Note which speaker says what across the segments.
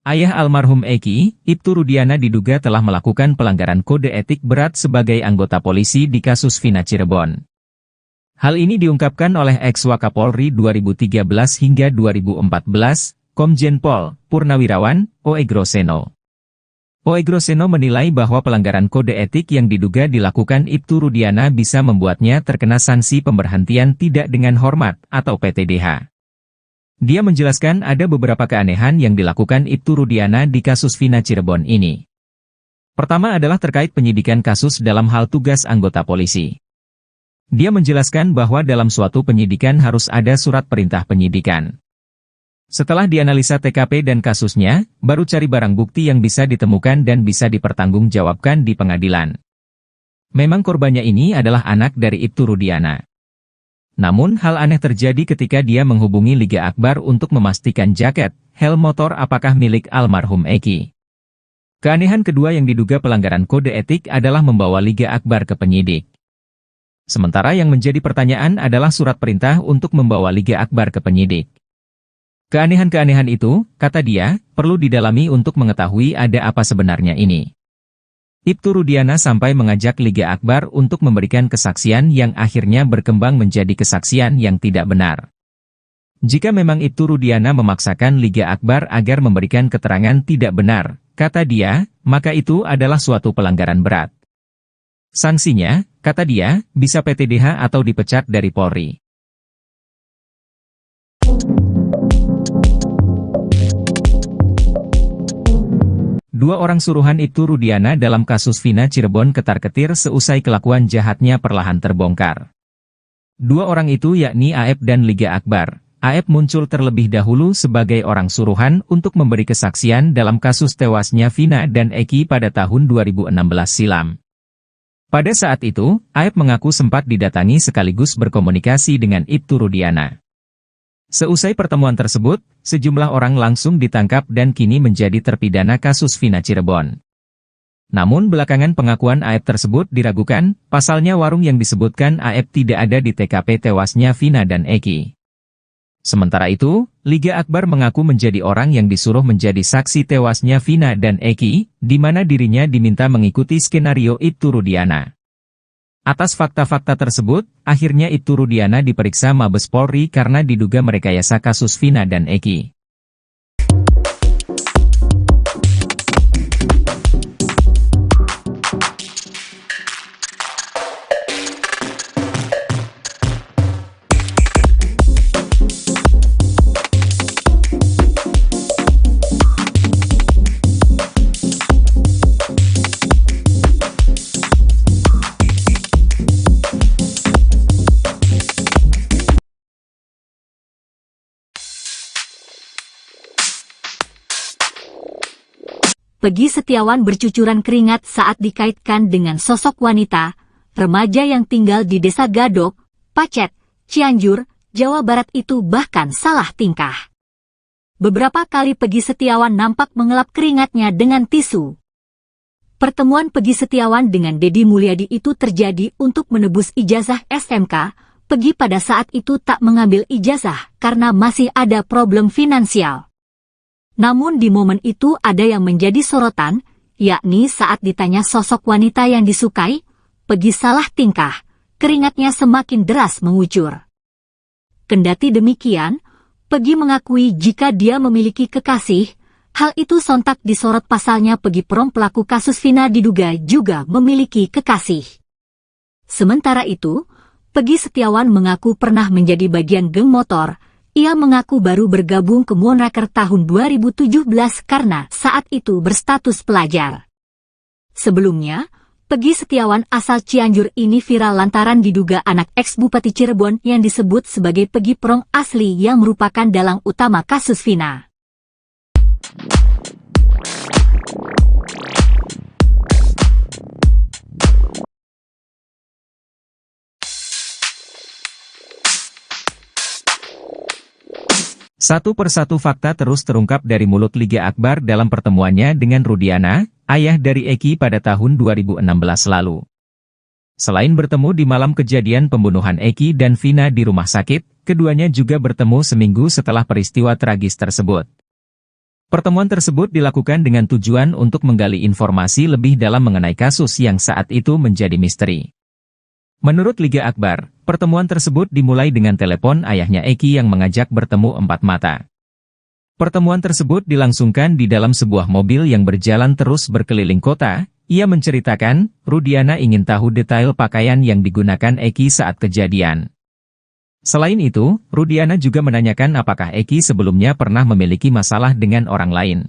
Speaker 1: Ayah almarhum Eki, Ibtu Rudiana diduga telah melakukan pelanggaran kode etik berat sebagai anggota polisi di kasus Vina Cirebon. Hal ini diungkapkan oleh ex-Wakapolri 2013 hingga 2014, Komjen Pol Purnawirawan Oegroseno. Oegroseno menilai bahwa pelanggaran kode etik yang diduga dilakukan Ibtu Rudiana bisa membuatnya terkena sanksi pemberhentian tidak dengan hormat atau PTDH. Dia menjelaskan ada beberapa keanehan yang dilakukan Ibtu Rudiana di kasus Vina Cirebon ini. Pertama adalah terkait penyidikan kasus dalam hal tugas anggota polisi. Dia menjelaskan bahwa dalam suatu penyidikan harus ada surat perintah penyidikan. Setelah dianalisa TKP dan kasusnya, baru cari barang bukti yang bisa ditemukan dan bisa dipertanggungjawabkan di pengadilan. Memang korbannya ini adalah anak dari Ibtu Rudiana. Namun hal aneh terjadi ketika dia menghubungi Liga Akbar untuk memastikan jaket, helm motor apakah milik almarhum Eki. Keanehan kedua yang diduga pelanggaran kode etik adalah membawa Liga Akbar ke penyidik. Sementara yang menjadi pertanyaan adalah surat perintah untuk membawa Liga Akbar ke penyidik. Keanehan-keanehan itu, kata dia, perlu didalami untuk mengetahui ada apa sebenarnya ini. Ibtu Rudiana sampai mengajak Liga Akbar untuk memberikan kesaksian yang akhirnya berkembang menjadi kesaksian yang tidak benar. Jika memang Ibtu Rudiana memaksakan Liga Akbar agar memberikan keterangan tidak benar, kata dia, maka itu adalah suatu pelanggaran berat. Sanksinya, kata dia, bisa PTDH atau dipecat dari Polri. Dua orang suruhan Ibtu Rudiana dalam kasus Vina Cirebon ketar-ketir seusai kelakuan jahatnya perlahan terbongkar. Dua orang itu yakni Aep dan Liga Akbar. Aep muncul terlebih dahulu sebagai orang suruhan untuk memberi kesaksian dalam kasus tewasnya Vina dan Eki pada tahun 2016 silam. Pada saat itu, Aep mengaku sempat didatangi sekaligus berkomunikasi dengan Ibtu Rudiana. Seusai pertemuan tersebut, sejumlah orang langsung ditangkap dan kini menjadi terpidana kasus Vina Cirebon. Namun belakangan pengakuan Aep tersebut diragukan, pasalnya warung yang disebutkan Aep tidak ada di TKP tewasnya Vina dan Eki. Sementara itu, Liga Akbar mengaku menjadi orang yang disuruh menjadi saksi tewasnya Vina dan Eki, di mana dirinya diminta mengikuti skenario Ibtu Rudiana. Atas fakta-fakta tersebut, akhirnya Ibtu Rudiana diperiksa Mabes Polri karena diduga merekayasa kasus Vina dan Eki.
Speaker 2: Peggy Setiawan bercucuran keringat saat dikaitkan dengan sosok wanita, remaja yang tinggal di Desa Gadok, Pacet, Cianjur, Jawa Barat itu bahkan salah tingkah. Beberapa kali Peggy Setiawan nampak mengelap keringatnya dengan tisu. Pertemuan Peggy Setiawan dengan Deddy Mulyadi itu terjadi untuk menebus ijazah SMK. Peggy pada saat itu tak mengambil ijazah karena masih ada problem finansial. Namun di momen itu ada yang menjadi sorotan, yakni saat ditanya sosok wanita yang disukai, Peggy salah tingkah, keringatnya semakin deras mengucur. Kendati demikian, Peggy mengakui jika dia memiliki kekasih, hal itu sontak disorot pasalnya Peggy Prom pelaku kasus Vina diduga juga memiliki kekasih. Sementara itu, Peggy Setiawan mengaku pernah menjadi bagian geng motor. Ia mengaku baru bergabung ke Moonraker tahun 2017 karena saat itu berstatus pelajar. Sebelumnya, Peggy Setiawan asal Cianjur ini viral lantaran diduga anak ex-Bupati Cirebon yang disebut sebagai Peggy Prong asli yang merupakan dalang utama kasus Vina.
Speaker 1: Satu persatu fakta terus terungkap dari mulut Liga Akbar dalam pertemuannya dengan Rudiana, ayah dari Eki pada tahun 2016 lalu. Selain bertemu di malam kejadian pembunuhan Eki dan Vina di rumah sakit, keduanya juga bertemu seminggu setelah peristiwa tragis tersebut. Pertemuan tersebut dilakukan dengan tujuan untuk menggali informasi lebih dalam mengenai kasus yang saat itu menjadi misteri. Menurut Liga Akbar, pertemuan tersebut dimulai dengan telepon ayahnya Eki yang mengajak bertemu empat mata. Pertemuan tersebut dilangsungkan di dalam sebuah mobil yang berjalan terus berkeliling kota. Ia menceritakan, Rudiana ingin tahu detail pakaian yang digunakan Eki saat kejadian. Selain itu, Rudiana juga menanyakan apakah Eki sebelumnya pernah memiliki masalah dengan orang lain.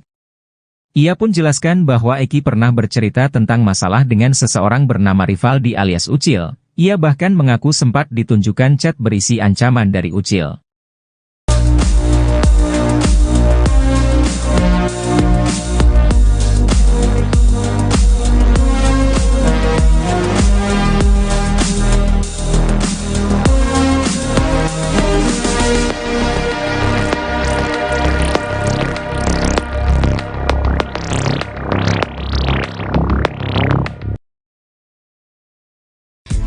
Speaker 1: Ia pun jelaskan bahwa Eki pernah bercerita tentang masalah dengan seseorang bernama Rivaldi alias Ucil. Ia bahkan mengaku sempat ditunjukkan chat berisi ancaman dari Ucil.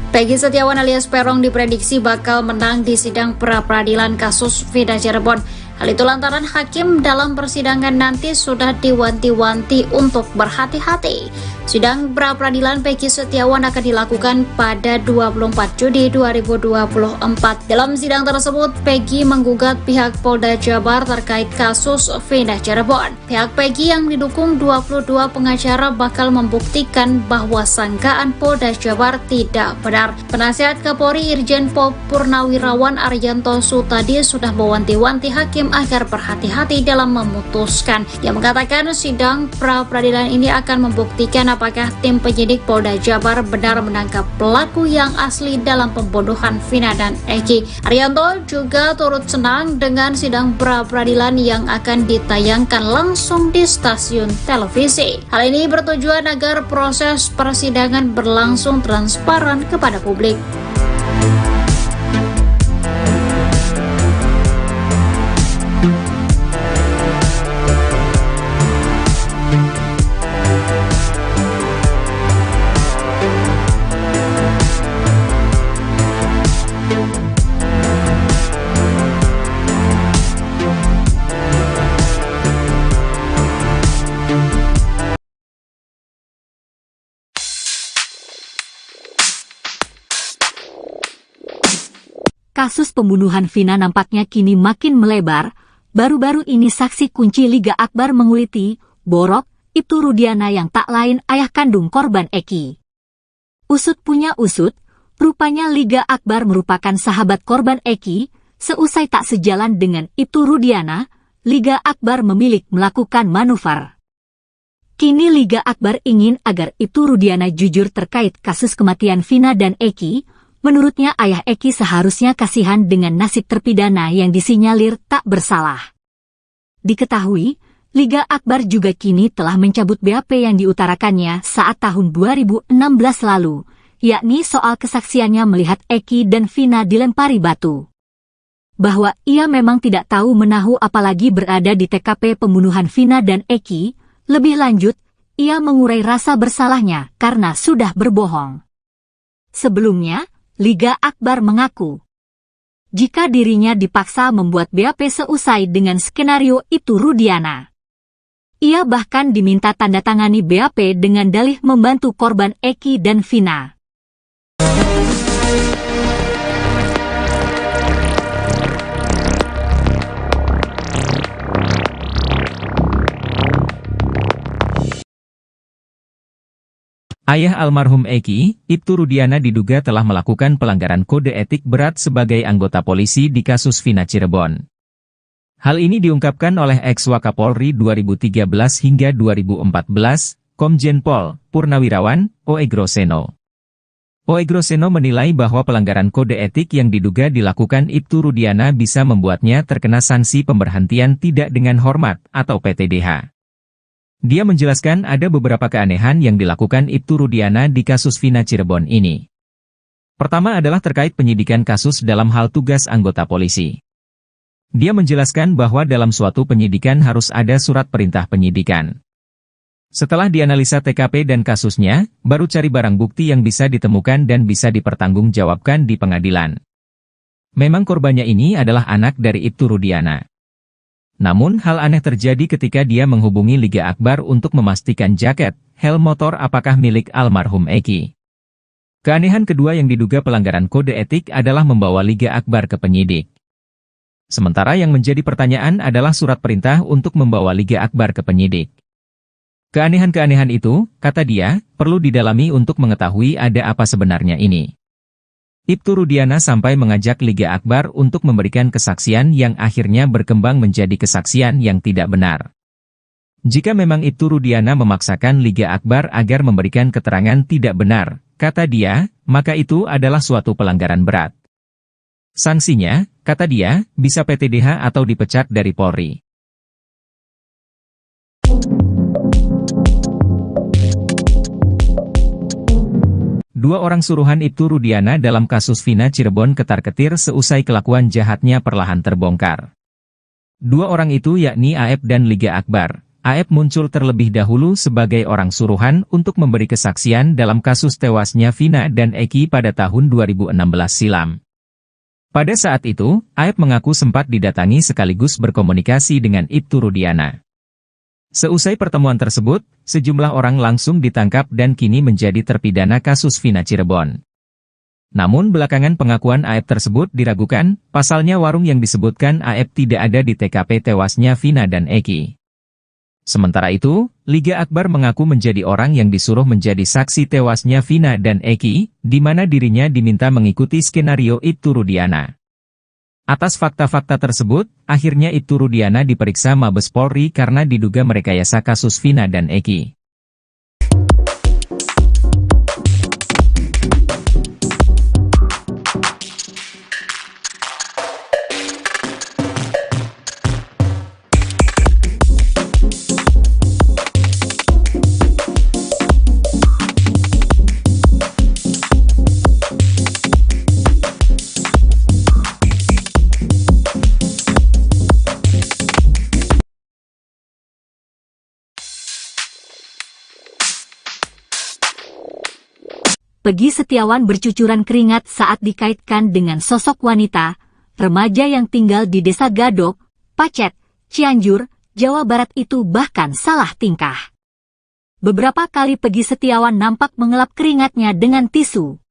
Speaker 3: Peggy Setiawan alias Peron diprediksi bakal menang di sidang pra-peradilan kasus Vina Cirebon. Hal itu lantaran hakim dalam persidangan nanti sudah diwanti-wanti untuk berhati-hati. Sidang pra-peradilan Peggy Setiawan akan dilakukan pada 24 Juni 2024. Dalam sidang tersebut, Peggy menggugat pihak Polda Jabar terkait kasus Vina Cirebon. Pihak Peggy yang didukung 22 pengacara bakal membuktikan bahwa sangkaan Polda Jabar tidak benar. Penasihat Kapolri Irjen Pol Purnawirawan Arianto Sutadi sudah mewanti-wanti hakim agar berhati-hati dalam memutuskan. Ia mengatakan sidang pra-peradilan ini akan membuktikan apakah tim penyidik Polda Jabar benar menangkap pelaku yang asli dalam pembunuhan Vina dan Eki. Arianto juga turut senang dengan sidang pra-peradilan yang akan ditayangkan langsung di stasiun televisi. Hal ini bertujuan agar proses persidangan berlangsung transparan kepada publik.
Speaker 2: Kasus pembunuhan Vina nampaknya kini makin melebar. Baru-baru ini saksi kunci Liga Akbar menguliti, Borok, Ibtu Rudiana yang tak lain ayah kandung korban Eki. Usut punya usut, rupanya Liga Akbar merupakan sahabat korban Eki. Seusai tak sejalan dengan Ibtu Rudiana, Liga Akbar memilih melakukan manuver. Kini Liga Akbar ingin agar Ibtu Rudiana jujur terkait kasus kematian Vina dan Eki. Menurutnya ayah Eki seharusnya kasihan dengan nasib terpidana yang disinyalir tak bersalah. Diketahui, Liga Akbar juga kini telah mencabut BAP yang diutarakannya saat tahun 2016 lalu, yakni soal kesaksiannya melihat Eki dan Vina dilempari batu. Bahwa ia memang tidak tahu menahu apalagi berada di TKP pembunuhan Vina dan Eki. Lebih lanjut, ia mengurai rasa bersalahnya karena sudah berbohong. Sebelumnya, Liga Akbar mengaku, jika dirinya dipaksa membuat BAP seusai dengan skenario itu Rudiana. Ia bahkan diminta tanda tangani BAP dengan dalih membantu korban Eki dan Vina.
Speaker 1: Ayah almarhum Eki, Ibtu Rudiana diduga telah melakukan pelanggaran kode etik berat sebagai anggota polisi di kasus Vina Cirebon. Hal ini diungkapkan oleh ex-Wakapolri 2013 hingga 2014, Komjen Pol Purnawirawan, Oegroseno. Oegroseno menilai bahwa pelanggaran kode etik yang diduga dilakukan Ibtu Rudiana bisa membuatnya terkena sanksi pemberhentian tidak dengan hormat atau PTDH. Dia menjelaskan ada beberapa keanehan yang dilakukan Ibtu Rudiana di kasus Vina Cirebon ini. Pertama adalah terkait penyidikan kasus dalam hal tugas anggota polisi. Dia menjelaskan bahwa dalam suatu penyidikan harus ada surat perintah penyidikan. Setelah dianalisa TKP dan kasusnya, baru cari barang bukti yang bisa ditemukan dan bisa dipertanggungjawabkan di pengadilan. Memang korbannya ini adalah anak dari Ibtu Rudiana. Namun hal aneh terjadi ketika dia menghubungi Liga Akbar untuk memastikan jaket, helm motor apakah milik almarhum Eki. Keanehan kedua yang diduga pelanggaran kode etik adalah membawa Liga Akbar ke penyidik. Sementara yang menjadi pertanyaan adalah surat perintah untuk membawa Liga Akbar ke penyidik. Keanehan-keanehan itu, kata dia, perlu didalami untuk mengetahui ada apa sebenarnya ini. Ibtu Rudiana sampai mengajak Liga Akbar untuk memberikan kesaksian yang akhirnya berkembang menjadi kesaksian yang tidak benar. Jika memang Ibtu Rudiana memaksakan Liga Akbar agar memberikan keterangan tidak benar, kata dia, maka itu adalah suatu pelanggaran berat. Sanksinya, kata dia, bisa PTDH atau dipecat dari Polri. Dua orang suruhan Ibtu Rudiana dalam kasus Vina Cirebon ketar-ketir seusai kelakuan jahatnya perlahan terbongkar. Dua orang itu yakni Aep dan Liga Akbar. Aep muncul terlebih dahulu sebagai orang suruhan untuk memberi kesaksian dalam kasus tewasnya Vina dan Eki pada tahun 2016 silam. Pada saat itu, Aep mengaku sempat didatangi sekaligus berkomunikasi dengan Ibtu Rudiana. Seusai pertemuan tersebut, sejumlah orang langsung ditangkap dan kini menjadi terpidana kasus Vina Cirebon. Namun belakangan pengakuan Aep tersebut diragukan, pasalnya warung yang disebutkan Aep tidak ada di TKP tewasnya Vina dan Eki. Sementara itu, Liga Akbar mengaku menjadi orang yang disuruh menjadi saksi tewasnya Vina dan Eki, di mana dirinya diminta mengikuti skenario Ibtu Rudiana. Atas fakta-fakta tersebut, akhirnya Ibtu Rudiana diperiksa Mabes Polri karena diduga merekayasa kasus Vina dan Eki.
Speaker 2: Peggy Setiawan bercucuran keringat saat dikaitkan dengan sosok wanita, remaja yang tinggal di Desa Gadok, Pacet, Cianjur, Jawa Barat itu bahkan salah tingkah. Beberapa kali Peggy Setiawan nampak mengelap keringatnya dengan tisu.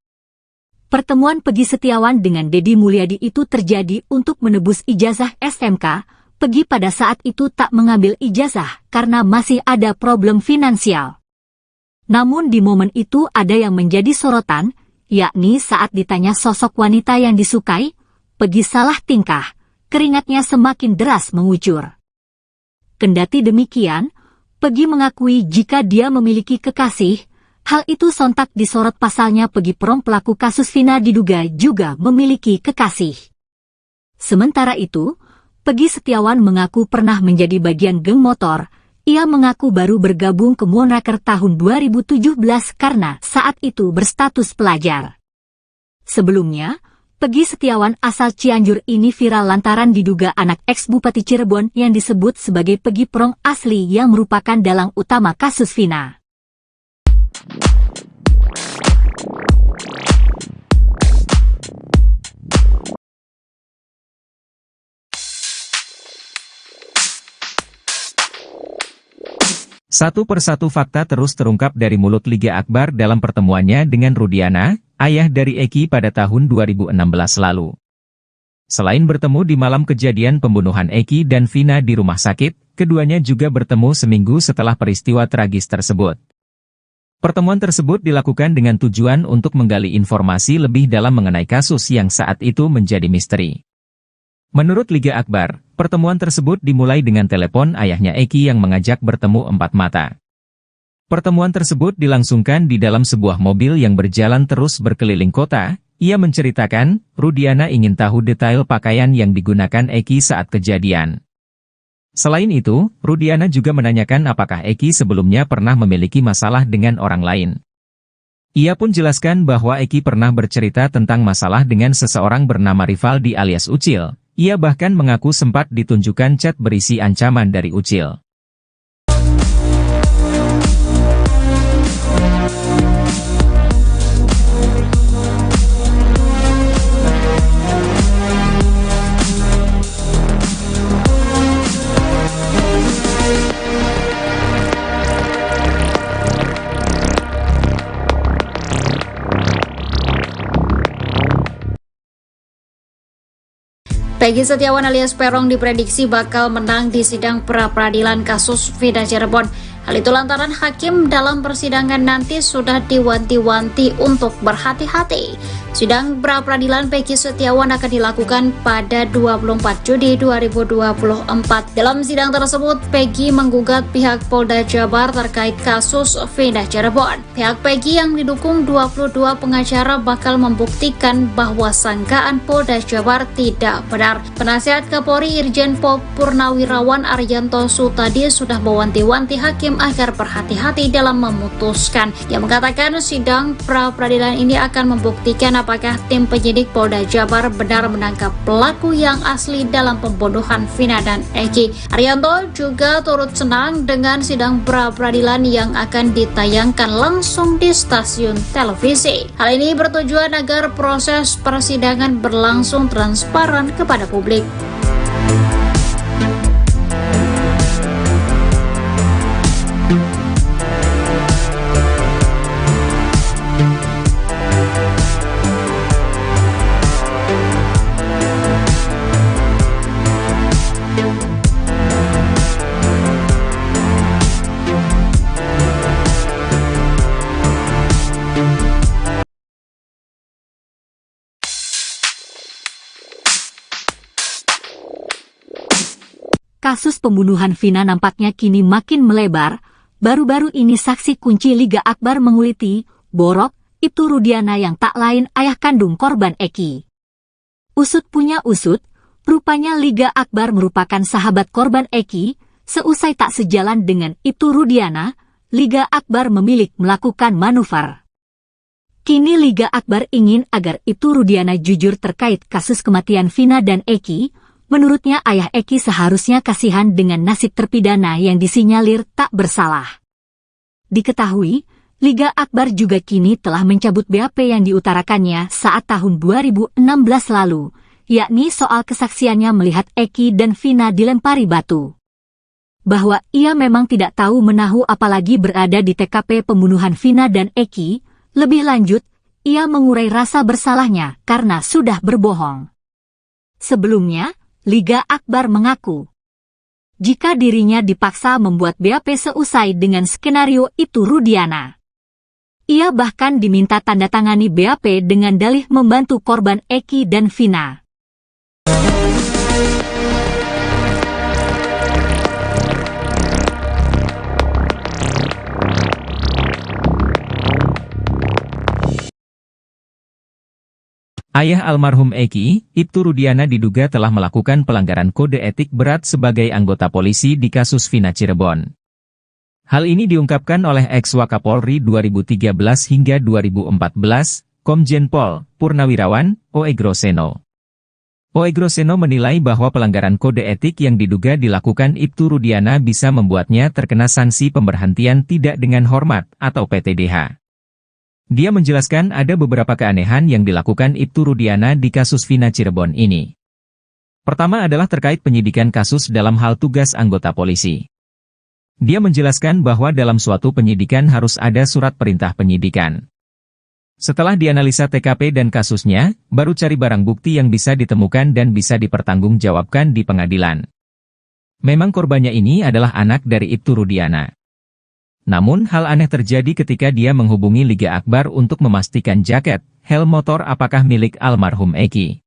Speaker 2: Pertemuan Peggy Setiawan dengan Deddy Mulyadi itu terjadi untuk menebus ijazah SMK. Peggy pada saat itu tak mengambil ijazah karena masih ada problem finansial. Namun di momen itu ada yang menjadi sorotan, yakni saat ditanya sosok wanita yang disukai, Peggy salah tingkah, keringatnya semakin deras mengucur. Kendati demikian, Peggy mengakui jika dia memiliki kekasih, hal itu sontak disorot pasalnya Peggy Prom pelaku kasus Vina diduga juga memiliki kekasih. Sementara itu, Peggy Setiawan mengaku pernah menjadi bagian geng motor. Ia mengaku baru bergabung ke Moonraker tahun 2017 karena saat itu berstatus pelajar. Sebelumnya, Peggy Setiawan asal Cianjur ini viral lantaran diduga anak ex-Bupati Cirebon yang disebut sebagai Peggy Prom asli yang merupakan dalang utama kasus Vina.
Speaker 1: Satu persatu fakta terus terungkap dari mulut Liga Akbar dalam pertemuannya dengan Rudiana, ayah dari Eki pada tahun 2016 lalu. Selain bertemu di malam kejadian pembunuhan Eki dan Vina di rumah sakit, keduanya juga bertemu seminggu setelah peristiwa tragis tersebut. Pertemuan tersebut dilakukan dengan tujuan untuk menggali informasi lebih dalam mengenai kasus yang saat itu menjadi misteri. Menurut Liga Akbar, pertemuan tersebut dimulai dengan telepon ayahnya Eki yang mengajak bertemu empat mata. Pertemuan tersebut dilangsungkan di dalam sebuah mobil yang berjalan terus berkeliling kota. Ia menceritakan, Rudiana ingin tahu detail pakaian yang digunakan Eki saat kejadian. Selain itu, Rudiana juga menanyakan apakah Eki sebelumnya pernah memiliki masalah dengan orang lain. Ia pun jelaskan bahwa Eki pernah bercerita tentang masalah dengan seseorang bernama Rivaldi alias Ucil. Ia bahkan mengaku sempat ditunjukkan chat berisi ancaman dari Ucil.
Speaker 3: Peggy Setiawan alias Peron diprediksi bakal menang di sidang pra-peradilan kasus Vida Cirebon. Hal itu lantaran hakim dalam persidangan nanti sudah diwanti-wanti untuk berhati-hati. Sidang pra-peradilan Peggy Setiawan akan dilakukan pada 24 Juni 2024. Dalam sidang tersebut, Peggy menggugat pihak Polda Jabar terkait kasus Vida Cirebon. Pihak Peggy yang didukung 22 pengacara bakal membuktikan bahwa sangkaan Polda Jabar tidak benar. Penasihat Kapolri Irjen Pol Purnawirawan Arianto Sutadi sudah mewanti-wanti hakim agar berhati-hati dalam memutuskan. Dia mengatakan sidang pra-peradilan ini akan membuktikan apakah tim penyidik Polda Jabar benar menangkap pelaku yang asli dalam pembunuhan Vina dan Eki. Arianto juga turut senang dengan sidang pra-peradilan yang akan ditayangkan langsung di stasiun televisi. Hal ini bertujuan agar proses persidangan berlangsung transparan kepada publik.
Speaker 2: Kasus pembunuhan Vina nampaknya kini makin melebar. Baru-baru ini saksi kunci Liga Akbar menguliti Borok, Ibtu Rudiana yang tak lain ayah kandung korban Eki. Usut punya usut, rupanya Liga Akbar merupakan sahabat korban Eki. Seusai tak sejalan dengan Ibtu Rudiana, Liga Akbar memilih melakukan manuver. Kini Liga Akbar ingin agar Ibtu Rudiana jujur terkait kasus kematian Vina dan Eki. Menurutnya ayah Eki seharusnya kasihan dengan nasib terpidana yang disinyalir tak bersalah. Diketahui, Liga Akbar juga kini telah mencabut BAP yang diutarakannya saat tahun 2016 lalu, yakni soal kesaksiannya melihat Eki dan Vina dilempari batu. Bahwa ia memang tidak tahu menahu apalagi berada di TKP pembunuhan Vina dan Eki, lebih lanjut, ia mengurai rasa bersalahnya karena sudah berbohong. Sebelumnya, Liga Akbar mengaku, jika dirinya dipaksa membuat BAP seusai dengan skenario itu Rudiana. Ia bahkan diminta tanda tangani BAP dengan dalih membantu korban Eki dan Vina.
Speaker 1: Ayah almarhum Eki, Ibtu Rudiana diduga telah melakukan pelanggaran kode etik berat sebagai anggota polisi di kasus Vina Cirebon. Hal ini diungkapkan oleh ex-Wakapolri 2013 hingga 2014, Komjen Pol Purnawirawan, Oegroseno. Oegroseno menilai bahwa pelanggaran kode etik yang diduga dilakukan Ibtu Rudiana bisa membuatnya terkena sanksi pemberhentian tidak dengan hormat atau PTDH. Dia menjelaskan ada beberapa keanehan yang dilakukan Ibtu Rudiana di kasus Vina Cirebon ini. Pertama adalah terkait penyidikan kasus dalam hal tugas anggota polisi. Dia menjelaskan bahwa dalam suatu penyidikan harus ada surat perintah penyidikan. Setelah dianalisa TKP dan kasusnya, baru cari barang bukti yang bisa ditemukan dan bisa dipertanggungjawabkan di pengadilan. Memang korbannya ini adalah anak dari Ibtu Rudiana. Namun hal aneh terjadi ketika dia menghubungi Liga Akbar untuk memastikan jaket, helm motor apakah milik almarhum Eki.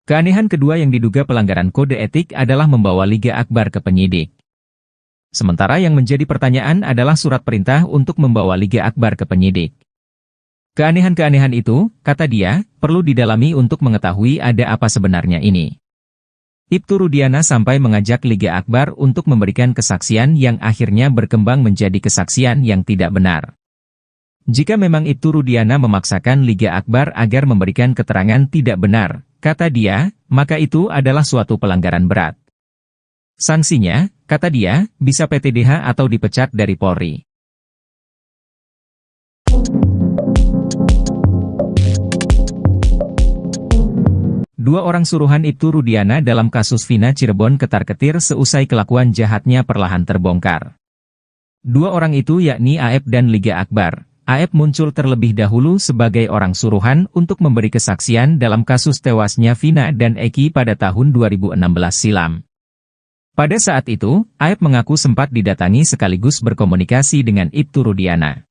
Speaker 1: Keanehan kedua yang diduga pelanggaran kode etik adalah membawa Liga Akbar ke penyidik. Sementara yang menjadi pertanyaan adalah surat perintah untuk membawa Liga Akbar ke penyidik. Keanehan-keanehan itu, kata dia, perlu didalami untuk mengetahui ada apa sebenarnya ini. Ibtu Rudiana sampai mengajak Liga Akbar untuk memberikan kesaksian yang akhirnya berkembang menjadi kesaksian yang tidak benar. Jika memang Ibtu Rudiana memaksakan Liga Akbar agar memberikan keterangan tidak benar, kata dia, maka itu adalah suatu pelanggaran berat. Sanksinya, kata dia, bisa PTDH atau dipecat dari Polri. Dua orang suruhan Ibtu Rudiana dalam kasus Vina Cirebon ketar-ketir seusai kelakuan jahatnya perlahan terbongkar. Dua orang itu yakni AF dan Liga Akbar, AF muncul terlebih dahulu sebagai orang suruhan untuk memberi kesaksian dalam kasus tewasnya Vina dan Eki pada tahun 2016 silam. Pada saat itu, AF mengaku sempat didatangi sekaligus berkomunikasi dengan Ibtu Rudiana.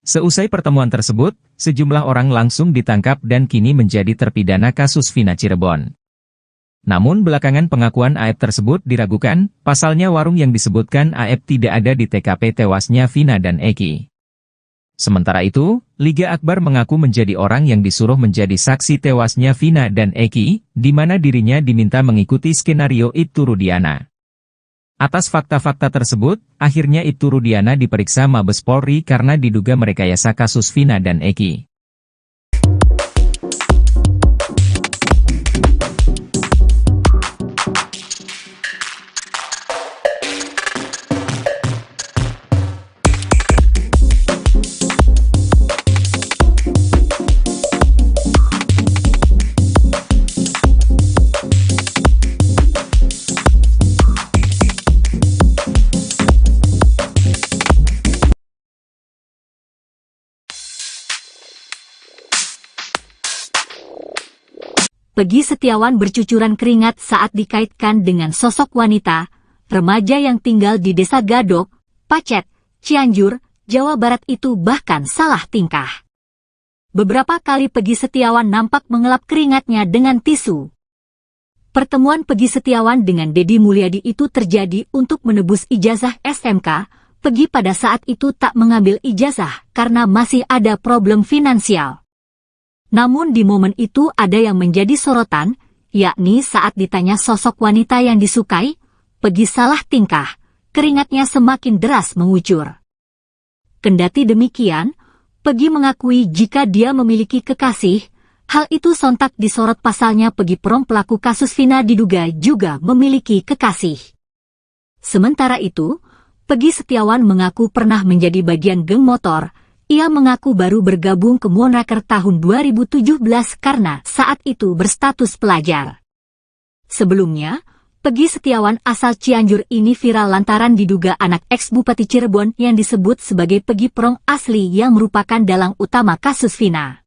Speaker 1: Seusai pertemuan tersebut, sejumlah orang langsung ditangkap dan kini menjadi terpidana kasus Vina Cirebon. Namun belakangan pengakuan AF tersebut diragukan, pasalnya warung yang disebutkan AF tidak ada di TKP tewasnya Vina dan Eki. Sementara itu, Liga Akbar mengaku menjadi orang yang disuruh menjadi saksi tewasnya Vina dan Eki, di mana dirinya diminta mengikuti skenario Ibtu Rudiana. Atas fakta-fakta tersebut, akhirnya Ibtu Rudiana diperiksa Mabes Polri karena diduga merekayasa kasus Vina dan Eki.
Speaker 2: Peggy Setiawan bercucuran keringat saat dikaitkan dengan sosok wanita, remaja yang tinggal di Desa Gadok, Pacet, Cianjur, Jawa Barat itu bahkan salah tingkah. Beberapa kali Peggy Setiawan nampak mengelap keringatnya dengan tisu. Pertemuan Peggy Setiawan dengan Deddy Mulyadi itu terjadi untuk menebus ijazah SMK. Peggy pada saat itu tak mengambil ijazah karena masih ada problem finansial. Namun di momen itu ada yang menjadi sorotan, yakni saat ditanya sosok wanita yang disukai, Peggy salah tingkah, keringatnya semakin deras mengucur. Kendati demikian, Peggy mengakui jika dia memiliki kekasih, hal itu sontak disorot pasalnya Peggy Prong pelaku kasus Vina diduga juga memiliki kekasih. Sementara itu, Peggy Setiawan mengaku pernah menjadi bagian geng motor. Ia mengaku baru bergabung ke Monaker tahun 2017 karena saat itu berstatus pelajar. Sebelumnya, Peggy Setiawan asal Cianjur ini viral lantaran diduga anak ex-Bupati Cirebon yang disebut sebagai Peggy Prong asli yang merupakan dalang utama kasus Vina.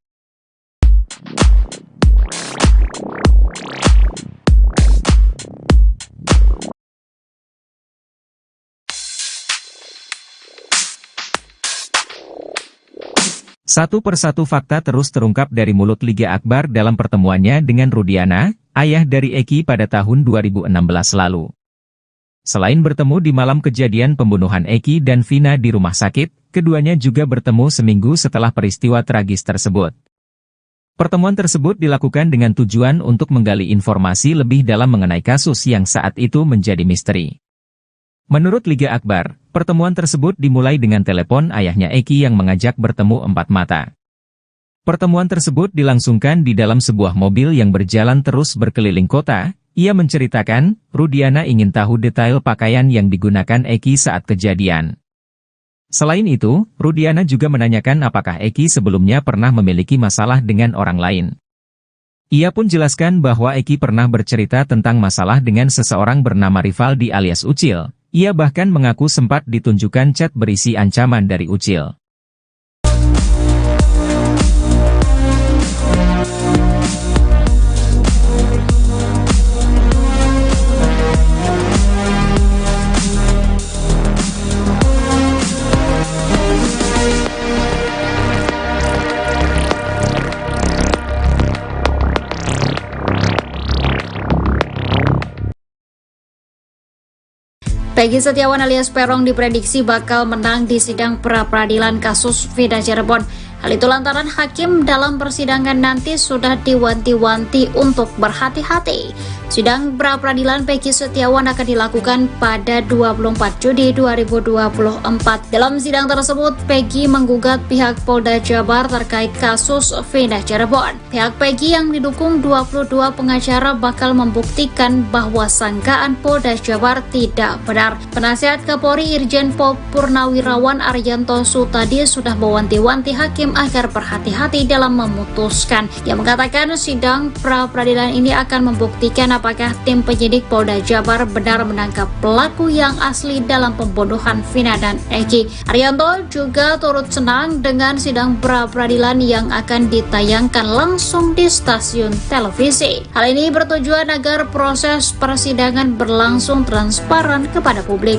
Speaker 1: Satu persatu fakta terus terungkap dari mulut Liga Akbar dalam pertemuannya dengan Rudiana, ayah dari Eki pada tahun 2016 lalu. Selain bertemu di malam kejadian pembunuhan Eki dan Vina di rumah sakit, keduanya juga bertemu seminggu setelah peristiwa tragis tersebut. Pertemuan tersebut dilakukan dengan tujuan untuk menggali informasi lebih dalam mengenai kasus yang saat itu menjadi misteri. Menurut Liga Akbar, pertemuan tersebut dimulai dengan telepon ayahnya Eki yang mengajak bertemu empat mata. Pertemuan tersebut dilangsungkan di dalam sebuah mobil yang berjalan terus berkeliling kota. Ia menceritakan, Rudiana ingin tahu detail pakaian yang digunakan Eki saat kejadian. Selain itu, Rudiana juga menanyakan apakah Eki sebelumnya pernah memiliki masalah dengan orang lain. Ia pun jelaskan bahwa Eki pernah bercerita tentang masalah dengan seseorang bernama Rivaldi alias Ucil. Ia bahkan mengaku sempat ditunjukkan chat berisi ancaman dari Ucil.
Speaker 3: Peggy Setiawan alias Perong diprediksi bakal menang di sidang pra-peradilan kasus Vina Cirebon. Hal itu lantaran hakim dalam persidangan nanti sudah diwanti-wanti untuk berhati-hati. Sidang pra-peradilan Peggy Setiawan akan dilakukan pada 24 Juni 2024. Dalam sidang tersebut, Peggy menggugat pihak Polda Jabar terkait kasus Vina Cirebon. Pihak Peggy yang didukung 22 pengacara bakal membuktikan bahwa sangkaan Polda Jabar tidak benar. Penasihat Kapolri Irjen Pol Purnawirawan Arianto Sutadi sudah mewanti-wanti hakim agar berhati-hati dalam memutuskan. Dia mengatakan sidang pra-peradilan ini akan membuktikan apakah tim penyidik Polda Jabar benar menangkap pelaku yang asli dalam pembunuhan Vina dan Eki. Arianto juga turut senang dengan sidang pra-peradilan yang akan ditayangkan langsung di stasiun televisi. Hal ini bertujuan agar proses persidangan berlangsung transparan kepada publik.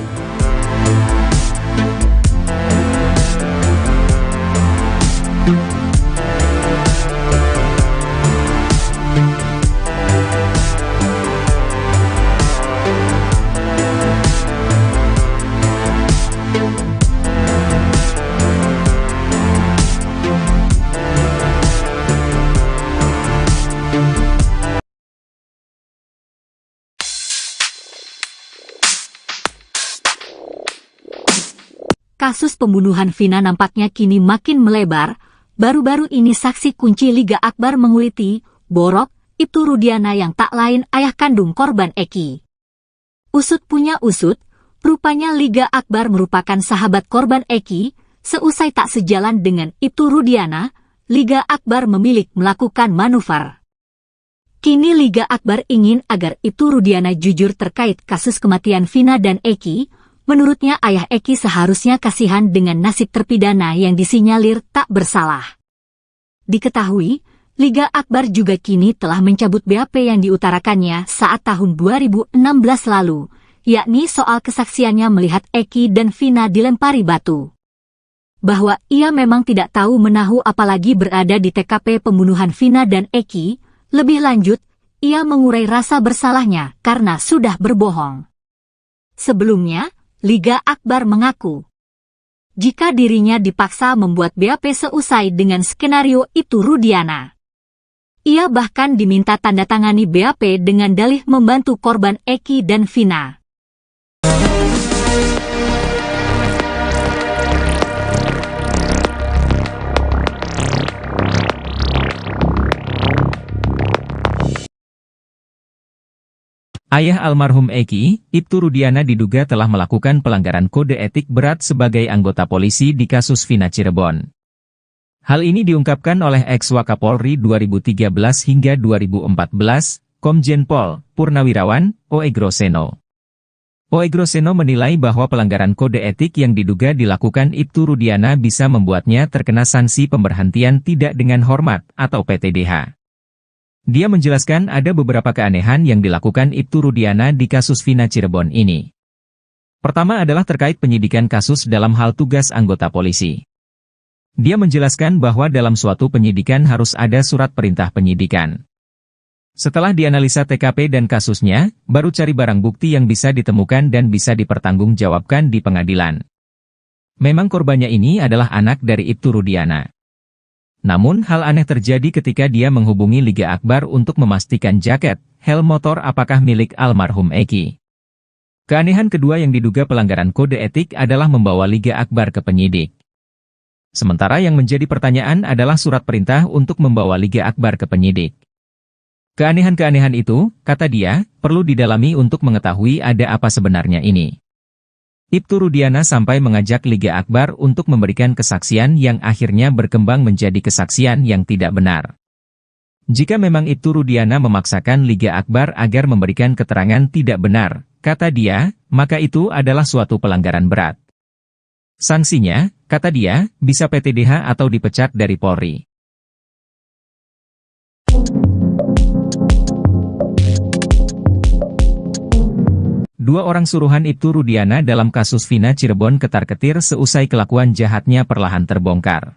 Speaker 2: Kasus pembunuhan Vina nampaknya kini makin melebar. Baru-baru ini saksi kunci Liga Akbar menguliti Borok, Ibtu Rudiana yang tak lain ayah kandung korban Eki. Usut punya usut, rupanya Liga Akbar merupakan sahabat korban Eki. Seusai tak sejalan dengan Ibtu Rudiana, Liga Akbar memilih melakukan manuver. Kini Liga Akbar ingin agar Ibtu Rudiana jujur terkait kasus kematian Vina dan Eki. Menurutnya ayah Eki seharusnya kasihan dengan nasib terpidana yang disinyalir tak bersalah. Diketahui, Liga Akbar juga kini telah mencabut BAP yang diutarakannya saat tahun 2016 lalu, yakni soal kesaksiannya melihat Eki dan Vina dilempari batu. Bahwa ia memang tidak tahu menahu apalagi berada di TKP pembunuhan Vina dan Eki, lebih lanjut, ia mengurai rasa bersalahnya karena sudah berbohong. Sebelumnya, Liga Akbar mengaku, jika dirinya dipaksa membuat BAP seusai dengan skenario Ibtu Rudiana. Ia bahkan diminta tanda tangani BAP dengan dalih membantu korban Eki dan Vina.
Speaker 1: Ayah almarhum Eki, Ibtu Rudiana diduga telah melakukan pelanggaran kode etik berat sebagai anggota polisi di kasus Vina Cirebon. Hal ini diungkapkan oleh ex-Wakapolri 2013 hingga 2014, Komjen Pol Purnawirawan Oegroseno. Oegroseno menilai bahwa pelanggaran kode etik yang diduga dilakukan Ibtu Rudiana bisa membuatnya terkena sanksi pemberhentian tidak dengan hormat atau PTDH. Dia menjelaskan ada beberapa keanehan yang dilakukan Ibtu Rudiana di kasus Vina Cirebon ini. Pertama adalah terkait penyidikan kasus dalam hal tugas anggota polisi. Dia menjelaskan bahwa dalam suatu penyidikan harus ada surat perintah penyidikan. Setelah dianalisa TKP dan kasusnya, baru cari barang bukti yang bisa ditemukan dan bisa dipertanggungjawabkan di pengadilan. Memang korbannya ini adalah anak dari Ibtu Rudiana. Namun hal aneh terjadi ketika dia menghubungi Liga Akbar untuk memastikan jaket, helm motor apakah milik almarhum Eki. Keanehan kedua yang diduga pelanggaran kode etik adalah membawa Liga Akbar ke penyidik. Sementara yang menjadi pertanyaan adalah surat perintah untuk membawa Liga Akbar ke penyidik. Keanehan-keanehan itu, kata dia, perlu didalami untuk mengetahui ada apa sebenarnya ini. Ibtu Rudiana sampai mengajak Liga Akbar untuk memberikan kesaksian yang akhirnya berkembang menjadi kesaksian yang tidak benar. Jika memang Ibtu Rudiana memaksakan Liga Akbar agar memberikan keterangan tidak benar, kata dia, maka itu adalah suatu pelanggaran berat. Sanksinya, kata dia, bisa PTDH atau dipecat dari Polri. Dua orang suruhan Ibtu Rudiana dalam kasus Vina Cirebon ketar-ketir seusai kelakuan jahatnya perlahan terbongkar.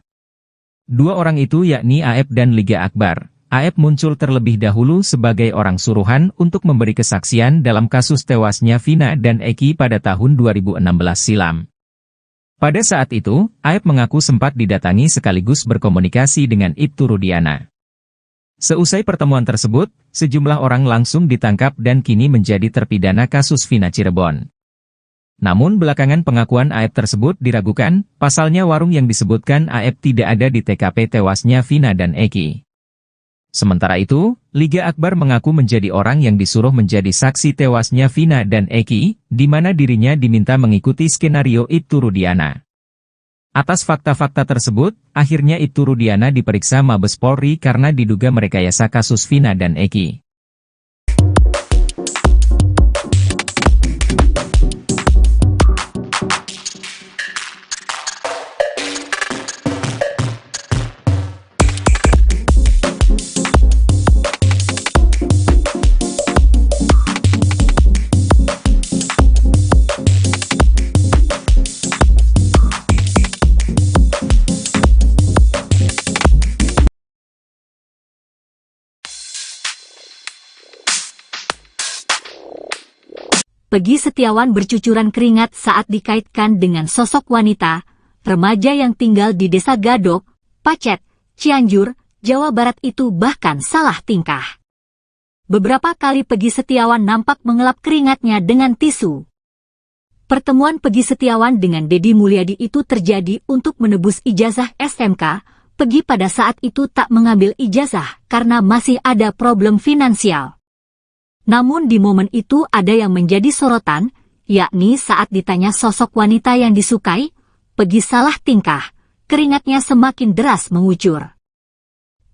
Speaker 1: Dua orang itu yakni Aep dan Liga Akbar. Aep muncul terlebih dahulu sebagai orang suruhan untuk memberi kesaksian dalam kasus tewasnya Vina dan Eki pada tahun 2016 silam. Pada saat itu, Aep mengaku sempat didatangi sekaligus berkomunikasi dengan Ibtu Rudiana. Seusai pertemuan tersebut, sejumlah orang langsung ditangkap dan kini menjadi terpidana kasus Vina Cirebon. Namun belakangan pengakuan Aep tersebut diragukan, pasalnya warung yang disebutkan Aep tidak ada di TKP tewasnya Vina dan Eki. Sementara itu, Liga Akbar mengaku menjadi orang yang disuruh menjadi saksi tewasnya Vina dan Eki, di mana dirinya diminta mengikuti skenario Ibtu Rudiana. Atas fakta-fakta tersebut, akhirnya Ibtu Rudiana diperiksa Mabes Polri karena diduga merekayasa kasus Vina dan Eki.
Speaker 2: Peggy Setiawan bercucuran keringat saat dikaitkan dengan sosok wanita, remaja yang tinggal di Desa Gadok, Pacet, Cianjur, Jawa Barat itu bahkan salah tingkah. Beberapa kali Peggy Setiawan nampak mengelap keringatnya dengan tisu. Pertemuan Peggy Setiawan dengan Deddy Mulyadi itu terjadi untuk menebus ijazah SMK. Peggy pada saat itu tak mengambil ijazah karena masih ada problem finansial. Namun di momen itu ada yang menjadi sorotan, yakni saat ditanya sosok wanita yang disukai, Peggy salah tingkah, keringatnya semakin deras mengucur.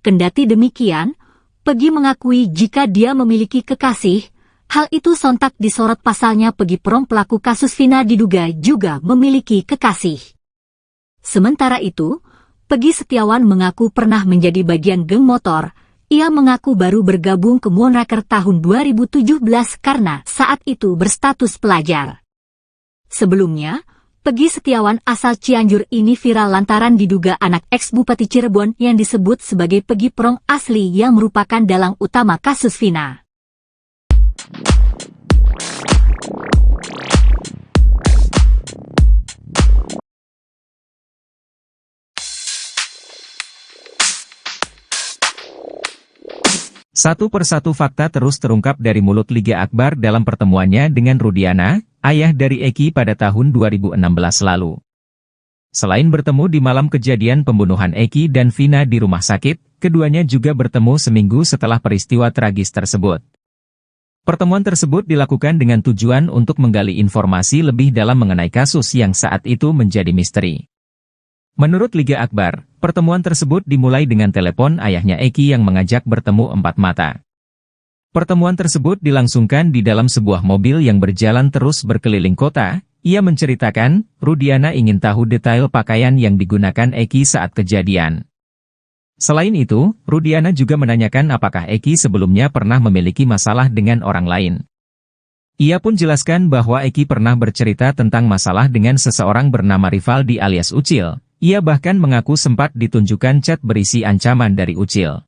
Speaker 2: Kendati demikian, Peggy mengakui jika dia memiliki kekasih, hal itu sontak disorot pasalnya Peggy Peron pelaku kasus Vina diduga juga memiliki kekasih. Sementara itu, Peggy Setiawan mengaku pernah menjadi bagian geng motor. Ia mengaku baru bergabung ke Moonraker tahun 2017 karena saat itu berstatus pelajar. Sebelumnya, Peggy Setiawan asal Cianjur ini viral lantaran diduga anak ex-Bupati Cirebon yang disebut sebagai Peggy Peron asli yang merupakan dalang utama kasus Vina.
Speaker 1: Satu persatu fakta terus terungkap dari mulut Liga Akbar dalam pertemuannya dengan Rudiana, ayah dari Eki pada tahun 2016 lalu. Selain bertemu di malam kejadian pembunuhan Eki dan Vina di rumah sakit, keduanya juga bertemu seminggu setelah peristiwa tragis tersebut. Pertemuan tersebut dilakukan dengan tujuan untuk menggali informasi lebih dalam mengenai kasus yang saat itu menjadi misteri. Menurut Liga Akbar, pertemuan tersebut dimulai dengan telepon ayahnya Eki yang mengajak bertemu empat mata. Pertemuan tersebut dilangsungkan di dalam sebuah mobil yang berjalan terus berkeliling kota. Ia menceritakan, Rudiana ingin tahu detail pakaian yang digunakan Eki saat kejadian. Selain itu, Rudiana juga menanyakan apakah Eki sebelumnya pernah memiliki masalah dengan orang lain. Ia pun jelaskan bahwa Eki pernah bercerita tentang masalah dengan seseorang bernama Rivaldi alias Ucil. Ia bahkan mengaku sempat ditunjukkan chat berisi ancaman dari Ucil.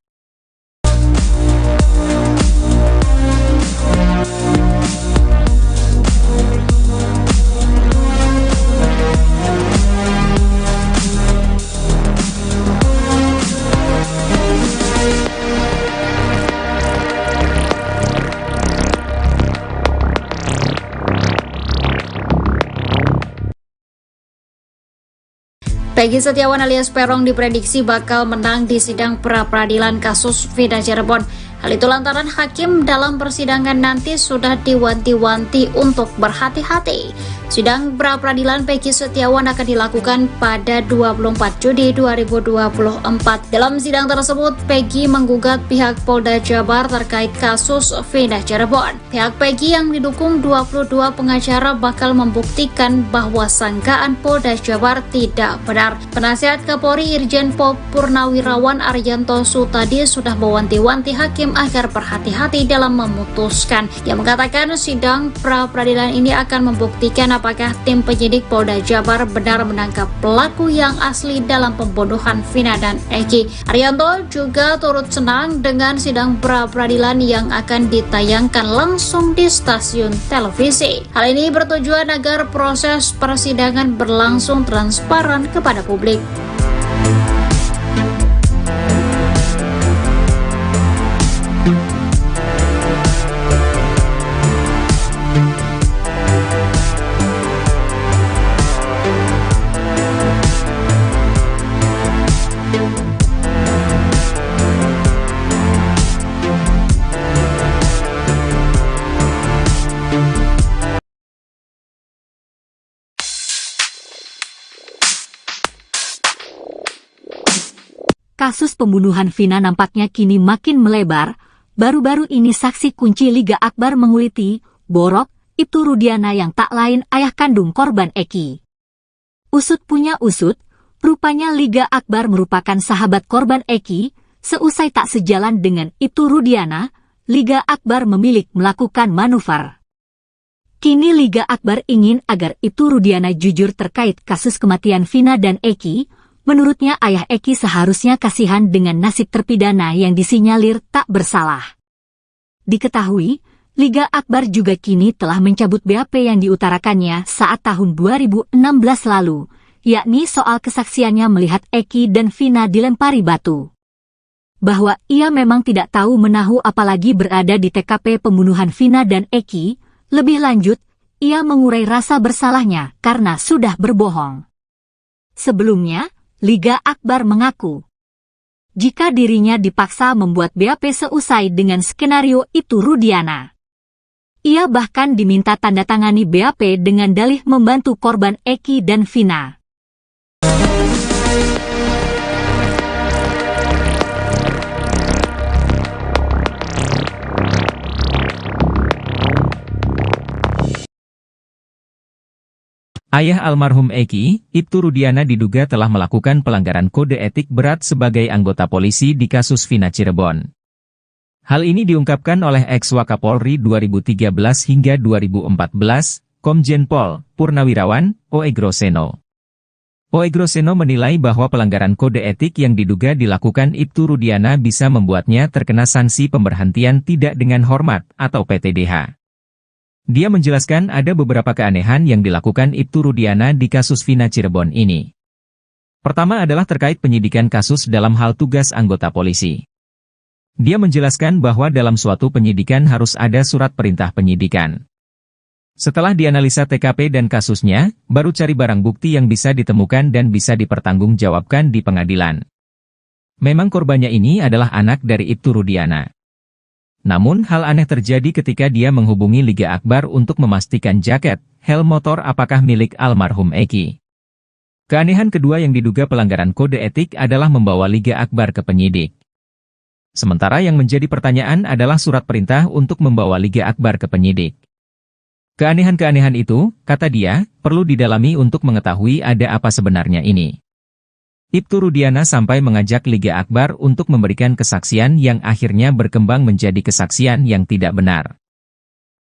Speaker 3: Peggy Setiawan alias Peron diprediksi bakal menang di sidang pra-peradilan kasus Vina Cirebon. Hal itu lantaran hakim dalam persidangan nanti sudah diwanti-wanti untuk berhati-hati. Sidang pra-peradilan Peggy Setiawan akan dilakukan pada 24 Juni 2024. Dalam sidang tersebut, Peggy menggugat pihak Polda Jabar terkait kasus Vina Cirebon. Pihak Peggy yang didukung 22 pengacara bakal membuktikan bahwa sangkaan Polda Jabar tidak benar. Penasihat Kapolri Irjen Pol Purnawirawan Arianto Sutadi sudah mewanti-wanti hakim agar berhati-hati dalam memutuskan. Dia mengatakan sidang pra-peradilan ini akan membuktikan apakah tim penyidik Polda Jabar benar menangkap pelaku yang asli dalam pembunuhan Vina dan Eki. Arianto juga turut senang dengan sidang pra-peradilan yang akan ditayangkan langsung di stasiun televisi. Hal ini bertujuan agar proses persidangan berlangsung transparan kepada publik.
Speaker 2: Kasus pembunuhan Vina nampaknya kini makin melebar. Baru-baru ini saksi kunci Liga Akbar menguliti, Borok, itu Rudiana yang tak lain ayah kandung korban Eki. Usut punya usut, rupanya Liga Akbar merupakan sahabat korban Eki. Seusai tak sejalan dengan itu Rudiana, Liga Akbar memilih melakukan manuver. Kini Liga Akbar ingin agar itu Rudiana jujur terkait kasus kematian Vina dan Eki. Menurutnya ayah Eki seharusnya kasihan dengan nasib terpidana yang disinyalir tak bersalah. Diketahui, Liga Akbar juga kini telah mencabut BAP yang diutarakannya saat tahun 2016 lalu, yakni soal kesaksiannya melihat Eki dan Vina dilempari batu. Bahwa ia memang tidak tahu menahu apalagi berada di TKP pembunuhan Vina dan Eki. Lebih lanjut, ia mengurai rasa bersalahnya karena sudah berbohong. Sebelumnya, Liga Akbar mengaku jika dirinya dipaksa membuat BAP seusai dengan skenario itu Rudiana. Ia bahkan diminta tanda tangani BAP dengan dalih membantu korban Eki dan Vina.
Speaker 1: Ayah almarhum Eki, Ibtu Rudiana diduga telah melakukan pelanggaran kode etik berat sebagai anggota polisi di kasus Vina Cirebon. Hal ini diungkapkan oleh ex-Wakapolri 2013 hingga 2014, Komjen Pol Purnawirawan Oegroseno. Oegroseno menilai bahwa pelanggaran kode etik yang diduga dilakukan Ibtu Rudiana bisa membuatnya terkena sanksi pemberhentian tidak dengan hormat atau PTDH. Dia menjelaskan ada beberapa keanehan yang dilakukan Ibtu Rudiana di kasus Vina Cirebon ini. Pertama adalah terkait penyidikan kasus dalam hal tugas anggota polisi. Dia menjelaskan bahwa dalam suatu penyidikan harus ada surat perintah penyidikan. Setelah dianalisa TKP dan kasusnya, baru cari barang bukti yang bisa ditemukan dan bisa dipertanggungjawabkan di pengadilan. Memang korbannya ini adalah anak dari Ibtu Rudiana. Namun hal aneh terjadi ketika dia menghubungi Liga Akbar untuk memastikan jaket, helm motor apakah milik almarhum Eki. Keanehan kedua yang diduga pelanggaran kode etik adalah membawa Liga Akbar ke penyidik. Sementara yang menjadi pertanyaan adalah surat perintah untuk membawa Liga Akbar ke penyidik. Keanehan-keanehan itu, kata dia, perlu didalami untuk mengetahui ada apa sebenarnya ini. Ibtu Rudiana sampai mengajak Liga Akbar untuk memberikan kesaksian yang akhirnya berkembang menjadi kesaksian yang tidak benar.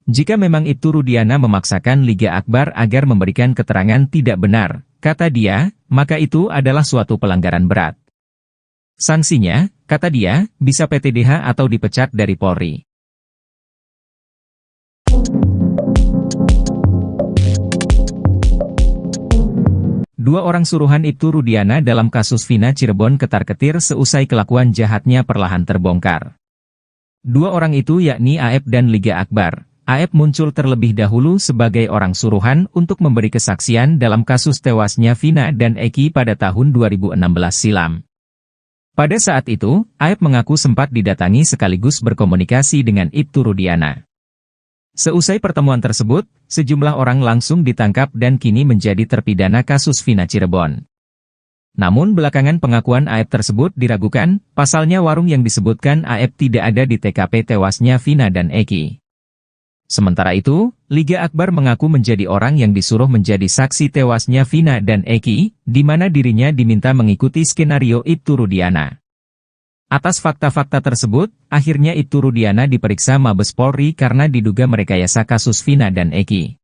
Speaker 1: Jika memang Ibtu Rudiana memaksakan Liga Akbar agar memberikan keterangan tidak benar, kata dia, maka itu adalah suatu pelanggaran berat. Sanksinya, kata dia, bisa PTDH atau dipecat dari Polri. Dua orang suruhan Ibtu Rudiana dalam kasus Vina Cirebon ketar-ketir seusai kelakuan jahatnya perlahan terbongkar. Dua orang itu yakni Aep dan Liga Akbar. Aep muncul terlebih dahulu sebagai orang suruhan untuk memberi kesaksian dalam kasus tewasnya Vina dan Eki pada tahun 2016 silam. Pada saat itu, Aep mengaku sempat didatangi sekaligus berkomunikasi dengan Ibtu Rudiana. Seusai pertemuan tersebut, sejumlah orang langsung ditangkap dan kini menjadi terpidana kasus Vina Cirebon. Namun belakangan pengakuan Aep tersebut diragukan, pasalnya warung yang disebutkan Aep tidak ada di TKP tewasnya Vina dan Eki. Sementara itu, Liga Akbar mengaku menjadi orang yang disuruh menjadi saksi tewasnya Vina dan Eki, di mana dirinya diminta mengikuti skenario Ibtu Rudiana. Atas fakta-fakta tersebut, akhirnya Ibtu Rudiana diperiksa Mabes Polri karena diduga merekayasa kasus Vina dan Eki.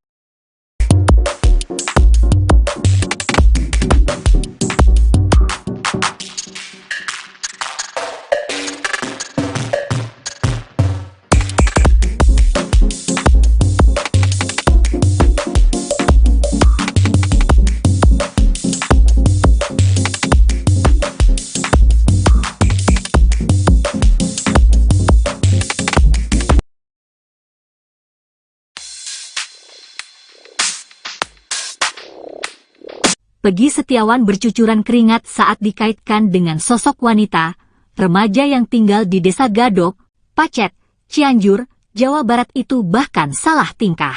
Speaker 2: Peggy Setiawan bercucuran keringat saat dikaitkan dengan sosok wanita, remaja yang tinggal di Desa Gadok, Pacet, Cianjur, Jawa Barat itu bahkan salah tingkah.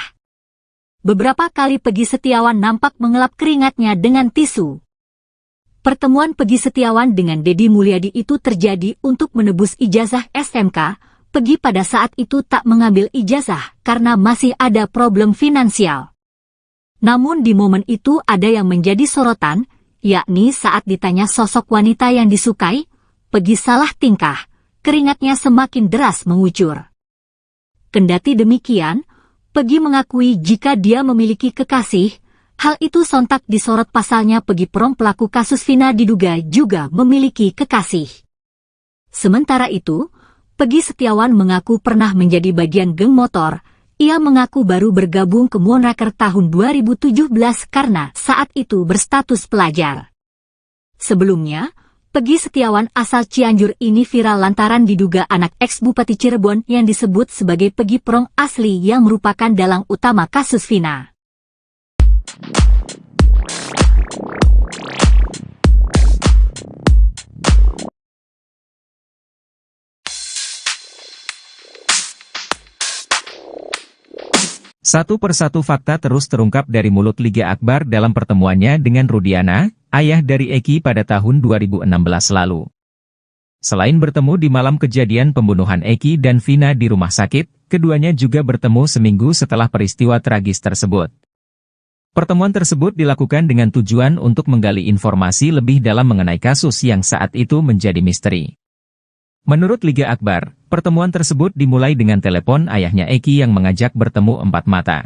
Speaker 2: Beberapa kali Peggy Setiawan nampak mengelap keringatnya dengan tisu. Pertemuan Peggy Setiawan dengan Deddy Mulyadi itu terjadi untuk menebus ijazah SMK. Peggy pada saat itu tak mengambil ijazah karena masih ada problem finansial. Namun di momen itu ada yang menjadi sorotan, yakni saat ditanya sosok wanita yang disukai, Peggy salah tingkah, keringatnya semakin deras mengucur. Kendati demikian, Peggy mengakui jika dia memiliki kekasih, hal itu sontak disorot pasalnya Peggy Prom pelaku kasus Vina diduga juga memiliki kekasih. Sementara itu, Peggy Setiawan mengaku pernah menjadi bagian geng motor. Ia mengaku baru bergabung ke Moonraker tahun 2017 karena saat itu berstatus pelajar. Sebelumnya, Peggy Setiawan asal Cianjur ini viral lantaran diduga anak ex-Bupati Cirebon yang disebut sebagai Peggy Prong asli yang merupakan dalang utama kasus Vina.
Speaker 1: Satu persatu fakta terus terungkap dari mulut Liga Akbar dalam pertemuannya dengan Rudiana, ayah dari Eki pada tahun 2016 lalu. Selain bertemu di malam kejadian pembunuhan Eki dan Vina di rumah sakit, keduanya juga bertemu seminggu setelah peristiwa tragis tersebut. Pertemuan tersebut dilakukan dengan tujuan untuk menggali informasi lebih dalam mengenai kasus yang saat itu menjadi misteri. Menurut Liga Akbar, pertemuan tersebut dimulai dengan telepon ayahnya Eki yang mengajak bertemu empat mata.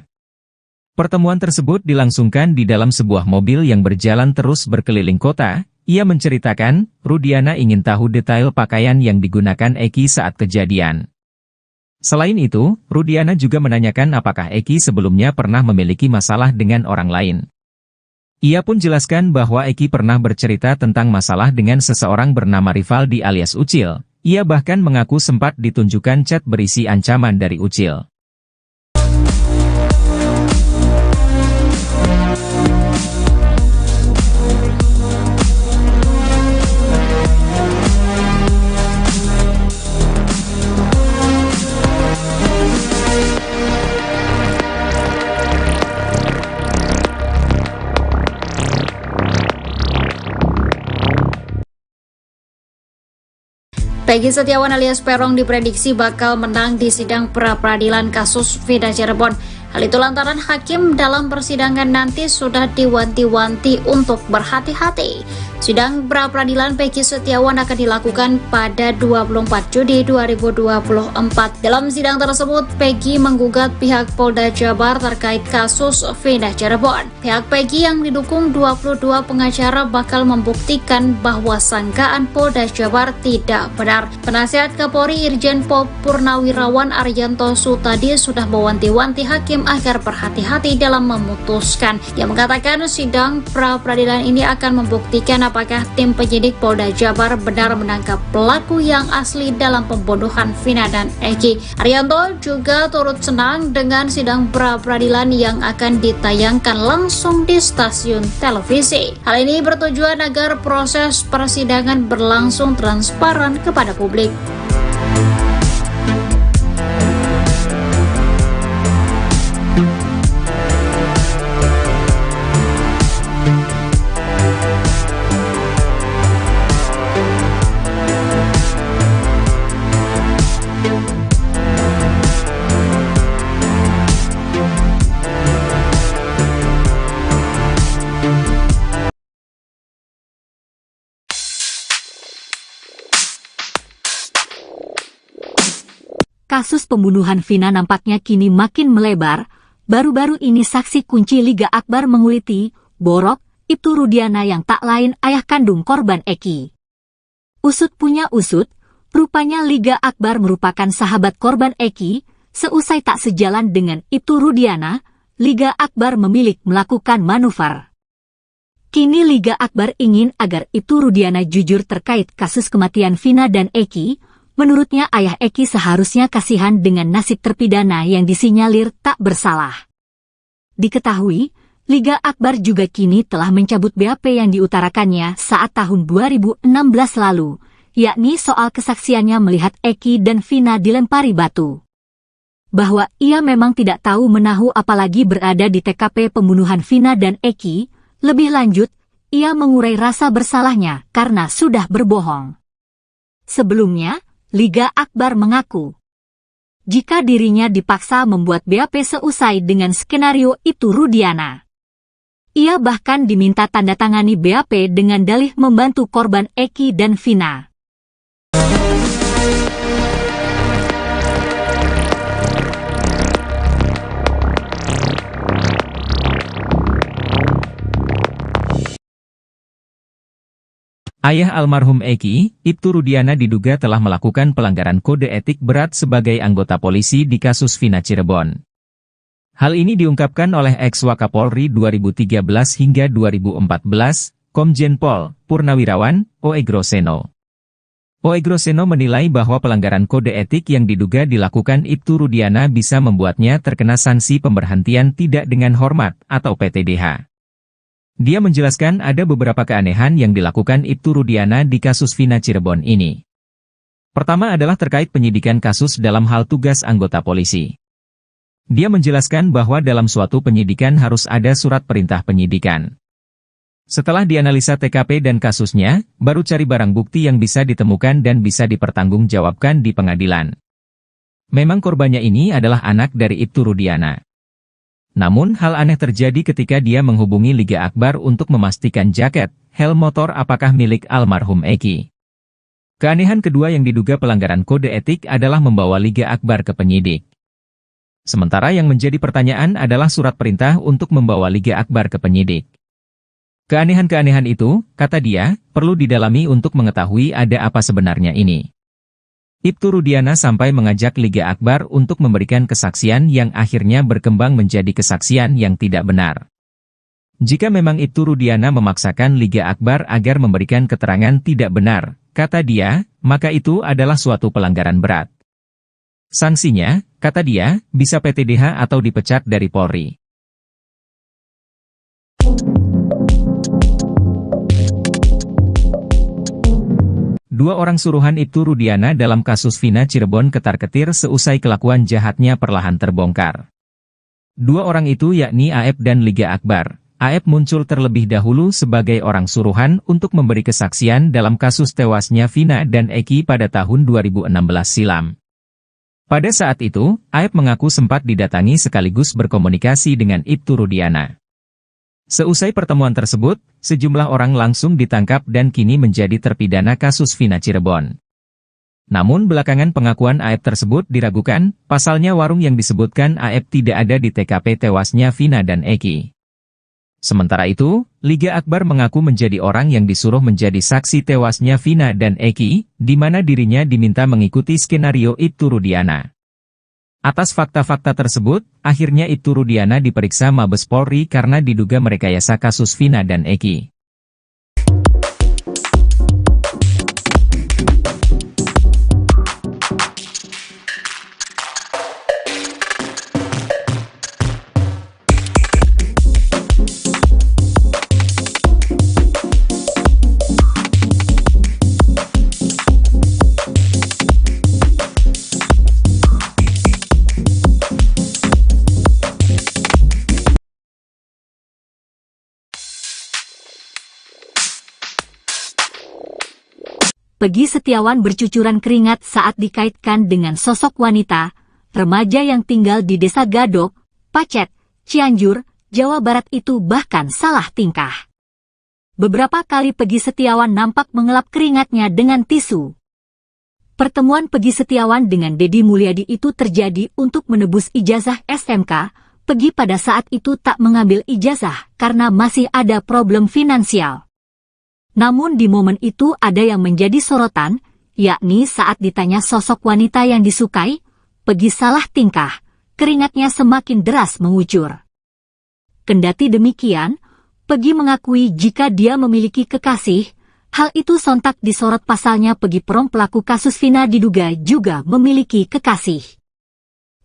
Speaker 1: Pertemuan tersebut dilangsungkan di dalam sebuah mobil yang berjalan terus berkeliling kota. Ia menceritakan, Rudiana ingin tahu detail pakaian yang digunakan Eki saat kejadian. Selain itu, Rudiana juga menanyakan apakah Eki sebelumnya pernah memiliki masalah dengan orang lain. Ia pun jelaskan bahwa Eki pernah bercerita tentang masalah dengan seseorang bernama Rivaldi alias Ucil. Ia bahkan mengaku sempat ditunjukkan chat berisi ancaman dari Ucil.
Speaker 3: Peggy Setiawan alias Peron diprediksi bakal menang di sidang pra-peradilan kasus Vina Cirebon. Hal itu lantaran hakim dalam persidangan nanti sudah diwanti-wanti untuk berhati-hati. Sidang pra-peradilan Peggy Setiawan akan dilakukan pada 24 Juni 2024. Dalam sidang tersebut, Peggy menggugat pihak Polda Jabar terkait kasus Vina Cirebon. Pihak Peggy yang didukung 22 pengacara bakal membuktikan bahwa sangkaan Polda Jabar tidak benar. Penasihat Kapolri Irjen Pol Purnawirawan Arianto Sutadi sudah mewanti-wanti hakim agar berhati-hati dalam memutuskan. Dia mengatakan sidang pra-peradilan ini akan membuktikan apakah tim penyidik Polda Jabar benar menangkap pelaku yang asli dalam pembunuhan Vina dan Eki. Arianto juga turut senang dengan sidang pra-peradilan yang akan ditayangkan langsung di stasiun televisi. Hal ini bertujuan agar proses persidangan berlangsung transparan kepada publik.
Speaker 2: Kasus pembunuhan Vina nampaknya kini makin melebar. Baru-baru ini saksi kunci Liga Akbar menguliti, Borok, Ibtu Rudiana yang tak lain ayah kandung korban Eki. Usut punya usut, rupanya Liga Akbar merupakan sahabat korban Eki. Seusai tak sejalan dengan Ibtu Rudiana, Liga Akbar memilih melakukan manuver. Kini Liga Akbar ingin agar Ibtu Rudiana jujur terkait kasus kematian Vina dan Eki. Menurutnya ayah Eki seharusnya kasihan dengan nasib terpidana yang disinyalir tak bersalah. Diketahui, Liga Akbar juga kini telah mencabut BAP yang diutarakannya saat tahun 2016 lalu, yakni soal kesaksiannya melihat Eki dan Vina dilempari batu. Bahwa ia memang tidak tahu menahu apalagi berada di TKP pembunuhan Vina dan Eki. Lebih lanjut, ia mengurai rasa bersalahnya karena sudah berbohong. Sebelumnya, Liga Akbar mengaku, jika dirinya dipaksa membuat BAP seusai dengan skenario itu Rudiana. Ia bahkan diminta tanda tangani BAP dengan dalih membantu korban Eki dan Vina.
Speaker 1: Ayah almarhum Eki, Ibtu Rudiana diduga telah melakukan pelanggaran kode etik berat sebagai anggota polisi di kasus Vina Cirebon. Hal ini diungkapkan oleh ex-Wakapolri 2013 hingga 2014, Komjen Pol Purnawirawan Oegroseno. Oegroseno menilai bahwa pelanggaran kode etik yang diduga dilakukan Ibtu Rudiana bisa membuatnya terkena sanksi pemberhentian tidak dengan hormat atau PTDH. Dia menjelaskan ada beberapa keanehan yang dilakukan Ibtu Rudiana di kasus Vina Cirebon ini. Pertama adalah terkait penyidikan kasus dalam hal tugas anggota polisi. Dia menjelaskan bahwa dalam suatu penyidikan harus ada surat perintah penyidikan. Setelah dianalisa TKP dan kasusnya, baru cari barang bukti yang bisa ditemukan dan bisa dipertanggungjawabkan di pengadilan. Memang korbannya ini adalah anak dari Ibtu Rudiana. Namun hal aneh terjadi ketika dia menghubungi Liga Akbar untuk memastikan jaket, helm motor apakah milik almarhum Eki. Keanehan kedua yang diduga pelanggaran kode etik adalah membawa Liga Akbar ke penyidik. Sementara yang menjadi pertanyaan adalah surat perintah untuk membawa Liga Akbar ke penyidik. Keanehan-keanehan itu, kata dia, perlu didalami untuk mengetahui ada apa sebenarnya ini. Ibtu Rudiana sampai mengajak Liga Akbar untuk memberikan kesaksian yang akhirnya berkembang menjadi kesaksian yang tidak benar. Jika memang Ibtu Rudiana memaksakan Liga Akbar agar memberikan keterangan tidak benar, kata dia, maka itu adalah suatu pelanggaran berat. Sanksinya, kata dia, bisa PTDH atau dipecat dari Polri. Dua orang suruhan Ibtu Rudiana dalam kasus Vina Cirebon ketar-ketir seusai kelakuan jahatnya perlahan terbongkar. Dua orang itu yakni Aep dan Liga Akbar. Aep muncul terlebih dahulu sebagai orang suruhan untuk memberi kesaksian dalam kasus tewasnya Vina dan Eki pada tahun 2016 silam. Pada saat itu, Aep mengaku sempat didatangi sekaligus berkomunikasi dengan Ibtu Rudiana. Seusai pertemuan tersebut, sejumlah orang langsung ditangkap dan kini menjadi terpidana kasus Vina Cirebon. Namun belakangan pengakuan Aep tersebut diragukan, pasalnya warung yang disebutkan Aep tidak ada di TKP tewasnya Vina dan Eki. Sementara itu, Liga Akbar mengaku menjadi orang yang disuruh menjadi saksi tewasnya Vina dan Eki, di mana dirinya diminta mengikuti skenario Ibtu Rudiana. Atas fakta-fakta tersebut, akhirnya Ibtu Rudiana diperiksa Mabes Polri karena diduga merekayasa kasus Vina dan Eki.
Speaker 2: Peggy Setiawan bercucuran keringat saat dikaitkan dengan sosok wanita, remaja yang tinggal di Desa Gadok, Pacet, Cianjur, Jawa Barat itu bahkan salah tingkah. Beberapa kali Peggy Setiawan nampak mengelap keringatnya dengan tisu. Pertemuan Peggy Setiawan dengan Deddy Mulyadi itu terjadi untuk menebus ijazah SMK. Peggy pada saat itu tak mengambil ijazah karena masih ada problem finansial. Namun di momen itu ada yang menjadi sorotan, yakni saat ditanya sosok wanita yang disukai, Peggy salah tingkah, keringatnya semakin deras mengucur. Kendati demikian, Peggy mengakui jika dia memiliki kekasih, hal itu sontak disorot pasalnya Peggy Peron pelaku kasus Vina diduga juga memiliki kekasih.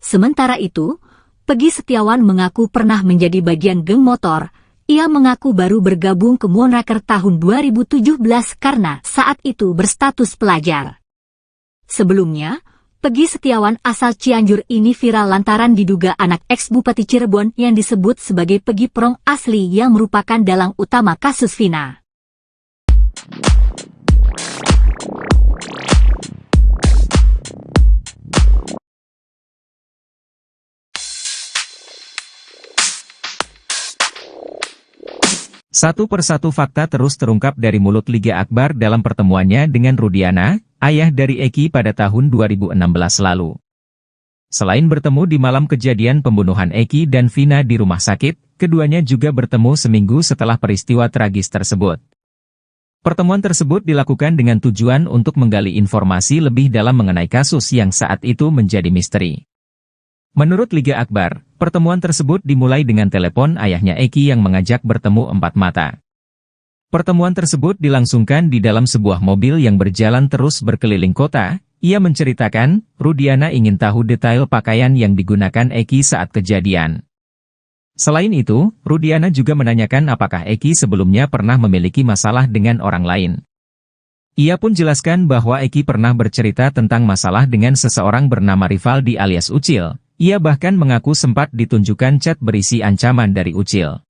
Speaker 2: Sementara itu, Peggy Setiawan mengaku pernah menjadi bagian geng motor. Ia mengaku baru bergabung ke Moonraker tahun 2017 karena saat itu berstatus pelajar. Sebelumnya, Peggy Setiawan asal Cianjur ini viral lantaran diduga anak ex-Bupati Cirebon yang disebut sebagai Peggy Peron asli yang merupakan dalang utama kasus Vina.
Speaker 1: Satu persatu fakta terus terungkap dari mulut Liga Akbar dalam pertemuannya dengan Rudiana, ayah dari Eki pada tahun 2016 lalu. Selain bertemu di malam kejadian pembunuhan Eki dan Vina di rumah sakit, keduanya juga bertemu seminggu setelah peristiwa tragis tersebut. Pertemuan tersebut dilakukan dengan tujuan untuk menggali informasi lebih dalam mengenai kasus yang saat itu menjadi misteri. Menurut Liga Akbar, pertemuan tersebut dimulai dengan telepon ayahnya Eki yang mengajak bertemu empat mata. Pertemuan tersebut dilangsungkan di dalam sebuah mobil yang berjalan terus berkeliling kota. Ia menceritakan, Rudiana ingin tahu detail pakaian yang digunakan Eki saat kejadian. Selain itu, Rudiana juga menanyakan apakah Eki sebelumnya pernah memiliki masalah dengan orang lain. Ia pun jelaskan bahwa Eki pernah bercerita tentang masalah dengan seseorang bernama Rivaldi alias Ucil. Ia bahkan mengaku sempat ditunjukkan chat berisi ancaman dari Ucil.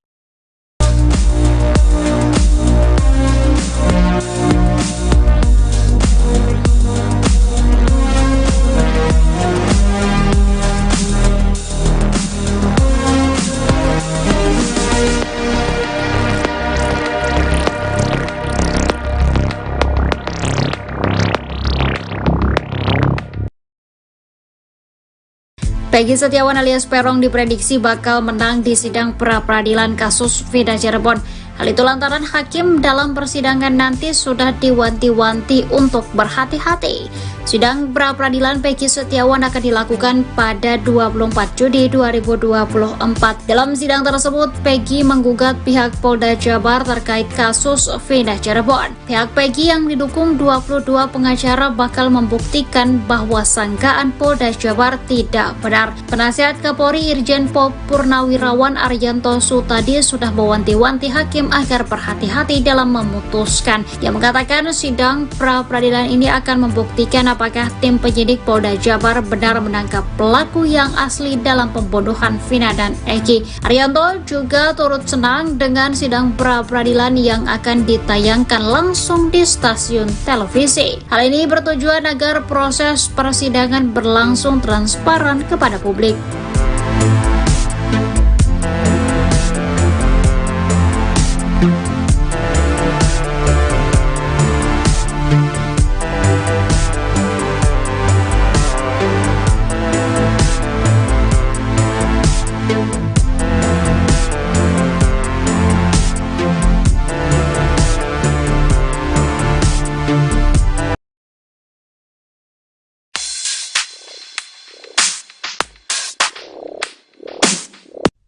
Speaker 3: Peggy Setiawan alias Peron diprediksi bakal menang di sidang pra-peradilan kasus Vida Cirebon. Hal itu lantaran hakim dalam persidangan nanti sudah diwanti-wanti untuk berhati-hati. Sidang pra-peradilan Peggy Setiawan akan dilakukan pada 24 Juni 2024. Dalam sidang tersebut, Peggy menggugat pihak Polda Jabar terkait kasus Vida Cirebon. Pihak Peggy yang didukung 22 pengacara bakal membuktikan bahwa sangkaan Polda Jabar tidak benar. Penasihat Kapolri Irjen Pol Purnawirawan Arianto Sutadi sudah mewanti-wanti hakim agar berhati-hati dalam memutuskan. Dia mengatakan sidang pra-peradilan ini akan membuktikan apakah tim penyidik Polda Jabar benar menangkap pelaku yang asli dalam pembunuhan Vina dan Eki. Arianto juga turut senang dengan sidang pra-peradilan yang akan ditayangkan langsung di stasiun televisi. Hal ini bertujuan agar proses persidangan berlangsung transparan kepada publik.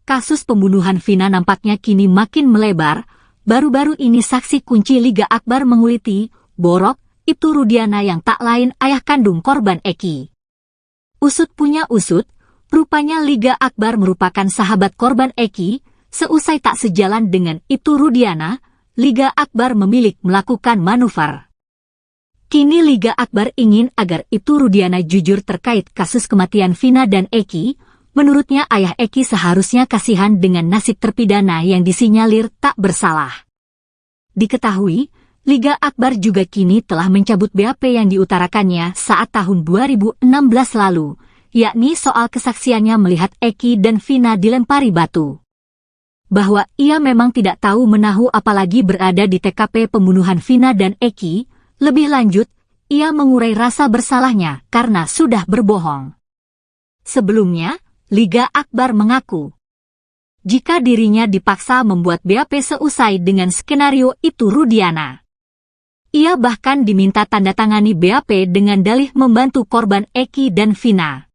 Speaker 2: Kasus pembunuhan Vina nampaknya kini makin melebar. Baru-baru ini saksi kunci Liga Akbar menguliti, Borok, itu Rudiana yang tak lain ayah kandung korban Eki. Usut punya usut, rupanya Liga Akbar merupakan sahabat korban Eki. Seusai tak sejalan dengan itu Rudiana, Liga Akbar memilih melakukan manuver. Kini Liga Akbar ingin agar itu Rudiana jujur terkait kasus kematian Vina dan Eki. Menurutnya ayah Eki seharusnya kasihan dengan nasib terpidana yang disinyalir tak bersalah. Diketahui, Liga Akbar juga kini telah mencabut BAP yang diutarakannya saat tahun 2016 lalu, yakni soal kesaksiannya melihat Eki dan Vina dilempari batu. Bahwa ia memang tidak tahu menahu apalagi berada di TKP pembunuhan Vina dan Eki. Lebih lanjut, ia mengurai rasa bersalahnya karena sudah berbohong. Sebelumnya, Liga Akbar mengaku, jika dirinya dipaksa membuat BAP seusai dengan skenario itu Rudiana. Ia bahkan diminta tanda tangani BAP dengan dalih membantu korban Eki dan Vina.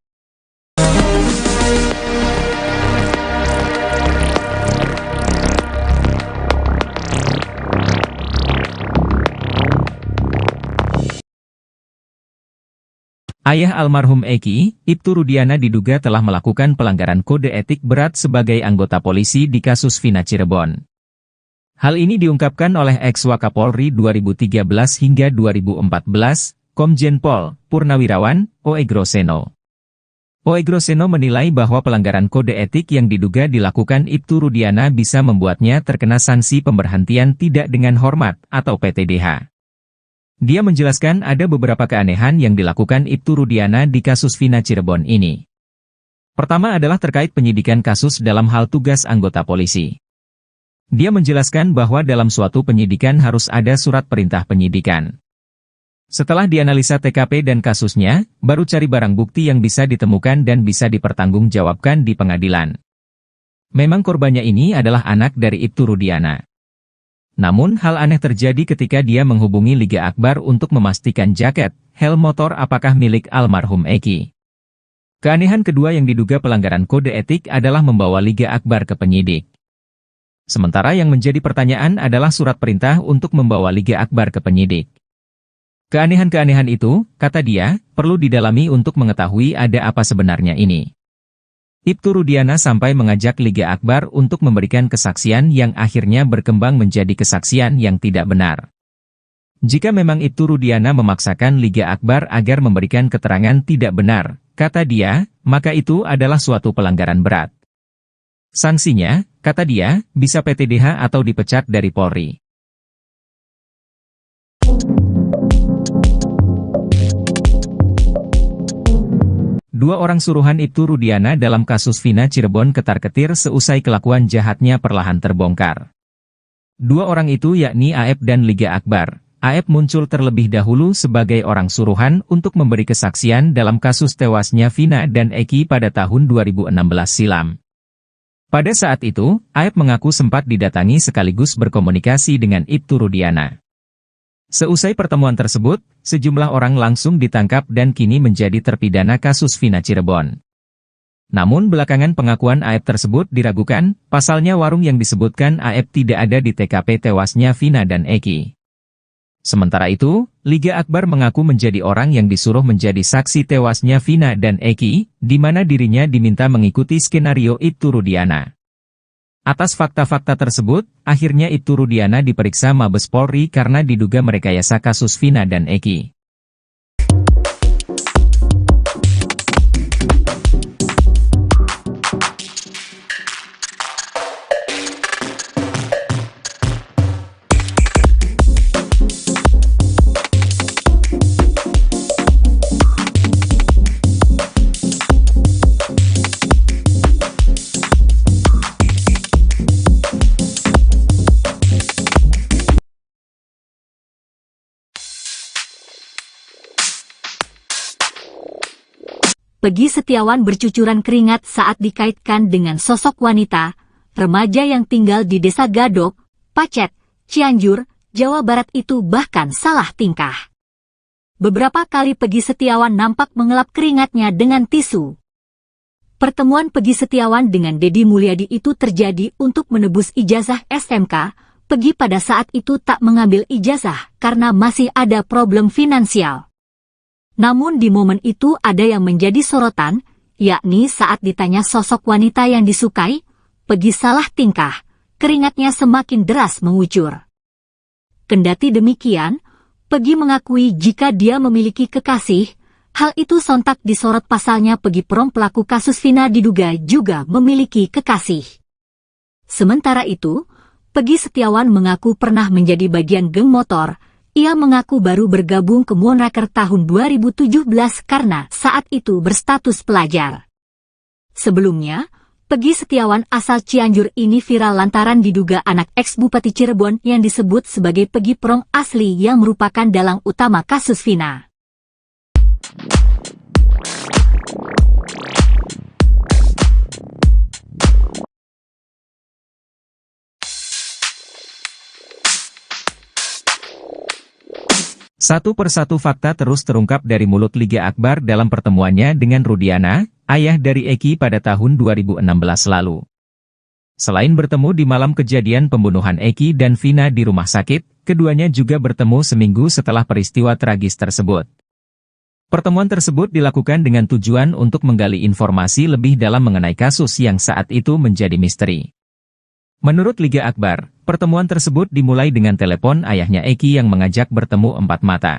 Speaker 1: Ayah almarhum Eki, Ibtu Rudiana diduga telah melakukan pelanggaran kode etik berat sebagai anggota polisi di kasus Vina Cirebon. Hal ini diungkapkan oleh ex-Wakapolri 2013 hingga 2014, Komjen Pol Purnawirawan, Oegroseno. Oegroseno menilai bahwa pelanggaran kode etik yang diduga dilakukan Ibtu Rudiana bisa membuatnya terkena sanksi pemberhentian tidak dengan hormat atau PTDH. Dia menjelaskan ada beberapa keanehan yang dilakukan Ibtu Rudiana di kasus Vina Cirebon ini. Pertama adalah terkait penyidikan kasus dalam hal tugas anggota polisi. Dia menjelaskan bahwa dalam suatu penyidikan harus ada surat perintah penyidikan. Setelah dianalisa TKP dan kasusnya, baru cari barang bukti yang bisa ditemukan dan bisa dipertanggungjawabkan di pengadilan. Memang korbannya ini adalah anak dari Ibtu Rudiana. Namun hal aneh terjadi ketika dia menghubungi Liga Akbar untuk memastikan jaket, helm motor apakah milik almarhum Eki. Keanehan kedua yang diduga pelanggaran kode etik adalah membawa Liga Akbar ke penyidik. Sementara yang menjadi pertanyaan adalah surat perintah untuk membawa Liga Akbar ke penyidik. Keanehan-keanehan itu, kata dia, perlu didalami untuk mengetahui ada apa sebenarnya ini. Ibtu Rudiana sampai mengajak Liga Akbar untuk memberikan kesaksian yang akhirnya berkembang menjadi kesaksian yang tidak benar. Jika memang Ibtu Rudiana memaksakan Liga Akbar agar memberikan keterangan tidak benar, kata dia, maka itu adalah suatu pelanggaran berat. Sanksinya, kata dia, bisa PTDH atau dipecat dari Polri. Dua orang suruhan Ibtu Rudiana dalam kasus Vina Cirebon ketar-ketir seusai kelakuan jahatnya perlahan terbongkar. Dua orang itu yakni Aep dan Liga Akbar. Aep muncul terlebih dahulu sebagai orang suruhan untuk memberi kesaksian dalam kasus tewasnya Vina dan Eki pada tahun 2016 silam. Pada saat itu, Aep mengaku sempat didatangi sekaligus berkomunikasi dengan Ibtu Rudiana. Seusai pertemuan tersebut, sejumlah orang langsung ditangkap dan kini menjadi terpidana kasus Vina Cirebon. Namun belakangan pengakuan Aep tersebut diragukan, pasalnya warung yang disebutkan Aep tidak ada di TKP tewasnya Vina dan Eki. Sementara itu, Liga Akbar mengaku menjadi orang yang disuruh menjadi saksi tewasnya Vina dan Eki, di mana dirinya diminta mengikuti skenario Ibtu Rudiana. Atas fakta-fakta tersebut, akhirnya Ibtu Rudiana diperiksa Mabes Polri karena diduga merekayasa kasus Vina dan Eki.
Speaker 2: Peggy Setiawan bercucuran keringat saat dikaitkan dengan sosok wanita, remaja yang tinggal di Desa Gadok, Pacet, Cianjur, Jawa Barat itu bahkan salah tingkah. Beberapa kali Peggy Setiawan nampak mengelap keringatnya dengan tisu. Pertemuan Peggy Setiawan dengan Deddy Mulyadi itu terjadi untuk menebus ijazah SMK. Peggy pada saat itu tak mengambil ijazah karena masih ada problem finansial. Namun di momen itu ada yang menjadi sorotan, yakni saat ditanya sosok wanita yang disukai, Peggy salah tingkah, keringatnya semakin deras mengucur. Kendati demikian, Peggy mengakui jika dia memiliki kekasih, hal itu sontak disorot pasalnya Peggy Prom pelaku kasus Vina diduga juga memiliki kekasih. Sementara itu, Peggy Setiawan mengaku pernah menjadi bagian geng motor. Ia mengaku baru bergabung ke Moonraker tahun 2017 karena saat itu berstatus pelajar. Sebelumnya, Peggy Setiawan asal Cianjur ini viral lantaran diduga anak ex-Bupati Cirebon yang disebut sebagai Peggy Prom asli yang merupakan dalang utama kasus Vina.
Speaker 1: Satu persatu fakta terus terungkap dari mulut Liga Akbar dalam pertemuannya dengan Rudiana, ayah dari Eki pada tahun 2016 lalu. Selain bertemu di malam kejadian pembunuhan Eki dan Vina di rumah sakit, keduanya juga bertemu seminggu setelah peristiwa tragis tersebut. Pertemuan tersebut dilakukan dengan tujuan untuk menggali informasi lebih dalam mengenai kasus yang saat itu menjadi misteri. Menurut Liga Akbar, pertemuan tersebut dimulai dengan telepon ayahnya Eki yang mengajak bertemu empat mata.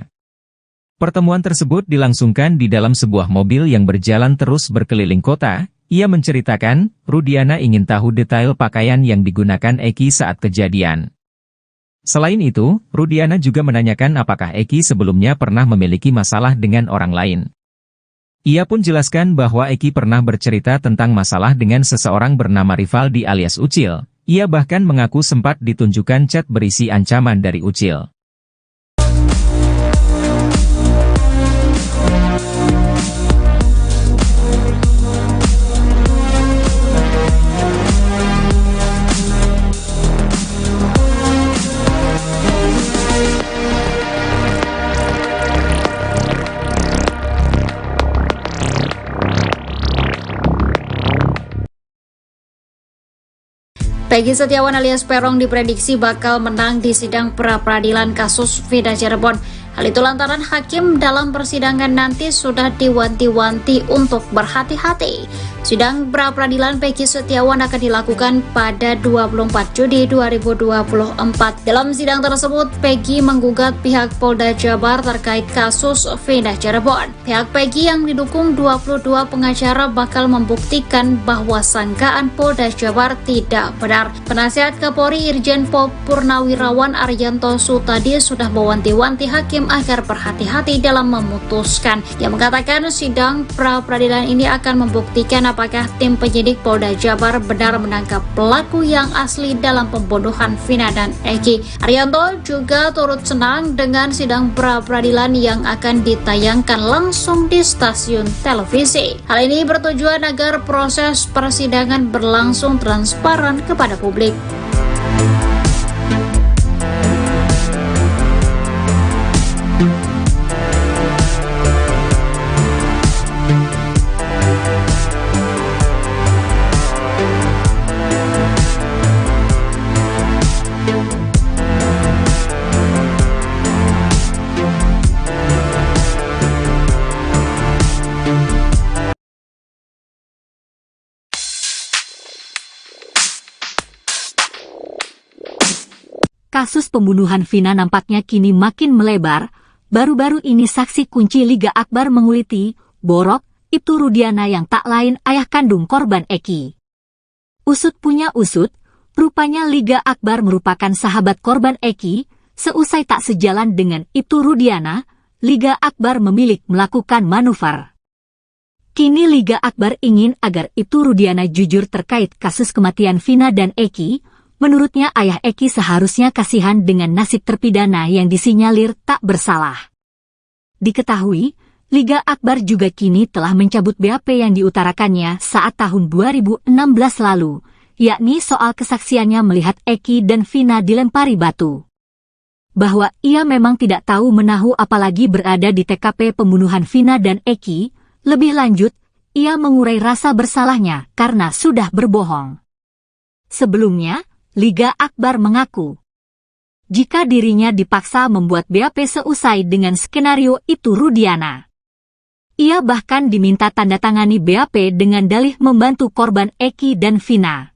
Speaker 1: Pertemuan tersebut dilangsungkan di dalam sebuah mobil yang berjalan terus berkeliling kota. Ia menceritakan, Rudiana ingin tahu detail pakaian yang digunakan Eki saat kejadian. Selain itu, Rudiana juga menanyakan apakah Eki sebelumnya pernah memiliki masalah dengan orang lain. Ia pun jelaskan bahwa Eki pernah bercerita tentang masalah dengan seseorang bernama Rivaldi alias Ucil. Ia bahkan mengaku sempat ditunjukkan chat berisi ancaman dari Ucil.
Speaker 3: Peggy Setiawan alias Peron diprediksi bakal menang di sidang pra-peradilan kasus Vina Cirebon. Hal itu lantaran hakim dalam persidangan nanti sudah diwanti-wanti untuk berhati-hati. Sidang pra-peradilan Peggy Setiawan akan dilakukan pada 24 Juni 2024. Dalam sidang tersebut, Peggy menggugat pihak Polda Jabar terkait kasus Vina Cirebon. Pihak Peggy yang didukung 22 pengacara bakal membuktikan bahwa sangkaan Polda Jabar tidak benar. Penasihat Kapolri Irjen Pol Purnawirawan Arianto Sutadi sudah mewanti-wanti hakim agar berhati-hati dalam memutuskan. Ia mengatakan sidang pra-peradilan ini akan membuktikan apakah tim penyidik Polda Jabar benar menangkap pelaku yang asli dalam pembunuhan Vina dan Eki. Arianto juga turut senang dengan sidang pra-peradilan yang akan ditayangkan langsung di stasiun televisi. Hal ini bertujuan agar proses persidangan berlangsung transparan kepada publik.
Speaker 2: Kasus pembunuhan Vina nampaknya kini makin melebar. Baru-baru ini saksi kunci Liga Akbar menguliti Borok Ibtu Rudiana yang tak lain ayah kandung korban Eki. Usut punya usut, rupanya Liga Akbar merupakan sahabat korban Eki. Seusai tak sejalan dengan Ibtu Rudiana, Liga Akbar memilih melakukan manuver. Kini Liga Akbar ingin agar Ibtu Rudiana jujur terkait kasus kematian Vina dan Eki. Menurutnya ayah Eki seharusnya kasihan dengan nasib terpidana yang disinyalir tak bersalah. Diketahui, Liga Akbar juga kini telah mencabut BAP yang diutarakannya saat tahun 2016 lalu, yakni soal kesaksiannya melihat Eki dan Vina dilempari batu. Bahwa ia memang tidak tahu menahu apalagi berada di TKP pembunuhan Vina dan Eki. Lebih lanjut, ia mengurai rasa bersalahnya karena sudah berbohong. Sebelumnya, Liga Akbar mengaku jika dirinya dipaksa membuat BAP seusai dengan skenario Ibtu Rudiana. Ia bahkan diminta tanda tangani BAP dengan dalih membantu korban Eki dan Vina.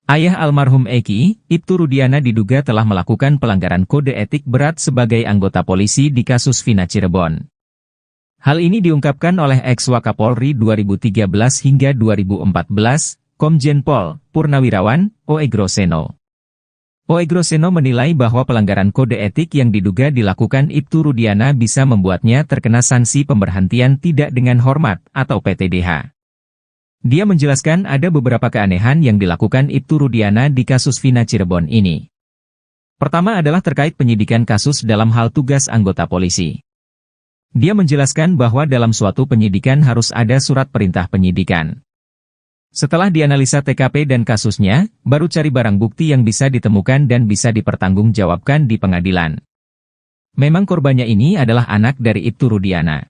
Speaker 1: Ayah almarhum Eki, Ibtu Rudiana diduga telah melakukan pelanggaran kode etik berat sebagai anggota polisi di kasus Vina Cirebon. Hal ini diungkapkan oleh ex-Wakapolri 2013 hingga 2014, Komjen Pol Purnawirawan Oegroseno. Oegroseno menilai bahwa pelanggaran kode etik yang diduga dilakukan Ibtu Rudiana bisa membuatnya terkena sanksi pemberhentian tidak dengan hormat atau PTDH. Dia menjelaskan ada beberapa keanehan yang dilakukan Ibtu Rudiana di kasus Vina Cirebon ini. Pertama adalah terkait penyidikan kasus dalam hal tugas anggota polisi. Dia menjelaskan bahwa dalam suatu penyidikan harus ada surat perintah penyidikan. Setelah dianalisa TKP dan kasusnya, baru cari barang bukti yang bisa ditemukan dan bisa dipertanggungjawabkan di pengadilan. Memang korbannya ini adalah anak dari Ibtu Rudiana.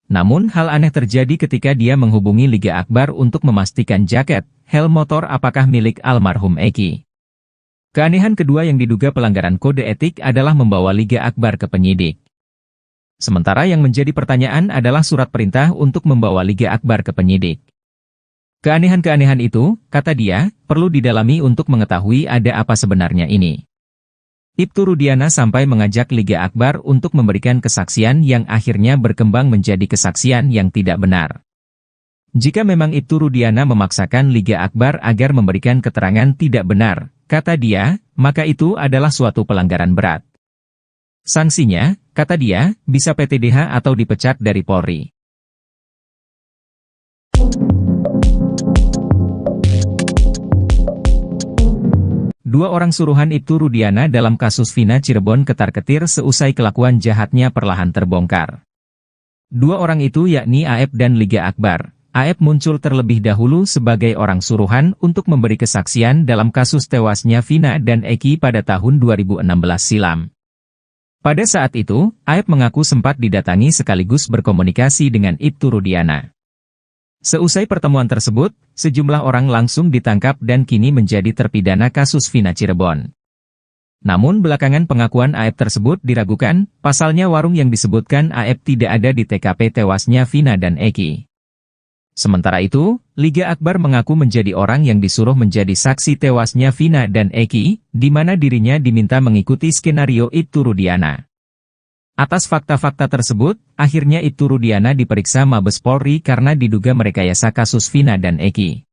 Speaker 1: Namun hal aneh terjadi ketika dia menghubungi Liga Akbar untuk memastikan jaket, helm motor apakah milik almarhum Eki. Keanehan kedua yang diduga pelanggaran kode etik adalah membawa Liga Akbar ke penyidik. Sementara yang menjadi pertanyaan adalah surat perintah untuk membawa Liga Akbar ke penyidik. Keanehan-keanehan itu, kata dia, perlu didalami untuk mengetahui ada apa sebenarnya ini. Ibtu Rudiana sampai mengajak Liga Akbar untuk memberikan kesaksian yang akhirnya berkembang menjadi kesaksian yang tidak benar. Jika memang Ibtu Rudiana memaksakan Liga Akbar agar memberikan keterangan tidak benar, kata dia, maka itu adalah suatu pelanggaran berat. Sanksinya, kata dia, bisa PTDH atau dipecat dari Polri. Dua orang suruhan Ibtu Rudiana dalam kasus Vina Cirebon ketar-ketir seusai kelakuan jahatnya perlahan terbongkar. Dua orang itu yakni Aep dan Liga Akbar. AF muncul terlebih dahulu sebagai orang suruhan untuk memberi kesaksian dalam kasus tewasnya Vina dan Eki pada tahun 2016 silam. Pada saat itu, AF mengaku sempat didatangi sekaligus berkomunikasi dengan Ibtu Rudiana. Seusai pertemuan tersebut, sejumlah orang langsung ditangkap dan kini menjadi terpidana kasus Vina Cirebon. Namun belakangan pengakuan AF tersebut diragukan, pasalnya warung yang disebutkan AF tidak ada di TKP tewasnya Vina dan Eki. Sementara itu, Liga Akbar mengaku menjadi orang yang disuruh menjadi saksi tewasnya Vina dan Eki, di mana dirinya diminta mengikuti skenario Ibtu Rudiana. Atas fakta-fakta tersebut, akhirnya Ibtu Rudiana diperiksa Mabes Polri karena diduga merekayasa kasus Vina dan Eki.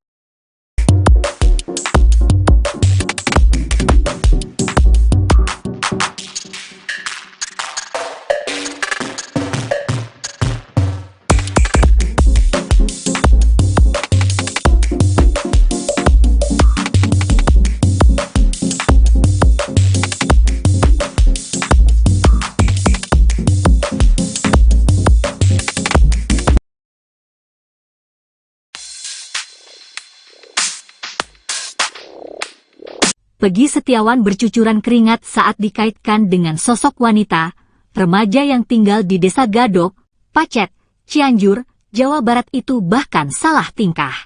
Speaker 2: Peggy Setiawan bercucuran keringat saat dikaitkan dengan sosok wanita, remaja yang tinggal di Desa Gadok, Pacet, Cianjur, Jawa Barat itu bahkan salah tingkah.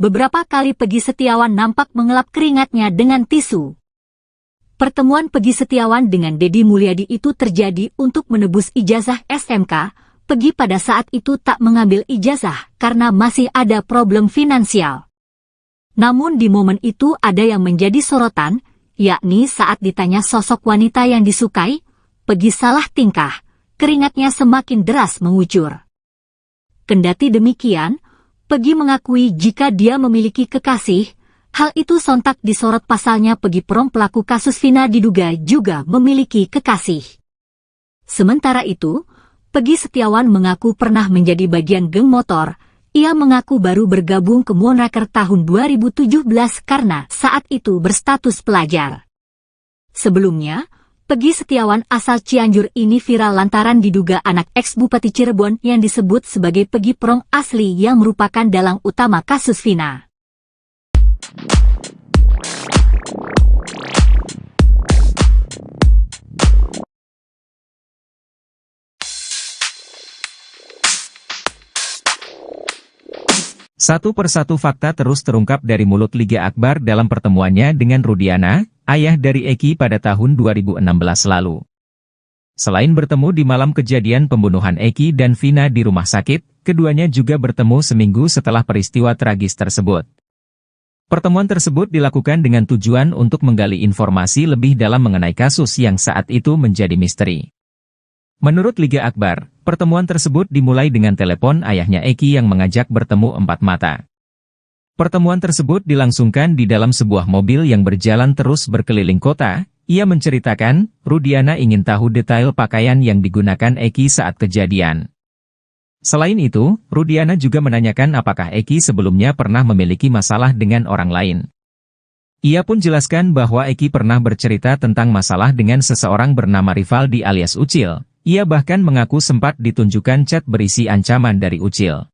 Speaker 2: Beberapa kali Peggy Setiawan nampak mengelap keringatnya dengan tisu. Pertemuan Peggy Setiawan dengan Deddy Mulyadi itu terjadi untuk menebus ijazah SMK. Peggy pada saat itu tak mengambil ijazah karena masih ada problem finansial. Namun di momen itu ada yang menjadi sorotan, yakni saat ditanya sosok wanita yang disukai, Peggy salah tingkah, keringatnya semakin deras mengucur. Kendati demikian, Peggy mengakui jika dia memiliki kekasih, hal itu sontak disorot pasalnya Peggy Prom pelaku kasus Vina diduga juga memiliki kekasih. Sementara itu, Peggy Setiawan mengaku pernah menjadi bagian geng motor. Ia mengaku baru bergabung ke Moonraker tahun 2017 karena saat itu berstatus pelajar. Sebelumnya, Peggy Setiawan asal Cianjur ini viral lantaran diduga anak ex-Bupati Cirebon yang disebut sebagai Peggy Prom asli yang merupakan dalang utama kasus Vina.
Speaker 1: Satu persatu fakta terus terungkap dari mulut Liga Akbar dalam pertemuannya dengan Rudiana, ayah dari Eki pada tahun 2016 lalu. Selain bertemu di malam kejadian pembunuhan Eki dan Vina di rumah sakit, keduanya juga bertemu seminggu setelah peristiwa tragis tersebut. Pertemuan tersebut dilakukan dengan tujuan untuk menggali informasi lebih dalam mengenai kasus yang saat itu menjadi misteri. Menurut Liga Akbar, pertemuan tersebut dimulai dengan telepon ayahnya Eki yang mengajak bertemu empat mata. Pertemuan tersebut dilangsungkan di dalam sebuah mobil yang berjalan terus berkeliling kota. Ia menceritakan, Rudiana ingin tahu detail pakaian yang digunakan Eki saat kejadian. Selain itu, Rudiana juga menanyakan apakah Eki sebelumnya pernah memiliki masalah dengan orang lain. Ia pun jelaskan bahwa Eki pernah bercerita tentang masalah dengan seseorang bernama Rivaldi alias Ucil. Ia bahkan mengaku sempat ditunjukkan chat berisi ancaman dari Ucil.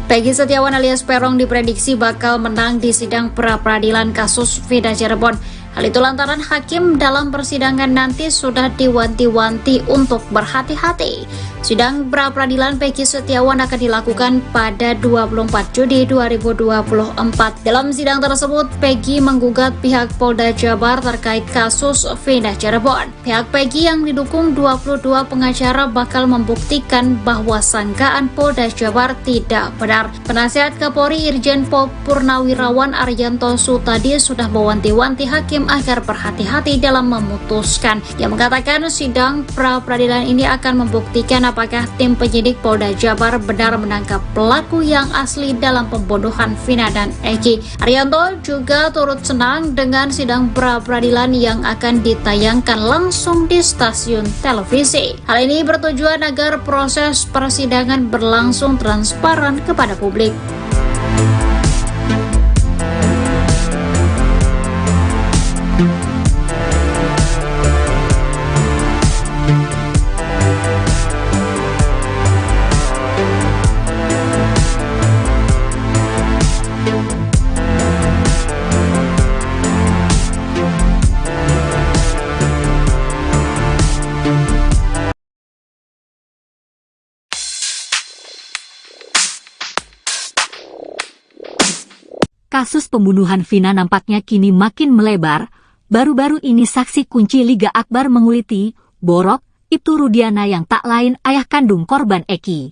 Speaker 3: Peggy Setiawan alias Peron diprediksi bakal menang di sidang pra-peradilan kasus Vina Cirebon. Hal itu lantaran hakim dalam persidangan nanti sudah diwanti-wanti untuk berhati-hati. Sidang pra-peradilan Peggy Setiawan akan dilakukan pada 24 Juni 2024. Dalam sidang tersebut, Peggy menggugat pihak Polda Jabar terkait kasus Vina Cirebon. Pihak Peggy yang didukung 22 pengacara bakal membuktikan bahwa sangkaan Polda Jabar tidak benar. Penasihat Kapolri Irjen Pol Purnawirawan Arianto Sutadi sudah mewanti-wanti hakim agar berhati-hati dalam memutuskan. Yang mengatakan sidang pra-peradilan ini akan membuktikan apakah tim penyidik Polda Jabar benar menangkap pelaku yang asli dalam pembunuhan Vina dan Eki. Arianto juga turut senang dengan sidang pra-peradilan yang akan ditayangkan langsung di stasiun televisi. Hal ini bertujuan agar proses persidangan berlangsung transparan kepada publik.
Speaker 2: Kasus pembunuhan Vina nampaknya kini makin melebar. Baru-baru ini saksi kunci Liga Akbar menguliti Borok, Ibtu Rudiana yang tak lain ayah kandung korban Eki.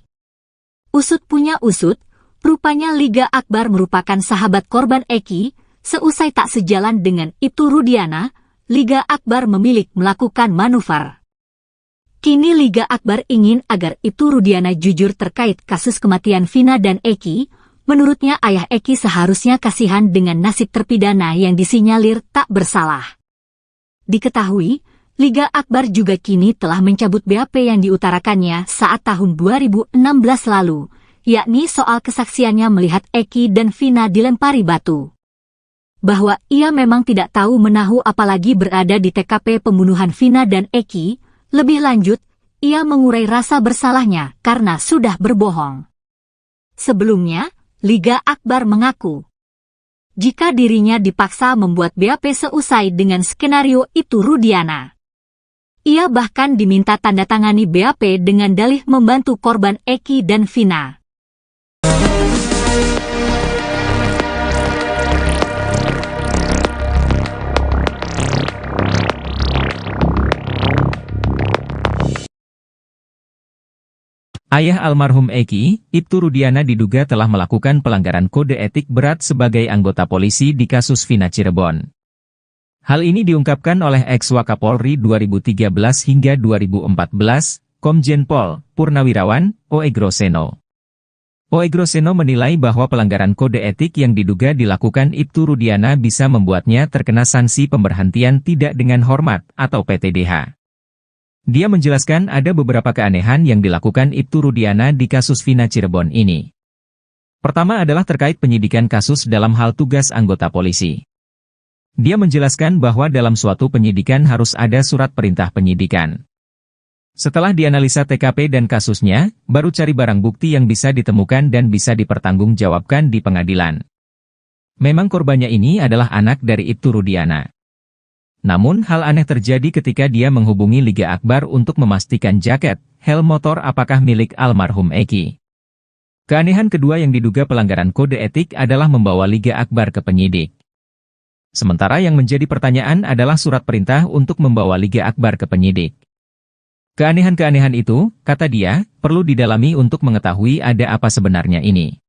Speaker 2: Usut punya usut, rupanya Liga Akbar merupakan sahabat korban Eki. Seusai tak sejalan dengan Ibtu Rudiana, Liga Akbar memilih melakukan manuver. Kini Liga Akbar ingin agar Ibtu Rudiana jujur terkait kasus kematian Vina dan Eki. Menurutnya ayah Eki seharusnya kasihan dengan nasib terpidana yang disinyalir tak bersalah. Diketahui, Liga Akbar juga kini telah mencabut BAP yang diutarakannya saat tahun 2016 lalu, yakni soal kesaksiannya melihat Eki dan Vina dilempari batu. Bahwa ia memang tidak tahu menahu apalagi berada di TKP pembunuhan Vina dan Eki, lebih lanjut, ia mengurai rasa bersalahnya karena sudah berbohong. Sebelumnya, Liga Akbar mengaku, jika dirinya dipaksa membuat BAP seusai dengan skenario Ibtu Rudiana. Ia bahkan diminta tanda tangani BAP dengan dalih membantu korban Eki dan Vina.
Speaker 1: Ayah almarhum Eki, Ibtu Rudiana diduga telah melakukan pelanggaran kode etik berat sebagai anggota polisi di kasus Vina Cirebon. Hal ini diungkapkan oleh ex-Wakapolri 2013 hingga 2014, Komjen Pol Purnawirawan Oegroseno. Oegroseno menilai bahwa pelanggaran kode etik yang diduga dilakukan Ibtu Rudiana bisa membuatnya terkena sanksi pemberhentian tidak dengan hormat atau PTDH. Dia menjelaskan ada beberapa keanehan yang dilakukan Ibtu Rudiana di kasus Vina Cirebon ini. Pertama adalah terkait penyidikan kasus dalam hal tugas anggota polisi. Dia menjelaskan bahwa dalam suatu penyidikan harus ada surat perintah penyidikan. Setelah dianalisa TKP dan kasusnya, baru cari barang bukti yang bisa ditemukan dan bisa dipertanggungjawabkan di pengadilan. Memang korbannya ini adalah anak dari Ibtu Rudiana. Namun hal aneh terjadi ketika dia menghubungi Liga Akbar untuk memastikan jaket, helm motor apakah milik almarhum Eki. Keanehan kedua yang diduga pelanggaran kode etik adalah membawa Liga Akbar ke penyidik. Sementara yang menjadi pertanyaan adalah surat perintah untuk membawa Liga Akbar ke penyidik. Keanehan-keanehan itu, kata dia, perlu didalami untuk mengetahui ada apa sebenarnya ini.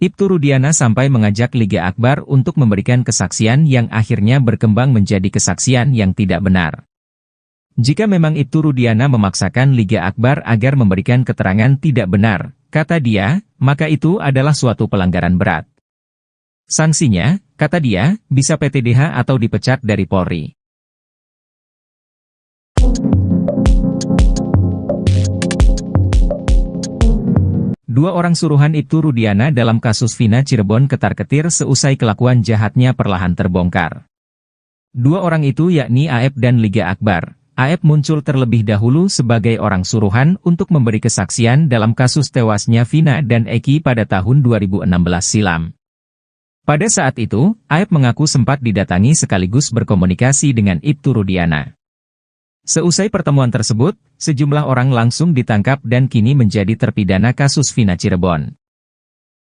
Speaker 1: Ibtu Rudiana sampai mengajak Liga Akbar untuk memberikan kesaksian yang akhirnya berkembang menjadi kesaksian yang tidak benar. Jika memang Ibtu Rudiana memaksakan Liga Akbar agar memberikan keterangan tidak benar, kata dia, maka itu adalah suatu pelanggaran berat. Sanksinya, kata dia, bisa PTDH atau dipecat dari Polri. Dua orang suruhan Ibtu Rudiana dalam kasus Vina Cirebon ketar-ketir seusai kelakuan jahatnya perlahan terbongkar. Dua orang itu yakni AF dan Liga Akbar. AF muncul terlebih dahulu sebagai orang suruhan untuk memberi kesaksian dalam kasus tewasnya Vina dan Eki pada tahun 2016 silam. Pada saat itu, AF mengaku sempat didatangi sekaligus berkomunikasi dengan Ibtu Rudiana. Seusai pertemuan tersebut, sejumlah orang langsung ditangkap dan kini menjadi terpidana kasus Vina Cirebon.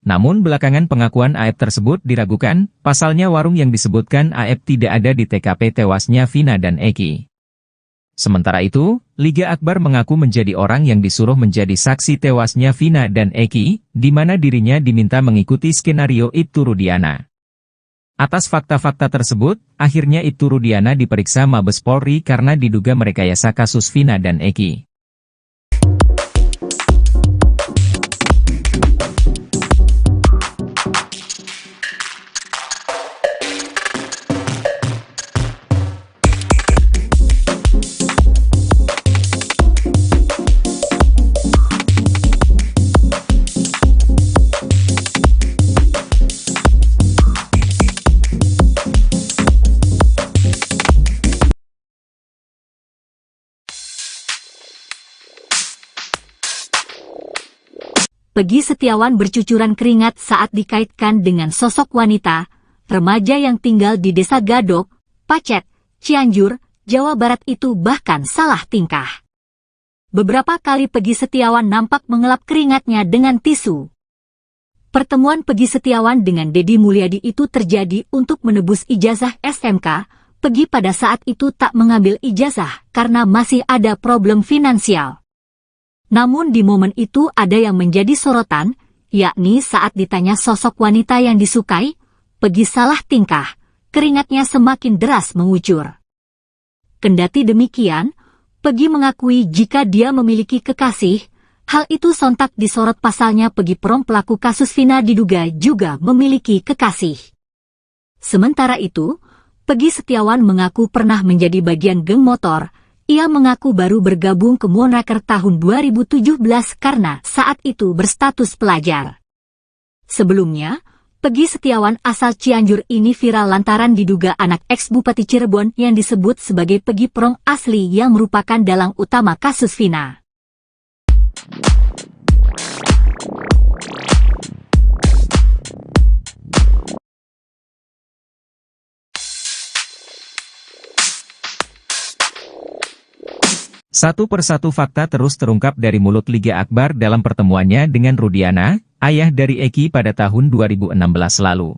Speaker 1: Namun belakangan pengakuan AF tersebut diragukan, pasalnya warung yang disebutkan AF tidak ada di TKP tewasnya Vina dan Eki. Sementara itu, Liga Akbar mengaku menjadi orang yang disuruh menjadi saksi tewasnya Vina dan Eki, di mana dirinya diminta mengikuti skenario Ibtu Rudiana. Atas fakta-fakta tersebut, akhirnya Ibtu Rudiana diperiksa Mabes Polri karena diduga merekayasa kasus Vina dan Eki.
Speaker 2: Peggy Setiawan bercucuran keringat saat dikaitkan dengan sosok wanita, remaja yang tinggal di Desa Gadok, Pacet, Cianjur, Jawa Barat itu bahkan salah tingkah. Beberapa kali Peggy Setiawan nampak mengelap keringatnya dengan tisu. Pertemuan Peggy Setiawan dengan Deddy Mulyadi itu terjadi untuk menebus ijazah SMK. Peggy pada saat itu tak mengambil ijazah karena masih ada problem finansial. Namun di momen itu ada yang menjadi sorotan, yakni saat ditanya sosok wanita yang disukai, Peggy salah tingkah, keringatnya semakin deras mengucur. Kendati demikian, Peggy mengakui jika dia memiliki kekasih. Hal itu sontak disorot pasalnya Peggy Prom pelaku kasus Vina diduga juga memiliki kekasih. Sementara itu, Peggy Setiawan mengaku pernah menjadi bagian geng motor. Ia mengaku baru bergabung ke Moonraker tahun 2017 karena saat itu berstatus pelajar. Sebelumnya, Peggy Setiawan asal Cianjur ini viral lantaran diduga anak ex-Bupati Cirebon yang disebut sebagai Peggy Prom asli yang merupakan dalang utama kasus Vina.
Speaker 1: Satu persatu fakta terus terungkap dari mulut Liga Akbar dalam pertemuannya dengan Rudiana, ayah dari Eki pada tahun 2016 lalu.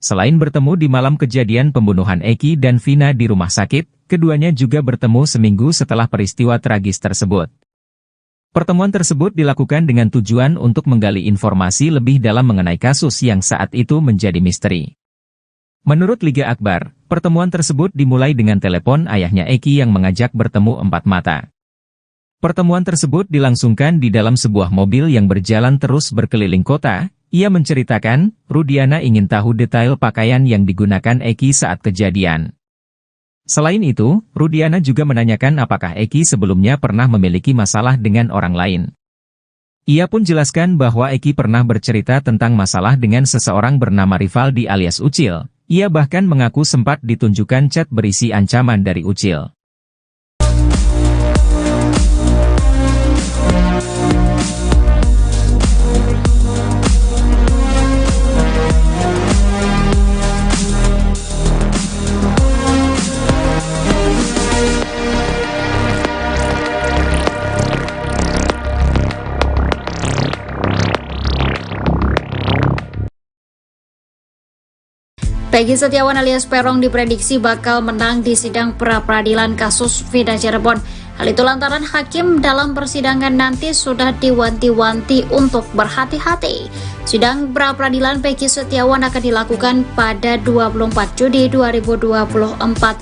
Speaker 1: Selain bertemu di malam kejadian pembunuhan Eki dan Vina di rumah sakit, keduanya juga bertemu seminggu setelah peristiwa tragis tersebut. Pertemuan tersebut dilakukan dengan tujuan untuk menggali informasi lebih dalam mengenai kasus yang saat itu menjadi misteri. Menurut Liga Akbar, pertemuan tersebut dimulai dengan telepon ayahnya Eki yang mengajak bertemu empat mata. Pertemuan tersebut dilangsungkan di dalam sebuah mobil yang berjalan terus berkeliling kota. Ia menceritakan, Rudiana ingin tahu detail pakaian yang digunakan Eki saat kejadian. Selain itu, Rudiana juga menanyakan apakah Eki sebelumnya pernah memiliki masalah dengan orang lain. Ia pun jelaskan bahwa Eki pernah bercerita tentang masalah dengan seseorang bernama Rivaldi alias Ucil. Ia bahkan mengaku sempat ditunjukkan chat berisi ancaman dari Ucil.
Speaker 3: Peggy Setiawan alias Peron diprediksi bakal menang di sidang pra-peradilan kasus Vina Cirebon. Hal itu lantaran hakim dalam persidangan nanti sudah diwanti-wanti untuk berhati-hati. Sidang pra-peradilan Peggy Setiawan akan dilakukan pada 24 Juni 2024.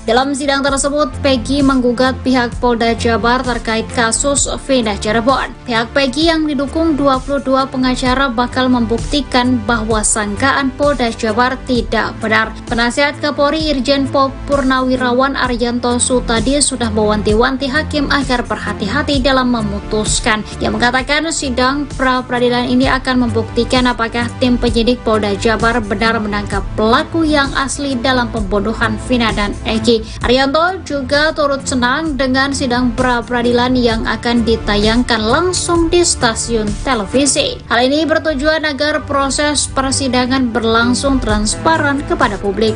Speaker 3: Dalam sidang tersebut, Peggy menggugat pihak Polda Jabar terkait kasus Vina Cirebon. Pihak Peggy yang didukung 22 pengacara bakal membuktikan bahwa sangkaan Polda Jabar tidak benar. Penasihat Kapolri Irjen Pol Purnawirawan Arianto Sutadi sudah mewanti-wanti hakim agar berhati-hati dalam memutuskan. Dia mengatakan sidang pra-peradilan ini akan membuktikan apakah tim penyidik Polda Jabar benar menangkap pelaku yang asli dalam pembunuhan Vina dan Eki. Arianto juga turut senang dengan sidang pra-peradilan yang akan ditayangkan langsung di stasiun televisi. Hal ini bertujuan agar proses persidangan berlangsung transparan kepada publik.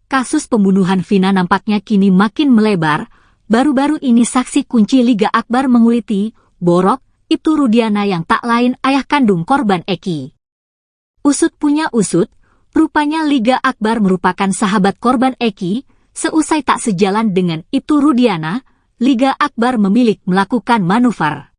Speaker 2: Kasus pembunuhan Vina nampaknya kini makin melebar. Baru-baru ini saksi kunci Liga Akbar menguliti, Borok, Ibtu Rudiana yang tak lain ayah kandung korban Eki. Usut punya usut, rupanya Liga Akbar merupakan sahabat korban Eki. Seusai tak sejalan dengan Ibtu Rudiana, Liga Akbar memilih melakukan manuver.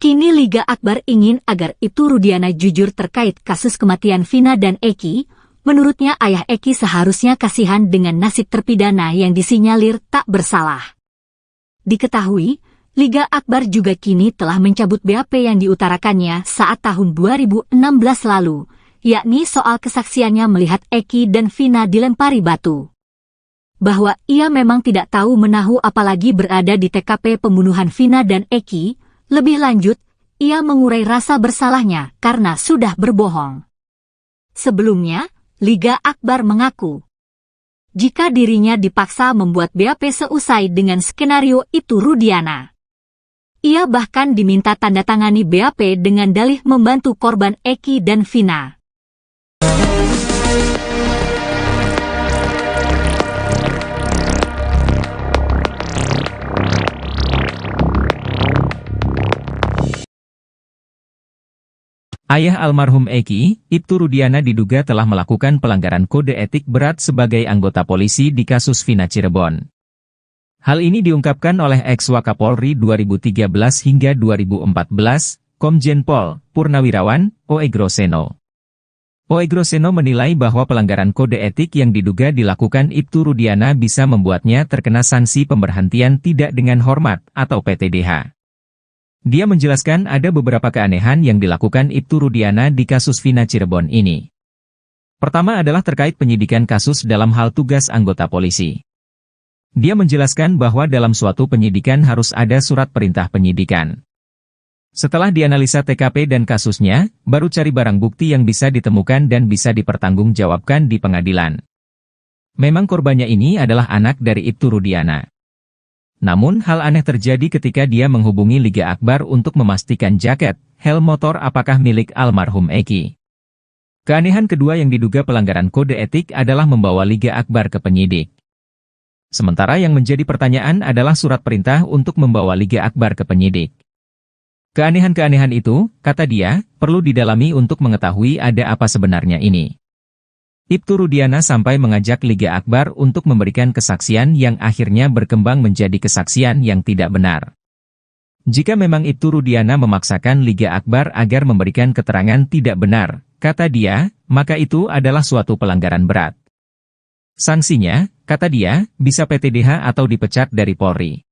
Speaker 2: Kini Liga Akbar ingin agar Ibtu Rudiana jujur terkait kasus kematian Vina dan Eki. Menurutnya ayah Eki seharusnya kasihan dengan nasib terpidana yang disinyalir tak bersalah. Diketahui, Liga Akbar juga kini telah mencabut BAP yang diutarakannya saat tahun 2016 lalu, yakni soal kesaksiannya melihat Eki dan Vina dilempari batu. Bahwa ia memang tidak tahu menahu apalagi berada di TKP pembunuhan Vina dan Eki. Lebih lanjut, ia mengurai rasa bersalahnya karena sudah berbohong. Sebelumnya, Liga Akbar mengaku jika dirinya dipaksa membuat BAP seusai dengan skenario itu Rudiana. Ia bahkan diminta tanda tangani BAP dengan dalih membantu korban Eki dan Vina.
Speaker 1: Ayah almarhum Eki, Ibtu Rudiana diduga telah melakukan pelanggaran kode etik berat sebagai anggota polisi di kasus Vina Cirebon. Hal ini diungkapkan oleh ex-Wakapolri 2013 hingga 2014, Komjen Pol Purnawirawan Oegroseno. Oegroseno menilai bahwa pelanggaran kode etik yang diduga dilakukan Ibtu Rudiana bisa membuatnya terkena sanksi pemberhentian tidak dengan hormat atau PTDH. Dia menjelaskan ada beberapa keanehan yang dilakukan Ibtu Rudiana di kasus Vina Cirebon ini. Pertama adalah terkait penyidikan kasus dalam hal tugas anggota polisi. Dia menjelaskan bahwa dalam suatu penyidikan harus ada surat perintah penyidikan. Setelah dianalisa TKP dan kasusnya, baru cari barang bukti yang bisa ditemukan dan bisa dipertanggungjawabkan di pengadilan. Memang korbannya ini adalah anak dari Ibtu Rudiana. Namun hal aneh terjadi ketika dia menghubungi Liga Akbar untuk memastikan jaket, helm motor apakah milik almarhum Eki. Keanehan kedua yang diduga pelanggaran kode etik adalah membawa Liga Akbar ke penyidik. Sementara yang menjadi pertanyaan adalah surat perintah untuk membawa Liga Akbar ke penyidik. Keanehan-keanehan itu, kata dia, perlu didalami untuk mengetahui ada apa sebenarnya ini. Ibtu Rudiana sampai mengajak Liga Akbar untuk memberikan kesaksian yang akhirnya berkembang menjadi kesaksian yang tidak benar. Jika memang Ibtu Rudiana memaksakan Liga Akbar agar memberikan keterangan tidak benar, kata dia, maka itu adalah suatu pelanggaran berat. Sanksinya, kata dia, bisa PTDH atau dipecat dari Polri.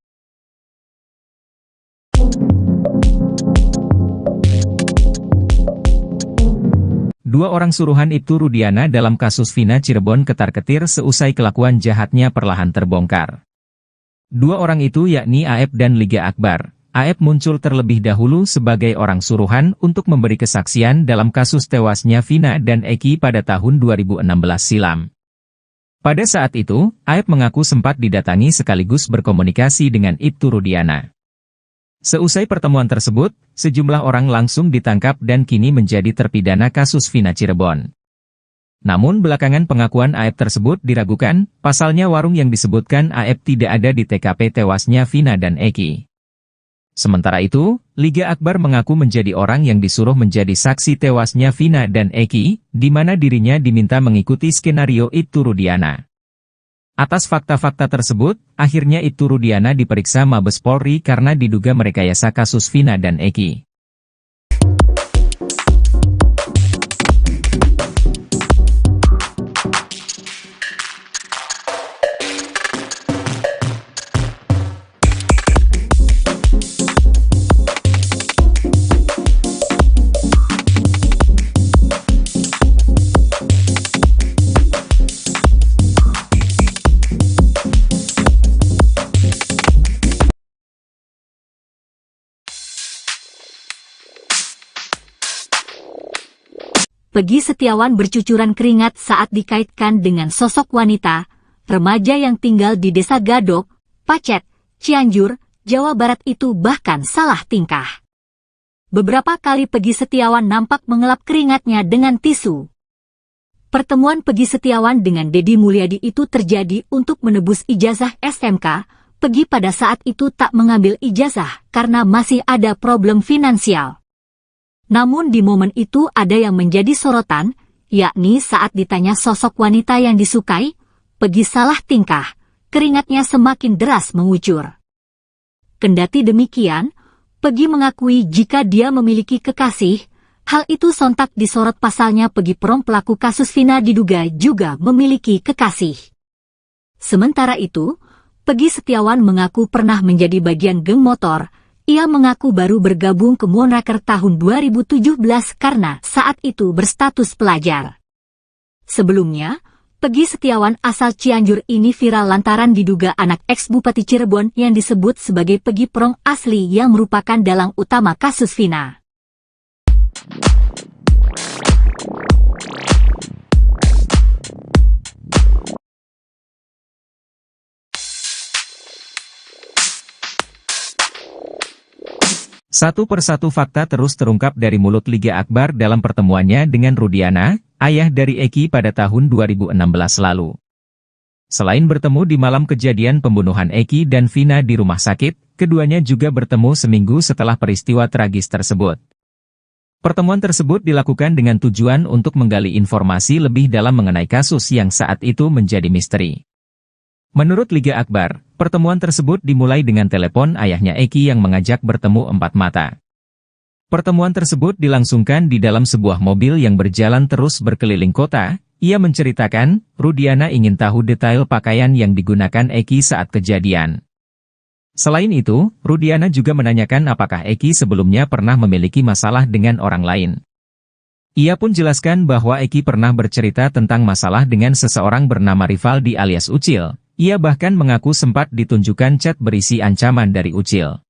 Speaker 1: Dua orang suruhan Ibtu Rudiana dalam kasus Vina Cirebon ketar-ketir seusai kelakuan jahatnya perlahan terbongkar. Dua orang itu yakni Aep dan Liga Akbar. Aep muncul terlebih dahulu sebagai orang suruhan untuk memberi kesaksian dalam kasus tewasnya Vina dan Eki pada tahun 2016 silam. Pada saat itu, Aep mengaku sempat didatangi sekaligus berkomunikasi dengan Ibtu Rudiana. Seusai pertemuan tersebut, sejumlah orang langsung ditangkap dan kini menjadi terpidana kasus Vina Cirebon. Namun belakangan pengakuan Aep tersebut diragukan, pasalnya warung yang disebutkan Aep tidak ada di TKP tewasnya Vina dan Eki. Sementara itu, Liga Akbar mengaku menjadi orang yang disuruh menjadi saksi tewasnya Vina dan Eki, di mana dirinya diminta mengikuti skenario Ibtu Rudiana. Atas fakta-fakta tersebut, akhirnya Ibtu Rudiana diperiksa Mabes Polri karena diduga merekayasa kasus Vina dan Eki.
Speaker 2: Peggy Setiawan bercucuran keringat saat dikaitkan dengan sosok wanita, remaja yang tinggal di Desa Gadok, Pacet, Cianjur, Jawa Barat itu bahkan salah tingkah. Beberapa kali Peggy Setiawan nampak mengelap keringatnya dengan tisu. Pertemuan Peggy Setiawan dengan Deddy Mulyadi itu terjadi untuk menebus ijazah SMK. Peggy pada saat itu tak mengambil ijazah karena masih ada problem finansial. Namun di momen itu ada yang menjadi sorotan, yakni saat ditanya sosok wanita yang disukai, Peggy salah tingkah, keringatnya semakin deras mengucur. Kendati demikian, Peggy mengakui jika dia memiliki kekasih, hal itu sontak disorot pasalnya Peggy Prom pelaku kasus Vina diduga juga memiliki kekasih. Sementara itu, Peggy Setiawan mengaku pernah menjadi bagian geng motor. Ia mengaku baru bergabung ke Moonraker tahun 2017 karena saat itu berstatus pelajar. Sebelumnya, Peggy Setiawan asal Cianjur ini viral lantaran diduga anak ex-Bupati Cirebon yang disebut sebagai Peggy Prong asli yang merupakan dalang utama kasus Vina.
Speaker 1: Satu persatu fakta terus terungkap dari mulut Liga Akbar dalam pertemuannya dengan Rudiana, ayah dari Eki pada tahun 2016 lalu. Selain bertemu di malam kejadian pembunuhan Eki dan Vina di rumah sakit, keduanya juga bertemu seminggu setelah peristiwa tragis tersebut. Pertemuan tersebut dilakukan dengan tujuan untuk menggali informasi lebih dalam mengenai kasus yang saat itu menjadi misteri. Menurut Liga Akbar, pertemuan tersebut dimulai dengan telepon ayahnya Eki yang mengajak bertemu empat mata. Pertemuan tersebut dilangsungkan di dalam sebuah mobil yang berjalan terus berkeliling kota. Ia menceritakan, Rudiana ingin tahu detail pakaian yang digunakan Eki saat kejadian. Selain itu, Rudiana juga menanyakan apakah Eki sebelumnya pernah memiliki masalah dengan orang lain. Ia pun jelaskan bahwa Eki pernah bercerita tentang masalah dengan seseorang bernama Rivaldi alias Ucil. Ia bahkan mengaku sempat ditunjukkan chat berisi ancaman dari Ucil.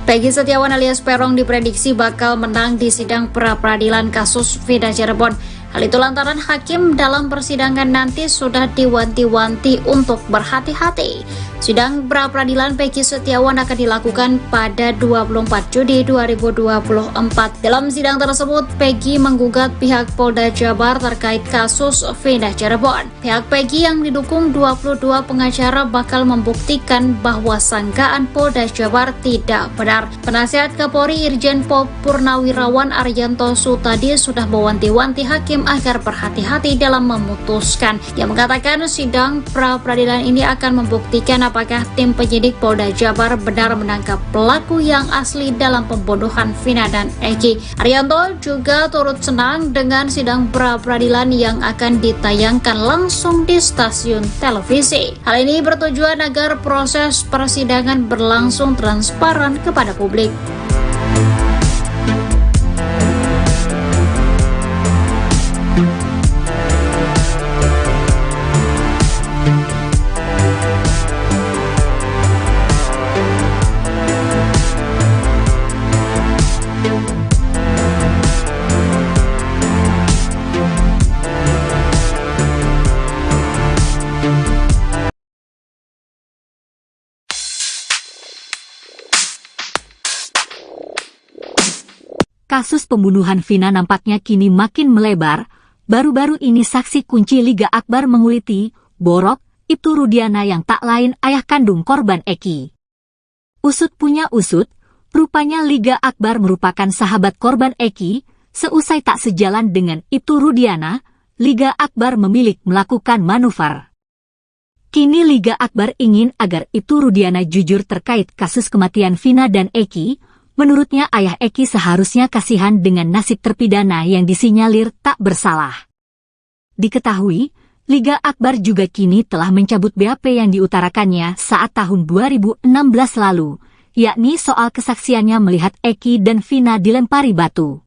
Speaker 3: Peggy Setiawan alias Peron diprediksi bakal menang di sidang pra-peradilan kasus Vina Cirebon. Hal itu lantaran hakim dalam persidangan nanti sudah diwanti-wanti untuk berhati-hati. Sidang pra-peradilan Peggy Setiawan akan dilakukan pada 24 Juni 2024. Dalam sidang tersebut, Peggy menggugat pihak Polda Jabar terkait kasus Vina Cirebon. Pihak Peggy yang didukung 22 pengacara bakal membuktikan bahwa sangkaan Polda Jabar tidak benar. Penasihat Kapolri Irjen Pol Purnawirawan Arianto Sutadi sudah mewanti-wanti hakim agar berhati-hati dalam memutuskan. Ia mengatakan sidang pra-peradilan ini akan membuktikan apakah tim penyidik Polda Jabar benar menangkap pelaku yang asli dalam pembunuhan Vina dan Eki. Arianto juga turut senang dengan sidang pra-peradilan yang akan ditayangkan langsung di stasiun televisi. Hal ini bertujuan agar proses persidangan berlangsung transparan kepada publik.
Speaker 2: Kasus pembunuhan Vina nampaknya kini makin melebar. Baru-baru ini saksi kunci Liga Akbar menguliti, Borok, Ibtu Rudiana yang tak lain ayah kandung korban Eki. Usut punya usut, rupanya Liga Akbar merupakan sahabat korban Eki. Seusai tak sejalan dengan Ibtu Rudiana, Liga Akbar memilih melakukan manuver. Kini Liga Akbar ingin agar Ibtu Rudiana jujur terkait kasus kematian Vina dan Eki. Menurutnya ayah Eki seharusnya kasihan dengan nasib terpidana yang disinyalir tak bersalah. Diketahui, Liga Akbar juga kini telah mencabut BAP yang diutarakannya saat tahun 2016 lalu, yakni soal kesaksiannya melihat Eki dan Vina dilempari batu.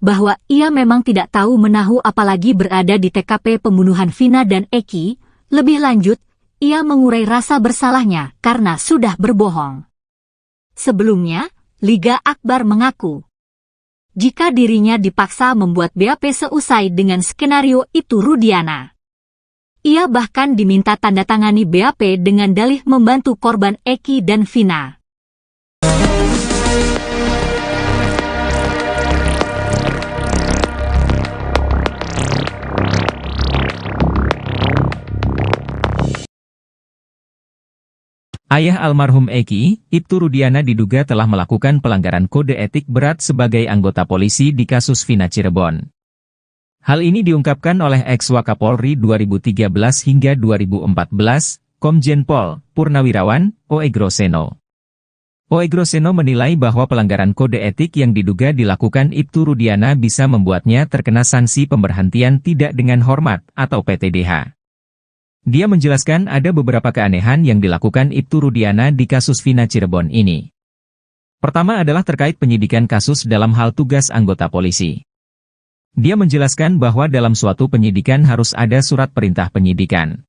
Speaker 2: Bahwa ia memang tidak tahu menahu apalagi berada di TKP pembunuhan Vina dan Eki, lebih lanjut, ia mengurai rasa bersalahnya karena sudah berbohong. Sebelumnya, Liga Akbar mengaku, jika dirinya dipaksa membuat BAP seusai dengan skenario itu Rudiana. Ia bahkan diminta tanda tangani BAP dengan dalih membantu korban Eki dan Vina.
Speaker 1: Ayah almarhum Eki, Ibtu Rudiana diduga telah melakukan pelanggaran kode etik berat sebagai anggota polisi di kasus Vina Cirebon. Hal ini diungkapkan oleh ex-Wakapolri 2013 hingga 2014, Komjen Pol Purnawirawan Oegroseno. Oegroseno menilai bahwa pelanggaran kode etik yang diduga dilakukan Ibtu Rudiana bisa membuatnya terkena sanksi pemberhentian tidak dengan hormat atau PTDH. Dia menjelaskan ada beberapa keanehan yang dilakukan Ibtu Rudiana di kasus Vina Cirebon ini. Pertama adalah terkait penyidikan kasus dalam hal tugas anggota polisi. Dia menjelaskan bahwa dalam suatu penyidikan harus ada surat perintah penyidikan.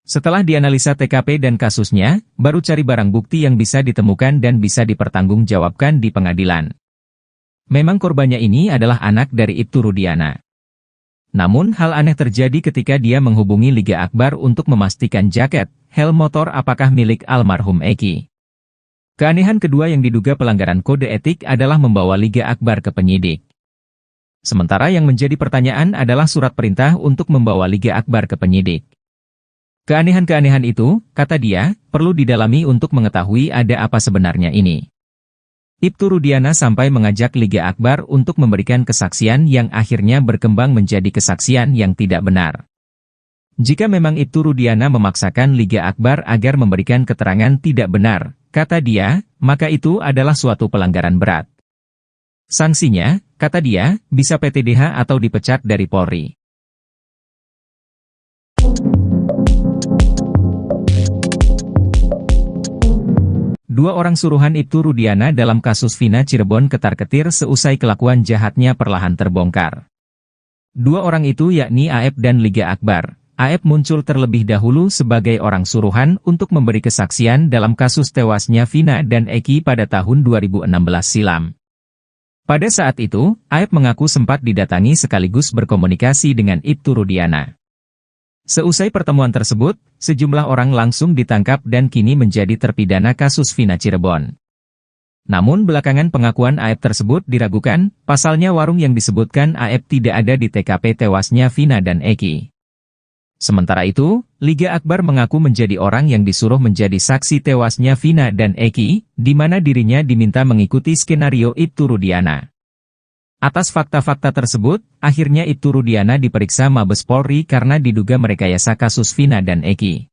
Speaker 1: Setelah dianalisa TKP dan kasusnya, baru cari barang bukti yang bisa ditemukan dan bisa dipertanggungjawabkan di pengadilan. Memang korbannya ini adalah anak dari Ibtu Rudiana. Namun hal aneh terjadi ketika dia menghubungi Liga Akbar untuk memastikan jaket, helm motor apakah milik almarhum Eki. Keanehan kedua yang diduga pelanggaran kode etik adalah membawa Liga Akbar ke penyidik. Sementara yang menjadi pertanyaan adalah surat perintah untuk membawa Liga Akbar ke penyidik. Keanehan-keanehan itu, kata dia, perlu didalami untuk mengetahui ada apa sebenarnya ini. Ibtu Rudiana sampai mengajak Liga Akbar untuk memberikan kesaksian yang akhirnya berkembang menjadi kesaksian yang tidak benar. Jika memang Ibtu Rudiana memaksakan Liga Akbar agar memberikan keterangan tidak benar, kata dia, maka itu adalah suatu pelanggaran berat. Sanksinya, kata dia, bisa PTDH atau dipecat dari Polri. Dua orang suruhan Ibtu Rudiana dalam kasus Vina Cirebon ketar-ketir seusai kelakuan jahatnya perlahan terbongkar. Dua orang itu yakni Aep dan Liga Akbar. Aep muncul terlebih dahulu sebagai orang suruhan untuk memberi kesaksian dalam kasus tewasnya Vina dan Eki pada tahun 2016 silam. Pada saat itu, Aep mengaku sempat didatangi sekaligus berkomunikasi dengan Ibtu Rudiana. Seusai pertemuan tersebut, sejumlah orang langsung ditangkap dan kini menjadi terpidana kasus Vina Cirebon. Namun belakangan pengakuan Aep tersebut diragukan, pasalnya warung yang disebutkan Aep tidak ada di TKP tewasnya Vina dan Eki. Sementara itu, Liga Akbar mengaku menjadi orang yang disuruh menjadi saksi tewasnya Vina dan Eki, di mana dirinya diminta mengikuti skenario Ibtu Rudiana. Atas fakta-fakta tersebut, akhirnya Ibtu Rudiana diperiksa Mabes Polri karena diduga merekayasa kasus Vina dan Eki.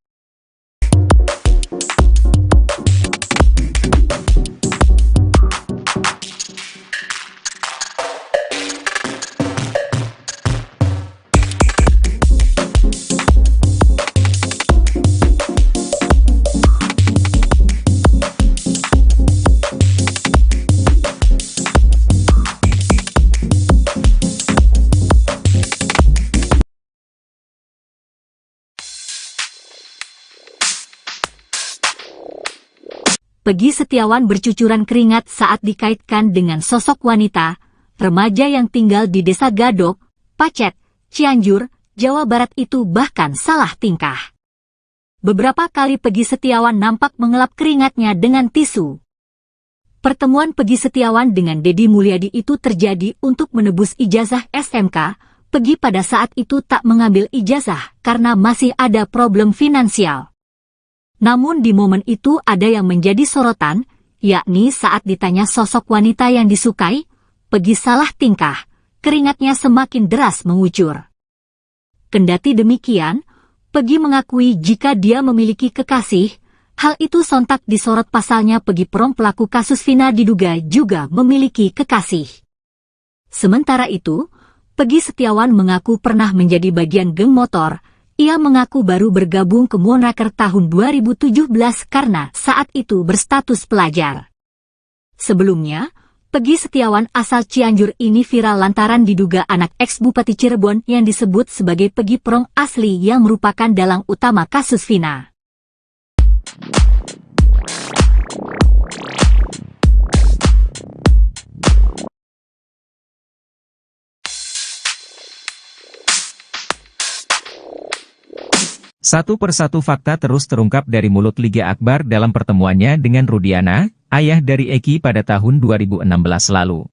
Speaker 2: Peggy Setiawan bercucuran keringat saat dikaitkan dengan sosok wanita, remaja yang tinggal di Desa Gadok, Pacet, Cianjur, Jawa Barat itu bahkan salah tingkah. Beberapa kali Peggy Setiawan nampak mengelap keringatnya dengan tisu. Pertemuan Peggy Setiawan dengan Deddy Mulyadi itu terjadi untuk menebus ijazah SMK. Peggy pada saat itu tak mengambil ijazah karena masih ada problem finansial. Namun di momen itu ada yang menjadi sorotan, yakni saat ditanya sosok wanita yang disukai, Peggy salah tingkah, keringatnya semakin deras mengucur. Kendati demikian, Peggy mengakui jika dia memiliki kekasih, hal itu sontak disorot pasalnya Peggy Prom pelaku kasus Vina diduga juga memiliki kekasih. Sementara itu, Peggy Setiawan mengaku pernah menjadi bagian geng motor. Ia mengaku baru bergabung ke Moonraker tahun 2017 karena saat itu berstatus pelajar. Sebelumnya, Peggy Setiawan asal Cianjur ini viral lantaran diduga anak ex-Bupati Cirebon yang disebut sebagai Peggy Prom asli yang merupakan dalang utama kasus Vina.
Speaker 1: Satu persatu fakta terus terungkap dari mulut Liga Akbar dalam pertemuannya dengan Rudiana, ayah dari Eki pada tahun 2016 lalu.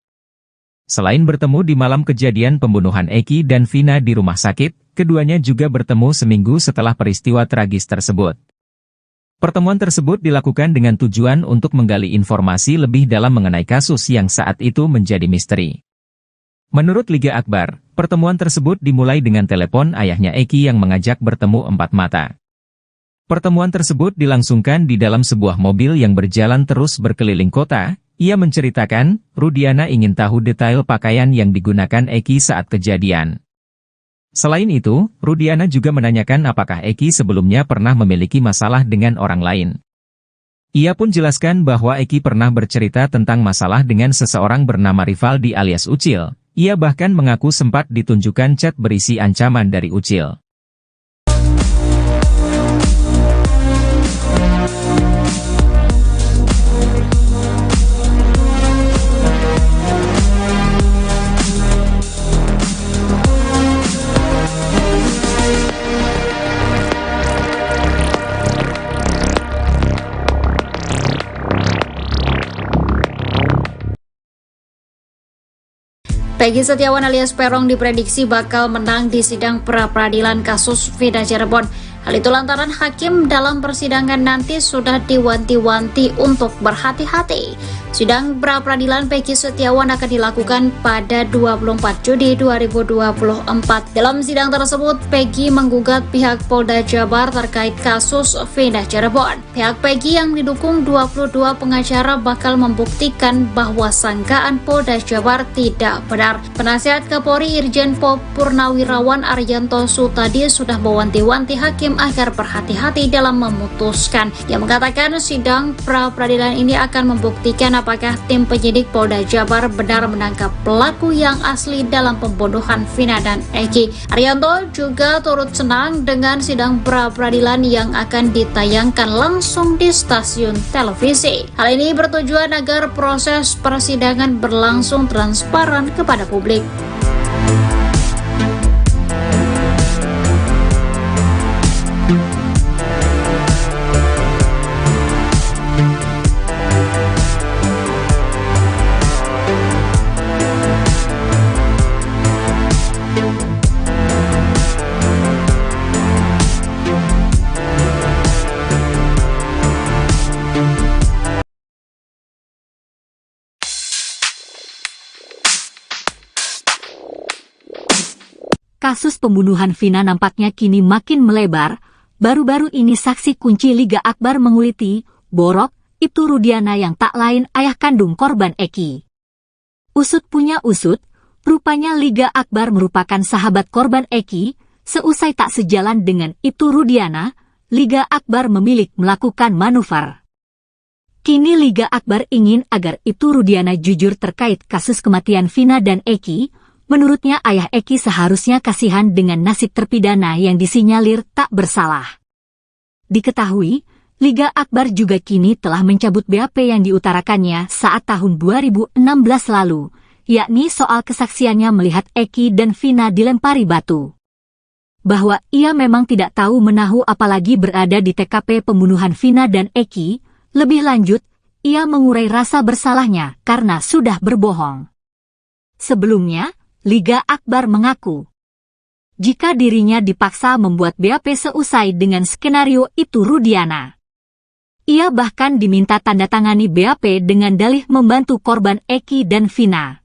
Speaker 1: Selain bertemu di malam kejadian pembunuhan Eki dan Vina di rumah sakit, keduanya juga bertemu seminggu setelah peristiwa tragis tersebut. Pertemuan tersebut dilakukan dengan tujuan untuk menggali informasi lebih dalam mengenai kasus yang saat itu menjadi misteri. Menurut Liga Akbar, pertemuan tersebut dimulai dengan telepon ayahnya Eki yang mengajak bertemu empat mata. Pertemuan tersebut dilangsungkan di dalam sebuah mobil yang berjalan terus berkeliling kota. Ia menceritakan, Rudiana ingin tahu detail pakaian yang digunakan Eki saat kejadian. Selain itu, Rudiana juga menanyakan apakah Eki sebelumnya pernah memiliki masalah dengan orang lain. Ia pun jelaskan bahwa Eki pernah bercerita tentang masalah dengan seseorang bernama Rivaldi alias Ucil. Ia bahkan mengaku sempat ditunjukkan chat berisi ancaman dari Ucil.
Speaker 3: Peggy Setiawan alias Peron diprediksi bakal menang di sidang pra-peradilan kasus Vida Cirebon. Hal itu lantaran hakim dalam persidangan nanti sudah diwanti-wanti untuk berhati-hati. Sidang pra-peradilan Peggy Setiawan akan dilakukan pada 24 Juni 2024. Dalam sidang tersebut, Peggy menggugat pihak Polda Jabar terkait kasus Vida Cirebon. Pihak Peggy yang didukung 22 pengacara bakal membuktikan bahwa sangkaan Polda Jabar tidak benar. Penasihat Kapolri Irjen Pol Purnawirawan Arianto Sutadi sudah mewanti-wanti hakim agar berhati-hati dalam memutuskan. Dia mengatakan sidang pra-peradilan ini akan membuktikan apakah tim penyidik Polda Jabar benar menangkap pelaku yang asli dalam pembunuhan Vina dan Eki. Arianto juga turut senang dengan sidang pra-peradilan yang akan ditayangkan langsung di stasiun televisi. Hal ini bertujuan agar proses persidangan berlangsung transparan kepada publik.
Speaker 2: Kasus pembunuhan Vina nampaknya kini makin melebar. Baru-baru ini saksi kunci Liga Akbar menguliti, Borok, itu Rudiana yang tak lain ayah kandung korban Eki. Usut punya usut, rupanya Liga Akbar merupakan sahabat korban Eki. Seusai tak sejalan dengan itu Rudiana, Liga Akbar memilih melakukan manuver. Kini Liga Akbar ingin agar itu Rudiana jujur terkait kasus kematian Vina dan Eki. Menurutnya ayah Eki seharusnya kasihan dengan nasib terpidana yang disinyalir tak bersalah. Diketahui, Liga Akbar juga kini telah mencabut BAP yang diutarakannya saat tahun 2016 lalu, yakni soal kesaksiannya melihat Eki dan Vina dilempari batu. Bahwa ia memang tidak tahu menahu apalagi berada di TKP pembunuhan Vina dan Eki. Lebih lanjut, ia mengurai rasa bersalahnya karena sudah berbohong. Sebelumnya, Liga Akbar mengaku, jika dirinya dipaksa membuat BAP seusai dengan skenario itu Rudiana. Ia bahkan diminta tanda tangani BAP dengan dalih membantu korban Eki dan Vina.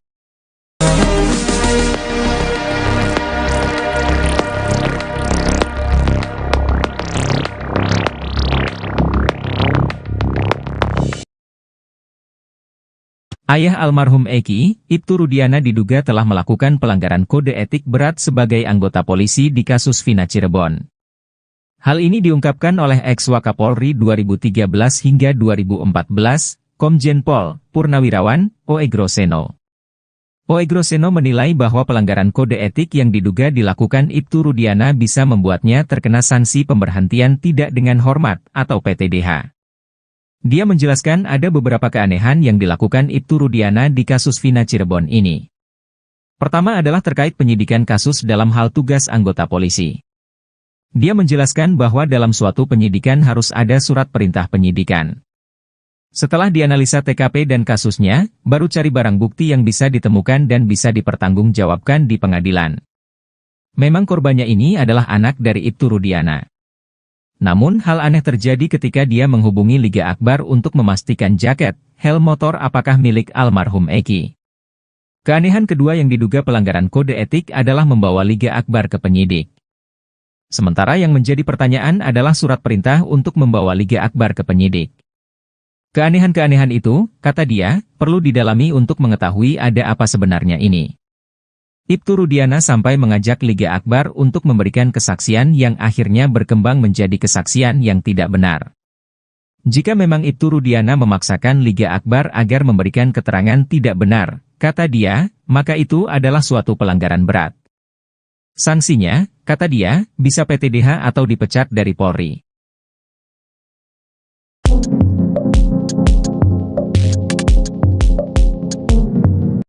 Speaker 1: Ayah almarhum Eki, Ibtu Rudiana diduga telah melakukan pelanggaran kode etik berat sebagai anggota polisi di kasus Vina Cirebon. Hal ini diungkapkan oleh ex-Wakapolri 2013 hingga 2014, Komjen Pol Purnawirawan, Oegroseno. Oegroseno menilai bahwa pelanggaran kode etik yang diduga dilakukan Ibtu Rudiana bisa membuatnya terkena sanksi pemberhentian tidak dengan hormat atau PTDH. Dia menjelaskan ada beberapa keanehan yang dilakukan Ibtu Rudiana di kasus Vina Cirebon ini. Pertama adalah terkait penyidikan kasus dalam hal tugas anggota polisi. Dia menjelaskan bahwa dalam suatu penyidikan harus ada surat perintah penyidikan. Setelah dianalisa TKP dan kasusnya, baru cari barang bukti yang bisa ditemukan dan bisa dipertanggungjawabkan di pengadilan. Memang korbannya ini adalah anak dari Ibtu Rudiana. Namun hal aneh terjadi ketika dia menghubungi Liga Akbar untuk memastikan jaket, helm motor apakah milik almarhum Eki. Keanehan kedua yang diduga pelanggaran kode etik adalah membawa Liga Akbar ke penyidik. Sementara yang menjadi pertanyaan adalah surat perintah untuk membawa Liga Akbar ke penyidik. Keanehan-keanehan itu, kata dia, perlu didalami untuk mengetahui ada apa sebenarnya ini. Ibtu Rudiana sampai mengajak Liga Akbar untuk memberikan kesaksian yang akhirnya berkembang menjadi kesaksian yang tidak benar. Jika memang Ibtu Rudiana memaksakan Liga Akbar agar memberikan keterangan tidak benar, kata dia, maka itu adalah suatu pelanggaran berat. Sanksinya, kata dia, bisa PTDH atau dipecat dari Polri.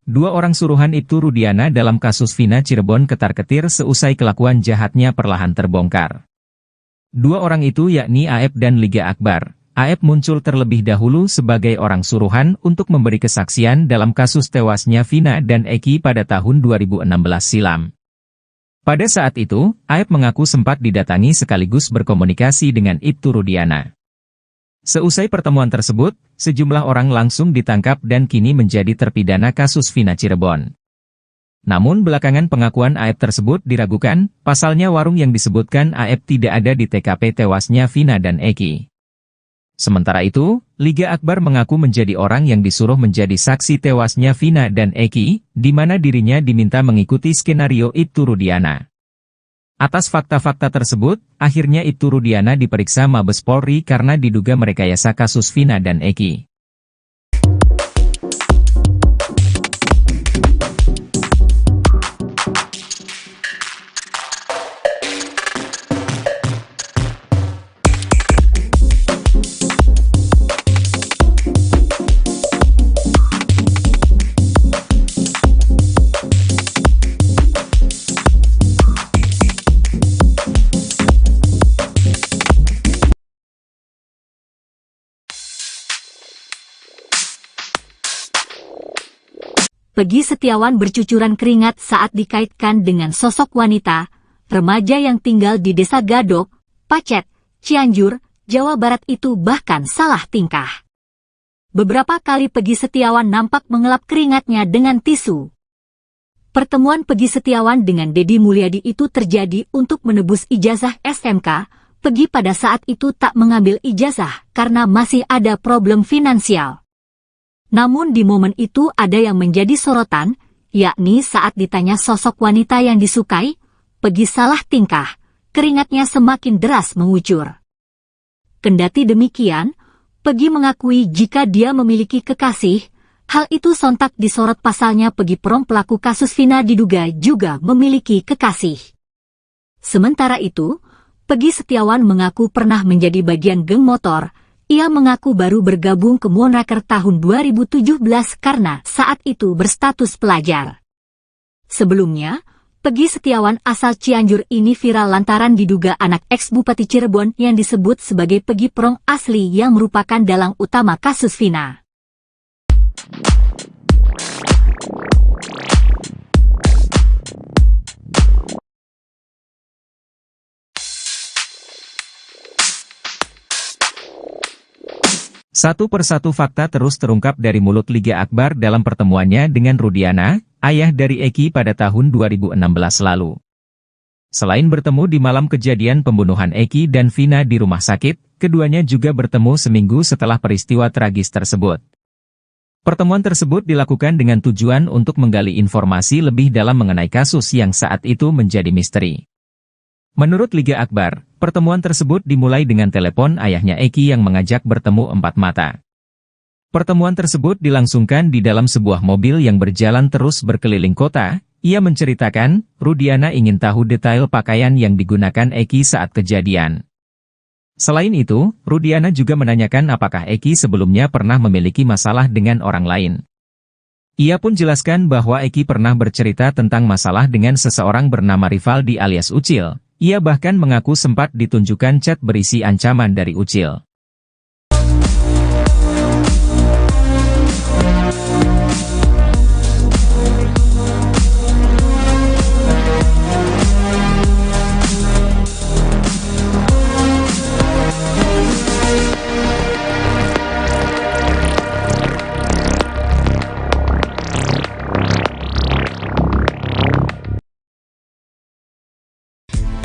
Speaker 1: Dua orang suruhan Ibtu Rudiana dalam kasus Vina Cirebon ketar-ketir seusai kelakuan jahatnya perlahan terbongkar. Dua orang itu yakni Aep dan Liga Akbar. Aep muncul terlebih dahulu sebagai orang suruhan untuk memberi kesaksian dalam kasus tewasnya Vina dan Eki pada tahun 2016 silam. Pada saat itu, Aep mengaku sempat didatangi sekaligus berkomunikasi dengan Ibtu Rudiana. Seusai pertemuan tersebut, sejumlah orang langsung ditangkap dan kini menjadi terpidana kasus Vina Cirebon. Namun belakangan pengakuan Aep tersebut diragukan, pasalnya warung yang disebutkan Aep tidak ada di TKP tewasnya Vina dan Eki. Sementara itu, Liga Akbar mengaku menjadi orang yang disuruh menjadi saksi tewasnya Vina dan Eki, di mana dirinya diminta mengikuti skenario Ibtu Rudiana. Atas fakta-fakta tersebut, akhirnya Ibtu Rudiana diperiksa Mabes Polri karena diduga merekayasa kasus Vina dan Eki.
Speaker 2: Peggy Setiawan bercucuran keringat saat dikaitkan dengan sosok wanita, remaja yang tinggal di Desa Gadok, Pacet, Cianjur, Jawa Barat itu bahkan salah tingkah. Beberapa kali Peggy Setiawan nampak mengelap keringatnya dengan tisu. Pertemuan Peggy Setiawan dengan Deddy Mulyadi itu terjadi untuk menebus ijazah SMK. Peggy pada saat itu tak mengambil ijazah karena masih ada problem finansial. Namun di momen itu ada yang menjadi sorotan, yakni saat ditanya sosok wanita yang disukai, Peggy salah tingkah, keringatnya semakin deras mengucur. Kendati demikian, Peggy mengakui jika dia memiliki kekasih, hal itu sontak disorot pasalnya Peggy Prom pelaku kasus Vina diduga juga memiliki kekasih. Sementara itu, Peggy Setiawan mengaku pernah menjadi bagian geng motor. Ia mengaku baru bergabung ke Moonraker tahun 2017 karena saat itu berstatus pelajar. Sebelumnya, Peggy Setiawan asal Cianjur ini viral lantaran diduga anak ex-Bupati Cirebon yang disebut sebagai Peggy Prong asli yang merupakan dalang utama kasus Vina.
Speaker 1: Satu persatu fakta terus terungkap dari mulut Liga Akbar dalam pertemuannya dengan Rudiana, ayah dari Eki pada tahun 2016 lalu. Selain bertemu di malam kejadian pembunuhan Eki dan Vina di rumah sakit, keduanya juga bertemu seminggu setelah peristiwa tragis tersebut. Pertemuan tersebut dilakukan dengan tujuan untuk menggali informasi lebih dalam mengenai kasus yang saat itu menjadi misteri. Menurut Liga Akbar, pertemuan tersebut dimulai dengan telepon ayahnya Eki yang mengajak bertemu empat mata. Pertemuan tersebut dilangsungkan di dalam sebuah mobil yang berjalan terus berkeliling kota. Ia menceritakan, Rudiana ingin tahu detail pakaian yang digunakan Eki saat kejadian. Selain itu, Rudiana juga menanyakan apakah Eki sebelumnya pernah memiliki masalah dengan orang lain. Ia pun jelaskan bahwa Eki pernah bercerita tentang masalah dengan seseorang bernama Rivaldi alias Ucil. Ia bahkan mengaku sempat ditunjukkan chat berisi ancaman dari Ucil.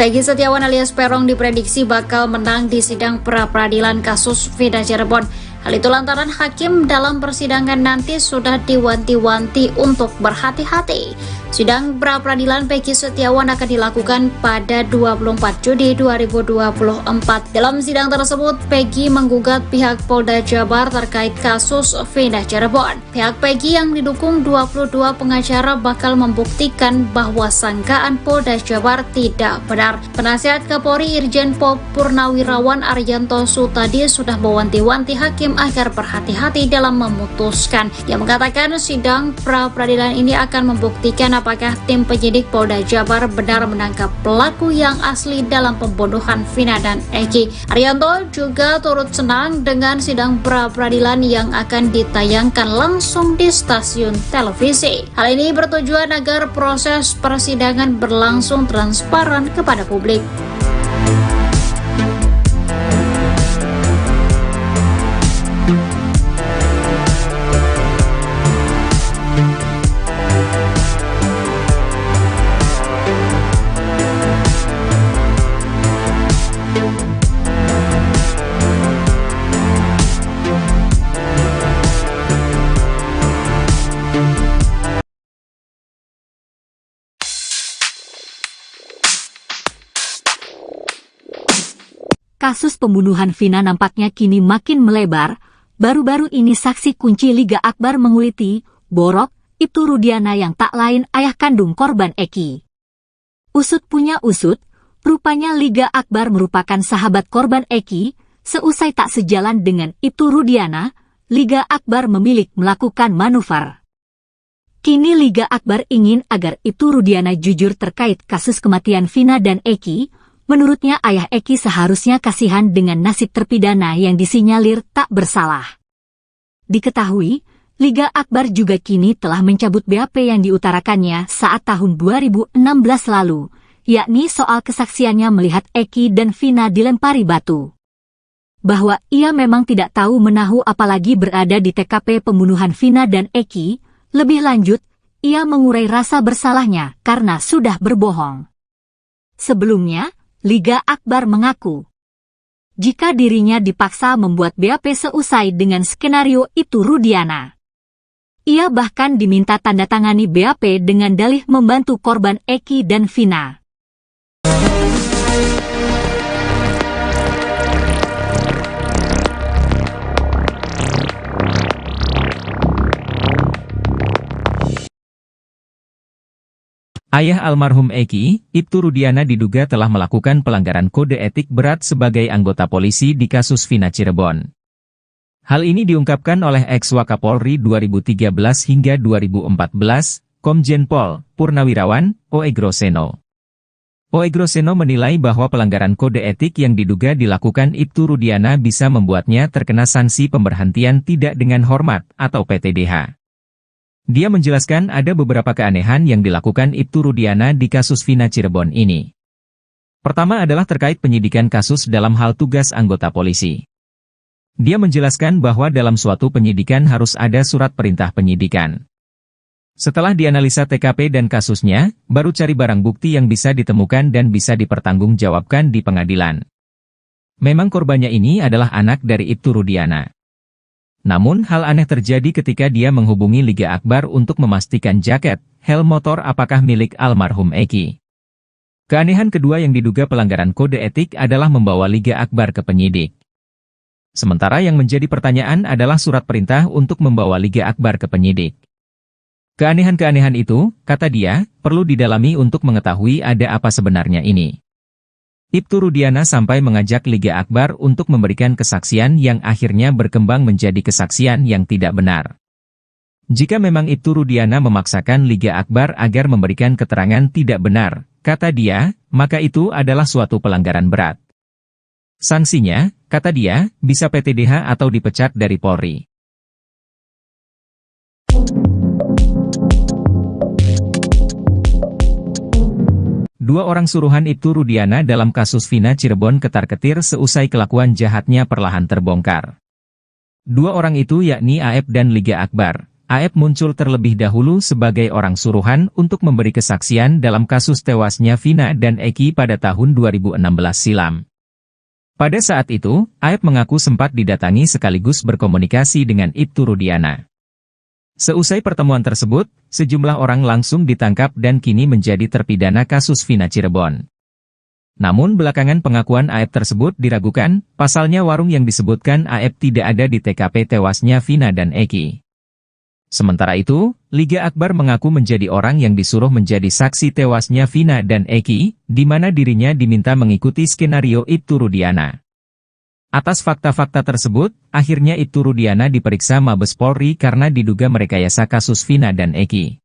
Speaker 3: Peggy Setiawan alias Peron diprediksi bakal menang di sidang pra-peradilan kasus Vina Cirebon. Hal itu lantaran hakim dalam persidangan nanti sudah diwanti-wanti untuk berhati-hati. Sidang pra-peradilan Peggy Setiawan akan dilakukan pada 24 Juni 2024. Dalam sidang tersebut, Peggy menggugat pihak Polda Jabar terkait kasus Vina Cirebon. Pihak Peggy yang didukung 22 pengacara bakal membuktikan bahwa sangkaan Polda Jabar tidak benar. Penasihat Kapolri Irjen Pol Purnawirawan Arianto Sutadi sudah mewanti-wanti hakim agar berhati-hati dalam memutuskan. Ia mengatakan sidang pra-peradilan ini akan membuktikan apakah tim penyidik Polda Jabar benar menangkap pelaku yang asli dalam pembunuhan Vina dan Eki. Arianto juga turut senang dengan sidang pra-peradilan yang akan ditayangkan langsung di stasiun televisi. Hal ini bertujuan agar proses persidangan berlangsung transparan kepada publik.
Speaker 2: Kasus pembunuhan Vina nampaknya kini makin melebar. Baru-baru ini saksi kunci Liga Akbar menguliti Borok Ibtu Rudiana yang tak lain ayah kandung korban Eki. Usut punya usut, rupanya Liga Akbar merupakan sahabat korban Eki. Seusai tak sejalan dengan Ibtu Rudiana, Liga Akbar memilih melakukan manuver. Kini Liga Akbar ingin agar Ibtu Rudiana jujur terkait kasus kematian Vina dan Eki. Menurutnya ayah Eki seharusnya kasihan dengan nasib terpidana yang disinyalir tak bersalah. Diketahui, Liga Akbar juga kini telah mencabut BAP yang diutarakannya saat tahun 2016 lalu, yakni soal kesaksiannya melihat Eki dan Vina dilempari batu. Bahwa ia memang tidak tahu menahu apalagi berada di TKP pembunuhan Vina dan Eki. Lebih lanjut, ia mengurai rasa bersalahnya karena sudah berbohong. Sebelumnya, Liga Akbar mengaku jika dirinya dipaksa membuat BAP seusai dengan skenario Ibtu Rudiana. Ia bahkan diminta tanda tangani BAP dengan dalih membantu korban Eki dan Vina.
Speaker 1: Ayah almarhum Eki, Ibtu Rudiana diduga telah melakukan pelanggaran kode etik berat sebagai anggota polisi di kasus Vina Cirebon. Hal ini diungkapkan oleh ex-Wakapolri 2013 hingga 2014, Komjen Pol Purnawirawan Oegroseno. Oegroseno menilai bahwa pelanggaran kode etik yang diduga dilakukan Ibtu Rudiana bisa membuatnya terkena sanksi pemberhentian tidak dengan hormat atau PTDH. Dia menjelaskan ada beberapa keanehan yang dilakukan Ibtu Rudiana di kasus Vina Cirebon ini. Pertama adalah terkait penyidikan kasus dalam hal tugas anggota polisi. Dia menjelaskan bahwa dalam suatu penyidikan harus ada surat perintah penyidikan. Setelah dianalisa TKP dan kasusnya, baru cari barang bukti yang bisa ditemukan dan bisa dipertanggungjawabkan di pengadilan. Memang korbannya ini adalah anak dari Ibtu Rudiana. Namun hal aneh terjadi ketika dia menghubungi Liga Akbar untuk memastikan jaket, helm motor apakah milik almarhum Eki. Keanehan kedua yang diduga pelanggaran kode etik adalah membawa Liga Akbar ke penyidik. Sementara yang menjadi pertanyaan adalah surat perintah untuk membawa Liga Akbar ke penyidik. Keanehan-keanehan itu, kata dia, perlu didalami untuk mengetahui ada apa sebenarnya ini. Ibtu Rudiana sampai mengajak Liga Akbar untuk memberikan kesaksian yang akhirnya berkembang menjadi kesaksian yang tidak benar. Jika memang Ibtu Rudiana memaksakan Liga Akbar agar memberikan keterangan tidak benar, kata dia, maka itu adalah suatu pelanggaran berat. Sanksinya, kata dia, bisa PTDH atau dipecat dari Polri. Dua orang suruhan Ibtu Rudiana dalam kasus Vina Cirebon ketar-ketir seusai kelakuan jahatnya perlahan terbongkar. Dua orang itu yakni Aep dan Liga Akbar. AF muncul terlebih dahulu sebagai orang suruhan untuk memberi kesaksian dalam kasus tewasnya Vina dan Eki pada tahun 2016 silam. Pada saat itu, AF mengaku sempat didatangi sekaligus berkomunikasi dengan Ibtu Rudiana. Seusai pertemuan tersebut, sejumlah orang langsung ditangkap dan kini menjadi terpidana kasus Vina Cirebon. Namun belakangan pengakuan AF tersebut diragukan, pasalnya warung yang disebutkan AF tidak ada di TKP tewasnya Vina dan Eki. Sementara itu, Liga Akbar mengaku menjadi orang yang disuruh menjadi saksi tewasnya Vina dan Eki, di mana dirinya diminta mengikuti skenario Ibtu Rudiana. Atas fakta-fakta tersebut, akhirnya Ibtu Rudiana diperiksa Mabes Polri karena diduga merekayasa kasus Vina dan Eki.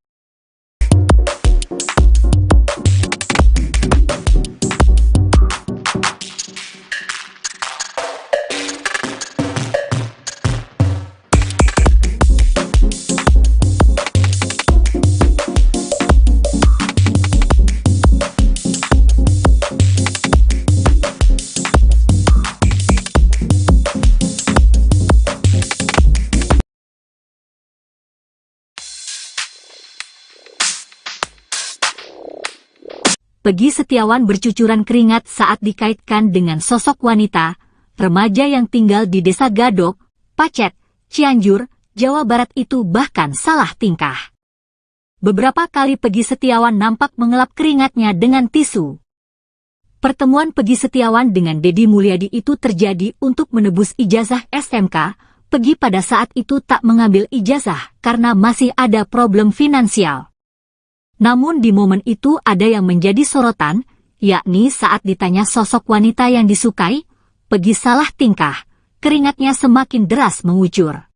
Speaker 2: Peggy Setiawan bercucuran keringat saat dikaitkan dengan sosok wanita, remaja yang tinggal di Desa Gadok, Pacet, Cianjur, Jawa Barat itu bahkan salah tingkah. Beberapa kali Peggy Setiawan nampak mengelap keringatnya dengan tisu. Pertemuan Peggy Setiawan dengan Deddy Mulyadi itu terjadi untuk menebus ijazah SMK. Peggy pada saat itu tak mengambil ijazah karena masih ada problem finansial. Namun di momen itu ada yang menjadi sorotan, yakni saat ditanya sosok wanita yang disukai, Peggy salah tingkah, keringatnya semakin deras mengucur.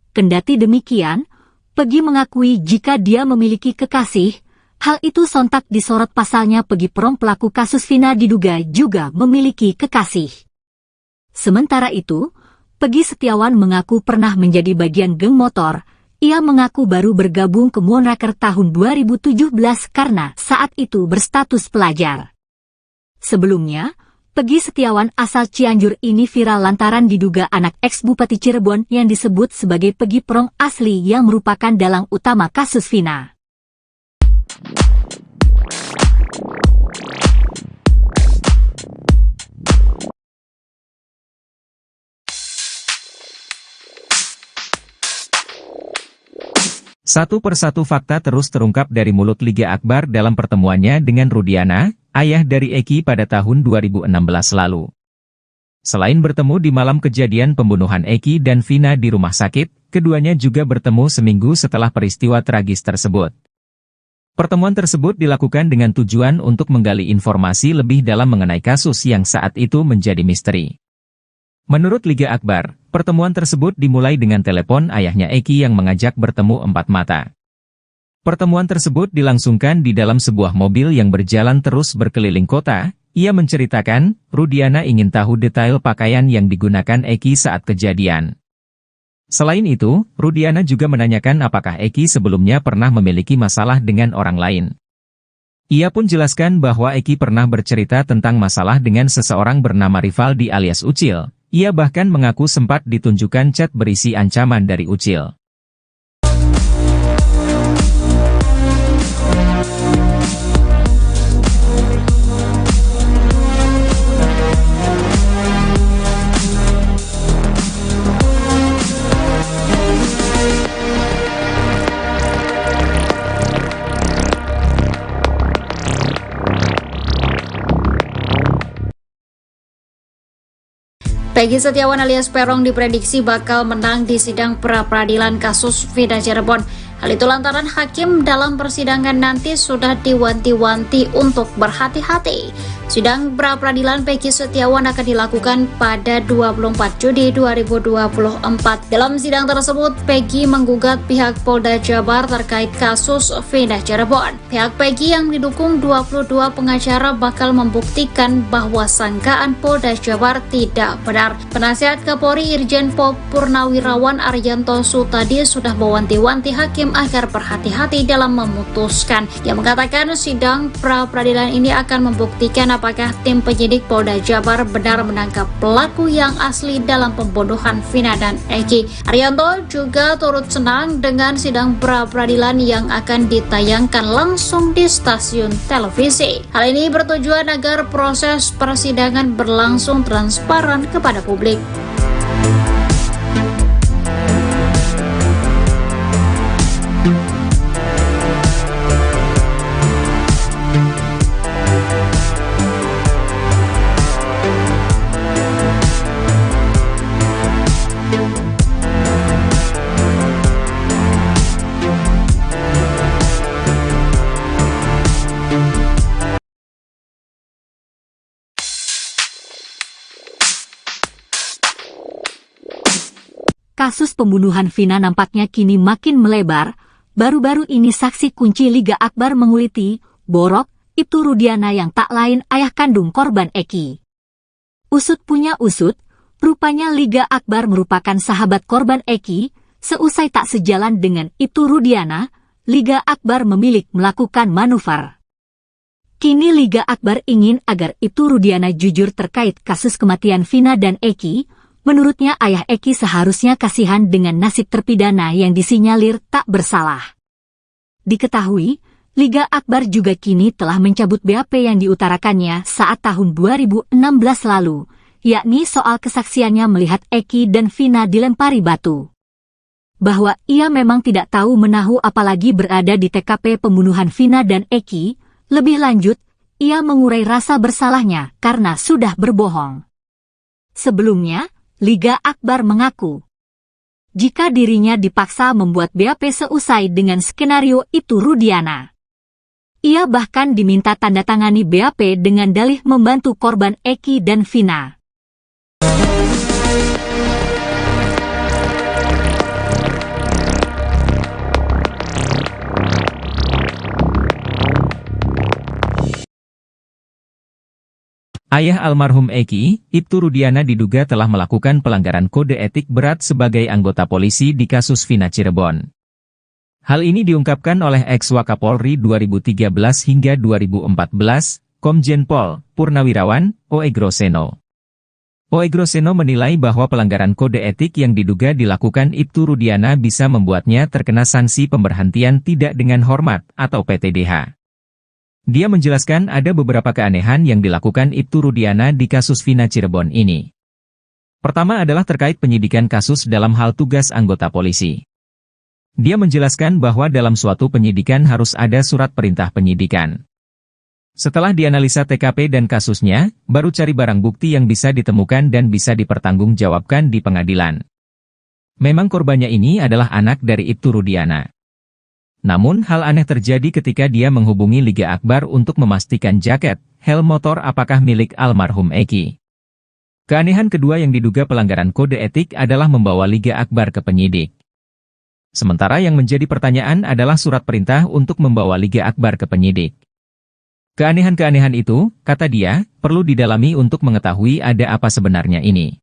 Speaker 2: Kendati demikian, Peggy mengakui jika dia memiliki kekasih, hal itu sontak disorot pasalnya Peggy Prong pelaku kasus Vina diduga juga memiliki kekasih. Sementara itu, Peggy Setiawan mengaku pernah menjadi bagian geng motor. Ia mengaku baru bergabung ke Monraker tahun 2017 karena saat itu berstatus pelajar. Sebelumnya, Peggy Setiawan asal Cianjur ini viral lantaran diduga anak ex-Bupati Cirebon yang disebut sebagai Peggy Prong asli yang merupakan dalang utama kasus Vina.
Speaker 1: Satu persatu fakta terus terungkap dari mulut Liga Akbar dalam pertemuannya dengan Rudiana, ayah dari Eki pada tahun 2016 lalu. Selain bertemu di malam kejadian pembunuhan Eki dan Vina di rumah sakit, keduanya juga bertemu seminggu setelah peristiwa tragis tersebut. Pertemuan tersebut dilakukan dengan tujuan untuk menggali informasi lebih dalam mengenai kasus yang saat itu menjadi misteri. Menurut Liga Akbar, pertemuan tersebut dimulai dengan telepon ayahnya Eki yang mengajak bertemu empat mata. Pertemuan tersebut dilangsungkan di dalam sebuah mobil yang berjalan terus berkeliling kota. Ia menceritakan, Rudiana ingin tahu detail pakaian yang digunakan Eki saat kejadian. Selain itu, Rudiana juga menanyakan apakah Eki sebelumnya pernah memiliki masalah dengan orang lain. Ia pun jelaskan bahwa Eki pernah bercerita tentang masalah dengan seseorang bernama Rivaldi alias Ucil. Ia bahkan mengaku sempat ditunjukkan chat berisi ancaman dari Ucil.
Speaker 3: Peggy Setiawan alias Perong diprediksi bakal menang di sidang pra-peradilan kasus Vina Cirebon. Hal itu lantaran hakim dalam persidangan nanti sudah diwanti-wanti untuk berhati-hati. Sidang pra-peradilan Peggy Setiawan akan dilakukan pada 24 Juni 2024. Dalam sidang tersebut, Peggy menggugat pihak Polda Jabar terkait kasus Vina Cirebon. Pihak Peggy yang didukung 22 pengacara bakal membuktikan bahwa sangkaan Polda Jabar tidak benar. Penasihat Kapolri Irjen Pol Purnawirawan Arianto Sutadi sudah mewanti-wanti hakim agar berhati-hati dalam memutuskan. Yang mengatakan sidang pra-peradilan ini akan membuktikan apakah tim penyidik Polda Jabar benar menangkap pelaku yang asli dalam pembunuhan Vina dan Eki. Arianto juga turut senang dengan sidang pra-peradilan yang akan ditayangkan langsung di stasiun televisi. Hal ini bertujuan agar proses persidangan berlangsung transparan kepada publik.
Speaker 2: Kasus pembunuhan Vina nampaknya kini makin melebar. Baru-baru ini saksi kunci Liga Akbar menguliti Borok, Ibtu Rudiana yang tak lain ayah kandung korban Eki. Usut punya usut, rupanya Liga Akbar merupakan sahabat korban Eki. Seusai tak sejalan dengan Ibtu Rudiana, Liga Akbar memilih melakukan manuver. Kini Liga Akbar ingin agar Ibtu Rudiana jujur terkait kasus kematian Vina dan Eki. Menurutnya ayah Eki seharusnya kasihan dengan nasib terpidana yang disinyalir tak bersalah. Diketahui, Liga Akbar juga kini telah mencabut BAP yang diutarakannya saat tahun 2016 lalu, yakni soal kesaksiannya melihat Eki dan Vina dilempari batu. Bahwa ia memang tidak tahu menahu apalagi berada di TKP pembunuhan Vina dan Eki, lebih lanjut, ia mengurai rasa bersalahnya karena sudah berbohong. Sebelumnya, Liga Akbar mengaku, jika dirinya dipaksa membuat BAP seusai dengan skenario Ibtu Rudiana. Ia bahkan diminta tanda tangani BAP dengan dalih membantu korban Eki dan Vina.
Speaker 1: Ayah almarhum Eki, Ibtu Rudiana diduga telah melakukan pelanggaran kode etik berat sebagai anggota polisi di kasus Vina Cirebon. Hal ini diungkapkan oleh ex-Wakapolri 2013 hingga 2014, Komjen Pol Purnawirawan Oegroseno. Oegroseno menilai bahwa pelanggaran kode etik yang diduga dilakukan Ibtu Rudiana bisa membuatnya terkena sanksi pemberhentian tidak dengan hormat atau PTDH. Dia menjelaskan ada beberapa keanehan yang dilakukan Ibtu Rudiana di kasus Vina Cirebon ini. Pertama adalah terkait penyidikan kasus dalam hal tugas anggota polisi. Dia menjelaskan bahwa dalam suatu penyidikan harus ada surat perintah penyidikan. Setelah dianalisa TKP dan kasusnya, baru cari barang bukti yang bisa ditemukan dan bisa dipertanggungjawabkan di pengadilan. Memang korbannya ini adalah anak dari Ibtu Rudiana. Namun hal aneh terjadi ketika dia menghubungi Liga Akbar untuk memastikan jaket, helm motor apakah milik almarhum Eki. Keanehan kedua yang diduga pelanggaran kode etik adalah membawa Liga Akbar ke penyidik. Sementara yang menjadi pertanyaan adalah surat perintah untuk membawa Liga Akbar ke penyidik. Keanehan-keanehan itu, kata dia, perlu didalami untuk mengetahui ada apa sebenarnya ini.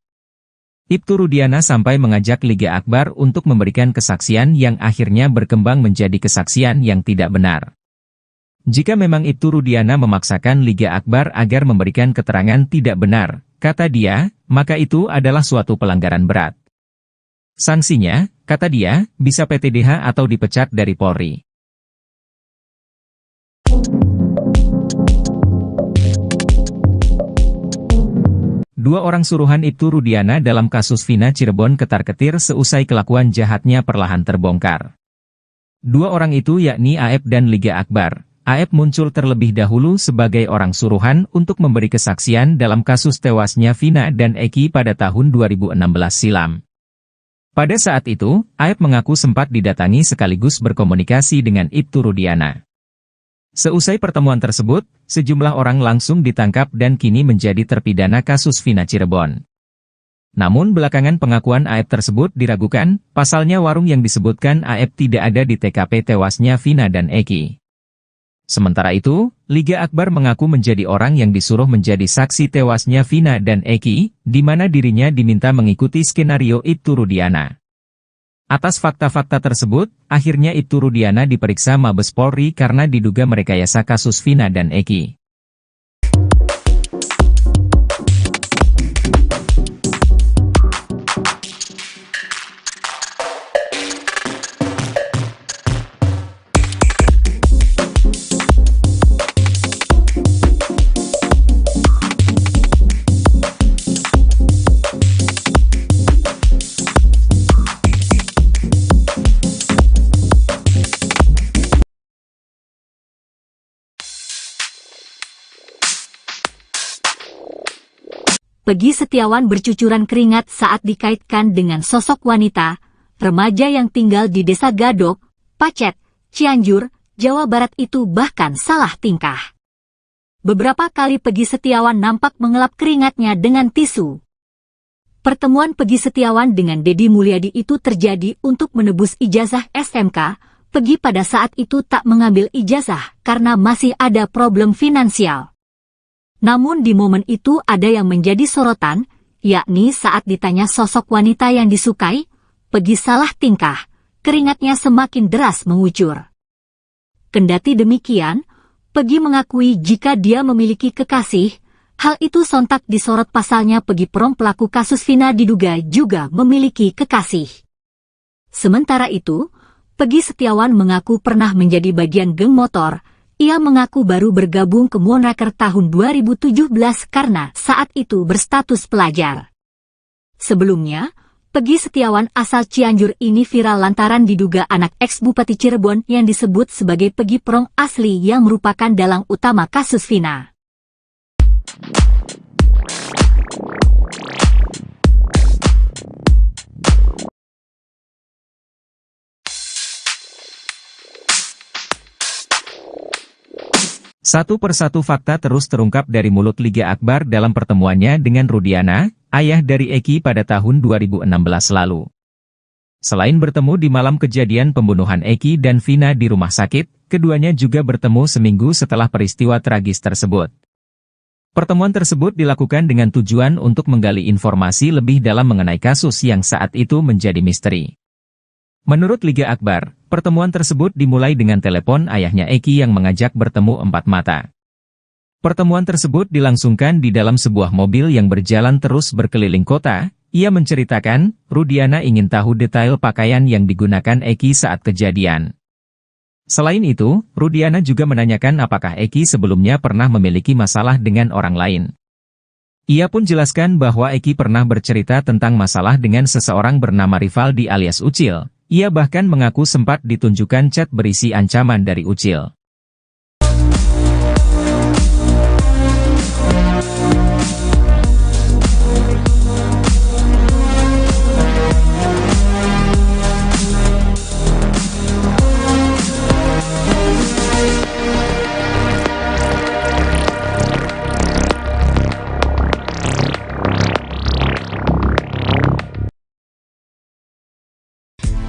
Speaker 1: Ibtu Rudiana sampai mengajak Liga Akbar untuk memberikan kesaksian yang akhirnya berkembang menjadi kesaksian yang tidak benar. Jika memang Ibtu Rudiana memaksakan Liga Akbar agar memberikan keterangan tidak benar, kata dia, maka itu adalah suatu pelanggaran berat. Sanksinya, kata dia, bisa PTDH atau dipecat dari Polri. Dua orang suruhan Ibtu Rudiana dalam kasus Vina Cirebon ketar-ketir seusai kelakuan jahatnya perlahan terbongkar. Dua orang itu yakni Aep dan Liga Akbar. Aep muncul terlebih dahulu sebagai orang suruhan untuk memberi kesaksian dalam kasus tewasnya Vina dan Eki pada tahun 2016 silam. Pada saat itu, Aep mengaku sempat didatangi sekaligus berkomunikasi dengan Ibtu Rudiana. Seusai pertemuan tersebut, sejumlah orang langsung ditangkap dan kini menjadi terpidana kasus Vina Cirebon. Namun belakangan pengakuan Aep tersebut diragukan, pasalnya warung yang disebutkan Aep tidak ada di TKP tewasnya Vina dan Eki. Sementara itu, Liga Akbar mengaku menjadi orang yang disuruh menjadi saksi tewasnya Vina dan Eki, di mana dirinya diminta mengikuti skenario Ibtu Rudiana. Atas fakta-fakta tersebut, akhirnya Ibtu Rudiana diperiksa Mabes Polri karena diduga merekayasa kasus Vina dan Eki.
Speaker 2: Peggy Setiawan bercucuran keringat saat dikaitkan dengan sosok wanita, remaja yang tinggal di Desa Gadok, Pacet, Cianjur, Jawa Barat itu bahkan salah tingkah. Beberapa kali Peggy Setiawan nampak mengelap keringatnya dengan tisu. Pertemuan Peggy Setiawan dengan Deddy Mulyadi itu terjadi untuk menebus ijazah SMK. Peggy pada saat itu tak mengambil ijazah karena masih ada problem finansial. Namun di momen itu ada yang menjadi sorotan, yakni saat ditanya sosok wanita yang disukai, Peggy salah tingkah, keringatnya semakin deras mengucur. Kendati demikian, Peggy mengakui jika dia memiliki kekasih, hal itu sontak disorot pasalnya Peggy Prom pelaku kasus Vina diduga juga memiliki kekasih. Sementara itu, Peggy Setiawan mengaku pernah menjadi bagian geng motor. Ia mengaku baru bergabung ke Moonraker tahun 2017 karena saat itu berstatus pelajar. Sebelumnya, Peggy Setiawan asal Cianjur ini viral lantaran diduga anak ex-Bupati Cirebon yang disebut sebagai Peggy Prom asli yang merupakan dalang utama kasus Vina.
Speaker 1: Satu persatu fakta terus terungkap dari mulut Liga Akbar dalam pertemuannya dengan Rudiana, ayah dari Eki pada tahun 2016 lalu. Selain bertemu di malam kejadian pembunuhan Eki dan Vina di rumah sakit, keduanya juga bertemu seminggu setelah peristiwa tragis tersebut. Pertemuan tersebut dilakukan dengan tujuan untuk menggali informasi lebih dalam mengenai kasus yang saat itu menjadi misteri. Menurut Liga Akbar, pertemuan tersebut dimulai dengan telepon ayahnya Eki yang mengajak bertemu empat mata. Pertemuan tersebut dilangsungkan di dalam sebuah mobil yang berjalan terus berkeliling kota. Ia menceritakan, Rudiana ingin tahu detail pakaian yang digunakan Eki saat kejadian. Selain itu, Rudiana juga menanyakan apakah Eki sebelumnya pernah memiliki masalah dengan orang lain. Ia pun jelaskan bahwa Eki pernah bercerita tentang masalah dengan seseorang bernama Rivaldi alias Ucil. Ia bahkan mengaku sempat ditunjukkan chat berisi ancaman dari Ucil.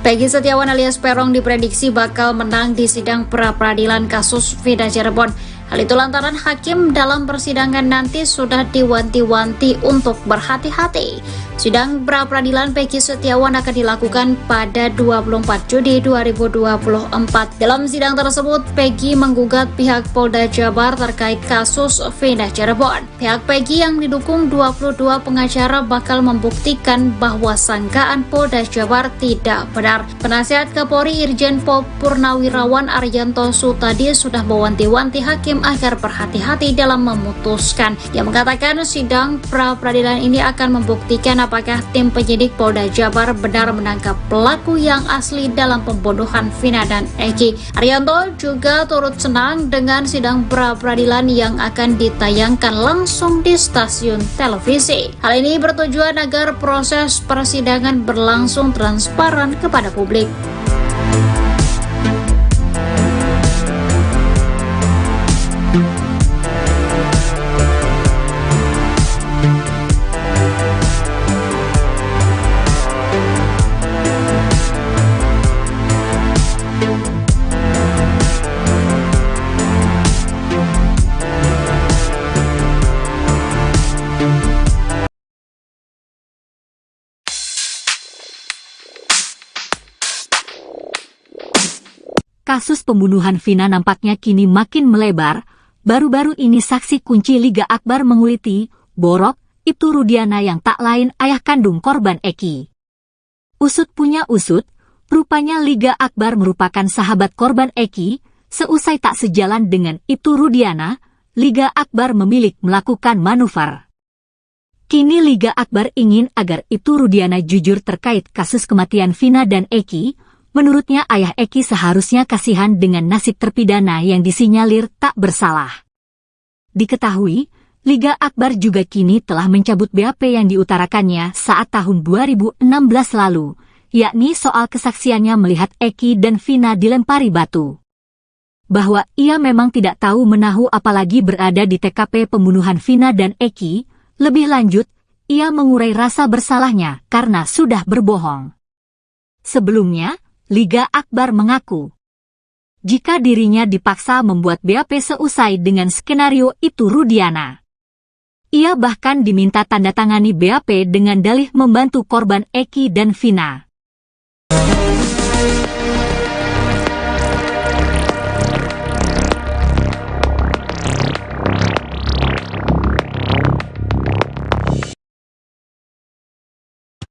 Speaker 3: Peggy Setiawan alias Peron diprediksi bakal menang di sidang pra-peradilan kasus Vina Cirebon. Hal itu lantaran hakim dalam persidangan nanti sudah diwanti-wanti untuk berhati-hati. Sidang pra-peradilan Peggy Setiawan akan dilakukan pada 24 Juni 2024. Dalam sidang tersebut, Peggy menggugat pihak Polda Jabar terkait kasus Vina Cirebon. Pihak Peggy yang didukung 22 pengacara bakal membuktikan bahwa sangkaan Polda Jabar tidak benar. Penasihat Kapolri Irjen Pol Purnawirawan Arianto Sutadi sudah mewanti-wanti hakim agar berhati-hati dalam memutuskan. Ia mengatakan sidang pra-peradilan ini akan membuktikan apakah tim penyidik Polda Jabar benar menangkap pelaku yang asli dalam pembunuhan Vina dan Eki. Arianto juga turut senang dengan sidang pra-peradilan yang akan ditayangkan langsung di stasiun televisi. Hal ini bertujuan agar proses persidangan berlangsung transparan kepada publik.
Speaker 2: Kasus pembunuhan Vina nampaknya kini makin melebar. Baru-baru ini saksi kunci Liga Akbar menguliti, Borok, Ibtu Rudiana yang tak lain ayah kandung korban Eki. Usut punya usut, rupanya Liga Akbar merupakan sahabat korban Eki. Seusai tak sejalan dengan Ibtu Rudiana, Liga Akbar memilih melakukan manuver. Kini Liga Akbar ingin agar Ibtu Rudiana jujur terkait kasus kematian Vina dan Eki. Menurutnya ayah Eki seharusnya kasihan dengan nasib terpidana yang disinyalir tak bersalah. Diketahui, Liga Akbar juga kini telah mencabut BAP yang diutarakannya saat tahun 2016 lalu, yakni soal kesaksiannya melihat Eki dan Vina dilempari batu. Bahwa ia memang tidak tahu menahu apalagi berada di TKP pembunuhan Vina dan Eki. Lebih lanjut, ia mengurai rasa bersalahnya karena sudah berbohong. Sebelumnya, Liga Akbar mengaku jika dirinya dipaksa membuat BAP seusai dengan skenario itu Rudiana. Ia bahkan diminta tanda tangani BAP dengan dalih membantu korban Eki dan Vina.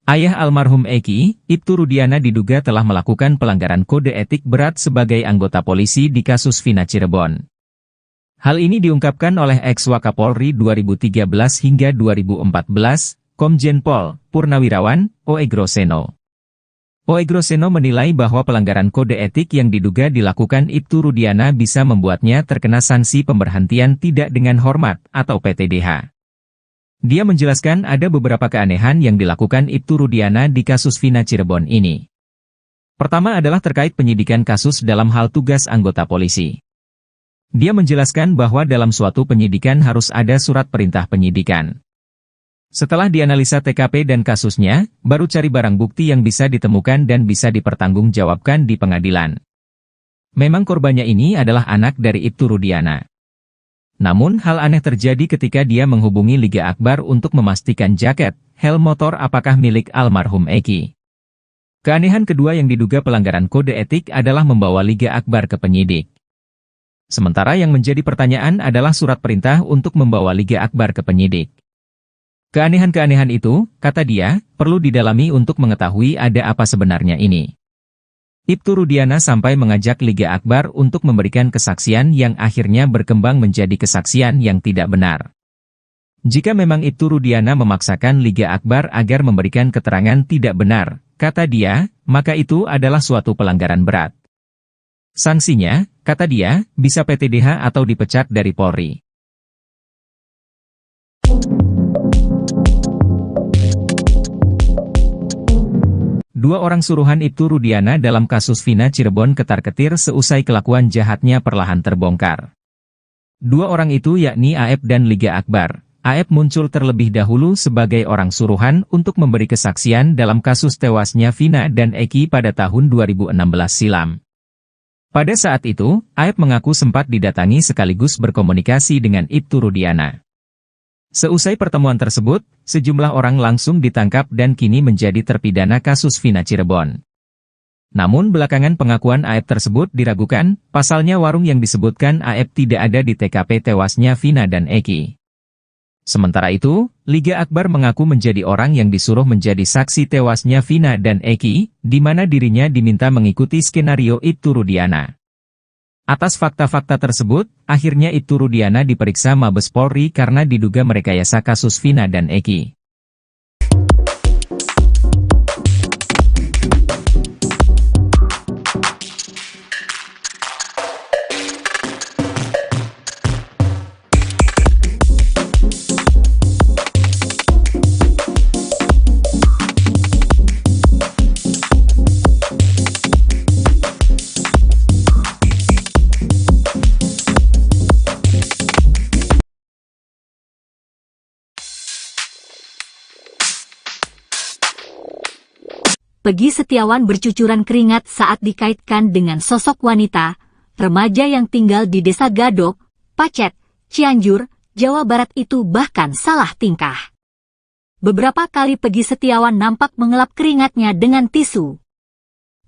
Speaker 1: Ayah almarhum Eki, Ibtu Rudiana diduga telah melakukan pelanggaran kode etik berat sebagai anggota polisi di kasus Vina Cirebon. Hal ini diungkapkan oleh ex-Wakapolri 2013 hingga 2014, Komjen Pol Purnawirawan Oegroseno. Oegroseno menilai bahwa pelanggaran kode etik yang diduga dilakukan Ibtu Rudiana bisa membuatnya terkena sanksi pemberhentian tidak dengan hormat atau PTDH. Dia menjelaskan ada beberapa keanehan yang dilakukan Ibtu Rudiana di kasus Vina Cirebon ini. Pertama adalah terkait penyidikan kasus dalam hal tugas anggota polisi. Dia menjelaskan bahwa dalam suatu penyidikan harus ada surat perintah penyidikan. Setelah dianalisa TKP dan kasusnya, baru cari barang bukti yang bisa ditemukan dan bisa dipertanggungjawabkan di pengadilan. Memang korbannya ini adalah anak dari Ibtu Rudiana. Namun hal aneh terjadi ketika dia menghubungi Liga Akbar untuk memastikan jaket, helm motor apakah milik almarhum Eki. Keanehan kedua yang diduga pelanggaran kode etik adalah membawa Liga Akbar ke penyidik. Sementara yang menjadi pertanyaan adalah surat perintah untuk membawa Liga Akbar ke penyidik. Keanehan-keanehan itu, kata dia, perlu didalami untuk mengetahui ada apa sebenarnya ini. Ibtu Rudiana sampai mengajak Liga Akbar untuk memberikan kesaksian yang akhirnya berkembang menjadi kesaksian yang tidak benar. Jika memang Ibtu Rudiana memaksakan Liga Akbar agar memberikan keterangan tidak benar, kata dia, maka itu adalah suatu pelanggaran berat. Sanksinya, kata dia, bisa PTDH atau dipecat dari Polri. Dua orang suruhan Ibtu Rudiana dalam kasus Vina Cirebon ketar-ketir seusai kelakuan jahatnya perlahan terbongkar. Dua orang itu yakni AF dan Liga Akbar. AF muncul terlebih dahulu sebagai orang suruhan untuk memberi kesaksian dalam kasus tewasnya Vina dan Eki pada tahun 2016 silam. Pada saat itu, AF mengaku sempat didatangi sekaligus berkomunikasi dengan Ibtu Rudiana. Seusai pertemuan tersebut, sejumlah orang langsung ditangkap dan kini menjadi terpidana kasus Vina Cirebon. Namun belakangan pengakuan AF tersebut diragukan, pasalnya warung yang disebutkan AF tidak ada di TKP tewasnya Vina dan Eki. Sementara itu, Liga Akbar mengaku menjadi orang yang disuruh menjadi saksi tewasnya Vina dan Eki, di mana dirinya diminta mengikuti skenario Ibtu Rudiana. Atas fakta-fakta tersebut, akhirnya Ibtu Rudiana diperiksa Mabes Polri karena diduga merekayasa kasus Vina dan Eki.
Speaker 2: Peggy Setiawan bercucuran keringat saat dikaitkan dengan sosok wanita, remaja yang tinggal di Desa Gadok, Pacet, Cianjur, Jawa Barat itu bahkan salah tingkah. Beberapa kali Peggy Setiawan nampak mengelap keringatnya dengan tisu.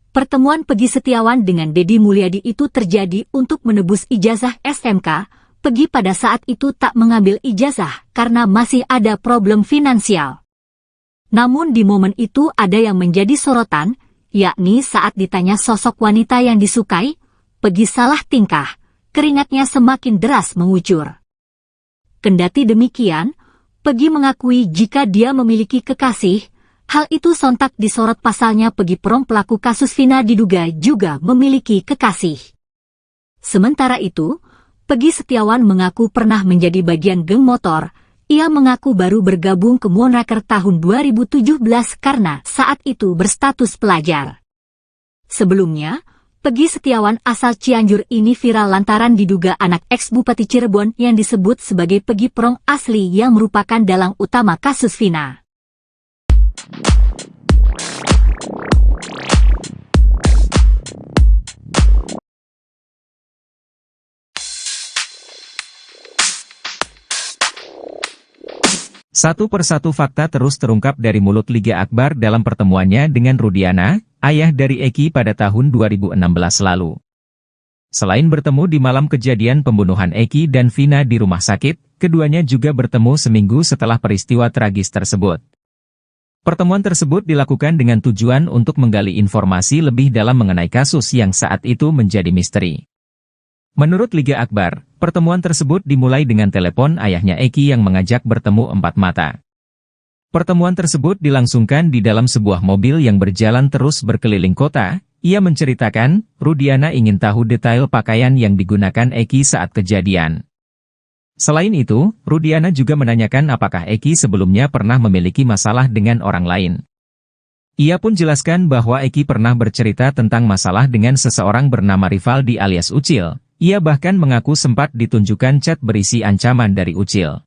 Speaker 2: Pertemuan Peggy Setiawan dengan Deddy Mulyadi itu terjadi untuk menebus ijazah SMK. Peggy pada saat itu tak mengambil ijazah karena masih ada problem finansial. Namun di momen itu ada yang menjadi sorotan, yakni saat ditanya sosok wanita yang disukai, Peggy salah tingkah, keringatnya semakin deras mengucur. Kendati demikian, Peggy mengakui jika dia memiliki kekasih, hal itu sontak disorot pasalnya Peggy Prom pelaku kasus Vina diduga juga memiliki kekasih. Sementara itu, Peggy Setiawan mengaku pernah menjadi bagian geng motor. Ia mengaku baru bergabung ke Moonraker tahun 2017 karena saat itu berstatus pelajar. Sebelumnya, Peggy Setiawan asal Cianjur ini viral lantaran diduga anak ex-Bupati Cirebon yang disebut sebagai Peggy Prong asli yang merupakan dalang utama kasus Vina.
Speaker 1: Satu persatu fakta terus terungkap dari mulut Liga Akbar dalam pertemuannya dengan Rudiana, ayah dari Eki pada tahun 2016 lalu. Selain bertemu di malam kejadian pembunuhan Eki dan Vina di rumah sakit, keduanya juga bertemu seminggu setelah peristiwa tragis tersebut. Pertemuan tersebut dilakukan dengan tujuan untuk menggali informasi lebih dalam mengenai kasus yang saat itu menjadi misteri. Menurut Liga Akbar, pertemuan tersebut dimulai dengan telepon ayahnya Eki yang mengajak bertemu empat mata. Pertemuan tersebut dilangsungkan di dalam sebuah mobil yang berjalan terus berkeliling kota. Ia menceritakan, Rudiana ingin tahu detail pakaian yang digunakan Eki saat kejadian. Selain itu, Rudiana juga menanyakan apakah Eki sebelumnya pernah memiliki masalah dengan orang lain. Ia pun jelaskan bahwa Eki pernah bercerita tentang masalah dengan seseorang bernama Rivaldi alias Ucil. Ia bahkan mengaku sempat ditunjukkan chat berisi ancaman dari Ucil.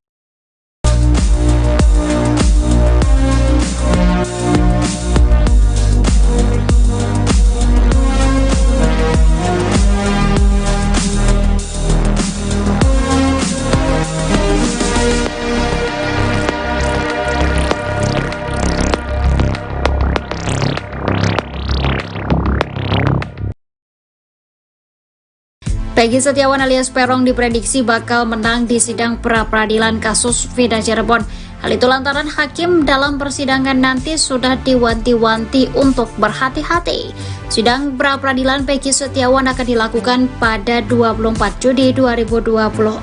Speaker 3: Peggy Setiawan alias Peron diprediksi bakal menang di sidang pra-peradilan kasus Vina Cirebon. Hal itu lantaran hakim dalam persidangan nanti sudah diwanti-wanti untuk berhati-hati. Sidang pra-peradilan Peggy Setiawan akan dilakukan pada 24 Juni 2024.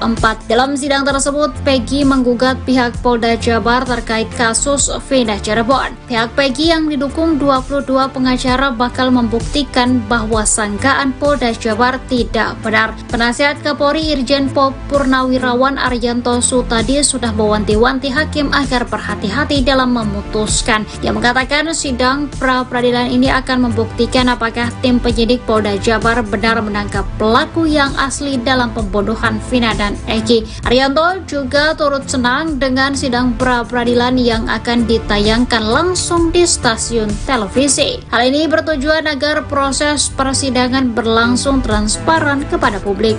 Speaker 3: Dalam sidang tersebut, Peggy menggugat pihak Polda Jabar terkait kasus Vina Cirebon. Pihak Peggy yang didukung 22 pengacara bakal membuktikan bahwa sangkaan Polda Jabar tidak benar. Penasihat Kapolri Irjen Pol Purnawirawan Arianto Sutadi sudah mewanti-wanti hakim agar berhati-hati dalam memutuskan. Dia mengatakan sidang pra-peradilan ini akan membuktikan apakah tim penyidik Polda Jabar benar menangkap pelaku yang asli dalam pembunuhan Vina dan Eki. Arianto juga turut senang dengan sidang pra-peradilan yang akan ditayangkan langsung di stasiun televisi. Hal ini bertujuan agar proses persidangan berlangsung transparan kepada publik.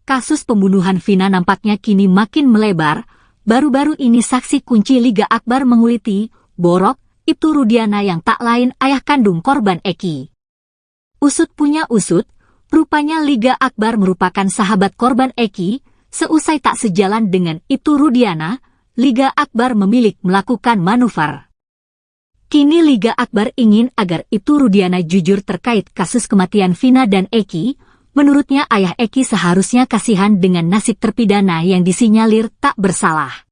Speaker 2: Kasus pembunuhan Vina nampaknya kini makin melebar. Baru-baru ini saksi kunci Liga Akbar menguliti, Borok, Ibtu Rudiana yang tak lain ayah kandung korban Eki. Usut punya usut, rupanya Liga Akbar merupakan sahabat korban Eki. Seusai tak sejalan dengan Ibtu Rudiana, Liga Akbar memilih melakukan manuver. Kini Liga Akbar ingin agar Ibtu Rudiana jujur terkait kasus kematian Vina dan Eki. Menurutnya ayah Eki seharusnya kasihan dengan nasib terpidana yang disinyalir tak bersalah.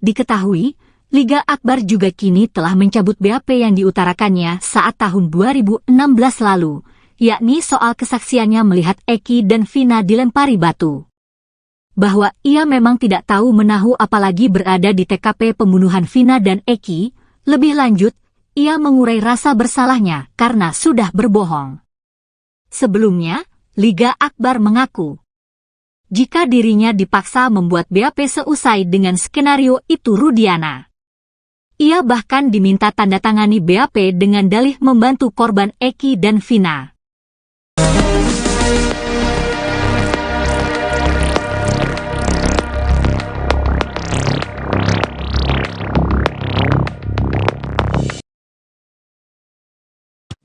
Speaker 2: Diketahui, Liga Akbar juga kini telah mencabut BAP yang diutarakannya saat tahun 2016 lalu, yakni soal kesaksiannya melihat Eki dan Vina dilempari batu. Bahwa ia memang tidak tahu menahu apalagi berada di TKP pembunuhan Vina dan Eki. Lebih lanjut, ia mengurai rasa bersalahnya karena sudah berbohong. Sebelumnya, Liga Akbar mengaku, jika dirinya dipaksa membuat BAP seusai dengan skenario itu Rudiana. Ia bahkan diminta tanda tangani BAP dengan dalih membantu korban Eki dan Vina.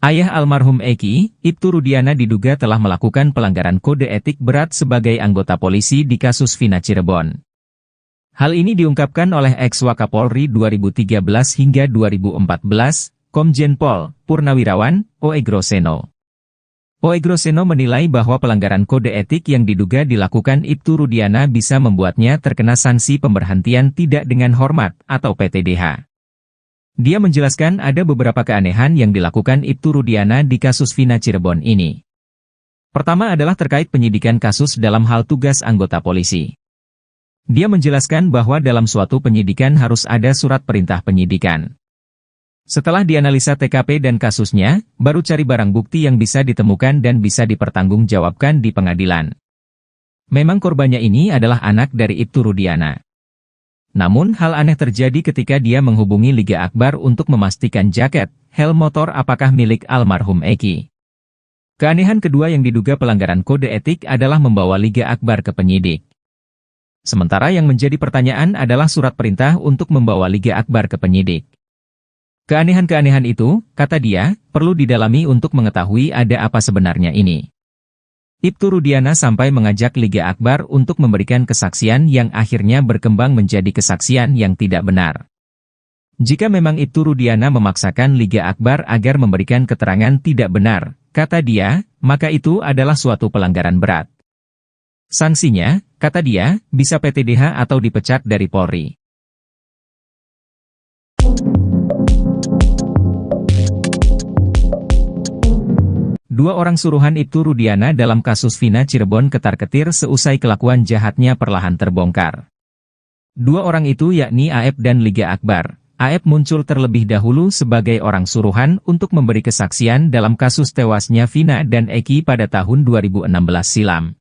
Speaker 1: Ayah almarhum Eki, Ibtu Rudiana diduga telah melakukan pelanggaran kode etik berat sebagai anggota polisi di kasus Vina Cirebon. Hal ini diungkapkan oleh ex-Wakapolri 2013 hingga 2014, Komjen Pol Purnawirawan Oegroseno. Oegroseno menilai bahwa pelanggaran kode etik yang diduga dilakukan Ibtu Rudiana bisa membuatnya terkena sanksi pemberhentian tidak dengan hormat atau PTDH. Dia menjelaskan ada beberapa keanehan yang dilakukan Ibtu Rudiana di kasus Vina Cirebon ini. Pertama adalah terkait penyidikan kasus dalam hal tugas anggota polisi. Dia menjelaskan bahwa dalam suatu penyidikan harus ada surat perintah penyidikan. Setelah dianalisa TKP dan kasusnya, baru cari barang bukti yang bisa ditemukan dan bisa dipertanggungjawabkan di pengadilan. Memang korbannya ini adalah anak dari Ibtu Rudiana. Namun hal aneh terjadi ketika dia menghubungi Liga Akbar untuk memastikan jaket, helm motor apakah milik almarhum Eki. Keanehan kedua yang diduga pelanggaran kode etik adalah membawa Liga Akbar ke penyidik. Sementara yang menjadi pertanyaan adalah surat perintah untuk membawa Liga Akbar ke penyidik. Keanehan-keanehan itu, kata dia, perlu didalami untuk mengetahui ada apa sebenarnya ini. Ibtu Rudiana sampai mengajak Liga Akbar untuk memberikan kesaksian yang akhirnya berkembang menjadi kesaksian yang tidak benar. Jika memang Ibtu Rudiana memaksakan Liga Akbar agar memberikan keterangan tidak benar, kata dia, maka itu adalah suatu pelanggaran berat. Sanksinya, kata dia, bisa PTDH atau dipecat dari Polri. Dua orang suruhan Ibtu Rudiana dalam kasus Vina Cirebon ketar-ketir seusai kelakuan jahatnya perlahan terbongkar. Dua orang itu yakni AF dan Liga Akbar. AF muncul terlebih dahulu sebagai orang suruhan untuk memberi kesaksian dalam kasus tewasnya Vina dan Eki pada tahun 2016 silam.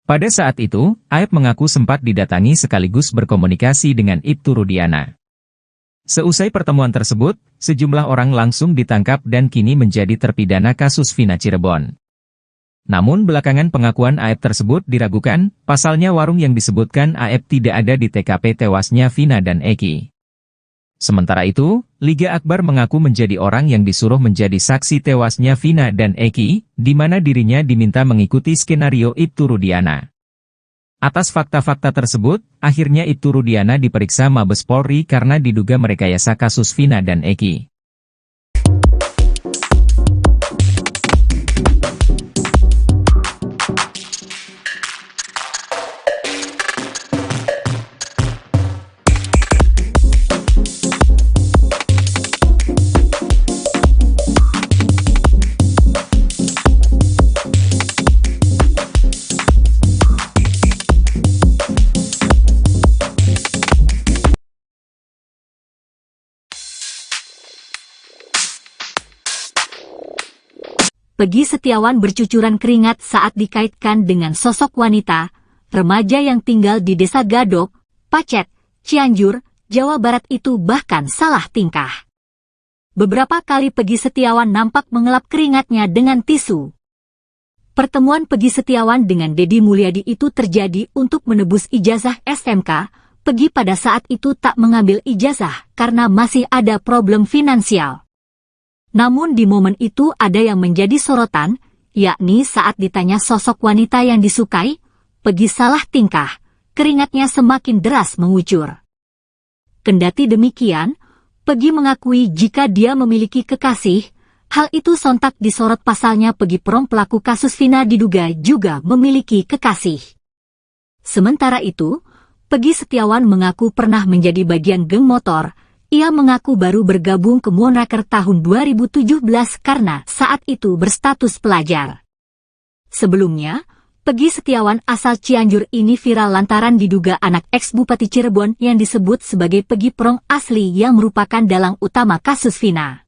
Speaker 1: Pada saat itu, AF mengaku sempat didatangi sekaligus berkomunikasi dengan Ibtu Rudiana. Seusai pertemuan tersebut, sejumlah orang langsung ditangkap dan kini menjadi terpidana kasus Vina Cirebon. Namun belakangan pengakuan AF tersebut diragukan, pasalnya warung yang disebutkan AF tidak ada di TKP tewasnya Vina dan Eki. Sementara itu, Liga Akbar mengaku menjadi orang yang disuruh menjadi saksi tewasnya Vina dan Eki, di mana dirinya diminta mengikuti skenario Ibtu Rudiana. Atas fakta-fakta tersebut, akhirnya Ibtu Rudiana diperiksa Mabes Polri karena diduga merekayasa kasus Vina dan Eki.
Speaker 2: Peggy Setiawan bercucuran keringat saat dikaitkan dengan sosok wanita, remaja yang tinggal di Desa Gadok, Pacet, Cianjur, Jawa Barat itu bahkan salah tingkah. Beberapa kali Peggy Setiawan nampak mengelap keringatnya dengan tisu. Pertemuan Peggy Setiawan dengan Deddy Mulyadi itu terjadi untuk menebus ijazah SMK. Peggy pada saat itu tak mengambil ijazah karena masih ada problem finansial. Namun di momen itu ada yang menjadi sorotan, yakni saat ditanya sosok wanita yang disukai, Peggy salah tingkah, keringatnya semakin deras mengucur. Kendati demikian, Peggy mengakui jika dia memiliki kekasih, hal itu sontak disorot pasalnya Peggy Prom pelaku kasus Vina diduga juga memiliki kekasih. Sementara itu, Peggy Setiawan mengaku pernah menjadi bagian geng motor. Ia mengaku baru bergabung ke Monraker tahun 2017 karena saat itu berstatus pelajar. Sebelumnya, Peggy Setiawan asal Cianjur ini viral lantaran diduga anak ex-Bupati Cirebon yang disebut sebagai Peggy Prom asli yang merupakan dalang utama kasus Vina.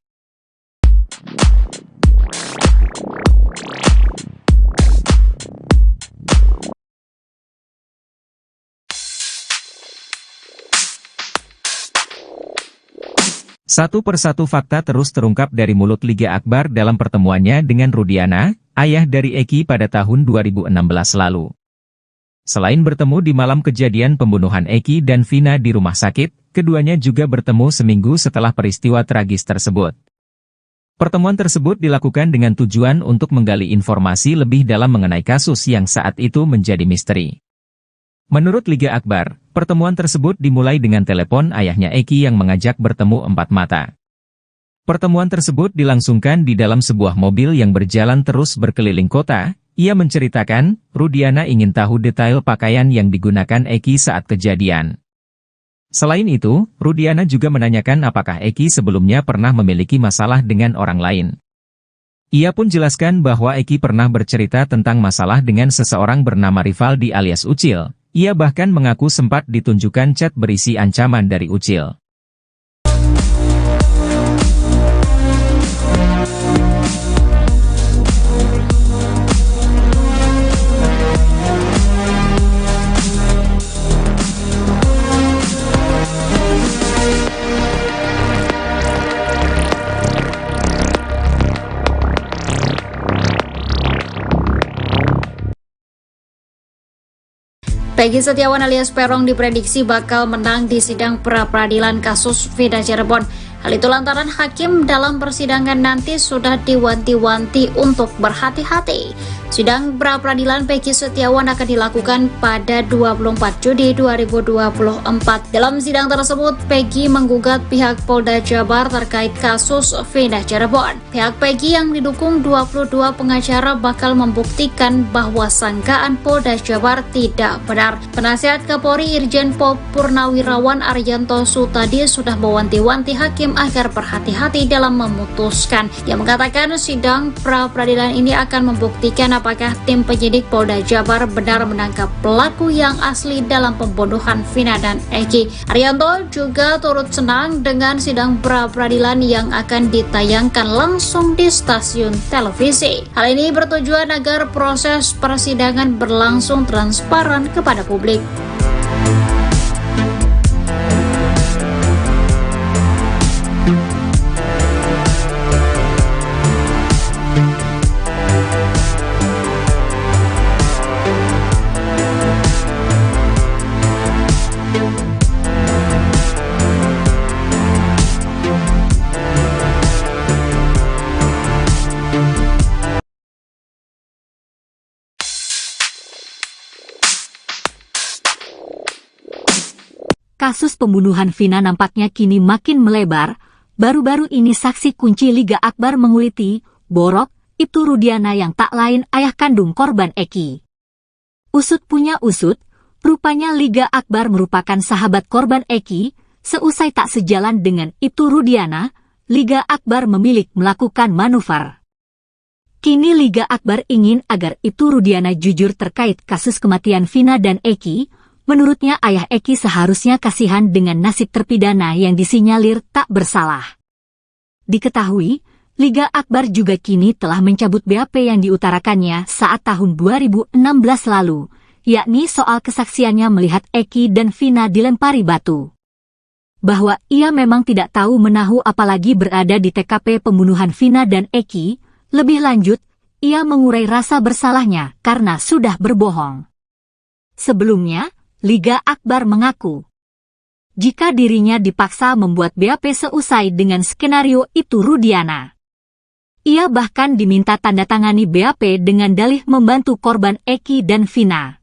Speaker 1: Satu persatu fakta terus terungkap dari mulut Liga Akbar dalam pertemuannya dengan Rudiana, ayah dari Eki pada tahun 2016 lalu. Selain bertemu di malam kejadian pembunuhan Eki dan Vina di rumah sakit, keduanya juga bertemu seminggu setelah peristiwa tragis tersebut. Pertemuan tersebut dilakukan dengan tujuan untuk menggali informasi lebih dalam mengenai kasus yang saat itu menjadi misteri. Menurut Liga Akbar, pertemuan tersebut dimulai dengan telepon ayahnya Eki yang mengajak bertemu empat mata. Pertemuan tersebut dilangsungkan di dalam sebuah mobil yang berjalan terus berkeliling kota. Ia menceritakan, Rudiana ingin tahu detail pakaian yang digunakan Eki saat kejadian. Selain itu, Rudiana juga menanyakan apakah Eki sebelumnya pernah memiliki masalah dengan orang lain. Ia pun jelaskan bahwa Eki pernah bercerita tentang masalah dengan seseorang bernama Rivaldi alias Ucil. Ia bahkan mengaku sempat ditunjukkan chat berisi ancaman dari Ucil.
Speaker 3: Peggy Setiawan alias Peron diprediksi bakal menang di sidang pra-peradilan kasus Vida Cirebon. Hal itu lantaran hakim dalam persidangan nanti sudah diwanti-wanti untuk berhati-hati. Sidang pra-peradilan Peggy Setiawan akan dilakukan pada 24 Juni 2024. Dalam sidang tersebut, Peggy menggugat pihak Polda Jabar terkait kasus Vida Cirebon. Pihak Peggy yang didukung 22 pengacara bakal membuktikan bahwa sangkaan Polda Jabar tidak benar. Penasihat Kapolri Irjen Pol Purnawirawan Arianto Sutadi sudah mewanti-wanti hakim agar berhati-hati dalam memutuskan. Dia mengatakan sidang pra-peradilan ini akan membuktikan apakah tim penyidik Polda Jabar benar menangkap pelaku yang asli dalam pembunuhan Vina dan Eki. Arianto juga turut senang dengan sidang pra-peradilan yang akan ditayangkan langsung di stasiun televisi. Hal ini bertujuan agar proses persidangan berlangsung transparan kepada publik.
Speaker 2: Kasus pembunuhan Vina nampaknya kini makin melebar. Baru-baru ini saksi kunci Liga Akbar menguliti, Borok, Ibtu Rudiana yang tak lain ayah kandung korban Eki. Usut punya usut, rupanya Liga Akbar merupakan sahabat korban Eki. Seusai tak sejalan dengan Ibtu Rudiana, Liga Akbar memilih melakukan manuver. Kini Liga Akbar ingin agar Ibtu Rudiana jujur terkait kasus kematian Vina dan Eki. Menurutnya ayah Eki seharusnya kasihan dengan nasib terpidana yang disinyalir tak bersalah. Diketahui, Liga Akbar juga kini telah mencabut BAP yang diutarakannya saat tahun 2016 lalu, yakni soal kesaksiannya melihat Eki dan Vina dilempari batu. Bahwa ia memang tidak tahu menahu apalagi berada di TKP pembunuhan Vina dan Eki. Lebih lanjut, ia mengurai rasa bersalahnya karena sudah berbohong. Sebelumnya, Liga Akbar mengaku, jika dirinya dipaksa membuat BAP seusai dengan skenario itu Rudiana. Ia bahkan diminta tanda tangani BAP dengan dalih membantu korban Eki dan Vina.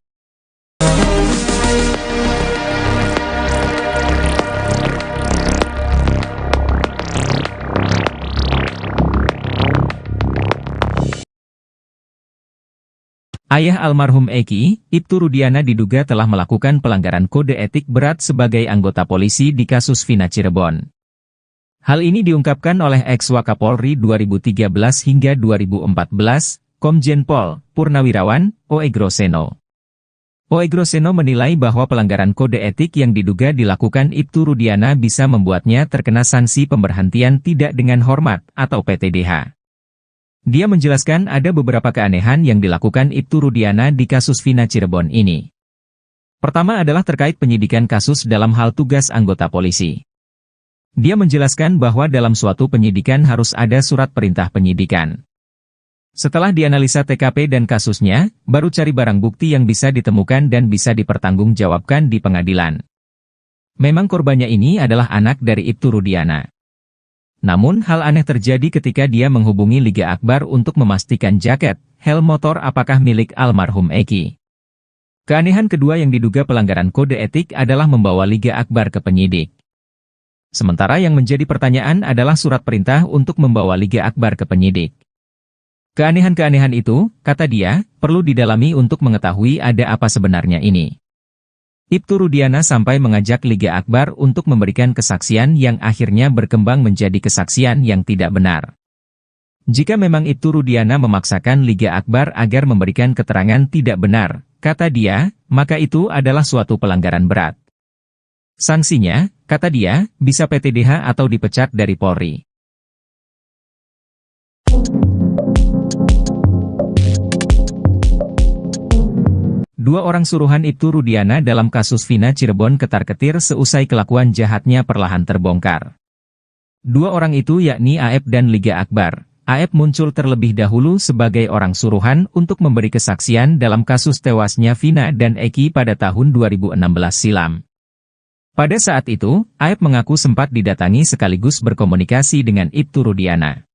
Speaker 1: Ayah almarhum Eki, Ibtu Rudiana diduga telah melakukan pelanggaran kode etik berat sebagai anggota polisi di kasus Vina Cirebon. Hal ini diungkapkan oleh ex-Wakapolri 2013 hingga 2014, Komjen Pol Purnawirawan, Oegroseno. Oegroseno menilai bahwa pelanggaran kode etik yang diduga dilakukan Ibtu Rudiana bisa membuatnya terkena sanksi pemberhentian tidak dengan hormat atau PTDH. Dia menjelaskan ada beberapa keanehan yang dilakukan Ibtu Rudiana di kasus Vina Cirebon ini. Pertama adalah terkait penyidikan kasus dalam hal tugas anggota polisi. Dia menjelaskan bahwa dalam suatu penyidikan harus ada surat perintah penyidikan. Setelah dianalisa TKP dan kasusnya, baru cari barang bukti yang bisa ditemukan dan bisa dipertanggungjawabkan di pengadilan. Memang korbannya ini adalah anak dari Ibtu Rudiana. Namun hal aneh terjadi ketika dia menghubungi Liga Akbar untuk memastikan jaket, helm motor apakah milik almarhum Eki. Keanehan kedua yang diduga pelanggaran kode etik adalah membawa Liga Akbar ke penyidik. Sementara yang menjadi pertanyaan adalah surat perintah untuk membawa Liga Akbar ke penyidik. Keanehan-keanehan itu, kata dia, perlu didalami untuk mengetahui ada apa sebenarnya ini. Ibtu Rudiana sampai mengajak Liga Akbar untuk memberikan kesaksian yang akhirnya berkembang menjadi kesaksian yang tidak benar. Jika memang Ibtu Rudiana memaksakan Liga Akbar agar memberikan keterangan tidak benar, kata dia, maka itu adalah suatu pelanggaran berat. Sanksinya, kata dia, bisa PTDH atau dipecat dari Polri. Dua orang suruhan Ibtu Rudiana dalam kasus Vina Cirebon ketar-ketir seusai kelakuan jahatnya perlahan terbongkar. Dua orang itu yakni Aep dan Liga Akbar. Aep muncul terlebih dahulu sebagai orang suruhan untuk memberi kesaksian dalam kasus tewasnya Vina dan Eki pada tahun 2016 silam. Pada saat itu, Aep mengaku sempat didatangi sekaligus berkomunikasi dengan Ibtu Rudiana.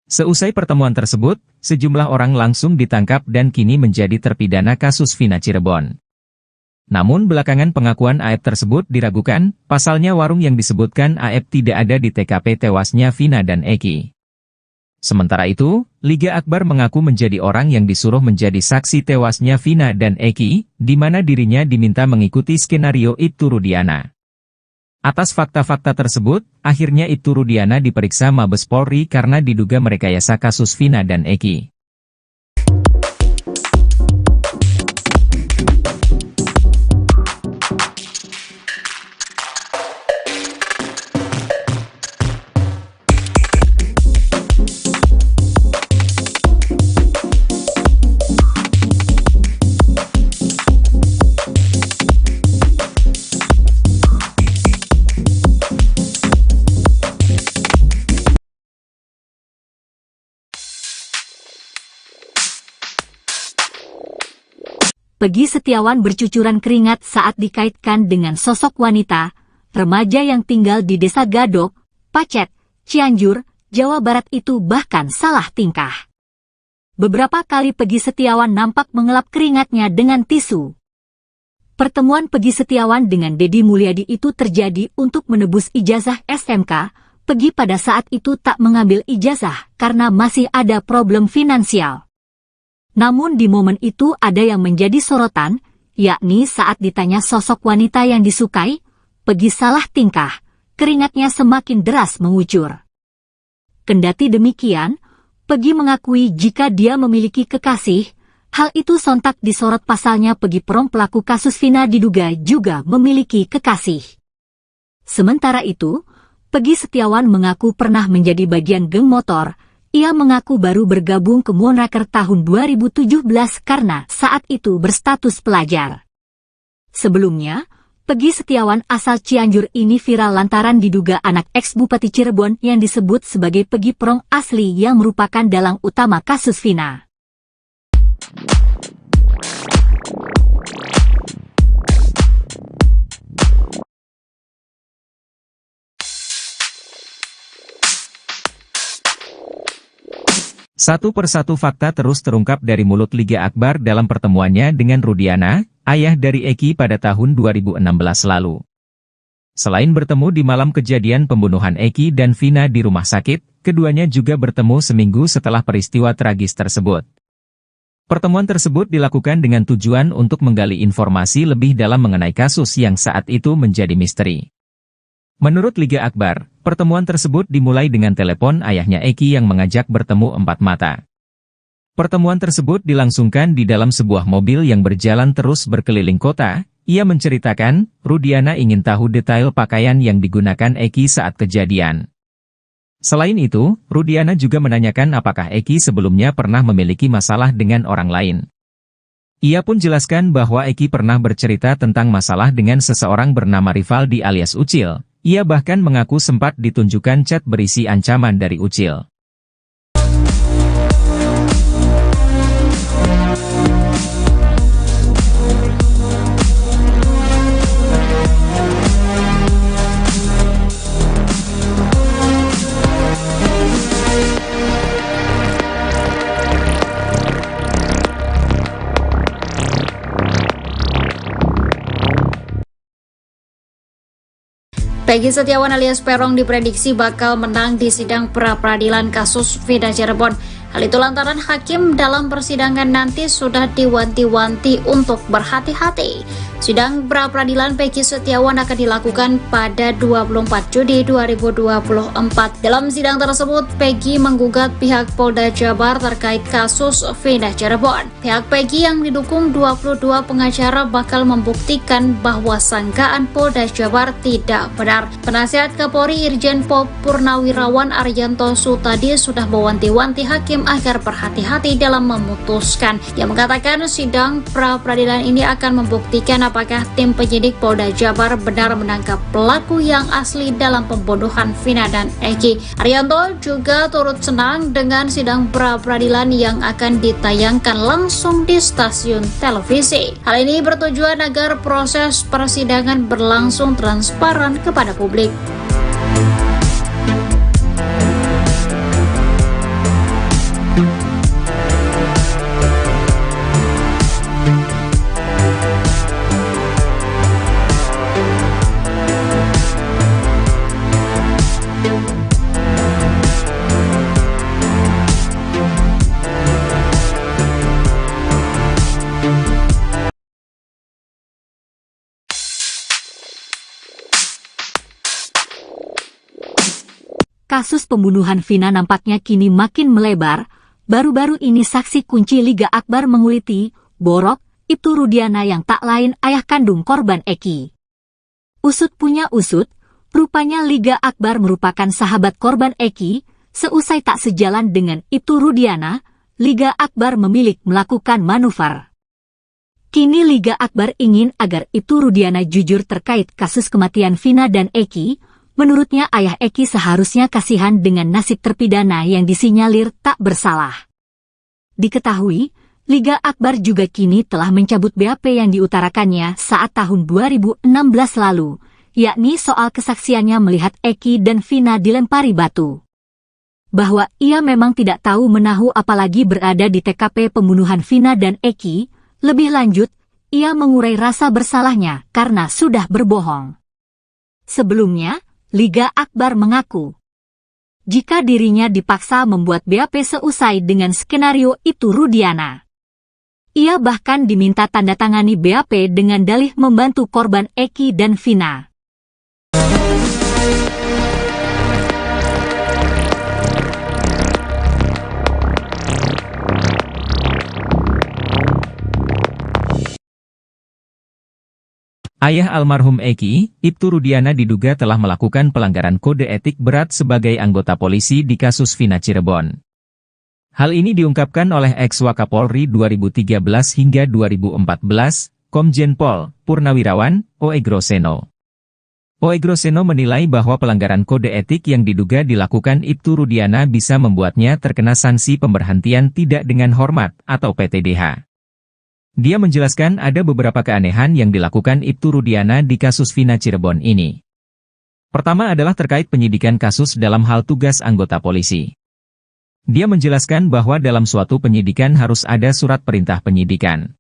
Speaker 1: Seusai pertemuan tersebut, sejumlah orang langsung ditangkap dan kini menjadi terpidana kasus Vina Cirebon. Namun belakangan pengakuan Aep tersebut diragukan, pasalnya warung yang disebutkan Aep tidak ada di TKP tewasnya Vina dan Eki. Sementara itu, Liga Akbar mengaku menjadi orang yang disuruh menjadi saksi tewasnya Vina dan Eki, di mana dirinya diminta mengikuti skenario Ibtu Rudiana. Atas fakta-fakta tersebut, akhirnya Ibtu Rudiana diperiksa Mabes Polri karena diduga merekayasa kasus Vina dan Eki.
Speaker 2: Peggy Setiawan bercucuran keringat saat dikaitkan dengan sosok wanita, remaja yang tinggal di Desa Gadok, Pacet, Cianjur, Jawa Barat itu bahkan salah tingkah. Beberapa kali Peggy Setiawan nampak mengelap keringatnya dengan tisu. Pertemuan Peggy Setiawan dengan Deddy Mulyadi itu terjadi untuk menebus ijazah SMK. Peggy pada saat itu tak mengambil ijazah karena masih ada problem finansial. Namun di momen itu ada yang menjadi sorotan, yakni saat ditanya sosok wanita yang disukai, Peggy salah tingkah, keringatnya semakin deras mengucur. Kendati demikian, Peggy mengakui jika dia memiliki kekasih, hal itu sontak disorot pasalnya Peggy Prom pelaku kasus Vina diduga juga memiliki kekasih. Sementara itu, Peggy Setiawan mengaku pernah menjadi bagian geng motor. Ia mengaku baru bergabung ke Moonraker tahun 2017 karena saat itu berstatus pelajar. Sebelumnya, Peggy Setiawan asal Cianjur ini viral lantaran diduga anak ex-Bupati Cirebon yang disebut sebagai Peggy Prom asli yang merupakan dalang utama kasus Vina.
Speaker 1: Satu persatu fakta terus terungkap dari mulut Liga Akbar dalam pertemuannya dengan Rudiana, ayah dari Eki pada tahun 2016 lalu. Selain bertemu di malam kejadian pembunuhan Eki dan Vina di rumah sakit, keduanya juga bertemu seminggu setelah peristiwa tragis tersebut. Pertemuan tersebut dilakukan dengan tujuan untuk menggali informasi lebih dalam mengenai kasus yang saat itu menjadi misteri. Menurut Liga Akbar, pertemuan tersebut dimulai dengan telepon ayahnya Eki yang mengajak bertemu empat mata. Pertemuan tersebut dilangsungkan di dalam sebuah mobil yang berjalan terus berkeliling kota. Ia menceritakan, Rudiana ingin tahu detail pakaian yang digunakan Eki saat kejadian. Selain itu, Rudiana juga menanyakan apakah Eki sebelumnya pernah memiliki masalah dengan orang lain. Ia pun jelaskan bahwa Eki pernah bercerita tentang masalah dengan seseorang bernama Rivaldi alias Ucil. Ia bahkan mengaku sempat ditunjukkan chat berisi ancaman dari Ucil.
Speaker 3: Peggy Setiawan alias Peron diprediksi bakal menang di sidang pra-peradilan kasus Vida Cirebon. Hal itu lantaran hakim dalam persidangan nanti sudah diwanti-wanti untuk berhati-hati. Sidang pra-peradilan Peggy Setiawan akan dilakukan pada 24 Juni 2024. Dalam sidang tersebut, Peggy menggugat pihak Polda Jabar terkait kasus Vida Cirebon. Pihak Peggy yang didukung 22 pengacara bakal membuktikan bahwa sangkaan Polda Jabar tidak benar. Penasihat Kapolri Irjen Pol Purnawirawan Arianto Sutadi sudah mewanti-wanti hakim agar berhati-hati dalam memutuskan. Dia mengatakan sidang pra-peradilan ini akan membuktikan apakah tim penyidik Polda Jabar benar menangkap pelaku yang asli dalam pembunuhan Vina dan Eki. Arianto juga turut senang dengan sidang pra-peradilan yang akan ditayangkan langsung di stasiun televisi. Hal ini bertujuan agar proses persidangan berlangsung transparan kepada publik.
Speaker 2: Kasus pembunuhan Vina nampaknya kini makin melebar. Baru-baru ini saksi kunci Liga Akbar menguliti Borok, Ibtu Rudiana yang tak lain ayah kandung korban Eki. Usut punya usut, rupanya Liga Akbar merupakan sahabat korban Eki. Seusai tak sejalan dengan Ibtu Rudiana, Liga Akbar memilih melakukan manuver. Kini Liga Akbar ingin agar Ibtu Rudiana jujur terkait kasus kematian Vina dan Eki. Menurutnya ayah Eki seharusnya kasihan dengan nasib terpidana yang disinyalir tak bersalah. Diketahui, Liga Akbar juga kini telah mencabut BAP yang diutarakannya saat tahun 2016 lalu, yakni soal kesaksiannya melihat Eki dan Vina dilempari batu. Bahwa ia memang tidak tahu menahu apalagi berada di TKP pembunuhan Vina dan Eki, lebih lanjut, ia mengurai rasa bersalahnya karena sudah berbohong. Sebelumnya, Liga Akbar mengaku, jika dirinya dipaksa membuat BAP seusai dengan skenario itu Rudiana. Ia bahkan diminta tanda tangani BAP dengan dalih membantu korban Eki dan Vina.
Speaker 1: Ayah almarhum Eki, Ibtu Rudiana diduga telah melakukan pelanggaran kode etik berat sebagai anggota polisi di kasus Vina Cirebon. Hal ini diungkapkan oleh ex-Wakapolri 2013 hingga 2014, Komjen Pol Purnawirawan, Oegroseno. Oegroseno menilai bahwa pelanggaran kode etik yang diduga dilakukan Ibtu Rudiana bisa membuatnya terkena sanksi pemberhentian tidak dengan hormat atau PTDH. Dia menjelaskan ada beberapa keanehan yang dilakukan Ibtu Rudiana di kasus Vina Cirebon ini. Pertama adalah terkait penyidikan kasus dalam hal tugas anggota polisi. Dia menjelaskan bahwa dalam suatu penyidikan harus ada surat perintah penyidikan.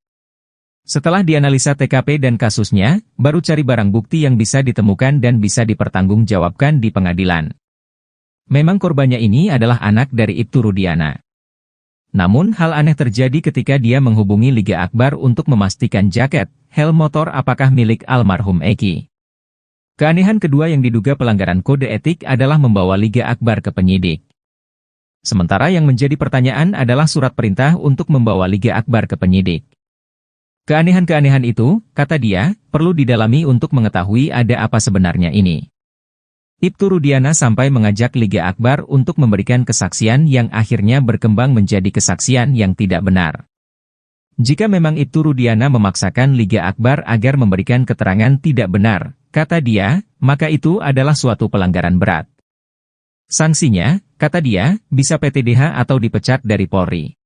Speaker 1: Setelah dianalisa TKP dan kasusnya, baru cari barang bukti yang bisa ditemukan dan bisa dipertanggungjawabkan di pengadilan. Memang korbannya ini adalah anak dari Ibtu Rudiana. Namun hal aneh terjadi ketika dia menghubungi Liga Akbar untuk memastikan jaket, helm motor apakah milik almarhum Eki. Keanehan kedua yang diduga pelanggaran kode etik adalah membawa Liga Akbar ke penyidik. Sementara yang menjadi pertanyaan adalah surat perintah untuk membawa Liga Akbar ke penyidik. Keanehan-keanehan itu, kata dia, perlu didalami untuk mengetahui ada apa sebenarnya ini. Ibtu Rudiana sampai mengajak Liga Akbar untuk memberikan kesaksian yang akhirnya berkembang menjadi kesaksian yang tidak benar. Jika memang Ibtu Rudiana memaksakan Liga Akbar agar memberikan keterangan tidak benar, kata dia, maka itu adalah suatu pelanggaran berat. Sanksinya, kata dia, bisa PTDH atau dipecat dari Polri.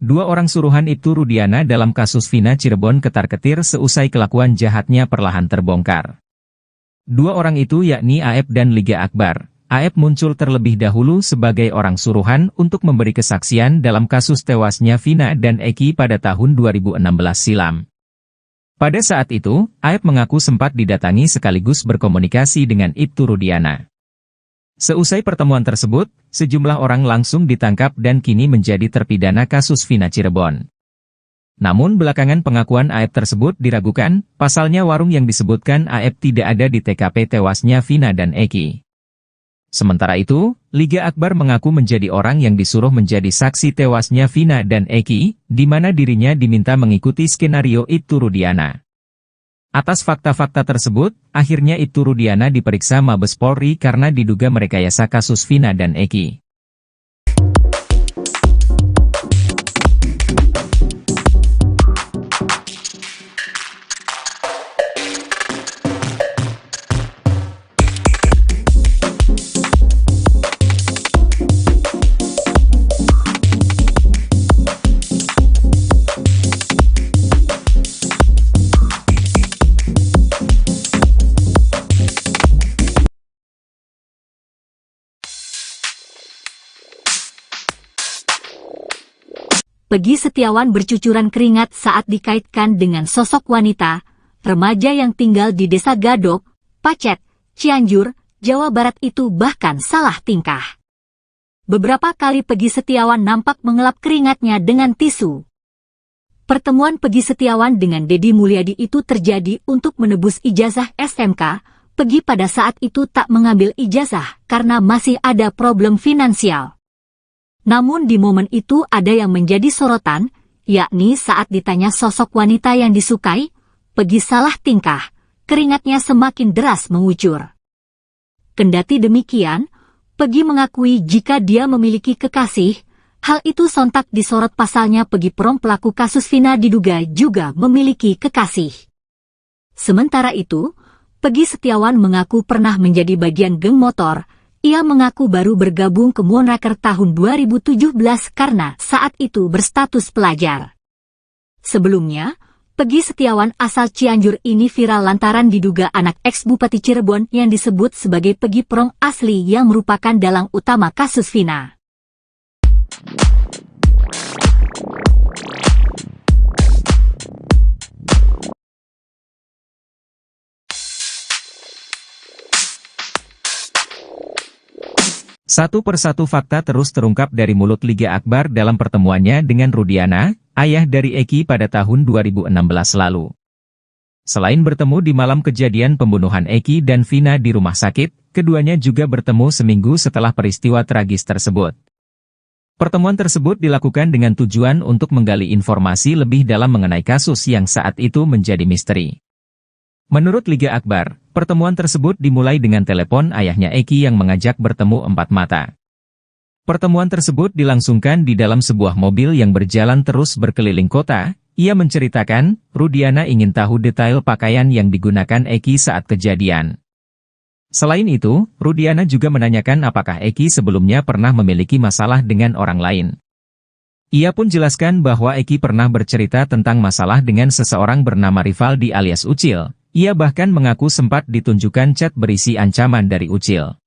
Speaker 1: Dua orang suruhan Ibtu Rudiana dalam kasus Vina Cirebon ketar-ketir seusai kelakuan jahatnya perlahan terbongkar. Dua orang itu yakni AF dan Liga Akbar, Aep muncul terlebih dahulu sebagai orang suruhan untuk memberi kesaksian dalam kasus tewasnya Vina dan Eki pada tahun 2016 silam. Pada saat itu, Aep mengaku sempat didatangi sekaligus berkomunikasi dengan Ibtu Rudiana. Seusai pertemuan tersebut, sejumlah orang langsung ditangkap dan kini menjadi terpidana kasus Vina Cirebon. Namun belakangan pengakuan Aep tersebut diragukan, pasalnya warung yang disebutkan Aep tidak ada di TKP tewasnya Vina dan Eki. Sementara itu, Liga Akbar mengaku menjadi orang yang disuruh menjadi saksi tewasnya Vina dan Eki, di mana dirinya diminta mengikuti skenario Ibtu Rudiana. Atas fakta-fakta tersebut, akhirnya Ibtu Rudiana diperiksa Mabes Polri karena diduga merekayasa kasus Vina dan Eki.
Speaker 2: Peggy Setiawan bercucuran keringat saat dikaitkan dengan sosok wanita, remaja yang tinggal di Desa Gadok, Pacet, Cianjur, Jawa Barat itu bahkan salah tingkah. Beberapa kali Peggy Setiawan nampak mengelap keringatnya dengan tisu. Pertemuan Peggy Setiawan dengan Deddy Mulyadi itu terjadi untuk menebus ijazah SMK. Peggy pada saat itu tak mengambil ijazah karena masih ada problem finansial. Namun di momen itu ada yang menjadi sorotan, yakni saat ditanya sosok wanita yang disukai, Peggy salah tingkah, keringatnya semakin deras mengucur. Kendati demikian, Peggy mengakui jika dia memiliki kekasih, hal itu sontak disorot pasalnya Peggy Prom pelaku kasus Vina diduga juga memiliki kekasih. Sementara itu, Peggy Setiawan mengaku pernah menjadi bagian geng motor. Ia mengaku baru bergabung ke Moonraker tahun 2017 karena saat itu berstatus pelajar. Sebelumnya, Peggy Setiawan asal Cianjur ini viral lantaran diduga anak ex-Bupati Cirebon yang disebut sebagai Peggy Prom asli yang merupakan dalang utama kasus Vina.
Speaker 1: Satu persatu fakta terus terungkap dari mulut Liga Akbar dalam pertemuannya dengan Rudiana, ayah dari Eki pada tahun 2016 lalu. Selain bertemu di malam kejadian pembunuhan Eki dan Vina di rumah sakit, keduanya juga bertemu seminggu setelah peristiwa tragis tersebut. Pertemuan tersebut dilakukan dengan tujuan untuk menggali informasi lebih dalam mengenai kasus yang saat itu menjadi misteri. Menurut Liga Akbar, pertemuan tersebut dimulai dengan telepon ayahnya Eki yang mengajak bertemu empat mata. Pertemuan tersebut dilangsungkan di dalam sebuah mobil yang berjalan terus berkeliling kota. Ia menceritakan, Rudiana ingin tahu detail pakaian yang digunakan Eki saat kejadian. Selain itu, Rudiana juga menanyakan apakah Eki sebelumnya pernah memiliki masalah dengan orang lain. Ia pun jelaskan bahwa Eki pernah bercerita tentang masalah dengan seseorang bernama Rivaldi alias Ucil. Ia bahkan mengaku sempat ditunjukkan chat berisi ancaman dari Ucil.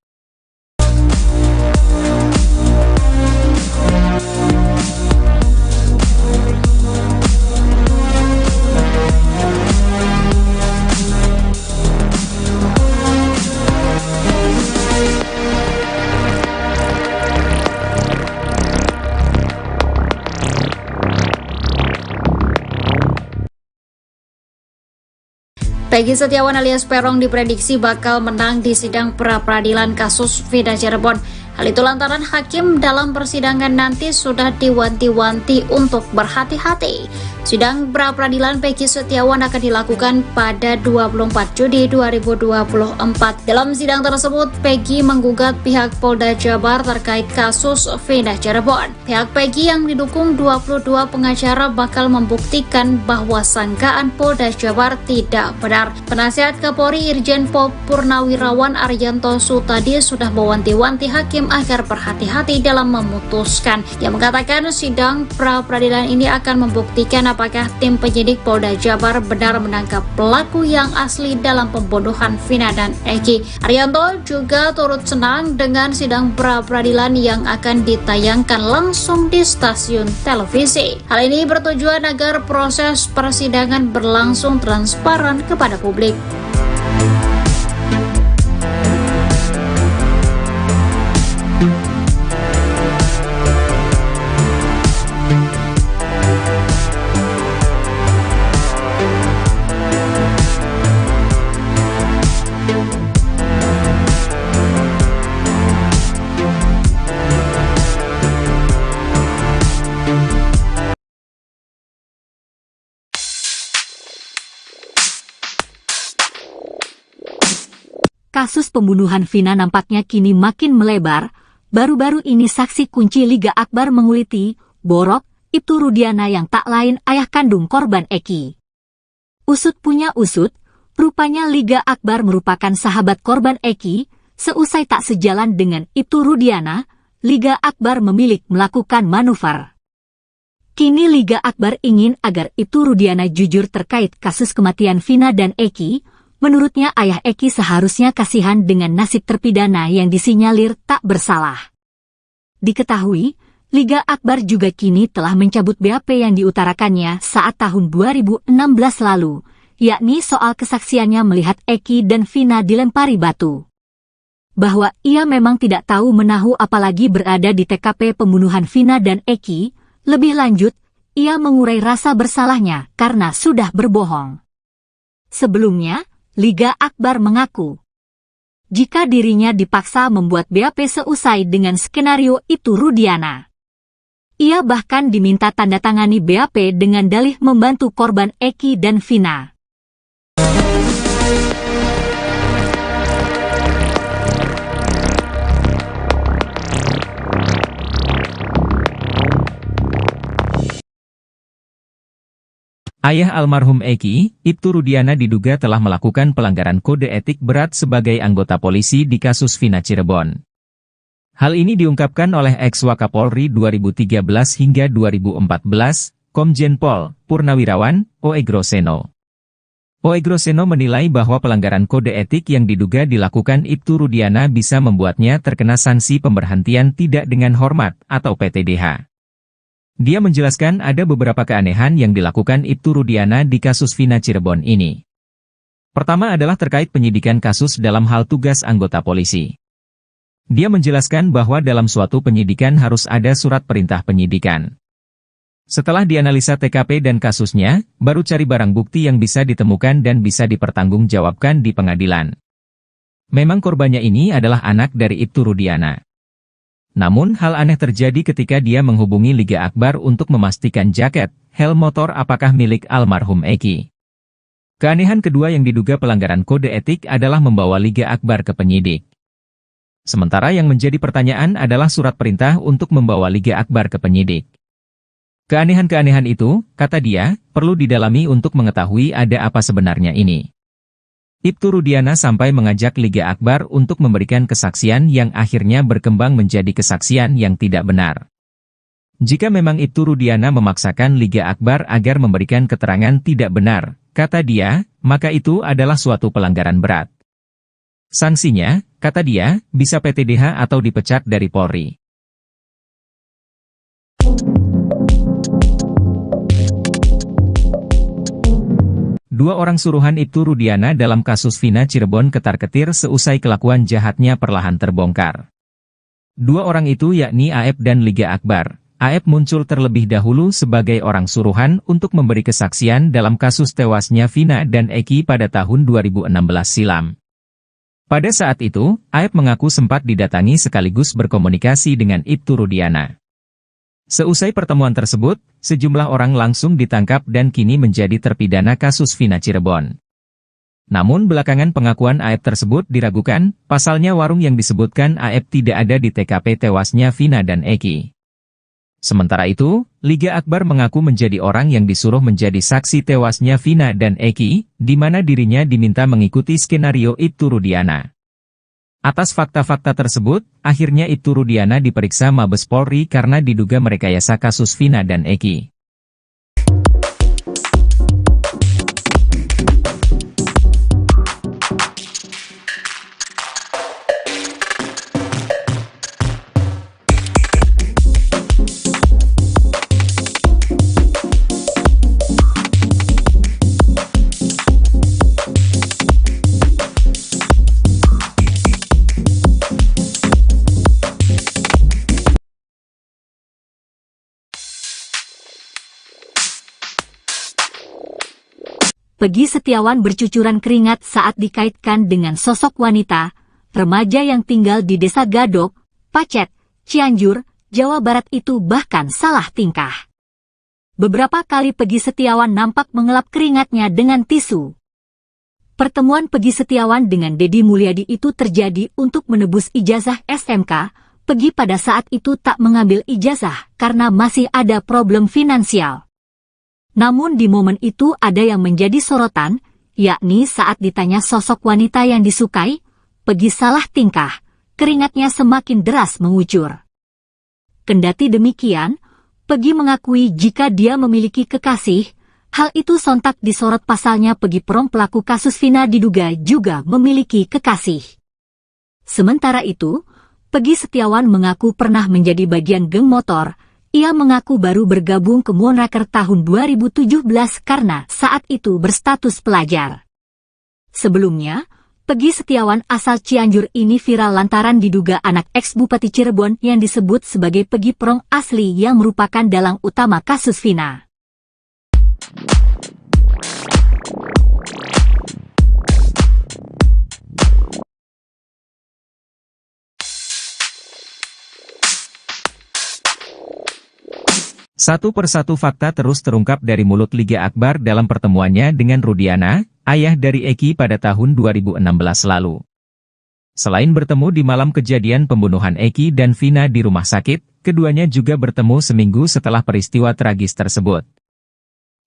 Speaker 3: Peggy Setiawan alias Peron diprediksi bakal menang di sidang pra-peradilan kasus Vina Cirebon. Hal itu lantaran hakim dalam persidangan nanti sudah diwanti-wanti untuk berhati-hati. Sidang pra-peradilan Peggy Setiawan akan dilakukan pada 24 Juni 2024. Dalam sidang tersebut, Peggy menggugat pihak Polda Jabar terkait kasus Vina Cirebon. Pihak Peggy yang didukung 22 pengacara bakal membuktikan bahwa sangkaan Polda Jabar tidak benar. Penasihat Kapolri Irjen Pol Purnawirawan Arianto Sutadi sudah mewanti-wanti hakim agar berhati-hati dalam memutuskan. Dia mengatakan sidang pra-peradilan ini akan membuktikan apakah tim penyidik Polda Jabar benar menangkap pelaku yang asli dalam pembunuhan Vina dan Eki. Arianto juga turut senang dengan sidang pra-peradilan yang akan ditayangkan langsung di stasiun televisi. Hal ini bertujuan agar proses persidangan berlangsung transparan kepada publik.
Speaker 2: Kasus pembunuhan Vina nampaknya kini makin melebar. Baru-baru ini saksi kunci Liga Akbar menguliti Borok, Ibtu Rudiana yang tak lain ayah kandung korban Eki. Usut punya usut, rupanya Liga Akbar merupakan sahabat korban Eki. Seusai tak sejalan dengan Ibtu Rudiana, Liga Akbar memilih melakukan manuver. Kini Liga Akbar ingin agar Ibtu Rudiana jujur terkait kasus kematian Vina dan Eki. Menurutnya ayah Eki seharusnya kasihan dengan nasib terpidana yang disinyalir tak bersalah. Diketahui, Liga Akbar juga kini telah mencabut BAP yang diutarakannya saat tahun 2016 lalu, yakni soal kesaksiannya melihat Eki dan Vina dilempari batu. Bahwa ia memang tidak tahu menahu apalagi berada di TKP pembunuhan Vina dan Eki, lebih lanjut, ia mengurai rasa bersalahnya karena sudah berbohong. Sebelumnya, Liga Akbar mengaku, jika dirinya dipaksa membuat BAP seusai dengan skenario itu Rudiana. Ia bahkan diminta tanda tangani BAP dengan dalih membantu korban Eki dan Vina.
Speaker 1: Ayah almarhum Eki, Ibtu Rudiana diduga telah melakukan pelanggaran kode etik berat sebagai anggota polisi di kasus Vina Cirebon. Hal ini diungkapkan oleh ex-Wakapolri 2013 hingga 2014, Komjen Pol Purnawirawan Oegroseno. Oegroseno menilai bahwa pelanggaran kode etik yang diduga dilakukan Ibtu Rudiana bisa membuatnya terkena sanksi pemberhentian tidak dengan hormat atau PTDH. Dia menjelaskan ada beberapa keanehan yang dilakukan Ibtu Rudiana di kasus Vina Cirebon ini. Pertama adalah terkait penyidikan kasus dalam hal tugas anggota polisi. Dia menjelaskan bahwa dalam suatu penyidikan harus ada surat perintah penyidikan. Setelah dianalisa TKP dan kasusnya, baru cari barang bukti yang bisa ditemukan dan bisa dipertanggungjawabkan di pengadilan. Memang korbannya ini adalah anak dari Ibtu Rudiana. Namun hal aneh terjadi ketika dia menghubungi Liga Akbar untuk memastikan jaket, helm motor apakah milik almarhum Eki. Keanehan kedua yang diduga pelanggaran kode etik adalah membawa Liga Akbar ke penyidik. Sementara yang menjadi pertanyaan adalah surat perintah untuk membawa Liga Akbar ke penyidik. Keanehan-keanehan itu, kata dia, perlu didalami untuk mengetahui ada apa sebenarnya ini. Ibtu Rudiana sampai mengajak Liga Akbar untuk memberikan kesaksian yang akhirnya berkembang menjadi kesaksian yang tidak benar. Jika memang Ibtu Rudiana memaksakan Liga Akbar agar memberikan keterangan tidak benar, kata dia, maka itu adalah suatu pelanggaran berat. Sanksinya, kata dia, bisa PTDH atau dipecat dari Polri. Dua orang suruhan Ibtu Rudiana dalam kasus Vina Cirebon ketar-ketir seusai kelakuan jahatnya perlahan terbongkar. Dua orang itu yakni Aep dan Liga Akbar. Aep muncul terlebih dahulu sebagai orang suruhan untuk memberi kesaksian dalam kasus tewasnya Vina dan Eki pada tahun 2016 silam. Pada saat itu, Aep mengaku sempat didatangi sekaligus berkomunikasi dengan Ibtu Rudiana. Seusai pertemuan tersebut, sejumlah orang langsung ditangkap dan kini menjadi terpidana kasus Vina Cirebon. Namun belakangan pengakuan Aep tersebut diragukan, pasalnya warung yang disebutkan Aep tidak ada di TKP tewasnya Vina dan Eki. Sementara itu, Liga Akbar mengaku menjadi orang yang disuruh menjadi saksi tewasnya Vina dan Eki, di mana dirinya diminta mengikuti skenario Ibtu Rudiana. Atas fakta-fakta tersebut, akhirnya Ibtu Rudiana diperiksa Mabes Polri karena diduga merekayasa kasus Vina dan Eki.
Speaker 2: Peggy Setiawan bercucuran keringat saat dikaitkan dengan sosok wanita, remaja yang tinggal di Desa Gadok, Pacet, Cianjur, Jawa Barat itu bahkan salah tingkah. Beberapa kali Peggy Setiawan nampak mengelap keringatnya dengan tisu. Pertemuan Peggy Setiawan dengan Deddy Mulyadi itu terjadi untuk menebus ijazah SMK. Peggy pada saat itu tak mengambil ijazah karena masih ada problem finansial. Namun di momen itu ada yang menjadi sorotan, yakni saat ditanya sosok wanita yang disukai, Peggy salah tingkah, keringatnya semakin deras mengucur. Kendati demikian, Peggy mengakui jika dia memiliki kekasih, hal itu sontak disorot pasalnya Peggy Prong pelaku kasus Vina diduga juga memiliki kekasih. Sementara itu, Peggy Setiawan mengaku pernah menjadi bagian geng motor. Ia mengaku baru bergabung ke Moonraker tahun 2017 karena saat itu berstatus pelajar. Sebelumnya, Peggy Setiawan asal Cianjur ini viral lantaran diduga anak ex-Bupati Cirebon yang disebut sebagai Peggy Prong asli yang merupakan dalang utama kasus Vina.
Speaker 1: Satu persatu fakta terus terungkap dari mulut Liga Akbar dalam pertemuannya dengan Rudiana, ayah dari Eki pada tahun 2016 lalu. Selain bertemu di malam kejadian pembunuhan Eki dan Vina di rumah sakit, keduanya juga bertemu seminggu setelah peristiwa tragis tersebut.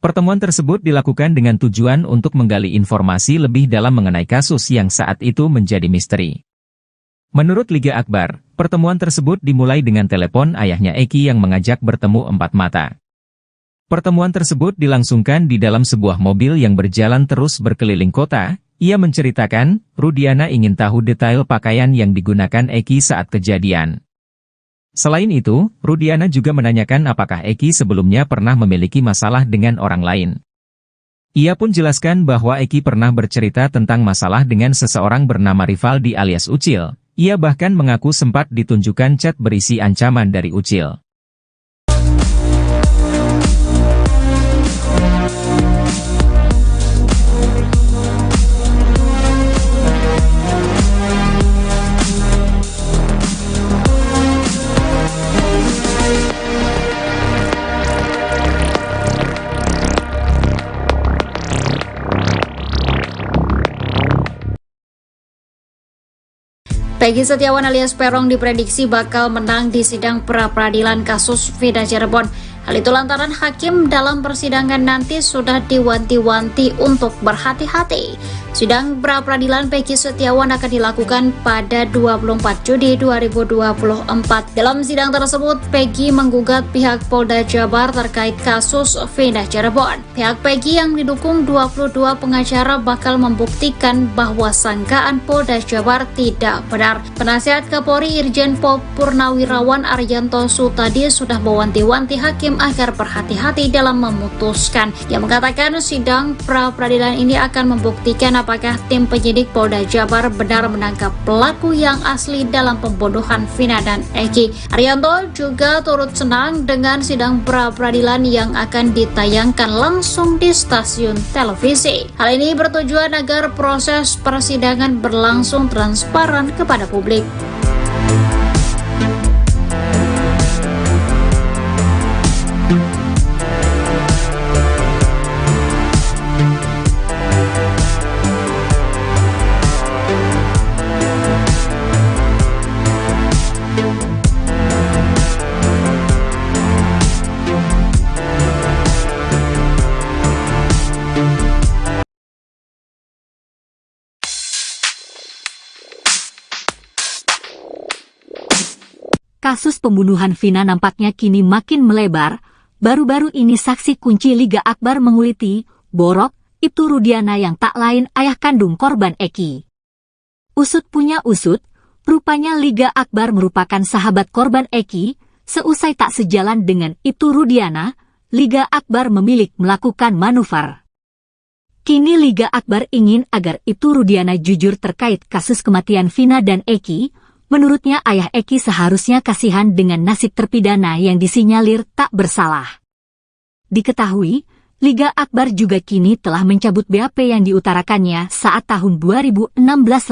Speaker 1: Pertemuan tersebut dilakukan dengan tujuan untuk menggali informasi lebih dalam mengenai kasus yang saat itu menjadi misteri. Menurut Liga Akbar, pertemuan tersebut dimulai dengan telepon ayahnya Eki yang mengajak bertemu empat mata. Pertemuan tersebut dilangsungkan di dalam sebuah mobil yang berjalan terus berkeliling kota. Ia menceritakan, Rudiana ingin tahu detail pakaian yang digunakan Eki saat kejadian. Selain itu, Rudiana juga menanyakan apakah Eki sebelumnya pernah memiliki masalah dengan orang lain. Ia pun jelaskan bahwa Eki pernah bercerita tentang masalah dengan seseorang bernama Rivaldi alias Ucil. Ia bahkan mengaku sempat ditunjukkan chat berisi ancaman dari Ucil.
Speaker 3: Peggy Setiawan alias Peron diprediksi bakal menang di sidang pra-peradilan kasus Vina Cirebon. Hal itu lantaran hakim dalam persidangan nanti sudah diwanti-wanti untuk berhati-hati. Sidang pra-peradilan Peggy Setiawan akan dilakukan pada 24 Juni 2024. Dalam sidang tersebut, Peggy menggugat pihak Polda Jabar terkait kasus Vina Cirebon. Pihak Peggy yang didukung 22 pengacara bakal membuktikan bahwa sangkaan Polda Jabar tidak benar. Penasihat Kapolri Irjen Pol Purnawirawan Arianto Sutadi sudah mewanti-wanti hakim agar berhati-hati dalam memutuskan. Ia mengatakan sidang pra-peradilan ini akan membuktikan apakah tim penyidik Polda Jabar benar menangkap pelaku yang asli dalam pembunuhan Vina dan Eki. Arianto juga turut senang dengan sidang pra-peradilan yang akan ditayangkan langsung di stasiun televisi. Hal ini bertujuan agar proses persidangan berlangsung transparan kepada publik.
Speaker 2: Kasus pembunuhan Vina nampaknya kini makin melebar. Baru-baru ini saksi kunci Liga Akbar menguliti, Borok, Ibtu Rudiana yang tak lain ayah kandung korban Eki. Usut punya usut, rupanya Liga Akbar merupakan sahabat korban Eki. Seusai tak sejalan dengan Ibtu Rudiana, Liga Akbar memilih melakukan manuver. Kini Liga Akbar ingin agar Ibtu Rudiana jujur terkait kasus kematian Vina dan Eki. Menurutnya ayah Eki seharusnya kasihan dengan nasib terpidana yang disinyalir tak bersalah. Diketahui, Liga Akbar juga kini telah mencabut BAP yang diutarakannya saat tahun 2016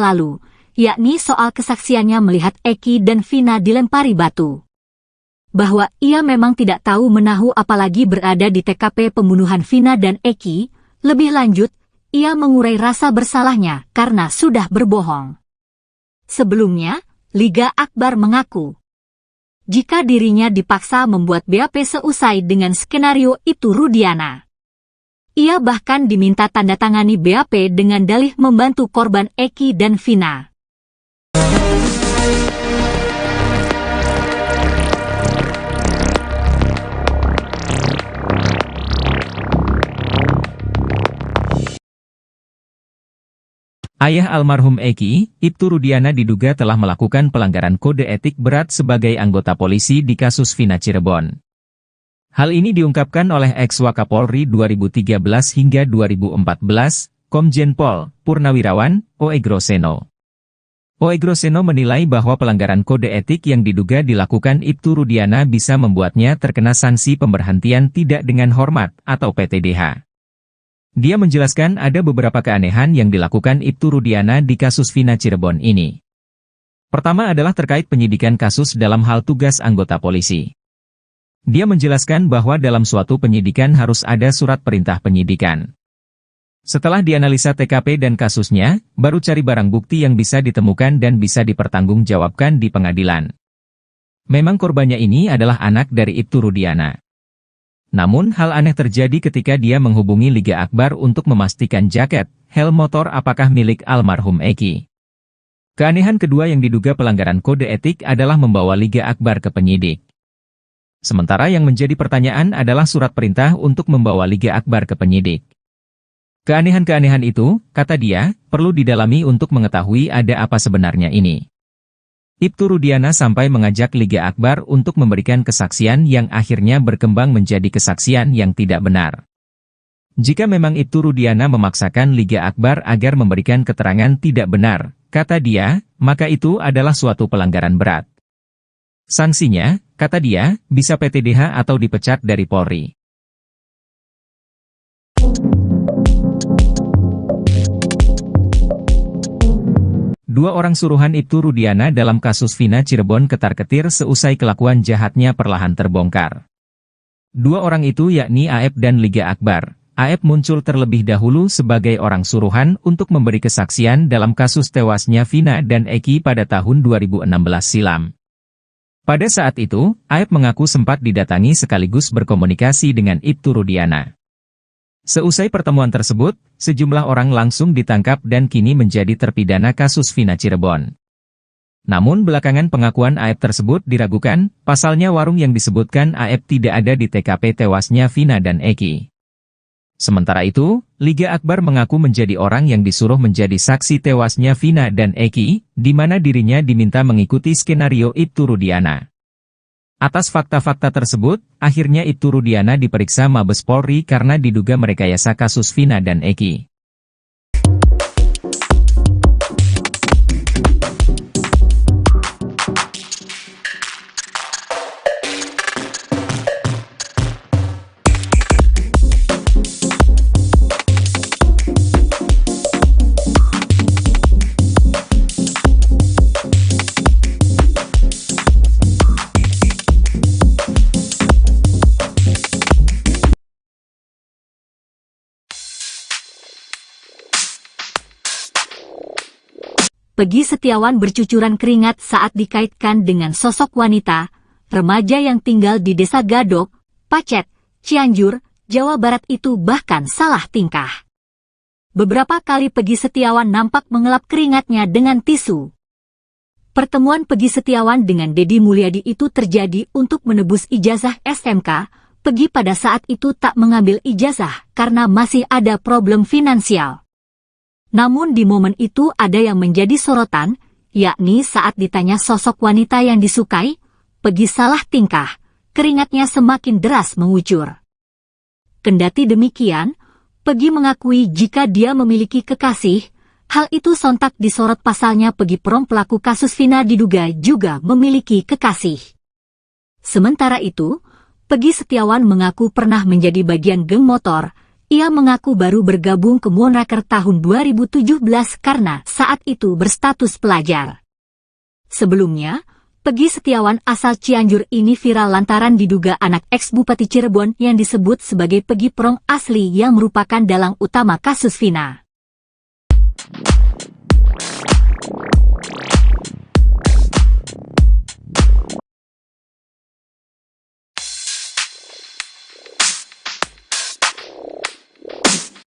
Speaker 2: lalu, yakni soal kesaksiannya melihat Eki dan Vina dilempari batu. Bahwa ia memang tidak tahu menahu apalagi berada di TKP pembunuhan Vina dan Eki. Lebih lanjut, ia mengurai rasa bersalahnya karena sudah berbohong. Sebelumnya, Liga Akbar mengaku jika dirinya dipaksa membuat BAP seusai dengan skenario itu Rudiana. Ia bahkan diminta tanda tangani BAP dengan dalih membantu korban Eki dan Vina.
Speaker 1: Ayah almarhum Eki, Ibtu Rudiana diduga telah melakukan pelanggaran kode etik berat sebagai anggota polisi di kasus Vina Cirebon. Hal ini diungkapkan oleh ex-Wakapolri 2013 hingga 2014, Komjen Pol Purnawirawan Oegroseno. Oegroseno menilai bahwa pelanggaran kode etik yang diduga dilakukan Ibtu Rudiana bisa membuatnya terkena sanksi pemberhentian tidak dengan hormat atau PTDH. Dia menjelaskan ada beberapa keanehan yang dilakukan Ibtu Rudiana di kasus Vina Cirebon ini. Pertama adalah terkait penyidikan kasus dalam hal tugas anggota polisi. Dia menjelaskan bahwa dalam suatu penyidikan harus ada surat perintah penyidikan. Setelah dianalisa TKP dan kasusnya, baru cari barang bukti yang bisa ditemukan dan bisa dipertanggungjawabkan di pengadilan. Memang korbannya ini adalah anak dari Ibtu Rudiana. Namun hal aneh terjadi ketika dia menghubungi Liga Akbar untuk memastikan jaket, helm motor apakah milik almarhum Eki. Keanehan kedua yang diduga pelanggaran kode etik adalah membawa Liga Akbar ke penyidik. Sementara yang menjadi pertanyaan adalah surat perintah untuk membawa Liga Akbar ke penyidik. Keanehan-keanehan itu, kata dia, perlu didalami untuk mengetahui ada apa sebenarnya ini. Ibtu Rudiana sampai mengajak Liga Akbar untuk memberikan kesaksian yang akhirnya berkembang menjadi kesaksian yang tidak benar. Jika memang Ibtu Rudiana memaksakan Liga Akbar agar memberikan keterangan tidak benar, kata dia, maka itu adalah suatu pelanggaran berat. Sanksinya, kata dia, bisa PTDH atau dipecat dari Polri. Dua orang suruhan Ibtu Rudiana dalam kasus Vina Cirebon ketar-ketir seusai kelakuan jahatnya perlahan terbongkar. Dua orang itu yakni AF dan Liga Akbar. AF muncul terlebih dahulu sebagai orang suruhan untuk memberi kesaksian dalam kasus tewasnya Vina dan Eki pada tahun 2016 silam. Pada saat itu, AF mengaku sempat didatangi sekaligus berkomunikasi dengan Ibtu Rudiana. Seusai pertemuan tersebut, sejumlah orang langsung ditangkap dan kini menjadi terpidana kasus Vina Cirebon. Namun belakangan pengakuan AF tersebut diragukan, pasalnya warung yang disebutkan AF tidak ada di TKP tewasnya Vina dan Eki. Sementara itu, Liga Akbar mengaku menjadi orang yang disuruh menjadi saksi tewasnya Vina dan Eki, di mana dirinya diminta mengikuti skenario Ibtu Rudiana. Atas fakta-fakta tersebut, akhirnya Ibtu Rudiana diperiksa Mabes Polri karena diduga merekayasa kasus Vina dan Eki.
Speaker 2: Peggy Setiawan bercucuran keringat saat dikaitkan dengan sosok wanita, remaja yang tinggal di Desa Gadok, Pacet, Cianjur, Jawa Barat itu bahkan salah tingkah. Beberapa kali Peggy Setiawan nampak mengelap keringatnya dengan tisu. Pertemuan Peggy Setiawan dengan Deddy Mulyadi itu terjadi untuk menebus ijazah SMK. Peggy pada saat itu tak mengambil ijazah karena masih ada problem finansial. Namun di momen itu ada yang menjadi sorotan, yakni saat ditanya sosok wanita yang disukai, Peggy salah tingkah, keringatnya semakin deras mengucur. Kendati demikian, Peggy mengakui jika dia memiliki kekasih, hal itu sontak disorot pasalnya Peggy Prom pelaku kasus Vina diduga juga memiliki kekasih. Sementara itu, Peggy Setiawan mengaku pernah menjadi bagian geng motor, Ia mengaku baru bergabung ke Monraker tahun 2017 karena saat itu berstatus pelajar. Sebelumnya, Peggy Setiawan asal Cianjur ini viral lantaran diduga anak ex-Bupati Cirebon yang disebut sebagai Peggy Prong asli yang merupakan dalang utama kasus Vina.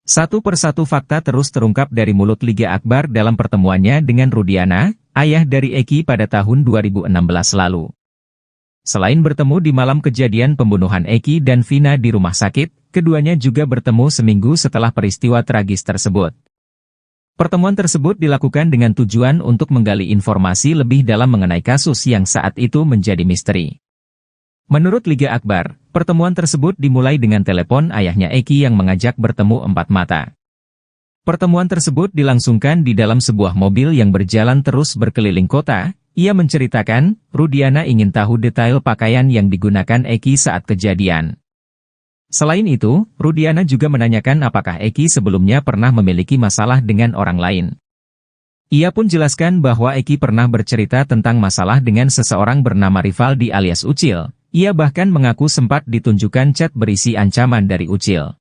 Speaker 1: Satu persatu fakta terus terungkap dari mulut Liga Akbar dalam pertemuannya dengan Rudiana, ayah dari Eki pada tahun 2016 lalu. Selain bertemu di malam kejadian pembunuhan Eki dan Vina di rumah sakit, keduanya juga bertemu seminggu setelah peristiwa tragis tersebut. Pertemuan tersebut dilakukan dengan tujuan untuk menggali informasi lebih dalam mengenai kasus yang saat itu menjadi misteri. Menurut Liga Akbar, pertemuan tersebut dimulai dengan telepon ayahnya Eki yang mengajak bertemu empat mata. Pertemuan tersebut dilangsungkan di dalam sebuah mobil yang berjalan terus berkeliling kota. Ia menceritakan, Rudiana ingin tahu detail pakaian yang digunakan Eki saat kejadian. Selain itu, Rudiana juga menanyakan apakah Eki sebelumnya pernah memiliki masalah dengan orang lain. Ia pun jelaskan bahwa Eki pernah bercerita tentang masalah dengan seseorang bernama Rivaldi alias Ucil. Ia bahkan mengaku sempat ditunjukkan chat berisi ancaman dari Ucil.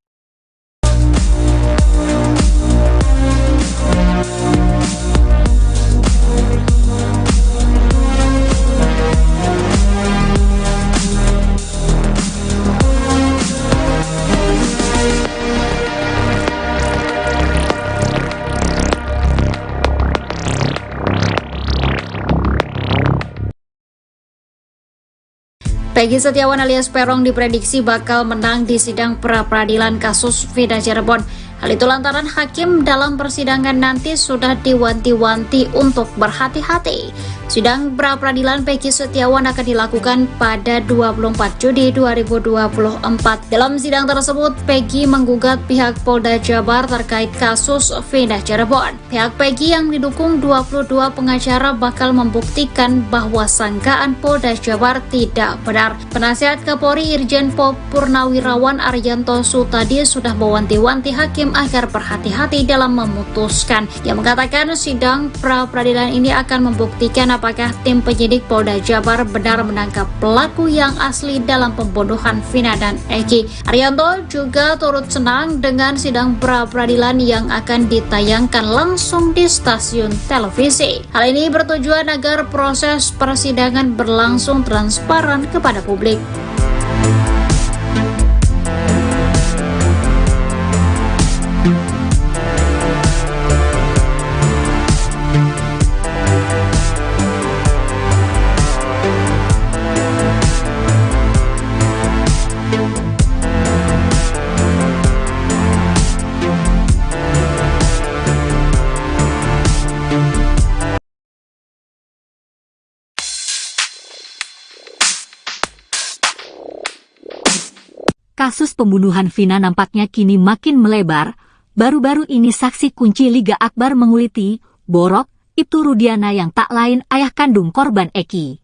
Speaker 3: Peggy Setiawan alias Peron diprediksi bakal menang di sidang pra-peradilan kasus Vina Cirebon. Hal itu lantaran hakim dalam persidangan nanti sudah diwanti-wanti untuk berhati-hati. Sidang pra-peradilan Peggy Setiawan akan dilakukan pada 24 Juni 2024. Dalam sidang tersebut, Peggy menggugat pihak Polda Jabar terkait kasus Vina Cirebon. Pihak Peggy yang didukung 22 pengacara bakal membuktikan bahwa sangkaan Polda Jabar tidak benar. Penasihat Kapolri Irjen Pol Purnawirawan Arianto Sutadi sudah mewanti-wanti hakim agar berhati-hati dalam memutuskan. Dia mengatakan sidang pra-peradilan ini akan membuktikan apakah tim penyidik Polda Jabar benar menangkap pelaku yang asli dalam pembunuhan Vina dan Eki. Arianto juga turut senang dengan sidang pra-peradilan yang akan ditayangkan langsung di stasiun televisi. Hal ini bertujuan agar proses persidangan berlangsung transparan kepada publik.
Speaker 2: Kasus pembunuhan Vina nampaknya kini makin melebar. Baru-baru ini saksi kunci Liga Akbar menguliti, Borok, Ibtu Rudiana yang tak lain ayah kandung korban Eki.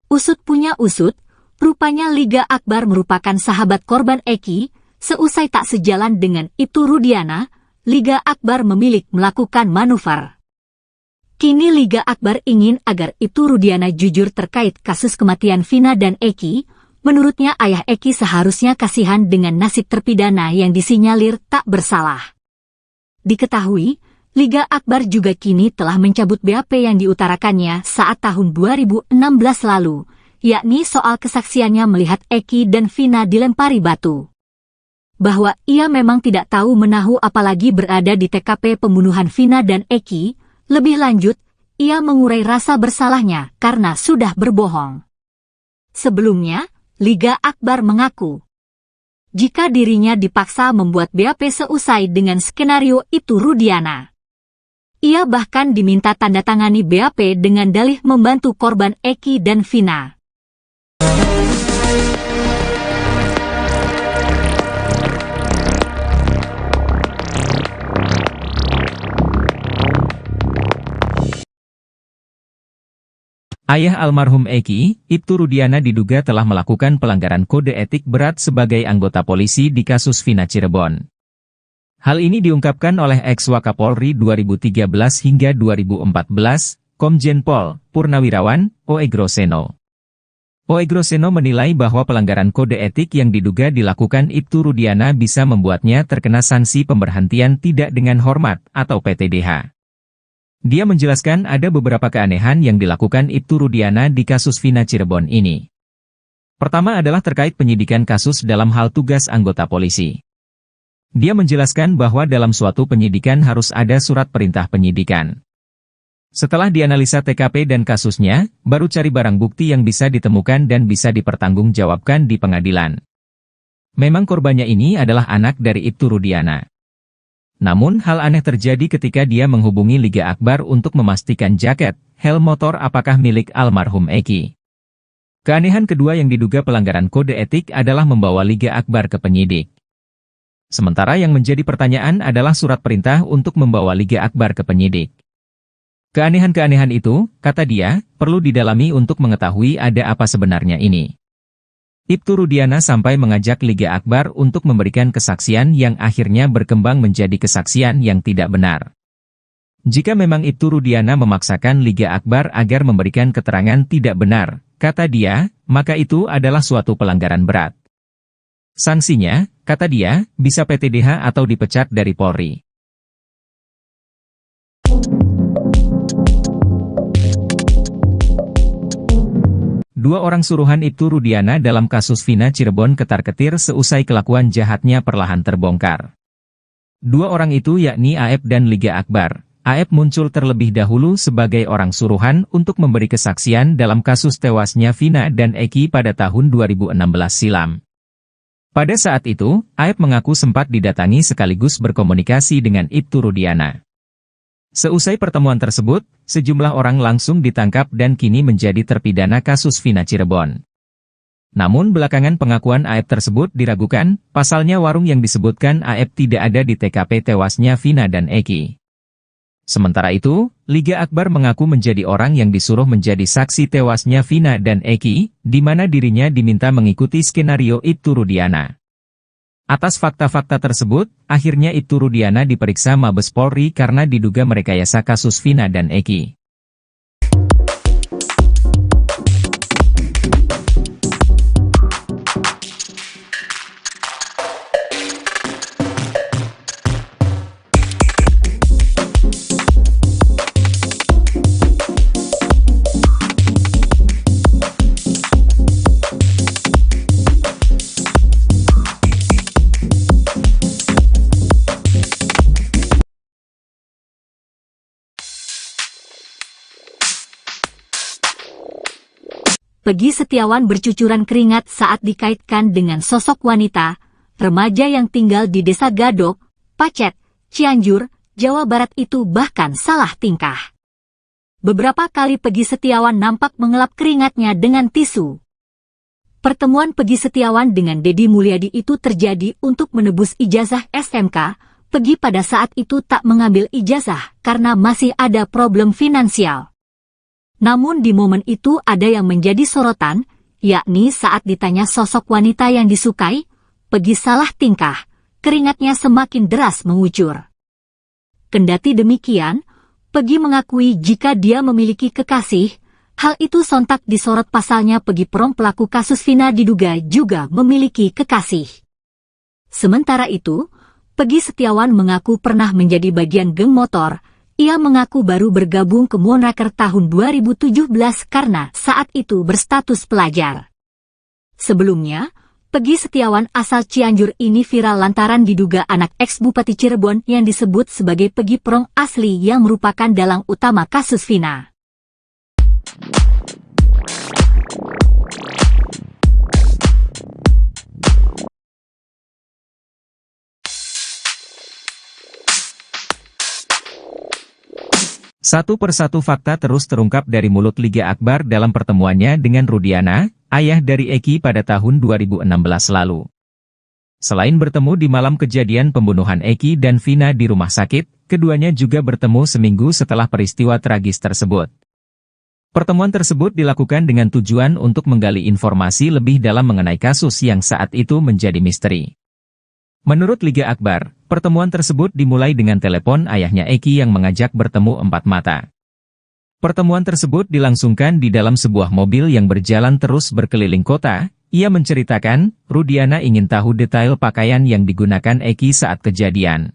Speaker 2: Usut punya usut, rupanya Liga Akbar merupakan sahabat korban Eki. Seusai tak sejalan dengan Ibtu Rudiana, Liga Akbar memilih melakukan manuver. Kini Liga Akbar ingin agar Ibtu Rudiana jujur terkait kasus kematian Vina dan Eki. Menurutnya ayah Eki seharusnya kasihan dengan nasib terpidana yang disinyalir tak bersalah. Diketahui, Liga Akbar juga kini telah mencabut BAP yang diutarakannya saat tahun 2016 lalu, yakni soal kesaksiannya melihat Eki dan Vina dilempari batu. Bahwa ia memang tidak tahu menahu apalagi berada di TKP pembunuhan Vina dan Eki, lebih lanjut, ia mengurai rasa bersalahnya karena sudah berbohong. Sebelumnya, Liga Akbar mengaku, jika dirinya dipaksa membuat BAP seusai dengan skenario itu Rudiana. Ia bahkan diminta tanda tangani BAP dengan dalih membantu korban Eki dan Vina.
Speaker 1: Ayah almarhum Eki, Ibtu Rudiana diduga telah melakukan pelanggaran kode etik berat sebagai anggota polisi di kasus Vina Cirebon. Hal ini diungkapkan oleh ex-Wakapolri 2013 hingga 2014, Komjen Pol Purnawirawan Oegroseno. Oegroseno menilai bahwa pelanggaran kode etik yang diduga dilakukan Ibtu Rudiana bisa membuatnya terkena sanksi pemberhentian tidak dengan hormat atau PTDH. Dia menjelaskan ada beberapa keanehan yang dilakukan Ibtu Rudiana di kasus Vina Cirebon ini. Pertama adalah terkait penyidikan kasus dalam hal tugas anggota polisi. Dia menjelaskan bahwa dalam suatu penyidikan harus ada surat perintah penyidikan. Setelah dianalisa TKP dan kasusnya, baru cari barang bukti yang bisa ditemukan dan bisa dipertanggungjawabkan di pengadilan. Memang korbannya ini adalah anak dari Ibtu Rudiana. Namun hal aneh terjadi ketika dia menghubungi Liga Akbar untuk memastikan jaket, helm motor apakah milik almarhum Eki. Keanehan kedua yang diduga pelanggaran kode etik adalah membawa Liga Akbar ke penyidik. Sementara yang menjadi pertanyaan adalah surat perintah untuk membawa Liga Akbar ke penyidik. Keanehan-keanehan itu, kata dia, perlu didalami untuk mengetahui ada apa sebenarnya ini. Ibtu Rudiana sampai mengajak Liga Akbar untuk memberikan kesaksian yang akhirnya berkembang menjadi kesaksian yang tidak benar. Jika memang Ibtu Rudiana memaksakan Liga Akbar agar memberikan keterangan tidak benar, kata dia, maka itu adalah suatu pelanggaran berat. Sanksinya, kata dia, bisa PTDH atau dipecat dari Polri. Dua orang suruhan Ibtu Rudiana dalam kasus Vina Cirebon ketar-ketir seusai kelakuan jahatnya perlahan terbongkar. Dua orang itu yakni Aep dan Liga Akbar. Aep muncul terlebih dahulu sebagai orang suruhan untuk memberi kesaksian dalam kasus tewasnya Vina dan Eki pada tahun 2016 silam. Pada saat itu, Aep mengaku sempat didatangi sekaligus berkomunikasi dengan Ibtu Rudiana. Seusai pertemuan tersebut, sejumlah orang langsung ditangkap dan kini menjadi terpidana kasus Vina Cirebon. Namun belakangan pengakuan Aep tersebut diragukan, pasalnya warung yang disebutkan Aep tidak ada di TKP tewasnya Vina dan Eki. Sementara itu, Liga Akbar mengaku menjadi orang yang disuruh menjadi saksi tewasnya Vina dan Eki, di mana dirinya diminta mengikuti skenario Ibtu Rudiana. Atas fakta-fakta tersebut, akhirnya Ibtu Rudiana diperiksa Mabes Polri karena diduga merekayasa kasus Vina dan Eki.
Speaker 2: Peggy Setiawan bercucuran keringat saat dikaitkan dengan sosok wanita, remaja yang tinggal di Desa Gadok, Pacet, Cianjur, Jawa Barat itu bahkan salah tingkah. Beberapa kali Peggy Setiawan nampak mengelap keringatnya dengan tisu. Pertemuan Peggy Setiawan dengan Deddy Mulyadi itu terjadi untuk menebus ijazah SMK. Peggy pada saat itu tak mengambil ijazah karena masih ada problem finansial. Namun di momen itu ada yang menjadi sorotan, yakni saat ditanya sosok wanita yang disukai, Peggy salah tingkah, keringatnya semakin deras mengucur. Kendati demikian, Peggy mengakui jika dia memiliki kekasih, hal itu sontak disorot pasalnya Peggy Prong pelaku kasus Vina diduga juga memiliki kekasih. Sementara itu, Peggy Setiawan mengaku pernah menjadi bagian geng motor. Ia mengaku baru bergabung ke Monaker tahun 2017 karena saat itu berstatus pelajar. Sebelumnya, Peggy Setiawan asal Cianjur ini viral lantaran diduga anak ex-Bupati Cirebon yang disebut sebagai Peggy Prong asli yang merupakan dalang utama kasus Vina.
Speaker 1: Satu persatu fakta terus terungkap dari mulut Liga Akbar dalam pertemuannya dengan Rudiana, ayah dari Eki pada tahun 2016 lalu. Selain bertemu di malam kejadian pembunuhan Eki dan Vina di rumah sakit, keduanya juga bertemu seminggu setelah peristiwa tragis tersebut. Pertemuan tersebut dilakukan dengan tujuan untuk menggali informasi lebih dalam mengenai kasus yang saat itu menjadi misteri. Menurut Liga Akbar, pertemuan tersebut dimulai dengan telepon ayahnya Eki yang mengajak bertemu empat mata. Pertemuan tersebut dilangsungkan di dalam sebuah mobil yang berjalan terus berkeliling kota. Ia menceritakan, Rudiana ingin tahu detail pakaian yang digunakan Eki saat kejadian.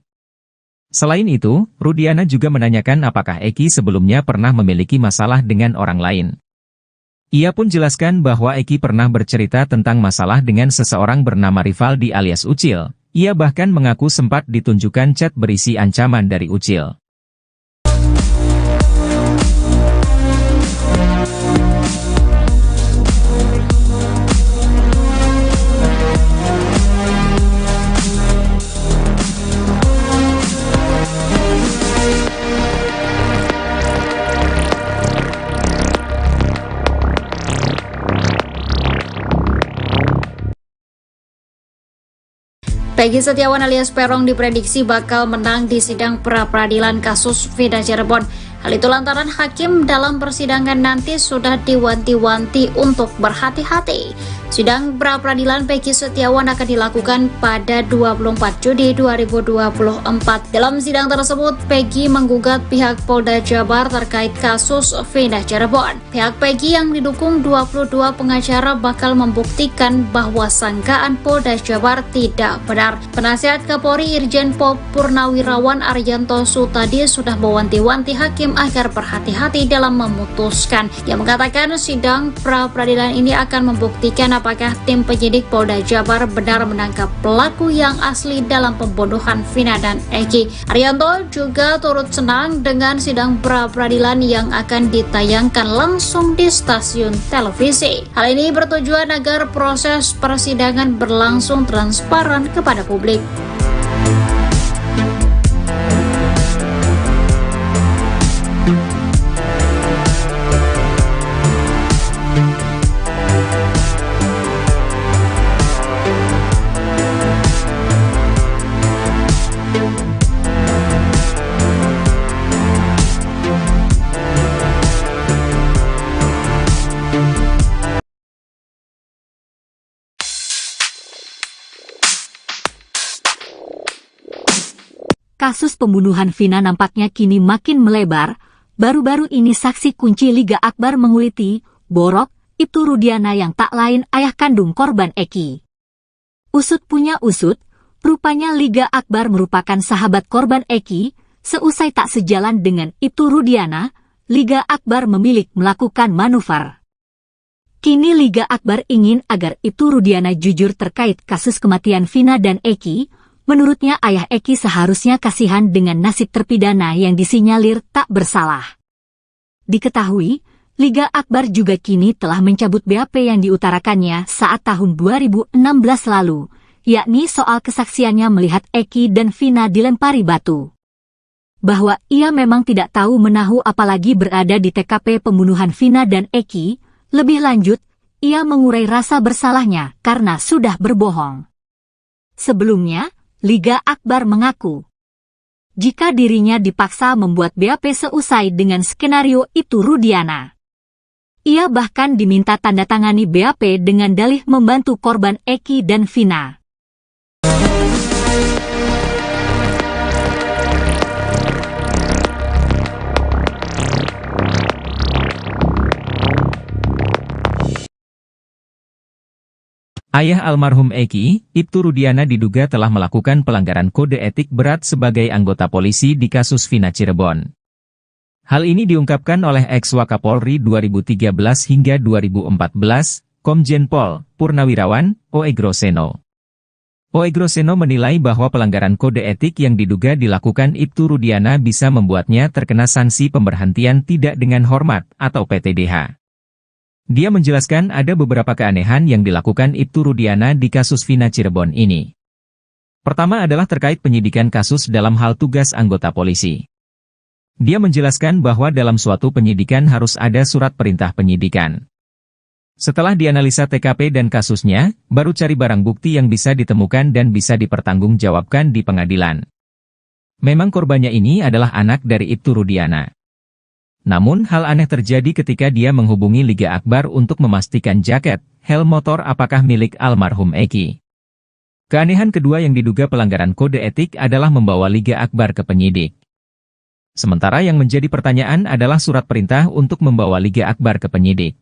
Speaker 1: Selain itu, Rudiana juga menanyakan apakah Eki sebelumnya pernah memiliki masalah dengan orang lain. Ia pun jelaskan bahwa Eki pernah bercerita tentang masalah dengan seseorang bernama Rivaldi alias Ucil. Ia bahkan mengaku sempat ditunjukkan chat berisi ancaman dari Ucil.
Speaker 3: Peggy Setiawan alias Peron diprediksi bakal menang di sidang pra-peradilan kasus Vina Cirebon. Hal itu lantaran hakim dalam persidangan nanti sudah diwanti-wanti untuk berhati-hati. Sidang pra-peradilan Peggy Setiawan akan dilakukan pada 24 Juni 2024. Dalam sidang tersebut, Peggy menggugat pihak Polda Jabar terkait kasus Vina Cirebon. Pihak Peggy yang didukung 22 pengacara bakal membuktikan bahwa sangkaan Polda Jabar tidak benar. Penasihat Kapolri Irjen Pol Purnawirawan Arianto Sutadi sudah mewanti-wanti hakim agar berhati-hati dalam memutuskan. Ia mengatakan sidang pra-peradilan ini akan membuktikan apakah tim penyidik Polda Jabar benar menangkap pelaku yang asli dalam pembunuhan Vina dan Eki. Arianto juga turut senang dengan sidang pra-peradilan yang akan ditayangkan langsung di stasiun televisi. Hal ini bertujuan agar proses persidangan berlangsung transparan kepada publik.
Speaker 2: Kasus pembunuhan Vina nampaknya kini makin melebar. Baru-baru ini saksi kunci Liga Akbar menguliti, Borok, Ibtu Rudiana yang tak lain ayah kandung korban Eki. Usut punya usut, rupanya Liga Akbar merupakan sahabat korban Eki. Seusai tak sejalan dengan Ibtu Rudiana, Liga Akbar memilih melakukan manuver. Kini Liga Akbar ingin agar Ibtu Rudiana jujur terkait kasus kematian Vina dan Eki. Menurutnya ayah Eki seharusnya kasihan dengan nasib terpidana yang disinyalir tak bersalah. Diketahui, Liga Akbar juga kini telah mencabut BAP yang diutarakannya saat tahun 2016 lalu, yakni soal kesaksiannya melihat Eki dan Vina dilempari batu. Bahwa ia memang tidak tahu menahu apalagi berada di TKP pembunuhan Vina dan Eki, lebih lanjut, ia mengurai rasa bersalahnya karena sudah berbohong. Sebelumnya, Liga Akbar mengaku, jika dirinya dipaksa membuat BAP seusai dengan skenario itu Rudiana. Ia bahkan diminta tanda tangani BAP dengan dalih membantu korban Eki dan Vina.
Speaker 1: Ayah almarhum Eki, Ibtu Rudiana diduga telah melakukan pelanggaran kode etik berat sebagai anggota polisi di kasus Vina Cirebon. Hal ini diungkapkan oleh ex-Wakapolri 2013 hingga 2014, Komjen Pol Purnawirawan, Oegroseno. Oegroseno menilai bahwa pelanggaran kode etik yang diduga dilakukan Ibtu Rudiana bisa membuatnya terkena sanksi pemberhentian tidak dengan hormat atau PTDH. Dia menjelaskan ada beberapa keanehan yang dilakukan Ibtu Rudiana di kasus Vina Cirebon ini. Pertama adalah terkait penyidikan kasus dalam hal tugas anggota polisi. Dia menjelaskan bahwa dalam suatu penyidikan harus ada surat perintah penyidikan. Setelah dianalisa TKP dan kasusnya, baru cari barang bukti yang bisa ditemukan dan bisa dipertanggungjawabkan di pengadilan. Memang korbannya ini adalah anak dari Ibtu Rudiana. Namun hal aneh terjadi ketika dia menghubungi Liga Akbar untuk memastikan jaket, helm motor apakah milik almarhum Eki. Keanehan kedua yang diduga pelanggaran kode etik adalah membawa Liga Akbar ke penyidik. Sementara yang menjadi pertanyaan adalah surat perintah untuk membawa Liga Akbar ke penyidik.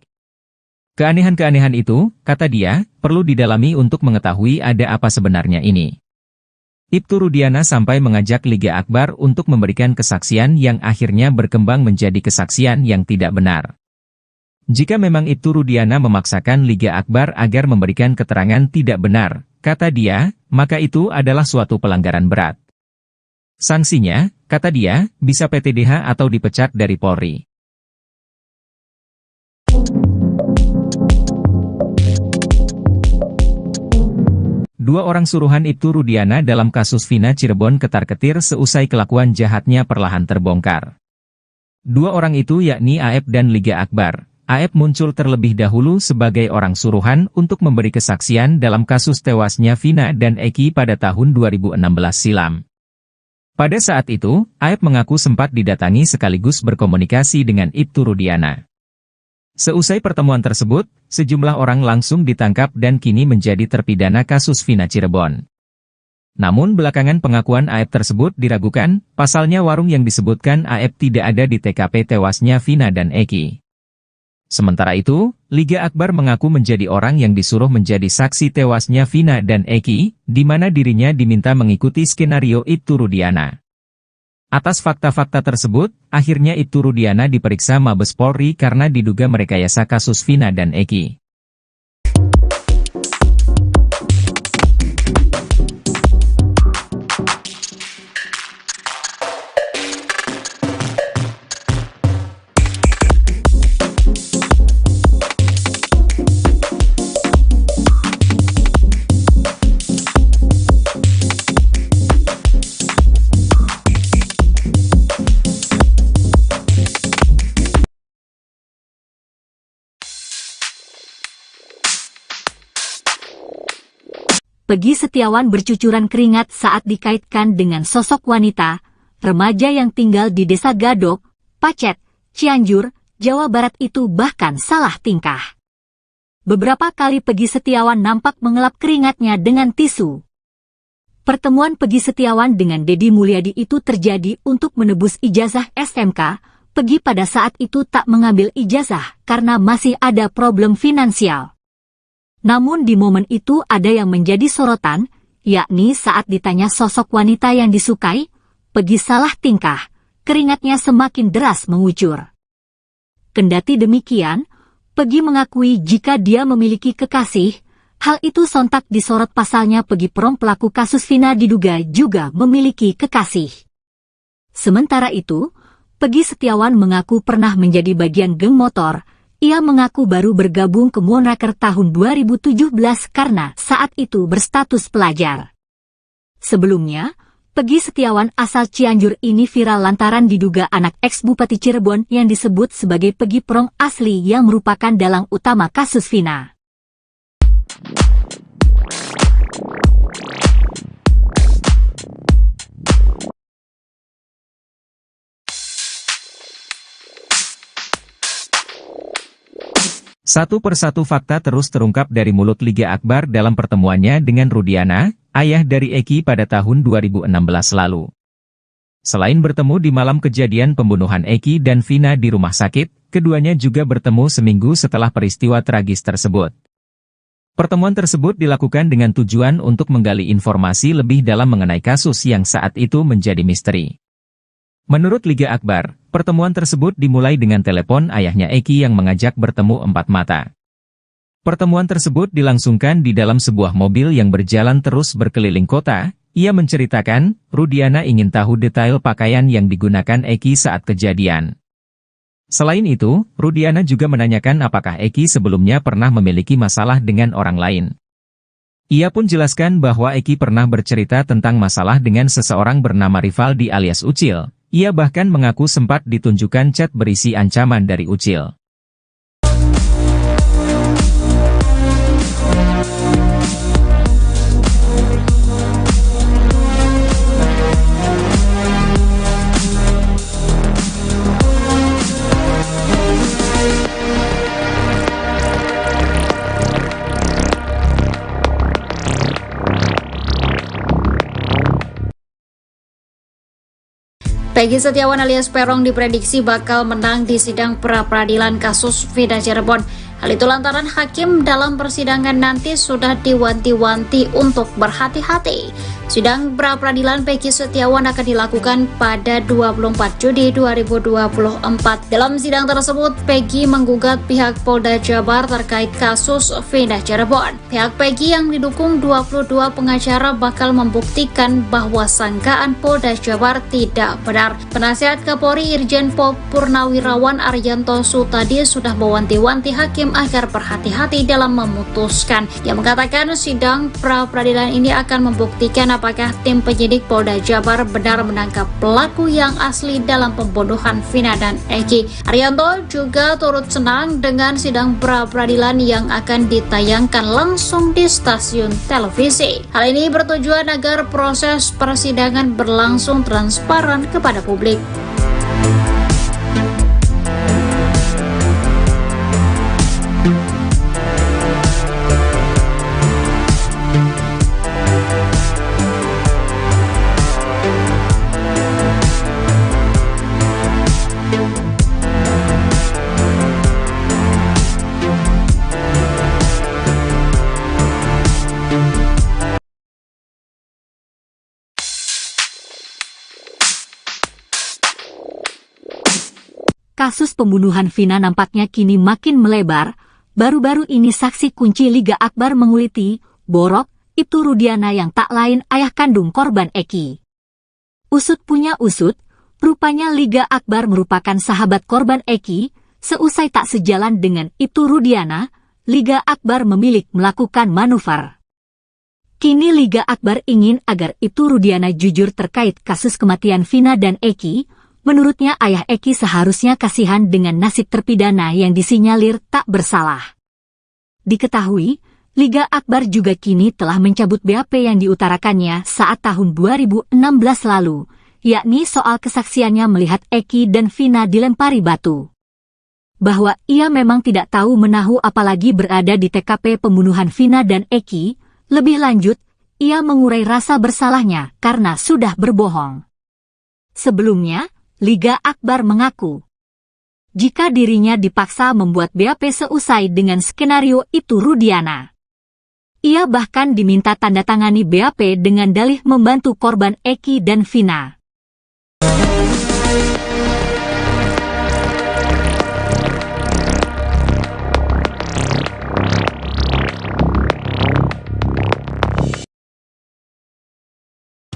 Speaker 1: Keanehan-keanehan itu, kata dia, perlu didalami untuk mengetahui ada apa sebenarnya ini. Ibtu Rudiana sampai mengajak Liga Akbar untuk memberikan kesaksian yang akhirnya berkembang menjadi kesaksian yang tidak benar. Jika memang Ibtu Rudiana memaksakan Liga Akbar agar memberikan keterangan tidak benar, kata dia, maka itu adalah suatu pelanggaran berat. Sanksinya, kata dia, bisa PTDH atau dipecat dari Polri. Dua orang suruhan Ibtu Rudiana dalam kasus Vina Cirebon ketar-ketir seusai kelakuan jahatnya perlahan terbongkar. Dua orang itu yakni Aep dan Liga Akbar. Aep muncul terlebih dahulu sebagai orang suruhan untuk memberi kesaksian dalam kasus tewasnya Vina dan Eki pada tahun 2016 silam. Pada saat itu, Aep mengaku sempat didatangi sekaligus berkomunikasi dengan Ibtu Rudiana. Seusai pertemuan tersebut, sejumlah orang langsung ditangkap dan kini menjadi terpidana kasus Vina Cirebon. Namun belakangan pengakuan Aep tersebut diragukan, pasalnya warung yang disebutkan Aep tidak ada di TKP tewasnya Vina dan Eki. Sementara itu, Liga Akbar mengaku menjadi orang yang disuruh menjadi saksi tewasnya Vina dan Eki, di mana dirinya diminta mengikuti skenario Ibtu Rudiana. Atas fakta-fakta tersebut, akhirnya Ibtu Rudiana diperiksa Mabes Polri karena diduga merekayasa kasus Vina dan Eki.
Speaker 2: Peggy Setiawan bercucuran keringat saat dikaitkan dengan sosok wanita, remaja yang tinggal di Desa Gadok, Pacet, Cianjur, Jawa Barat itu bahkan salah tingkah. Beberapa kali Peggy Setiawan nampak mengelap keringatnya dengan tisu. Pertemuan Peggy Setiawan dengan Deddy Mulyadi itu terjadi untuk menebus ijazah SMK. Peggy pada saat itu tak mengambil ijazah karena masih ada problem finansial. Namun di momen itu ada yang menjadi sorotan, yakni saat ditanya sosok wanita yang disukai, Peggy salah tingkah, keringatnya semakin deras mengucur. Kendati demikian, Peggy mengakui jika dia memiliki kekasih, hal itu sontak disorot pasalnya Peggy Prong pelaku kasus Vina diduga juga memiliki kekasih. Sementara itu, Peggy Setiawan mengaku pernah menjadi bagian geng motor. Ia mengaku baru bergabung ke Moonraker tahun 2017 karena saat itu berstatus pelajar. Sebelumnya, Peggy Setiawan asal Cianjur ini viral lantaran diduga anak ex-Bupati Cirebon yang disebut sebagai Peggy Prong asli yang merupakan dalang utama kasus Vina.
Speaker 1: Satu persatu fakta terus terungkap dari mulut Liga Akbar dalam pertemuannya dengan Rudiana, ayah dari Eki pada tahun 2016 lalu. Selain bertemu di malam kejadian pembunuhan Eki dan Vina di rumah sakit, keduanya juga bertemu seminggu setelah peristiwa tragis tersebut. Pertemuan tersebut dilakukan dengan tujuan untuk menggali informasi lebih dalam mengenai kasus yang saat itu menjadi misteri. Menurut Liga Akbar, pertemuan tersebut dimulai dengan telepon ayahnya Eki yang mengajak bertemu empat mata. Pertemuan tersebut dilangsungkan di dalam sebuah mobil yang berjalan terus berkeliling kota. Ia menceritakan, Rudiana ingin tahu detail pakaian yang digunakan Eki saat kejadian. Selain itu, Rudiana juga menanyakan apakah Eki sebelumnya pernah memiliki masalah dengan orang lain. Ia pun jelaskan bahwa Eki pernah bercerita tentang masalah dengan seseorang bernama Rivaldi alias Ucil. Ia bahkan mengaku sempat ditunjukkan chat berisi ancaman dari Ucil.
Speaker 3: Peggy Setiawan alias Peron diprediksi bakal menang di sidang pra-peradilan kasus Vida Cirebon. Hal itu lantaran hakim dalam persidangan nanti sudah diwanti-wanti untuk berhati-hati. Sidang pra-peradilan Peggy Setiawan akan dilakukan pada 24 Juni 2024. Dalam sidang tersebut, Peggy menggugat pihak Polda Jabar terkait kasus Vida Cirebon. Pihak Peggy yang didukung 22 pengacara bakal membuktikan bahwa sangkaan Polda Jabar tidak benar. Penasihat Kapolri Irjen Pol Purnawirawan Arianto Sutadi sudah mewanti-wanti hakim agar berhati-hati dalam memutuskan. Ia mengatakan sidang pra-peradilan ini akan membuktikan apakah tim penyidik Polda Jabar benar menangkap pelaku yang asli dalam pembunuhan Vina dan Eki. Arianto juga turut senang dengan sidang pra-peradilan yang akan ditayangkan langsung di stasiun televisi. Hal ini bertujuan agar proses persidangan berlangsung transparan kepada publik.
Speaker 2: Kasus pembunuhan Vina nampaknya kini makin melebar. Baru-baru ini saksi kunci Liga Akbar menguliti Borok, Ibtu Rudiana yang tak lain ayah kandung korban Eki. Usut punya usut, rupanya Liga Akbar merupakan sahabat korban Eki. Seusai tak sejalan dengan Ibtu Rudiana, Liga Akbar memilih melakukan manuver. Kini Liga Akbar ingin agar Ibtu Rudiana jujur terkait kasus kematian Vina dan Eki. Menurutnya ayah Eki seharusnya kasihan dengan nasib terpidana yang disinyalir tak bersalah. Diketahui, Liga Akbar juga kini telah mencabut BAP yang diutarakannya saat tahun 2016 lalu, yakni soal kesaksiannya melihat Eki dan Vina dilempari batu. Bahwa ia memang tidak tahu menahu apalagi berada di TKP pembunuhan Vina dan Eki, lebih lanjut, ia mengurai rasa bersalahnya karena sudah berbohong. Sebelumnya, Liga Akbar mengaku, jika dirinya dipaksa membuat BAP seusai dengan skenario itu Rudiana. Ia bahkan diminta tanda tangani BAP dengan dalih membantu korban Eki dan Vina.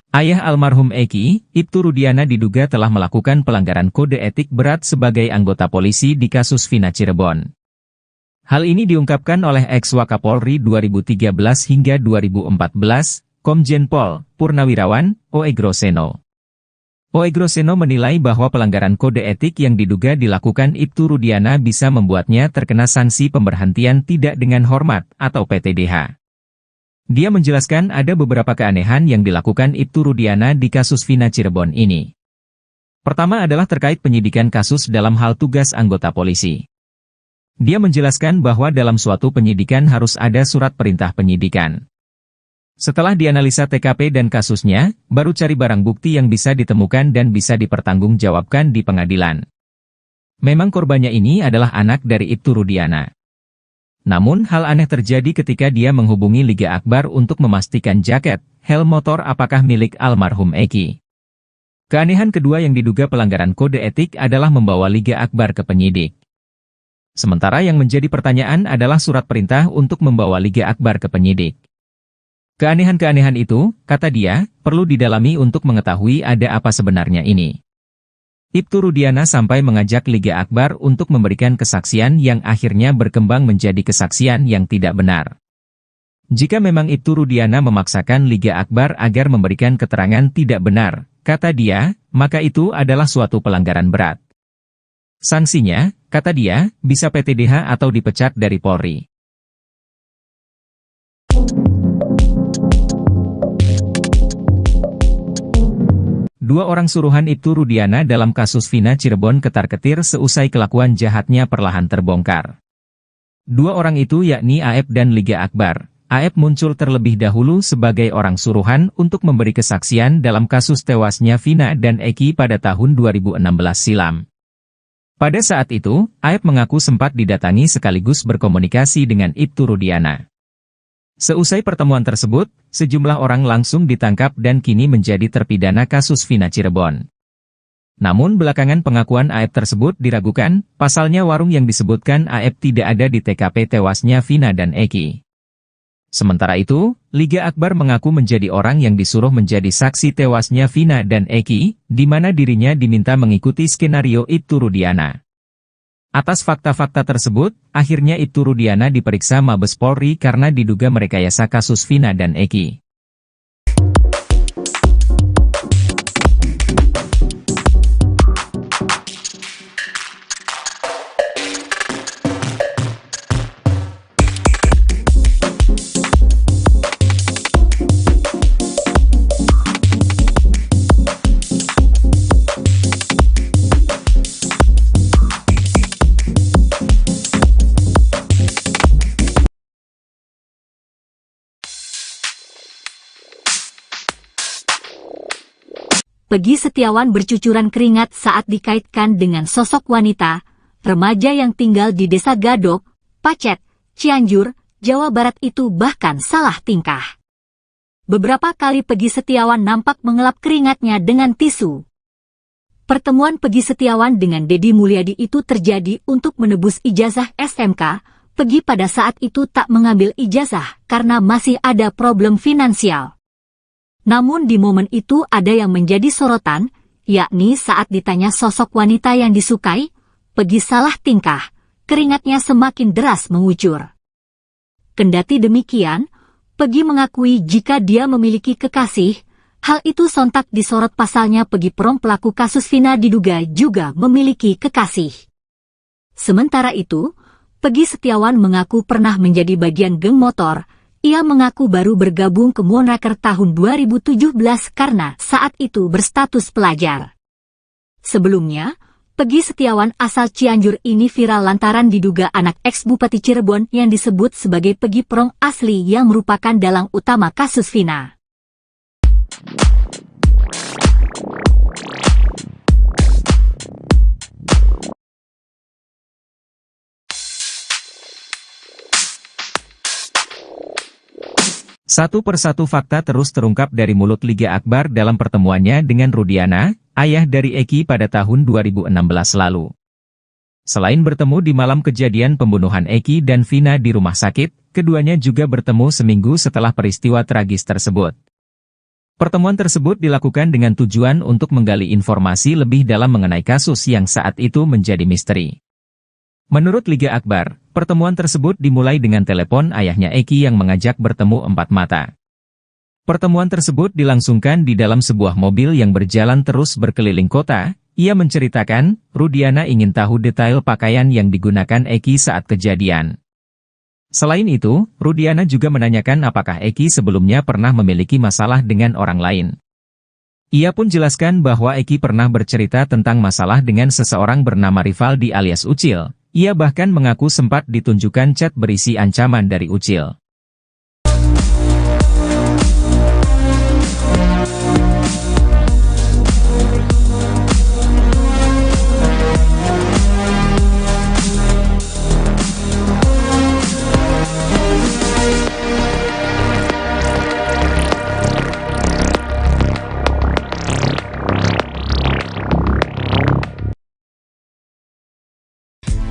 Speaker 1: Ayah almarhum Eki, Ibtu Rudiana diduga telah melakukan pelanggaran kode etik berat sebagai anggota polisi di kasus Vina Cirebon. Hal ini diungkapkan oleh ex-Wakapolri 2013 hingga 2014, Komjen Pol Purnawirawan, Oegroseno. Oegroseno menilai bahwa pelanggaran kode etik yang diduga dilakukan Ibtu Rudiana bisa membuatnya terkena sanksi pemberhentian tidak dengan hormat atau PTDH. Dia menjelaskan ada beberapa keanehan yang dilakukan Ibtu Rudiana di kasus Vina Cirebon ini. Pertama adalah terkait penyidikan kasus dalam hal tugas anggota polisi. Dia menjelaskan bahwa dalam suatu penyidikan harus ada surat perintah penyidikan. Setelah dianalisa TKP dan kasusnya, baru cari barang bukti yang bisa ditemukan dan bisa dipertanggungjawabkan di pengadilan. Memang korbannya ini adalah anak dari Ibtu Rudiana. Namun hal aneh terjadi ketika dia menghubungi Liga Akbar untuk memastikan jaket, helm motor apakah milik almarhum Eki. Keanehan kedua yang diduga pelanggaran kode etik adalah membawa Liga Akbar ke penyidik. Sementara yang menjadi pertanyaan adalah surat perintah untuk membawa Liga Akbar ke penyidik. Keanehan-keanehan itu, kata dia, perlu didalami untuk mengetahui ada apa sebenarnya ini. Ibtu Rudiana sampai mengajak Liga Akbar untuk memberikan kesaksian yang akhirnya berkembang menjadi kesaksian yang tidak benar. Jika memang Ibtu Rudiana memaksakan Liga Akbar agar memberikan keterangan tidak benar, kata dia, maka itu adalah suatu pelanggaran berat. Sanksinya, kata dia, bisa PTDH atau dipecat dari Polri. Dua orang suruhan Ibtu Rudiana dalam kasus Vina Cirebon ketar-ketir seusai kelakuan jahatnya perlahan terbongkar. Dua orang itu yakni Aep dan Liga Akbar, Aep muncul terlebih dahulu sebagai orang suruhan untuk memberi kesaksian dalam kasus tewasnya Vina dan Eki pada tahun 2016 silam. Pada saat itu, Aep mengaku sempat didatangi sekaligus berkomunikasi dengan Ibtu Rudiana. Seusai pertemuan tersebut, sejumlah orang langsung ditangkap dan kini menjadi terpidana kasus Vina Cirebon. Namun belakangan pengakuan Aep tersebut diragukan, pasalnya warung yang disebutkan Aep tidak ada di TKP tewasnya Vina dan Eki. Sementara itu, Liga Akbar mengaku menjadi orang yang disuruh menjadi saksi tewasnya Vina dan Eki, di mana dirinya diminta mengikuti skenario Ibtu Rudiana. Atas fakta-fakta tersebut, akhirnya Ibtu Rudiana diperiksa Mabes Polri karena diduga merekayasa kasus Vina dan Eki.
Speaker 2: Peggy Setiawan bercucuran keringat saat dikaitkan dengan sosok wanita, remaja yang tinggal di Desa Gadok, Pacet, Cianjur, Jawa Barat itu bahkan salah tingkah. Beberapa kali Peggy Setiawan nampak mengelap keringatnya dengan tisu. Pertemuan Peggy Setiawan dengan Deddy Mulyadi itu terjadi untuk menebus ijazah SMK. Peggy pada saat itu tak mengambil ijazah karena masih ada problem finansial. Namun di momen itu ada yang menjadi sorotan, yakni saat ditanya sosok wanita yang disukai, Peggy salah tingkah, keringatnya semakin deras mengucur. Kendati demikian, Peggy mengakui jika dia memiliki kekasih, hal itu sontak disorot pasalnya Peggy Perong pelaku kasus Vina diduga juga memiliki kekasih. Sementara itu, Peggy Setiawan mengaku pernah menjadi bagian geng motor. Ia mengaku baru bergabung ke Moonraker tahun 2017 karena saat itu berstatus pelajar. Sebelumnya, Peggy Setiawan asal Cianjur ini viral lantaran diduga anak ex-Bupati Cirebon yang disebut sebagai Peggy Perong asli yang merupakan dalang utama kasus Vina.
Speaker 1: Satu persatu fakta terus terungkap dari mulut Liga Akbar dalam pertemuannya dengan Rudiana, ayah dari Eki pada tahun 2016 lalu. Selain bertemu di malam kejadian pembunuhan Eki dan Vina di rumah sakit, keduanya juga bertemu seminggu setelah peristiwa tragis tersebut. Pertemuan tersebut dilakukan dengan tujuan untuk menggali informasi lebih dalam mengenai kasus yang saat itu menjadi misteri. Menurut Liga Akbar, pertemuan tersebut dimulai dengan telepon ayahnya Eki yang mengajak bertemu empat mata. Pertemuan tersebut dilangsungkan di dalam sebuah mobil yang berjalan terus berkeliling kota. Ia menceritakan, Rudiana ingin tahu detail pakaian yang digunakan Eki saat kejadian. Selain itu, Rudiana juga menanyakan apakah Eki sebelumnya pernah memiliki masalah dengan orang lain. Ia pun jelaskan bahwa Eki pernah bercerita tentang masalah dengan seseorang bernama Rivaldi alias Ucil. Ia bahkan mengaku sempat ditunjukkan chat berisi ancaman dari Ucil.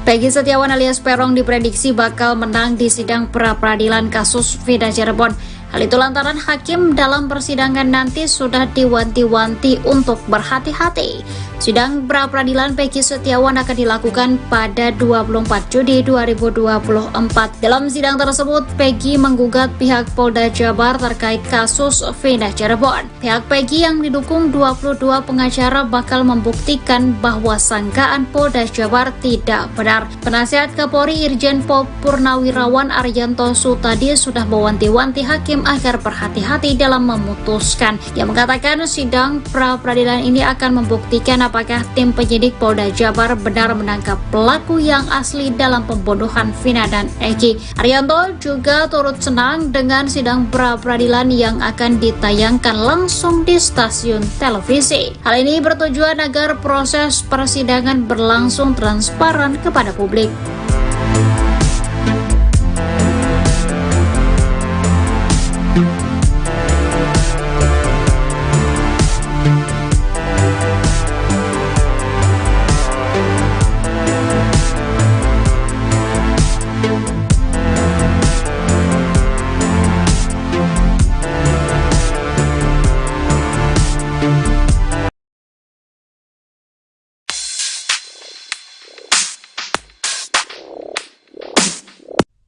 Speaker 3: Peggy Setiawan alias Perong diprediksi bakal menang di sidang pra-peradilan kasus Vina Cirebon. Hal itu lantaran hakim dalam persidangan nanti sudah diwanti-wanti untuk berhati-hati. Sidang pra-peradilan Peggy Setiawan akan dilakukan pada 24 Juni 2024. Dalam sidang tersebut, Peggy menggugat pihak Polda Jabar terkait kasus Vina Cirebon. Pihak Peggy yang didukung 22 pengacara bakal membuktikan bahwa sangkaan Polda Jabar tidak benar. Penasihat Kapolri Irjen Pol Purnawirawan Arianto Sutadi sudah mewanti-wanti hakim agar berhati-hati dalam memutuskan. Dia mengatakan sidang pra-peradilan ini akan membuktikan apakah tim penyidik Polda Jabar benar menangkap pelaku yang asli dalam pembunuhan Vina dan Eki. Arianto juga turut senang dengan sidang pra-peradilan yang akan ditayangkan langsung di stasiun televisi. Hal ini bertujuan agar proses persidangan berlangsung transparan kepada publik.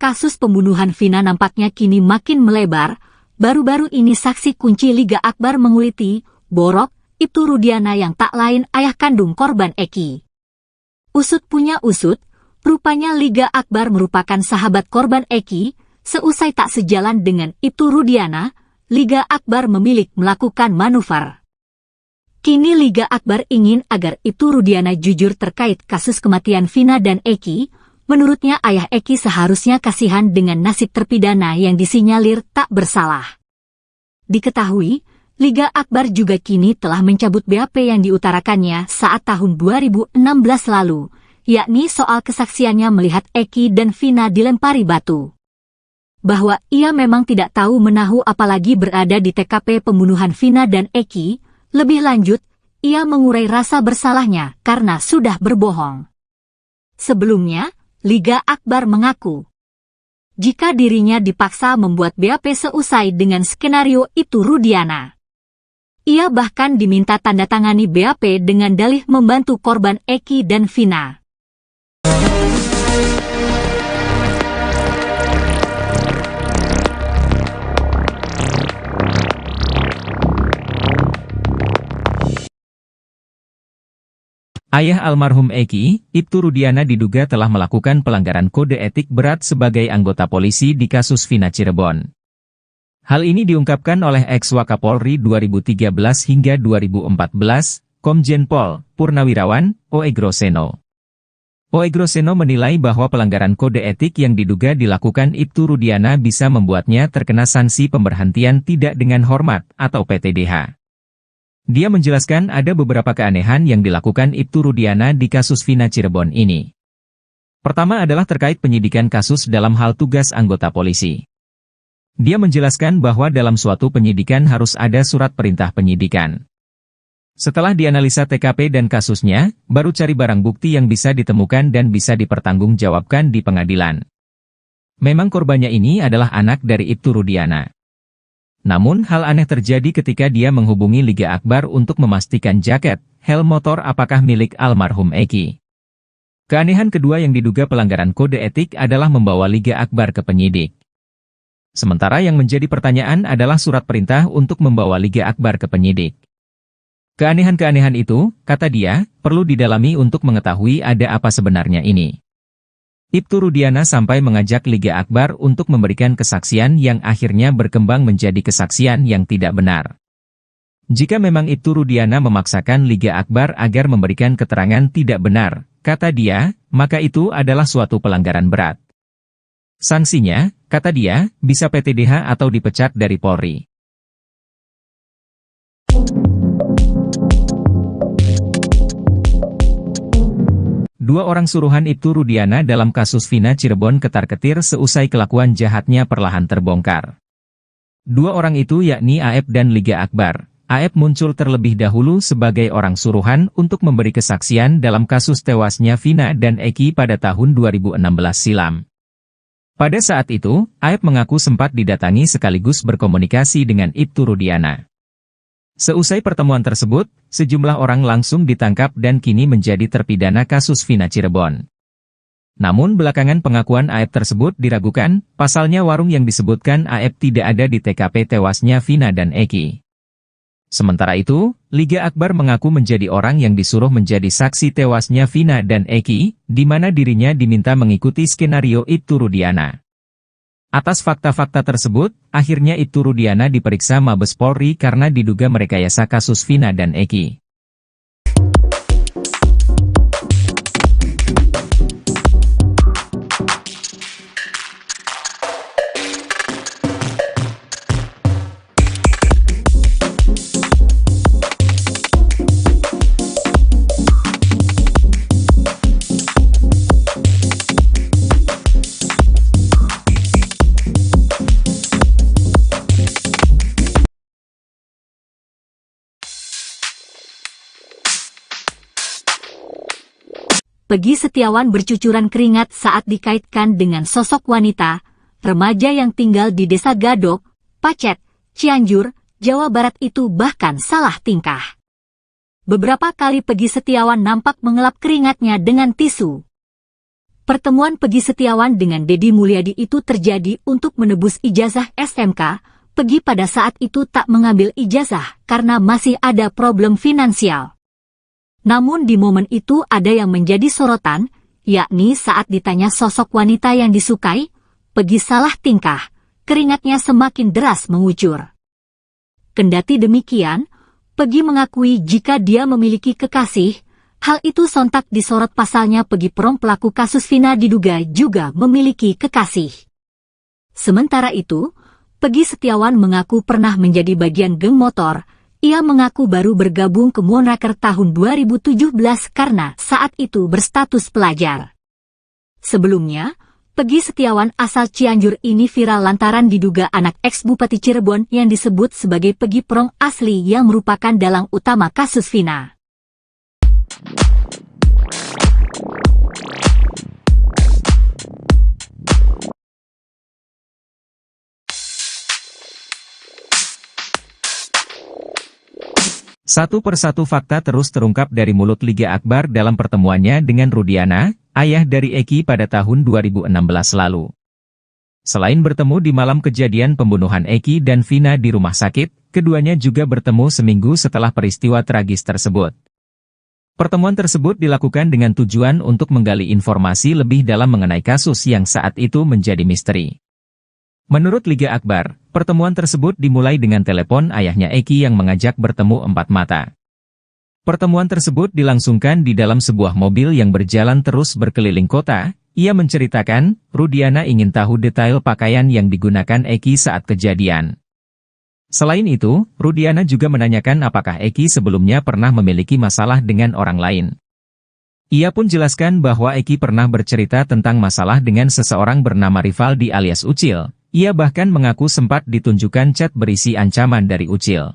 Speaker 2: Kasus pembunuhan Vina nampaknya kini makin melebar. Baru-baru ini saksi kunci Liga Akbar menguliti Borok, Ibtu Rudiana yang tak lain ayah kandung korban Eki. Usut punya usut, rupanya Liga Akbar merupakan sahabat korban Eki. Seusai tak sejalan dengan Ibtu Rudiana, Liga Akbar memilih melakukan manuver. Kini Liga Akbar ingin agar Ibtu Rudiana jujur terkait kasus kematian Vina dan Eki. Menurutnya ayah Eki seharusnya kasihan dengan nasib terpidana yang disinyalir tak bersalah. Diketahui, Liga Akbar juga kini telah mencabut BAP yang diutarakannya saat tahun 2016 lalu, yakni soal kesaksiannya melihat Eki dan Vina dilempari batu. Bahwa ia memang tidak tahu menahu apalagi berada di TKP pembunuhan Vina dan Eki. Lebih lanjut, ia mengurai rasa bersalahnya karena sudah berbohong. Sebelumnya, Liga Akbar mengaku jika dirinya dipaksa membuat BAP seusai dengan skenario Ibtu Rudiana. Ia bahkan diminta tanda tangani BAP dengan dalih membantu korban Eki dan Vina.
Speaker 1: Ayah almarhum Eki, Ibtu Rudiana diduga telah melakukan pelanggaran kode etik berat sebagai anggota polisi di kasus Vina Cirebon. Hal ini diungkapkan oleh ex-Wakapolri 2013 hingga 2014, Komjen Pol Purnawirawan Oegroseno. Oegroseno menilai bahwa pelanggaran kode etik yang diduga dilakukan Ibtu Rudiana bisa membuatnya terkena sanksi pemberhentian tidak dengan hormat atau PTDH. Dia menjelaskan ada beberapa keanehan yang dilakukan Ibtu Rudiana di kasus Vina Cirebon ini. Pertama adalah terkait penyidikan kasus dalam hal tugas anggota polisi. Dia menjelaskan bahwa dalam suatu penyidikan harus ada surat perintah penyidikan. Setelah dianalisa TKP dan kasusnya, baru cari barang bukti yang bisa ditemukan dan bisa dipertanggungjawabkan di pengadilan. Memang korbannya ini adalah anak dari Ibtu Rudiana. Namun hal aneh terjadi ketika dia menghubungi Liga Akbar untuk memastikan jaket, helm motor apakah milik almarhum Eki. Keanehan kedua yang diduga pelanggaran kode etik adalah membawa Liga Akbar ke penyidik. Sementara yang menjadi pertanyaan adalah surat perintah untuk membawa Liga Akbar ke penyidik. Keanehan-keanehan itu, kata dia, perlu didalami untuk mengetahui ada apa sebenarnya ini. Ibtu Rudiana sampai mengajak Liga Akbar untuk memberikan kesaksian yang akhirnya berkembang menjadi kesaksian yang tidak benar. Jika memang Ibtu Rudiana memaksakan Liga Akbar agar memberikan keterangan tidak benar, kata dia, maka itu adalah suatu pelanggaran berat. Sanksinya, kata dia, bisa PTDH atau dipecat dari Polri. Dua orang suruhan Ibtu Rudiana dalam kasus Vina Cirebon ketar-ketir seusai kelakuan jahatnya perlahan terbongkar. Dua orang itu yakni Aep dan Liga Akbar. Aep muncul terlebih dahulu sebagai orang suruhan untuk memberi kesaksian dalam kasus tewasnya Vina dan Eki pada tahun 2016 silam. Pada saat itu, Aep mengaku sempat didatangi sekaligus berkomunikasi dengan Ibtu Rudiana. Seusai pertemuan tersebut, sejumlah orang langsung ditangkap dan kini menjadi terpidana kasus Vina Cirebon. Namun belakangan pengakuan Aep tersebut diragukan, pasalnya warung yang disebutkan Aep tidak ada di TKP tewasnya Vina dan Eki. Sementara itu, Liga Akbar mengaku menjadi orang yang disuruh menjadi saksi tewasnya Vina dan Eki, di mana dirinya diminta mengikuti skenario Ibtu Rudiana. Atas fakta-fakta tersebut, akhirnya Ibtu Rudiana diperiksa Mabes Polri karena diduga merekayasa kasus Vina dan Eki.
Speaker 2: Peggy Setiawan bercucuran keringat saat dikaitkan dengan sosok wanita, remaja yang tinggal di Desa Gadok, Pacet, Cianjur, Jawa Barat itu bahkan salah tingkah. Beberapa kali Peggy Setiawan nampak mengelap keringatnya dengan tisu. Pertemuan Peggy Setiawan dengan Deddy Mulyadi itu terjadi untuk menebus ijazah SMK. Peggy pada saat itu tak mengambil ijazah karena masih ada problem finansial. Namun di momen itu ada yang menjadi sorotan, yakni saat ditanya sosok wanita yang disukai, Peggy salah tingkah, keringatnya semakin deras mengucur. Kendati demikian, Peggy mengakui jika dia memiliki kekasih, hal itu sontak disorot pasalnya Peggy Prong pelaku kasus Vina diduga juga memiliki kekasih. Sementara itu, Peggy Setiawan mengaku pernah menjadi bagian geng motor. Ia mengaku baru bergabung ke Moonraker tahun 2017 karena saat itu berstatus pelajar. Sebelumnya, Peggy Setiawan asal Cianjur ini viral lantaran diduga anak ex-Bupati Cirebon yang disebut sebagai Peggy Prong asli yang merupakan dalang utama kasus Vina.
Speaker 1: Satu persatu fakta terus terungkap dari mulut Liga Akbar dalam pertemuannya dengan Rudiana, ayah dari Eki pada tahun 2016 lalu. Selain bertemu di malam kejadian pembunuhan Eki dan Vina di rumah sakit, keduanya juga bertemu seminggu setelah peristiwa tragis tersebut. Pertemuan tersebut dilakukan dengan tujuan untuk menggali informasi lebih dalam mengenai kasus yang saat itu menjadi misteri. Menurut Liga Akbar, pertemuan tersebut dimulai dengan telepon ayahnya Eki yang mengajak bertemu empat mata. Pertemuan tersebut dilangsungkan di dalam sebuah mobil yang berjalan terus berkeliling kota. Ia menceritakan, Rudiana ingin tahu detail pakaian yang digunakan Eki saat kejadian. Selain itu, Rudiana juga menanyakan apakah Eki sebelumnya pernah memiliki masalah dengan orang lain. Ia pun jelaskan bahwa Eki pernah bercerita tentang masalah dengan seseorang bernama Rivaldi alias Ucil. Ia bahkan mengaku sempat ditunjukkan chat berisi ancaman dari Ucil.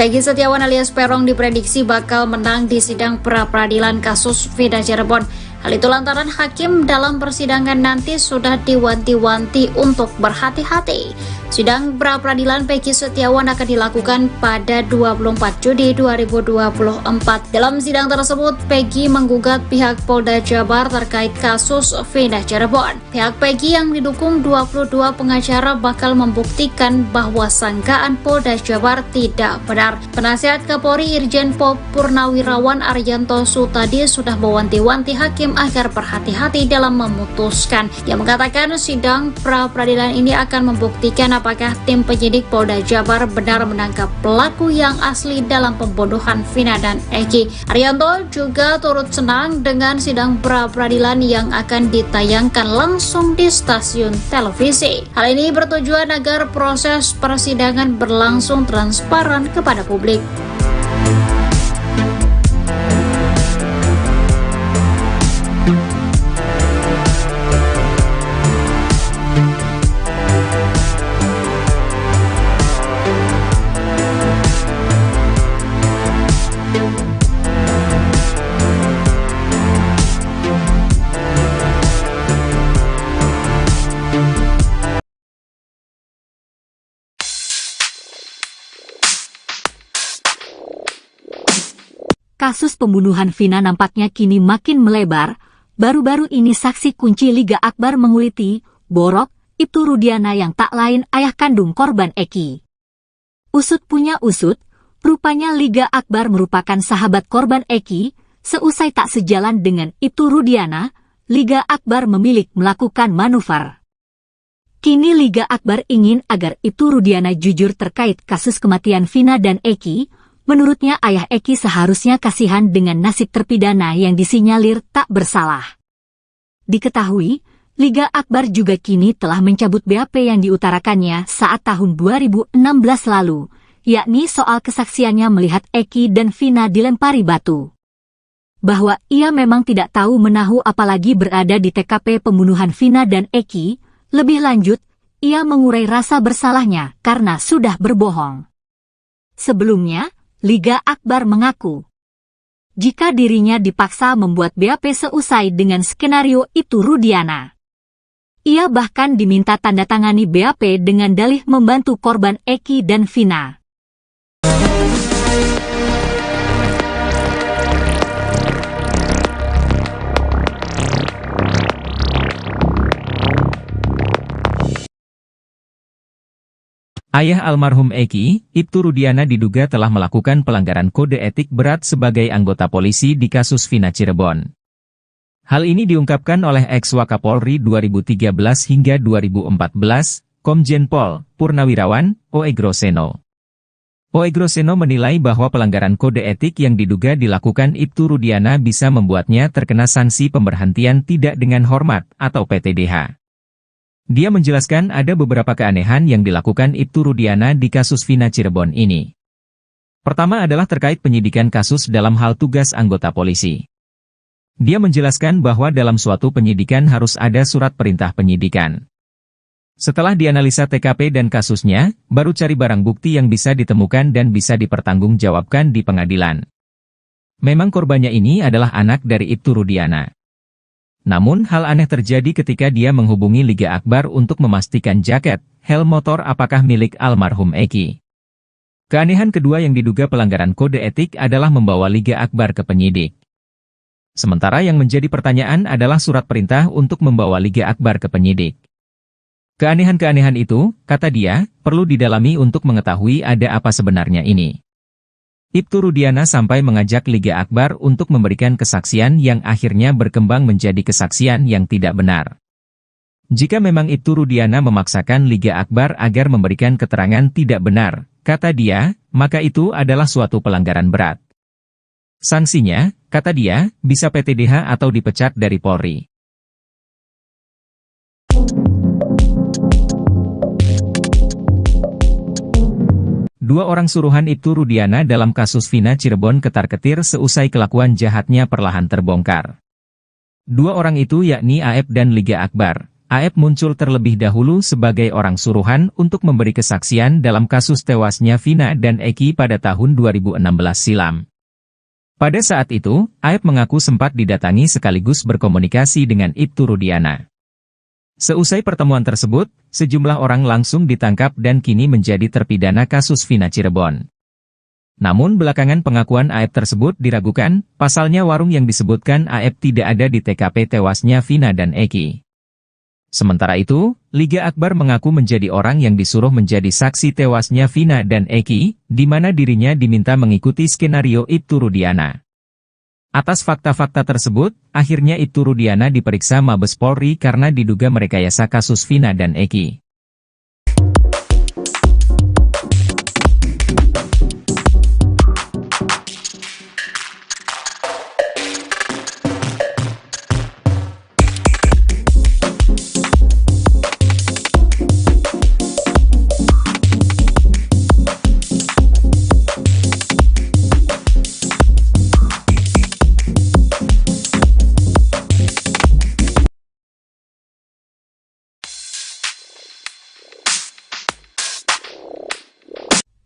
Speaker 3: Peggy Setiawan alias Peron diprediksi bakal menang di sidang pra-peradilan kasus Vina Cirebon. Hal itu lantaran hakim dalam persidangan nanti sudah diwanti-wanti untuk berhati-hati. Sidang pra-peradilan Peggy Setiawan akan dilakukan pada 24 Juni 2024. Dalam sidang tersebut, Peggy menggugat pihak Polda Jabar terkait kasus Vina Cirebon. Pihak Peggy yang didukung 22 pengacara bakal membuktikan bahwa sangkaan Polda Jabar tidak benar. Penasihat Kapolri Irjen Pol Purnawirawan Arianto Sutadi sudah mewanti-wanti hakim agar berhati-hati dalam memutuskan. Ia mengatakan sidang pra-peradilan ini akan membuktikan apakah tim penyidik Polda Jabar benar menangkap pelaku yang asli dalam pembunuhan Vina dan Eki. Arianto juga turut senang dengan sidang pra-peradilan yang akan ditayangkan langsung di stasiun televisi. Hal ini bertujuan agar proses persidangan berlangsung transparan kepada publik.
Speaker 2: Kasus pembunuhan Vina nampaknya kini makin melebar. Baru-baru ini saksi kunci Liga Akbar menguliti, Borok, Ibtu Rudiana yang tak lain ayah kandung korban Eki. Usut punya usut, rupanya Liga Akbar merupakan sahabat korban Eki. Seusai tak sejalan dengan Ibtu Rudiana, Liga Akbar memilih melakukan manuver. Kini Liga Akbar ingin agar Ibtu Rudiana jujur terkait kasus kematian Vina dan Eki. Menurutnya ayah Eki seharusnya kasihan dengan nasib terpidana yang disinyalir tak bersalah. Diketahui, Liga Akbar juga kini telah mencabut BAP yang diutarakannya saat tahun 2016 lalu, yakni soal kesaksiannya melihat Eki dan Vina dilempari batu. Bahwa ia memang tidak tahu menahu apalagi berada di TKP pembunuhan Vina dan Eki. Lebih lanjut, ia mengurai rasa bersalahnya karena sudah berbohong. Sebelumnya, Liga Akbar mengaku jika dirinya dipaksa membuat BAP seusai dengan skenario itu Rudiana. Ia bahkan diminta tanda tangani BAP dengan dalih membantu korban Eki dan Vina.
Speaker 1: Ayah almarhum Eki, Ibtu Rudiana diduga telah melakukan pelanggaran kode etik berat sebagai anggota polisi di kasus Vina Cirebon. Hal ini diungkapkan oleh ex-Wakapolri 2013 hingga 2014, Komjen Pol Purnawirawan Oegroseno. Oegroseno menilai bahwa pelanggaran kode etik yang diduga dilakukan Ibtu Rudiana bisa membuatnya terkena sanksi pemberhentian tidak dengan hormat atau PTDH. Dia menjelaskan ada beberapa keanehan yang dilakukan Ibtu Rudiana di kasus Vina Cirebon ini. Pertama adalah terkait penyidikan kasus dalam hal tugas anggota polisi. Dia menjelaskan bahwa dalam suatu penyidikan harus ada surat perintah penyidikan. Setelah dianalisa TKP dan kasusnya, baru cari barang bukti yang bisa ditemukan dan bisa dipertanggungjawabkan di pengadilan. Memang korbannya ini adalah anak dari Ibtu Rudiana. Namun hal aneh terjadi ketika dia menghubungi Liga Akbar untuk memastikan jaket, helm motor apakah milik almarhum Eki. Keanehan kedua yang diduga pelanggaran kode etik adalah membawa Liga Akbar ke penyidik. Sementara yang menjadi pertanyaan adalah surat perintah untuk membawa Liga Akbar ke penyidik. Keanehan-keanehan itu, kata dia, perlu didalami untuk mengetahui ada apa sebenarnya ini. Ibtu Rudiana sampai mengajak Liga Akbar untuk memberikan kesaksian yang akhirnya berkembang menjadi kesaksian yang tidak benar. Jika memang Ibtu Rudiana memaksakan Liga Akbar agar memberikan keterangan tidak benar, kata dia, maka itu adalah suatu pelanggaran berat. Sanksinya, kata dia, bisa PTDH atau dipecat dari Polri. Dua orang suruhan Ibtu Rudiana dalam kasus Vina Cirebon ketar-ketir seusai kelakuan jahatnya perlahan terbongkar. Dua orang itu yakni Aep dan Liga Akbar. Aep muncul terlebih dahulu sebagai orang suruhan untuk memberi kesaksian dalam kasus tewasnya Vina dan Eki pada tahun 2016 silam. Pada saat itu, Aep mengaku sempat didatangi sekaligus berkomunikasi dengan Ibtu Rudiana. Seusai pertemuan tersebut, sejumlah orang langsung ditangkap dan kini menjadi terpidana kasus Vina Cirebon. Namun belakangan pengakuan Aep tersebut diragukan, pasalnya warung yang disebutkan Aep tidak ada di TKP tewasnya Vina dan Eki. Sementara itu, Liga Akbar mengaku menjadi orang yang disuruh menjadi saksi tewasnya Vina dan Eki, di mana dirinya diminta mengikuti skenario Ibtu Rudiana. Atas fakta-fakta tersebut, akhirnya Ibtu Rudiana diperiksa Mabes Polri karena diduga merekayasa kasus Vina dan Eki.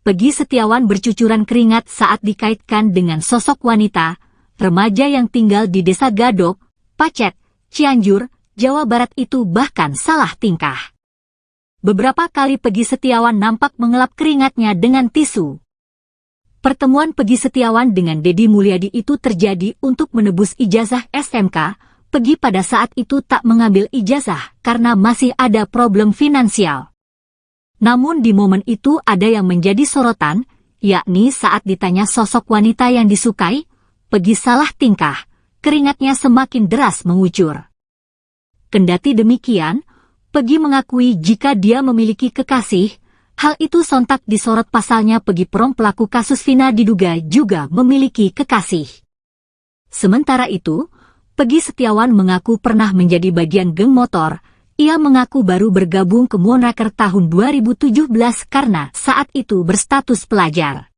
Speaker 2: Pegi Setiawan bercucuran keringat saat dikaitkan dengan sosok wanita, remaja yang tinggal di Desa Gadok, Pacet, Cianjur, Jawa Barat itu bahkan salah tingkah. Beberapa kali Pegi Setiawan nampak mengelap keringatnya dengan tisu. Pertemuan Pegi Setiawan dengan Deddy Mulyadi itu terjadi untuk menebus ijazah SMK. Pegi pada saat itu tak mengambil ijazah karena masih ada problem finansial. Namun di momen itu ada yang menjadi sorotan, yakni saat ditanya sosok wanita yang disukai, Pegi salah tingkah, keringatnya semakin deras mengucur. Kendati demikian, Pegi mengakui jika dia memiliki kekasih, hal itu sontak disorot pasalnya Pegi Prom pelaku kasus Vina diduga juga memiliki kekasih. Sementara itu, Peggy Setiawan mengaku pernah menjadi bagian geng motor. Ia mengaku baru bergabung ke Moonraker tahun 2017 karena saat itu berstatus pelajar.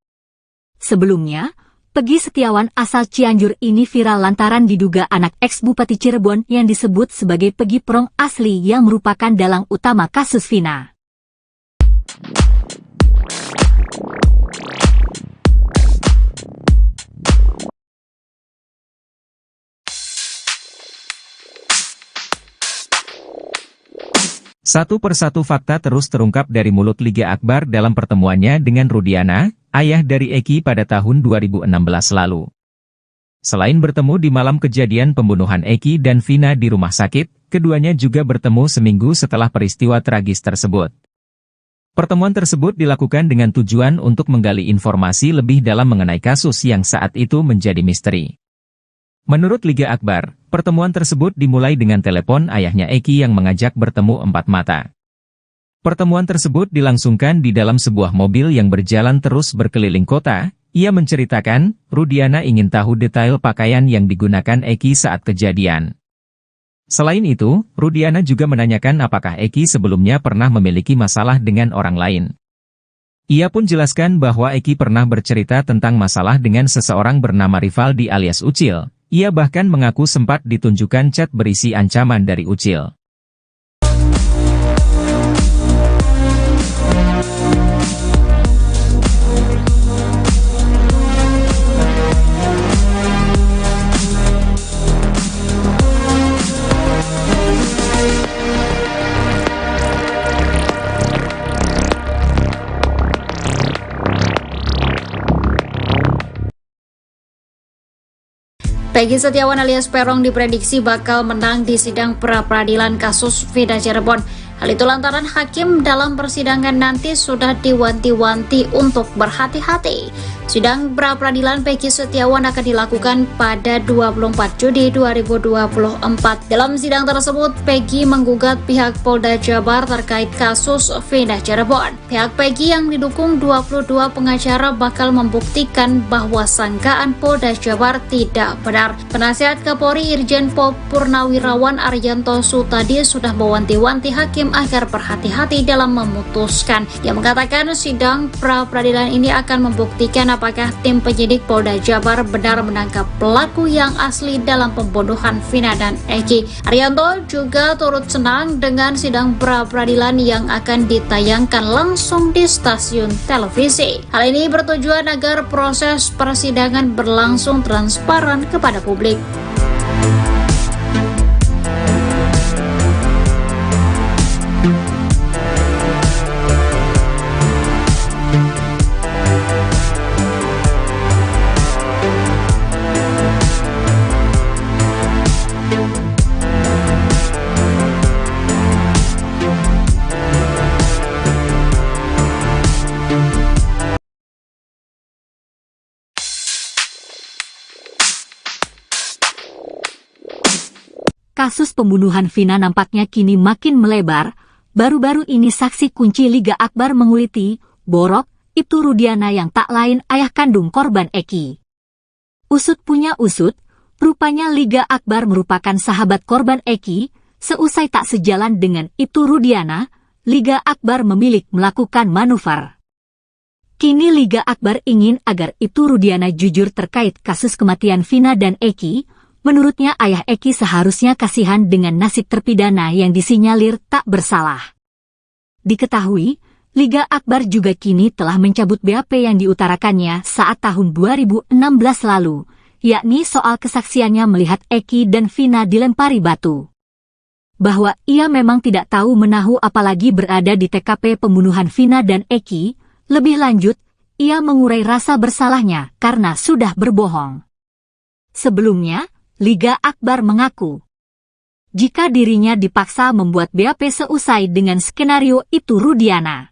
Speaker 2: Sebelumnya, Peggy Setiawan asal Cianjur ini viral lantaran diduga anak ex-Bupati Cirebon yang disebut sebagai Peggy Prong asli yang merupakan dalang utama kasus Vina.
Speaker 1: Satu persatu fakta terus terungkap dari mulut Liga Akbar dalam pertemuannya dengan Rudiana, ayah dari Eki pada tahun 2016 lalu. Selain bertemu di malam kejadian pembunuhan Eki dan Vina di rumah sakit, keduanya juga bertemu seminggu setelah peristiwa tragis tersebut. Pertemuan tersebut dilakukan dengan tujuan untuk menggali informasi lebih dalam mengenai kasus yang saat itu menjadi misteri. Menurut Liga Akbar, pertemuan tersebut dimulai dengan telepon ayahnya Eki yang mengajak bertemu empat mata. Pertemuan tersebut dilangsungkan di dalam sebuah mobil yang berjalan terus berkeliling kota. Ia menceritakan, Rudiana ingin tahu detail pakaian yang digunakan Eki saat kejadian. Selain itu, Rudiana juga menanyakan apakah Eki sebelumnya pernah memiliki masalah dengan orang lain. Ia pun jelaskan bahwa Eki pernah bercerita tentang masalah dengan seseorang bernama Rivaldi alias Ucil. Ia bahkan mengaku sempat ditunjukkan chat berisi ancaman dari Ucil.
Speaker 3: Peggy Setiawan alias Peron diprediksi bakal menang di sidang pra-peradilan kasus Vina Cirebon. Hal itu lantaran hakim dalam persidangan nanti sudah diwanti-wanti untuk berhati-hati. Sidang pra-peradilan Peggy Setiawan akan dilakukan pada 24 Juni 2024. Dalam sidang tersebut, Peggy menggugat pihak Polda Jabar terkait kasus Vina Cirebon. Pihak Peggy yang didukung 22 pengacara bakal membuktikan bahwa sangkaan Polda Jabar tidak benar. Penasihat Kapolri Irjen Pol Purnawirawan Arianto Sutadi sudah mewanti-wanti hakim agar berhati-hati dalam memutuskan. Ia mengatakan sidang pra-peradilan ini akan membuktikan apakah tim penyidik Polda Jabar benar menangkap pelaku yang asli dalam pembunuhan Vina dan Eki. Arianto juga turut senang dengan sidang pra-peradilan yang akan ditayangkan langsung di stasiun televisi. Hal ini bertujuan agar proses persidangan berlangsung transparan kepada publik.
Speaker 2: Kasus pembunuhan Vina nampaknya kini makin melebar. Baru-baru ini saksi kunci Liga Akbar menguliti, Borok, Ibtu Rudiana yang tak lain ayah kandung korban Eki. Usut punya usut, rupanya Liga Akbar merupakan sahabat korban Eki. Seusai tak sejalan dengan Ibtu Rudiana, Liga Akbar memilih melakukan manuver. Kini Liga Akbar ingin agar Ibtu Rudiana jujur terkait kasus kematian Vina dan Eki. Menurutnya ayah Eki seharusnya kasihan dengan nasib terpidana yang disinyalir tak bersalah. Diketahui, Liga Akbar juga kini telah mencabut BAP yang diutarakannya saat tahun 2016 lalu, yakni soal kesaksiannya melihat Eki dan Vina dilempari batu. Bahwa ia memang tidak tahu menahu apalagi berada di TKP pembunuhan Vina dan Eki. Lebih lanjut, ia mengurai rasa bersalahnya karena sudah berbohong. Sebelumnya, Liga Akbar mengaku, jika dirinya dipaksa membuat BAP seusai dengan skenario itu Rudiana.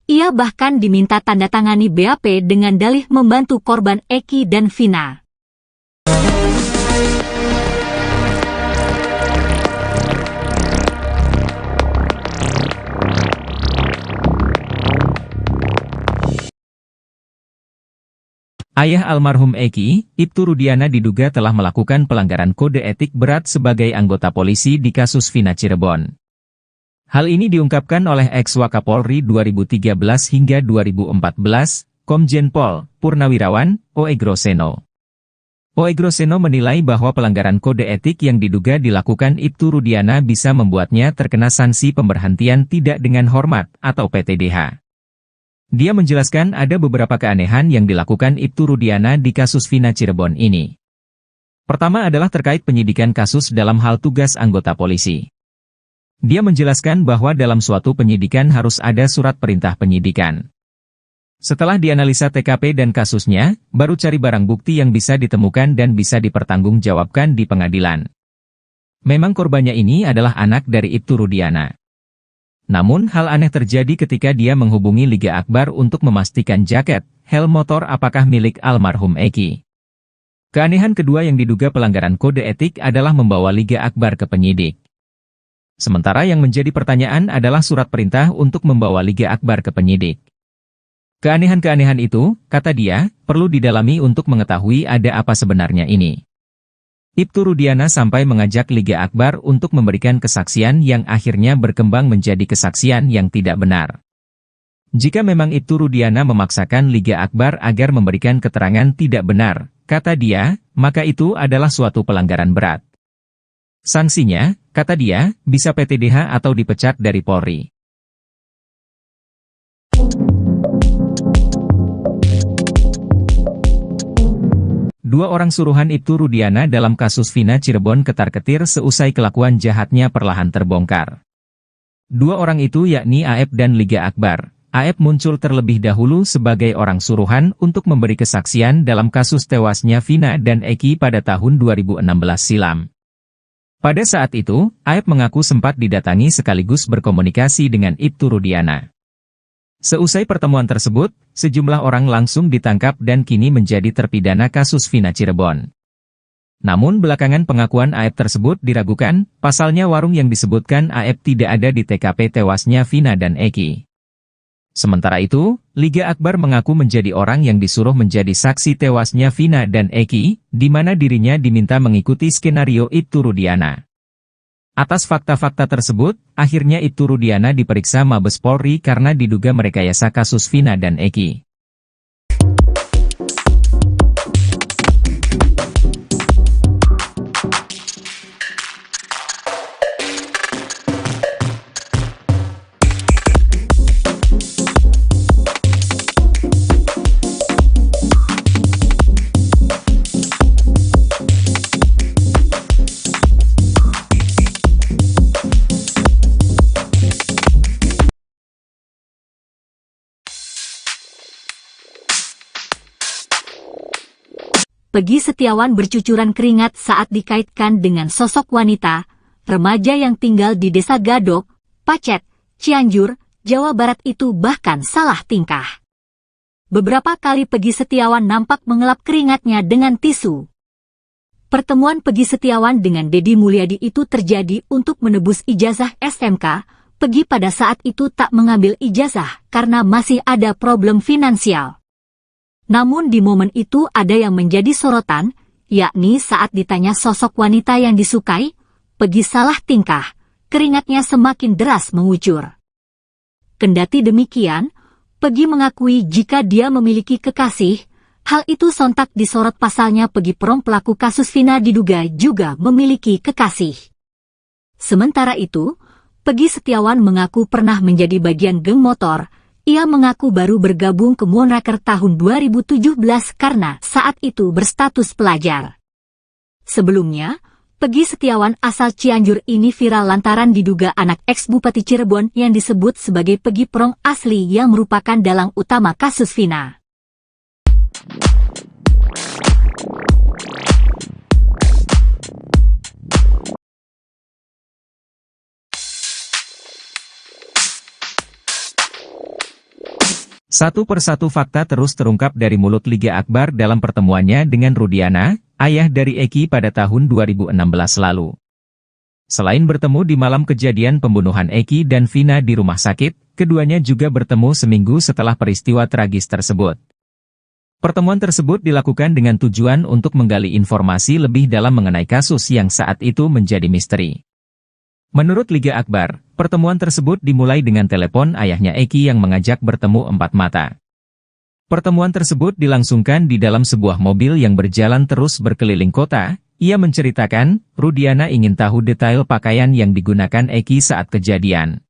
Speaker 2: Ia bahkan diminta tanda tangani BAP dengan dalih membantu korban Eki dan Vina.
Speaker 1: Ayah almarhum Eki, Ibtu Rudiana diduga telah melakukan pelanggaran kode etik berat sebagai anggota polisi di kasus Vina Cirebon. Hal ini diungkapkan oleh ex-Wakapolri 2013 hingga 2014, Komjen Pol Purnawirawan Oegroseno. Oegroseno menilai bahwa pelanggaran kode etik yang diduga dilakukan Ibtu Rudiana bisa membuatnya terkena sanksi pemberhentian tidak dengan hormat atau PTDH. Dia menjelaskan ada beberapa keanehan yang dilakukan Ibtu Rudiana di kasus Vina Cirebon ini. Pertama adalah terkait penyidikan kasus dalam hal tugas anggota polisi. Dia menjelaskan bahwa dalam suatu penyidikan harus ada surat perintah penyidikan. Setelah dianalisa TKP dan kasusnya, baru cari barang bukti yang bisa ditemukan dan bisa dipertanggungjawabkan di pengadilan. Memang korbannya ini adalah anak dari Ibtu Rudiana. Namun hal aneh terjadi ketika dia menghubungi Liga Akbar untuk memastikan jaket, helm motor apakah milik almarhum Eki. Keanehan kedua yang diduga pelanggaran kode etik adalah membawa Liga Akbar ke penyidik. Sementara yang menjadi pertanyaan adalah surat perintah untuk membawa Liga Akbar ke penyidik. Keanehan-keanehan itu, kata dia, perlu didalami untuk mengetahui ada apa sebenarnya ini. Ibtu Rudiana sampai mengajak Liga Akbar untuk memberikan kesaksian yang akhirnya berkembang menjadi kesaksian yang tidak benar. Jika memang Ibtu Rudiana memaksakan Liga Akbar agar memberikan keterangan tidak benar, kata dia, maka itu adalah suatu pelanggaran berat. Sanksinya, kata dia, bisa PTDH atau dipecat dari Polri. Dua orang suruhan Ibtu Rudiana dalam kasus Vina Cirebon ketar-ketir seusai kelakuan jahatnya perlahan terbongkar. Dua orang itu yakni Aep dan Liga Akbar. Aep muncul terlebih dahulu sebagai orang suruhan untuk memberi kesaksian dalam kasus tewasnya Vina dan Eki pada tahun 2016 silam. Pada saat itu, Aep mengaku sempat didatangi sekaligus berkomunikasi dengan Ibtu Rudiana. Seusai pertemuan tersebut, sejumlah orang langsung ditangkap dan kini menjadi terpidana kasus Vina Cirebon. Namun belakangan pengakuan Aep tersebut diragukan, pasalnya warung yang disebutkan Aep tidak ada di TKP tewasnya Vina dan Eki. Sementara itu, Liga Akbar mengaku menjadi orang yang disuruh menjadi saksi tewasnya Vina dan Eki, di mana dirinya diminta mengikuti skenario Ibtu Rudiana. Atas fakta-fakta tersebut, akhirnya Ibtu Rudiana diperiksa Mabes Polri karena diduga merekayasa kasus Vina dan Eki.
Speaker 2: Peggy Setiawan bercucuran keringat saat dikaitkan dengan sosok wanita, remaja yang tinggal di Desa Gadok, Pacet, Cianjur, Jawa Barat itu bahkan salah tingkah. Beberapa kali Peggy Setiawan nampak mengelap keringatnya dengan tisu. Pertemuan Peggy Setiawan dengan Deddy Mulyadi itu terjadi untuk menebus ijazah SMK. Peggy pada saat itu tak mengambil ijazah karena masih ada problem finansial. Namun di momen itu ada yang menjadi sorotan, yakni saat ditanya sosok wanita yang disukai, Peggy salah tingkah, keringatnya semakin deras mengucur. Kendati demikian, Peggy mengakui jika dia memiliki kekasih, hal itu sontak disorot pasalnya Peggy Prong pelaku kasus Vina diduga juga memiliki kekasih. Sementara itu, Peggy Setiawan mengaku pernah menjadi bagian geng motor. Ia mengaku baru bergabung ke Moonraker tahun 2017 karena saat itu berstatus pelajar. Sebelumnya, Peggy Setiawan asal Cianjur ini viral lantaran diduga anak ex-Bupati Cirebon yang disebut sebagai Peggy Prong asli yang merupakan dalang utama kasus Vina.
Speaker 1: Satu persatu fakta terus terungkap dari mulut Liga Akbar dalam pertemuannya dengan Rudiana, ayah dari Eki pada tahun 2016 lalu. Selain bertemu di malam kejadian pembunuhan Eki dan Vina di rumah sakit, keduanya juga bertemu seminggu setelah peristiwa tragis tersebut. Pertemuan tersebut dilakukan dengan tujuan untuk menggali informasi lebih dalam mengenai kasus yang saat itu menjadi misteri. Menurut Liga Akbar, pertemuan tersebut dimulai dengan telepon ayahnya Eki yang mengajak bertemu empat mata. Pertemuan tersebut dilangsungkan di dalam sebuah mobil yang berjalan terus berkeliling kota. Ia menceritakan, Rudiana ingin tahu detail pakaian yang digunakan Eki saat kejadian.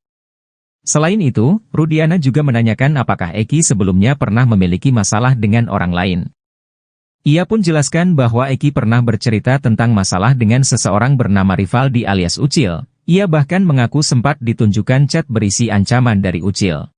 Speaker 1: Selain itu, Rudiana juga menanyakan apakah Eki sebelumnya pernah memiliki masalah dengan orang lain. Ia pun jelaskan bahwa Eki pernah bercerita tentang masalah dengan seseorang bernama Rivaldi alias Ucil. Ia bahkan mengaku sempat ditunjukkan chat berisi ancaman dari Ucil.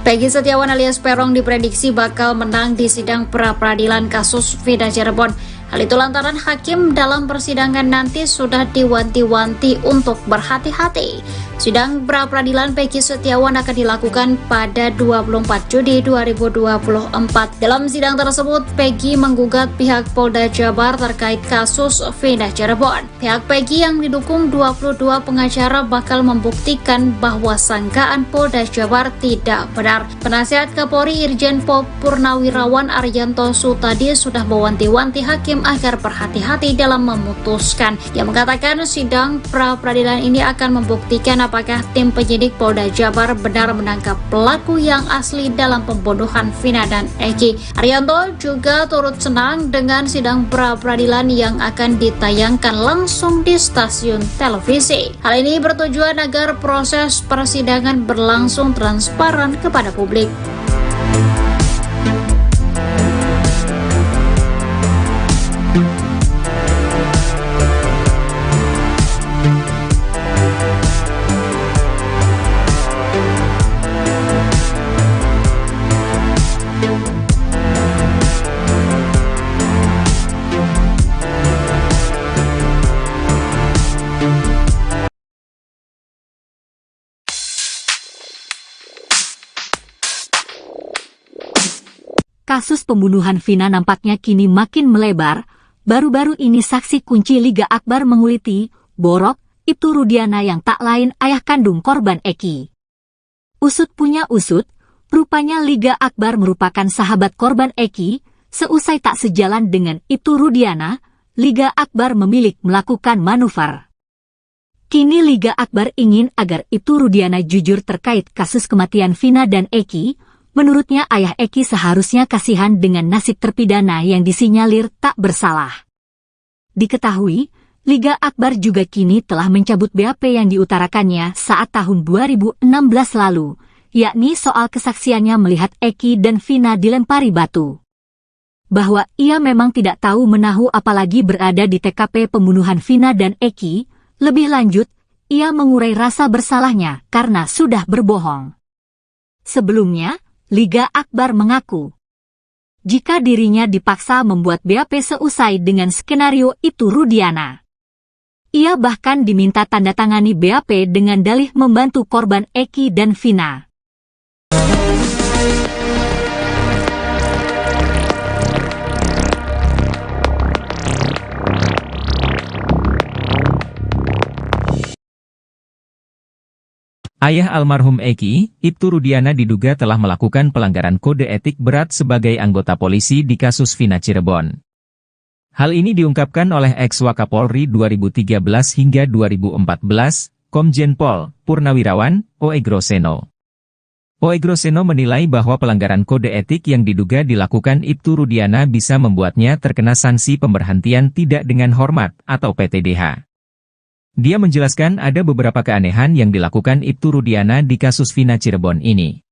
Speaker 3: Peggy Setiawan alias Peron diprediksi bakal menang di sidang pra-peradilan kasus Vida Cirebon. Hal itu lantaran hakim dalam persidangan nanti sudah diwanti-wanti untuk berhati-hati. Sidang pra-peradilan Peggy Setiawan akan dilakukan pada 24 Juni 2024. Dalam sidang tersebut, Peggy menggugat pihak Polda Jabar terkait kasus Vida Cirebon. Pihak Peggy yang didukung 22 pengacara bakal membuktikan bahwa sangkaan Polda Jabar tidak benar. Penasihat Kapolri Irjen Pol Purnawirawan Arianto Sutadi sudah mewanti-wanti hakim agar berhati-hati dalam memutuskan. Ia mengatakan sidang pra-peradilan ini akan membuktikan apakah tim penyidik Polda Jabar benar menangkap pelaku yang asli dalam pembunuhan Vina dan Eki. Arianto juga turut senang dengan sidang pra-peradilan yang akan ditayangkan langsung di stasiun televisi. Hal ini bertujuan agar proses persidangan berlangsung transparan kepada publik.
Speaker 2: Kasus pembunuhan Vina nampaknya kini makin melebar. Baru-baru ini saksi kunci Liga Akbar menguliti, Borok, Ibtu Rudiana yang tak lain ayah kandung korban Eki. Usut punya usut, rupanya Liga Akbar merupakan sahabat korban Eki. Seusai tak sejalan dengan Ibtu Rudiana, Liga Akbar memilih melakukan manuver. Kini Liga Akbar ingin agar Ibtu Rudiana jujur terkait kasus kematian Vina dan Eki. Menurutnya ayah Eki seharusnya kasihan dengan nasib terpidana yang disinyalir tak bersalah. Diketahui, Liga Akbar juga kini telah mencabut BAP yang diutarakannya saat tahun 2016 lalu, yakni soal kesaksiannya melihat Eki dan Vina dilempari batu. Bahwa ia memang tidak tahu menahu apalagi berada di TKP pembunuhan Vina dan Eki. Lebih lanjut, ia mengurai rasa bersalahnya karena sudah berbohong. Sebelumnya, Liga Akbar mengaku, jika dirinya dipaksa membuat BAP seusai dengan skenario Ibtu Rudiana. Ia bahkan diminta tanda tangani BAP dengan dalih membantu korban Eki dan Vina.
Speaker 1: Ayah almarhum Eki, Ibtu Rudiana diduga telah melakukan pelanggaran kode etik berat sebagai anggota polisi di kasus Vina Cirebon. Hal ini diungkapkan oleh ex-Wakapolri 2013 hingga 2014, Komjen Pol Purnawirawan, Oegroseno. Oegroseno menilai bahwa pelanggaran kode etik yang diduga dilakukan Ibtu Rudiana bisa membuatnya terkena sanksi pemberhentian tidak dengan hormat atau PTDH. Dia menjelaskan ada beberapa keanehan yang dilakukan Ibtu Rudiana di kasus Vina Cirebon ini.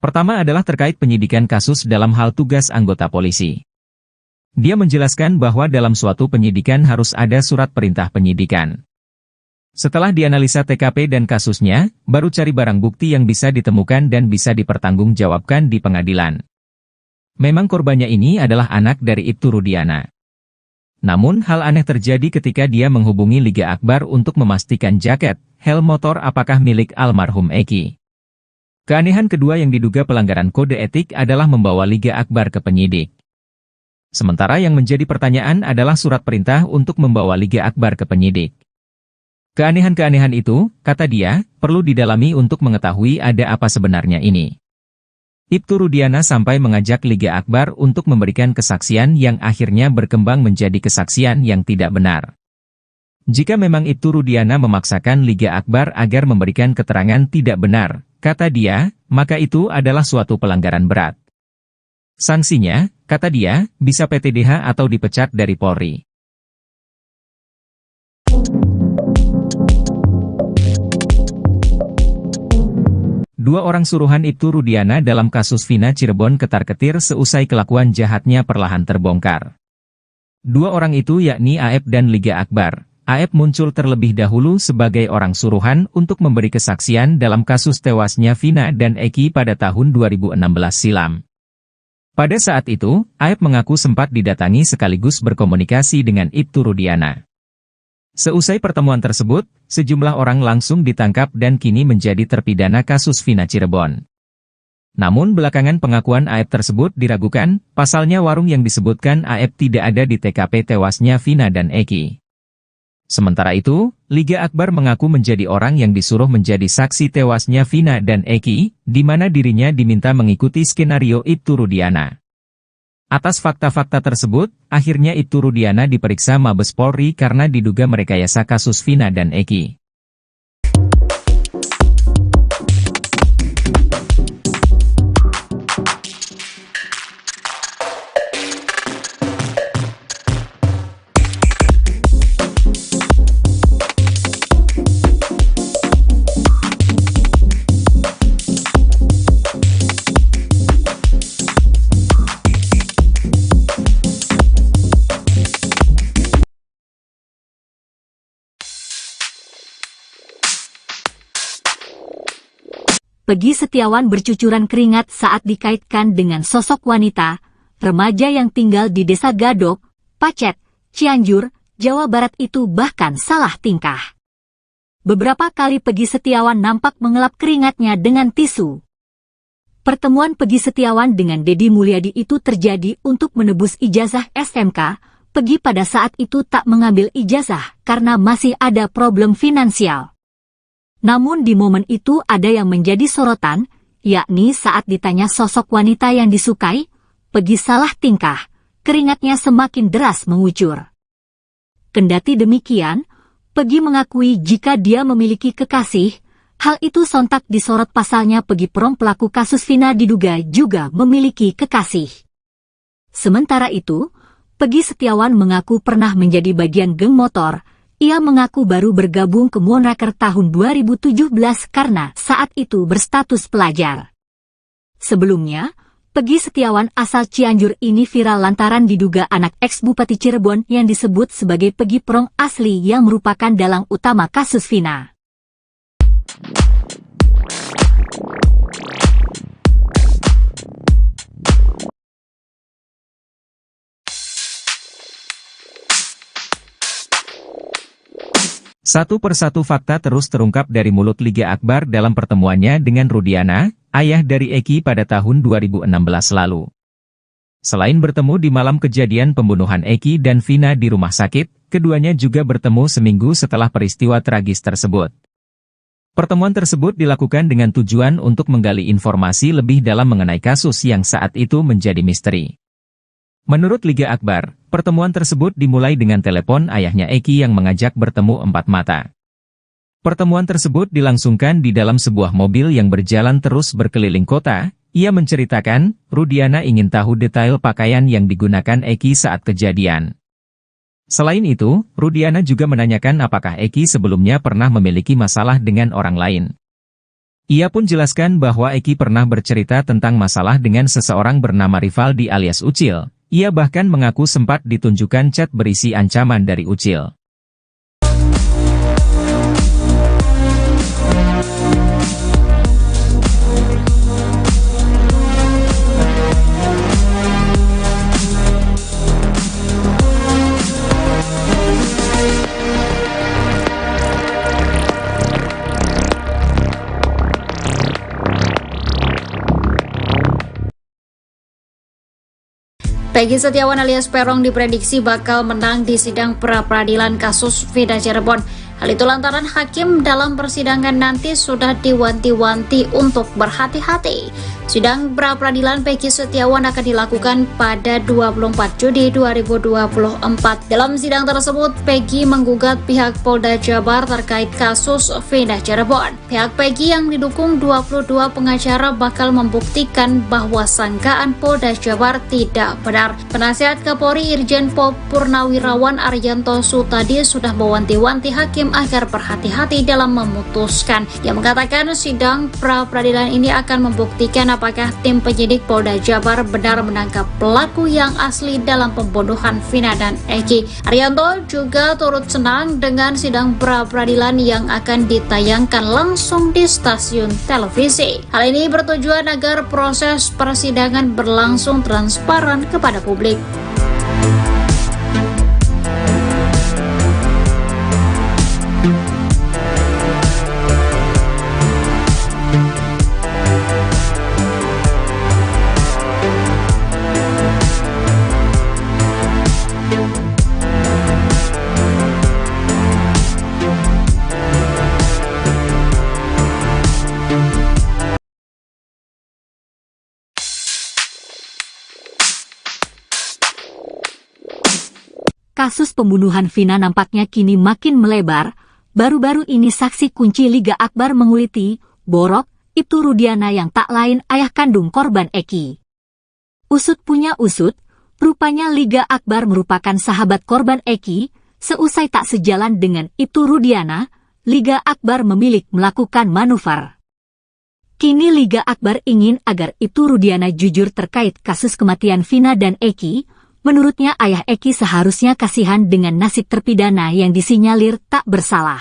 Speaker 1: Pertama adalah terkait penyidikan kasus dalam hal tugas anggota polisi. Dia menjelaskan bahwa dalam suatu penyidikan harus ada surat perintah penyidikan. Setelah dianalisa TKP dan kasusnya, baru cari barang bukti yang bisa ditemukan dan bisa dipertanggungjawabkan di pengadilan. Memang korbannya ini adalah anak dari Ibtu Rudiana. Namun hal aneh terjadi ketika dia menghubungi Liga Akbar untuk memastikan jaket, helm motor apakah milik almarhum Eki. Keanehan kedua yang diduga pelanggaran kode etik adalah membawa Liga Akbar ke penyidik. Sementara yang menjadi pertanyaan adalah surat perintah untuk membawa Liga Akbar ke penyidik. Keanehan-keanehan itu, kata dia, perlu didalami untuk mengetahui ada apa sebenarnya ini. Ibtu Rudiana sampai mengajak Liga Akbar untuk memberikan kesaksian yang akhirnya berkembang menjadi kesaksian yang tidak benar. Jika memang Ibtu Rudiana memaksakan Liga Akbar agar memberikan keterangan tidak benar, kata dia, maka itu adalah suatu pelanggaran berat. Sanksinya, kata dia, bisa PTDH atau dipecat dari Polri. Dua orang suruhan Ibtu Rudiana dalam kasus Vina Cirebon ketar-ketir seusai kelakuan jahatnya perlahan terbongkar. Dua orang itu yakni Aep dan Liga Akbar. Aep muncul terlebih dahulu sebagai orang suruhan untuk memberi kesaksian dalam kasus tewasnya Vina dan Eki pada tahun 2016 silam. Pada saat itu, Aep mengaku sempat didatangi sekaligus berkomunikasi dengan Ibtu Rudiana. Seusai pertemuan tersebut, sejumlah orang langsung ditangkap dan kini menjadi terpidana kasus Vina Cirebon. Namun belakangan pengakuan Aep tersebut diragukan, pasalnya warung yang disebutkan Aep tidak ada di TKP tewasnya Vina dan Eki. Sementara itu, Liga Akbar mengaku menjadi orang yang disuruh menjadi saksi tewasnya Vina dan Eki, di mana dirinya diminta mengikuti skenario Ibtu Rudiana. Atas fakta-fakta tersebut, akhirnya Ibtu Rudiana diperiksa Mabes Polri karena diduga merekayasa kasus Vina dan Eki.
Speaker 2: Peggy Setiawan bercucuran keringat saat dikaitkan dengan sosok wanita, remaja yang tinggal di Desa Gadok, Pacet, Cianjur, Jawa Barat itu bahkan salah tingkah. Beberapa kali Peggy Setiawan nampak mengelap keringatnya dengan tisu. Pertemuan Peggy Setiawan dengan Deddy Mulyadi itu terjadi untuk menebus ijazah SMK. Peggy pada saat itu tak mengambil ijazah karena masih ada problem finansial. Namun di momen itu ada yang menjadi sorotan, yakni saat ditanya sosok wanita yang disukai, Peggy salah tingkah, keringatnya semakin deras mengucur. Kendati demikian, Peggy mengakui jika dia memiliki kekasih, hal itu sontak disorot pasalnya Peggy Prong pelaku kasus Vina diduga juga memiliki kekasih. Sementara itu, Peggy Setiawan mengaku pernah menjadi bagian geng motor. Ia mengaku baru bergabung ke Moonraker tahun 2017 karena saat itu berstatus pelajar. Sebelumnya, Peggy Setiawan asal Cianjur ini viral lantaran diduga anak ex-Bupati Cirebon yang disebut sebagai Peggy Prong asli yang merupakan dalang utama kasus Vina.
Speaker 1: Satu persatu fakta terus terungkap dari mulut Liga Akbar dalam pertemuannya dengan Rudiana, ayah dari Eki pada tahun 2016 lalu. Selain bertemu di malam kejadian pembunuhan Eki dan Vina di rumah sakit, keduanya juga bertemu seminggu setelah peristiwa tragis tersebut. Pertemuan tersebut dilakukan dengan tujuan untuk menggali informasi lebih dalam mengenai kasus yang saat itu menjadi misteri. Menurut Liga Akbar, pertemuan tersebut dimulai dengan telepon ayahnya Eki yang mengajak bertemu empat mata. Pertemuan tersebut dilangsungkan di dalam sebuah mobil yang berjalan terus berkeliling kota. Ia menceritakan, Rudiana ingin tahu detail pakaian yang digunakan Eki saat kejadian. Selain itu, Rudiana juga menanyakan apakah Eki sebelumnya pernah memiliki masalah dengan orang lain. Ia pun jelaskan bahwa Eki pernah bercerita tentang masalah dengan seseorang bernama Rivaldi alias Ucil. Ia bahkan mengaku sempat ditunjukkan chat berisi ancaman dari Ucil.
Speaker 3: Peggy Setiawan alias Peron diprediksi bakal menang di sidang pra-peradilan kasus Vina Cirebon. Hal itu lantaran hakim dalam persidangan nanti sudah diwanti-wanti untuk berhati-hati. Sidang pra-peradilan Peggy Setiawan akan dilakukan pada 24 Juni 2024. Dalam sidang tersebut, Peggy menggugat pihak Polda Jabar terkait kasus Vina Cirebon. Pihak Peggy yang didukung 22 pengacara bakal membuktikan bahwa sangkaan Polda Jabar tidak benar. Penasihat Kapolri Irjen Pol Purnawirawan Arianto Sutadi sudah mewanti-wanti hakim agar berhati-hati dalam memutuskan. Ia mengatakan sidang pra-peradilan ini akan membuktikan apakah tim penyidik Polda Jabar benar menangkap pelaku yang asli dalam pembunuhan Vina dan Eki. Arianto juga turut senang dengan sidang pra-peradilan yang akan ditayangkan langsung di stasiun televisi. Hal ini bertujuan agar proses persidangan berlangsung transparan kepada publik.
Speaker 2: Kasus pembunuhan Vina nampaknya kini makin melebar. Baru-baru ini saksi kunci Liga Akbar menguliti Borok Ibtu Rudiana yang tak lain ayah kandung korban Eki. Usut punya usut, rupanya Liga Akbar merupakan sahabat korban Eki. Seusai tak sejalan dengan Ibtu Rudiana, Liga Akbar memilih melakukan manuver. Kini Liga Akbar ingin agar Ibtu Rudiana jujur terkait kasus kematian Vina dan Eki. Menurutnya ayah Eki seharusnya kasihan dengan nasib terpidana yang disinyalir tak bersalah.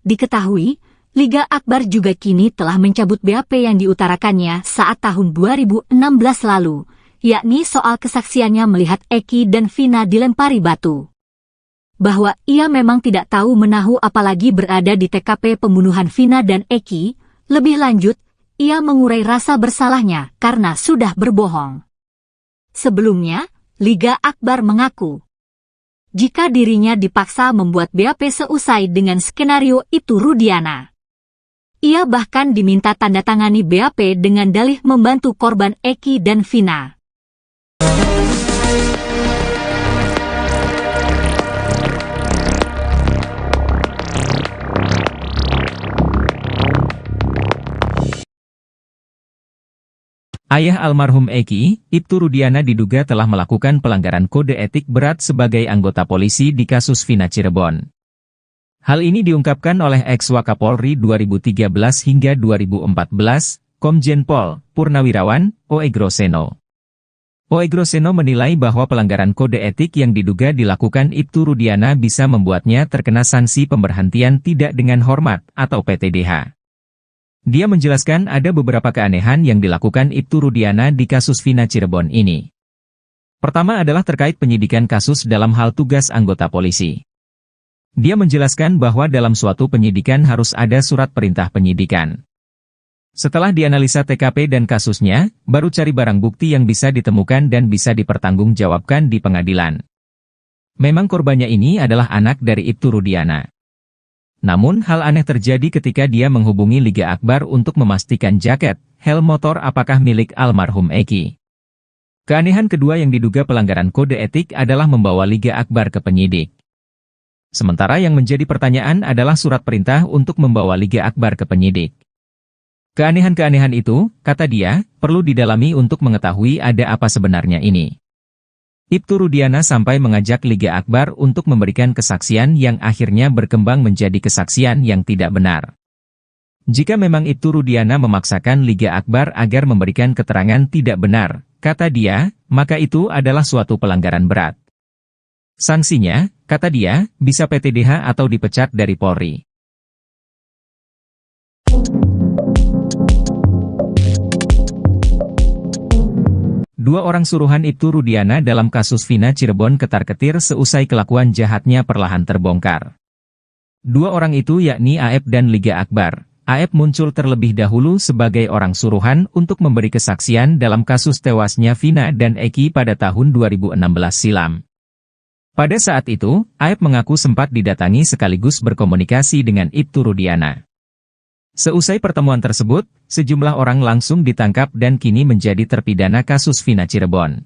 Speaker 2: Diketahui, Liga Akbar juga kini telah mencabut BAP yang diutarakannya saat tahun 2016 lalu, yakni soal kesaksiannya melihat Eki dan Vina dilempari batu. Bahwa ia memang tidak tahu menahu apalagi berada di TKP pembunuhan Vina dan Eki. Lebih lanjut, ia mengurai rasa bersalahnya karena sudah berbohong. Sebelumnya, Liga Akbar mengaku jika dirinya dipaksa membuat BAP seusai dengan skenario Ibtu Rudiana. Ia bahkan diminta tanda tangani BAP dengan dalih membantu korban Eki dan Vina.
Speaker 1: Ayah almarhum Eki, Ibtu Rudiana diduga telah melakukan pelanggaran kode etik berat sebagai anggota polisi di kasus Vina Cirebon. Hal ini diungkapkan oleh ex-Wakapolri 2013 hingga 2014, Komjen Pol Purnawirawan Oegroseno. Oegroseno menilai bahwa pelanggaran kode etik yang diduga dilakukan Ibtu Rudiana bisa membuatnya terkena sanksi pemberhentian tidak dengan hormat atau PTDH. Dia menjelaskan ada beberapa keanehan yang dilakukan Ibtu Rudiana di kasus Vina Cirebon ini. Pertama adalah terkait penyidikan kasus dalam hal tugas anggota polisi. Dia menjelaskan bahwa dalam suatu penyidikan harus ada surat perintah penyidikan. Setelah dianalisa TKP dan kasusnya, baru cari barang bukti yang bisa ditemukan dan bisa dipertanggungjawabkan di pengadilan. Memang korbannya ini adalah anak dari Ibtu Rudiana. Namun hal aneh terjadi ketika dia menghubungi Liga Akbar untuk memastikan jaket, helm motor apakah milik almarhum Eki. Keanehan kedua yang diduga pelanggaran kode etik adalah membawa Liga Akbar ke penyidik. Sementara yang menjadi pertanyaan adalah surat perintah untuk membawa Liga Akbar ke penyidik. Keanehan-keanehan itu, kata dia, perlu didalami untuk mengetahui ada apa sebenarnya ini. Ibtu Rudiana sampai mengajak Liga Akbar untuk memberikan kesaksian yang akhirnya berkembang menjadi kesaksian yang tidak benar. Jika memang Ibtu Rudiana memaksakan Liga Akbar agar memberikan keterangan tidak benar, kata dia, maka itu adalah suatu pelanggaran berat. Sanksinya, kata dia, bisa PTDH atau dipecat dari Polri. Dua orang suruhan Ibtu Rudiana dalam kasus Vina Cirebon ketar-ketir seusai kelakuan jahatnya perlahan terbongkar. Dua orang itu yakni AF dan Liga Akbar. AF muncul terlebih dahulu sebagai orang suruhan untuk memberi kesaksian dalam kasus tewasnya Vina dan Eki pada tahun 2016 silam. Pada saat itu, AF mengaku sempat didatangi sekaligus berkomunikasi dengan Ibtu Rudiana. Seusai pertemuan tersebut, sejumlah orang langsung ditangkap dan kini menjadi terpidana kasus Vina Cirebon.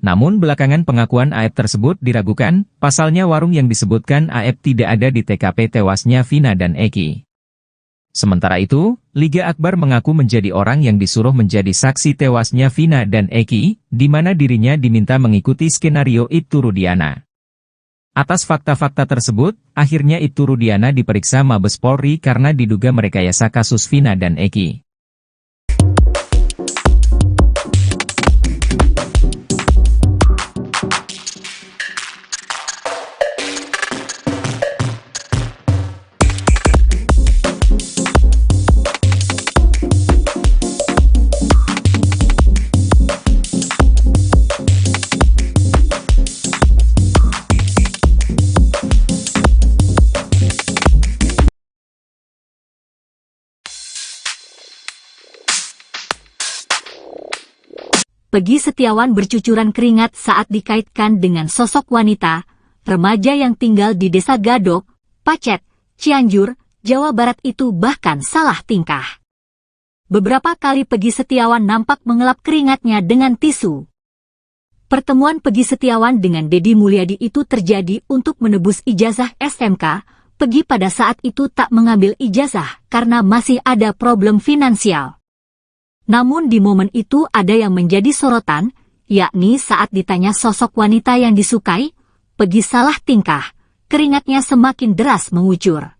Speaker 1: Namun belakangan pengakuan AF tersebut diragukan, pasalnya warung yang disebutkan AF tidak ada di TKP tewasnya Vina dan Eki. Sementara itu, Liga Akbar mengaku menjadi orang yang disuruh menjadi saksi tewasnya Vina dan Eki, di mana dirinya diminta mengikuti skenario Ibtu Rudiana. Atas fakta-fakta tersebut, akhirnya Ibtu Rudiana diperiksa Mabes Polri karena diduga merekayasa kasus Vina dan Eki.
Speaker 2: Peggy Setiawan bercucuran keringat saat dikaitkan dengan sosok wanita, remaja yang tinggal di Desa Gadok, Pacet, Cianjur, Jawa Barat itu bahkan salah tingkah. Beberapa kali Peggy Setiawan nampak mengelap keringatnya dengan tisu. Pertemuan Peggy Setiawan dengan Deddy Mulyadi itu terjadi untuk menebus ijazah SMK. Peggy pada saat itu tak mengambil ijazah karena masih ada problem finansial. Namun di momen itu ada yang menjadi sorotan, yakni saat ditanya sosok wanita yang disukai, Peggy salah tingkah, keringatnya semakin deras mengucur.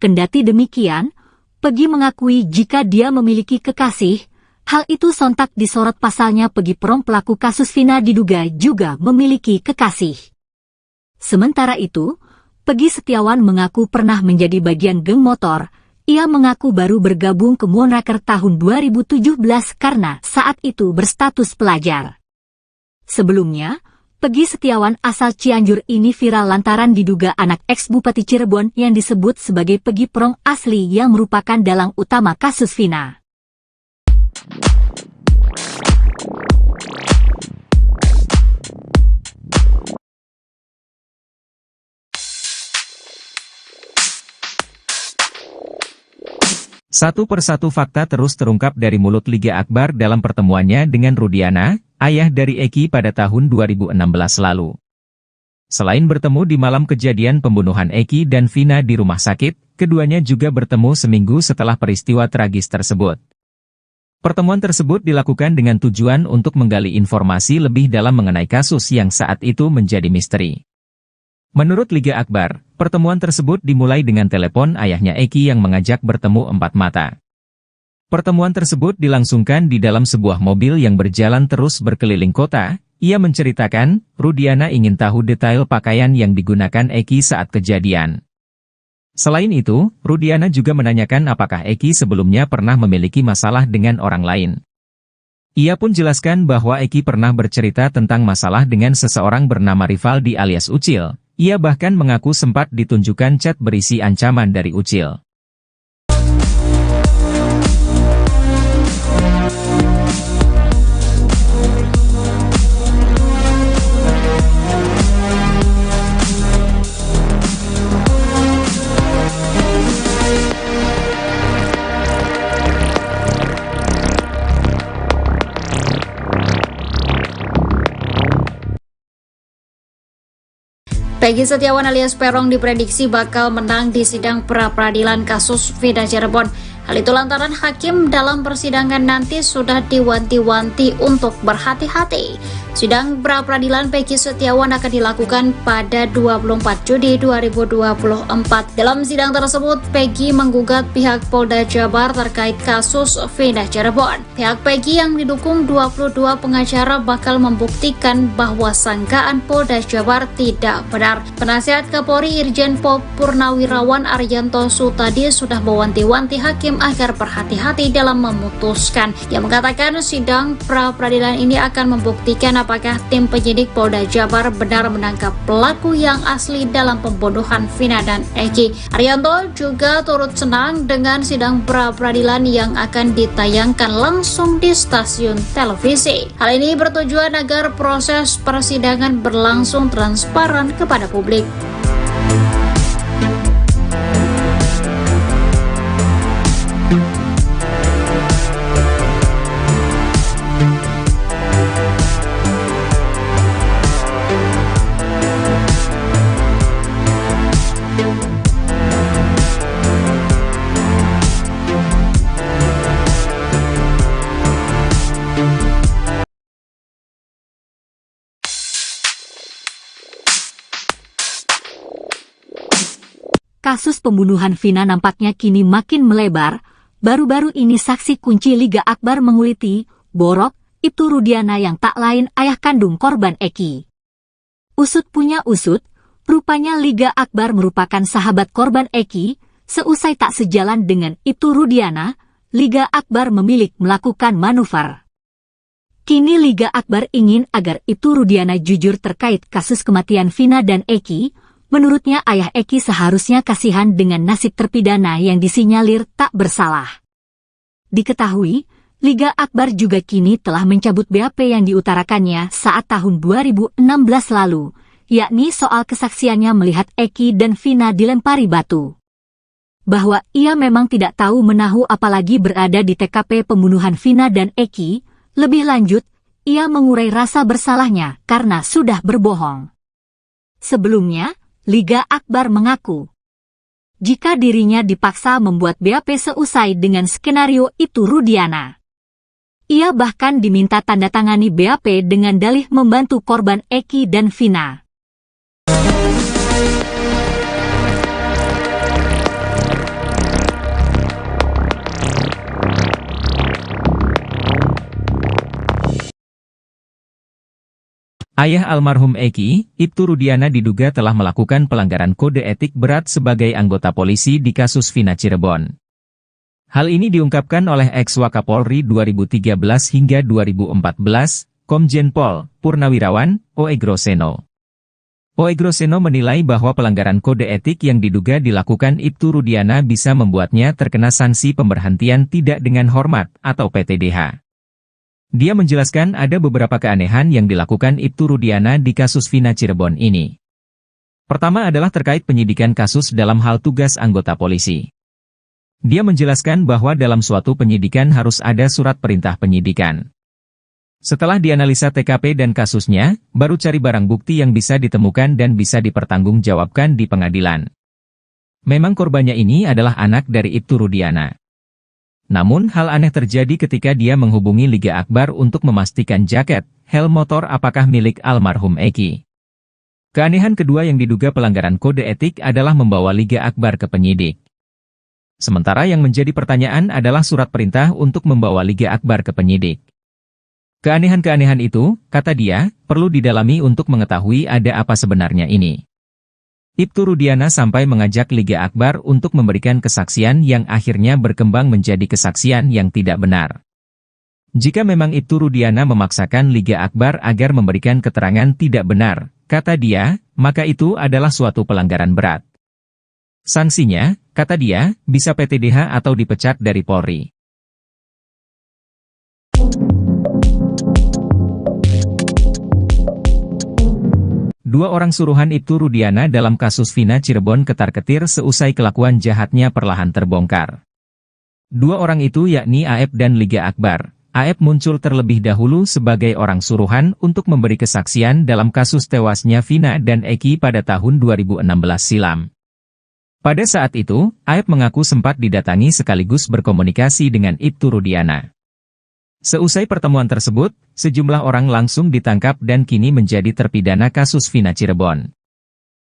Speaker 2: Kendati demikian, Peggy mengakui jika dia memiliki kekasih, hal itu sontak disorot pasalnya Peggy Prong pelaku kasus Vina diduga juga memiliki kekasih. Sementara itu, Peggy Setiawan mengaku pernah menjadi bagian geng motor. Ia mengaku baru bergabung ke Moonraker tahun 2017 karena saat itu berstatus pelajar. Sebelumnya, Peggy Setiawan asal Cianjur ini viral lantaran diduga anak ex-Bupati Cirebon yang disebut sebagai Peggy Prong asli yang merupakan dalang utama kasus Vina.
Speaker 1: Satu persatu fakta terus terungkap dari mulut Liga Akbar dalam pertemuannya dengan Rudiana, ayah dari Eki pada tahun 2016 lalu. Selain bertemu di malam kejadian pembunuhan Eki dan Vina di rumah sakit, keduanya juga bertemu seminggu setelah peristiwa tragis tersebut. Pertemuan tersebut dilakukan dengan tujuan untuk menggali informasi lebih dalam mengenai kasus yang saat itu menjadi misteri. Menurut Liga Akbar, pertemuan tersebut dimulai dengan telepon ayahnya Eki yang mengajak bertemu empat mata. Pertemuan tersebut dilangsungkan di dalam sebuah mobil yang berjalan terus berkeliling kota. Ia menceritakan, Rudiana ingin tahu detail pakaian yang digunakan Eki saat kejadian. Selain itu, Rudiana juga menanyakan apakah Eki sebelumnya pernah memiliki masalah dengan orang lain. Ia pun jelaskan bahwa Eki pernah bercerita tentang masalah dengan seseorang bernama Rivaldi alias Ucil. Ia bahkan mengaku sempat ditunjukkan chat berisi ancaman dari Ucil.
Speaker 3: Peggy Setiawan alias Perong diprediksi bakal menang di sidang pra-peradilan kasus Vina Cirebon. Hal itu lantaran hakim dalam persidangan nanti sudah diwanti-wanti untuk berhati-hati. Sidang pra-peradilan Peggy Setiawan akan dilakukan pada 24 Juni 2024. Dalam sidang tersebut, Peggy menggugat pihak Polda Jabar terkait kasus Vina Cirebon. Pihak Peggy yang didukung 22 pengacara bakal membuktikan bahwa sangkaan Polda Jabar tidak benar. Penasihat Kapolri Irjen Pol Purnawirawan Arianto Sutadi sudah mewanti-wanti hakim hakim agar berhati-hati dalam memutuskan. Ia mengatakan sidang pra-peradilan ini akan membuktikan apakah tim penyidik Polda Jabar benar menangkap pelaku yang asli dalam pembunuhan Vina dan Eki. Arianto juga turut senang dengan sidang pra-peradilan yang akan ditayangkan langsung di stasiun televisi. Hal ini bertujuan agar proses persidangan berlangsung transparan kepada publik.
Speaker 2: Kasus pembunuhan Vina nampaknya kini makin melebar. Baru-baru ini saksi kunci Liga Akbar menguliti Borok Ibtu Rudiana yang tak lain ayah kandung korban Eki. Usut punya usut, rupanya Liga Akbar merupakan sahabat korban Eki. Seusai tak sejalan dengan Ibtu Rudiana, Liga Akbar memilih melakukan manuver. Kini Liga Akbar ingin agar Ibtu Rudiana jujur terkait kasus kematian Vina dan Eki. Menurutnya ayah Eki seharusnya kasihan dengan nasib terpidana yang disinyalir tak bersalah. Diketahui, Liga Akbar juga kini telah mencabut BAP yang diutarakannya saat tahun 2016 lalu, yakni soal kesaksiannya melihat Eki dan Vina dilempari batu. Bahwa ia memang tidak tahu menahu apalagi berada di TKP pembunuhan Vina dan Eki. Lebih lanjut, ia mengurai rasa bersalahnya karena sudah berbohong. Sebelumnya, Liga Akbar mengaku jika dirinya dipaksa membuat BAP seusai dengan skenario Ibtu Rudiana. Ia bahkan diminta tanda tangani BAP dengan dalih membantu korban Eki dan Vina.
Speaker 1: Ayah almarhum Eki, Ibtu Rudiana diduga telah melakukan pelanggaran kode etik berat sebagai anggota polisi di kasus Vina Cirebon. Hal ini diungkapkan oleh ex-Wakapolri 2013 hingga 2014, Komjen Pol Purnawirawan Oegroseno. Oegroseno menilai bahwa pelanggaran kode etik yang diduga dilakukan Ibtu Rudiana bisa membuatnya terkena sanksi pemberhentian tidak dengan hormat atau PTDH. Dia menjelaskan ada beberapa keanehan yang dilakukan Ibtu Rudiana di kasus Vina Cirebon ini. Pertama adalah terkait penyidikan kasus dalam hal tugas anggota polisi. Dia menjelaskan bahwa dalam suatu penyidikan harus ada surat perintah penyidikan. Setelah dianalisa TKP dan kasusnya, baru cari barang bukti yang bisa ditemukan dan bisa dipertanggungjawabkan di pengadilan. Memang korbannya ini adalah anak dari Ibtu Rudiana. Namun hal aneh terjadi ketika dia menghubungi Liga Akbar untuk memastikan jaket, helm motor apakah milik almarhum Eki. Keanehan kedua yang diduga pelanggaran kode etik adalah membawa Liga Akbar ke penyidik. Sementara yang menjadi pertanyaan adalah surat perintah untuk membawa Liga Akbar ke penyidik. Keanehan-keanehan itu, kata dia, perlu didalami untuk mengetahui ada apa sebenarnya ini. Ibtu Rudiana sampai mengajak Liga Akbar untuk memberikan kesaksian yang akhirnya berkembang menjadi kesaksian yang tidak benar. Jika memang Ibtu Rudiana memaksakan Liga Akbar agar memberikan keterangan tidak benar, kata dia, maka itu adalah suatu pelanggaran berat. Sanksinya, kata dia, bisa PTDH atau dipecat dari Polri. Dua orang suruhan Ibtu Rudiana dalam kasus Vina Cirebon ketar-ketir seusai kelakuan jahatnya perlahan terbongkar. Dua orang itu yakni Aep dan Liga Akbar. Aep muncul terlebih dahulu sebagai orang suruhan untuk memberi kesaksian dalam kasus tewasnya Vina dan Eki pada tahun 2016 silam. Pada saat itu, Aep mengaku sempat didatangi sekaligus berkomunikasi dengan Ibtu Rudiana. Seusai pertemuan tersebut, sejumlah orang langsung ditangkap dan kini menjadi terpidana kasus Vina Cirebon.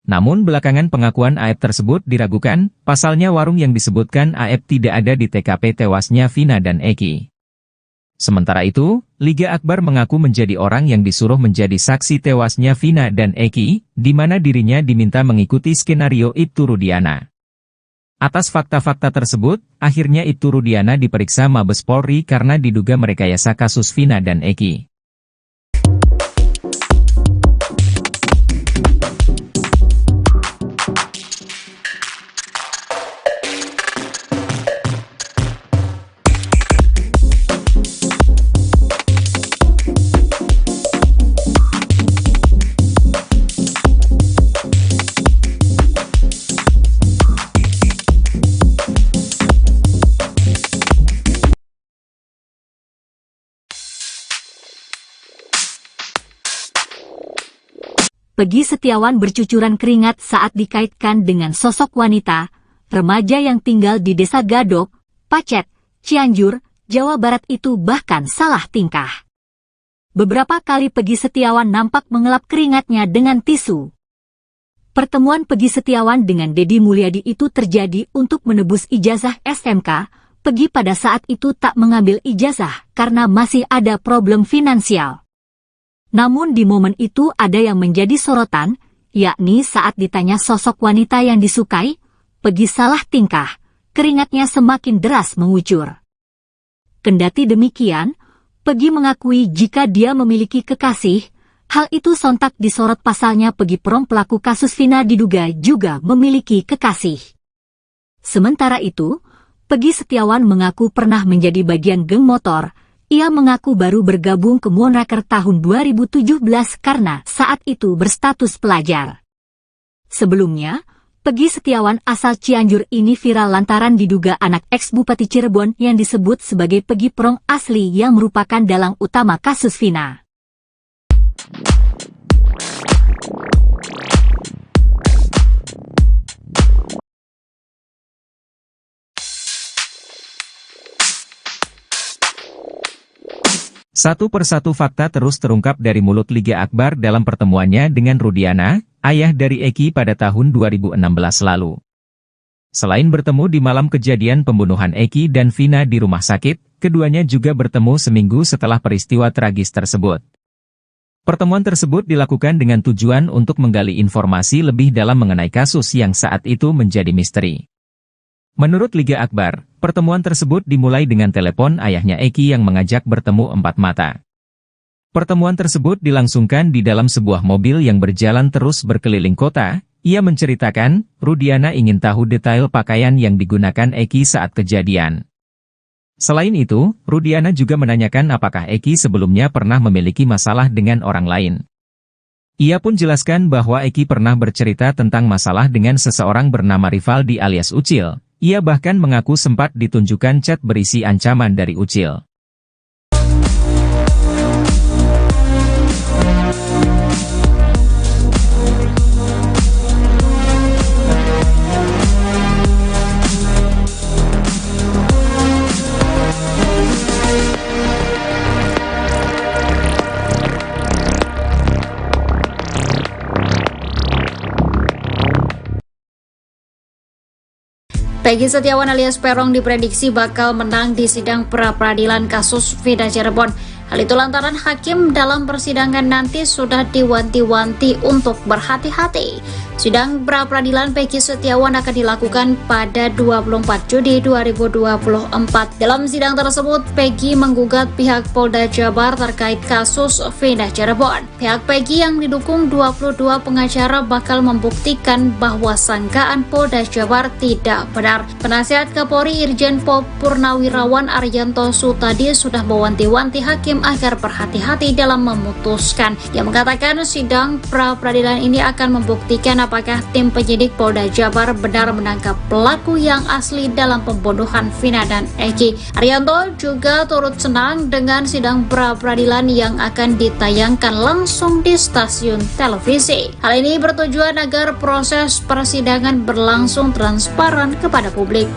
Speaker 1: Namun belakangan pengakuan Aep tersebut diragukan, pasalnya warung yang disebutkan Aep tidak ada di TKP tewasnya Vina dan Eki. Sementara itu, Liga Akbar mengaku menjadi orang yang disuruh menjadi saksi tewasnya Vina dan Eki, di mana dirinya diminta mengikuti skenario Ibtu Rudiana. Atas fakta-fakta tersebut, akhirnya Ibtu Rudiana diperiksa Mabes Polri karena diduga merekayasa kasus Vina dan Eki.
Speaker 2: Peggy Setiawan bercucuran keringat saat dikaitkan dengan sosok wanita, remaja yang tinggal di Desa Gadok, Pacet, Cianjur, Jawa Barat itu bahkan salah tingkah. Beberapa kali Peggy Setiawan nampak mengelap keringatnya dengan tisu. Pertemuan Peggy Setiawan dengan Deddy Mulyadi itu terjadi untuk menebus ijazah SMK. Peggy pada saat itu tak mengambil ijazah karena masih ada problem finansial. Namun di momen itu ada yang menjadi sorotan, yakni saat ditanya sosok wanita yang disukai, Peggy salah tingkah, keringatnya semakin deras mengucur. Kendati demikian, Peggy mengakui jika dia memiliki kekasih, hal itu sontak disorot pasalnya Peggy Prong pelaku kasus Vina diduga juga memiliki kekasih. Sementara itu, Peggy Setiawan mengaku pernah menjadi bagian geng motor. Ia mengaku baru bergabung ke Moonraker tahun 2017 karena saat itu berstatus pelajar. Sebelumnya, Peggy Setiawan asal Cianjur ini viral lantaran diduga anak ex-Bupati Cirebon yang disebut sebagai Peggy Prong asli yang merupakan dalang utama kasus Vina.
Speaker 1: Satu persatu fakta terus terungkap dari mulut Liga Akbar dalam pertemuannya dengan Rudiana, ayah dari Eki pada tahun 2016 lalu. Selain bertemu di malam kejadian pembunuhan Eki dan Vina di rumah sakit, keduanya juga bertemu seminggu setelah peristiwa tragis tersebut. Pertemuan tersebut dilakukan dengan tujuan untuk menggali informasi lebih dalam mengenai kasus yang saat itu menjadi misteri. Menurut Liga Akbar, pertemuan tersebut dimulai dengan telepon ayahnya Eki yang mengajak bertemu empat mata. Pertemuan tersebut dilangsungkan di dalam sebuah mobil yang berjalan terus berkeliling kota. Ia menceritakan, Rudiana ingin tahu detail pakaian yang digunakan Eki saat kejadian. Selain itu, Rudiana juga menanyakan apakah Eki sebelumnya pernah memiliki masalah dengan orang lain. Ia pun jelaskan bahwa Eki pernah bercerita tentang masalah dengan seseorang bernama Rivaldi alias Ucil. Ia bahkan mengaku sempat ditunjukkan chat berisi ancaman dari Ucil.
Speaker 3: Peggy Setiawan alias Peron diprediksi bakal menang di sidang pra-peradilan kasus Vina Cirebon. Hal itu lantaran hakim dalam persidangan nanti sudah diwanti-wanti untuk berhati-hati. Sidang pra-peradilan Peggy Setiawan akan dilakukan pada 24 Juni 2024. Dalam sidang tersebut, Peggy menggugat pihak Polda Jabar terkait kasus Vina Cirebon. Pihak Peggy yang didukung 22 pengacara bakal membuktikan bahwa sangkaan Polda Jabar tidak benar. Penasihat Kapolri Irjen Pol Purnawirawan Arianto Sutadi sudah mewanti-wanti hakim agar berhati-hati dalam memutuskan. Ia mengatakan sidang pra-peradilan ini akan membuktikan apakah tim penyidik Polda Jabar benar menangkap pelaku yang asli dalam pembunuhan Vina dan Eki. Arianto juga turut senang dengan sidang pra-peradilan yang akan ditayangkan langsung di stasiun televisi. Hal ini bertujuan agar proses persidangan berlangsung transparan kepada publik.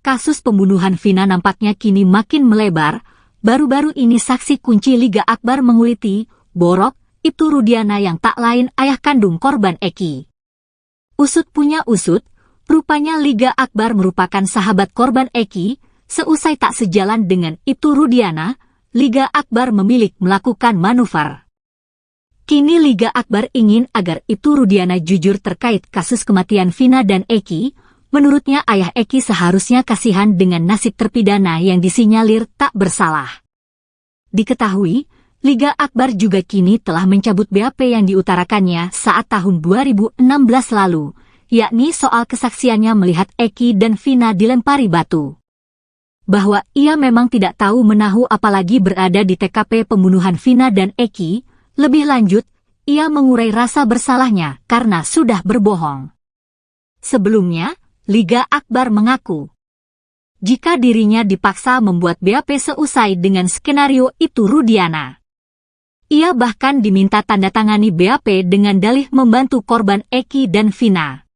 Speaker 2: Kasus pembunuhan Vina nampaknya kini makin melebar. Baru-baru ini saksi kunci Liga Akbar menguliti Borok Ibtu Rudiana yang tak lain ayah kandung korban Eki. Usut punya usut, rupanya Liga Akbar merupakan sahabat korban Eki. Seusai tak sejalan dengan Ibtu Rudiana, Liga Akbar memilih melakukan manuver. Kini Liga Akbar ingin agar Ibtu Rudiana jujur terkait kasus kematian Vina dan Eki. Menurutnya ayah Eki seharusnya kasihan dengan nasib terpidana yang disinyalir tak bersalah. Diketahui, Liga Akbar juga kini telah mencabut BAP yang diutarakannya saat tahun 2016 lalu, yakni soal kesaksiannya melihat Eki dan Vina dilempari batu. Bahwa ia memang tidak tahu menahu apalagi berada di TKP pembunuhan Vina dan Eki. Lebih lanjut, ia mengurai rasa bersalahnya karena sudah berbohong. Sebelumnya, Liga Akbar mengaku jika dirinya dipaksa membuat BAP seusai dengan skenario Ibtu Rudiana. Ia bahkan diminta tanda tangani BAP dengan dalih membantu korban Eki dan Vina.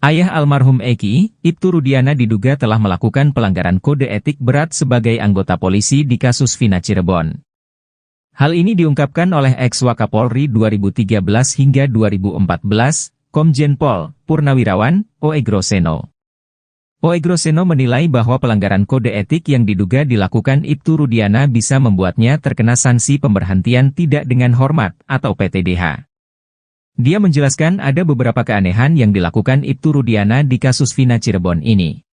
Speaker 1: Ayah almarhum Eki, Ibtu Rudiana diduga telah melakukan pelanggaran kode etik berat sebagai anggota polisi di kasus Vina Cirebon. Hal ini diungkapkan oleh ex-Wakapolri 2013 hingga 2014, Komjen Pol Purnawirawan Oegroseno. Oegroseno menilai bahwa pelanggaran kode etik yang diduga dilakukan Ibtu Rudiana bisa membuatnya terkena sanksi pemberhentian tidak dengan hormat atau PTDH. Dia menjelaskan ada beberapa keanehan yang dilakukan Ibtu Rudiana di kasus Vina Cirebon ini.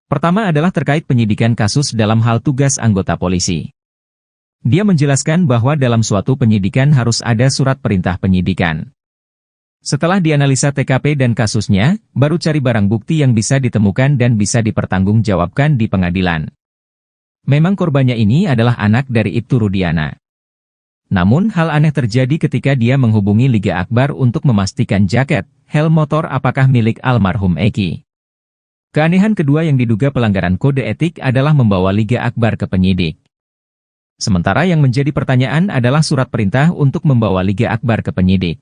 Speaker 1: Pertama adalah terkait penyidikan kasus dalam hal tugas anggota polisi. Dia menjelaskan bahwa dalam suatu penyidikan harus ada surat perintah penyidikan. Setelah dianalisa TKP dan kasusnya, baru cari barang bukti yang bisa ditemukan dan bisa dipertanggungjawabkan di pengadilan. Memang korbannya ini adalah anak dari Ibtu Rudiana. Namun hal aneh terjadi ketika dia menghubungi Liga Akbar untuk memastikan jaket, helm motor apakah milik almarhum Eki. Keanehan kedua yang diduga pelanggaran kode etik adalah membawa Liga Akbar ke penyidik. Sementara yang menjadi pertanyaan adalah surat perintah untuk membawa Liga Akbar ke penyidik.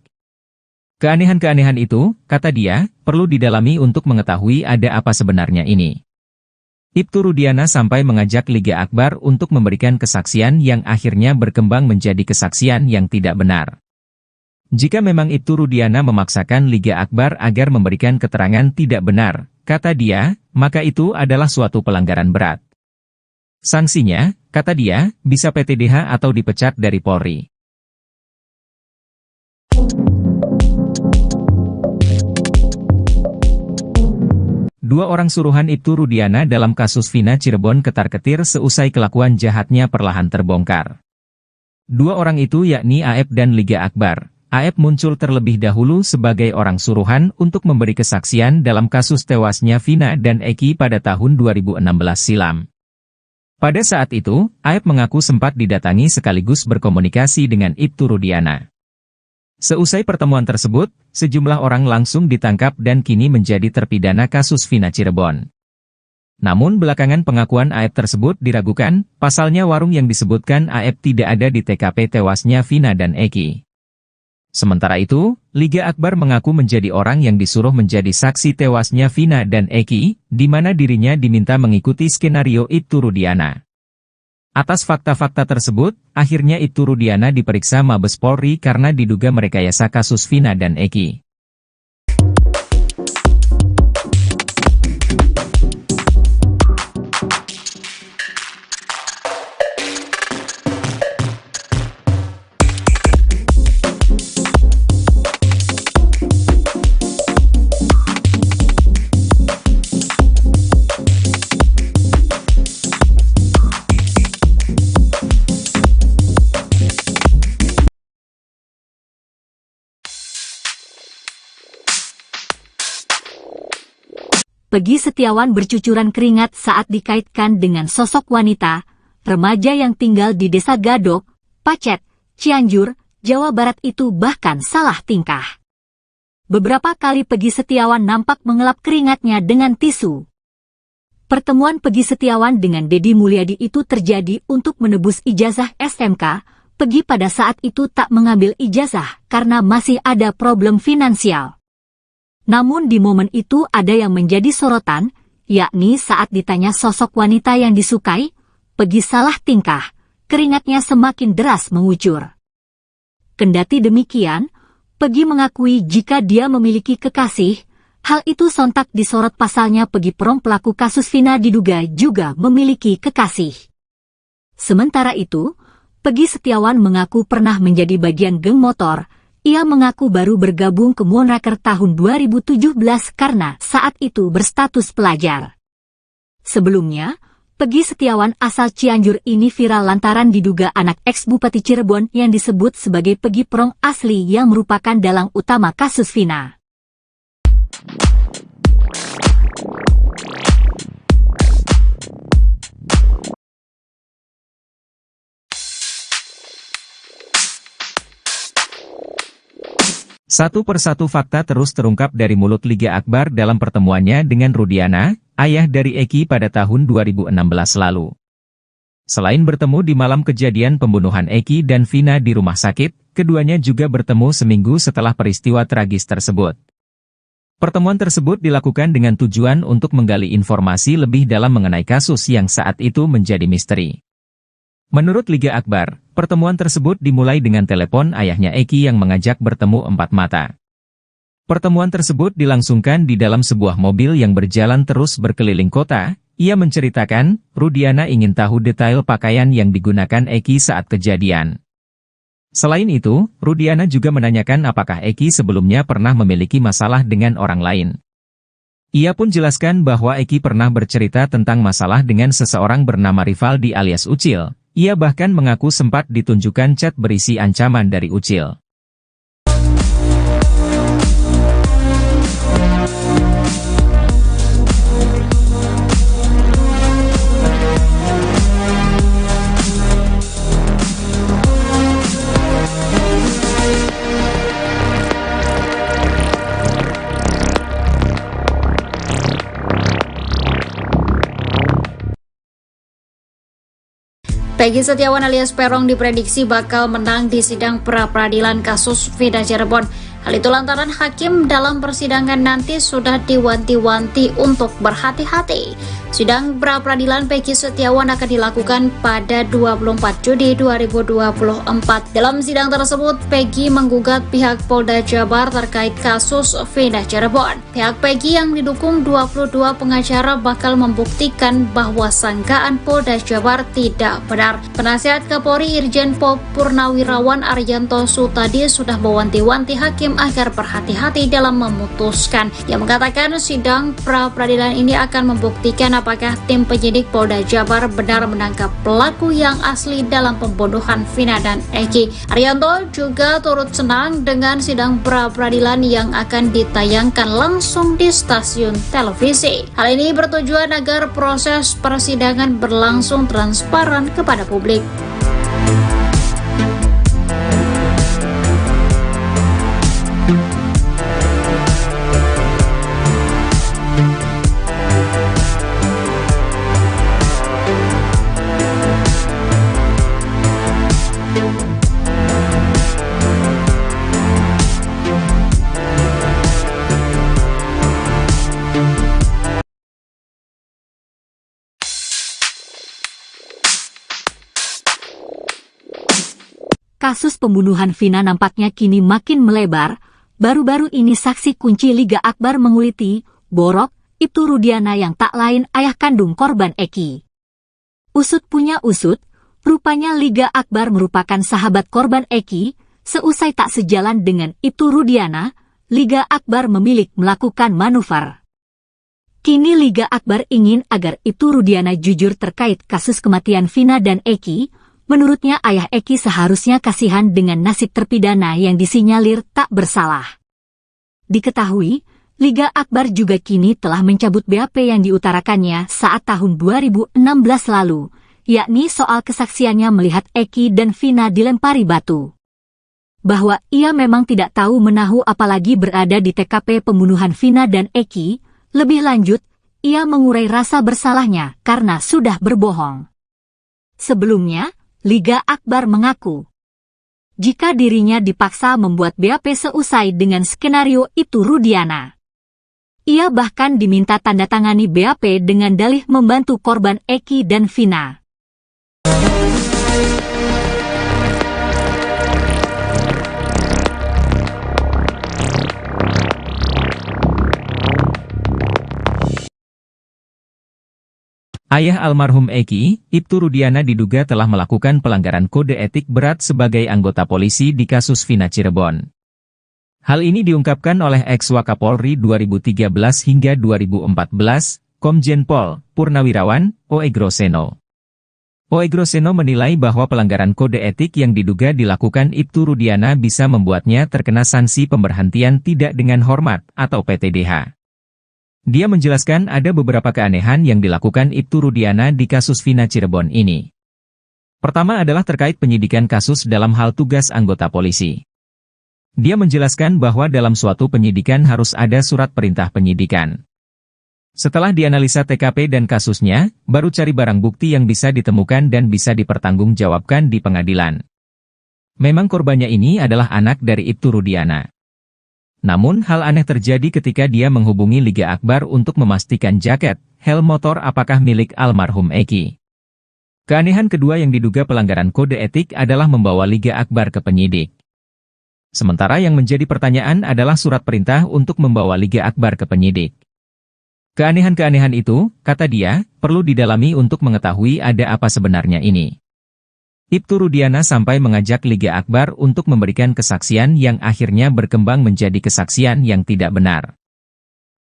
Speaker 1: Keanehan-keanehan itu, kata dia, perlu didalami untuk mengetahui ada apa sebenarnya ini. Ibtu Rudiana sampai mengajak Liga Akbar untuk memberikan kesaksian yang akhirnya berkembang menjadi kesaksian yang tidak benar. Jika memang Ibtu Rudiana memaksakan Liga Akbar agar memberikan keterangan tidak benar, kata dia, maka itu adalah suatu pelanggaran berat. Sanksinya, kata dia, bisa PTDH atau dipecat dari Polri. Dua orang suruhan Ibtu Rudiana dalam kasus Vina Cirebon ketar-ketir seusai kelakuan jahatnya perlahan terbongkar. Dua orang itu yakni Aep dan Liga Akbar. Aep muncul terlebih dahulu sebagai orang suruhan untuk memberi kesaksian dalam kasus tewasnya Vina dan Eki pada tahun 2016 silam. Pada saat itu, Aep mengaku sempat didatangi sekaligus berkomunikasi dengan Ibtu Rudiana. Seusai pertemuan tersebut, sejumlah orang langsung ditangkap dan kini menjadi terpidana kasus Vina Cirebon. Namun belakangan pengakuan Aep tersebut diragukan, pasalnya warung yang disebutkan Aep tidak ada di TKP tewasnya Vina dan Eki. Sementara itu, Liga Akbar mengaku menjadi orang yang disuruh menjadi saksi tewasnya Vina dan Eki, di mana dirinya diminta mengikuti skenario Ibtu Rudiana. Atas fakta-fakta tersebut, akhirnya Ibtu Rudiana diperiksa Mabes Polri karena diduga merekayasa kasus Vina dan Eki.
Speaker 2: Peggy Setiawan bercucuran keringat saat dikaitkan dengan sosok wanita, remaja yang tinggal di Desa Gadok, Pacet, Cianjur, Jawa Barat itu bahkan salah tingkah. Beberapa kali Peggy Setiawan nampak mengelap keringatnya dengan tisu. Pertemuan Peggy Setiawan dengan Deddy Mulyadi itu terjadi untuk menebus ijazah SMK. Peggy pada saat itu tak mengambil ijazah karena masih ada problem finansial. Namun di momen itu ada yang menjadi sorotan, yakni saat ditanya sosok wanita yang disukai, Peggy salah tingkah, keringatnya semakin deras mengucur. Kendati demikian, Peggy mengakui jika dia memiliki kekasih. Hal itu sontak disorot pasalnya Peggy Prong pelaku kasus Vina diduga juga memiliki kekasih. Sementara itu, Peggy Setiawan mengaku pernah menjadi bagian geng motor. Ia mengaku baru bergabung ke Moonraker tahun 2017 karena saat itu berstatus pelajar. Sebelumnya, Peggy Setiawan asal Cianjur ini viral lantaran diduga anak ex-Bupati Cirebon yang disebut sebagai Peggy Prong asli yang merupakan dalang utama kasus Vina.
Speaker 1: Satu persatu fakta terus terungkap dari mulut Liga Akbar dalam pertemuannya dengan Rudiana, ayah dari Eki pada tahun 2016 lalu. Selain bertemu di malam kejadian pembunuhan Eki dan Vina di rumah sakit, keduanya juga bertemu seminggu setelah peristiwa tragis tersebut. Pertemuan tersebut dilakukan dengan tujuan untuk menggali informasi lebih dalam mengenai kasus yang saat itu menjadi misteri. Menurut Liga Akbar, pertemuan tersebut dimulai dengan telepon ayahnya Eki yang mengajak bertemu empat mata. Pertemuan tersebut dilangsungkan di dalam sebuah mobil yang berjalan terus berkeliling kota. Ia menceritakan, Rudiana ingin tahu detail pakaian yang digunakan Eki saat kejadian. Selain itu, Rudiana juga menanyakan apakah Eki sebelumnya pernah memiliki masalah dengan orang lain. Ia pun jelaskan bahwa Eki pernah bercerita tentang masalah dengan seseorang bernama Rivaldi alias Ucil. Ia bahkan mengaku sempat ditunjukkan chat berisi ancaman dari Ucil.
Speaker 3: Peggy Setiawan alias Peron diprediksi bakal menang di sidang pra-peradilan kasus Vina Cirebon. Hal itu lantaran hakim dalam persidangan nanti sudah diwanti-wanti untuk berhati-hati. Sidang pra-peradilan Peggy Setiawan akan dilakukan pada 24 Juni 2024. Dalam sidang tersebut, Peggy menggugat pihak Polda Jabar terkait kasus Vina Cirebon. Pihak Peggy yang didukung 22 pengacara bakal membuktikan bahwa sangkaan Polda Jabar tidak benar. Penasihat Kapolri Irjen Pol Purnawirawan Arianto Sutadi sudah mewanti-wanti hakim agar berhati-hati dalam memutuskan. Yang mengatakan sidang pra-peradilan ini akan membuktikan apakah tim penyidik Polda Jabar benar menangkap pelaku yang asli dalam pembunuhan Vina dan Eki. Arianto juga turut senang dengan sidang pra-peradilan yang akan ditayangkan langsung di stasiun televisi. Hal ini bertujuan agar proses persidangan berlangsung transparan kepada publik.
Speaker 2: Kasus pembunuhan Vina nampaknya kini makin melebar. Baru-baru ini saksi kunci Liga Akbar menguliti, Borok, Ibtu Rudiana yang tak lain ayah kandung korban Eki. Usut punya usut, rupanya Liga Akbar merupakan sahabat korban Eki. Seusai tak sejalan dengan Ibtu Rudiana, Liga Akbar memilih melakukan manuver. Kini Liga Akbar ingin agar Ibtu Rudiana jujur terkait kasus kematian Vina dan Eki. Menurutnya ayah Eki seharusnya kasihan dengan nasib terpidana yang disinyalir tak bersalah. Diketahui, Liga Akbar juga kini telah mencabut BAP yang diutarakannya saat tahun 2016 lalu, yakni soal kesaksiannya melihat Eki dan Vina dilempari batu. Bahwa ia memang tidak tahu menahu apalagi berada di TKP pembunuhan Vina dan Eki. Lebih lanjut, ia mengurai rasa bersalahnya karena sudah berbohong. Sebelumnya, Liga Akbar mengaku jika dirinya dipaksa membuat BAP seusai dengan skenario itu Rudiana. Ia bahkan diminta tanda tangani BAP dengan dalih membantu korban Eki dan Vina.
Speaker 1: Ayah almarhum Eki, Ibtu Rudiana diduga telah melakukan pelanggaran kode etik berat sebagai anggota polisi di kasus Vina Cirebon. Hal ini diungkapkan oleh ex-Wakapolri 2013 hingga 2014, Komjen Pol Purnawirawan Oegroseno. Oegroseno menilai bahwa pelanggaran kode etik yang diduga dilakukan Ibtu Rudiana bisa membuatnya terkena sanksi pemberhentian tidak dengan hormat atau PTDH. Dia menjelaskan ada beberapa keanehan yang dilakukan Ibtu Rudiana di kasus Vina Cirebon ini. Pertama adalah terkait penyidikan kasus dalam hal tugas anggota polisi. Dia menjelaskan bahwa dalam suatu penyidikan harus ada surat perintah penyidikan. Setelah dianalisa TKP dan kasusnya, baru cari barang bukti yang bisa ditemukan dan bisa dipertanggungjawabkan di pengadilan. Memang korbannya ini adalah anak dari Ibtu Rudiana. Namun hal aneh terjadi ketika dia menghubungi Liga Akbar untuk memastikan jaket, helm motor apakah milik almarhum Eki. Keanehan kedua yang diduga pelanggaran kode etik adalah membawa Liga Akbar ke penyidik. Sementara yang menjadi pertanyaan adalah surat perintah untuk membawa Liga Akbar ke penyidik. Keanehan-keanehan itu, kata dia, perlu didalami untuk mengetahui ada apa sebenarnya ini. Ibtu Rudiana sampai mengajak Liga Akbar untuk memberikan kesaksian yang akhirnya berkembang menjadi kesaksian yang tidak benar.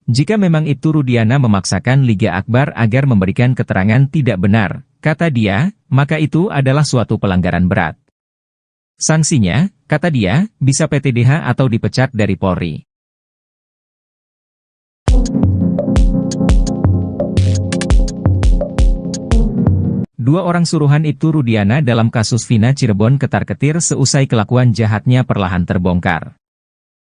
Speaker 1: Jika memang Ibtu Rudiana memaksakan Liga Akbar agar memberikan keterangan tidak benar, kata dia, maka itu adalah suatu pelanggaran berat. Sanksinya, kata dia, bisa PTDH atau dipecat dari Polri. Dua orang suruhan Ibtu Rudiana dalam kasus Vina Cirebon ketar-ketir seusai kelakuan jahatnya perlahan terbongkar.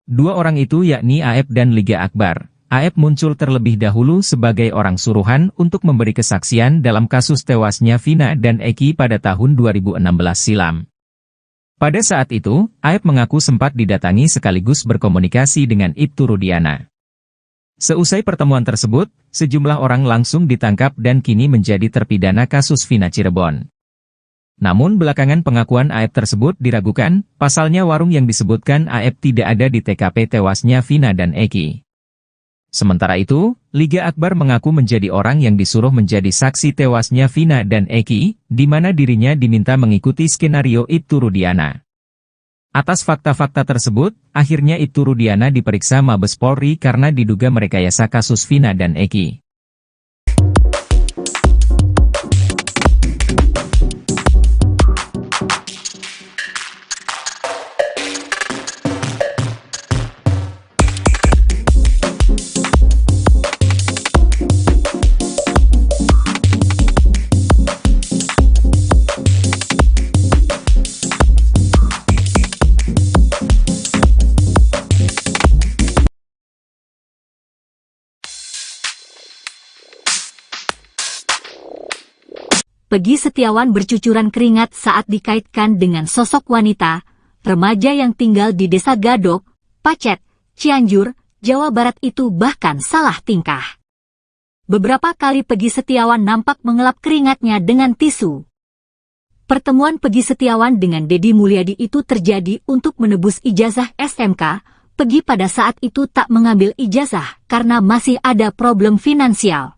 Speaker 1: Dua orang itu yakni AF dan Liga Akbar. AF muncul terlebih dahulu sebagai orang suruhan untuk memberi kesaksian dalam kasus tewasnya Vina dan Eki pada tahun 2016 silam. Pada saat itu, AF mengaku sempat didatangi sekaligus berkomunikasi dengan Ibtu Rudiana. Seusai pertemuan tersebut, sejumlah orang langsung ditangkap dan kini menjadi terpidana kasus Vina Cirebon. Namun belakangan pengakuan AF tersebut diragukan, pasalnya warung yang disebutkan AF tidak ada di TKP tewasnya Vina dan Eki. Sementara itu, Liga Akbar mengaku menjadi orang yang disuruh menjadi saksi tewasnya Vina dan Eki, di mana dirinya diminta mengikuti skenario Ibtu Rudiana. Atas fakta-fakta tersebut, akhirnya Ibtu Rudiana diperiksa Mabes Polri karena diduga merekayasa kasus Vina dan Eki.
Speaker 2: Peggy Setiawan bercucuran keringat saat dikaitkan dengan sosok wanita, remaja yang tinggal di Desa Gadok, Pacet, Cianjur, Jawa Barat itu bahkan salah tingkah. Beberapa kali Peggy Setiawan nampak mengelap keringatnya dengan tisu. Pertemuan Peggy Setiawan dengan Deddy Mulyadi itu terjadi untuk menebus ijazah SMK. Peggy pada saat itu tak mengambil ijazah karena masih ada problem finansial.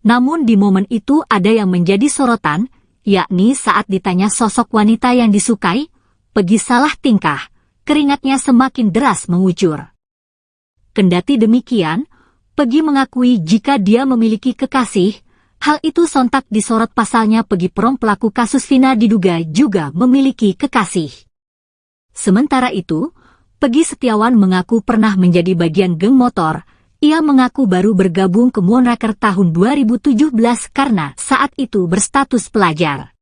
Speaker 2: Namun di momen itu ada yang menjadi sorotan, yakni saat ditanya sosok wanita yang disukai, Peggy salah tingkah, keringatnya semakin deras mengucur. Kendati demikian, Peggy mengakui jika dia memiliki kekasih, hal itu sontak disorot pasalnya Peggy Prong pelaku kasus Vina diduga juga memiliki kekasih. Sementara itu, Peggy Setiawan mengaku pernah menjadi bagian geng motor. Ia mengaku baru bergabung ke Moonraker tahun 2017 karena saat itu berstatus pelajar.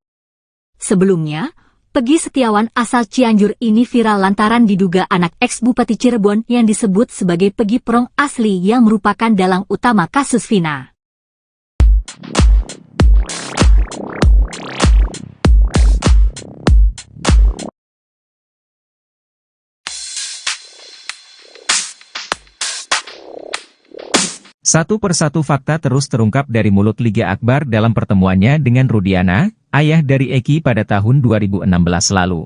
Speaker 2: Sebelumnya, Peggy Setiawan asal Cianjur ini viral lantaran diduga anak ex-Bupati Cirebon yang disebut sebagai Peggy Prong asli yang merupakan dalang utama kasus Vina.
Speaker 1: Satu persatu fakta terus terungkap dari mulut Liga Akbar dalam pertemuannya dengan Rudiana, ayah dari Eki pada tahun 2016 lalu.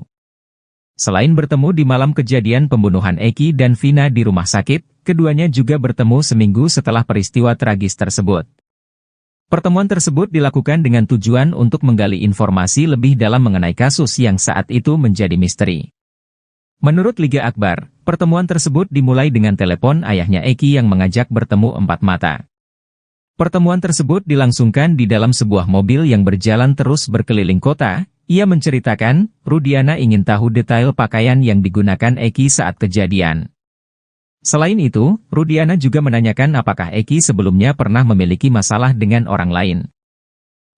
Speaker 1: Selain bertemu di malam kejadian pembunuhan Eki dan Vina di rumah sakit, keduanya juga bertemu seminggu setelah peristiwa tragis tersebut. Pertemuan tersebut dilakukan dengan tujuan untuk menggali informasi lebih dalam mengenai kasus yang saat itu menjadi misteri. Menurut Liga Akbar, pertemuan tersebut dimulai dengan telepon ayahnya Eki yang mengajak bertemu empat mata. Pertemuan tersebut dilangsungkan di dalam sebuah mobil yang berjalan terus berkeliling kota. Ia menceritakan, Rudiana ingin tahu detail pakaian yang digunakan Eki saat kejadian. Selain itu, Rudiana juga menanyakan apakah Eki sebelumnya pernah memiliki masalah dengan orang lain.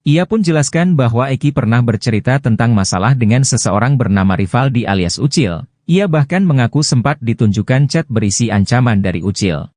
Speaker 1: Ia pun jelaskan bahwa Eki pernah bercerita tentang masalah dengan seseorang bernama Rivaldi alias Ucil. Ia bahkan mengaku sempat ditunjukkan chat berisi ancaman dari Ucil.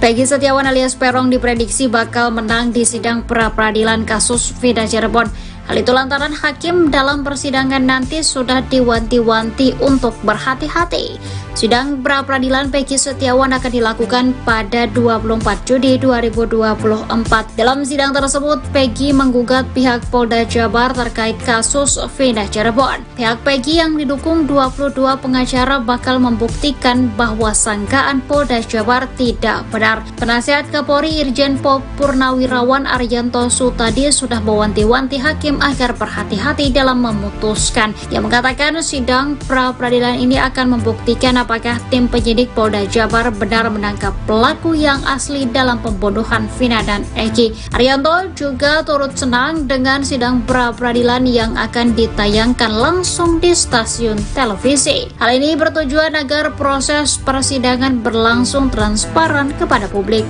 Speaker 3: Peggy Setiawan alias Peron diprediksi bakal menang di sidang pra-peradilan kasus Vina Cirebon. Hal itu lantaran hakim dalam persidangan nanti sudah diwanti-wanti untuk berhati-hati. Sidang pra-peradilan Peggy Setiawan akan dilakukan pada 24 Juni 2024. Dalam sidang tersebut, Peggy menggugat pihak Polda Jabar terkait kasus Vina Cirebon. Pihak Peggy yang didukung 22 pengacara bakal membuktikan bahwa sangkaan Polda Jabar tidak benar. Penasihat Kapolri Irjen Pol Purnawirawan Arianto Sutadi sudah mewanti-wanti hakim agar berhati-hati dalam memutuskan. Ia mengatakan sidang pra-peradilan ini akan membuktikan apakah tim penyidik Polda Jabar benar menangkap pelaku yang asli dalam pembunuhan Vina dan Eki. Arianto juga turut senang dengan sidang pra-peradilan yang akan ditayangkan langsung di stasiun televisi. Hal ini bertujuan agar proses persidangan berlangsung transparan kepada publik.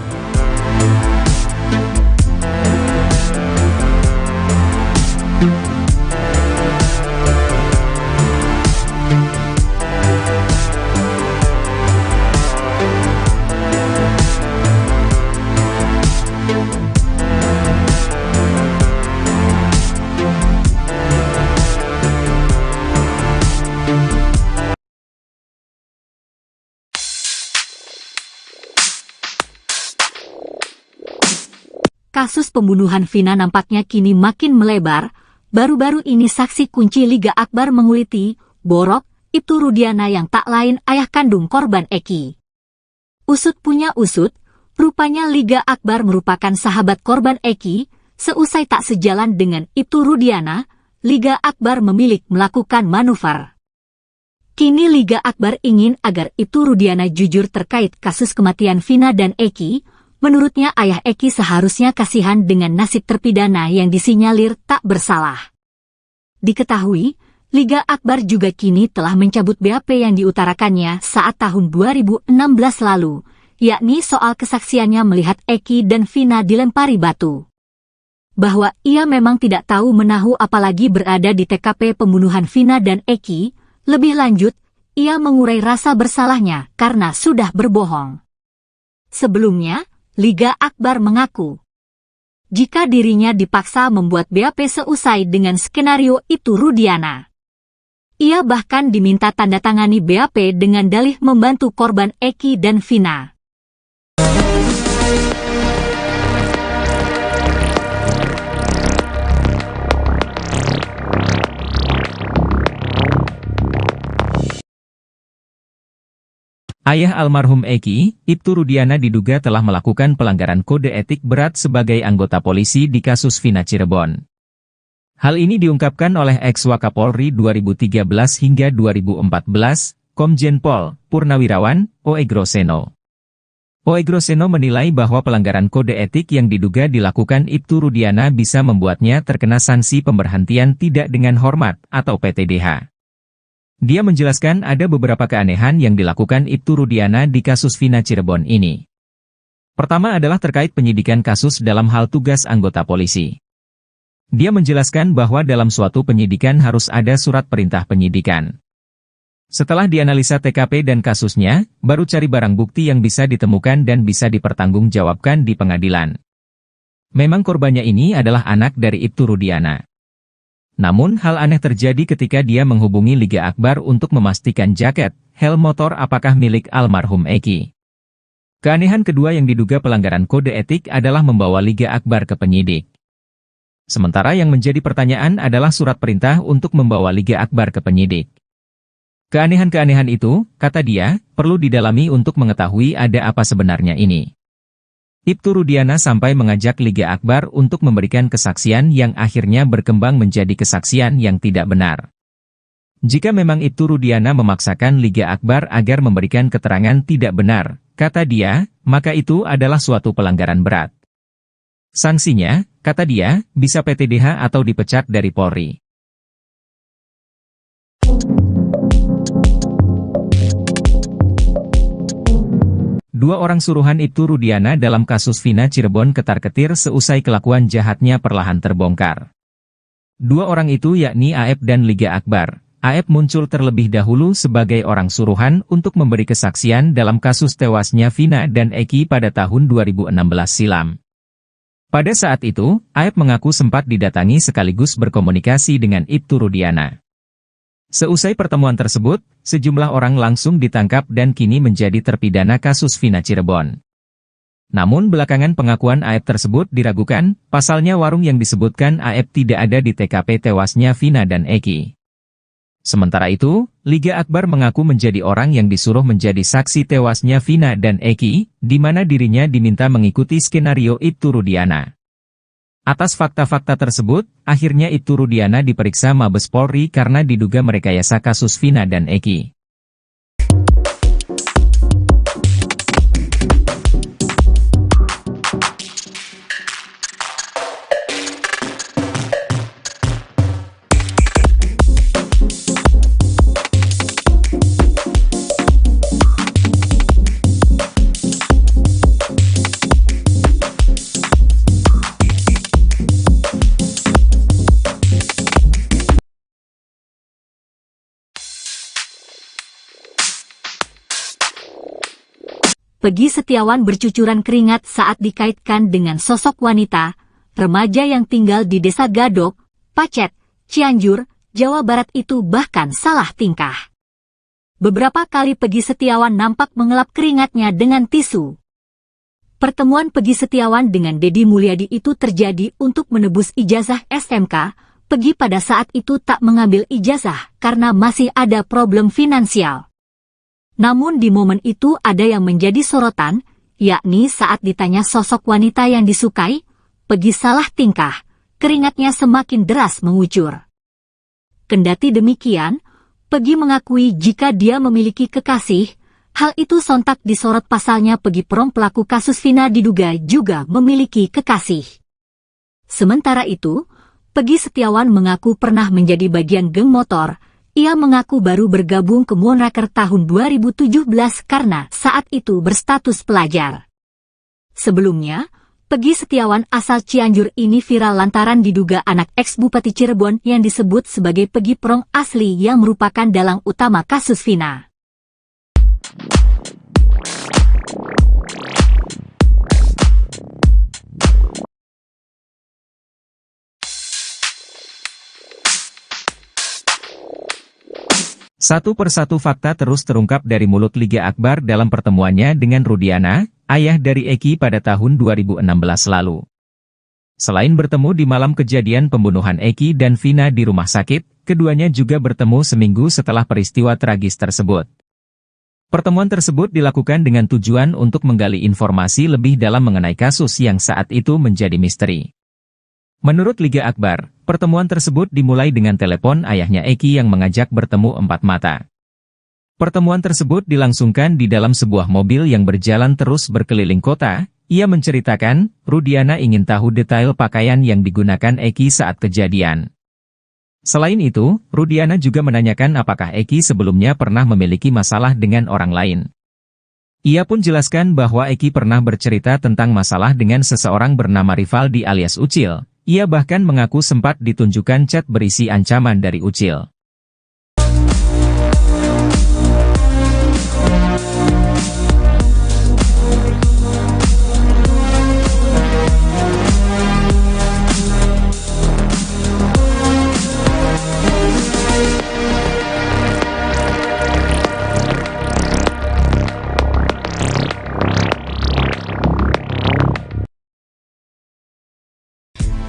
Speaker 2: Kasus pembunuhan Vina nampaknya kini makin melebar. Baru-baru ini saksi kunci Liga Akbar menguliti, Borok, Ibtu Rudiana yang tak lain ayah kandung korban Eki. Usut punya usut, rupanya Liga Akbar merupakan sahabat korban Eki. Seusai tak sejalan dengan Ibtu Rudiana, Liga Akbar memilih melakukan manuver. Kini Liga Akbar ingin agar Ibtu Rudiana jujur terkait kasus kematian Vina dan Eki. Menurutnya ayah Eki seharusnya kasihan dengan nasib terpidana yang disinyalir tak bersalah. Diketahui, Liga Akbar juga kini telah mencabut BAP yang diutarakannya saat tahun 2016 lalu, yakni soal kesaksiannya melihat Eki dan Vina dilempari batu. Bahwa ia memang tidak tahu menahu apalagi berada di TKP pembunuhan Vina dan Eki, lebih lanjut, ia mengurai rasa bersalahnya karena sudah berbohong. Sebelumnya, Liga Akbar mengaku, jika dirinya dipaksa membuat BAP seusai dengan skenario itu Rudiana. Ia bahkan diminta tanda tangani BAP dengan dalih membantu korban Eki dan Vina.
Speaker 1: Ayah almarhum Eki, Ibtu Rudiana diduga telah melakukan pelanggaran kode etik berat sebagai anggota polisi di kasus Vina Cirebon. Hal ini diungkapkan oleh ex-Wakapolri 2013 hingga 2014, Komjen Pol Purnawirawan, O.E. Groseno. Oegroseno menilai bahwa pelanggaran kode etik yang diduga dilakukan Ibtu Rudiana bisa membuatnya terkena sanksi pemberhentian tidak dengan hormat atau PTDH. Dia menjelaskan ada beberapa keanehan yang dilakukan Ibtu Rudiana di kasus Vina Cirebon ini. Pertama adalah terkait penyidikan kasus dalam hal tugas anggota polisi. Dia menjelaskan bahwa dalam suatu penyidikan harus ada surat perintah penyidikan. Setelah dianalisa TKP dan kasusnya, baru cari barang bukti yang bisa ditemukan dan bisa dipertanggungjawabkan di pengadilan. Memang korbannya ini adalah anak dari Ibtu Rudiana. Namun hal aneh terjadi ketika dia menghubungi Liga Akbar untuk memastikan jaket, helm motor apakah milik almarhum Eki. Keanehan kedua yang diduga pelanggaran kode etik adalah membawa Liga Akbar ke penyidik. Sementara yang menjadi pertanyaan adalah surat perintah untuk membawa Liga Akbar ke penyidik. Keanehan-keanehan itu, kata dia, perlu didalami untuk mengetahui ada apa sebenarnya ini. Ibtu Rudiana sampai mengajak Liga Akbar untuk memberikan kesaksian yang akhirnya berkembang menjadi kesaksian yang tidak benar. Jika memang Ibtu Rudiana memaksakan Liga Akbar agar memberikan keterangan tidak benar, kata dia, maka itu adalah suatu pelanggaran berat. Sanksinya, kata dia, bisa PTDH atau dipecat dari Polri. Dua orang suruhan Ibtu Rudiana dalam kasus Vina Cirebon ketar-ketir seusai kelakuan jahatnya perlahan terbongkar. Dua orang itu yakni Aep dan Liga Akbar. Aep muncul terlebih dahulu sebagai orang suruhan untuk memberi kesaksian dalam kasus tewasnya Vina dan Eki pada tahun 2016 silam. Pada saat itu, Aep mengaku sempat didatangi sekaligus berkomunikasi dengan Ibtu Rudiana. Seusai pertemuan tersebut, sejumlah orang langsung ditangkap dan kini menjadi terpidana kasus Vina Cirebon. Namun belakangan pengakuan Aep tersebut diragukan, pasalnya warung yang disebutkan Aep tidak ada di TKP tewasnya Vina dan Eki. Sementara itu, Liga Akbar mengaku menjadi orang yang disuruh menjadi saksi tewasnya Vina dan Eki, di mana dirinya diminta mengikuti skenario Ibtu Rudiana. Atas fakta-fakta tersebut, akhirnya Ibtu Rudiana diperiksa Mabes Polri karena diduga merekayasa kasus Vina dan Eki.
Speaker 2: Peggy Setiawan bercucuran keringat saat dikaitkan dengan sosok wanita, remaja yang tinggal di Desa Gadok, Pacet, Cianjur, Jawa Barat itu bahkan salah tingkah. Beberapa kali Peggy Setiawan nampak mengelap keringatnya dengan tisu. Pertemuan Peggy Setiawan dengan Deddy Mulyadi itu terjadi untuk menebus ijazah SMK. Peggy pada saat itu tak mengambil ijazah karena masih ada problem finansial. Namun di momen itu ada yang menjadi sorotan, yakni saat ditanya sosok wanita yang disukai, Peggy salah tingkah, keringatnya semakin deras mengucur. Kendati demikian, Peggy mengakui jika dia memiliki kekasih, hal itu sontak disorot pasalnya Peggy Prong pelaku kasus Vina diduga juga memiliki kekasih. Sementara itu, Peggy Setiawan mengaku pernah menjadi bagian geng motor. Ia mengaku baru bergabung ke Moonraker tahun 2017 karena saat itu berstatus pelajar. Sebelumnya, Peggy Setiawan asal Cianjur ini viral lantaran diduga anak ex-Bupati Cirebon yang disebut sebagai Peggy Prong asli yang merupakan dalang utama kasus Vina.
Speaker 1: Satu persatu fakta terus terungkap dari mulut Liga Akbar dalam pertemuannya dengan Rudiana, ayah dari Eki pada tahun 2016 lalu. Selain bertemu di malam kejadian pembunuhan Eki dan Vina di rumah sakit, keduanya juga bertemu seminggu setelah peristiwa tragis tersebut. Pertemuan tersebut dilakukan dengan tujuan untuk menggali informasi lebih dalam mengenai kasus yang saat itu menjadi misteri. Menurut Liga Akbar, pertemuan tersebut dimulai dengan telepon ayahnya Eki yang mengajak bertemu empat mata. Pertemuan tersebut dilangsungkan di dalam sebuah mobil yang berjalan terus berkeliling kota. Ia menceritakan, Rudiana ingin tahu detail pakaian yang digunakan Eki saat kejadian. Selain itu, Rudiana juga menanyakan apakah Eki sebelumnya pernah memiliki masalah dengan orang lain. Ia pun jelaskan bahwa Eki pernah bercerita tentang masalah dengan seseorang bernama Rivaldi alias Ucil. Ia bahkan mengaku sempat ditunjukkan chat berisi ancaman dari Ucil.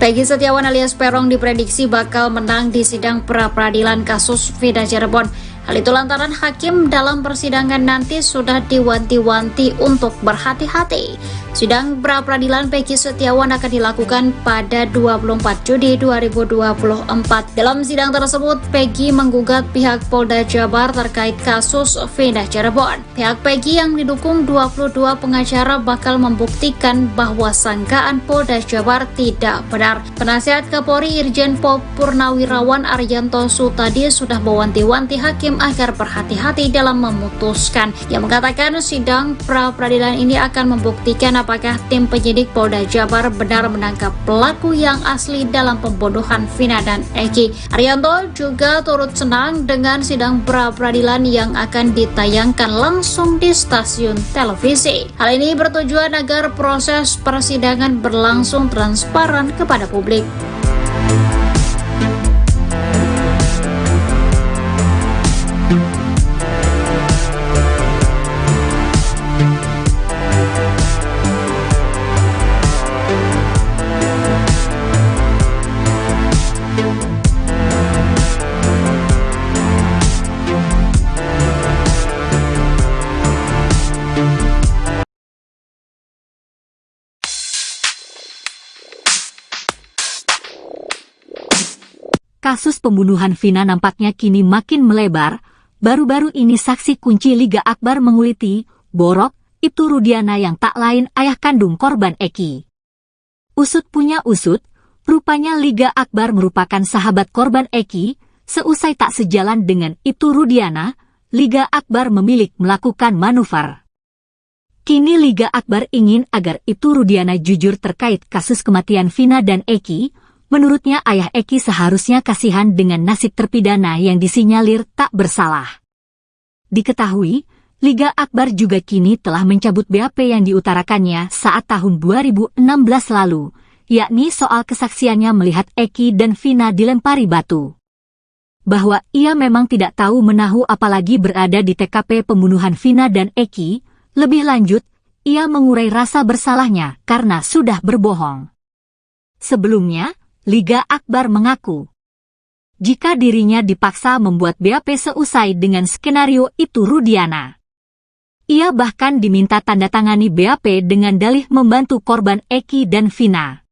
Speaker 3: Peggy Setiawan alias Peron diprediksi bakal menang di sidang pra-peradilan kasus Vida Cirebon. Hal itu lantaran hakim dalam persidangan nanti sudah diwanti-wanti untuk berhati-hati. Sidang pra-peradilan Peggy Setiawan akan dilakukan pada 24 Juni 2024. Dalam sidang tersebut, Peggy menggugat pihak Polda Jabar terkait kasus Vida Cirebon. Pihak Peggy yang didukung 22 pengacara bakal membuktikan bahwa sangkaan Polda Jabar tidak benar. Penasihat Kapolri Irjen Pol Purnawirawan Arianto Sutadi sudah mewanti-wanti hakim agar berhati-hati dalam memutuskan. Yang mengatakan sidang pra-peradilan ini akan membuktikan apakah tim penyidik Polda Jabar benar menangkap pelaku yang asli dalam pembunuhan Vina dan Eki. Arianto juga turut senang dengan sidang pra-peradilan yang akan ditayangkan langsung di stasiun televisi. Hal ini bertujuan agar proses persidangan berlangsung transparan kepada publik.
Speaker 2: Kasus pembunuhan Vina nampaknya kini makin melebar. Baru-baru ini saksi kunci Liga Akbar menguliti, Borok, itu Rudiana yang tak lain ayah kandung korban Eki. Usut punya usut, rupanya Liga Akbar merupakan sahabat korban Eki. Seusai tak sejalan dengan itu Rudiana, Liga Akbar memilih melakukan manuver. Kini Liga Akbar ingin agar itu Rudiana jujur terkait kasus kematian Vina dan Eki. Menurutnya ayah Eki seharusnya kasihan dengan nasib terpidana yang disinyalir tak bersalah. Diketahui, Liga Akbar juga kini telah mencabut BAP yang diutarakannya saat tahun 2016 lalu, yakni soal kesaksiannya melihat Eki dan Vina dilempari batu. Bahwa ia memang tidak tahu menahu apalagi berada di TKP pembunuhan Vina dan Eki. Lebih lanjut, ia mengurai rasa bersalahnya karena sudah berbohong. Sebelumnya, Liga Akbar mengaku, jika dirinya dipaksa membuat BAP seusai dengan skenario itu Rudiana. Ia bahkan diminta tanda tangani BAP dengan dalih membantu korban Eki dan Vina.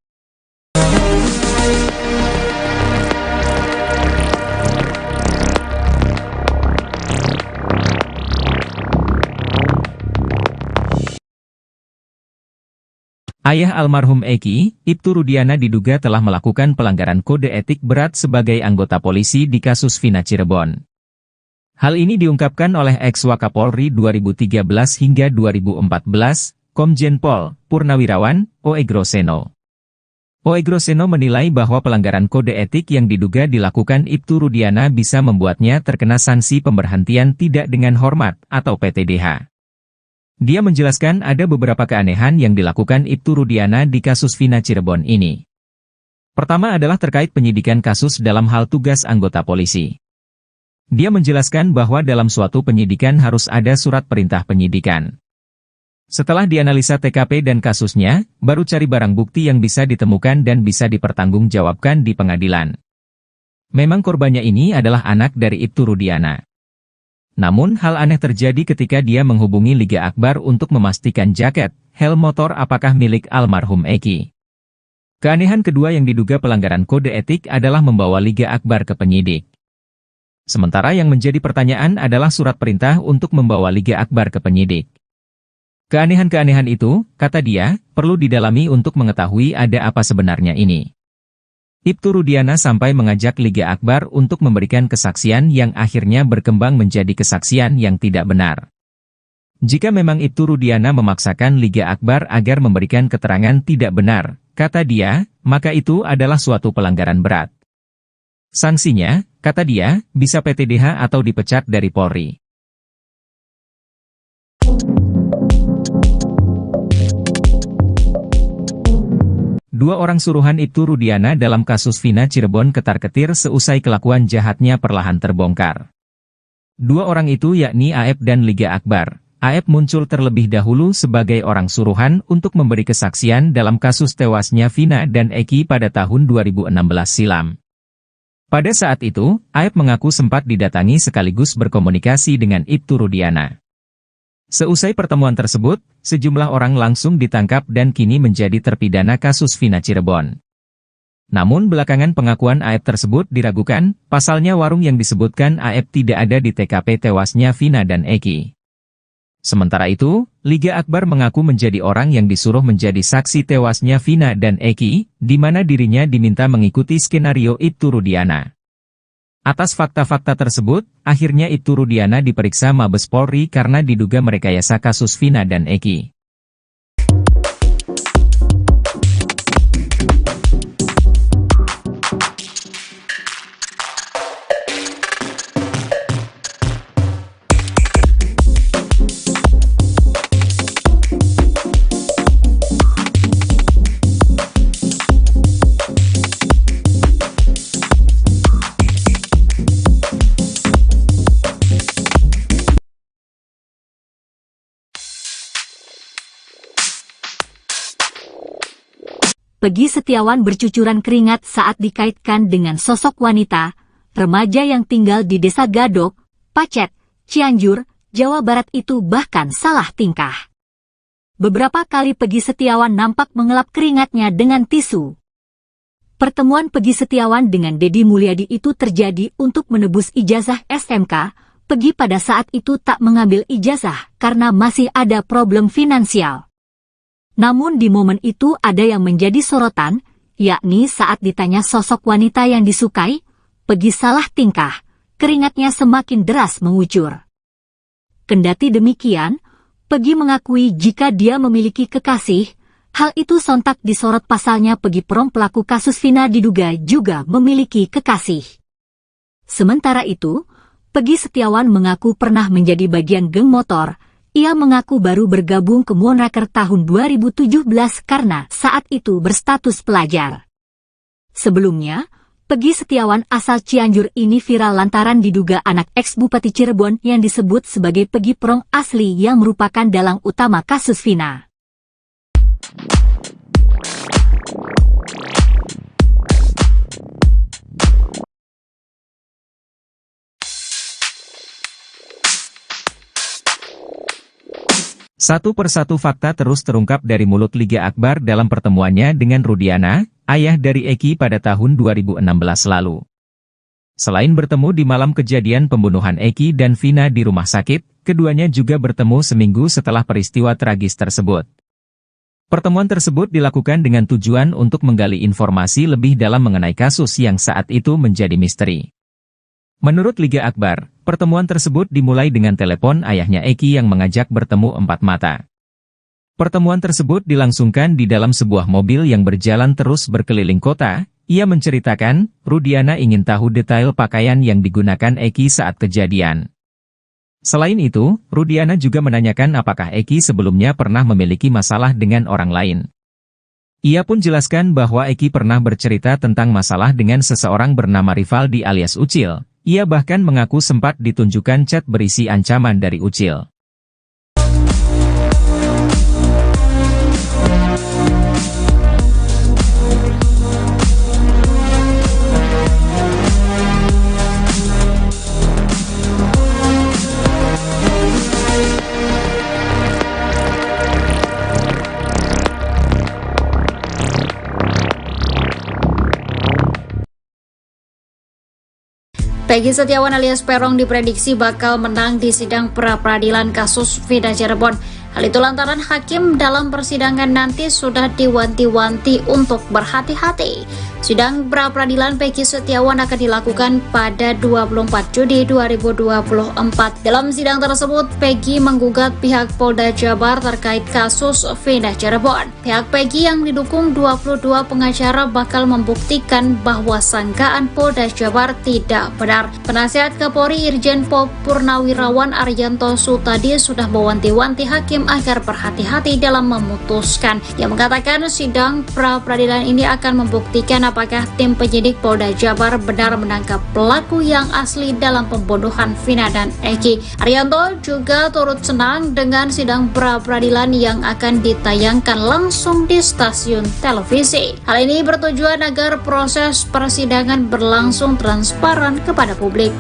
Speaker 1: Ayah almarhum Eki, Ibtu Rudiana diduga telah melakukan pelanggaran kode etik berat sebagai anggota polisi di kasus Vina Cirebon. Hal ini diungkapkan oleh ex-Wakapolri 2013 hingga 2014, Komjen Pol Purnawirawan, Oegroseno. Oegroseno menilai bahwa pelanggaran kode etik yang diduga dilakukan Ibtu Rudiana bisa membuatnya terkena sanksi pemberhentian tidak dengan hormat atau PTDH. Dia menjelaskan ada beberapa keanehan yang dilakukan Ibtu Rudiana di kasus Vina Cirebon ini. Pertama adalah terkait penyidikan kasus dalam hal tugas anggota polisi. Dia menjelaskan bahwa dalam suatu penyidikan harus ada surat perintah penyidikan. Setelah dianalisa TKP dan kasusnya, baru cari barang bukti yang bisa ditemukan dan bisa dipertanggungjawabkan di pengadilan. Memang korbannya ini adalah anak dari Ibtu Rudiana. Namun hal aneh terjadi ketika dia menghubungi Liga Akbar untuk memastikan jaket, helm motor apakah milik almarhum Eki. Keanehan kedua yang diduga pelanggaran kode etik adalah membawa Liga Akbar ke penyidik. Sementara yang menjadi pertanyaan adalah surat perintah untuk membawa Liga Akbar ke penyidik. Keanehan-keanehan itu, kata dia, perlu didalami untuk mengetahui ada apa sebenarnya ini. Ibtu Rudiana sampai mengajak Liga Akbar untuk memberikan kesaksian yang akhirnya berkembang menjadi kesaksian yang tidak benar. Jika memang Ibtu Rudiana memaksakan Liga Akbar agar memberikan keterangan tidak benar, kata dia, maka itu adalah suatu pelanggaran berat. Sanksinya, kata dia, bisa PTDH atau dipecat dari Polri. Dua orang suruhan Ibtu Rudiana dalam kasus Vina Cirebon ketar-ketir seusai kelakuan jahatnya perlahan terbongkar. Dua orang itu yakni Aep dan Liga Akbar. Aep muncul terlebih dahulu sebagai orang suruhan untuk memberi kesaksian dalam kasus tewasnya Vina dan Eki pada tahun 2016 silam. Pada saat itu, Aep mengaku sempat didatangi sekaligus berkomunikasi dengan Ibtu Rudiana. Seusai pertemuan tersebut, sejumlah orang langsung ditangkap dan kini menjadi terpidana kasus Vina Cirebon. Namun belakangan pengakuan Aep tersebut diragukan, pasalnya warung yang disebutkan Aep tidak ada di TKP tewasnya Vina dan Eki. Sementara itu, Liga Akbar mengaku menjadi orang yang disuruh menjadi saksi tewasnya Vina dan Eki, di mana dirinya diminta mengikuti skenario Ibtu Rudiana. Atas fakta-fakta tersebut, akhirnya Ibtu Rudiana diperiksa Mabes Polri karena diduga merekayasa kasus Vina dan Eki.
Speaker 2: Peggy Setiawan bercucuran keringat saat dikaitkan dengan sosok wanita, remaja yang tinggal di Desa Gadok, Pacet, Cianjur, Jawa Barat itu bahkan salah tingkah. Beberapa kali Peggy Setiawan nampak mengelap keringatnya dengan tisu. Pertemuan Peggy Setiawan dengan Deddy Mulyadi itu terjadi untuk menebus ijazah SMK. Peggy pada saat itu tak mengambil ijazah karena masih ada problem finansial. Namun di momen itu ada yang menjadi sorotan, yakni saat ditanya sosok wanita yang disukai, Peggy salah tingkah, keringatnya semakin deras mengucur. Kendati demikian, Peggy mengakui jika dia memiliki kekasih, hal itu sontak disorot pasalnya Peggy Prom pelaku kasus Vina diduga juga memiliki kekasih. Sementara itu, Peggy Setiawan mengaku pernah menjadi bagian geng motor. Ia mengaku baru bergabung ke Moonraker tahun 2017 karena saat itu berstatus pelajar. Sebelumnya, Peggy Setiawan asal Cianjur ini viral lantaran diduga anak ex-Bupati Cirebon yang disebut sebagai Peggy Prom asli yang merupakan dalang utama kasus Vina.
Speaker 1: Satu persatu fakta terus terungkap dari mulut Liga Akbar dalam pertemuannya dengan Rudiana, ayah dari Eki pada tahun 2016 lalu. Selain bertemu di malam kejadian pembunuhan Eki dan Vina di rumah sakit, keduanya juga bertemu seminggu setelah peristiwa tragis tersebut. Pertemuan tersebut dilakukan dengan tujuan untuk menggali informasi lebih dalam mengenai kasus yang saat itu menjadi misteri. Menurut Liga Akbar, pertemuan tersebut dimulai dengan telepon ayahnya Eki yang mengajak bertemu empat mata. Pertemuan tersebut dilangsungkan di dalam sebuah mobil yang berjalan terus berkeliling kota. Ia menceritakan, Rudiana ingin tahu detail pakaian yang digunakan Eki saat kejadian. Selain itu, Rudiana juga menanyakan apakah Eki sebelumnya pernah memiliki masalah dengan orang lain. Ia pun jelaskan bahwa Eki pernah bercerita tentang masalah dengan seseorang bernama Rivaldi alias Ucil. Ia bahkan mengaku sempat ditunjukkan chat berisi ancaman dari Ucil.
Speaker 3: Peggy Setiawan alias Peron diprediksi bakal menang di sidang pra-peradilan kasus Vida Cirebon. Hal itu lantaran hakim dalam persidangan nanti sudah diwanti-wanti untuk berhati-hati. Sidang pra-peradilan Peggy Setiawan akan dilakukan pada 24 Juni 2024. Dalam sidang tersebut, Peggy menggugat pihak Polda Jabar terkait kasus Vida Cirebon. Pihak Peggy yang didukung 22 pengacara bakal membuktikan bahwa sangkaan Polda Jabar tidak benar. Penasihat Kapolri Irjen Pol Purnawirawan Arianto Sutadi sudah mewanti-wanti hakim agar berhati-hati dalam memutuskan. Dia mengatakan sidang pra-peradilan ini akan membuktikan apakah tim penyidik Polda Jabar benar menangkap pelaku yang asli dalam pembunuhan Vina dan Eki. Arianto juga turut senang dengan sidang pra-peradilan yang akan ditayangkan langsung di stasiun televisi. Hal ini bertujuan agar proses persidangan berlangsung transparan kepada publik.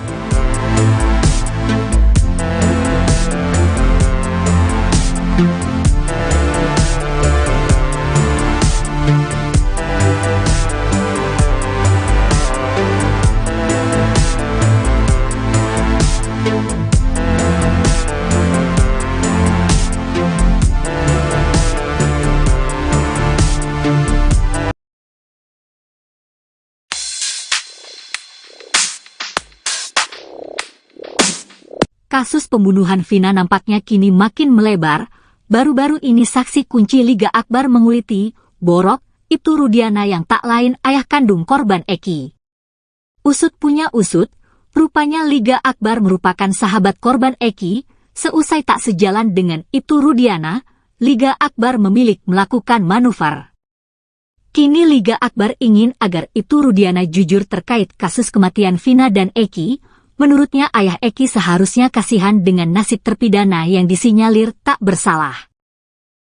Speaker 2: Kasus pembunuhan Vina nampaknya kini makin melebar. Baru-baru ini saksi kunci Liga Akbar menguliti Borok, Ibtu Rudiana yang tak lain ayah kandung korban Eki. Usut punya usut, rupanya Liga Akbar merupakan sahabat korban Eki. Seusai tak sejalan dengan Ibtu Rudiana, Liga Akbar memilih melakukan manuver. Kini Liga Akbar ingin agar Ibtu Rudiana jujur terkait kasus kematian Vina dan Eki. Menurutnya ayah Eki seharusnya kasihan dengan nasib terpidana yang disinyalir tak bersalah.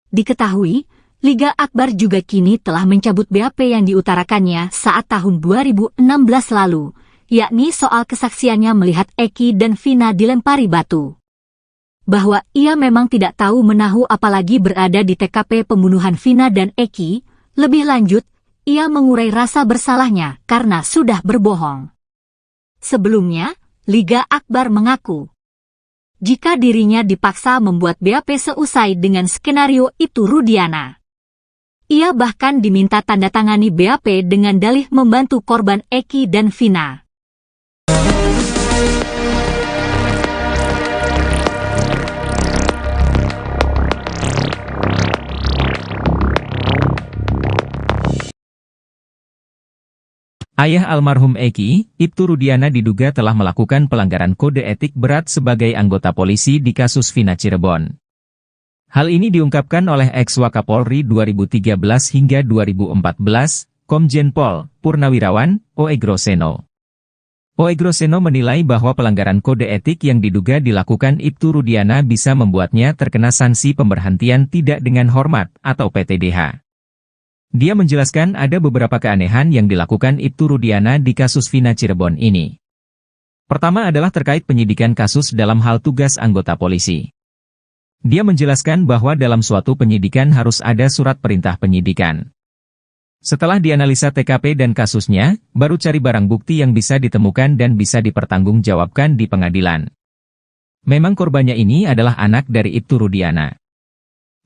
Speaker 2: Diketahui, Liga Akbar juga kini telah mencabut BAP yang diutarakannya saat tahun 2016 lalu, yakni soal kesaksiannya melihat Eki dan Vina dilempari batu. Bahwa ia memang tidak tahu menahu apalagi berada di TKP pembunuhan Vina dan Eki. Lebih lanjut, ia mengurai rasa bersalahnya karena sudah berbohong. Sebelumnya, Liga Akbar mengaku jika dirinya dipaksa membuat BAP seusai dengan skenario Ibtu Rudiana. Ia bahkan diminta tanda tangani BAP dengan dalih membantu korban Eki dan Vina.
Speaker 1: Ayah almarhum Eki, Ibtu Rudiana diduga telah melakukan pelanggaran kode etik berat sebagai anggota polisi di kasus Vina Cirebon. Hal ini diungkapkan oleh ex-Wakapolri 2013 hingga 2014, Komjen Pol Purnawirawan, Oegroseno. Oegroseno menilai bahwa pelanggaran kode etik yang diduga dilakukan Ibtu Rudiana bisa membuatnya terkena sanksi pemberhentian tidak dengan hormat atau PTDH. Dia menjelaskan ada beberapa keanehan yang dilakukan Ibtu Rudiana di kasus Vina Cirebon ini. Pertama adalah terkait penyidikan kasus dalam hal tugas anggota polisi. Dia menjelaskan bahwa dalam suatu penyidikan harus ada surat perintah penyidikan. Setelah dianalisa TKP dan kasusnya, baru cari barang bukti yang bisa ditemukan dan bisa dipertanggungjawabkan di pengadilan. Memang korbannya ini adalah anak dari Ibtu Rudiana.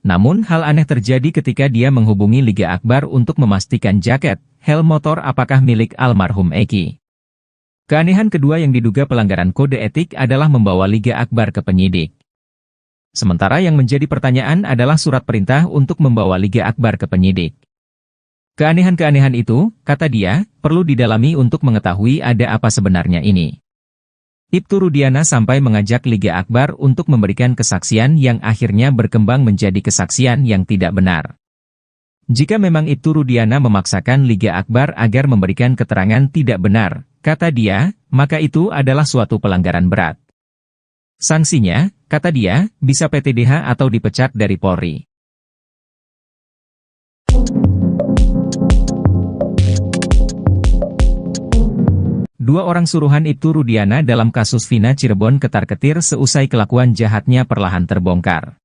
Speaker 1: Namun hal aneh terjadi ketika dia menghubungi Liga Akbar untuk memastikan jaket, helm motor apakah milik almarhum Eki. Keanehan kedua yang diduga pelanggaran kode etik adalah membawa Liga Akbar ke penyidik. Sementara yang menjadi pertanyaan adalah surat perintah untuk membawa Liga Akbar ke penyidik. Keanehan-keanehan itu, kata dia, perlu didalami untuk mengetahui ada apa sebenarnya ini. Ibtu Rudiana sampai mengajak Liga Akbar untuk memberikan kesaksian yang akhirnya berkembang menjadi kesaksian yang tidak benar. Jika memang Ibtu Rudiana memaksakan Liga Akbar agar memberikan keterangan tidak benar, kata dia, maka itu adalah suatu pelanggaran berat. Sanksinya, kata dia, bisa PTDH atau dipecat dari Polri. Dua orang suruhan Ibtu Rudiana dalam kasus Vina Cirebon ketar-ketir seusai kelakuan jahatnya perlahan terbongkar.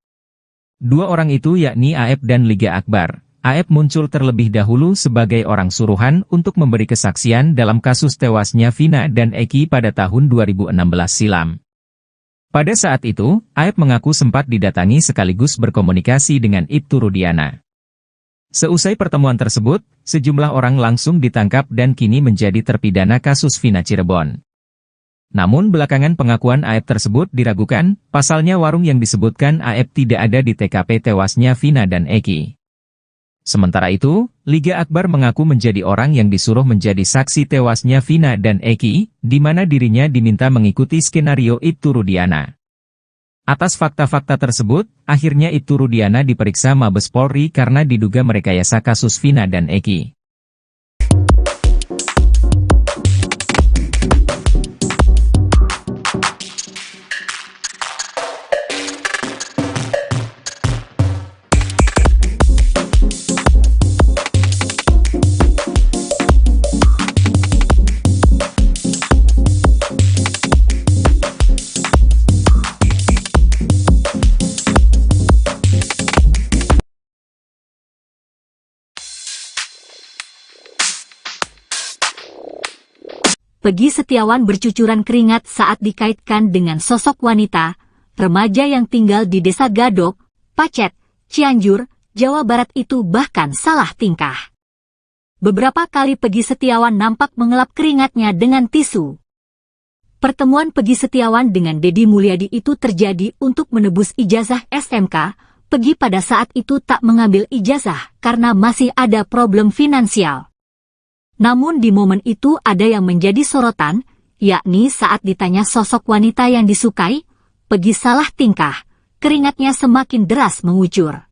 Speaker 1: Dua orang itu yakni Aep dan Liga Akbar, Aep muncul terlebih dahulu sebagai orang suruhan untuk memberi kesaksian dalam kasus tewasnya Vina dan Eki pada tahun 2016 silam. Pada saat itu, Aep mengaku sempat didatangi sekaligus berkomunikasi dengan Ibtu Rudiana. Seusai pertemuan tersebut, sejumlah orang langsung ditangkap dan kini menjadi terpidana kasus Vina Cirebon. Namun belakangan pengakuan Aep tersebut diragukan, pasalnya warung yang disebutkan Aep tidak ada di TKP tewasnya Vina dan Eki. Sementara itu, Liga Akbar mengaku menjadi orang yang disuruh menjadi saksi tewasnya Vina dan Eki, di mana dirinya diminta mengikuti skenario Ibtu Rudiana. Atas fakta-fakta tersebut, akhirnya Ibtu Rudiana diperiksa Mabes Polri karena diduga merekayasa kasus Vina dan Eki.
Speaker 2: Peggy Setiawan bercucuran keringat saat dikaitkan dengan sosok wanita, remaja yang tinggal di Desa Gadok, Pacet, Cianjur, Jawa Barat itu bahkan salah tingkah. Beberapa kali Peggy Setiawan nampak mengelap keringatnya dengan tisu. Pertemuan Peggy Setiawan dengan Deddy Mulyadi itu terjadi untuk menebus ijazah SMK. Peggy pada saat itu tak mengambil ijazah karena masih ada problem finansial. Namun di momen itu ada yang menjadi sorotan, yakni saat ditanya sosok wanita yang disukai, Peggy salah tingkah, keringatnya semakin deras mengucur.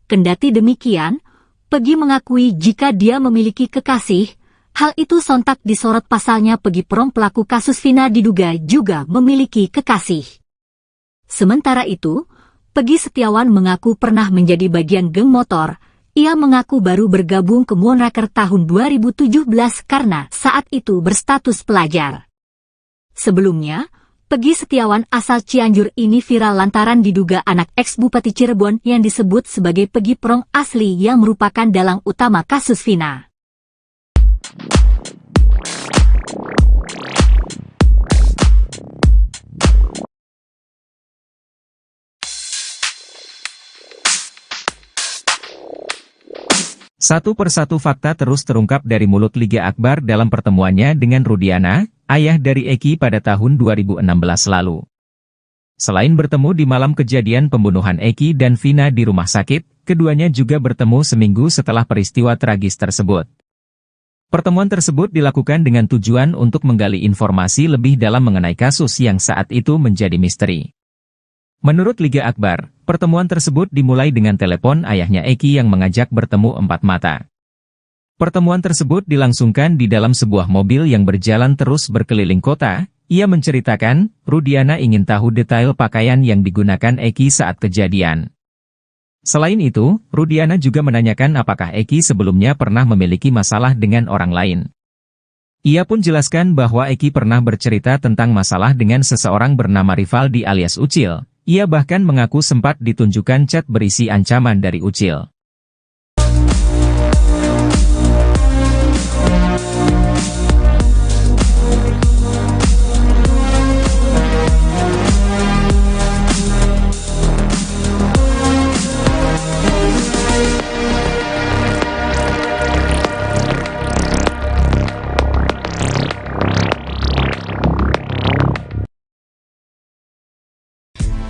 Speaker 2: Kendati demikian, Peggy mengakui jika dia memiliki kekasih, hal itu sontak disorot pasalnya Peggy Perong pelaku kasus Vina diduga juga memiliki kekasih. Sementara itu, Peggy Setiawan mengaku pernah menjadi bagian geng motor. Ia mengaku baru bergabung ke Moonraker tahun 2017 karena saat itu berstatus pelajar. Sebelumnya, Peggy Setiawan asal Cianjur ini viral lantaran diduga anak ex-Bupati Cirebon yang disebut sebagai Peggy Perong asli yang merupakan dalang utama kasus Vina.
Speaker 1: Satu persatu fakta terus terungkap dari mulut Liga Akbar dalam pertemuannya dengan Rudiana, ayah dari Eki pada tahun 2016 lalu. Selain bertemu di malam kejadian pembunuhan Eki dan Vina di rumah sakit, keduanya juga bertemu seminggu setelah peristiwa tragis tersebut. Pertemuan tersebut dilakukan dengan tujuan untuk menggali informasi lebih dalam mengenai kasus yang saat itu menjadi misteri. Menurut Liga Akbar, pertemuan tersebut dimulai dengan telepon ayahnya Eki yang mengajak bertemu empat mata. Pertemuan tersebut dilangsungkan di dalam sebuah mobil yang berjalan terus berkeliling kota. Ia menceritakan, Rudiana ingin tahu detail pakaian yang digunakan Eki saat kejadian. Selain itu, Rudiana juga menanyakan apakah Eki sebelumnya pernah memiliki masalah dengan orang lain. Ia pun jelaskan bahwa Eki pernah bercerita tentang masalah dengan seseorang bernama Rivaldi alias Ucil. Ia bahkan mengaku sempat ditunjukkan chat berisi ancaman dari Ucil.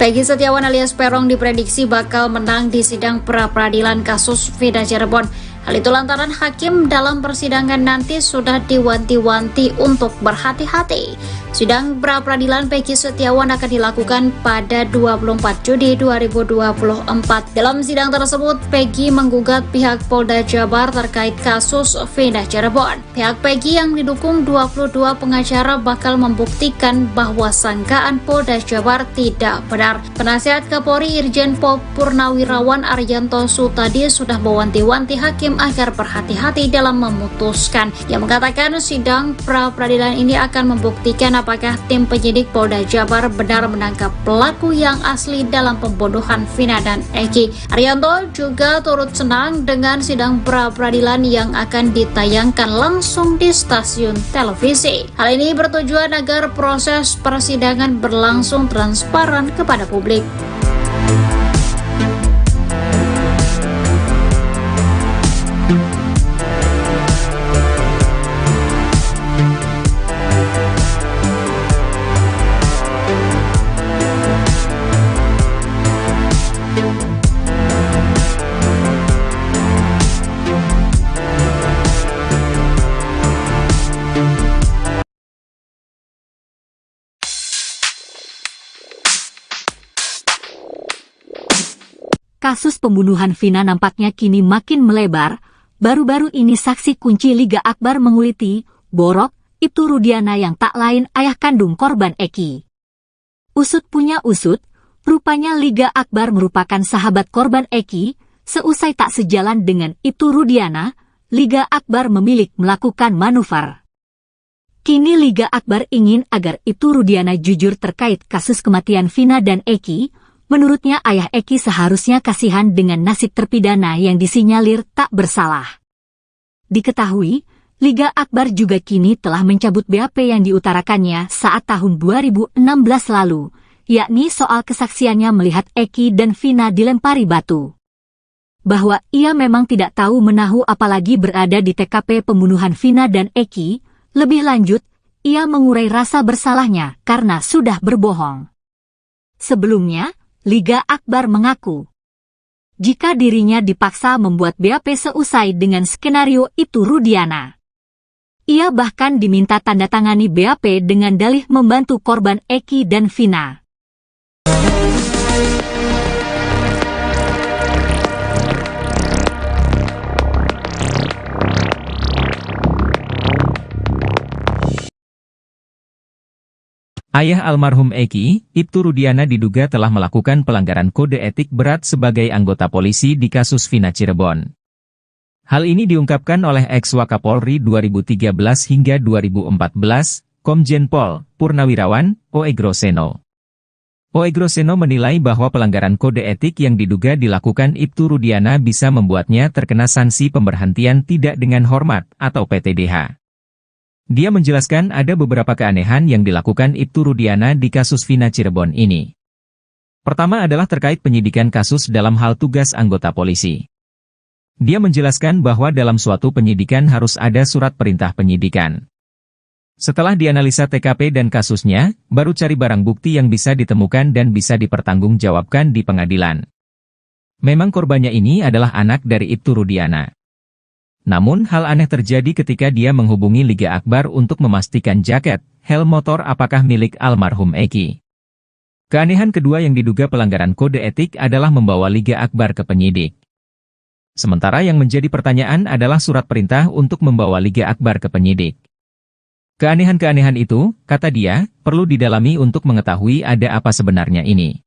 Speaker 3: Peggy Setiawan alias Perong diprediksi bakal menang di sidang pra-peradilan kasus Vina Cirebon. Hal itu lantaran hakim dalam persidangan nanti sudah diwanti-wanti untuk berhati-hati. Sidang pra-peradilan Peggy Setiawan akan dilakukan pada 24 Juni 2024. Dalam sidang tersebut, Peggy menggugat pihak Polda Jabar terkait kasus Vina Cirebon. Pihak Peggy yang didukung 22 pengacara bakal membuktikan bahwa sangkaan Polda Jabar tidak benar. Penasihat Kapolri Irjen Pol Purnawirawan Arianto Sutadi sudah mewanti-wanti hakim agar berhati-hati dalam memutuskan. Yang mengatakan sidang pra-peradilan ini akan membuktikan apakah tim penyidik Polda Jabar benar menangkap pelaku yang asli dalam pembunuhan Vina dan Eki. Arianto juga turut senang dengan sidang pra-peradilan yang akan ditayangkan langsung di stasiun televisi. Hal ini bertujuan agar proses persidangan berlangsung transparan kepada publik.
Speaker 2: Kasus pembunuhan Vina nampaknya kini makin melebar. Baru-baru ini saksi kunci Liga Akbar menguliti Borok, Ibtu Rudiana yang tak lain ayah kandung korban Eki. Usut punya usut, rupanya Liga Akbar merupakan sahabat korban Eki. Seusai tak sejalan dengan Ibtu Rudiana, Liga Akbar memilih melakukan manuver. Kini Liga Akbar ingin agar Ibtu Rudiana jujur terkait kasus kematian Vina dan Eki. Menurutnya ayah Eki seharusnya kasihan dengan nasib terpidana yang disinyalir tak bersalah. Diketahui, Liga Akbar juga kini telah mencabut BAP yang diutarakannya saat tahun 2016 lalu, yakni soal kesaksiannya melihat Eki dan Vina dilempari batu. Bahwa ia memang tidak tahu menahu apalagi berada di TKP pembunuhan Vina dan Eki. Lebih lanjut, ia mengurai rasa bersalahnya karena sudah berbohong. Sebelumnya, Liga Akbar mengaku jika dirinya dipaksa membuat BAP seusai dengan skenario Ibtu Rudiana. Ia bahkan diminta tanda tangani BAP dengan dalih membantu korban Eki dan Vina.
Speaker 1: Ayah almarhum Eki, Ibtu Rudiana diduga telah melakukan pelanggaran kode etik berat sebagai anggota polisi di kasus Vina Cirebon. Hal ini diungkapkan oleh ex-Wakapolri 2013 hingga 2014, Komjen Pol Purnawirawan Oegroseno. Oegroseno menilai bahwa pelanggaran kode etik yang diduga dilakukan Ibtu Rudiana bisa membuatnya terkena sanksi pemberhentian tidak dengan hormat atau PTDH. Dia menjelaskan ada beberapa keanehan yang dilakukan Ibtu Rudiana di kasus Vina Cirebon ini. Pertama adalah terkait penyidikan kasus dalam hal tugas anggota polisi. Dia menjelaskan bahwa dalam suatu penyidikan harus ada surat perintah penyidikan. Setelah dianalisa TKP dan kasusnya, baru cari barang bukti yang bisa ditemukan dan bisa dipertanggungjawabkan di pengadilan. Memang korbannya ini adalah anak dari Ibtu Rudiana. Namun hal aneh terjadi ketika dia menghubungi Liga Akbar untuk memastikan jaket, helm motor apakah milik almarhum Eki. Keanehan kedua yang diduga pelanggaran kode etik adalah membawa Liga Akbar ke penyidik. Sementara yang menjadi pertanyaan adalah surat perintah untuk membawa Liga Akbar ke penyidik. Keanehan-keanehan itu, kata dia, perlu didalami untuk mengetahui ada apa sebenarnya ini.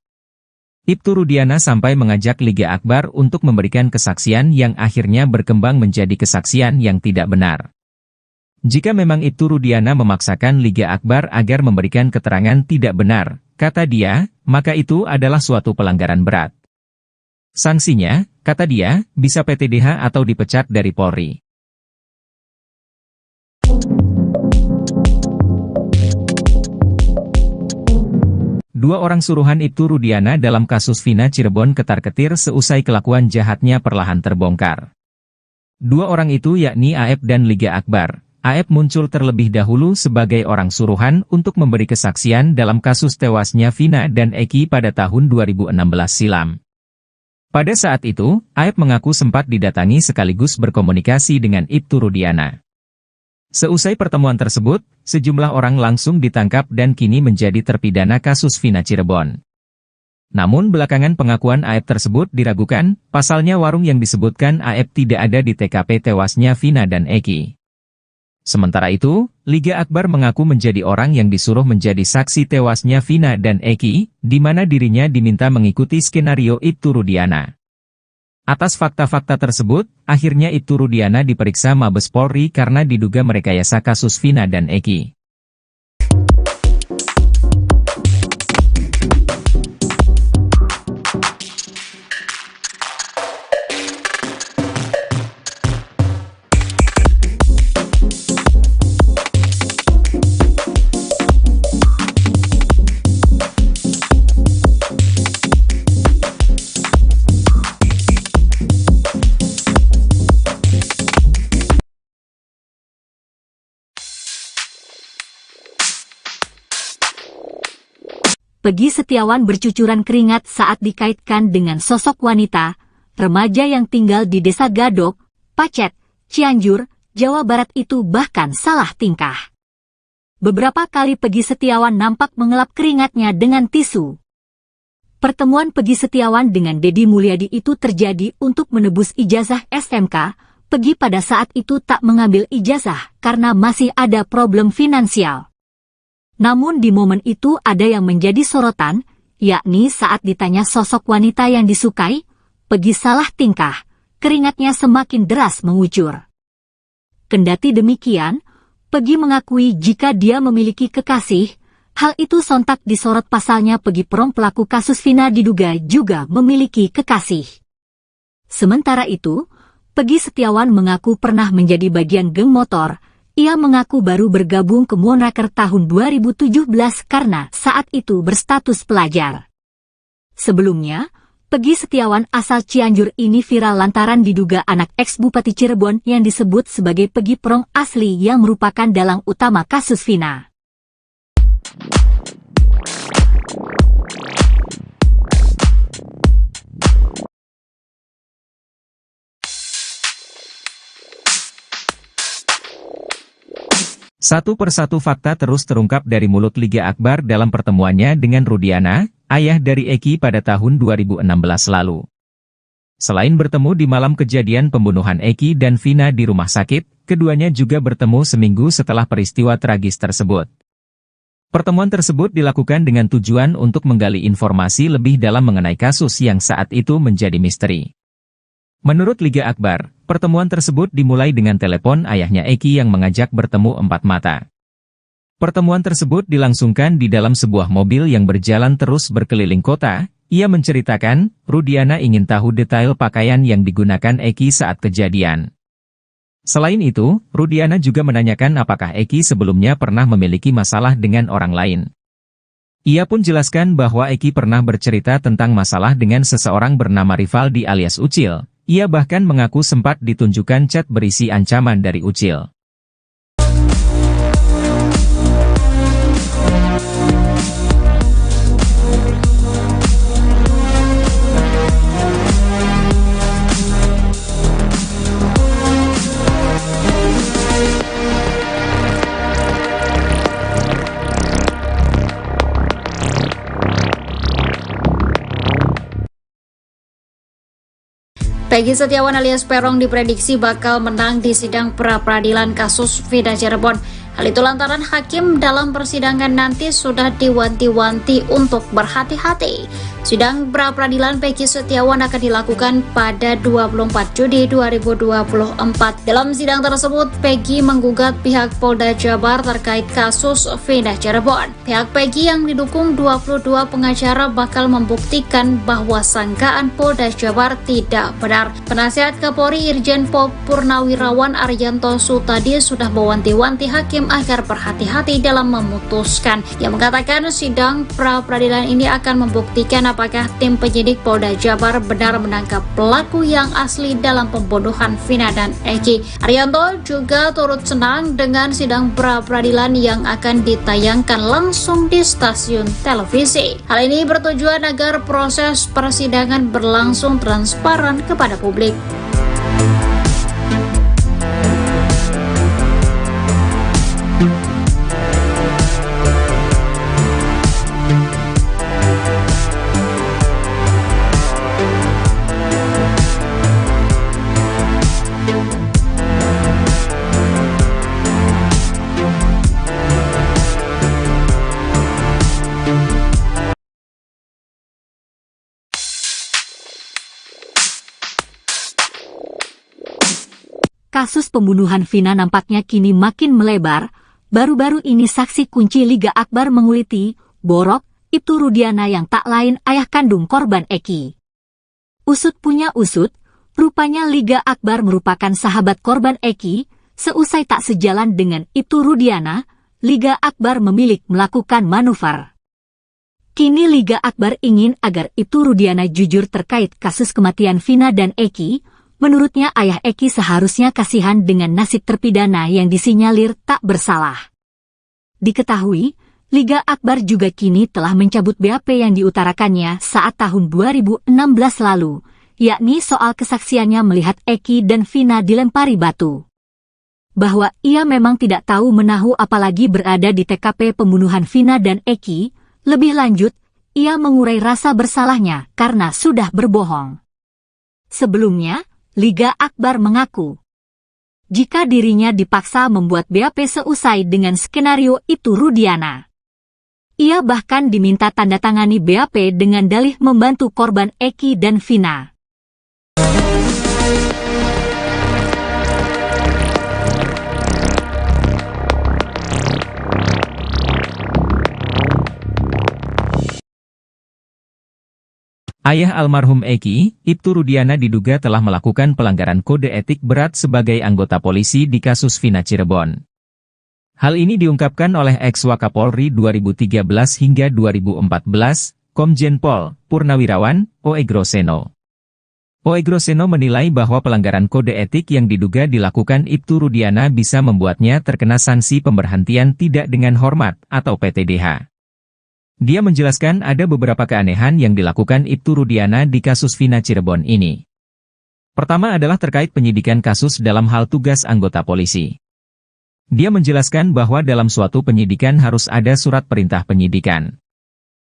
Speaker 1: Ibtu Rudiana sampai mengajak Liga Akbar untuk memberikan kesaksian yang akhirnya berkembang menjadi kesaksian yang tidak benar. Jika memang Ibtu Rudiana memaksakan Liga Akbar agar memberikan keterangan tidak benar, kata dia, maka itu adalah suatu pelanggaran berat. Sanksinya, kata dia, bisa PTDH atau dipecat dari Polri. Dua orang suruhan Ibtu Rudiana dalam kasus Vina Cirebon ketar-ketir seusai kelakuan jahatnya perlahan terbongkar. Dua orang itu yakni AF dan Liga Akbar. AF muncul terlebih dahulu sebagai orang suruhan untuk memberi kesaksian dalam kasus tewasnya Vina dan Eki pada tahun 2016 silam. Pada saat itu, AF mengaku sempat didatangi sekaligus berkomunikasi dengan Ibtu Rudiana. Seusai pertemuan tersebut, sejumlah orang langsung ditangkap dan kini menjadi terpidana kasus Vina Cirebon. Namun belakangan pengakuan AF tersebut diragukan, pasalnya warung yang disebutkan AF tidak ada di TKP tewasnya Vina dan Eki. Sementara itu, Liga Akbar mengaku menjadi orang yang disuruh menjadi saksi tewasnya Vina dan Eki, di mana dirinya diminta mengikuti skenario Ibtu Rudiana. Atas fakta-fakta tersebut, akhirnya Ibtu Rudiana diperiksa Mabes Polri karena diduga merekayasa kasus Vina dan Eki.
Speaker 2: Peggy Setiawan bercucuran keringat saat dikaitkan dengan sosok wanita, remaja yang tinggal di Desa Gadok, Pacet, Cianjur, Jawa Barat itu bahkan salah tingkah. Beberapa kali Peggy Setiawan nampak mengelap keringatnya dengan tisu. Pertemuan Peggy Setiawan dengan Deddy Mulyadi itu terjadi untuk menebus ijazah SMK. Peggy pada saat itu tak mengambil ijazah karena masih ada problem finansial. Namun di momen itu ada yang menjadi sorotan, yakni saat ditanya sosok wanita yang disukai, Peggy salah tingkah, keringatnya semakin deras mengucur. Kendati demikian, Peggy mengakui jika dia memiliki kekasih, hal itu sontak disorot pasalnya Peggy Perong pelaku kasus Vina diduga juga memiliki kekasih. Sementara itu, Peggy Setiawan mengaku pernah menjadi bagian geng motor. Ia mengaku baru bergabung ke Moonraker tahun 2017 karena saat itu berstatus pelajar. Sebelumnya, Peggy Setiawan asal Cianjur ini viral lantaran diduga anak ex-Bupati Cirebon yang disebut sebagai Peggy Perong asli yang merupakan dalang utama kasus Vina.
Speaker 1: Satu persatu fakta terus terungkap dari mulut Liga Akbar dalam pertemuannya dengan Rudiana, ayah dari Eki pada tahun 2016 lalu. Selain bertemu di malam kejadian pembunuhan Eki dan Vina di rumah sakit, keduanya juga bertemu seminggu setelah peristiwa tragis tersebut. Pertemuan tersebut dilakukan dengan tujuan untuk menggali informasi lebih dalam mengenai kasus yang saat itu menjadi misteri. Menurut Liga Akbar, pertemuan tersebut dimulai dengan telepon ayahnya Eki yang mengajak bertemu empat mata. Pertemuan tersebut dilangsungkan di dalam sebuah mobil yang berjalan terus berkeliling kota. Ia menceritakan, Rudiana ingin tahu detail pakaian yang digunakan Eki saat kejadian. Selain itu, Rudiana juga menanyakan apakah Eki sebelumnya pernah memiliki masalah dengan orang lain. Ia pun jelaskan bahwa Eki pernah bercerita tentang masalah dengan seseorang bernama Rivaldi alias Ucil. Ia bahkan mengaku sempat ditunjukkan chat berisi ancaman dari Ucil.
Speaker 3: Peggy Setiawan alias Perong diprediksi bakal menang di sidang pra-peradilan kasus Vina Cirebon. Hal itu lantaran hakim dalam persidangan nanti sudah diwanti-wanti untuk berhati-hati. Sidang pra-peradilan Peggy Setiawan akan dilakukan pada 24 Juni 2024. Dalam sidang tersebut, Peggy menggugat pihak Polda Jabar terkait kasus Vina Cirebon. Pihak Peggy yang didukung 22 pengacara bakal membuktikan bahwa sangkaan Polda Jabar tidak benar. Penasihat Kapolri Irjen Pol Purnawirawan Arianto Sutadi sudah mewanti-wanti hakim agar berhati-hati dalam memutuskan. Ia mengatakan sidang pra-peradilan ini akan membuktikan apakah tim penyidik Polda Jabar benar menangkap pelaku yang asli dalam pembunuhan Vina dan Eki. Arianto juga turut senang dengan sidang pra-peradilan yang akan ditayangkan langsung di stasiun televisi. Hal ini bertujuan agar proses persidangan berlangsung transparan kepada publik.
Speaker 2: Kasus pembunuhan Vina nampaknya kini makin melebar. Baru-baru ini saksi kunci Liga Akbar menguliti, Borok, Ibtu Rudiana yang tak lain ayah kandung korban Eki. Usut punya usut, rupanya Liga Akbar merupakan sahabat korban Eki. Seusai tak sejalan dengan Ibtu Rudiana, Liga Akbar memilih melakukan manuver. Kini Liga Akbar ingin agar Ibtu Rudiana jujur terkait kasus kematian Vina dan Eki. Menurutnya ayah Eki seharusnya kasihan dengan nasib terpidana yang disinyalir tak bersalah. Diketahui, Liga Akbar juga kini telah mencabut BAP yang diutarakannya saat tahun 2016 lalu, yakni soal kesaksiannya melihat Eki dan Vina dilempari batu. Bahwa ia memang tidak tahu menahu apalagi berada di TKP pembunuhan Vina dan Eki. Lebih lanjut, ia mengurai rasa bersalahnya karena sudah berbohong. Sebelumnya, Liga Akbar mengaku jika dirinya dipaksa membuat BAP seusai dengan skenario itu Rudiana. Ia bahkan diminta tanda tangani BAP dengan dalih membantu korban Eki dan Vina.
Speaker 1: Ayah almarhum Eki, Ibtu Rudiana diduga telah melakukan pelanggaran kode etik berat sebagai anggota polisi di kasus Vina Cirebon. Hal ini diungkapkan oleh ex-Wakapolri 2013 hingga 2014, Komjen Pol Purnawirawan, Oegroseno. Oegroseno menilai bahwa pelanggaran kode etik yang diduga dilakukan Ibtu Rudiana bisa membuatnya terkena sanksi pemberhentian tidak dengan hormat atau PTDH. Dia menjelaskan ada beberapa keanehan yang dilakukan Ibtu Rudiana di kasus Vina Cirebon ini. Pertama adalah terkait penyidikan kasus dalam hal tugas anggota polisi. Dia menjelaskan bahwa dalam suatu penyidikan harus ada surat perintah penyidikan.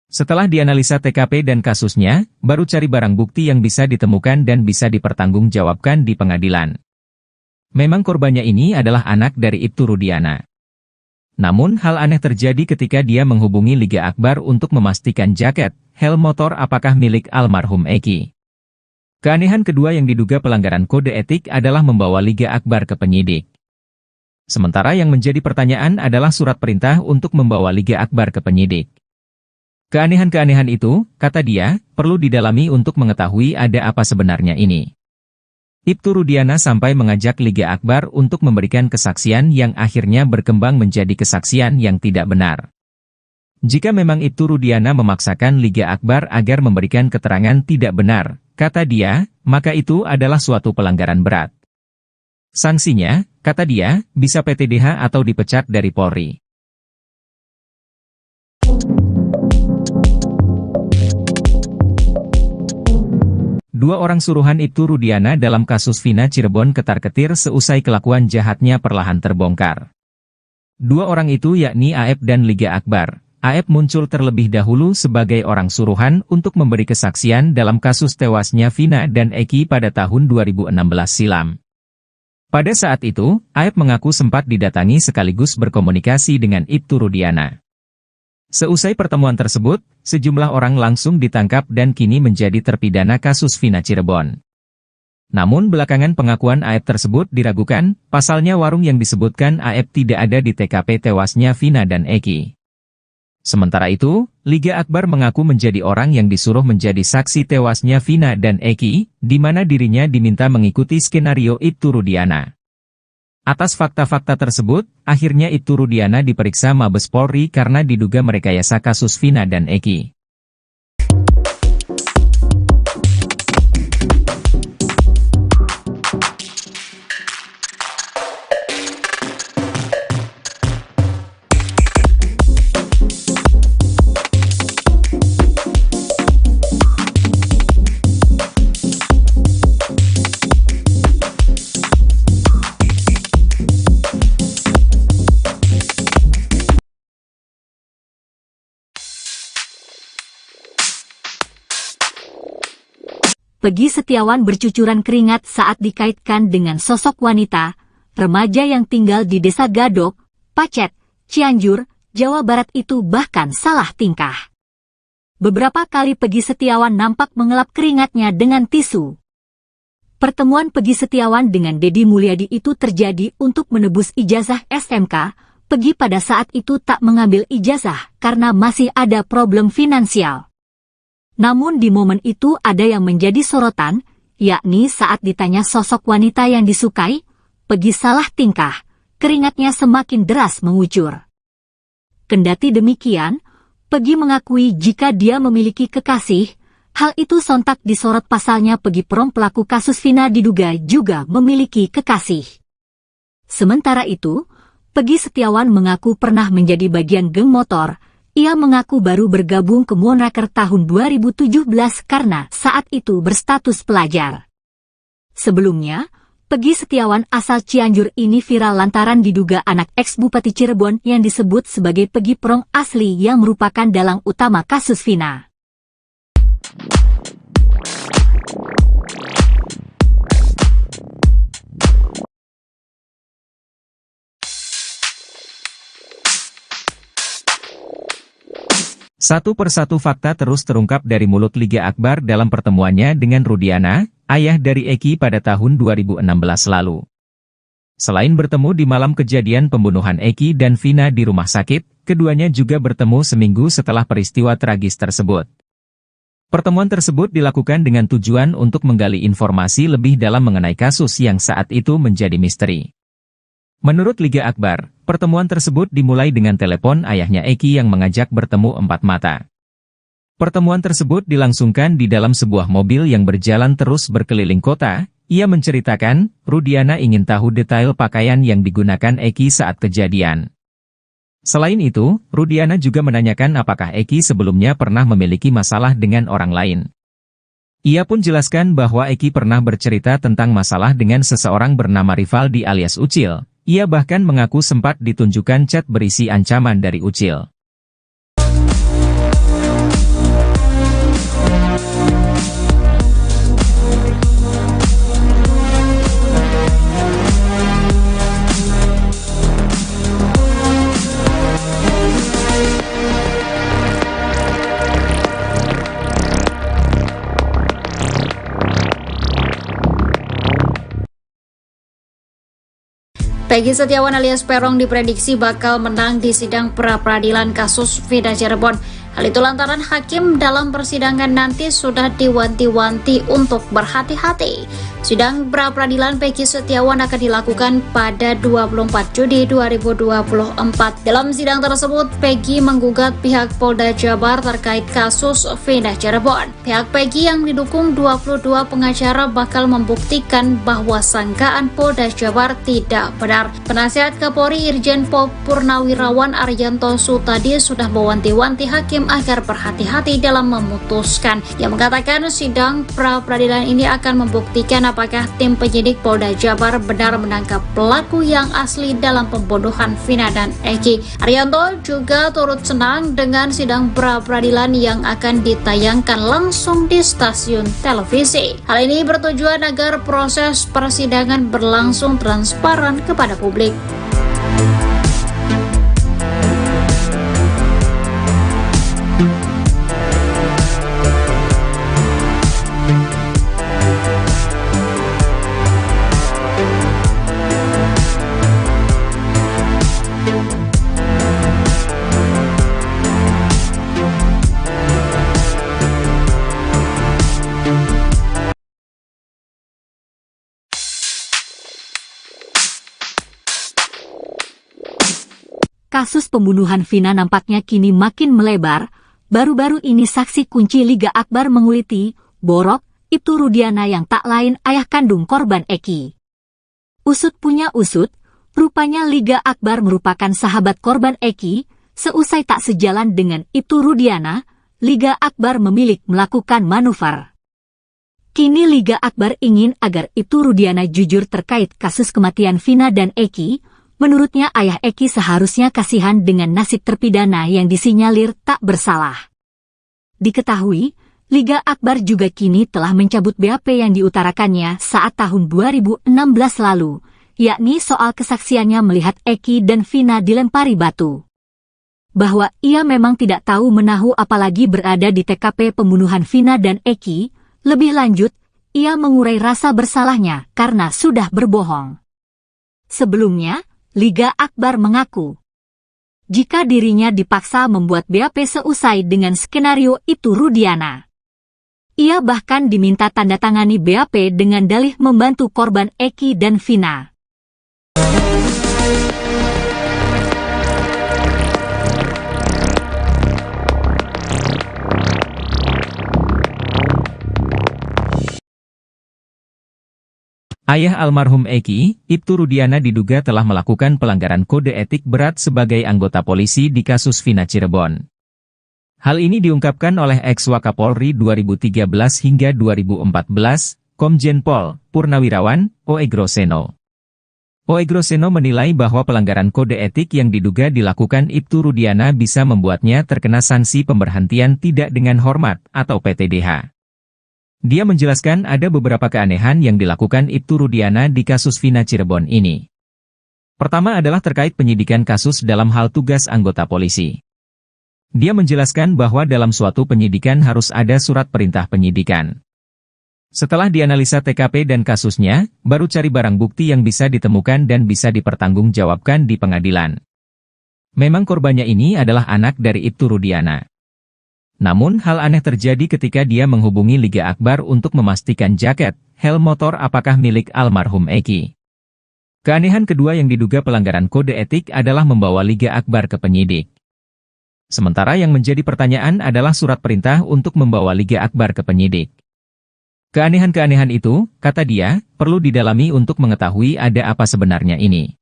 Speaker 1: Setelah dianalisa TKP dan kasusnya, baru cari barang bukti yang bisa ditemukan dan bisa dipertanggungjawabkan di pengadilan. Memang korbannya ini adalah anak dari Ibtu Rudiana. Namun hal aneh terjadi ketika dia menghubungi Liga Akbar untuk memastikan jaket, helm motor apakah milik almarhum Eki. Keanehan kedua yang diduga pelanggaran kode etik adalah membawa Liga Akbar ke penyidik. Sementara yang menjadi pertanyaan adalah surat perintah untuk membawa Liga Akbar ke penyidik. Keanehan-keanehan itu, kata dia, perlu didalami untuk mengetahui ada apa sebenarnya ini. Ibtu Rudiana sampai mengajak Liga Akbar untuk memberikan kesaksian yang akhirnya berkembang menjadi kesaksian yang tidak benar. Jika memang Ibtu Rudiana memaksakan Liga Akbar agar memberikan keterangan tidak benar, kata dia, maka itu adalah suatu pelanggaran berat. Sanksinya, kata dia, bisa PTDH atau dipecat dari Polri. Dua orang suruhan Ibtu Rudiana dalam kasus Vina Cirebon ketar-ketir seusai kelakuan jahatnya perlahan terbongkar. Dua orang itu yakni Aep dan Liga Akbar. Aep muncul terlebih dahulu sebagai orang suruhan untuk memberi kesaksian dalam kasus tewasnya Vina dan Eki pada tahun 2016 silam. Pada saat itu, Aep mengaku sempat didatangi sekaligus berkomunikasi dengan Ibtu Rudiana. Seusai pertemuan tersebut, sejumlah orang langsung ditangkap dan kini menjadi terpidana kasus Vina Cirebon. Namun belakangan pengakuan Aep tersebut diragukan, pasalnya warung yang disebutkan Aep tidak ada di TKP tewasnya Vina dan Eki. Sementara itu, Liga Akbar mengaku menjadi orang yang disuruh menjadi saksi tewasnya Vina dan Eki, di mana dirinya diminta mengikuti skenario Ibtu Rudiana. Atas fakta-fakta tersebut, akhirnya Ibtu Rudiana diperiksa Mabes Polri karena diduga merekayasa kasus Vina dan Eki.
Speaker 2: Peggy Setiawan bercucuran keringat saat dikaitkan dengan sosok wanita, remaja yang tinggal di Desa Gadok, Pacet, Cianjur, Jawa Barat itu bahkan salah tingkah. Beberapa kali Peggy Setiawan nampak mengelap keringatnya dengan tisu. Pertemuan Peggy Setiawan dengan Deddy Mulyadi itu terjadi untuk menebus ijazah SMK. Peggy pada saat itu tak mengambil ijazah karena masih ada problem finansial. Namun di momen itu ada yang menjadi sorotan, yakni saat ditanya sosok wanita yang disukai, Peggy salah tingkah, keringatnya semakin deras mengucur. Kendati demikian, Peggy mengakui jika dia memiliki kekasih, hal itu sontak disorot pasalnya Peggy Prom pelaku kasus Vina diduga juga memiliki kekasih. Sementara itu, Peggy Setiawan mengaku pernah menjadi bagian geng motor. Ia mengaku baru bergabung ke Moonraker tahun 2017 karena saat itu berstatus pelajar. Sebelumnya, Peggy Setiawan asal Cianjur ini viral lantaran diduga anak ex-Bupati Cirebon yang disebut sebagai Peggy Prong asli yang merupakan dalang utama kasus Vina.
Speaker 1: Satu persatu fakta terus terungkap dari mulut Liga Akbar dalam pertemuannya dengan Rudiana, ayah dari Eki pada tahun 2016 lalu. Selain bertemu di malam kejadian pembunuhan Eki dan Vina di rumah sakit, keduanya juga bertemu seminggu setelah peristiwa tragis tersebut. Pertemuan tersebut dilakukan dengan tujuan untuk menggali informasi lebih dalam mengenai kasus yang saat itu menjadi misteri. Menurut Liga Akbar, pertemuan tersebut dimulai dengan telepon ayahnya Eki yang mengajak bertemu empat mata. Pertemuan tersebut dilangsungkan di dalam sebuah mobil yang berjalan terus berkeliling kota. Ia menceritakan, Rudiana ingin tahu detail pakaian yang digunakan Eki saat kejadian. Selain itu, Rudiana juga menanyakan apakah Eki sebelumnya pernah memiliki masalah dengan orang lain. Ia pun jelaskan bahwa Eki pernah bercerita tentang masalah dengan seseorang bernama Rivaldi alias Ucil. Ia bahkan mengaku sempat ditunjukkan chat berisi ancaman dari Ucil.
Speaker 3: Peggy Setiawan alias Peron diprediksi bakal menang di sidang pra-peradilan kasus Vina Cirebon. Hal itu lantaran hakim dalam persidangan nanti sudah diwanti-wanti untuk berhati-hati. Sidang pra-peradilan Peggy Setiawan akan dilakukan pada 24 Juni 2024. Dalam sidang tersebut, Peggy menggugat pihak Polda Jabar terkait kasus Vina Cirebon. Pihak Peggy yang didukung 22 pengacara bakal membuktikan bahwa sangkaan Polda Jabar tidak benar. Penasihat Kapolri Irjen Pol Purnawirawan Arianto Sutadi sudah mewanti-wanti hakim agar berhati-hati dalam memutuskan. Yang mengatakan sidang pra-peradilan ini akan membuktikan apakah tim penyidik Polda Jabar benar menangkap pelaku yang asli dalam pembunuhan Vina dan Eki. Arianto juga turut senang dengan sidang pra-peradilan yang akan ditayangkan langsung di stasiun televisi. Hal ini bertujuan agar proses persidangan berlangsung transparan kepada publik.
Speaker 2: Kasus pembunuhan Vina nampaknya kini makin melebar. Baru-baru ini saksi kunci Liga Akbar menguliti, Borok, Ibtu Rudiana yang tak lain ayah kandung korban Eki. Usut punya usut, rupanya Liga Akbar merupakan sahabat korban Eki. Seusai tak sejalan dengan Ibtu Rudiana, Liga Akbar memilih melakukan manuver. Kini Liga Akbar ingin agar Ibtu Rudiana jujur terkait kasus kematian Vina dan Eki. Menurutnya ayah Eki seharusnya kasihan dengan nasib terpidana yang disinyalir tak bersalah. Diketahui, Liga Akbar juga kini telah mencabut BAP yang diutarakannya saat tahun 2016 lalu, yakni soal kesaksiannya melihat Eki dan Vina dilempari batu. Bahwa ia memang tidak tahu menahu apalagi berada di TKP pembunuhan Vina dan Eki. Lebih lanjut, ia mengurai rasa bersalahnya karena sudah berbohong. Sebelumnya, Liga Akbar mengaku, jika dirinya dipaksa membuat BAP seusai dengan skenario itu Rudiana. Ia bahkan diminta tanda tangani BAP dengan dalih membantu korban Eki dan Vina.
Speaker 1: Ayah almarhum Eki, Ibtu Rudiana diduga telah melakukan pelanggaran kode etik berat sebagai anggota polisi di kasus Vina Cirebon. Hal ini diungkapkan oleh ex-Wakapolri 2013 hingga 2014, Komjen Pol Purnawirawan Oegroseno. Oegroseno menilai bahwa pelanggaran kode etik yang diduga dilakukan Ibtu Rudiana bisa membuatnya terkena sanksi pemberhentian tidak dengan hormat atau PTDH. Dia menjelaskan ada beberapa keanehan yang dilakukan Ibtu Rudiana di kasus Vina Cirebon ini. Pertama adalah terkait penyidikan kasus dalam hal tugas anggota polisi. Dia menjelaskan bahwa dalam suatu penyidikan harus ada surat perintah penyidikan. Setelah dianalisa TKP dan kasusnya, baru cari barang bukti yang bisa ditemukan dan bisa dipertanggungjawabkan di pengadilan. Memang korbannya ini adalah anak dari Ibtu Rudiana. Namun hal aneh terjadi ketika dia menghubungi Liga Akbar untuk memastikan jaket, helm motor apakah milik almarhum Eki. Keanehan kedua yang diduga pelanggaran kode etik adalah membawa Liga Akbar ke penyidik. Sementara yang menjadi pertanyaan adalah surat perintah untuk membawa Liga Akbar ke penyidik. Keanehan-keanehan itu, kata dia, perlu didalami untuk mengetahui ada apa sebenarnya ini.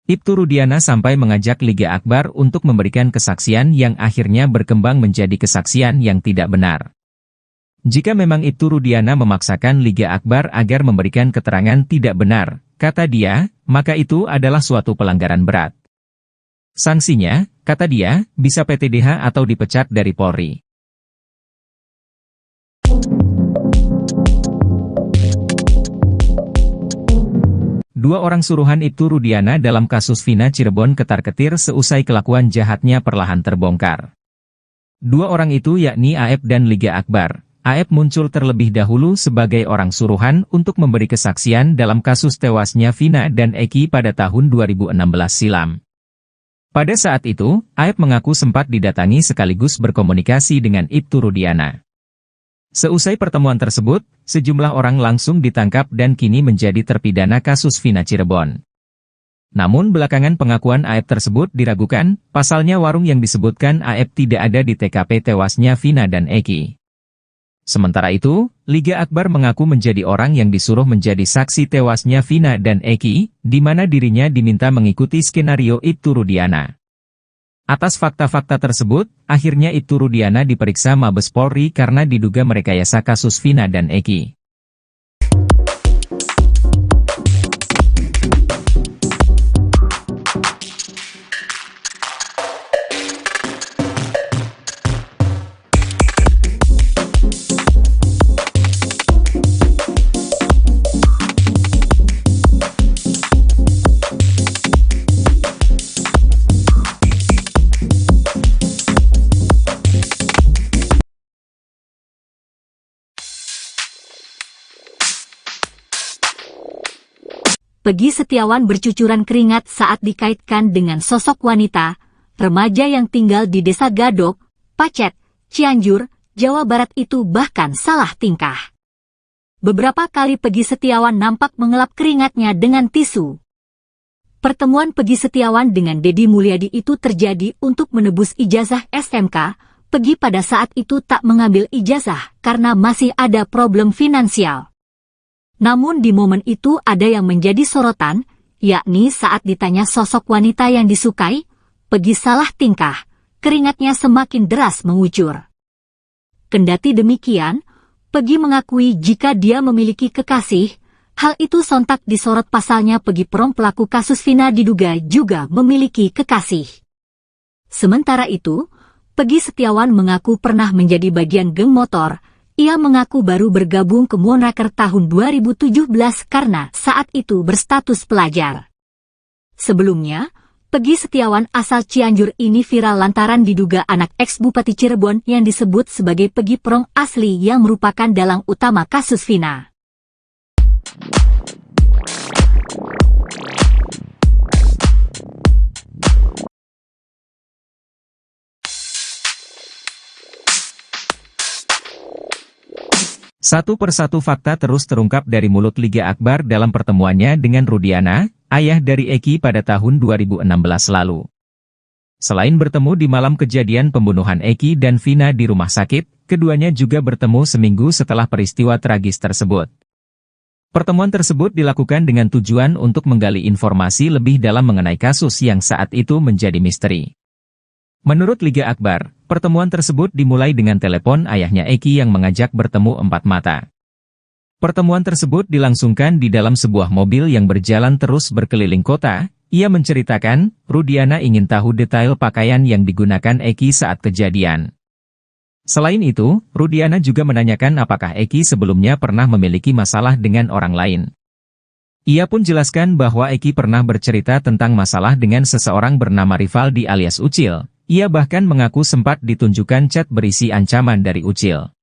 Speaker 1: Ibtu Rudiana sampai mengajak Liga Akbar untuk memberikan kesaksian yang akhirnya berkembang menjadi kesaksian yang tidak benar. Jika memang Ibtu Rudiana memaksakan Liga Akbar agar memberikan keterangan tidak benar, kata dia, maka itu adalah suatu pelanggaran berat. Sanksinya, kata dia, bisa PTDH atau dipecat dari Polri. Dua orang suruhan Ibtu Rudiana dalam kasus Vina Cirebon ketar-ketir seusai kelakuan jahatnya perlahan terbongkar. Dua orang itu yakni Aep dan Liga Akbar. Aep muncul terlebih dahulu sebagai orang suruhan untuk memberi kesaksian dalam kasus tewasnya Vina dan Eki pada tahun 2016 silam. Pada saat itu, Aep mengaku sempat didatangi sekaligus berkomunikasi dengan Ibtu Rudiana. Seusai pertemuan tersebut, sejumlah orang langsung ditangkap dan kini menjadi terpidana kasus Vina Cirebon. Namun belakangan pengakuan Aep tersebut diragukan, pasalnya warung yang disebutkan Aep tidak ada di TKP tewasnya Vina dan Eki. Sementara itu, Liga Akbar mengaku menjadi orang yang disuruh menjadi saksi tewasnya Vina dan Eki, di mana dirinya diminta mengikuti skenario Ibtu Rudiana. Atas fakta-fakta tersebut, akhirnya Ibtu Rudiana diperiksa Mabes Polri karena diduga merekayasa kasus Vina dan Eki.
Speaker 2: Peggy Setiawan bercucuran keringat saat dikaitkan dengan sosok wanita, remaja yang tinggal di Desa Gadok, Pacet, Cianjur, Jawa Barat itu bahkan salah tingkah. Beberapa kali Peggy Setiawan nampak mengelap keringatnya dengan tisu. Pertemuan Peggy Setiawan dengan Deddy Mulyadi itu terjadi untuk menebus ijazah SMK. Peggy pada saat itu tak mengambil ijazah karena masih ada problem finansial. Namun di momen itu ada yang menjadi sorotan, yakni saat ditanya sosok wanita yang disukai, Peggy salah tingkah, keringatnya semakin deras mengucur. Kendati demikian, Peggy mengakui jika dia memiliki kekasih, hal itu sontak disorot pasalnya Peggy Prong pelaku kasus Vina diduga juga memiliki kekasih. Sementara itu, Peggy Setiawan mengaku pernah menjadi bagian geng motor. Ia mengaku baru bergabung ke Moonraker tahun 2017 karena saat itu berstatus pelajar. Sebelumnya, Peggy Setiawan asal Cianjur ini viral lantaran diduga anak ex-Bupati Cirebon yang disebut sebagai Peggy Prong asli yang merupakan dalang utama kasus Vina.
Speaker 1: Satu persatu fakta terus terungkap dari mulut Liga Akbar dalam pertemuannya dengan Rudiana, ayah dari Eki pada tahun 2016 lalu. Selain bertemu di malam kejadian pembunuhan Eki dan Vina di rumah sakit, keduanya juga bertemu seminggu setelah peristiwa tragis tersebut. Pertemuan tersebut dilakukan dengan tujuan untuk menggali informasi lebih dalam mengenai kasus yang saat itu menjadi misteri. Menurut Liga Akbar, pertemuan tersebut dimulai dengan telepon ayahnya Eki yang mengajak bertemu empat mata. Pertemuan tersebut dilangsungkan di dalam sebuah mobil yang berjalan terus berkeliling kota. Ia menceritakan, Rudiana ingin tahu detail pakaian yang digunakan Eki saat kejadian. Selain itu, Rudiana juga menanyakan apakah Eki sebelumnya pernah memiliki masalah dengan orang lain. Ia pun jelaskan bahwa Eki pernah bercerita tentang masalah dengan seseorang bernama Rivaldi alias Ucil. Ia bahkan mengaku sempat ditunjukkan chat berisi ancaman dari Ucil.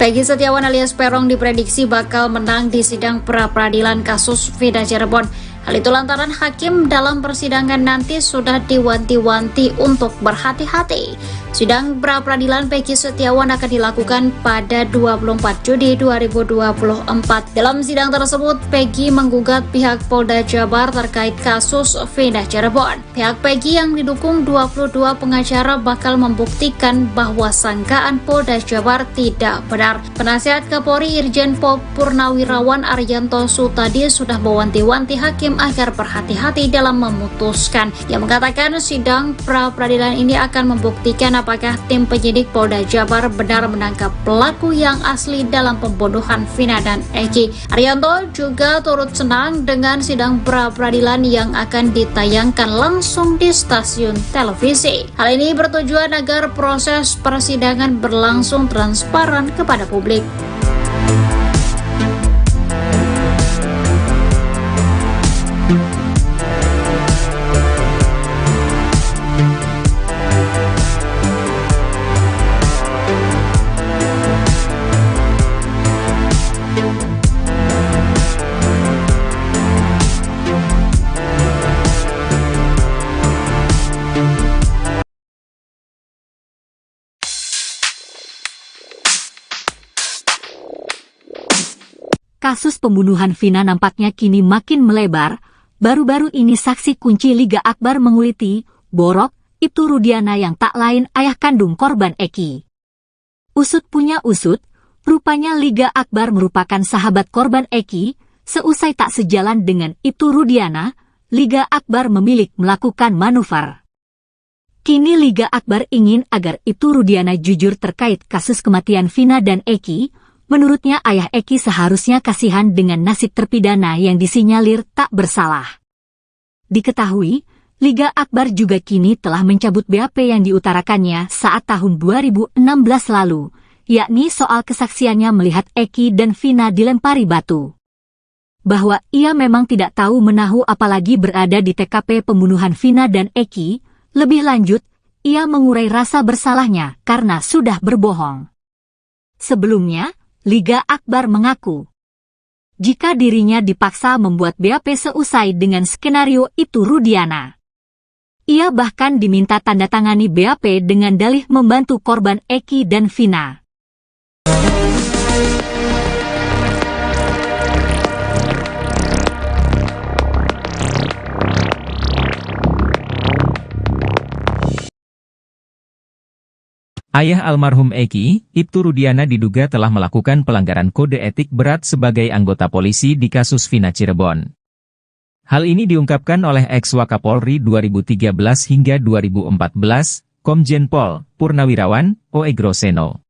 Speaker 3: Peggy Setiawan alias Peron diprediksi bakal menang di sidang pra-peradilan kasus Vida Cirebon. Hal itu lantaran hakim dalam persidangan nanti sudah diwanti-wanti untuk berhati-hati. Sidang pra-peradilan Peggy Setiawan akan dilakukan pada 24 Juni 2024. Dalam sidang tersebut, Peggy menggugat pihak Polda Jabar terkait kasus Vida Cirebon. Pihak Peggy yang didukung 22 pengacara bakal membuktikan bahwa sangkaan Polda Jabar tidak benar. Penasihat Kapolri Irjen Pol Purnawirawan Arianto Sutadi sudah mewanti-wanti hakim agar berhati-hati dalam memutuskan. Ia mengatakan sidang pra-peradilan ini akan membuktikan apakah tim penyidik Polda Jabar benar menangkap pelaku yang asli dalam pembunuhan Vina dan Eki. Arianto juga turut senang dengan sidang pra-peradilan yang akan ditayangkan langsung di stasiun televisi. Hal ini bertujuan agar proses persidangan berlangsung transparan kepada publik.
Speaker 2: Kasus pembunuhan Vina nampaknya kini makin melebar. Baru-baru ini saksi kunci Liga Akbar menguliti, Borok, Ibtu Rudiana yang tak lain ayah kandung korban Eki. Usut punya usut, rupanya Liga Akbar merupakan sahabat korban Eki. Seusai tak sejalan dengan Ibtu Rudiana, Liga Akbar memilih melakukan manuver. Kini Liga Akbar ingin agar Ibtu Rudiana jujur terkait kasus kematian Vina dan Eki. Menurutnya ayah Eki seharusnya kasihan dengan nasib terpidana yang disinyalir tak bersalah. Diketahui, Liga Akbar juga kini telah mencabut BAP yang diutarakannya saat tahun 2016 lalu, yakni soal kesaksiannya melihat Eki dan Vina dilempari batu. Bahwa ia memang tidak tahu menahu apalagi berada di TKP pembunuhan Vina dan Eki. Lebih lanjut, ia mengurai rasa bersalahnya karena sudah berbohong. Sebelumnya, Liga Akbar mengaku, jika dirinya dipaksa membuat BAP seusai dengan skenario itu Rudiana. Ia bahkan diminta tanda tangani BAP dengan dalih membantu korban Eki dan Vina.
Speaker 1: Ayah almarhum Eki, Ibtu Rudiana diduga telah melakukan pelanggaran kode etik berat sebagai anggota polisi di kasus Vina Cirebon. Hal ini diungkapkan oleh ex-Wakapolri 2013 hingga 2014, Komjen Pol Purnawirawan, Oegroseno.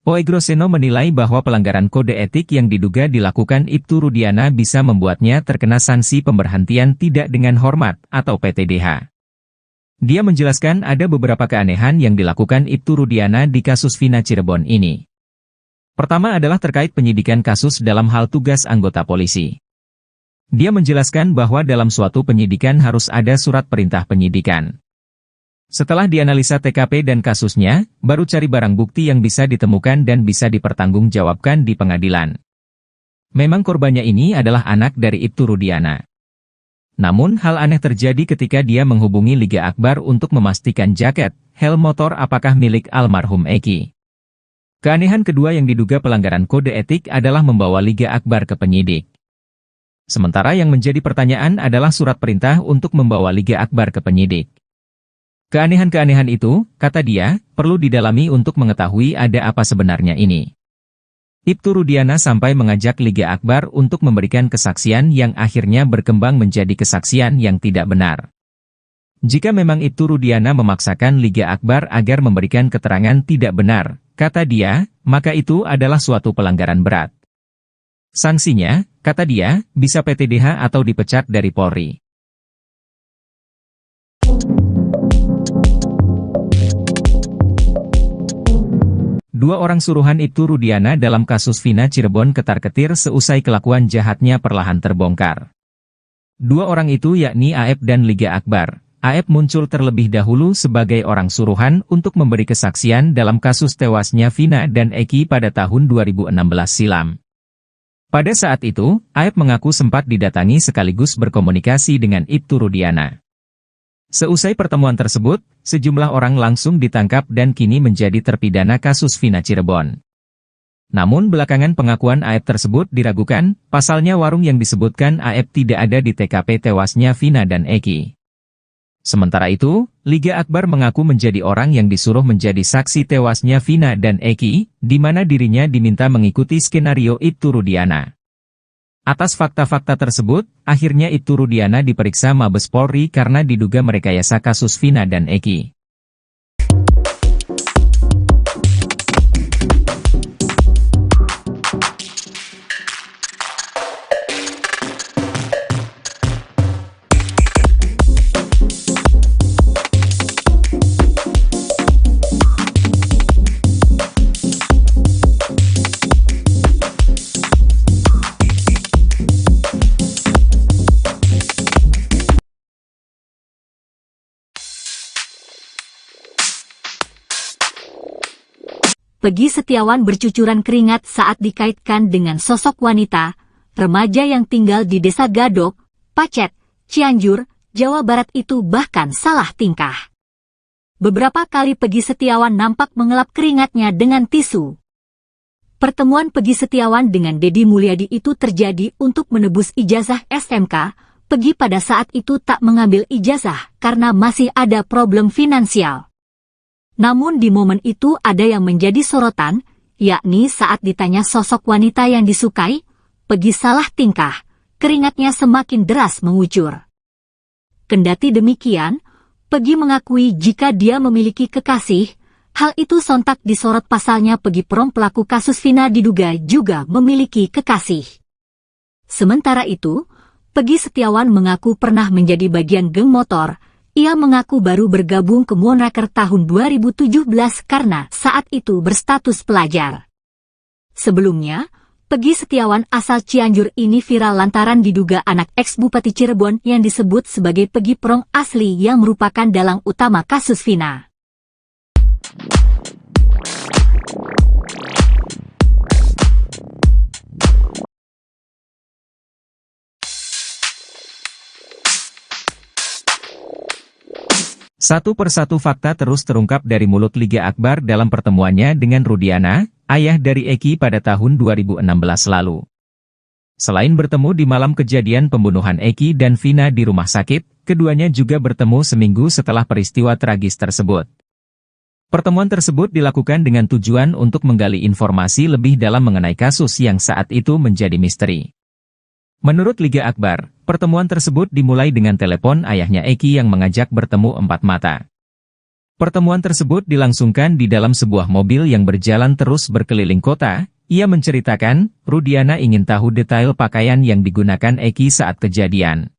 Speaker 1: Oegroseno menilai bahwa pelanggaran kode etik yang diduga dilakukan Ibtu Rudiana bisa membuatnya terkena sanksi pemberhentian tidak dengan hormat atau PTDH. Dia menjelaskan ada beberapa keanehan yang dilakukan Ibtu Rudiana di kasus Vina Cirebon ini. Pertama adalah terkait penyidikan kasus dalam hal tugas anggota polisi. Dia menjelaskan bahwa dalam suatu penyidikan harus ada surat perintah penyidikan. Setelah dianalisa TKP dan kasusnya, baru cari barang bukti yang bisa ditemukan dan bisa dipertanggungjawabkan di pengadilan. Memang korbannya ini adalah anak dari Ibtu Rudiana. Namun hal aneh terjadi ketika dia menghubungi Liga Akbar untuk memastikan jaket, helm motor apakah milik almarhum Eki. Keanehan kedua yang diduga pelanggaran kode etik adalah membawa Liga Akbar ke penyidik. Sementara yang menjadi pertanyaan adalah surat perintah untuk membawa Liga Akbar ke penyidik. Keanehan-keanehan itu, kata dia, perlu didalami untuk mengetahui ada apa sebenarnya ini. Ibtu Rudiana sampai mengajak Liga Akbar untuk memberikan kesaksian yang akhirnya berkembang menjadi kesaksian yang tidak benar. Jika memang Ibtu Rudiana memaksakan Liga Akbar agar memberikan keterangan tidak benar, kata dia, maka itu adalah suatu pelanggaran berat. Sanksinya, kata dia, bisa PTDH atau dipecat dari Polri. Dua orang suruhan Ibtu Rudiana dalam kasus Vina Cirebon ketar-ketir seusai kelakuan jahatnya perlahan terbongkar. Dua orang itu yakni Aep dan Liga Akbar. Aep muncul terlebih dahulu sebagai orang suruhan untuk memberi kesaksian dalam kasus tewasnya Vina dan Eki pada tahun 2016 silam. Pada saat itu, Aep mengaku sempat didatangi sekaligus berkomunikasi dengan Ibtu Rudiana. Seusai pertemuan tersebut, sejumlah orang langsung ditangkap dan kini menjadi terpidana kasus Vina Cirebon. Namun belakangan pengakuan Aep tersebut diragukan, pasalnya warung yang disebutkan Aep tidak ada di TKP tewasnya Vina dan Eki. Sementara itu, Liga Akbar mengaku menjadi orang yang disuruh menjadi saksi tewasnya Vina dan Eki, di mana dirinya diminta mengikuti skenario Ibtu Rudiana. Atas fakta-fakta tersebut, akhirnya Ibtu Rudiana diperiksa Mabes Polri karena diduga merekayasa kasus Vina dan Eki.
Speaker 2: Peggy Setiawan bercucuran keringat saat dikaitkan dengan sosok wanita, remaja yang tinggal di Desa Gadok, Pacet, Cianjur, Jawa Barat itu bahkan salah tingkah. Beberapa kali Peggy Setiawan nampak mengelap keringatnya dengan tisu. Pertemuan Peggy Setiawan dengan Deddy Mulyadi itu terjadi untuk menebus ijazah SMK. Peggy pada saat itu tak mengambil ijazah karena masih ada problem finansial. Namun di momen itu ada yang menjadi sorotan, yakni saat ditanya sosok wanita yang disukai, Peggy salah tingkah, keringatnya semakin deras mengucur. Kendati demikian, Peggy mengakui jika dia memiliki kekasih, hal itu sontak disorot pasalnya Peggy Prom pelaku kasus Vina diduga juga memiliki kekasih. Sementara itu, Peggy Setiawan mengaku pernah menjadi bagian geng motor. Ia mengaku baru bergabung ke Moonraker tahun 2017 karena saat itu berstatus pelajar. Sebelumnya, Peggy Setiawan asal Cianjur ini viral lantaran diduga anak ex-Bupati Cirebon yang disebut sebagai Peggy Prong asli yang merupakan dalang utama kasus Vina.
Speaker 1: Satu persatu fakta terus terungkap dari mulut Liga Akbar dalam pertemuannya dengan Rudiana, ayah dari Eki pada tahun 2016 lalu. Selain bertemu di malam kejadian pembunuhan Eki dan Vina di rumah sakit, keduanya juga bertemu seminggu setelah peristiwa tragis tersebut. Pertemuan tersebut dilakukan dengan tujuan untuk menggali informasi lebih dalam mengenai kasus yang saat itu menjadi misteri. Menurut Liga Akbar, pertemuan tersebut dimulai dengan telepon ayahnya Eki yang mengajak bertemu empat mata. Pertemuan tersebut dilangsungkan di dalam sebuah mobil yang berjalan terus berkeliling kota. Ia menceritakan, Rudiana ingin tahu detail pakaian yang digunakan Eki saat kejadian.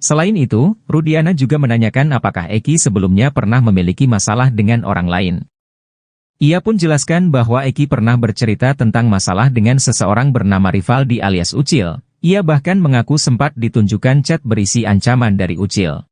Speaker 1: Selain itu, Rudiana juga menanyakan apakah Eki sebelumnya pernah memiliki masalah dengan orang lain. Ia pun jelaskan bahwa Eki pernah bercerita tentang masalah dengan seseorang bernama Rivaldi alias Ucil. Ia bahkan mengaku sempat ditunjukkan chat berisi ancaman dari Ucil.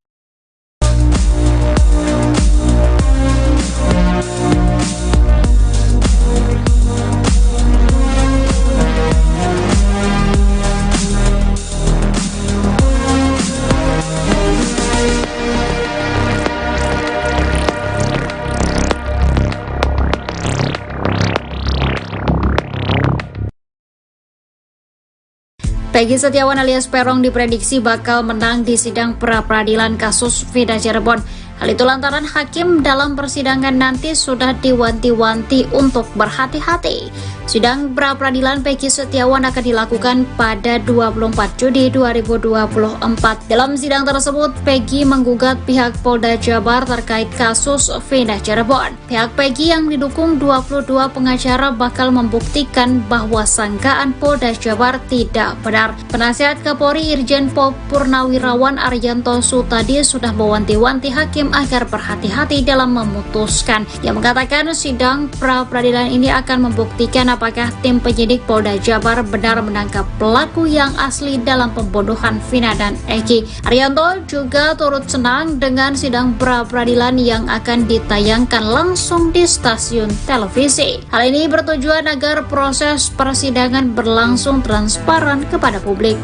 Speaker 3: Peggy Setiawan alias Peron diprediksi bakal menang di sidang pra-peradilan kasus Vina Cirebon. Hal itu lantaran hakim dalam persidangan nanti sudah diwanti-wanti untuk berhati-hati. Sidang pra-peradilan Peggy Setiawan akan dilakukan pada 24 Juni 2024. Dalam sidang tersebut, Peggy menggugat pihak Polda Jabar terkait kasus Vina Cirebon. Pihak Peggy yang didukung 22 pengacara bakal membuktikan bahwa sangkaan Polda Jabar tidak benar. Penasihat Kapolri Irjen Pol Purnawirawan Arianto Sutadi sudah mewanti-wanti hakim agar berhati-hati dalam memutuskan. Yang mengatakan sidang pra-peradilan ini akan membuktikan apakah tim penyidik Polda Jabar benar menangkap pelaku yang asli dalam pembunuhan Vina dan Eki. Arianto juga turut senang dengan sidang pra-peradilan yang akan ditayangkan langsung di stasiun televisi. Hal ini bertujuan agar proses persidangan berlangsung transparan kepada publik.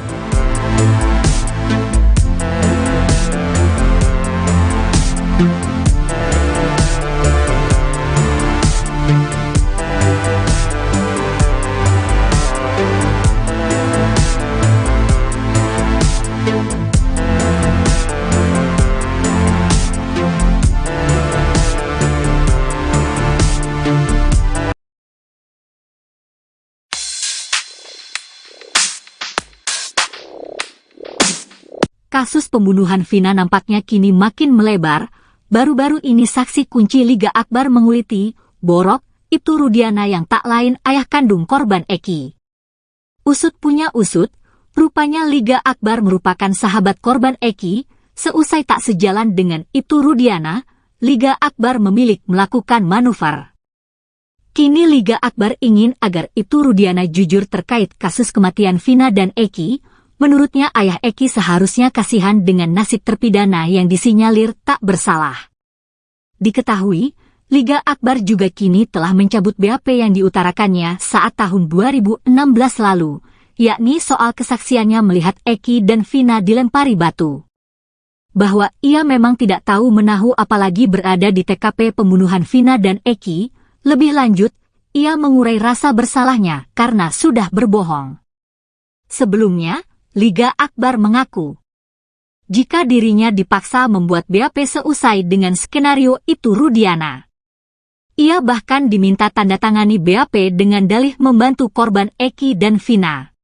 Speaker 2: Kasus pembunuhan Vina nampaknya kini makin melebar. Baru-baru ini saksi kunci Liga Akbar menguliti Borok Ibtu Rudiana yang tak lain ayah kandung korban Eki. Usut punya usut, rupanya Liga Akbar merupakan sahabat korban Eki. Seusai tak sejalan dengan Ibtu Rudiana, Liga Akbar memilih melakukan manuver. Kini Liga Akbar ingin agar Ibtu Rudiana jujur terkait kasus kematian Vina dan Eki. Menurutnya ayah Eki seharusnya kasihan dengan nasib terpidana yang disinyalir tak bersalah. Diketahui, Liga Akbar juga kini telah mencabut BAP yang diutarakannya saat tahun 2016 lalu, yakni soal kesaksiannya melihat Eki dan Vina dilempari batu. Bahwa ia memang tidak tahu menahu apalagi berada di TKP pembunuhan Vina dan Eki, lebih lanjut, ia mengurai rasa bersalahnya karena sudah berbohong. Sebelumnya, Liga Akbar mengaku, jika dirinya dipaksa membuat BAP seusai dengan skenario Ibtu Rudiana. Ia bahkan diminta tanda tangani BAP dengan dalih membantu korban Eki dan Vina.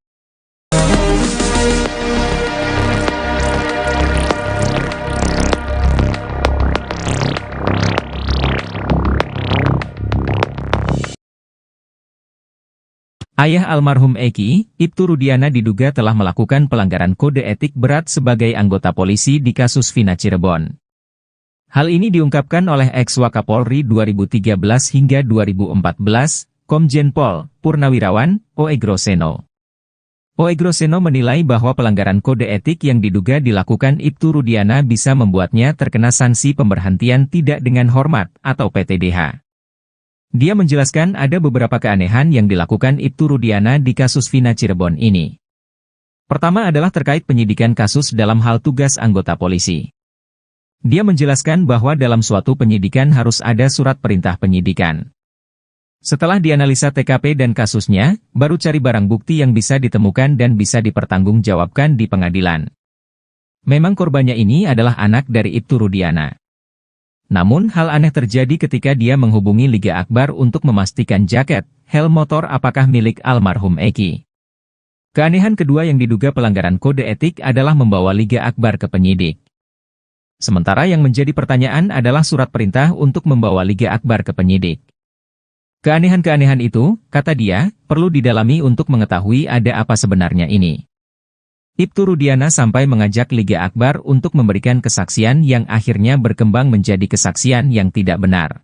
Speaker 1: Ayah almarhum Eki, Ibtu Rudiana diduga telah melakukan pelanggaran kode etik berat sebagai anggota polisi di kasus Vina Cirebon. Hal ini diungkapkan oleh ex-Wakapolri 2013 hingga 2014, Komjen Pol Purnawirawan, Oegroseno. Oegroseno menilai bahwa pelanggaran kode etik yang diduga dilakukan Ibtu Rudiana bisa membuatnya terkena sanksi pemberhentian tidak dengan hormat atau PTDH. Dia menjelaskan ada beberapa keanehan yang dilakukan Ibtu Rudiana di kasus Vina Cirebon ini. Pertama adalah terkait penyidikan kasus dalam hal tugas anggota polisi. Dia menjelaskan bahwa dalam suatu penyidikan harus ada surat perintah penyidikan. Setelah dianalisa TKP dan kasusnya, baru cari barang bukti yang bisa ditemukan dan bisa dipertanggungjawabkan di pengadilan. Memang korbannya ini adalah anak dari Ibtu Rudiana. Namun hal aneh terjadi ketika dia menghubungi Liga Akbar untuk memastikan jaket, helm motor apakah milik almarhum Eki. Keanehan kedua yang diduga pelanggaran kode etik adalah membawa Liga Akbar ke penyidik. Sementara yang menjadi pertanyaan adalah surat perintah untuk membawa Liga Akbar ke penyidik. Keanehan-keanehan itu, kata dia, perlu didalami untuk mengetahui ada apa sebenarnya ini. Ibtu Rudiana sampai mengajak Liga Akbar untuk memberikan kesaksian yang akhirnya berkembang menjadi kesaksian yang tidak benar.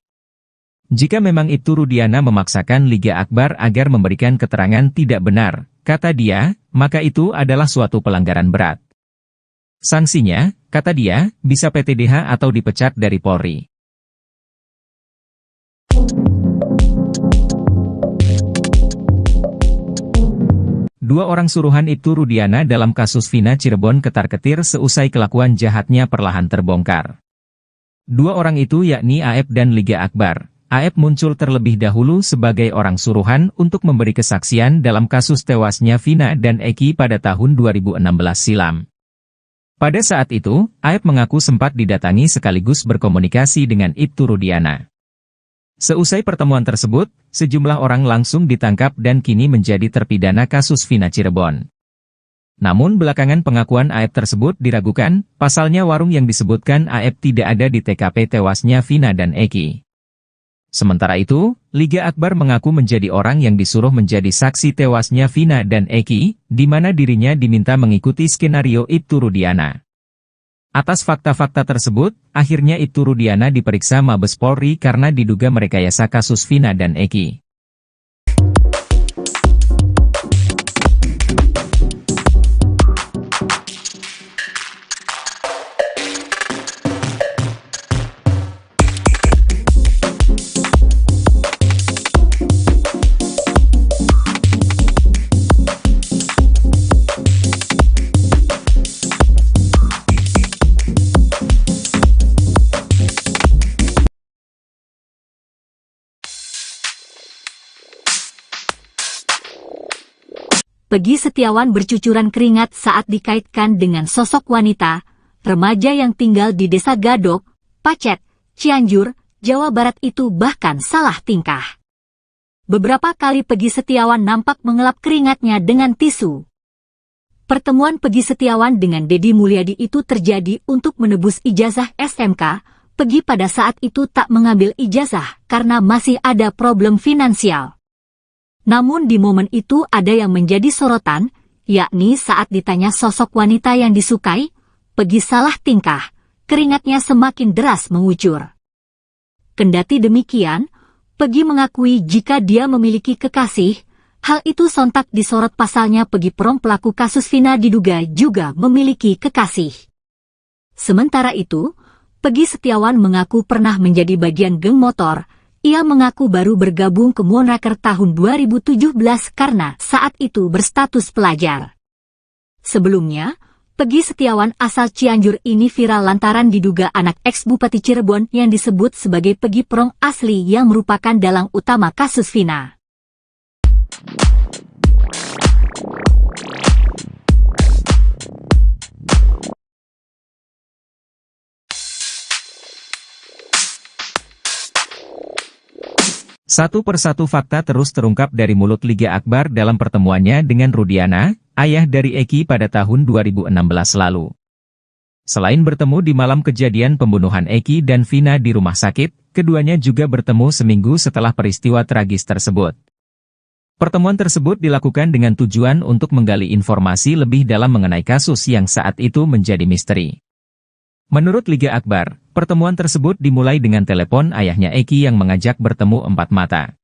Speaker 1: Jika memang Ibtu Rudiana memaksakan Liga Akbar agar memberikan keterangan tidak benar, kata dia, maka itu adalah suatu pelanggaran berat. Sanksinya, kata dia, bisa PTDH atau dipecat dari Polri. Dua orang suruhan Ibtu Rudiana dalam kasus Vina Cirebon ketar-ketir seusai kelakuan jahatnya perlahan terbongkar. Dua orang itu yakni AF dan Liga Akbar, AF muncul terlebih dahulu sebagai orang suruhan untuk memberi kesaksian dalam kasus tewasnya Vina dan Eki pada tahun 2016 silam. Pada saat itu, AF mengaku sempat didatangi sekaligus berkomunikasi dengan Ibtu Rudiana. Seusai pertemuan tersebut, sejumlah orang langsung ditangkap dan kini menjadi terpidana kasus Vina Cirebon. Namun belakangan pengakuan AF tersebut diragukan, pasalnya warung yang disebutkan AF tidak ada di TKP tewasnya Vina dan Eki. Sementara itu, Liga Akbar mengaku menjadi orang yang disuruh menjadi saksi tewasnya Vina dan Eki, di mana dirinya diminta mengikuti skenario Ibtu Rudiana. Atas fakta-fakta tersebut, akhirnya Ibtu Rudiana diperiksa Mabes Polri karena diduga merekayasa kasus Vina dan Eki.
Speaker 2: Peggy Setiawan bercucuran keringat saat dikaitkan dengan sosok wanita, remaja yang tinggal di Desa Gadok, Pacet, Cianjur, Jawa Barat itu bahkan salah tingkah. Beberapa kali Peggy Setiawan nampak mengelap keringatnya dengan tisu. Pertemuan Peggy Setiawan dengan Deddy Mulyadi itu terjadi untuk menebus ijazah SMK. Peggy pada saat itu tak mengambil ijazah karena masih ada problem finansial. Namun di momen itu ada yang menjadi sorotan, yakni saat ditanya sosok wanita yang disukai, Peggy salah tingkah, keringatnya semakin deras mengucur. Kendati demikian, Peggy mengakui jika dia memiliki kekasih, hal itu sontak disorot pasalnya Peggy Prong pelaku kasus Vina diduga juga memiliki kekasih. Sementara itu, Peggy Setiawan mengaku pernah menjadi bagian geng motor. Ia mengaku baru bergabung ke Moonraker tahun 2017 karena saat itu berstatus pelajar. Sebelumnya, Peggy Setiawan asal Cianjur ini viral lantaran diduga anak ex-Bupati Cirebon yang disebut sebagai Peggy Prong asli yang merupakan dalang utama kasus Vina.
Speaker 1: Satu persatu fakta terus terungkap dari mulut Liga Akbar dalam pertemuannya dengan Rudiana, ayah dari Eki pada tahun 2016 lalu. Selain bertemu di malam kejadian pembunuhan Eki dan Vina di rumah sakit, keduanya juga bertemu seminggu setelah peristiwa tragis tersebut. Pertemuan tersebut dilakukan dengan tujuan untuk menggali informasi lebih dalam mengenai kasus yang saat itu menjadi misteri. Menurut Liga Akbar, pertemuan tersebut dimulai dengan telepon ayahnya Eki yang mengajak bertemu empat mata.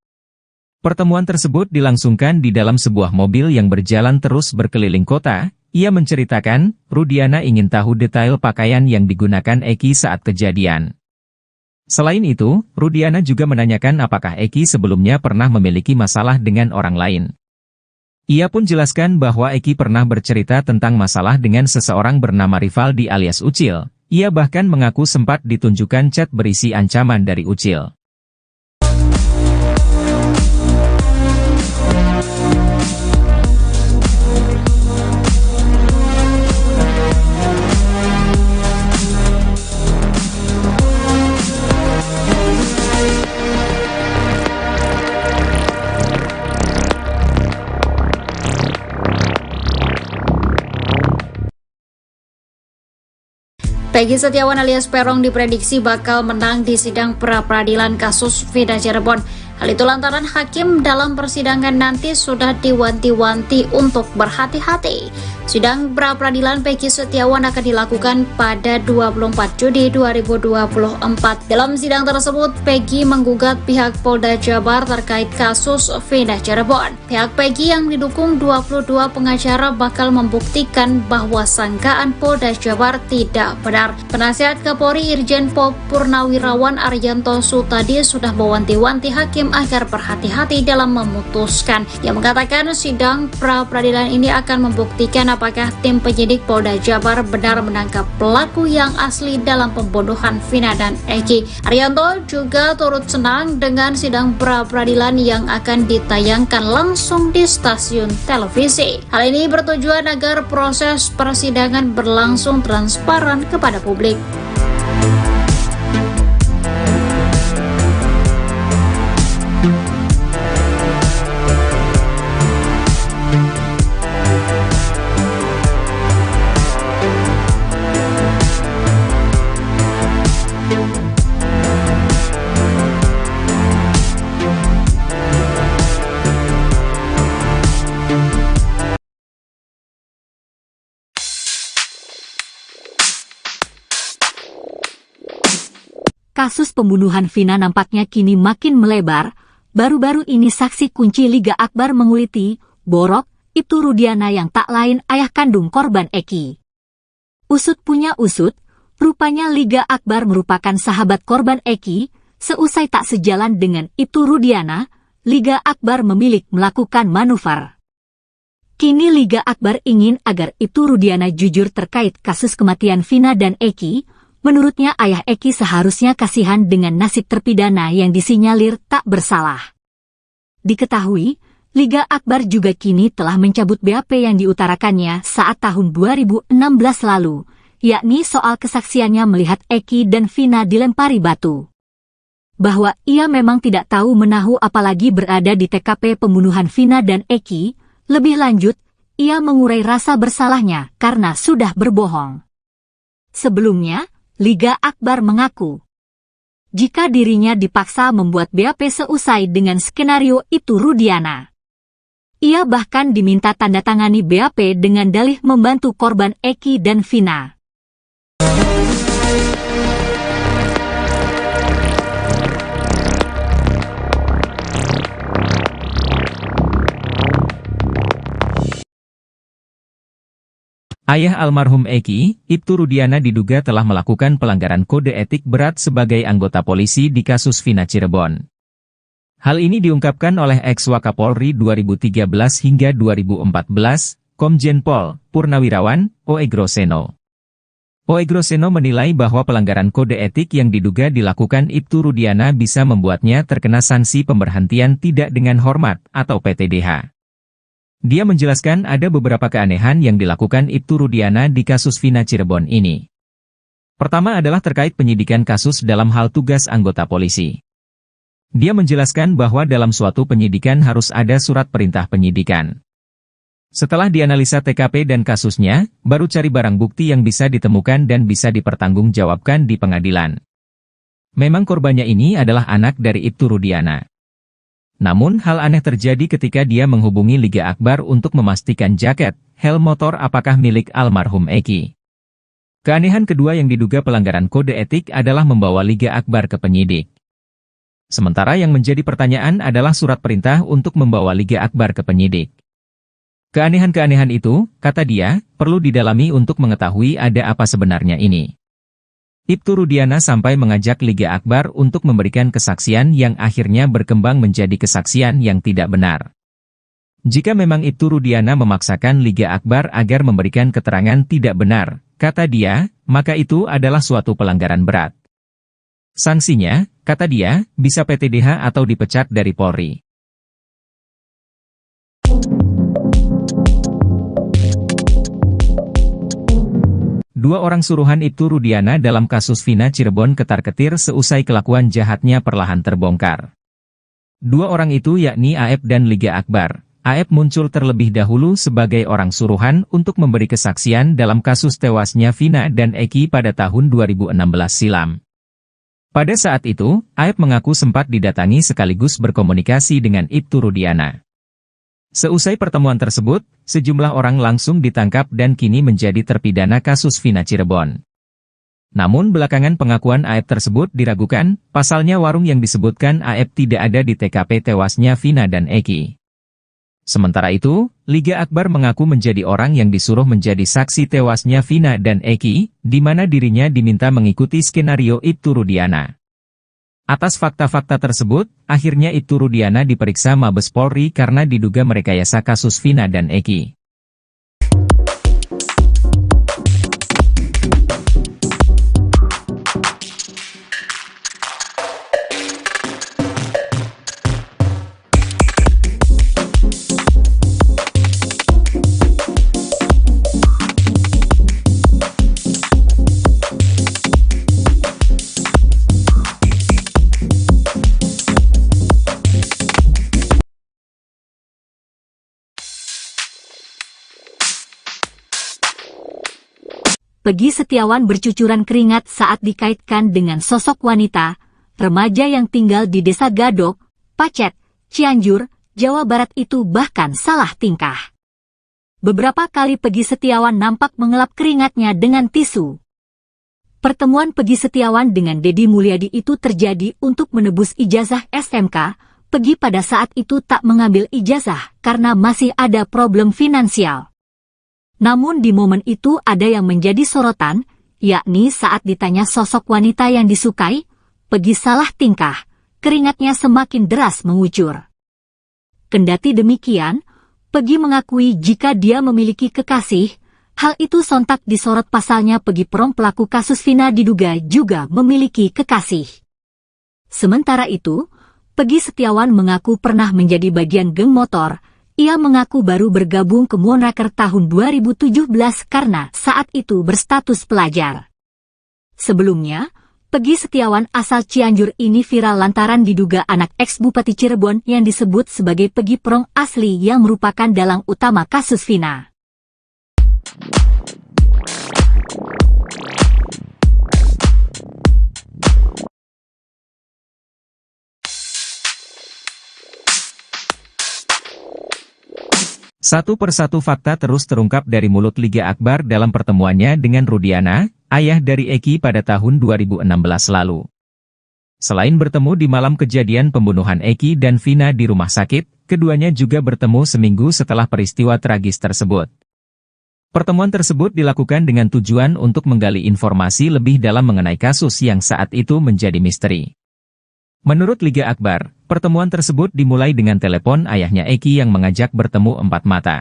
Speaker 1: Pertemuan tersebut dilangsungkan di dalam sebuah mobil yang berjalan terus berkeliling kota. Ia menceritakan, Rudiana ingin tahu detail pakaian yang digunakan Eki saat kejadian. Selain itu, Rudiana juga menanyakan apakah Eki sebelumnya pernah memiliki masalah dengan orang lain. Ia pun jelaskan bahwa Eki pernah bercerita tentang masalah dengan seseorang bernama Rivaldi alias Ucil. Ia bahkan mengaku sempat ditunjukkan chat berisi ancaman dari Ucil.
Speaker 3: Peggy Setiawan alias Perong diprediksi bakal menang di sidang pra-peradilan kasus Vina Cirebon. Hal itu lantaran hakim dalam persidangan nanti sudah diwanti-wanti untuk berhati-hati. Sidang pra-peradilan Peggy Setiawan akan dilakukan pada 24 Juni 2024. Dalam sidang tersebut, Peggy menggugat pihak Polda Jabar terkait kasus Vina Cirebon. Pihak Peggy yang didukung 22 pengacara bakal membuktikan bahwa sangkaan Polda Jabar tidak benar. Penasihat Kapolri Irjen Pol Purnawirawan Arianto Sutadi sudah mewanti-wanti hakim agar berhati-hati dalam memutuskan. Yang mengatakan sidang pra-peradilan ini akan membuktikan apakah apakah tim penyidik Polda Jabar benar menangkap pelaku yang asli dalam pembunuhan Vina dan Eki. Arianto juga turut senang dengan sidang pra-peradilan yang akan ditayangkan langsung di stasiun televisi. Hal ini bertujuan agar proses persidangan berlangsung transparan kepada publik.
Speaker 2: Kasus pembunuhan Vina nampaknya kini makin melebar. Baru-baru ini saksi kunci Liga Akbar menguliti Borok, Ibtu Rudiana yang tak lain ayah kandung korban Eki. Usut punya usut, rupanya Liga Akbar merupakan sahabat korban Eki. Seusai tak sejalan dengan Ibtu Rudiana, Liga Akbar memilih melakukan manuver. Kini Liga Akbar ingin agar Ibtu Rudiana jujur terkait kasus kematian Vina dan Eki. Menurutnya ayah Eki seharusnya kasihan dengan nasib terpidana yang disinyalir tak bersalah. Diketahui, Liga Akbar juga kini telah mencabut BAP yang diutarakannya saat tahun 2016 lalu, yakni soal kesaksiannya melihat Eki dan Vina dilempari batu. Bahwa ia memang tidak tahu menahu apalagi berada di TKP pembunuhan Vina dan Eki, lebih lanjut, ia mengurai rasa bersalahnya karena sudah berbohong. Sebelumnya, Liga Akbar mengaku, jika dirinya dipaksa membuat BAP seusai dengan skenario Ibtu Rudiana. Ia bahkan diminta tanda tangani BAP dengan dalih membantu korban Eki dan Vina.
Speaker 1: Ayah almarhum Eki, Ibtu Rudiana diduga telah melakukan pelanggaran kode etik berat sebagai anggota polisi di kasus Vina Cirebon. Hal ini diungkapkan oleh ex-Wakapolri 2013 hingga 2014, Komjen Pol Purnawirawan Oegroseno. Oegroseno menilai bahwa pelanggaran kode etik yang diduga dilakukan Ibtu Rudiana bisa membuatnya terkena sanksi pemberhentian tidak dengan hormat atau PTDH. Dia menjelaskan ada beberapa keanehan yang dilakukan Ibtu Rudiana di kasus Vina Cirebon ini. Pertama adalah terkait penyidikan kasus dalam hal tugas anggota polisi. Dia menjelaskan bahwa dalam suatu penyidikan harus ada surat perintah penyidikan. Setelah dianalisa TKP dan kasusnya, baru cari barang bukti yang bisa ditemukan dan bisa dipertanggungjawabkan di pengadilan. Memang korbannya ini adalah anak dari Ibtu Rudiana. Namun hal aneh terjadi ketika dia menghubungi Liga Akbar untuk memastikan jaket, helm motor apakah milik almarhum Eki. Keanehan kedua yang diduga pelanggaran kode etik adalah membawa Liga Akbar ke penyidik. Sementara yang menjadi pertanyaan adalah surat perintah untuk membawa Liga Akbar ke penyidik. Keanehan-keanehan itu, kata dia, perlu didalami untuk mengetahui ada apa sebenarnya ini. Ibtu Rudiana sampai mengajak Liga Akbar untuk memberikan kesaksian yang akhirnya berkembang menjadi kesaksian yang tidak benar. Jika memang Ibtu Rudiana memaksakan Liga Akbar agar memberikan keterangan tidak benar, kata dia, maka itu adalah suatu pelanggaran berat. Sanksinya, kata dia, bisa PTDH atau dipecat dari Polri. Dua orang suruhan Ibtu Rudiana dalam kasus Vina Cirebon ketar-ketir seusai kelakuan jahatnya perlahan terbongkar. Dua orang itu yakni Aep dan Liga Akbar. Aep muncul terlebih dahulu sebagai orang suruhan untuk memberi kesaksian dalam kasus tewasnya Vina dan Eki pada tahun 2016 silam. Pada saat itu, Aep mengaku sempat didatangi sekaligus berkomunikasi dengan Ibtu Rudiana. Seusai pertemuan tersebut, sejumlah orang langsung ditangkap dan kini menjadi terpidana kasus Vina Cirebon. Namun belakangan pengakuan Aep tersebut diragukan, pasalnya warung yang disebutkan Aep tidak ada di TKP tewasnya Vina dan Eki. Sementara itu, Liga Akbar mengaku menjadi orang yang disuruh menjadi saksi tewasnya Vina dan Eki, di mana dirinya diminta mengikuti skenario Ibtu Rudiana. Atas fakta-fakta tersebut, akhirnya Ibtu Rudiana diperiksa Mabes Polri karena diduga merekayasa kasus Vina dan Eki.
Speaker 2: Peggy Setiawan bercucuran keringat saat dikaitkan dengan sosok wanita, remaja yang tinggal di Desa Gadok, Pacet, Cianjur, Jawa Barat itu bahkan salah tingkah. Beberapa kali Peggy Setiawan nampak mengelap keringatnya dengan tisu. Pertemuan Peggy Setiawan dengan Deddy Mulyadi itu terjadi untuk menebus ijazah SMK. Peggy pada saat itu tak mengambil ijazah karena masih ada problem finansial. Namun di momen itu ada yang menjadi sorotan, yakni saat ditanya sosok wanita yang disukai, Peggy salah tingkah, keringatnya semakin deras mengucur. Kendati demikian, Peggy mengakui jika dia memiliki kekasih, hal itu sontak disorot pasalnya Peggy Perong pelaku kasus Vina diduga juga memiliki kekasih. Sementara itu, Peggy Setiawan mengaku pernah menjadi bagian geng motor. Ia mengaku baru bergabung ke Moonraker tahun 2017 karena saat itu berstatus pelajar. Sebelumnya, Peggy Setiawan asal Cianjur ini viral lantaran diduga anak ex-Bupati Cirebon yang disebut sebagai Peggy Perong asli yang merupakan dalang utama kasus Vina.
Speaker 1: Satu persatu fakta terus terungkap dari mulut Liga Akbar dalam pertemuannya dengan Rudiana, ayah dari Eki pada tahun 2016 lalu. Selain bertemu di malam kejadian pembunuhan Eki dan Vina di rumah sakit, keduanya juga bertemu seminggu setelah peristiwa tragis tersebut. Pertemuan tersebut dilakukan dengan tujuan untuk menggali informasi lebih dalam mengenai kasus yang saat itu menjadi misteri. Menurut Liga Akbar, pertemuan tersebut dimulai dengan telepon ayahnya Eki yang mengajak bertemu empat mata.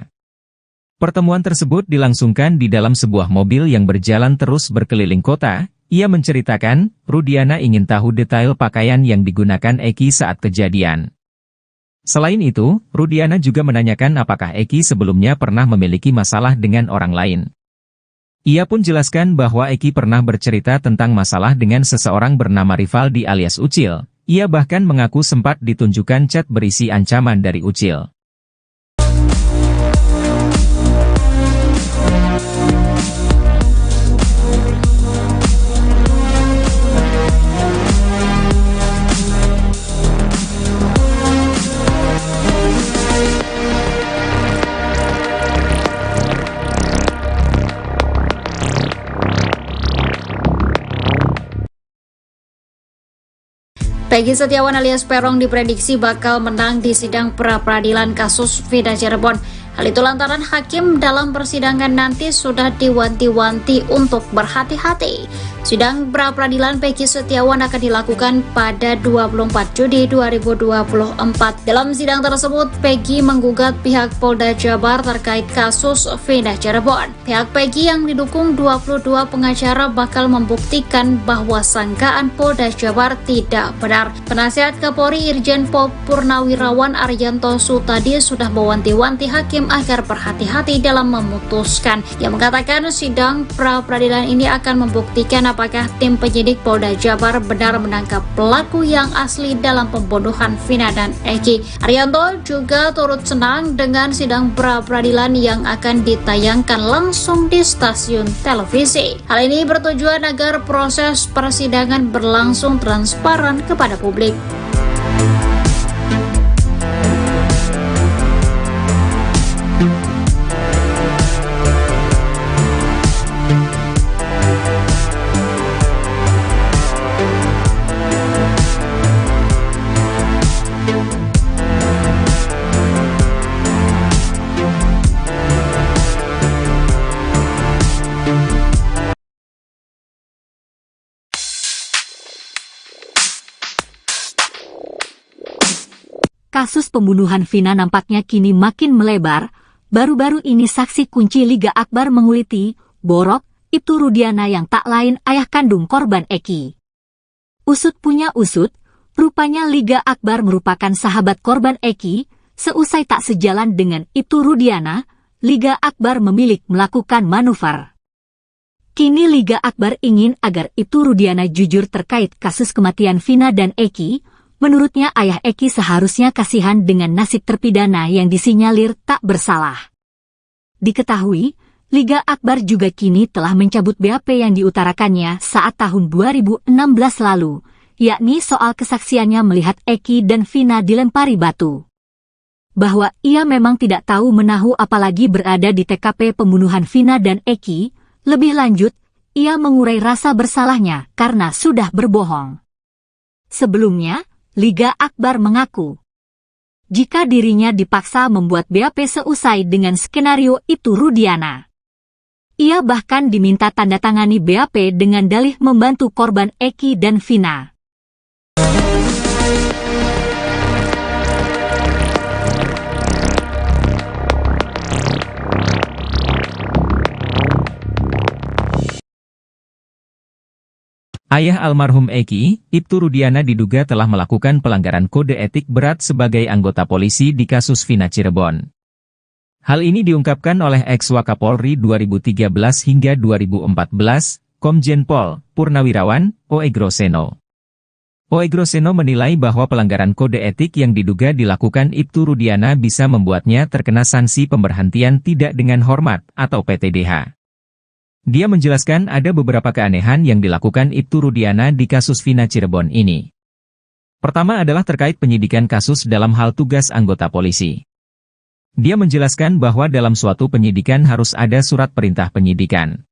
Speaker 1: Pertemuan tersebut dilangsungkan di dalam sebuah mobil yang berjalan terus berkeliling kota. Ia menceritakan, Rudiana ingin tahu detail pakaian yang digunakan Eki saat kejadian. Selain itu, Rudiana juga menanyakan apakah Eki sebelumnya pernah memiliki masalah dengan orang lain. Ia pun jelaskan bahwa Eki pernah bercerita tentang masalah dengan seseorang bernama Rivaldi alias Ucil. Ia bahkan mengaku sempat ditunjukkan chat berisi ancaman dari Ucil.
Speaker 3: Peggy Setiawan alias Perong diprediksi bakal menang di sidang pra-peradilan kasus Vina Cirebon. Hal itu lantaran hakim dalam persidangan nanti sudah diwanti-wanti untuk berhati-hati. Sidang pra-peradilan Peggy Setiawan akan dilakukan pada 24 Juni 2024. Dalam sidang tersebut, Peggy menggugat pihak Polda Jabar terkait kasus Vina Cirebon. Pihak Peggy yang didukung 22 pengacara bakal membuktikan bahwa sangkaan Polda Jabar tidak benar. Penasihat Kapolri Irjen Pol Purnawirawan Arianto Sutadi sudah mewanti-wanti hakim agar berhati-hati dalam memutuskan. Ia mengatakan sidang pra-peradilan ini akan membuktikan apakah tim penyidik Polda Jabar benar menangkap pelaku yang asli dalam pembunuhan Vina dan Eki. Arianto juga turut senang dengan sidang pra-peradilan yang akan ditayangkan langsung di stasiun televisi. Hal ini bertujuan agar proses persidangan berlangsung transparan kepada publik.
Speaker 2: Kasus pembunuhan Vina nampaknya kini makin melebar. Baru-baru ini saksi kunci Liga Akbar menguliti, Borok, itu Rudiana yang tak lain ayah kandung korban Eki. Usut punya usut, rupanya Liga Akbar merupakan sahabat korban Eki. Seusai tak sejalan dengan itu Rudiana, Liga Akbar memilih melakukan manuver. Kini Liga Akbar ingin agar itu Rudiana jujur terkait kasus kematian Vina dan Eki. Menurutnya ayah Eki seharusnya kasihan dengan nasib terpidana yang disinyalir tak bersalah. Diketahui, Liga Akbar juga kini telah mencabut BAP yang diutarakannya saat tahun 2016 lalu, yakni soal kesaksiannya melihat Eki dan Vina dilempari batu. Bahwa ia memang tidak tahu menahu apalagi berada di TKP pembunuhan Vina dan Eki. Lebih lanjut, ia mengurai rasa bersalahnya karena sudah berbohong. Sebelumnya, Liga Akbar mengaku jika dirinya dipaksa membuat BAP seusai dengan skenario itu Rudiana. Ia bahkan diminta tanda tangani BAP dengan dalih membantu korban Eki dan Vina.
Speaker 1: Ayah almarhum Eki, Ibtu Rudiana diduga telah melakukan pelanggaran kode etik berat sebagai anggota polisi di kasus Vina Cirebon. Hal ini diungkapkan oleh ex-Wakapolri 2013 hingga 2014, Komjen Pol Purnawirawan Oegroseno. Oegroseno menilai bahwa pelanggaran kode etik yang diduga dilakukan Ibtu Rudiana bisa membuatnya terkena sanksi pemberhentian tidak dengan hormat atau PTDH. Dia menjelaskan ada beberapa keanehan yang dilakukan Ibtu Rudiana di kasus Vina Cirebon ini. Pertama adalah terkait penyidikan kasus dalam hal tugas anggota polisi. Dia menjelaskan bahwa dalam suatu penyidikan harus ada surat perintah penyidikan.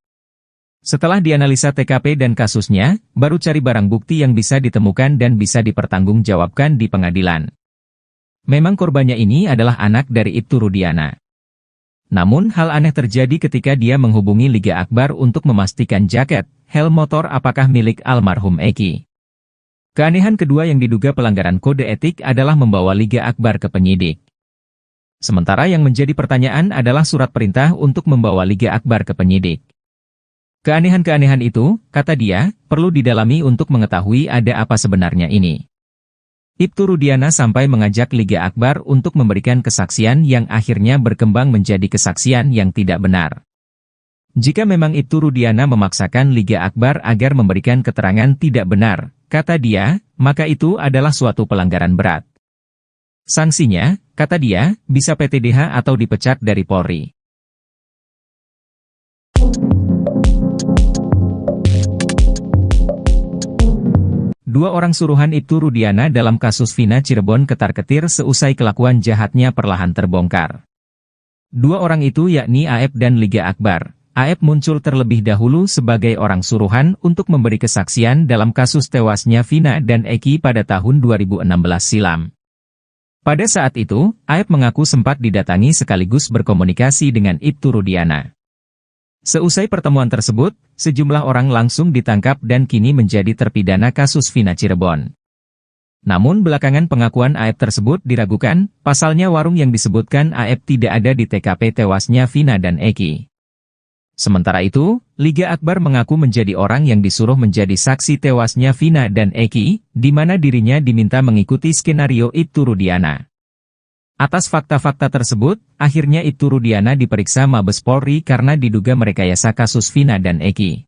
Speaker 1: Setelah dianalisa TKP dan kasusnya, baru cari barang bukti yang bisa ditemukan dan bisa dipertanggungjawabkan di pengadilan. Memang korbannya ini adalah anak dari Ibtu Rudiana. Namun hal aneh terjadi ketika dia menghubungi Liga Akbar untuk memastikan jaket, helm motor apakah milik almarhum Eki. Keanehan kedua yang diduga pelanggaran kode etik adalah membawa Liga Akbar ke penyidik. Sementara yang menjadi pertanyaan adalah surat perintah untuk membawa Liga Akbar ke penyidik. Keanehan-keanehan itu, kata dia, perlu didalami untuk mengetahui ada apa sebenarnya ini. Ibtu Rudiana sampai mengajak Liga Akbar untuk memberikan kesaksian yang akhirnya berkembang menjadi kesaksian yang tidak benar. Jika memang Ibtu Rudiana memaksakan Liga Akbar agar memberikan keterangan tidak benar, kata dia, maka itu adalah suatu pelanggaran berat. Sanksinya, kata dia, bisa PTDH atau dipecat dari Polri. Dua orang suruhan Ibtu Rudiana dalam kasus Vina Cirebon ketar-ketir seusai kelakuan jahatnya perlahan terbongkar. Dua orang itu yakni AF dan Liga Akbar. AF muncul terlebih dahulu sebagai orang suruhan untuk memberi kesaksian dalam kasus tewasnya Vina dan Eki pada tahun 2016 silam. Pada saat itu, AF mengaku sempat didatangi sekaligus berkomunikasi dengan Ibtu Rudiana. Seusai pertemuan tersebut, sejumlah orang langsung ditangkap dan kini menjadi terpidana kasus Vina Cirebon. Namun belakangan pengakuan AF tersebut diragukan, pasalnya warung yang disebutkan AF tidak ada di TKP tewasnya Vina dan Eki. Sementara itu, Liga Akbar mengaku menjadi orang yang disuruh menjadi saksi tewasnya Vina dan Eki, di mana dirinya diminta mengikuti skenario Ibtu Rudiana. Atas fakta-fakta tersebut, akhirnya Ibtu Rudiana diperiksa Mabes Polri karena diduga merekayasa kasus Vina dan Eki.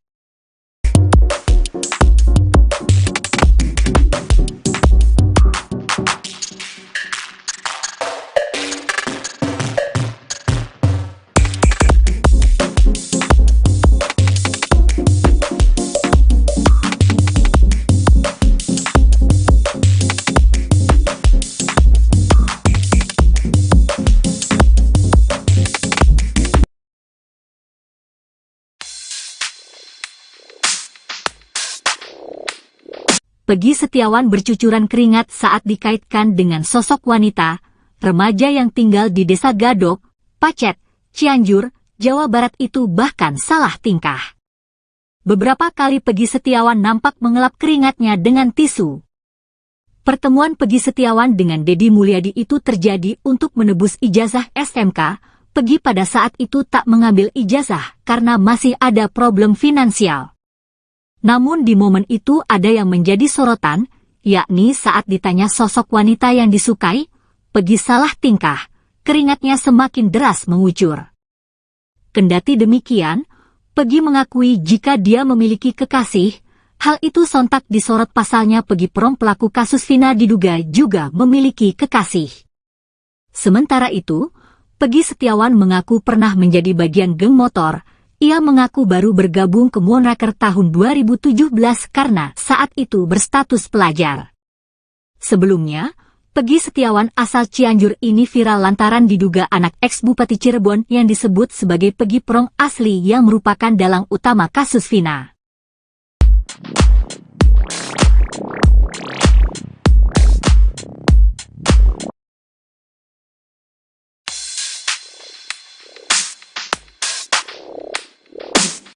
Speaker 2: Peggy Setiawan bercucuran keringat saat dikaitkan dengan sosok wanita, remaja yang tinggal di Desa Gadok, Pacet, Cianjur, Jawa Barat itu bahkan salah tingkah. Beberapa kali Peggy Setiawan nampak mengelap keringatnya dengan tisu. Pertemuan Peggy Setiawan dengan Deddy Mulyadi itu terjadi untuk menebus ijazah SMK. Peggy pada saat itu tak mengambil ijazah karena masih ada problem finansial. Namun di momen itu ada yang menjadi sorotan, yakni saat ditanya sosok wanita yang disukai, Peggy salah tingkah, keringatnya semakin deras mengucur. Kendati demikian, Peggy mengakui jika dia memiliki kekasih, hal itu sontak disorot pasalnya Peggy Prom pelaku kasus Vina diduga juga memiliki kekasih. Sementara itu, Peggy Setiawan mengaku pernah menjadi bagian geng motor. Ia mengaku baru bergabung ke Moonraker tahun 2017 karena saat itu berstatus pelajar. Sebelumnya, Peggy Setiawan asal Cianjur ini viral lantaran diduga anak ex-Bupati Cirebon yang disebut sebagai Peggy Prong asli yang merupakan dalang utama kasus Vina.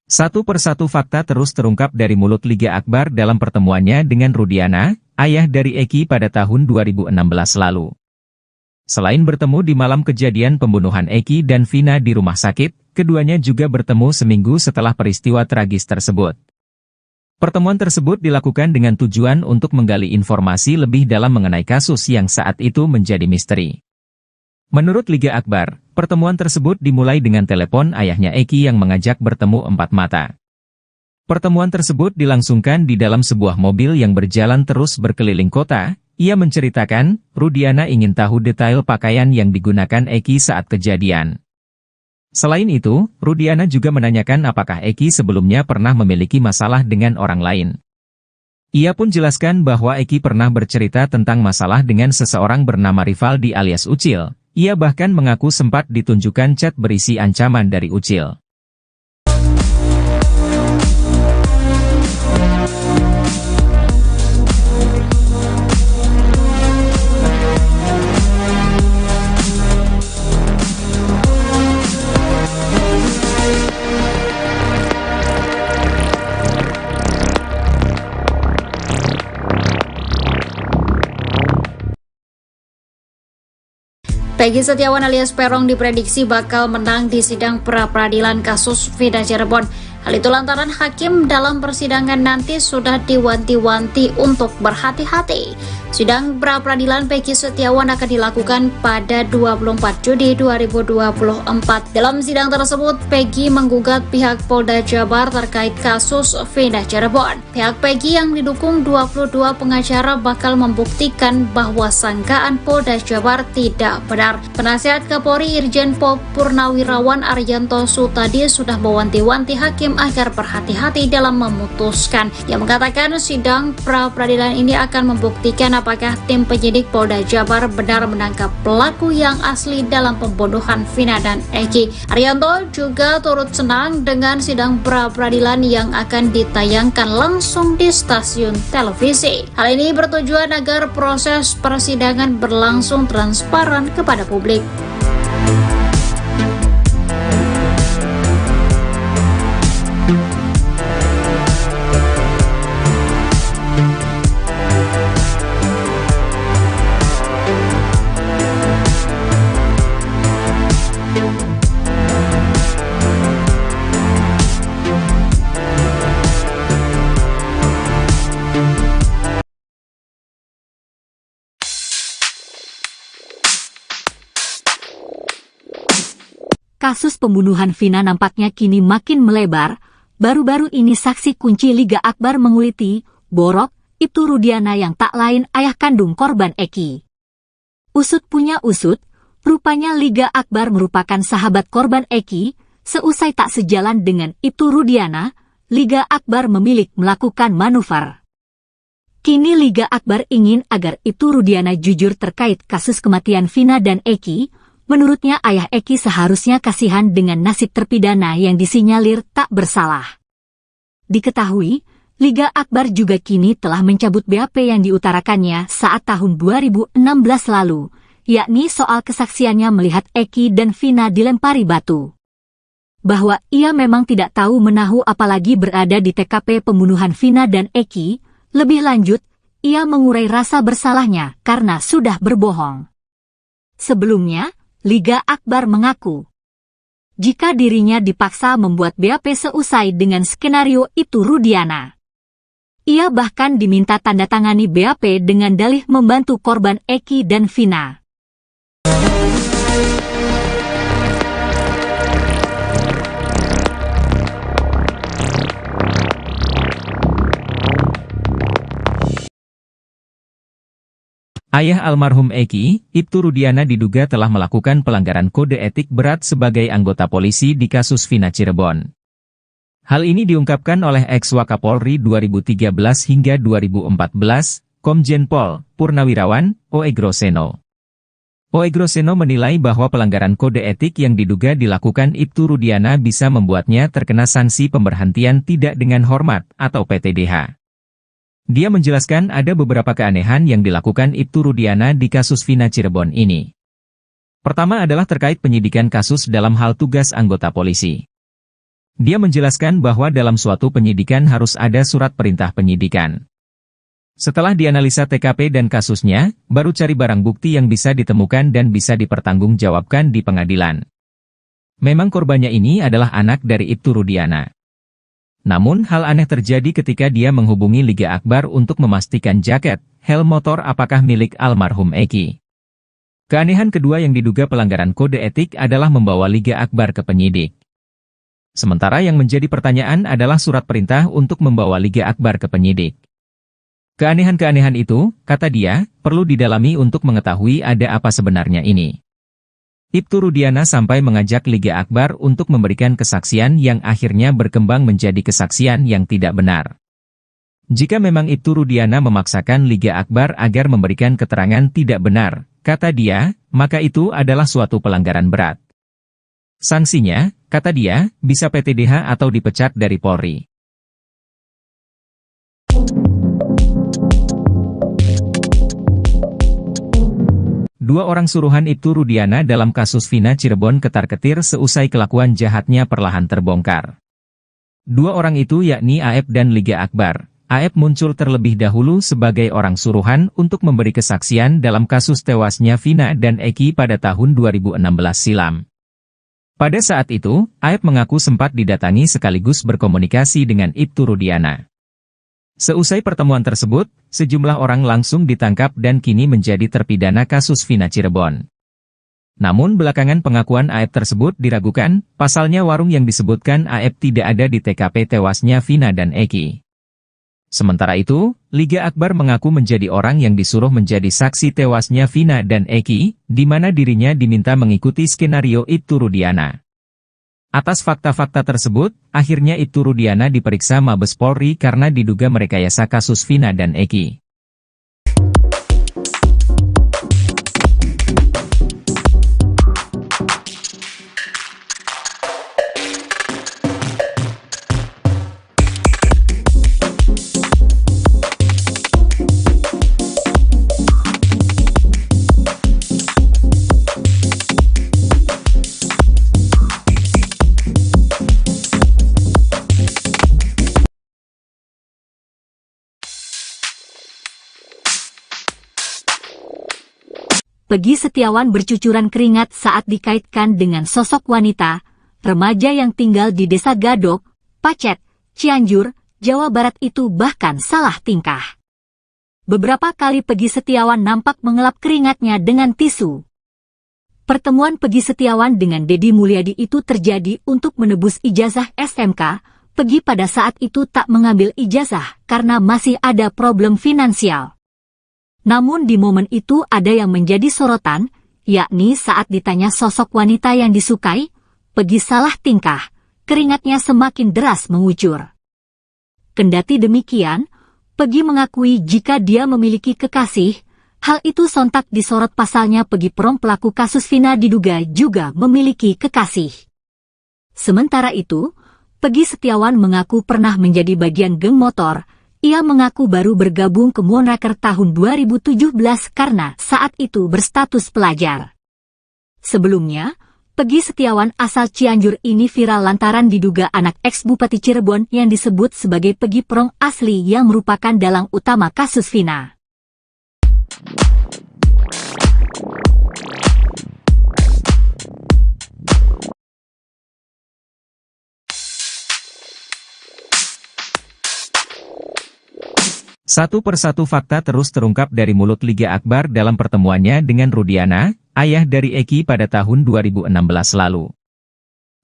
Speaker 1: Satu persatu fakta terus terungkap dari mulut Liga Akbar dalam pertemuannya dengan Rudiana, ayah dari Eki pada tahun 2016 lalu. Selain bertemu di malam kejadian pembunuhan Eki dan Vina di rumah sakit, keduanya juga bertemu seminggu setelah peristiwa tragis tersebut. Pertemuan tersebut dilakukan dengan tujuan untuk menggali informasi lebih dalam mengenai kasus yang saat itu menjadi misteri. Menurut Liga Akbar, pertemuan tersebut dimulai dengan telepon ayahnya Eki yang mengajak bertemu empat mata. Pertemuan tersebut dilangsungkan di dalam sebuah mobil yang berjalan terus berkeliling kota. Ia menceritakan, Rudiana ingin tahu detail pakaian yang digunakan Eki saat kejadian. Selain itu, Rudiana juga menanyakan apakah Eki sebelumnya pernah memiliki masalah dengan orang lain. Ia pun jelaskan bahwa Eki pernah bercerita tentang masalah dengan seseorang bernama Rivaldi alias Ucil. Ia bahkan mengaku sempat ditunjukkan chat berisi ancaman dari Ucil.
Speaker 3: Peggy Setiawan alias Peron diprediksi bakal menang di sidang pra-peradilan kasus Vina Cirebon. Hal itu lantaran hakim dalam persidangan nanti sudah diwanti-wanti untuk berhati-hati. Sidang pra-peradilan Peggy Setiawan akan dilakukan pada 24 Juni 2024. Dalam sidang tersebut, Peggy menggugat pihak Polda Jabar terkait kasus Vina Cirebon. Pihak Peggy yang didukung 22 pengacara bakal membuktikan bahwa sangkaan Polda Jabar tidak benar. Penasihat Kapolri Irjen Pol Purnawirawan Arianto Sutadi sudah mewanti-wanti hakim agar berhati-hati dalam memutuskan. Ia mengatakan sidang pra-peradilan ini akan membuktikan apakah tim penyidik Polda Jabar benar menangkap pelaku yang asli dalam pembunuhan Vina dan Eki. Arianto juga turut senang dengan sidang pra-peradilan yang akan ditayangkan langsung di stasiun televisi. Hal ini bertujuan agar proses persidangan berlangsung transparan kepada publik.
Speaker 2: Kasus pembunuhan Vina nampaknya kini makin melebar. Baru-baru ini saksi kunci Liga Akbar menguliti, Borok, Ibtu Rudiana yang tak lain ayah kandung korban Eki. Usut punya usut, rupanya Liga Akbar merupakan sahabat korban Eki. Seusai tak sejalan dengan Ibtu Rudiana, Liga Akbar memilih melakukan manuver. Kini Liga Akbar ingin agar Ibtu Rudiana jujur terkait kasus kematian Vina dan Eki. Menurutnya ayah Eki seharusnya kasihan dengan nasib terpidana yang disinyalir tak bersalah. Diketahui, Liga Akbar juga kini telah mencabut BAP yang diutarakannya saat tahun 2016 lalu, yakni soal kesaksiannya melihat Eki dan Vina dilempari batu. Bahwa ia memang tidak tahu menahu apalagi berada di TKP pembunuhan Vina dan Eki. Lebih lanjut, ia mengurai rasa bersalahnya karena sudah berbohong. Sebelumnya, Liga Akbar mengaku, jika dirinya dipaksa membuat BAP seusai dengan skenario itu Rudiana. Ia bahkan diminta tanda tangani BAP dengan dalih membantu korban Eki dan Vina.
Speaker 1: Ayah almarhum Eki, Ibtu Rudiana diduga telah melakukan pelanggaran kode etik berat sebagai anggota polisi di kasus Vina Cirebon. Hal ini diungkapkan oleh ex-Wakapolri 2013 hingga 2014, Komjen Pol Purnawirawan Oegroseno. Oegroseno menilai bahwa pelanggaran kode etik yang diduga dilakukan Ibtu Rudiana bisa membuatnya terkena sanksi pemberhentian tidak dengan hormat atau PTDH. Dia menjelaskan ada beberapa keanehan yang dilakukan Ibtu Rudiana di kasus Vina Cirebon ini. Pertama adalah terkait penyidikan kasus dalam hal tugas anggota polisi. Dia menjelaskan bahwa dalam suatu penyidikan harus ada surat perintah penyidikan. Setelah dianalisa TKP dan kasusnya, baru cari barang bukti yang bisa ditemukan dan bisa dipertanggungjawabkan di pengadilan. Memang korbannya ini adalah anak dari Ibtu Rudiana. Namun hal aneh terjadi ketika dia menghubungi Liga Akbar untuk memastikan jaket, helm motor apakah milik almarhum Eki. Keanehan kedua yang diduga pelanggaran kode etik adalah membawa Liga Akbar ke penyidik. Sementara yang menjadi pertanyaan adalah surat perintah untuk membawa Liga Akbar ke penyidik. Keanehan-keanehan itu, kata dia, perlu didalami untuk mengetahui ada apa sebenarnya ini. Ibtu Rudiana sampai mengajak Liga Akbar untuk memberikan kesaksian yang akhirnya berkembang menjadi kesaksian yang tidak benar. Jika memang Ibtu Rudiana memaksakan Liga Akbar agar memberikan keterangan tidak benar, kata dia, maka itu adalah suatu pelanggaran berat. Sanksinya, kata dia, bisa PTDH atau dipecat dari Polri. Dua orang suruhan Ibtu Rudiana dalam kasus Vina Cirebon ketar-ketir seusai kelakuan jahatnya perlahan terbongkar. Dua orang itu yakni AF dan Liga Akbar. AF muncul terlebih dahulu sebagai orang suruhan untuk memberi kesaksian dalam kasus tewasnya Vina dan Eki pada tahun 2016 silam. Pada saat itu, AF mengaku sempat didatangi sekaligus berkomunikasi dengan Ibtu Rudiana. Seusai pertemuan tersebut, sejumlah orang langsung ditangkap dan kini menjadi terpidana kasus Vina Cirebon. Namun belakangan pengakuan AF tersebut diragukan, pasalnya warung yang disebutkan AF tidak ada di TKP tewasnya Vina dan Eki. Sementara itu, Liga Akbar mengaku menjadi orang yang disuruh menjadi saksi tewasnya Vina dan Eki, di mana dirinya diminta mengikuti skenario Ibtu Rudiana. Atas fakta-fakta tersebut, akhirnya Ibtu Rudiana diperiksa Mabes Polri karena diduga merekayasa kasus Vina dan Eki.
Speaker 2: Peggy Setiawan bercucuran keringat saat dikaitkan dengan sosok wanita, remaja yang tinggal di Desa Gadok, Pacet, Cianjur, Jawa Barat itu bahkan salah tingkah. Beberapa kali Peggy Setiawan nampak mengelap keringatnya dengan tisu. Pertemuan Peggy Setiawan dengan Deddy Mulyadi itu terjadi untuk menebus ijazah SMK. Peggy pada saat itu tak mengambil ijazah karena masih ada problem finansial. Namun di momen itu ada yang menjadi sorotan, yakni saat ditanya sosok wanita yang disukai, Peggy salah tingkah, keringatnya semakin deras mengucur. Kendati demikian, Peggy mengakui jika dia memiliki kekasih, hal itu sontak disorot pasalnya Peggy Prong pelaku kasus Vina diduga juga memiliki kekasih. Sementara itu, Peggy Setiawan mengaku pernah menjadi bagian geng motor. Ia mengaku baru bergabung ke Moonraker tahun 2017 karena saat itu berstatus pelajar. Sebelumnya, Peggy Setiawan asal Cianjur ini viral lantaran diduga anak ex-Bupati Cirebon yang disebut sebagai Peggy Prong asli yang merupakan dalang utama kasus Vina.
Speaker 1: Satu persatu fakta terus terungkap dari mulut Liga Akbar dalam pertemuannya dengan Rudiana, ayah dari Eki pada tahun 2016 lalu.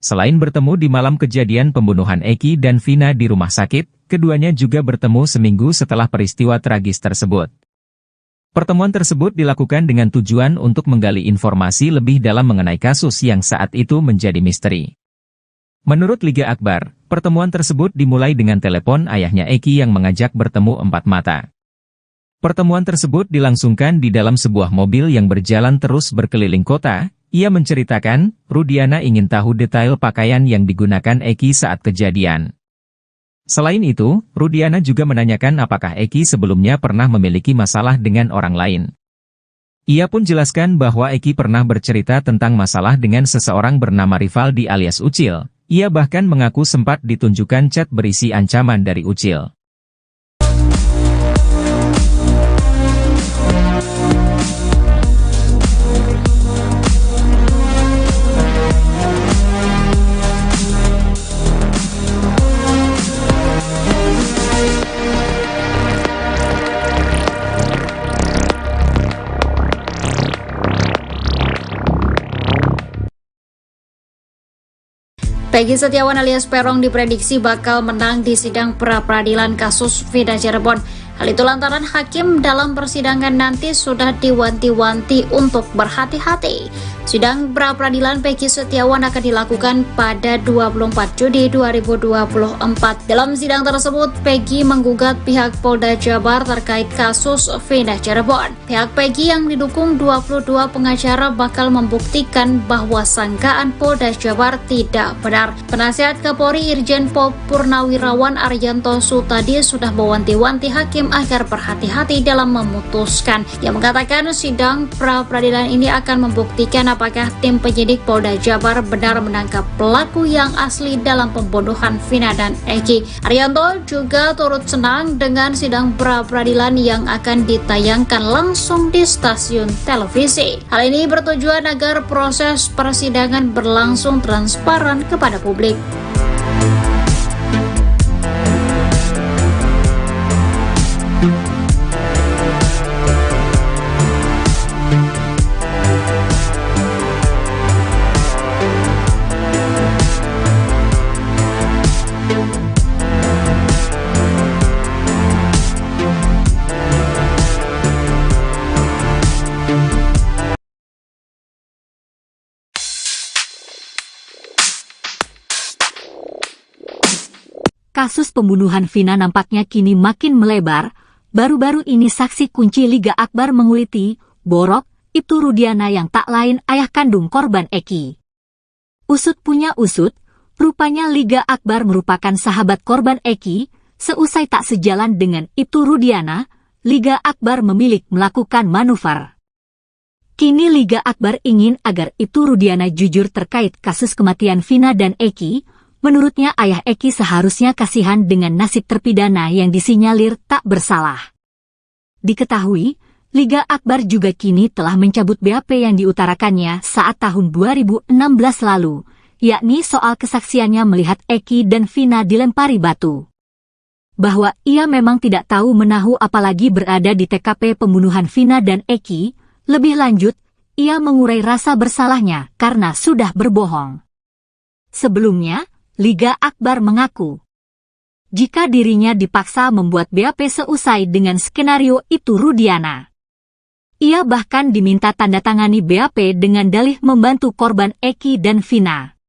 Speaker 1: Selain bertemu di malam kejadian pembunuhan Eki dan Vina di rumah sakit, keduanya juga bertemu seminggu setelah peristiwa tragis tersebut. Pertemuan tersebut dilakukan dengan tujuan untuk menggali informasi lebih dalam mengenai kasus yang saat itu menjadi misteri. Menurut Liga Akbar, pertemuan tersebut dimulai dengan telepon ayahnya Eki yang mengajak bertemu empat mata. Pertemuan tersebut dilangsungkan di dalam sebuah mobil yang berjalan terus berkeliling kota. Ia menceritakan, Rudiana ingin tahu detail pakaian yang digunakan Eki saat kejadian. Selain itu, Rudiana juga menanyakan apakah Eki sebelumnya pernah memiliki masalah dengan orang lain. Ia pun jelaskan bahwa Eki pernah bercerita tentang masalah dengan seseorang bernama Rivaldi alias Ucil. Ia bahkan mengaku sempat ditunjukkan chat berisi ancaman dari Ucil.
Speaker 3: Peggy Setiawan alias Peron diprediksi bakal menang di sidang pra-peradilan kasus Vida Cirebon. Hal itu lantaran hakim dalam persidangan nanti sudah diwanti-wanti untuk berhati-hati. Sidang pra-peradilan Peggy Setiawan akan dilakukan pada 24 Juni 2024. Dalam sidang tersebut, Peggy menggugat pihak Polda Jabar terkait kasus Vida Cirebon. Pihak Peggy yang didukung 22 pengacara bakal membuktikan bahwa sangkaan Polda Jabar tidak benar. Penasihat Kapolri Irjen Pol Purnawirawan Arianto Sutadi sudah mewanti-wanti hakim agar berhati-hati dalam memutuskan. Ia mengatakan sidang pra-peradilan ini akan membuktikan apakah tim penyidik Polda Jabar benar menangkap pelaku yang asli dalam pembunuhan Vina dan Eki. Arianto juga turut senang dengan sidang pra-peradilan yang akan ditayangkan langsung di stasiun televisi. Hal ini bertujuan agar proses persidangan berlangsung transparan kepada publik.
Speaker 2: Kasus pembunuhan Vina nampaknya kini makin melebar. Baru-baru ini saksi kunci Liga Akbar menguliti, Borok, Ibtu Rudiana yang tak lain ayah kandung korban Eki. Usut punya usut, rupanya Liga Akbar merupakan sahabat korban Eki. Seusai tak sejalan dengan Ibtu Rudiana, Liga Akbar memilih melakukan manuver. Kini Liga Akbar ingin agar Ibtu Rudiana jujur terkait kasus kematian Vina dan Eki. Menurutnya ayah Eki seharusnya kasihan dengan nasib terpidana yang disinyalir tak bersalah. Diketahui, Liga Akbar juga kini telah mencabut BAP yang diutarakannya saat tahun 2016 lalu, yakni soal kesaksiannya melihat Eki dan Vina dilempari batu. Bahwa ia memang tidak tahu menahu apalagi berada di TKP pembunuhan Vina dan Eki, lebih lanjut, ia mengurai rasa bersalahnya karena sudah berbohong. Sebelumnya, Liga Akbar mengaku, jika dirinya dipaksa membuat BAP seusai dengan skenario itu Rudiana. Ia bahkan diminta tanda tangani BAP dengan dalih membantu korban Eki dan Vina.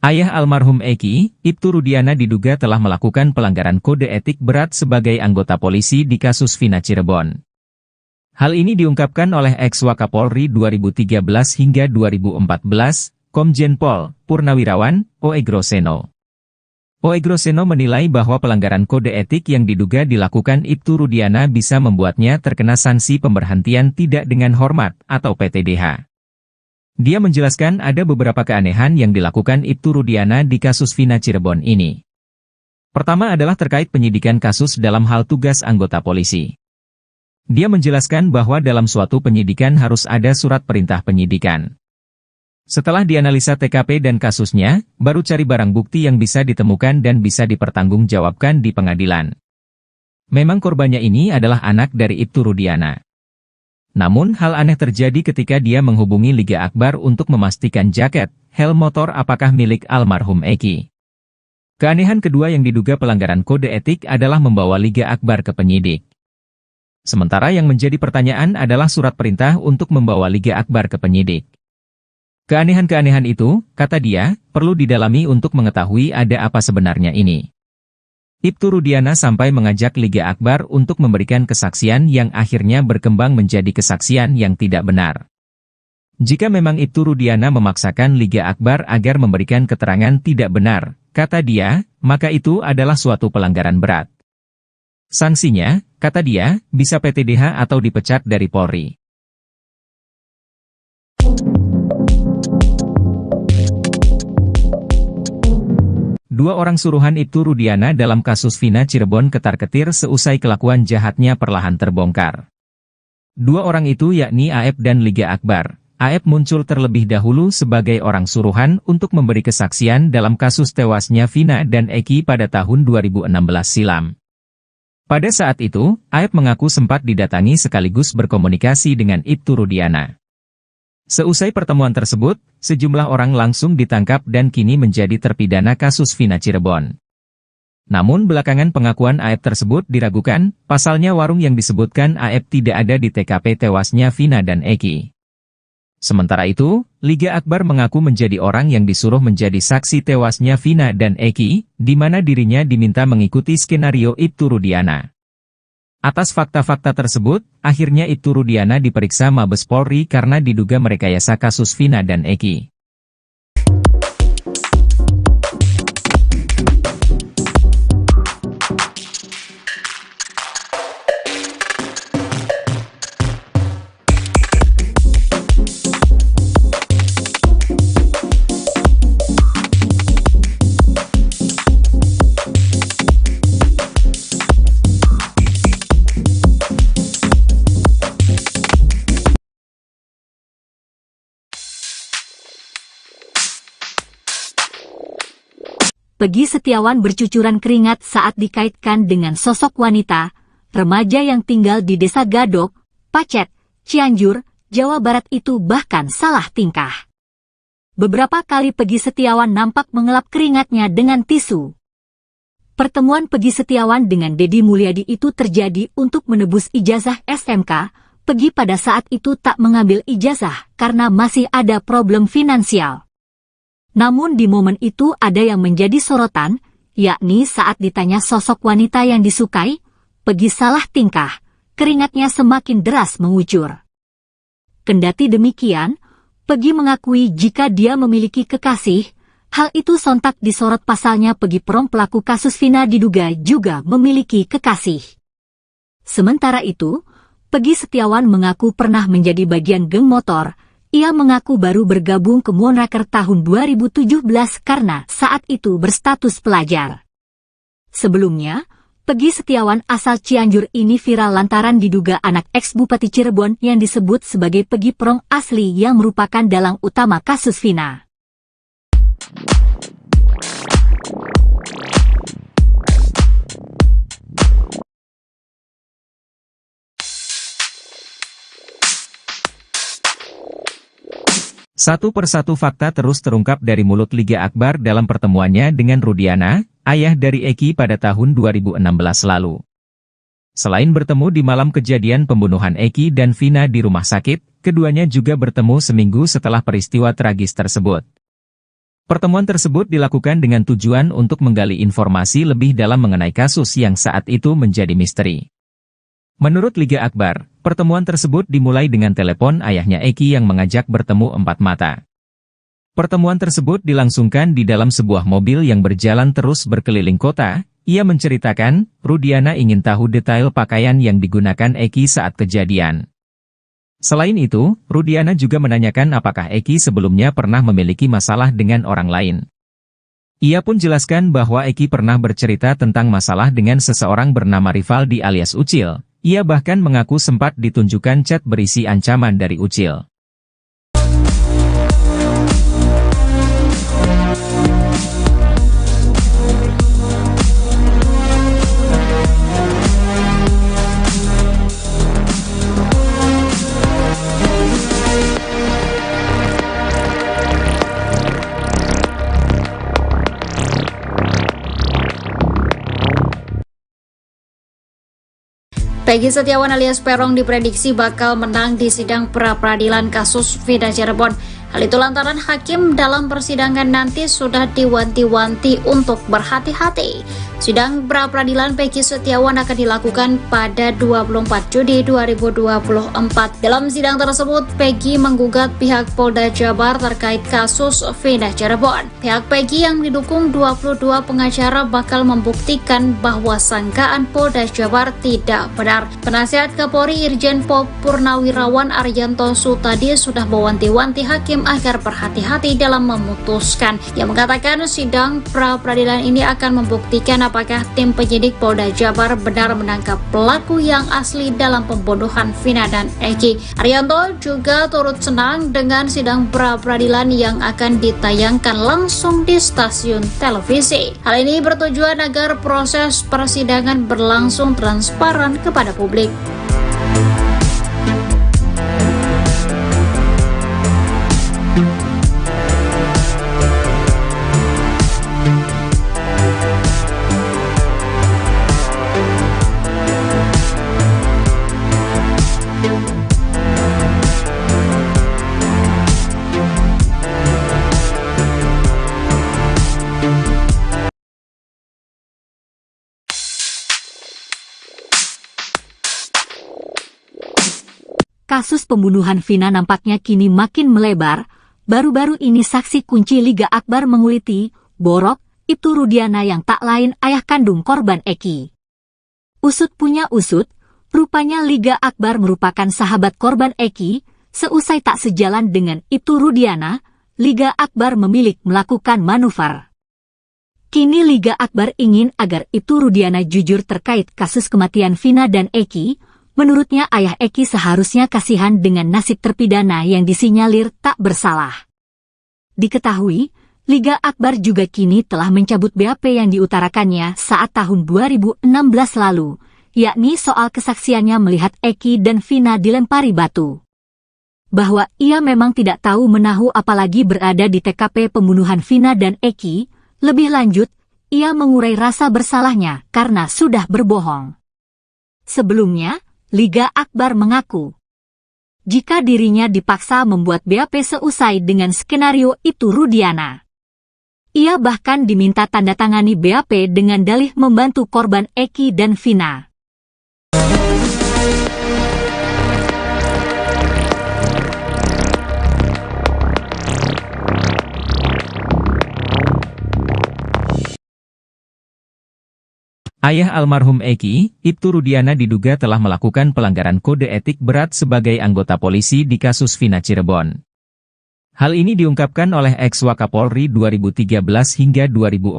Speaker 1: Ayah almarhum Eki, Ibtu Rudiana diduga telah melakukan pelanggaran kode etik berat sebagai anggota polisi di kasus Vina Cirebon. Hal ini diungkapkan oleh ex-Wakapolri 2013 hingga 2014, Komjen Pol Purnawirawan, Oegroseno. Oegroseno menilai bahwa pelanggaran kode etik yang diduga dilakukan Ibtu Rudiana bisa membuatnya terkena sanksi pemberhentian tidak dengan hormat atau PTDH. Dia menjelaskan ada beberapa keanehan yang dilakukan Ibtu Rudiana di kasus Vina Cirebon ini. Pertama adalah terkait penyidikan kasus dalam hal tugas anggota polisi. Dia menjelaskan bahwa dalam suatu penyidikan harus ada surat perintah penyidikan. Setelah dianalisa TKP dan kasusnya, baru cari barang bukti yang bisa ditemukan dan bisa dipertanggungjawabkan di pengadilan. Memang korbannya ini adalah anak dari Ibtu Rudiana. Namun hal aneh terjadi ketika dia menghubungi Liga Akbar untuk memastikan jaket, helm motor apakah milik almarhum Eki. Keanehan kedua yang diduga pelanggaran kode etik adalah membawa Liga Akbar ke penyidik. Sementara yang menjadi pertanyaan adalah surat perintah untuk membawa Liga Akbar ke penyidik. Keanehan-keanehan itu, kata dia, perlu didalami untuk mengetahui ada apa sebenarnya ini. Ibtu Rudiana sampai mengajak Liga Akbar untuk memberikan kesaksian yang akhirnya berkembang menjadi kesaksian yang tidak benar. Jika memang Ibtu Rudiana memaksakan Liga Akbar agar memberikan keterangan tidak benar, kata dia, maka itu adalah suatu pelanggaran berat. Sanksinya, kata dia, bisa PTDH atau dipecat dari Polri. Dua orang suruhan Ibtu Rudiana dalam kasus Vina Cirebon ketar-ketir seusai kelakuan jahatnya perlahan terbongkar. Dua orang itu yakni AF dan Liga Akbar. AF muncul terlebih dahulu sebagai orang suruhan untuk memberi kesaksian dalam kasus tewasnya Vina dan Eki pada tahun 2016 silam. Pada saat itu, AF mengaku sempat didatangi sekaligus berkomunikasi dengan Ibtu Rudiana. Seusai pertemuan tersebut, sejumlah orang langsung ditangkap dan kini menjadi terpidana kasus Vina Cirebon. Namun belakangan pengakuan AF tersebut diragukan, pasalnya warung yang disebutkan AF tidak ada di TKP tewasnya Vina dan Eki. Sementara itu, Liga Akbar mengaku menjadi orang yang disuruh menjadi saksi tewasnya Vina dan Eki, di mana dirinya diminta mengikuti skenario Ibtu Rudiana. Atas fakta-fakta tersebut, akhirnya Ibtu Rudiana diperiksa Mabes Polri karena diduga merekayasa kasus Vina dan Eki.
Speaker 2: Peggy Setiawan bercucuran keringat saat dikaitkan dengan sosok wanita, remaja yang tinggal di Desa Gadok, Pacet, Cianjur, Jawa Barat itu bahkan salah tingkah. Beberapa kali Peggy Setiawan nampak mengelap keringatnya dengan tisu. Pertemuan Peggy Setiawan dengan Deddy Mulyadi itu terjadi untuk menebus ijazah SMK. Peggy pada saat itu tak mengambil ijazah karena masih ada problem finansial. Namun di momen itu ada yang menjadi sorotan, yakni saat ditanya sosok wanita yang disukai, Peggy salah tingkah, keringatnya semakin deras mengucur. Kendati demikian, Peggy mengakui jika dia memiliki kekasih, hal itu sontak disorot pasalnya Peggy Prong pelaku kasus Vina diduga juga memiliki kekasih. Sementara itu, Peggy Setiawan mengaku pernah menjadi bagian geng motor. Ia mengaku baru bergabung ke Moonraker tahun 2017 karena saat itu berstatus pelajar. Sebelumnya, Peggy Setiawan asal Cianjur ini viral lantaran diduga anak ex-Bupati Cirebon yang disebut sebagai Peggy Prong asli yang merupakan dalang utama kasus Vina.
Speaker 1: Satu persatu fakta terus terungkap dari mulut Liga Akbar dalam pertemuannya dengan Rudiana, ayah dari Eki pada tahun 2016 lalu. Selain bertemu di malam kejadian pembunuhan Eki dan Vina di rumah sakit, keduanya juga bertemu seminggu setelah peristiwa tragis tersebut. Pertemuan tersebut dilakukan dengan tujuan untuk menggali informasi lebih dalam mengenai kasus yang saat itu menjadi misteri. Menurut Liga Akbar, pertemuan tersebut dimulai dengan telepon ayahnya Eki yang mengajak bertemu empat mata. Pertemuan tersebut dilangsungkan di dalam sebuah mobil yang berjalan terus berkeliling kota. Ia menceritakan, Rudiana ingin tahu detail pakaian yang digunakan Eki saat kejadian. Selain itu, Rudiana juga menanyakan apakah Eki sebelumnya pernah memiliki masalah dengan orang lain. Ia pun jelaskan bahwa Eki pernah bercerita tentang masalah dengan seseorang bernama Rivaldi alias Ucil. Ia bahkan mengaku sempat ditunjukkan chat berisi ancaman dari Ucil.
Speaker 3: Peggy Setiawan alias Peron diprediksi bakal menang di sidang pra-peradilan kasus Vida Cirebon. Hal itu lantaran hakim dalam persidangan nanti sudah diwanti-wanti untuk berhati-hati. Sidang pra-peradilan Peggy Setiawan akan dilakukan pada 24 Juni 2024. Dalam sidang tersebut, Peggy menggugat pihak Polda Jabar terkait kasus Vida Cirebon. Pihak Peggy yang didukung 22 pengacara bakal membuktikan bahwa sangkaan Polda Jabar tidak benar. Penasihat Kapolri Irjen Pol Purnawirawan Arianto Sutadi sudah mewanti-wanti hakim agar berhati-hati dalam memutuskan. Ia mengatakan sidang pra-peradilan ini akan membuktikan apakah tim penyidik Polda Jabar benar menangkap pelaku yang asli dalam pembunuhan Vina dan Eki. Arianto juga turut senang dengan sidang pra-peradilan yang akan ditayangkan langsung di stasiun televisi. Hal ini bertujuan agar proses persidangan berlangsung transparan kepada publik.
Speaker 2: Kasus pembunuhan Vina nampaknya kini makin melebar. Baru-baru ini saksi kunci Liga Akbar menguliti, Borok, Ibtu Rudiana yang tak lain ayah kandung korban Eki. Usut punya usut, rupanya Liga Akbar merupakan sahabat korban Eki. Seusai tak sejalan dengan Ibtu Rudiana, Liga Akbar memilih melakukan manuver. Kini Liga Akbar ingin agar Ibtu Rudiana jujur terkait kasus kematian Vina dan Eki. Menurutnya ayah Eki seharusnya kasihan dengan nasib terpidana yang disinyalir tak bersalah. Diketahui, Liga Akbar juga kini telah mencabut BAP yang diutarakannya saat tahun 2016 lalu, yakni soal kesaksiannya melihat Eki dan Vina dilempari batu. Bahwa ia memang tidak tahu menahu apalagi berada di TKP pembunuhan Vina dan Eki, lebih lanjut, ia mengurai rasa bersalahnya karena sudah berbohong. Sebelumnya, Liga Akbar mengaku, jika dirinya dipaksa membuat BAP seusai dengan skenario itu Rudiana. Ia bahkan diminta tanda tangani BAP dengan dalih membantu korban Eki dan Vina.
Speaker 1: Ayah almarhum Eki, Ibtu Rudiana diduga telah melakukan pelanggaran kode etik berat sebagai anggota polisi di kasus Vina Cirebon. Hal ini diungkapkan oleh ex-Wakapolri 2013 hingga 2014,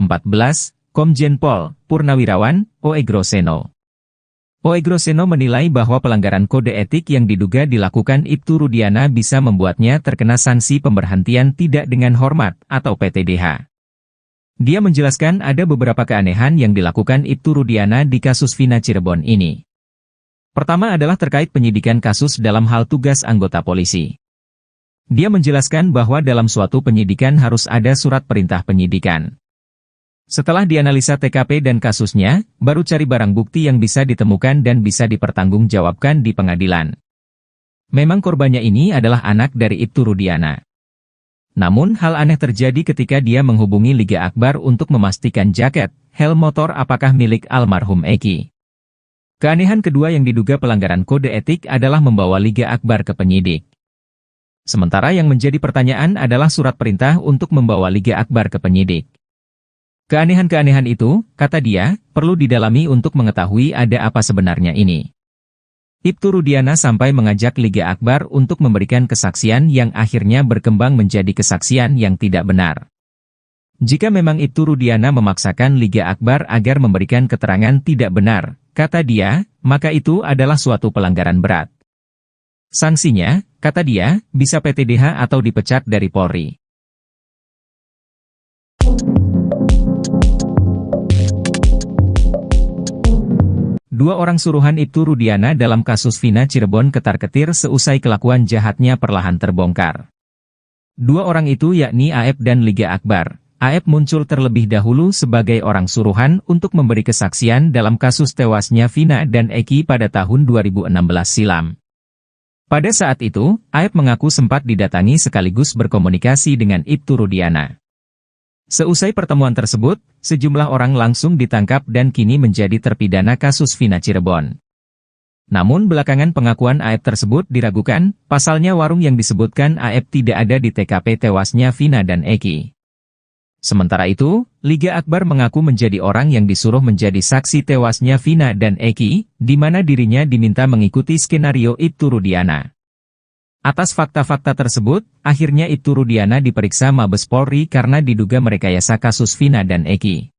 Speaker 1: Komjen Pol Purnawirawan, Oegroseno. Oegroseno menilai bahwa pelanggaran kode etik yang diduga dilakukan Ibtu Rudiana bisa membuatnya terkena sanksi pemberhentian tidak dengan hormat atau PTDH. Dia menjelaskan ada beberapa keanehan yang dilakukan Ibtu Rudiana di kasus Vina Cirebon ini. Pertama adalah terkait penyidikan kasus dalam hal tugas anggota polisi. Dia menjelaskan bahwa dalam suatu penyidikan harus ada surat perintah penyidikan. Setelah dianalisa TKP dan kasusnya, baru cari barang bukti yang bisa ditemukan dan bisa dipertanggungjawabkan di pengadilan. Memang korbannya ini adalah anak dari Ibtu Rudiana. Namun hal aneh terjadi ketika dia menghubungi Liga Akbar untuk memastikan jaket, helm motor apakah milik almarhum Eki. Keanehan kedua yang diduga pelanggaran kode etik adalah membawa Liga Akbar ke penyidik. Sementara yang menjadi pertanyaan adalah surat perintah untuk membawa Liga Akbar ke penyidik. Keanehan-keanehan itu, kata dia, perlu didalami untuk mengetahui ada apa sebenarnya ini. Ibtu Rudiana sampai mengajak Liga Akbar untuk memberikan kesaksian yang akhirnya berkembang menjadi kesaksian yang tidak benar. Jika memang Ibtu Rudiana memaksakan Liga Akbar agar memberikan keterangan tidak benar, kata dia, maka itu adalah suatu pelanggaran berat. Sanksinya, kata dia, bisa PTDH atau dipecat dari Polri. Dua orang suruhan Ibtu Rudiana dalam kasus Vina Cirebon ketar-ketir seusai kelakuan jahatnya perlahan terbongkar. Dua orang itu yakni AF dan Liga Akbar, AF muncul terlebih dahulu sebagai orang suruhan untuk memberi kesaksian dalam kasus tewasnya Vina dan Eki pada tahun 2016 silam. Pada saat itu, AF mengaku sempat didatangi sekaligus berkomunikasi dengan Ibtu Rudiana. Seusai pertemuan tersebut, sejumlah orang langsung ditangkap dan kini menjadi terpidana kasus Vina Cirebon. Namun belakangan pengakuan AF tersebut diragukan, pasalnya warung yang disebutkan AF tidak ada di TKP tewasnya Vina dan Eki. Sementara itu, Liga Akbar mengaku menjadi orang yang disuruh menjadi saksi tewasnya Vina dan Eki, di mana dirinya diminta mengikuti skenario Ibtu Rudiana. Atas fakta-fakta tersebut, akhirnya Ibtu Rudiana diperiksa Mabes Polri karena diduga merekayasa kasus Vina dan Eki.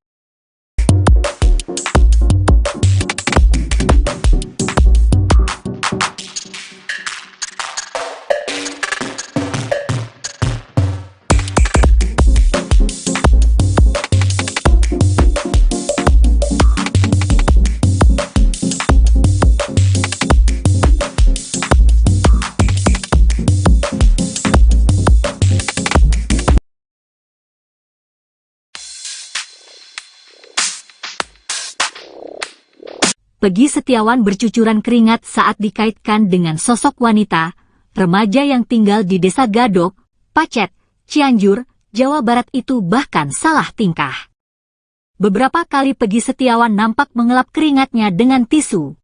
Speaker 2: Peggy Setiawan bercucuran keringat saat dikaitkan dengan sosok wanita, remaja yang tinggal di Desa Gadok, Pacet, Cianjur, Jawa Barat itu bahkan salah tingkah. Beberapa kali Peggy Setiawan nampak mengelap keringatnya dengan tisu.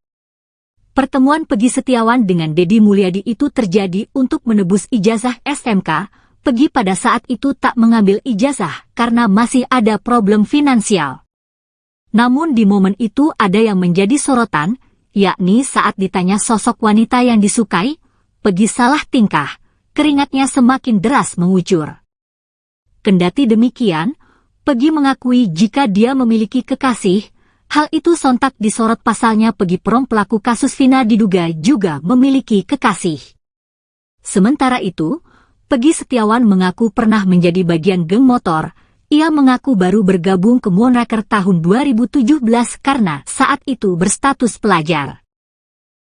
Speaker 2: Pertemuan Peggy Setiawan dengan Deddy Mulyadi itu terjadi untuk menebus ijazah SMK. Peggy pada saat itu tak mengambil ijazah karena masih ada problem finansial. Namun di momen itu ada yang menjadi sorotan, yakni saat ditanya sosok wanita yang disukai, Peggy salah tingkah, keringatnya semakin deras mengucur. Kendati demikian, Peggy mengakui jika dia memiliki kekasih, hal itu sontak disorot pasalnya Peggy Prong pelaku kasus Vina diduga juga memiliki kekasih. Sementara itu, Peggy Setiawan mengaku pernah menjadi bagian geng motor. Ia mengaku baru bergabung ke Moonraker tahun 2017 karena saat itu berstatus pelajar.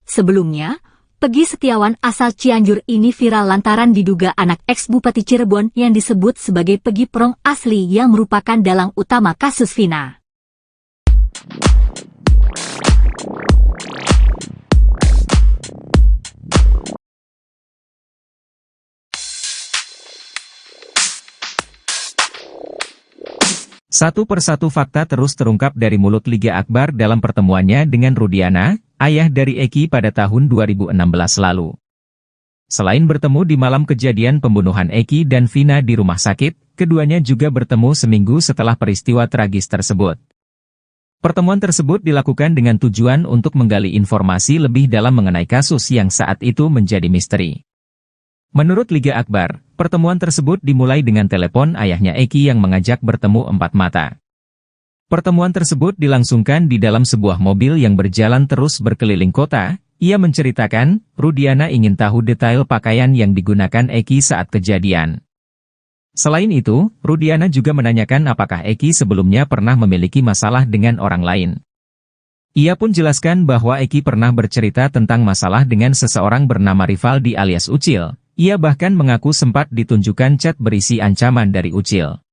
Speaker 2: Sebelumnya, Peggy Setiawan asal Cianjur ini viral lantaran diduga anak ex-Bupati Cirebon yang disebut sebagai Peggy Prong asli yang merupakan dalang utama kasus Vina.
Speaker 1: Satu persatu fakta terus terungkap dari mulut Liga Akbar dalam pertemuannya dengan Rudiana, ayah dari Eki pada tahun 2016 lalu. Selain bertemu di malam kejadian pembunuhan Eki dan Vina di rumah sakit, keduanya juga bertemu seminggu setelah peristiwa tragis tersebut. Pertemuan tersebut dilakukan dengan tujuan untuk menggali informasi lebih dalam mengenai kasus yang saat itu menjadi misteri. Menurut Liga Akbar, pertemuan tersebut dimulai dengan telepon ayahnya Eki yang mengajak bertemu empat mata. Pertemuan tersebut dilangsungkan di dalam sebuah mobil yang berjalan terus berkeliling kota. Ia menceritakan, Rudiana ingin tahu detail pakaian yang digunakan Eki saat kejadian. Selain itu, Rudiana juga menanyakan apakah Eki sebelumnya pernah memiliki masalah dengan orang lain. Ia pun jelaskan bahwa Eki pernah bercerita tentang masalah dengan seseorang bernama Rivaldi alias Ucil. Ia bahkan mengaku sempat ditunjukkan chat berisi ancaman dari Ucil.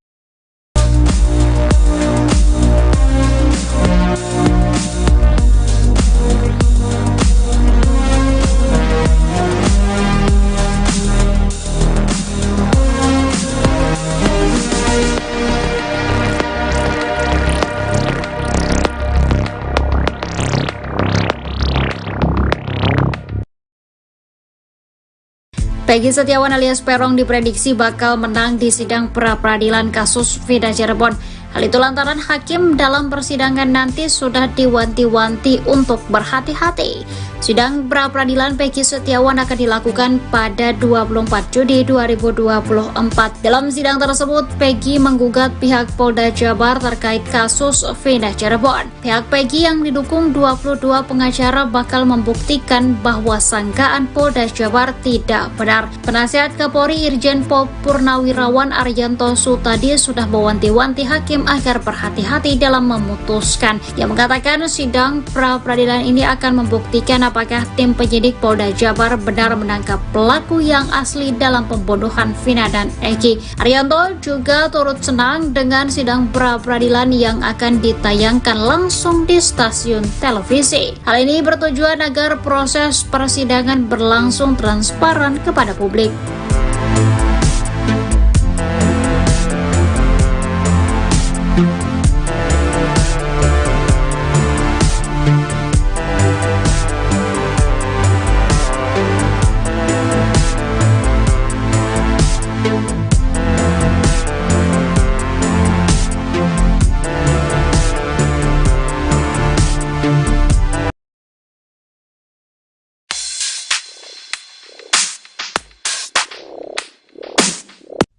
Speaker 3: Peggy Setiawan alias Perong diprediksi bakal menang di sidang pra-peradilan kasus Vina Cirebon. Hal itu lantaran hakim dalam persidangan nanti sudah diwanti-wanti untuk berhati-hati. Sidang pra-peradilan Peggy Setiawan akan dilakukan pada 24 Juni 2024. Dalam sidang tersebut, Peggy menggugat pihak Polda Jabar terkait kasus Vina Cirebon. Pihak Peggy yang didukung 22 pengacara bakal membuktikan bahwa sangkaan Polda Jabar tidak benar. Penasihat Kapolri Irjen Pol Purnawirawan Arianto Sutadi sudah mewanti-wanti hakim agar berhati-hati dalam memutuskan. Yang mengatakan sidang pra-peradilan ini akan membuktikan apakah apakah tim penyidik Polda Jabar benar menangkap pelaku yang asli dalam pembunuhan Vina dan Eki. Arianto juga turut senang dengan sidang pra-peradilan yang akan ditayangkan langsung di stasiun televisi. Hal ini bertujuan agar proses persidangan berlangsung transparan kepada publik.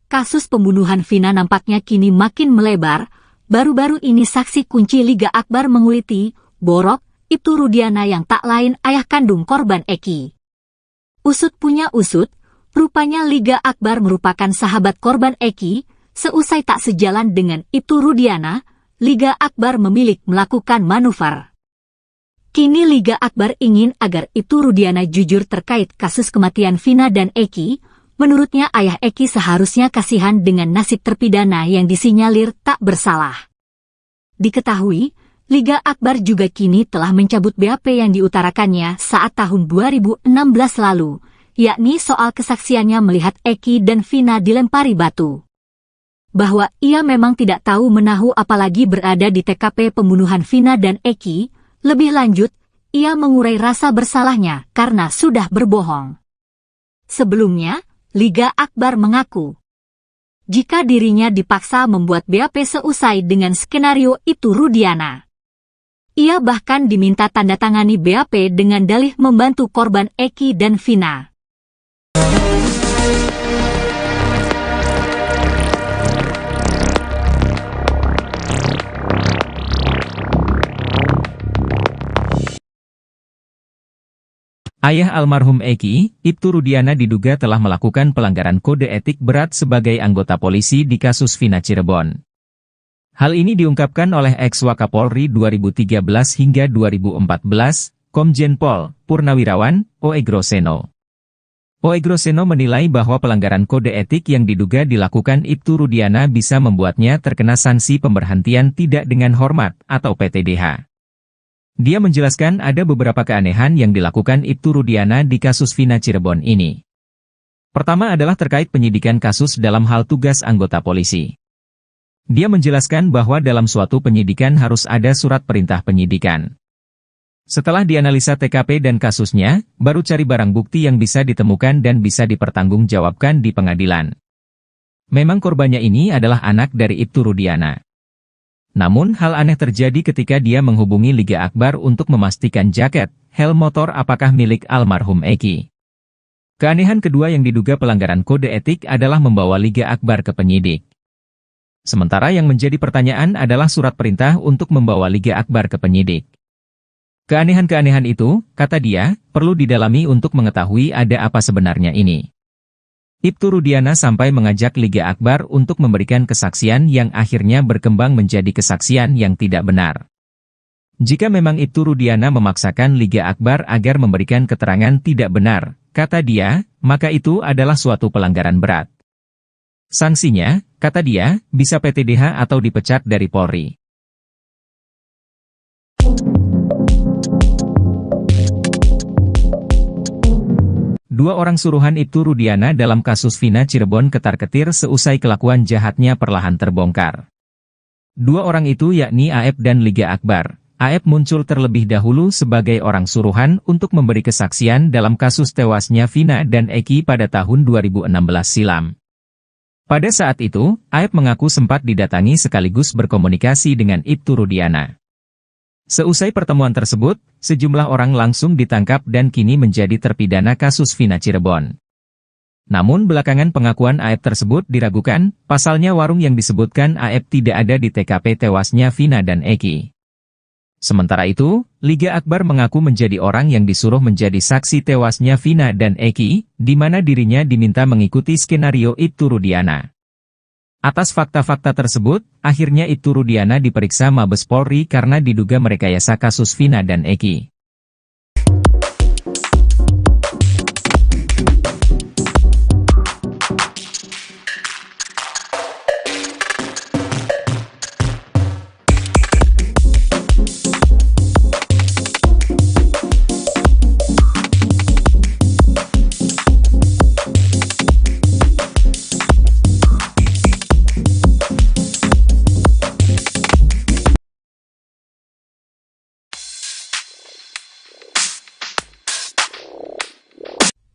Speaker 2: Kasus pembunuhan Vina nampaknya kini makin melebar. Baru-baru ini saksi kunci Liga Akbar menguliti Borok, Ibtu Rudiana yang tak lain ayah kandung korban Eki. Usut punya usut, rupanya Liga Akbar merupakan sahabat korban Eki. Seusai tak sejalan dengan Ibtu Rudiana, Liga Akbar memilih melakukan manuver. Kini Liga Akbar ingin agar Ibtu Rudiana jujur terkait kasus kematian Vina dan Eki. Menurutnya ayah Eki seharusnya kasihan dengan nasib terpidana yang disinyalir tak bersalah. Diketahui, Liga Akbar juga kini telah mencabut BAP yang diutarakannya saat tahun 2016 lalu, yakni soal kesaksiannya melihat Eki dan Vina dilempari batu. Bahwa ia memang tidak tahu menahu apalagi berada di TKP pembunuhan Vina dan Eki, lebih lanjut, ia mengurai rasa bersalahnya karena sudah berbohong. Sebelumnya, Liga Akbar mengaku, jika dirinya dipaksa membuat BAP seusai dengan skenario Ibtu Rudiana. Ia bahkan diminta tanda tangani BAP dengan dalih membantu korban Eki dan Vina.
Speaker 1: Ayah almarhum Eki, Ibtu Rudiana diduga telah melakukan pelanggaran kode etik berat sebagai anggota polisi di kasus Vina Cirebon. Hal ini diungkapkan oleh ex-Wakapolri 2013 hingga 2014, Komjen Pol Purnawirawan Oegroseno. Oegroseno menilai bahwa pelanggaran kode etik yang diduga dilakukan Ibtu Rudiana bisa membuatnya terkena sanksi pemberhentian tidak dengan hormat atau PTDH. Dia menjelaskan ada beberapa keanehan yang dilakukan Ibtu Rudiana di kasus Vina Cirebon ini. Pertama adalah terkait penyidikan kasus dalam hal tugas anggota polisi. Dia menjelaskan bahwa dalam suatu penyidikan harus ada surat perintah penyidikan. Setelah dianalisa TKP dan kasusnya, baru cari barang bukti yang bisa ditemukan dan bisa dipertanggungjawabkan di pengadilan. Memang korbannya ini adalah anak dari Ibtu Rudiana. Namun hal aneh terjadi ketika dia menghubungi Liga Akbar untuk memastikan jaket, helm motor apakah milik almarhum Eki. Keanehan kedua yang diduga pelanggaran kode etik adalah membawa Liga Akbar ke penyidik. Sementara yang menjadi pertanyaan adalah surat perintah untuk membawa Liga Akbar ke penyidik. Keanehan-keanehan itu, kata dia, perlu didalami untuk mengetahui ada apa sebenarnya ini. Ibtu Rudiana sampai mengajak Liga Akbar untuk memberikan kesaksian yang akhirnya berkembang menjadi kesaksian yang tidak benar. Jika memang Ibtu Rudiana memaksakan Liga Akbar agar memberikan keterangan tidak benar, kata dia, maka itu adalah suatu pelanggaran berat. Sanksinya, kata dia, bisa PTDH atau dipecat dari Polri. Dua orang suruhan Ibtu Rudiana dalam kasus Vina Cirebon ketar-ketir seusai kelakuan jahatnya perlahan terbongkar. Dua orang itu yakni Aep dan Liga Akbar. Aep muncul terlebih dahulu sebagai orang suruhan untuk memberi kesaksian dalam kasus tewasnya Vina dan Eki pada tahun 2016 silam. Pada saat itu, Aep mengaku sempat didatangi sekaligus berkomunikasi dengan Ibtu Rudiana. Seusai pertemuan tersebut, sejumlah orang langsung ditangkap dan kini menjadi terpidana kasus Vina Cirebon. Namun belakangan pengakuan Aep tersebut diragukan, pasalnya warung yang disebutkan Aep tidak ada di TKP tewasnya Vina dan Eki. Sementara itu, Liga Akbar mengaku menjadi orang yang disuruh menjadi saksi tewasnya Vina dan Eki, di mana dirinya diminta mengikuti skenario Ibtu Rudiana. Atas fakta-fakta tersebut, akhirnya Ibtu Rudiana diperiksa Mabes Polri karena diduga merekayasa kasus Vina dan Eki.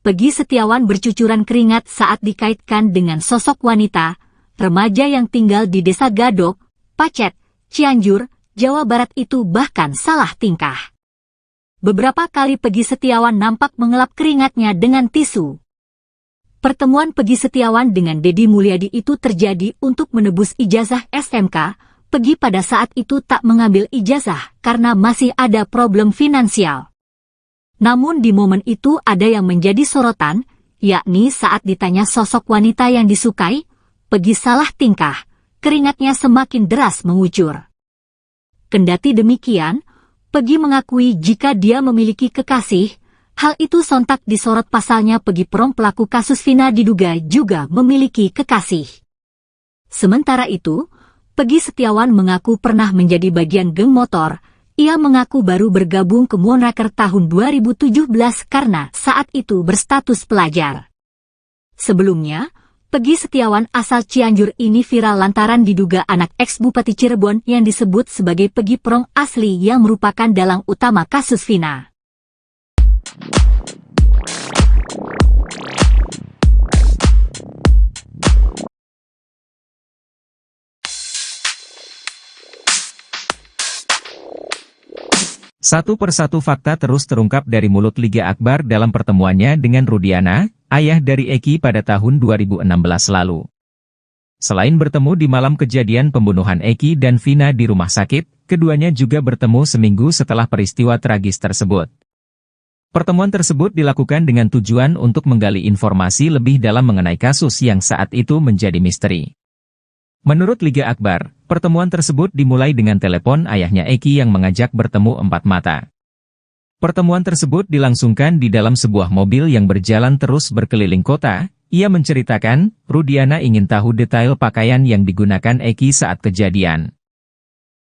Speaker 2: Peggy Setiawan bercucuran keringat saat dikaitkan dengan sosok wanita, remaja yang tinggal di Desa Gadok, Pacet, Cianjur, Jawa Barat itu bahkan salah tingkah. Beberapa kali Peggy Setiawan nampak mengelap keringatnya dengan tisu. Pertemuan Peggy Setiawan dengan Deddy Mulyadi itu terjadi untuk menebus ijazah SMK. Peggy pada saat itu tak mengambil ijazah karena masih ada problem finansial. Namun di momen itu ada yang menjadi sorotan, yakni saat ditanya sosok wanita yang disukai, Peggy salah tingkah, keringatnya semakin deras mengucur. Kendati demikian, Peggy mengakui jika dia memiliki kekasih, hal itu sontak disorot pasalnya Peggy Perong pelaku kasus Vina diduga juga memiliki kekasih. Sementara itu, Peggy Setiawan mengaku pernah menjadi bagian geng motor. Ia mengaku baru bergabung ke Moonraker tahun 2017 karena saat itu berstatus pelajar. Sebelumnya, Peggy Setiawan asal Cianjur ini viral lantaran diduga anak ex-Bupati Cirebon yang disebut sebagai Peggy Perong asli yang merupakan dalang utama kasus Vina.
Speaker 1: Satu persatu fakta terus terungkap dari mulut Liga Akbar dalam pertemuannya dengan Rudiana, ayah dari Eki pada tahun 2016 lalu. Selain bertemu di malam kejadian pembunuhan Eki dan Vina di rumah sakit, keduanya juga bertemu seminggu setelah peristiwa tragis tersebut. Pertemuan tersebut dilakukan dengan tujuan untuk menggali informasi lebih dalam mengenai kasus yang saat itu menjadi misteri. Menurut Liga Akbar, pertemuan tersebut dimulai dengan telepon ayahnya Eki yang mengajak bertemu empat mata. Pertemuan tersebut dilangsungkan di dalam sebuah mobil yang berjalan terus berkeliling kota. Ia menceritakan, Rudiana ingin tahu detail pakaian yang digunakan Eki saat kejadian.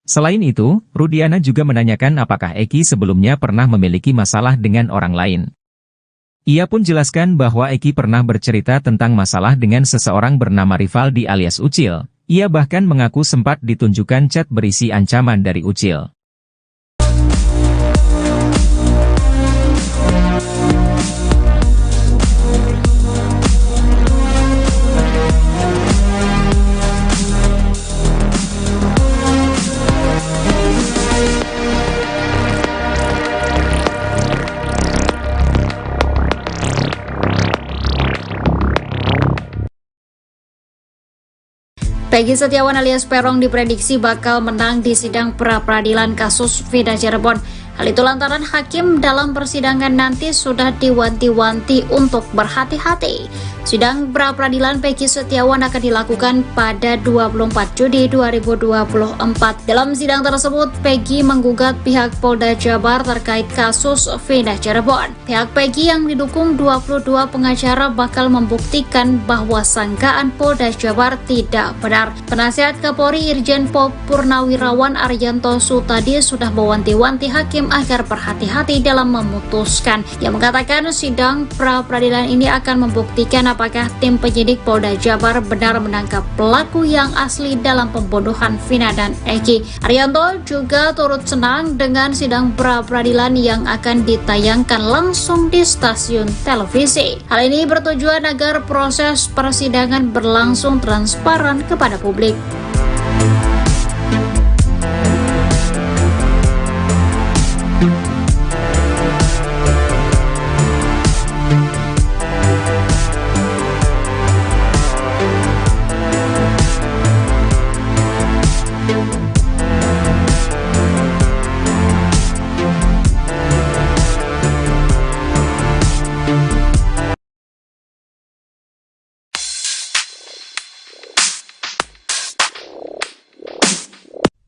Speaker 1: Selain itu, Rudiana juga menanyakan apakah Eki sebelumnya pernah memiliki masalah dengan orang lain. Ia pun jelaskan bahwa Eki pernah bercerita tentang masalah dengan seseorang bernama Rivaldi alias Ucil. Ia bahkan mengaku sempat ditunjukkan chat berisi ancaman dari Ucil.
Speaker 3: Peggy Setiawan alias Perong diprediksi bakal menang di sidang pra-peradilan kasus Vina Cirebon. Hal itu lantaran hakim dalam persidangan nanti sudah diwanti-wanti untuk berhati-hati. Sidang pra-peradilan Peggy Setiawan akan dilakukan pada 24 Juni 2024. Dalam sidang tersebut, Peggy menggugat pihak Polda Jabar terkait kasus Vina Cirebon. Pihak Peggy yang didukung 22 pengacara bakal membuktikan bahwa sangkaan Polda Jabar tidak benar. Penasihat Kapolri Irjen Pol Purnawirawan Arianto Sutadi sudah mewanti-wanti hakim agar berhati-hati dalam memutuskan. Dia mengatakan sidang pra-peradilan ini akan membuktikan apakah tim penyidik Polda Jabar benar menangkap pelaku yang asli dalam pembunuhan Vina dan Eki. Arianto juga turut senang dengan sidang pra-peradilan yang akan ditayangkan langsung di stasiun televisi. Hal ini bertujuan agar proses persidangan berlangsung transparan kepada publik.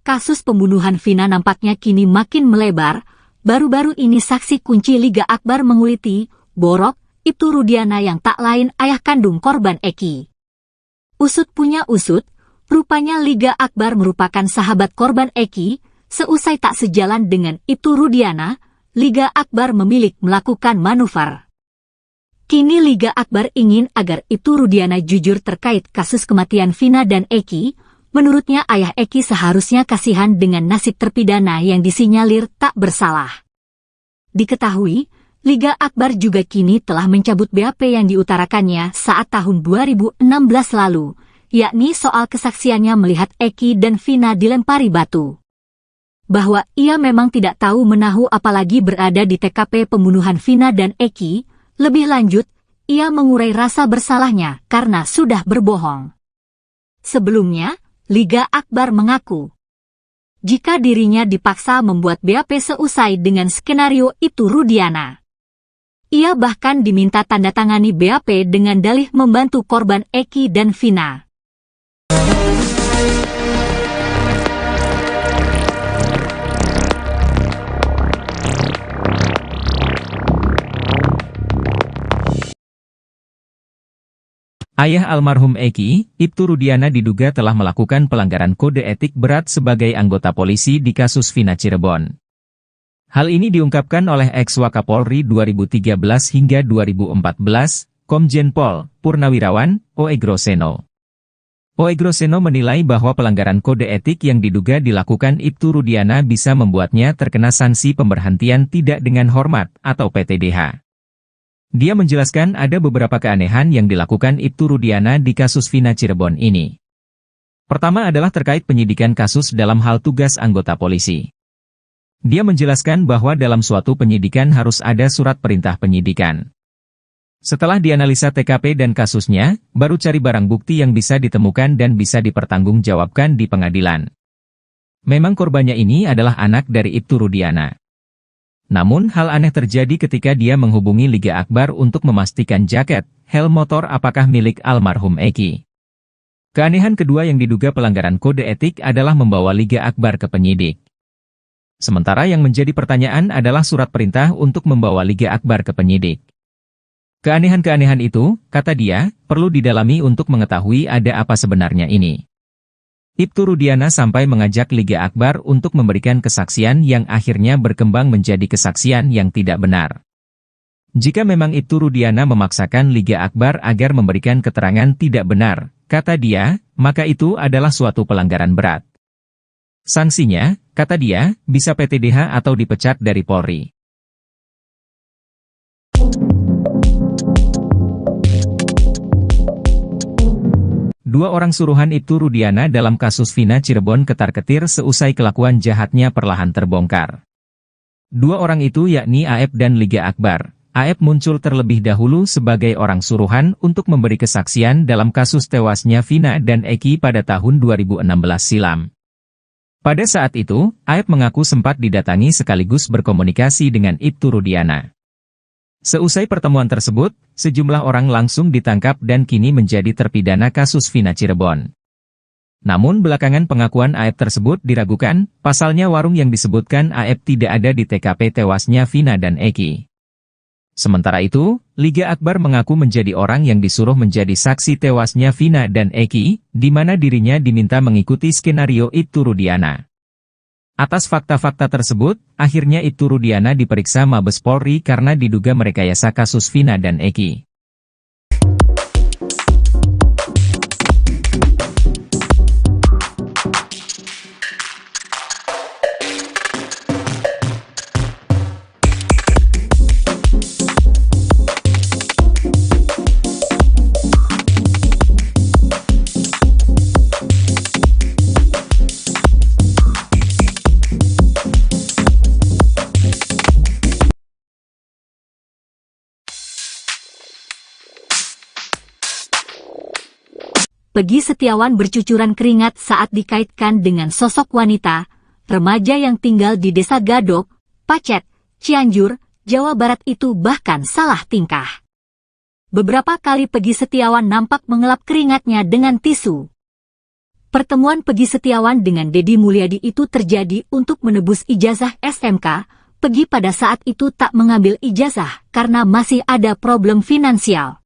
Speaker 2: Kasus pembunuhan Vina nampaknya kini makin melebar. Baru-baru ini saksi kunci Liga Akbar menguliti, Borok, itu Rudiana yang tak lain ayah kandung korban Eki. Usut punya usut, rupanya Liga Akbar merupakan sahabat korban Eki. Seusai tak sejalan dengan itu Rudiana, Liga Akbar memilih melakukan manuver. Kini Liga Akbar ingin agar itu Rudiana jujur terkait kasus kematian Vina dan Eki. Menurutnya ayah Eki seharusnya kasihan dengan nasib terpidana yang disinyalir tak bersalah. Diketahui, Liga Akbar juga kini telah mencabut BAP yang diutarakannya saat tahun 2016 lalu, yakni soal kesaksiannya melihat Eki dan Vina dilempari batu. Bahwa ia memang tidak tahu menahu apalagi berada di TKP pembunuhan Vina dan Eki. Lebih lanjut, ia mengurai rasa bersalahnya karena sudah berbohong. Sebelumnya, Liga Akbar mengaku jika dirinya dipaksa membuat BAP seusai dengan skenario itu Rudiana. Ia bahkan diminta tanda tangani BAP dengan dalih membantu korban Eki dan Vina.
Speaker 1: Ayah almarhum Eki, Ibtu Rudiana diduga telah melakukan pelanggaran kode etik berat sebagai anggota polisi di kasus Vina Cirebon. Hal ini diungkapkan oleh ex-Wakapolri 2013 hingga 2014, Komjen Pol Purnawirawan Oegroseno. Oegroseno menilai bahwa pelanggaran kode etik yang diduga dilakukan Ibtu Rudiana bisa membuatnya terkena sanksi pemberhentian tidak dengan hormat atau PTDH. Dia menjelaskan ada beberapa keanehan yang dilakukan Ibtu Rudiana di kasus Vina Cirebon ini. Pertama adalah terkait penyidikan kasus dalam hal tugas anggota polisi. Dia menjelaskan bahwa dalam suatu penyidikan harus ada surat perintah penyidikan. Setelah dianalisa TKP dan kasusnya, baru cari barang bukti yang bisa ditemukan dan bisa dipertanggungjawabkan di pengadilan. Memang korbannya ini adalah anak dari Ibtu Rudiana. Namun hal aneh terjadi ketika dia menghubungi Liga Akbar untuk memastikan jaket, helm motor apakah milik almarhum Eki. Keanehan kedua yang diduga pelanggaran kode etik adalah membawa Liga Akbar ke penyidik. Sementara yang menjadi pertanyaan adalah surat perintah untuk membawa Liga Akbar ke penyidik. Keanehan-keanehan itu, kata dia, perlu didalami untuk mengetahui ada apa sebenarnya ini. Ibtu Rudiana sampai mengajak Liga Akbar untuk memberikan kesaksian yang akhirnya berkembang menjadi kesaksian yang tidak benar. Jika memang Ibtu Rudiana memaksakan Liga Akbar agar memberikan keterangan tidak benar, kata dia, maka itu adalah suatu pelanggaran berat. Sanksinya, kata dia, bisa PTDH atau dipecat dari Polri. Dua orang suruhan Ibtu Rudiana dalam kasus Vina Cirebon ketar-ketir seusai kelakuan jahatnya perlahan terbongkar. Dua orang itu yakni Aep dan Liga Akbar. Aep muncul terlebih dahulu sebagai orang suruhan untuk memberi kesaksian dalam kasus tewasnya Vina dan Eki pada tahun 2016 silam. Pada saat itu, Aep mengaku sempat didatangi sekaligus berkomunikasi dengan Ibtu Rudiana. Seusai pertemuan tersebut, sejumlah orang langsung ditangkap dan kini menjadi terpidana kasus Vina Cirebon. Namun belakangan pengakuan Aep tersebut diragukan, pasalnya warung yang disebutkan Aep tidak ada di TKP tewasnya Vina dan Eki. Sementara itu, Liga Akbar mengaku menjadi orang yang disuruh menjadi saksi tewasnya Vina dan Eki, di mana dirinya diminta mengikuti skenario Ibtu Rudiana. Atas fakta-fakta tersebut, akhirnya Ibtu Rudiana diperiksa Mabes Polri karena diduga merekayasa kasus Vina dan Eki.
Speaker 2: Peggy Setiawan bercucuran keringat saat dikaitkan dengan sosok wanita, remaja yang tinggal di Desa Gadok, Pacet, Cianjur, Jawa Barat itu bahkan salah tingkah. Beberapa kali Peggy Setiawan nampak mengelap keringatnya dengan tisu. Pertemuan Peggy Setiawan dengan Deddy Mulyadi itu terjadi untuk menebus ijazah SMK. Peggy pada saat itu tak mengambil ijazah karena masih ada problem finansial.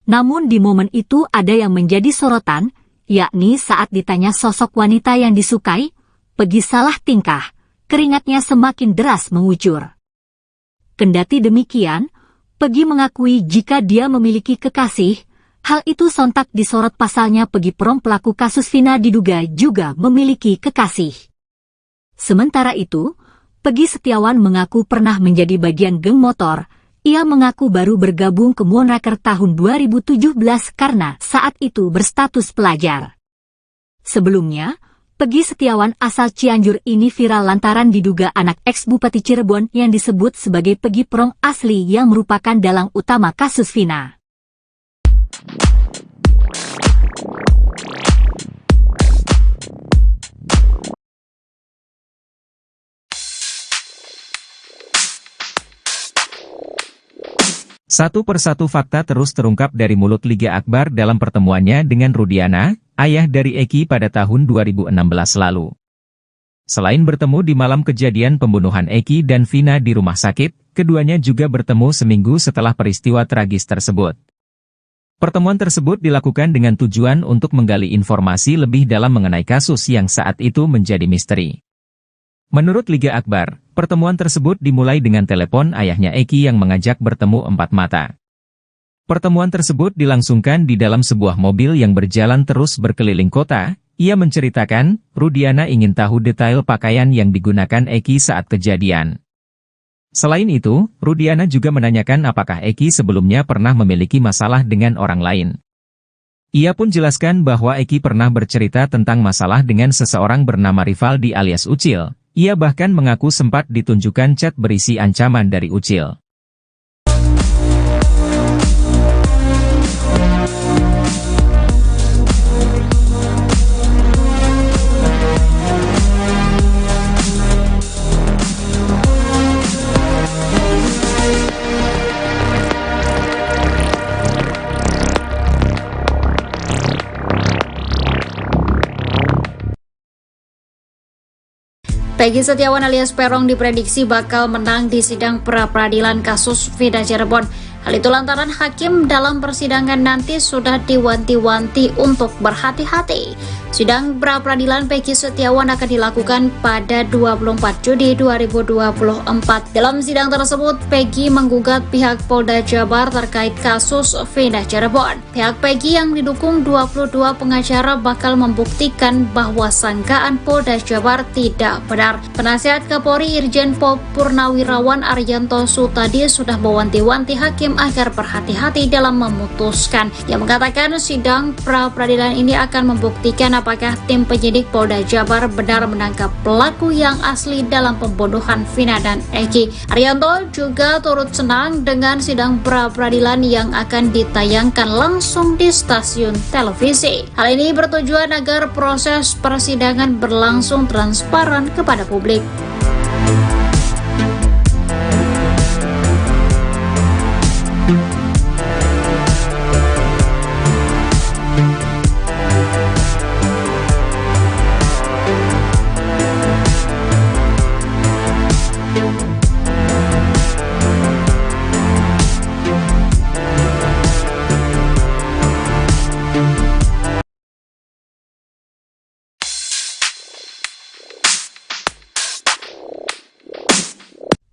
Speaker 2: Namun di momen itu ada yang menjadi sorotan, yakni saat ditanya sosok wanita yang disukai, Peggy salah tingkah, keringatnya semakin deras mengucur. Kendati demikian, Peggy mengakui jika dia memiliki kekasih, hal itu sontak disorot pasalnya Peggy Prom pelaku kasus Vina diduga juga memiliki kekasih. Sementara itu, Peggy Setiawan mengaku pernah menjadi bagian geng motor. Ia mengaku baru bergabung ke Moonraker tahun 2017 karena saat itu berstatus pelajar. Sebelumnya, Peggy Setiawan asal Cianjur ini viral lantaran diduga anak ex-Bupati Cirebon yang disebut sebagai Peggy Prong asli yang merupakan dalang utama kasus Vina.
Speaker 1: Satu persatu fakta terus terungkap dari mulut Liga Akbar dalam pertemuannya dengan Rudiana, ayah dari Eki pada tahun 2016 lalu. Selain bertemu di malam kejadian pembunuhan Eki dan Vina di rumah sakit, keduanya juga bertemu seminggu setelah peristiwa tragis tersebut. Pertemuan tersebut dilakukan dengan tujuan untuk menggali informasi lebih dalam mengenai kasus yang saat itu menjadi misteri. Menurut Liga Akbar, pertemuan tersebut dimulai dengan telepon ayahnya Eki yang mengajak bertemu empat mata. Pertemuan tersebut dilangsungkan di dalam sebuah mobil yang berjalan terus berkeliling kota. Ia menceritakan, Rudiana ingin tahu detail pakaian yang digunakan Eki saat kejadian. Selain itu, Rudiana juga menanyakan apakah Eki sebelumnya pernah memiliki masalah dengan orang lain. Ia pun jelaskan bahwa Eki pernah bercerita tentang masalah dengan seseorang bernama Rivaldi alias Ucil. Ia bahkan mengaku sempat ditunjukkan chat berisi ancaman dari Ucil.
Speaker 3: Peggy Setiawan alias Peron diprediksi bakal menang di sidang pra-peradilan kasus Vina Cirebon. Hal itu lantaran hakim dalam persidangan nanti sudah diwanti-wanti untuk berhati-hati. Sidang pra-peradilan Peggy Setiawan akan dilakukan pada 24 Juni 2024. Dalam sidang tersebut, Peggy menggugat pihak Polda Jabar terkait kasus Vina Cirebon. Pihak Peggy yang didukung 22 pengacara bakal membuktikan bahwa sangkaan Polda Jabar tidak benar. Penasihat Kapolri Irjen Pol Purnawirawan Arianto Sutadi sudah mewanti-wanti hakim agar berhati-hati dalam memutuskan. Ia mengatakan sidang pra-peradilan ini akan membuktikan apakah tim penyidik Polda Jabar benar menangkap pelaku yang asli dalam pembunuhan Vina dan Eki. Arianto juga turut senang dengan sidang pra-peradilan yang akan ditayangkan langsung di stasiun televisi. Hal ini bertujuan agar proses persidangan berlangsung transparan kepada publik.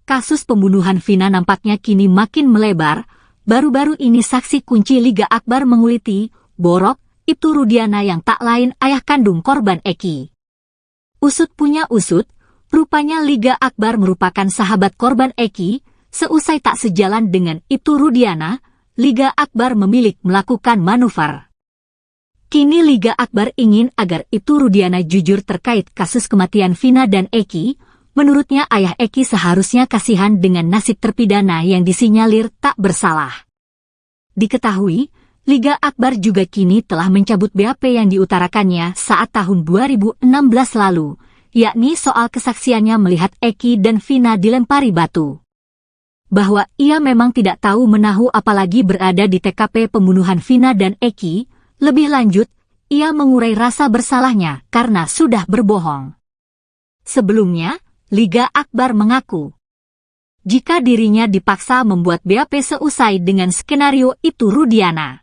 Speaker 2: Kasus pembunuhan Vina nampaknya kini makin melebar. Baru-baru ini saksi kunci Liga Akbar menguliti, Borok, Ibtu Rudiana yang tak lain ayah kandung korban Eki. Usut punya usut, rupanya Liga Akbar merupakan sahabat korban Eki. Seusai tak sejalan dengan Ibtu Rudiana, Liga Akbar memilih melakukan manuver. Kini Liga Akbar ingin agar Ibtu Rudiana jujur terkait kasus kematian Vina dan Eki. Menurutnya ayah Eki seharusnya kasihan dengan nasib terpidana yang disinyalir tak bersalah. Diketahui, Liga Akbar juga kini telah mencabut BAP yang diutarakannya saat tahun 2016 lalu, yakni soal kesaksiannya melihat Eki dan Vina dilempari batu. Bahwa ia memang tidak tahu menahu apalagi berada di TKP pembunuhan Vina dan Eki. Lebih lanjut, ia mengurai rasa bersalahnya karena sudah berbohong. Sebelumnya, Liga Akbar mengaku, jika dirinya dipaksa membuat BAP seusai dengan skenario itu Rudiana.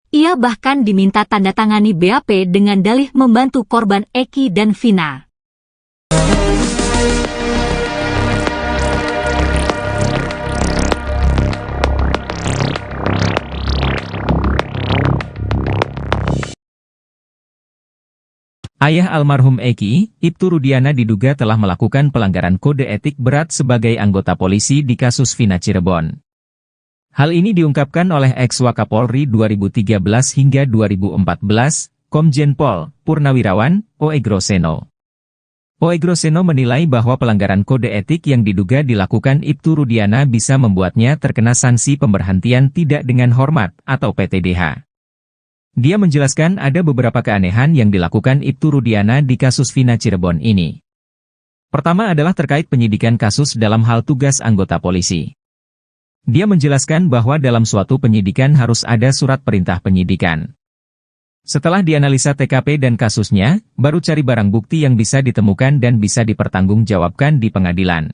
Speaker 2: Ia bahkan diminta tanda tangani BAP dengan dalih membantu korban Eki dan Vina.
Speaker 1: Ayah almarhum Eki, Ibtu Rudiana diduga telah melakukan pelanggaran kode etik berat sebagai anggota polisi di kasus Vina Cirebon. Hal ini diungkapkan oleh ex-Wakapolri 2013 hingga 2014, Komjen Pol Purnawirawan Oegroseno. Oegroseno menilai bahwa pelanggaran kode etik yang diduga dilakukan Ibtu Rudiana bisa membuatnya terkena sanksi pemberhentian tidak dengan hormat atau PTDH. Dia menjelaskan ada beberapa keanehan yang dilakukan Ibtu Rudiana di kasus Vina Cirebon ini. Pertama adalah terkait penyidikan kasus dalam hal tugas anggota polisi. Dia menjelaskan bahwa dalam suatu penyidikan harus ada surat perintah penyidikan. Setelah dianalisa TKP dan kasusnya, baru cari barang bukti yang bisa ditemukan dan bisa dipertanggungjawabkan di pengadilan.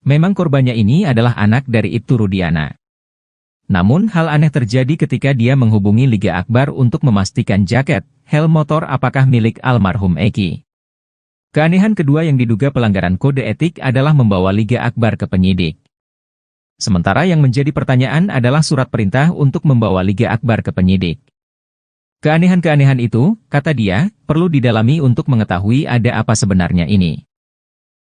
Speaker 1: Memang korbannya ini adalah anak dari Ibtu Rudiana. Namun hal aneh terjadi ketika dia menghubungi Liga Akbar untuk memastikan jaket, helm motor apakah milik almarhum Eki. Keanehan kedua yang diduga pelanggaran kode etik adalah membawa Liga Akbar ke penyidik. Sementara yang menjadi pertanyaan adalah surat perintah untuk membawa Liga Akbar ke penyidik. Keanehan-keanehan itu, kata dia, perlu didalami untuk mengetahui ada apa sebenarnya ini.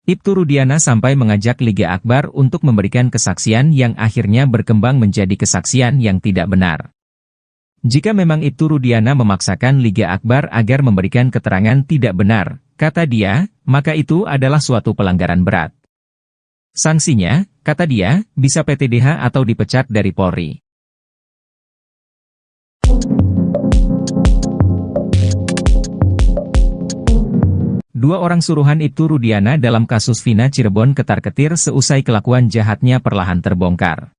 Speaker 1: Ibtu Rudiana sampai mengajak Liga Akbar untuk memberikan kesaksian yang akhirnya berkembang menjadi kesaksian yang tidak benar. Jika memang Ibtu Rudiana memaksakan Liga Akbar agar memberikan keterangan tidak benar, kata dia, maka itu adalah suatu pelanggaran berat. Sanksinya, kata dia, bisa PTDH atau dipecat dari Polri. Dua orang suruhan Ibtu Rudiana dalam kasus Vina Cirebon ketar-ketir seusai kelakuan jahatnya perlahan terbongkar.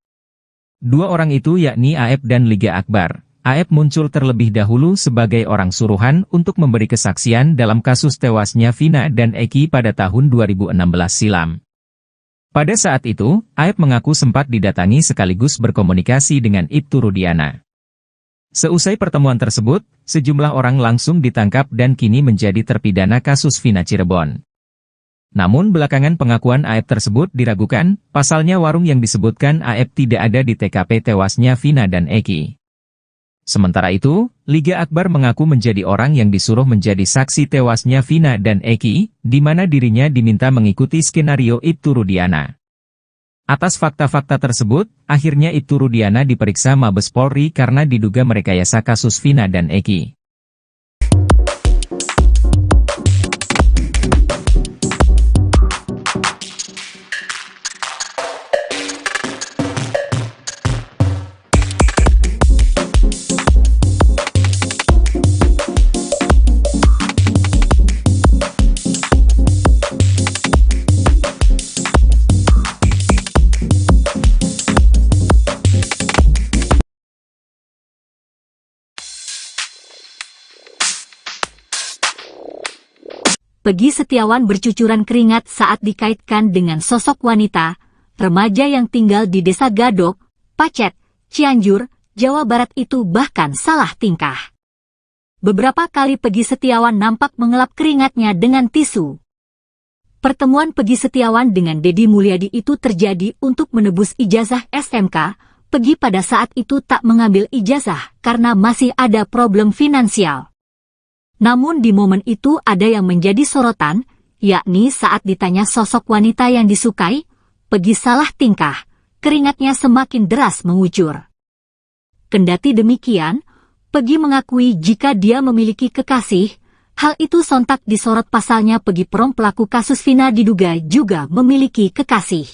Speaker 1: Dua orang itu yakni Aep dan Liga Akbar. Aep muncul terlebih dahulu sebagai orang suruhan untuk memberi kesaksian dalam kasus tewasnya Vina dan Eki pada tahun 2016 silam. Pada saat itu, Aep mengaku sempat didatangi sekaligus berkomunikasi dengan Ibtu Rudiana. Seusai pertemuan tersebut, sejumlah orang langsung ditangkap dan kini menjadi terpidana kasus Vina Cirebon. Namun belakangan pengakuan Aep tersebut diragukan, pasalnya warung yang disebutkan Aep tidak ada di TKP tewasnya Vina dan Eki. Sementara itu, Liga Akbar mengaku menjadi orang yang disuruh menjadi saksi tewasnya Vina dan Eki, di mana dirinya diminta mengikuti skenario Ibtu Rudiana. Atas fakta-fakta tersebut, akhirnya Ibtu Rudiana diperiksa Mabes Polri karena diduga merekayasa kasus Vina dan Eki.
Speaker 2: Peggy Setiawan bercucuran keringat saat dikaitkan dengan sosok wanita, remaja yang tinggal di Desa Gadok, Pacet, Cianjur, Jawa Barat itu bahkan salah tingkah. Beberapa kali Peggy Setiawan nampak mengelap keringatnya dengan tisu. Pertemuan Peggy Setiawan dengan Deddy Mulyadi itu terjadi untuk menebus ijazah SMK. Peggy pada saat itu tak mengambil ijazah karena masih ada problem finansial. Namun di momen itu ada yang menjadi sorotan, yakni saat ditanya sosok wanita yang disukai, Peggy salah tingkah, keringatnya semakin deras mengucur. Kendati demikian, Peggy mengakui jika dia memiliki kekasih, hal itu sontak disorot pasalnya Peggy Prom pelaku kasus Vina diduga juga memiliki kekasih.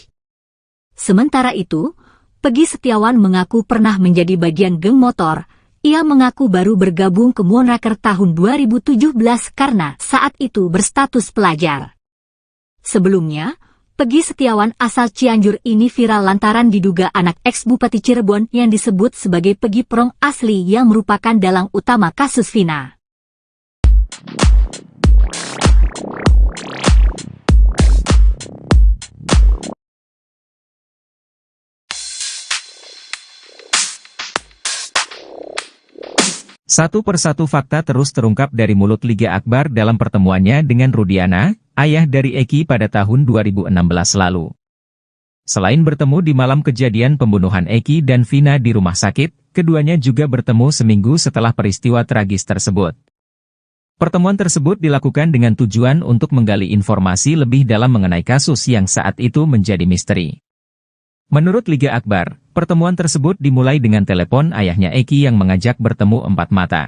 Speaker 2: Sementara itu, Peggy Setiawan mengaku pernah menjadi bagian geng motor. Ia mengaku baru bergabung ke Moonraker tahun 2017 karena saat itu berstatus pelajar. Sebelumnya, Peggy Setiawan asal Cianjur ini viral lantaran diduga anak ex-Bupati Cirebon yang disebut sebagai Peggy Prong asli yang merupakan dalang utama kasus Vina.
Speaker 1: Satu persatu fakta terus terungkap dari mulut Liga Akbar dalam pertemuannya dengan Rudiana, ayah dari Eki pada tahun 2016 lalu. Selain bertemu di malam kejadian pembunuhan Eki dan Vina di rumah sakit, keduanya juga bertemu seminggu setelah peristiwa tragis tersebut. Pertemuan tersebut dilakukan dengan tujuan untuk menggali informasi lebih dalam mengenai kasus yang saat itu menjadi misteri. Menurut Liga Akbar, pertemuan tersebut dimulai dengan telepon ayahnya Eki yang mengajak bertemu empat mata.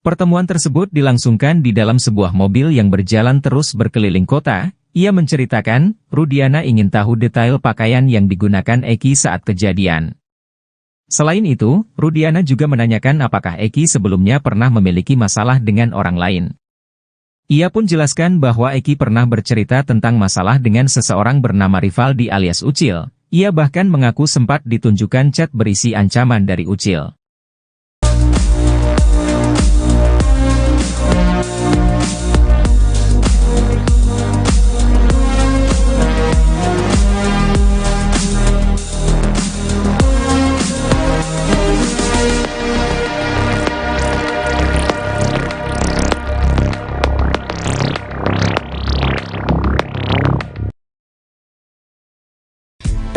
Speaker 1: Pertemuan tersebut dilangsungkan di dalam sebuah mobil yang berjalan terus berkeliling kota. Ia menceritakan, Rudiana ingin tahu detail pakaian yang digunakan Eki saat kejadian. Selain itu, Rudiana juga menanyakan apakah Eki sebelumnya pernah memiliki masalah dengan orang lain. Ia pun jelaskan bahwa Eki pernah bercerita tentang masalah dengan seseorang bernama Rivaldi alias Ucil. Ia bahkan mengaku sempat ditunjukkan chat berisi ancaman dari Ucil.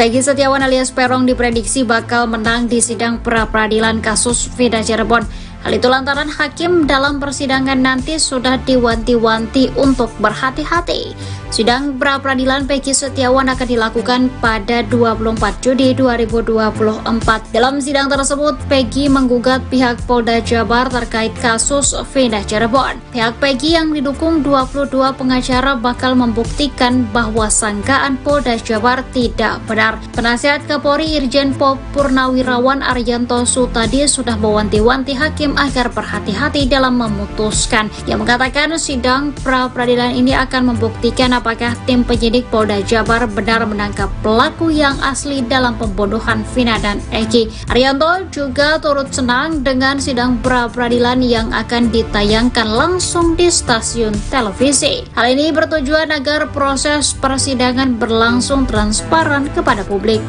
Speaker 3: Peggy Setiawan alias Peron diprediksi bakal menang di sidang pra-peradilan kasus Vida Cirebon. Hal itu lantaran hakim dalam persidangan nanti sudah diwanti-wanti untuk berhati-hati. Sidang pra-peradilan Peggy Setiawan akan dilakukan pada 24 Juni 2024. Dalam sidang tersebut, Peggy menggugat pihak Polda Jabar terkait kasus Vida Cirebon. Pihak Peggy yang didukung 22 pengacara bakal membuktikan bahwa sangkaan Polda Jabar tidak benar. Penasihat Kapolri Irjen Pol Purnawirawan Arianto Sutadi sudah mewanti-wanti hakim agar berhati-hati dalam memutuskan. Yang mengatakan sidang pra-peradilan ini akan membuktikan apakah tim penyidik Polda Jabar benar menangkap pelaku yang asli dalam pembunuhan Vina dan Eki. Arianto juga turut senang dengan sidang pra-peradilan yang akan ditayangkan langsung di stasiun televisi. Hal ini bertujuan agar proses persidangan berlangsung transparan kepada publik.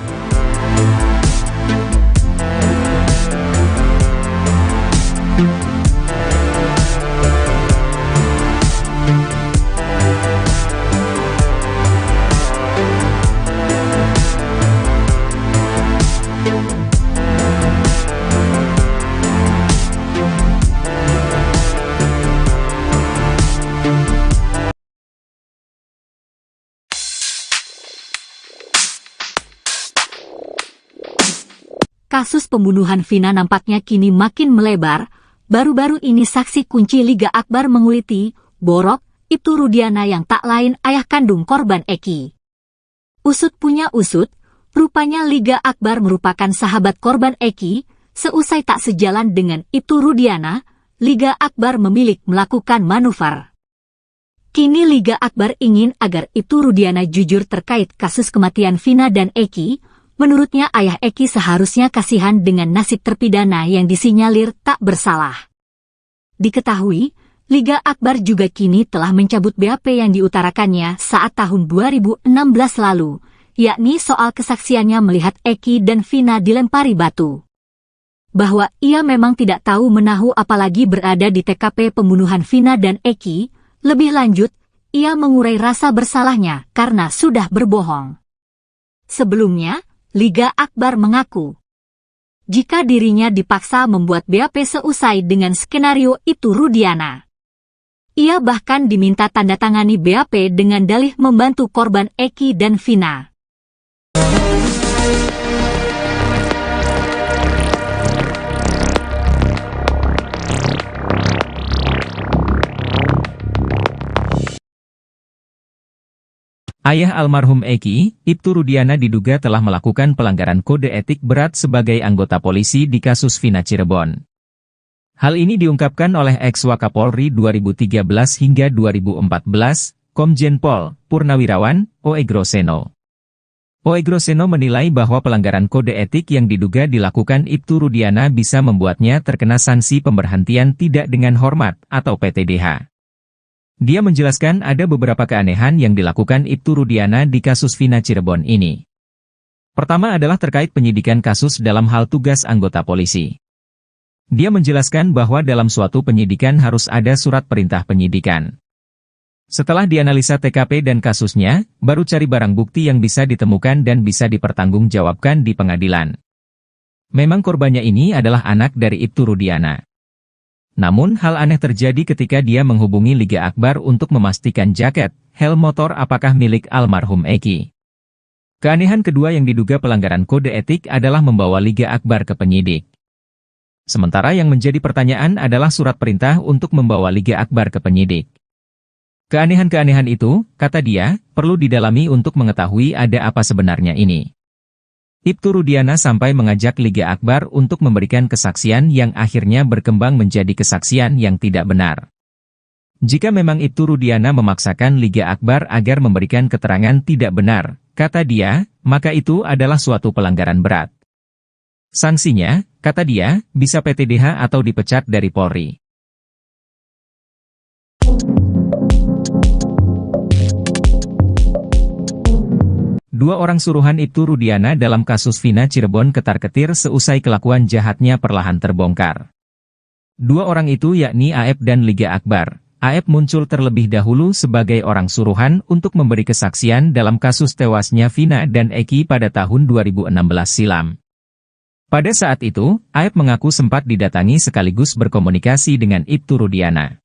Speaker 2: Kasus pembunuhan Vina nampaknya kini makin melebar. Baru-baru ini saksi kunci Liga Akbar menguliti, Borok, Ibtu Rudiana yang tak lain ayah kandung korban Eki. Usut punya usut, rupanya Liga Akbar merupakan sahabat korban Eki. Seusai tak sejalan dengan Ibtu Rudiana, Liga Akbar memilih melakukan manuver. Kini Liga Akbar ingin agar Ibtu Rudiana jujur terkait kasus kematian Vina dan Eki. Menurutnya ayah Eki seharusnya kasihan dengan nasib terpidana yang disinyalir tak bersalah. Diketahui, Liga Akbar juga kini telah mencabut BAP yang diutarakannya saat tahun 2016 lalu, yakni soal kesaksiannya melihat Eki dan Vina dilempari batu. Bahwa ia memang tidak tahu menahu apalagi berada di TKP pembunuhan Vina dan Eki. Lebih lanjut, ia mengurai rasa bersalahnya karena sudah berbohong. Sebelumnya, Liga Akbar mengaku jika dirinya dipaksa membuat BAP seusai dengan skenario Ibtu Rudiana. Ia bahkan diminta tanda tangani BAP dengan dalih membantu korban Eki dan Vina.
Speaker 1: Ayah almarhum Eki, Ibtu Rudiana diduga telah melakukan pelanggaran kode etik berat sebagai anggota polisi di kasus Vina Cirebon. Hal ini diungkapkan oleh ex-Wakapolri 2013 hingga 2014, Komjen Pol Purnawirawan, Oegroseno. Oegroseno menilai bahwa pelanggaran kode etik yang diduga dilakukan Ibtu Rudiana bisa membuatnya terkena sanksi pemberhentian tidak dengan hormat atau PTDH. Dia menjelaskan ada beberapa keanehan yang dilakukan Ibtu Rudiana di kasus Vina Cirebon ini. Pertama adalah terkait penyidikan kasus dalam hal tugas anggota polisi. Dia menjelaskan bahwa dalam suatu penyidikan harus ada surat perintah penyidikan. Setelah dianalisa TKP dan kasusnya, baru cari barang bukti yang bisa ditemukan dan bisa dipertanggungjawabkan di pengadilan. Memang korbannya ini adalah anak dari Ibtu Rudiana. Namun hal aneh terjadi ketika dia menghubungi Liga Akbar untuk memastikan jaket, helm motor apakah milik almarhum Eki. Keanehan kedua yang diduga pelanggaran kode etik adalah membawa Liga Akbar ke penyidik. Sementara yang menjadi pertanyaan adalah surat perintah untuk membawa Liga Akbar ke penyidik. Keanehan-keanehan itu, kata dia, perlu didalami untuk mengetahui ada apa sebenarnya ini. Ibtu Rudiana sampai mengajak Liga Akbar untuk memberikan kesaksian yang akhirnya berkembang menjadi kesaksian yang tidak benar. Jika memang Ibtu Rudiana memaksakan Liga Akbar agar memberikan keterangan tidak benar, kata dia, maka itu adalah suatu pelanggaran berat. Sanksinya, kata dia, bisa PTDH atau dipecat dari Polri. Dua orang suruhan Ibtu Rudiana dalam kasus Vina Cirebon ketar-ketir seusai kelakuan jahatnya perlahan terbongkar. Dua orang itu yakni Aep dan Liga Akbar. Aep muncul terlebih dahulu sebagai orang suruhan untuk memberi kesaksian dalam kasus tewasnya Vina dan Eki pada tahun 2016 silam. Pada saat itu, Aep mengaku sempat didatangi sekaligus berkomunikasi dengan Ibtu Rudiana.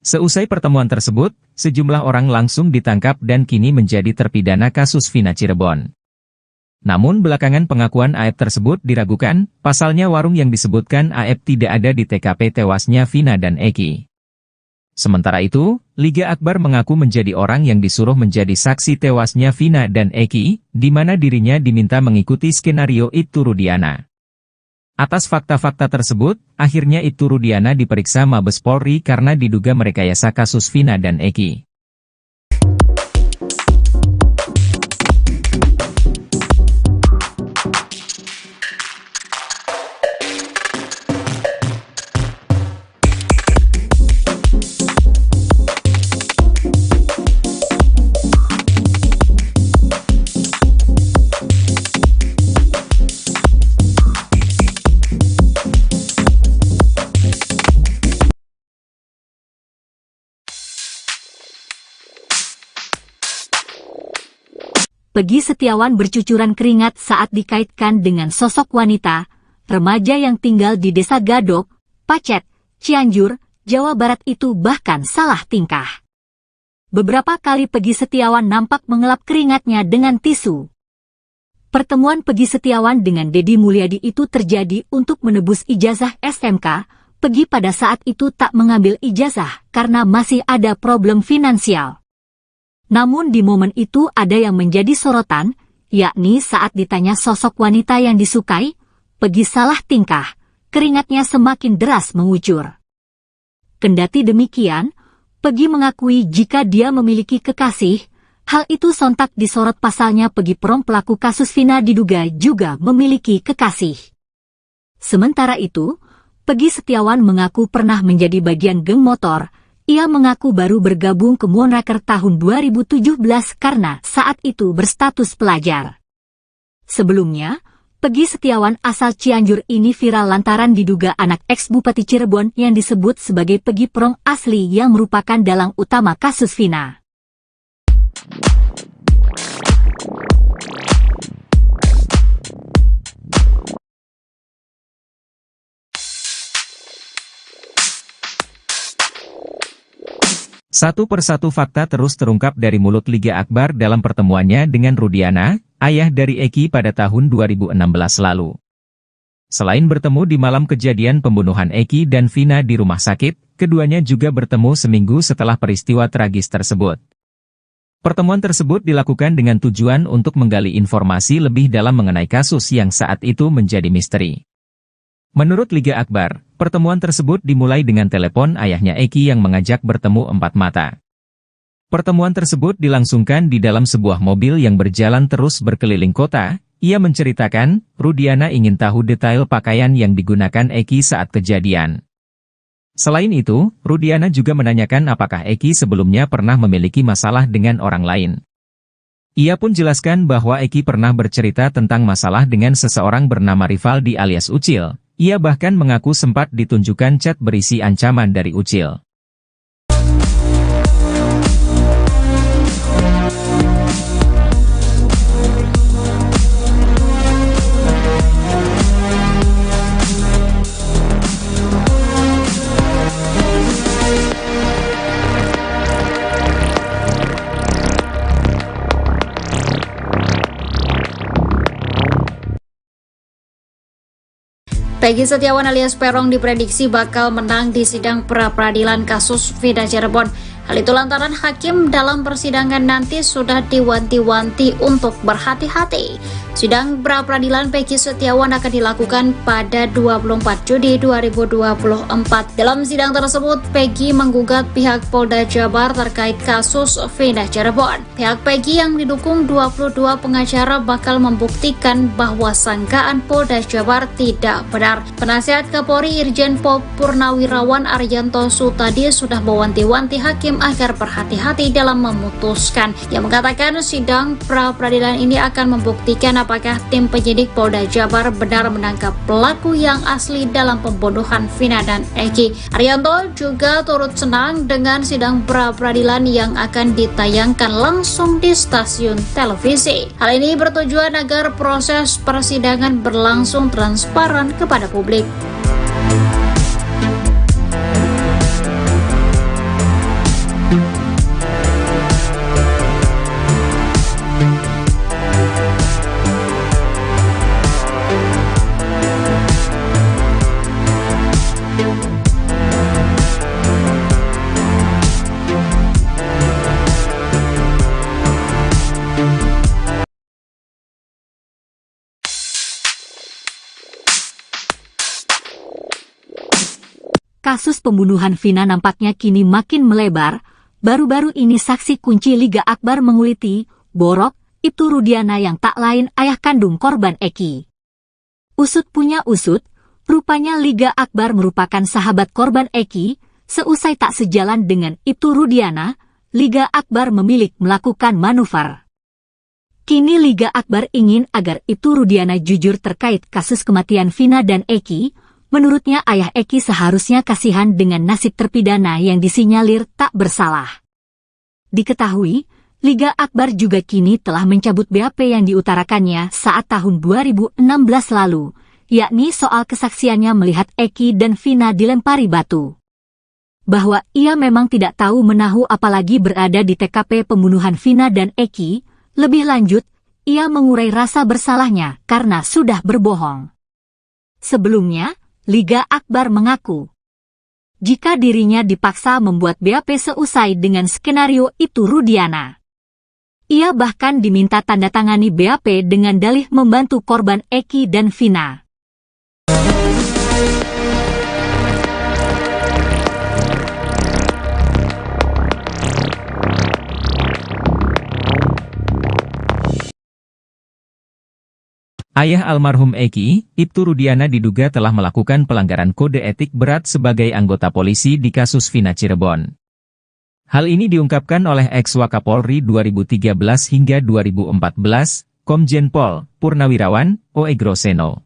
Speaker 1: Seusai pertemuan tersebut, sejumlah orang langsung ditangkap dan kini menjadi terpidana kasus Vina Cirebon. Namun belakangan pengakuan Aep tersebut diragukan, pasalnya warung yang disebutkan Aep tidak ada di TKP tewasnya Vina dan Eki. Sementara itu, Liga Akbar mengaku menjadi orang yang disuruh menjadi saksi tewasnya Vina dan Eki, di mana dirinya diminta mengikuti skenario Ibtu Rudiana. Atas fakta-fakta tersebut, akhirnya Ibtu Rudiana diperiksa Mabes Polri karena diduga merekayasa kasus Vina dan Eki.
Speaker 2: Peggy Setiawan bercucuran keringat saat dikaitkan dengan sosok wanita, remaja yang tinggal di Desa Gadok, Pacet, Cianjur, Jawa Barat itu bahkan salah tingkah. Beberapa kali Peggy Setiawan nampak mengelap keringatnya dengan tisu. Pertemuan Peggy Setiawan dengan Deddy Mulyadi itu terjadi untuk menebus ijazah SMK. Peggy pada saat itu tak mengambil ijazah karena masih ada problem finansial. Namun di momen itu ada yang menjadi sorotan, yakni saat ditanya sosok wanita yang disukai, Peggy salah tingkah, keringatnya semakin deras mengucur. Kendati demikian, Peggy mengakui jika dia memiliki kekasih, hal itu sontak disorot pasalnya Peggy Prom pelaku kasus Vina diduga juga memiliki kekasih. Sementara itu, Peggy Setiawan mengaku pernah menjadi bagian geng motor. Ia mengaku baru bergabung ke Moonraker tahun 2017 karena saat itu berstatus pelajar. Sebelumnya, Peggy Setiawan asal Cianjur ini viral lantaran diduga anak ex-Bupati Cirebon yang disebut sebagai Peggy Prong asli yang merupakan dalang utama kasus Vina.
Speaker 1: Satu persatu fakta terus terungkap dari mulut Liga Akbar dalam pertemuannya dengan Rudiana, ayah dari Eki pada tahun 2016 lalu. Selain bertemu di malam kejadian pembunuhan Eki dan Vina di rumah sakit, keduanya juga bertemu seminggu setelah peristiwa tragis tersebut. Pertemuan tersebut dilakukan dengan tujuan untuk menggali informasi lebih dalam mengenai kasus yang saat itu menjadi misteri. Menurut Liga Akbar, pertemuan tersebut dimulai dengan telepon ayahnya Eki yang mengajak bertemu empat mata. Pertemuan tersebut dilangsungkan di dalam sebuah mobil yang berjalan terus berkeliling kota. Ia menceritakan, Rudiana ingin tahu detail pakaian yang digunakan Eki saat kejadian. Selain itu, Rudiana juga menanyakan apakah Eki sebelumnya pernah memiliki masalah dengan orang lain. Ia pun jelaskan bahwa Eki pernah bercerita tentang masalah dengan seseorang bernama Rivaldi alias Ucil. Ia bahkan mengaku sempat ditunjukkan chat berisi ancaman dari Ucil.
Speaker 3: Peggy Setiawan alias Peron diprediksi bakal menang di sidang pra-peradilan kasus Vida Cirebon. Hal itu lantaran hakim dalam persidangan nanti sudah diwanti-wanti untuk berhati-hati. Sidang pra-peradilan Peggy Setiawan akan dilakukan pada 24 Juni 2024. Dalam sidang tersebut, Peggy menggugat pihak Polda Jabar terkait kasus Vida Cirebon. Pihak Peggy yang didukung 22 pengacara bakal membuktikan bahwa sangkaan Polda Jabar tidak benar. Penasihat Kapolri Irjen Pol Purnawirawan Arianto Sutadi sudah mewanti-wanti hakim agar berhati-hati dalam memutuskan. Ia mengatakan sidang pra-peradilan ini akan membuktikan apakah tim penyidik Polda Jabar benar menangkap pelaku yang asli dalam pembunuhan Vina dan Eki. Arianto juga turut senang dengan sidang pra-peradilan yang akan ditayangkan langsung di stasiun televisi. Hal ini bertujuan agar proses persidangan berlangsung transparan kepada publik.
Speaker 2: Kasus pembunuhan Vina nampaknya kini makin melebar. Baru-baru ini saksi kunci Liga Akbar menguliti Borok, Ibtu Rudiana yang tak lain ayah kandung korban Eki. Usut punya usut, rupanya Liga Akbar merupakan sahabat korban Eki. Seusai tak sejalan dengan Ibtu Rudiana, Liga Akbar memilih melakukan manuver. Kini Liga Akbar ingin agar Ibtu Rudiana jujur terkait kasus kematian Vina dan Eki. Menurutnya ayah Eki seharusnya kasihan dengan nasib terpidana yang disinyalir tak bersalah. Diketahui, Liga Akbar juga kini telah mencabut BAP yang diutarakannya saat tahun 2016 lalu, yakni soal kesaksiannya melihat Eki dan Vina dilempari batu. Bahwa ia memang tidak tahu menahu apalagi berada di TKP pembunuhan Vina dan Eki. Lebih lanjut, ia mengurai rasa bersalahnya karena sudah berbohong. Sebelumnya, Liga Akbar mengaku jika dirinya dipaksa membuat BAP seusai dengan skenario Ibtu Rudiana. Ia bahkan diminta tanda tangani BAP dengan dalih membantu korban Eki dan Vina.
Speaker 1: Ayah almarhum Eki, Ibtu Rudiana diduga telah melakukan pelanggaran kode etik berat sebagai anggota polisi di kasus Vina Cirebon. Hal ini diungkapkan oleh ex-Wakapolri 2013 hingga 2014, Komjen Pol Purnawirawan, Oegroseno.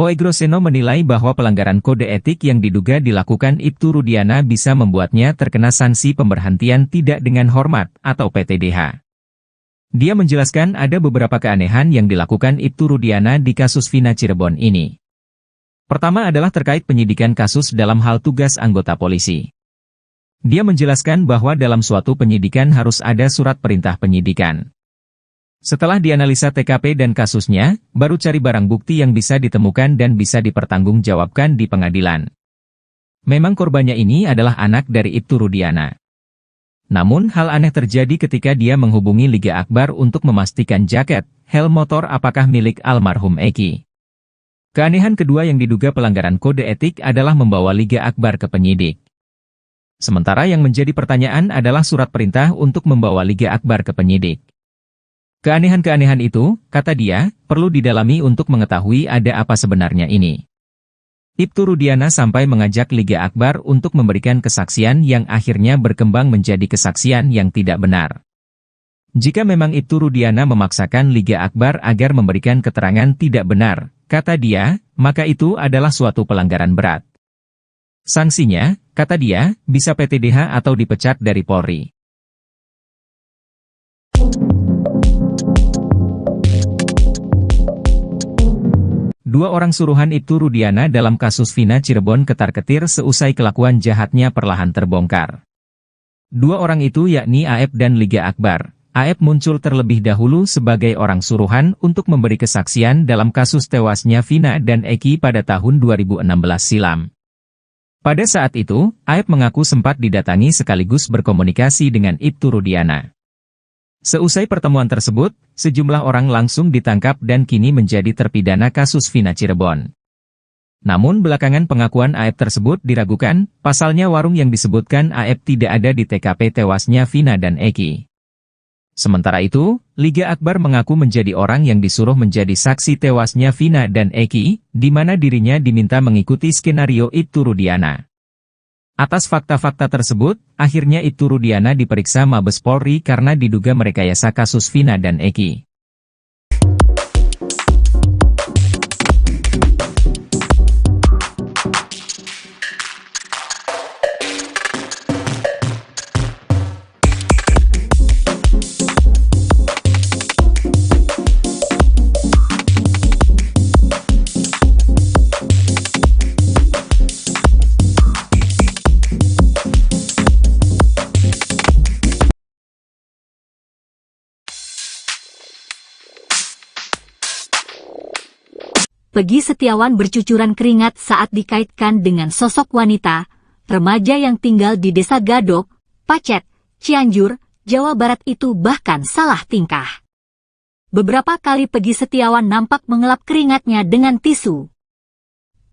Speaker 1: Oegroseno menilai bahwa pelanggaran kode etik yang diduga dilakukan Ibtu Rudiana bisa membuatnya terkena sanksi pemberhentian tidak dengan hormat atau PTDH. Dia menjelaskan ada beberapa keanehan yang dilakukan Ibtu Rudiana di kasus Vina Cirebon ini. Pertama adalah terkait penyidikan kasus dalam hal tugas anggota polisi. Dia menjelaskan bahwa dalam suatu penyidikan harus ada surat perintah penyidikan. Setelah dianalisa TKP dan kasusnya, baru cari barang bukti yang bisa ditemukan dan bisa dipertanggungjawabkan di pengadilan. Memang korbannya ini adalah anak dari Ibtu Rudiana. Namun hal aneh terjadi ketika dia menghubungi Liga Akbar untuk memastikan jaket, helm motor apakah milik almarhum Eki. Keanehan kedua yang diduga pelanggaran kode etik adalah membawa Liga Akbar ke penyidik. Sementara yang menjadi pertanyaan adalah surat perintah untuk membawa Liga Akbar ke penyidik. Keanehan-keanehan itu, kata dia, perlu didalami untuk mengetahui ada apa sebenarnya ini. Ibtu Rudiana sampai mengajak Liga Akbar untuk memberikan kesaksian yang akhirnya berkembang menjadi kesaksian yang tidak benar. Jika memang Ibtu Rudiana memaksakan Liga Akbar agar memberikan keterangan tidak benar, kata dia, maka itu adalah suatu pelanggaran berat. Sanksinya, kata dia, bisa PTDH atau dipecat dari Polri. Dua orang suruhan Ibtu Rudiana dalam kasus Vina Cirebon ketar-ketir seusai kelakuan jahatnya perlahan terbongkar. Dua orang itu yakni Aep dan Liga Akbar. AF muncul terlebih dahulu sebagai orang suruhan untuk memberi kesaksian dalam kasus tewasnya Vina dan Eki pada tahun 2016 silam. Pada saat itu, AF mengaku sempat didatangi sekaligus berkomunikasi dengan Ibtu Rudiana. Seusai pertemuan tersebut, sejumlah orang langsung ditangkap dan kini menjadi terpidana kasus Vina Cirebon. Namun belakangan pengakuan AF tersebut diragukan, pasalnya warung yang disebutkan AF tidak ada di TKP tewasnya Vina dan Eki. Sementara itu, Liga Akbar mengaku menjadi orang yang disuruh menjadi saksi tewasnya Vina dan Eki, di mana dirinya diminta mengikuti skenario Ibtu Rudiana. Atas fakta-fakta tersebut, akhirnya Ibtu Rudiana diperiksa Mabes Polri karena diduga merekayasa kasus Vina dan Eki.
Speaker 2: Peggy Setiawan bercucuran keringat saat dikaitkan dengan sosok wanita, remaja yang tinggal di Desa Gadok, Pacet, Cianjur, Jawa Barat itu bahkan salah tingkah. Beberapa kali Peggy Setiawan nampak mengelap keringatnya dengan tisu.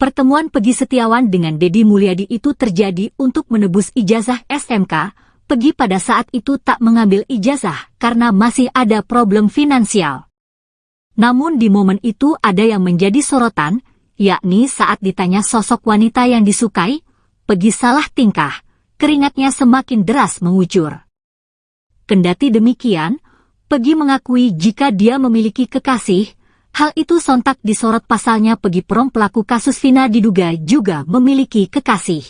Speaker 2: Pertemuan Peggy Setiawan dengan Deddy Mulyadi itu terjadi untuk menebus ijazah SMK. Peggy pada saat itu tak mengambil ijazah karena masih ada problem finansial. Namun di momen itu ada yang menjadi sorotan, yakni saat ditanya sosok wanita yang disukai, Peggy salah tingkah, keringatnya semakin deras mengucur. Kendati demikian, Peggy mengakui jika dia memiliki kekasih, hal itu sontak disorot pasalnya Peggy Prong pelaku kasus Vina diduga juga memiliki kekasih.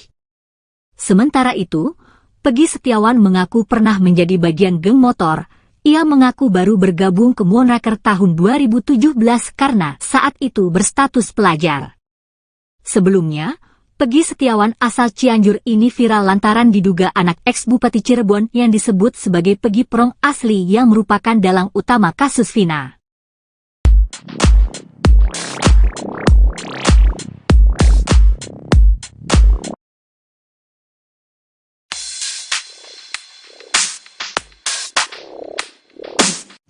Speaker 2: Sementara itu, Peggy Setiawan mengaku pernah menjadi bagian geng motor. Ia mengaku baru bergabung ke Moonraker tahun 2017 karena saat itu berstatus pelajar. Sebelumnya, Peggy Setiawan asal Cianjur ini viral lantaran diduga anak ex-Bupati Cirebon yang disebut sebagai Peggy Prong asli yang merupakan dalang utama kasus Vina.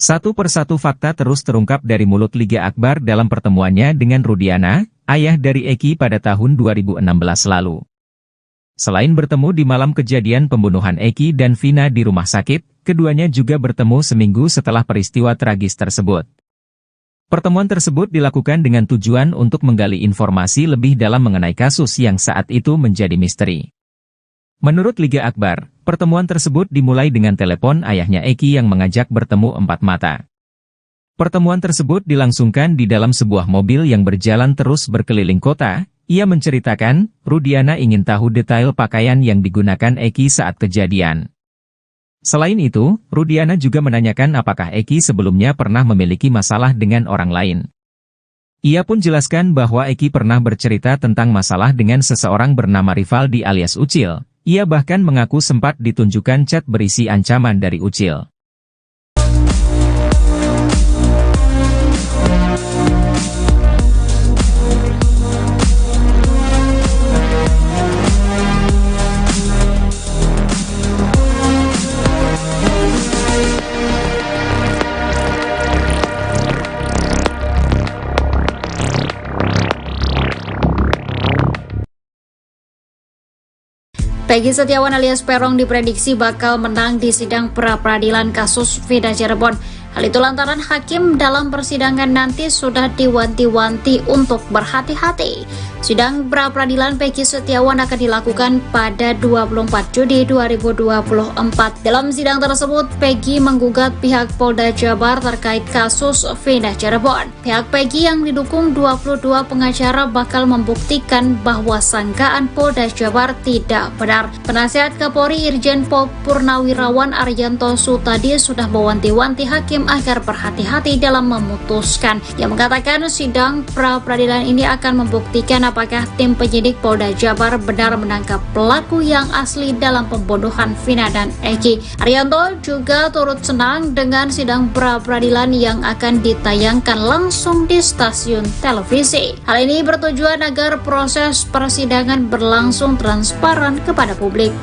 Speaker 1: Satu persatu fakta terus terungkap dari mulut Liga Akbar dalam pertemuannya dengan Rudiana, ayah dari Eki pada tahun 2016 lalu. Selain bertemu di malam kejadian pembunuhan Eki dan Vina di rumah sakit, keduanya juga bertemu seminggu setelah peristiwa tragis tersebut. Pertemuan tersebut dilakukan dengan tujuan untuk menggali informasi lebih dalam mengenai kasus yang saat itu menjadi misteri. Menurut Liga Akbar, pertemuan tersebut dimulai dengan telepon ayahnya Eki yang mengajak bertemu empat mata. Pertemuan tersebut dilangsungkan di dalam sebuah mobil yang berjalan terus berkeliling kota. Ia menceritakan, Rudiana ingin tahu detail pakaian yang digunakan Eki saat kejadian. Selain itu, Rudiana juga menanyakan apakah Eki sebelumnya pernah memiliki masalah dengan orang lain. Ia pun jelaskan bahwa Eki pernah bercerita tentang masalah dengan seseorang bernama Rivaldi alias Ucil. Ia bahkan mengaku sempat ditunjukkan chat berisi ancaman dari Ucil.
Speaker 3: Peggy Setiawan alias Perong diprediksi bakal menang di sidang pra-peradilan kasus Vina Cirebon. Hal itu lantaran hakim dalam persidangan nanti sudah diwanti-wanti untuk berhati-hati. Sidang pra-peradilan Peggy Setiawan akan dilakukan pada 24 Juni 2024. Dalam sidang tersebut, Peggy menggugat pihak Polda Jabar terkait kasus Vina Cirebon. Pihak Peggy yang didukung 22 pengacara bakal membuktikan bahwa sangkaan Polda Jabar tidak benar. Penasihat Kapolri Irjen Pol Purnawirawan Arianto Sutadi sudah mewanti-wanti hakim agar berhati-hati dalam memutuskan. Yang mengatakan sidang pra-peradilan ini akan membuktikan apakah tim penyidik Polda Jabar benar menangkap pelaku yang asli dalam pembunuhan Vina dan Eki. Arianto juga turut senang dengan sidang pra-peradilan yang akan ditayangkan langsung di stasiun televisi. Hal ini bertujuan agar proses persidangan berlangsung transparan kepada publik.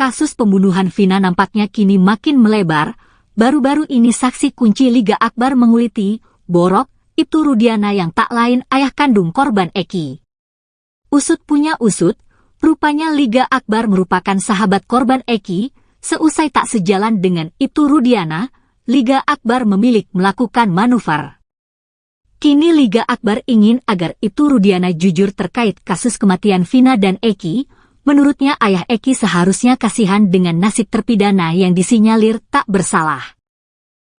Speaker 2: Kasus pembunuhan Vina nampaknya kini makin melebar. Baru-baru ini saksi kunci Liga Akbar menguliti Borok Ibtu Rudiana yang tak lain ayah kandung korban Eki. Usut punya usut, rupanya Liga Akbar merupakan sahabat korban Eki. Seusai tak sejalan dengan Ibtu Rudiana, Liga Akbar memilih melakukan manuver. Kini Liga Akbar ingin agar Ibtu Rudiana jujur terkait kasus kematian Vina dan Eki. Menurutnya ayah Eki seharusnya kasihan dengan nasib terpidana yang disinyalir tak bersalah.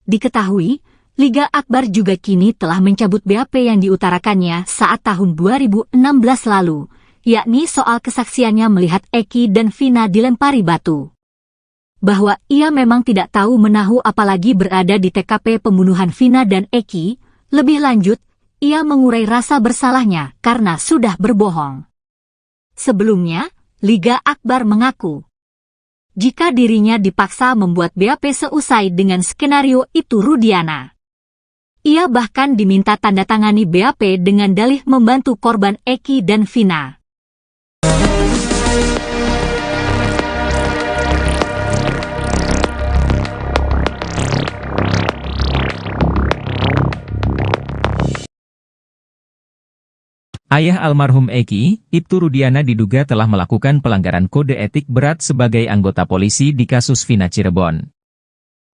Speaker 2: Diketahui, Liga Akbar juga kini telah mencabut BAP yang diutarakannya saat tahun 2016 lalu, yakni soal kesaksiannya melihat Eki dan Vina dilempari batu. Bahwa ia memang tidak tahu menahu apalagi berada di TKP pembunuhan Vina dan Eki. Lebih lanjut, ia mengurai rasa bersalahnya karena sudah berbohong. Sebelumnya, Liga Akbar mengaku jika dirinya dipaksa membuat BAP seusai dengan skenario Ibtu Rudiana. Ia bahkan diminta tanda tangani BAP dengan dalih membantu korban Eki dan Vina.
Speaker 1: Ayah almarhum Eki, Ibtu Rudiana diduga telah melakukan pelanggaran kode etik berat sebagai anggota polisi di kasus Vina Cirebon.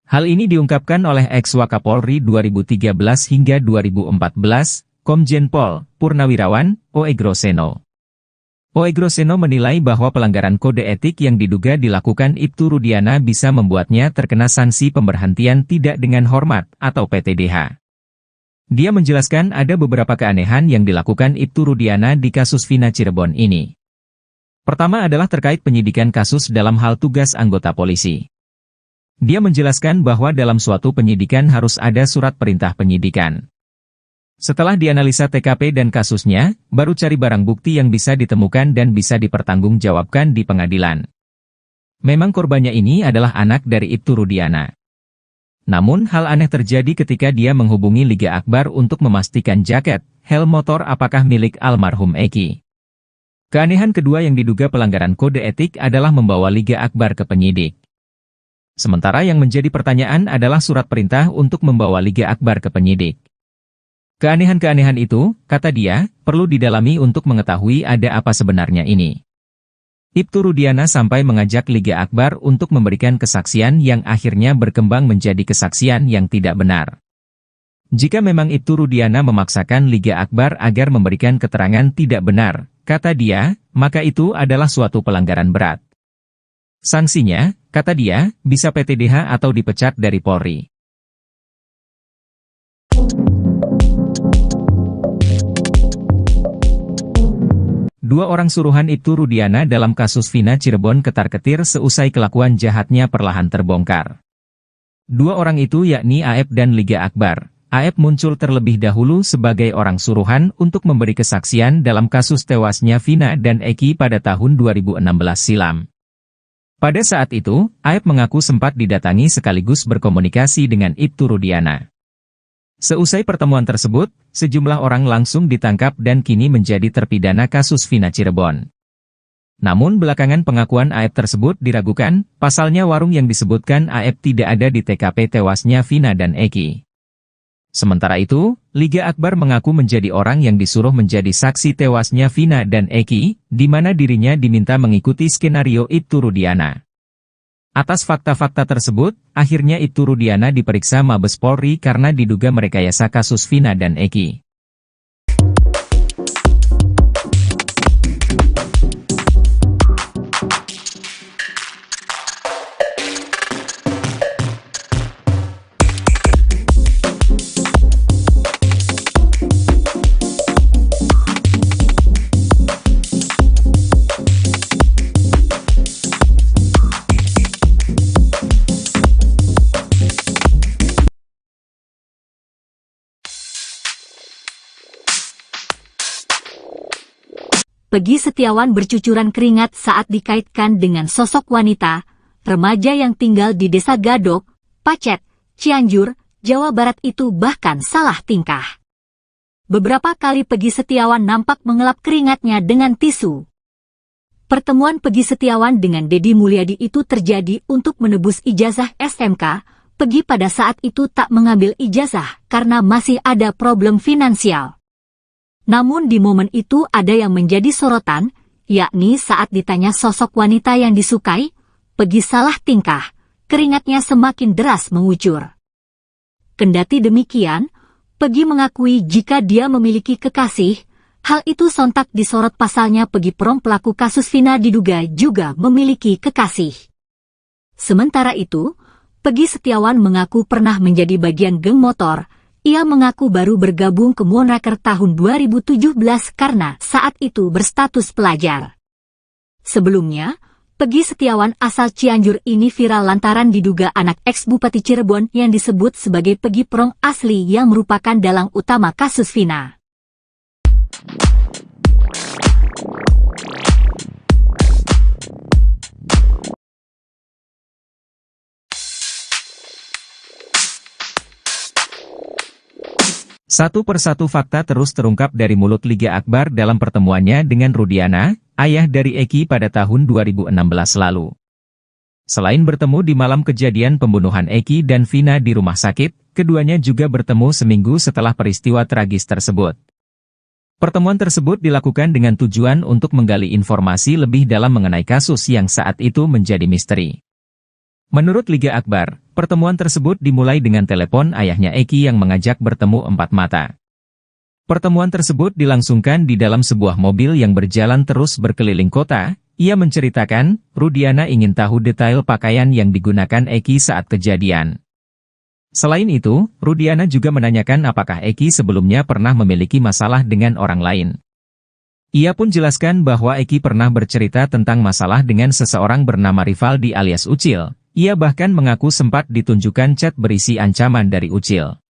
Speaker 1: Hal ini diungkapkan oleh ex-Wakapolri 2013 hingga 2014, Komjen Pol Purnawirawan Oegroseno. Oegroseno menilai bahwa pelanggaran kode etik yang diduga dilakukan Ibtu Rudiana bisa membuatnya terkena sanksi pemberhentian tidak dengan hormat atau PTDH. Dia menjelaskan ada beberapa keanehan yang dilakukan Ibtu Rudiana di kasus Vina Cirebon ini. Pertama adalah terkait penyidikan kasus dalam hal tugas anggota polisi. Dia menjelaskan bahwa dalam suatu penyidikan harus ada surat perintah penyidikan. Setelah dianalisa TKP dan kasusnya, baru cari barang bukti yang bisa ditemukan dan bisa dipertanggungjawabkan di pengadilan. Memang korbannya ini adalah anak dari Ibtu Rudiana. Namun hal aneh terjadi ketika dia menghubungi Liga Akbar untuk memastikan jaket, helm motor apakah milik almarhum Eki. Keanehan kedua yang diduga pelanggaran kode etik adalah membawa Liga Akbar ke penyidik. Sementara yang menjadi pertanyaan adalah surat perintah untuk membawa Liga Akbar ke penyidik. Keanehan-keanehan itu, kata dia, perlu didalami untuk mengetahui ada apa sebenarnya ini. Ibtu Rudiana sampai mengajak Liga Akbar untuk memberikan kesaksian yang akhirnya berkembang menjadi kesaksian yang tidak benar. Jika memang Ibtu Rudiana memaksakan Liga Akbar agar memberikan keterangan tidak benar, kata dia, maka itu adalah suatu pelanggaran berat. Sanksinya, kata dia, bisa PTDH atau dipecat dari Polri. Dua orang suruhan Ibtu Rudiana dalam kasus Vina Cirebon ketar-ketir seusai kelakuan jahatnya perlahan terbongkar. Dua orang itu yakni AF dan Liga Akbar. AF muncul terlebih dahulu sebagai orang suruhan untuk memberi kesaksian dalam kasus tewasnya Vina dan Eki pada tahun 2016 silam. Pada saat itu, AF mengaku sempat didatangi sekaligus berkomunikasi dengan Ibtu Rudiana. Seusai pertemuan tersebut, sejumlah orang langsung ditangkap dan kini menjadi terpidana kasus Vina Cirebon. Namun belakangan pengakuan AF tersebut diragukan, pasalnya warung yang disebutkan AF tidak ada di TKP tewasnya Vina dan Eki. Sementara itu, Liga Akbar mengaku menjadi orang yang disuruh menjadi saksi tewasnya Vina dan Eki, di mana dirinya diminta mengikuti skenario Ibtu Rudiana. Atas fakta-fakta tersebut, akhirnya Ibtu Rudiana diperiksa Mabes Polri karena diduga merekayasa kasus Vina dan Eki.
Speaker 2: Peggy Setiawan bercucuran keringat saat dikaitkan dengan sosok wanita, remaja yang tinggal di Desa Gadok, Pacet, Cianjur, Jawa Barat itu bahkan salah tingkah. Beberapa kali Peggy Setiawan nampak mengelap keringatnya dengan tisu. Pertemuan Peggy Setiawan dengan Deddy Mulyadi itu terjadi untuk menebus ijazah SMK. Peggy pada saat itu tak mengambil ijazah karena masih ada problem finansial. Namun di momen itu ada yang menjadi sorotan, yakni saat ditanya sosok wanita yang disukai, Peggy salah tingkah, keringatnya semakin deras mengucur. Kendati demikian, Peggy mengakui jika dia memiliki kekasih, hal itu sontak disorot pasalnya Peggy Prom pelaku kasus Vina diduga juga memiliki kekasih. Sementara itu, Peggy Setiawan mengaku pernah menjadi bagian geng motor. Ia mengaku baru bergabung ke Moonraker tahun 2017 karena saat itu berstatus pelajar. Sebelumnya, Peggy Setiawan asal Cianjur ini viral lantaran diduga anak ex-Bupati Cirebon yang disebut sebagai Peggy Prom asli yang merupakan dalang utama kasus Vina.
Speaker 1: Satu persatu fakta terus terungkap dari mulut Liga Akbar dalam pertemuannya dengan Rudiana, ayah dari Eki pada tahun 2016 lalu. Selain bertemu di malam kejadian pembunuhan Eki dan Vina di rumah sakit, keduanya juga bertemu seminggu setelah peristiwa tragis tersebut. Pertemuan tersebut dilakukan dengan tujuan untuk menggali informasi lebih dalam mengenai kasus yang saat itu menjadi misteri. Menurut Liga Akbar, pertemuan tersebut dimulai dengan telepon ayahnya Eki yang mengajak bertemu empat mata. Pertemuan tersebut dilangsungkan di dalam sebuah mobil yang berjalan terus berkeliling kota. Ia menceritakan, Rudiana ingin tahu detail pakaian yang digunakan Eki saat kejadian. Selain itu, Rudiana juga menanyakan apakah Eki sebelumnya pernah memiliki masalah dengan orang lain. Ia pun jelaskan bahwa Eki pernah bercerita tentang masalah dengan seseorang bernama Rivaldi alias Ucil. Ia bahkan mengaku sempat ditunjukkan chat berisi ancaman dari Ucil.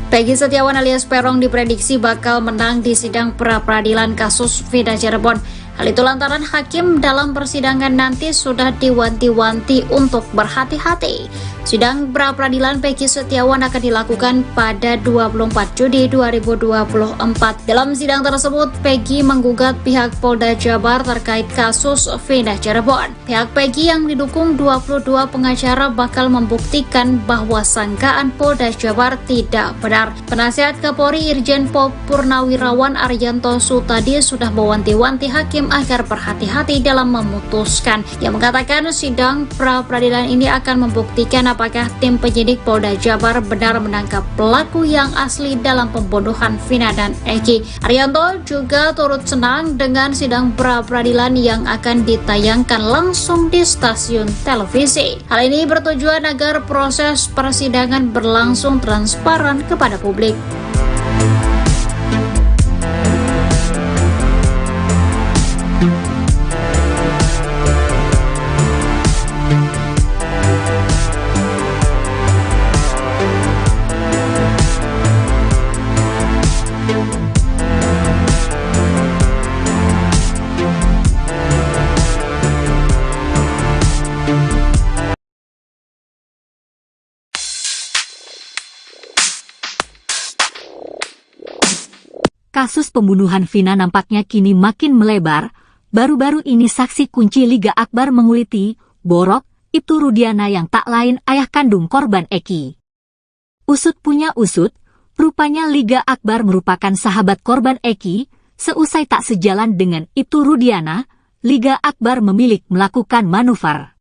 Speaker 3: Peggy Setiawan alias Peron diprediksi bakal menang di sidang pra-peradilan kasus Vina Cirebon. Hal itu lantaran hakim dalam persidangan nanti sudah diwanti-wanti untuk berhati-hati. Sidang pra-peradilan Peggy Setiawan akan dilakukan pada 24 Juni 2024. Dalam sidang tersebut, Peggy menggugat pihak Polda Jabar terkait kasus Vina Cirebon. Pihak Peggy yang didukung 22 pengacara bakal membuktikan bahwa sangkaan Polda Jabar tidak benar. Penasihat Kapolri Irjen Pol Purnawirawan Arianto Sutadi sudah mewanti-wanti hakim agar berhati-hati dalam memutuskan. Ia mengatakan sidang pra-peradilan ini akan membuktikan apakah tim penyidik Polda Jabar benar menangkap pelaku yang asli dalam pembunuhan Vina dan Eki. Arianto juga turut senang dengan sidang pra-peradilan yang akan ditayangkan langsung di stasiun televisi. Hal ini bertujuan agar proses persidangan berlangsung transparan kepada publik.
Speaker 2: Kasus pembunuhan Vina nampaknya kini makin melebar. Baru-baru ini saksi kunci Liga Akbar menguliti, Borok, Ibtu Rudiana yang tak lain ayah kandung korban Eki. Usut punya usut, rupanya Liga Akbar merupakan sahabat korban Eki. Seusai tak sejalan dengan Ibtu Rudiana, Liga Akbar memilih melakukan manuver.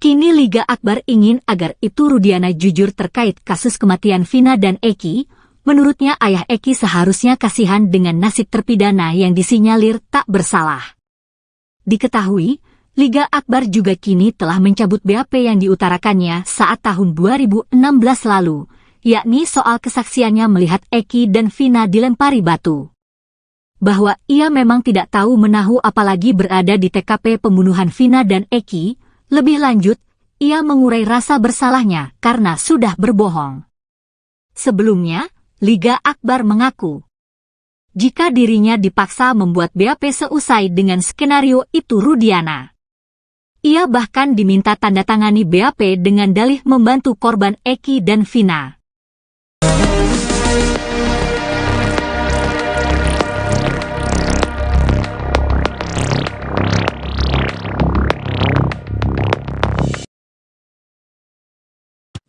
Speaker 2: Kini Liga Akbar ingin agar Ibtu Rudiana jujur terkait kasus kematian Vina dan Eki. Menurutnya ayah Eki seharusnya kasihan dengan nasib terpidana yang disinyalir tak bersalah. Diketahui, Liga Akbar juga kini telah mencabut BAP yang diutarakannya saat tahun 2016 lalu, yakni soal kesaksiannya melihat Eki dan Vina dilempari batu. Bahwa ia memang tidak tahu menahu apalagi berada di TKP pembunuhan Vina dan Eki. Lebih lanjut, ia mengurai rasa bersalahnya karena sudah berbohong. Sebelumnya, Liga Akbar mengaku jika dirinya dipaksa membuat BAP seusai dengan skenario itu Rudiana. Ia bahkan diminta tanda tangani BAP dengan dalih membantu korban Eki dan Vina.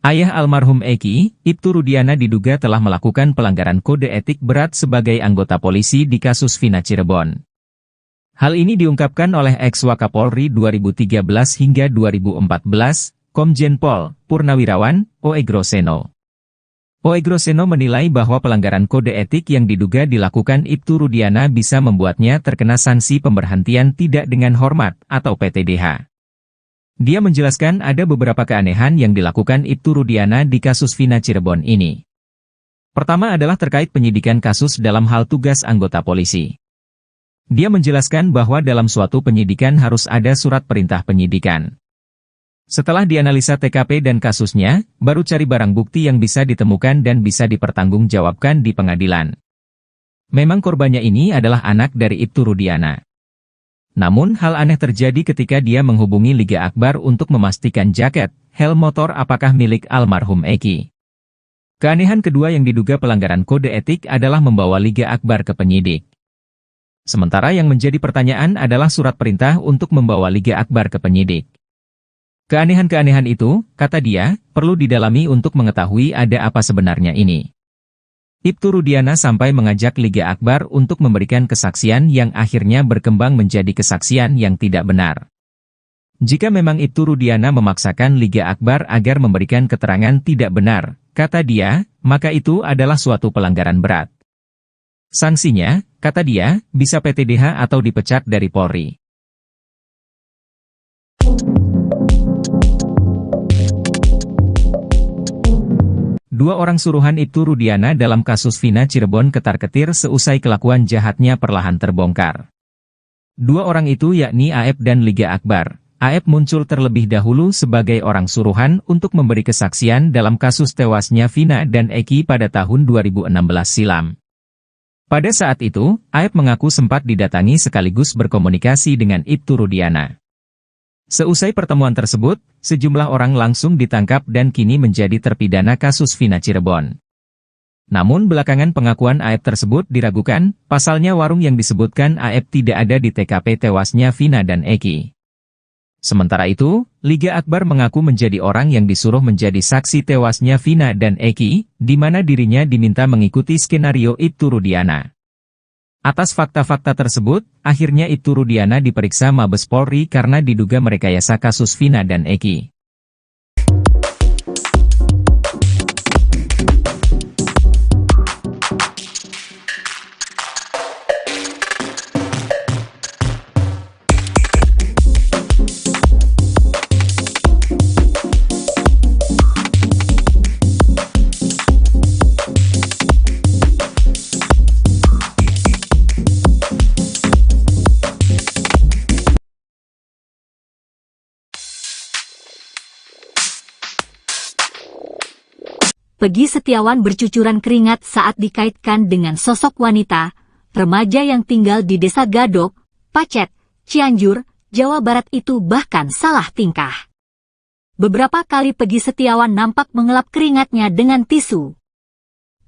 Speaker 1: Ayah almarhum Eki, Ibtu Rudiana diduga telah melakukan pelanggaran kode etik berat sebagai anggota polisi di kasus Vina Cirebon. Hal ini diungkapkan oleh ex-Wakapolri 2013 hingga 2014, Komjen Pol Purnawirawan Oegroseno. Oegroseno menilai bahwa pelanggaran kode etik yang diduga dilakukan Ibtu Rudiana bisa membuatnya terkena sanksi pemberhentian tidak dengan hormat atau PTDH. Dia menjelaskan ada beberapa keanehan yang dilakukan Ibtu Rudiana di kasus Vina Cirebon ini. Pertama adalah terkait penyidikan kasus dalam hal tugas anggota polisi. Dia menjelaskan bahwa dalam suatu penyidikan harus ada surat perintah penyidikan. Setelah dianalisa TKP dan kasusnya, baru cari barang bukti yang bisa ditemukan dan bisa dipertanggungjawabkan di pengadilan. Memang korbannya ini adalah anak dari Ibtu Rudiana. Namun hal aneh terjadi ketika dia menghubungi Liga Akbar untuk memastikan jaket, helm motor apakah milik almarhum Eki. Keanehan kedua yang diduga pelanggaran kode etik adalah membawa Liga Akbar ke penyidik. Sementara yang menjadi pertanyaan adalah surat perintah untuk membawa Liga Akbar ke penyidik. Keanehan-keanehan itu, kata dia, perlu didalami untuk mengetahui ada apa sebenarnya ini. Ibtu Rudiana sampai mengajak Liga Akbar untuk memberikan kesaksian yang akhirnya berkembang menjadi kesaksian yang tidak benar. Jika memang Ibtu Rudiana memaksakan Liga Akbar agar memberikan keterangan tidak benar, kata dia, maka itu adalah suatu pelanggaran berat. Sanksinya, kata dia, bisa PTDH atau dipecat dari Polri. Dua orang suruhan Ibtu Rudiana dalam kasus Vina Cirebon ketar-ketir seusai kelakuan jahatnya perlahan terbongkar. Dua orang itu yakni AF dan Liga Akbar. AF muncul terlebih dahulu sebagai orang suruhan untuk memberi kesaksian dalam kasus tewasnya Vina dan Eki pada tahun 2016 silam. Pada saat itu, AF mengaku sempat didatangi sekaligus berkomunikasi dengan Ibtu Rudiana. Seusai pertemuan tersebut, sejumlah orang langsung ditangkap dan kini menjadi terpidana kasus Vina Cirebon. Namun belakangan pengakuan AF tersebut diragukan, pasalnya warung yang disebutkan AF tidak ada di TKP tewasnya Vina dan Eki. Sementara itu, Liga Akbar mengaku menjadi orang yang disuruh menjadi saksi tewasnya Vina dan Eki, di mana dirinya diminta mengikuti skenario Ibtu Rudiana. Atas fakta-fakta tersebut, akhirnya Ibtu Rudiana diperiksa Mabes Polri karena diduga merekayasa kasus Vina dan Eki.
Speaker 2: Peggy Setiawan bercucuran keringat saat dikaitkan dengan sosok wanita, remaja yang tinggal di Desa Gadok, Pacet, Cianjur, Jawa Barat itu bahkan salah tingkah. Beberapa kali Peggy Setiawan nampak mengelap keringatnya dengan tisu.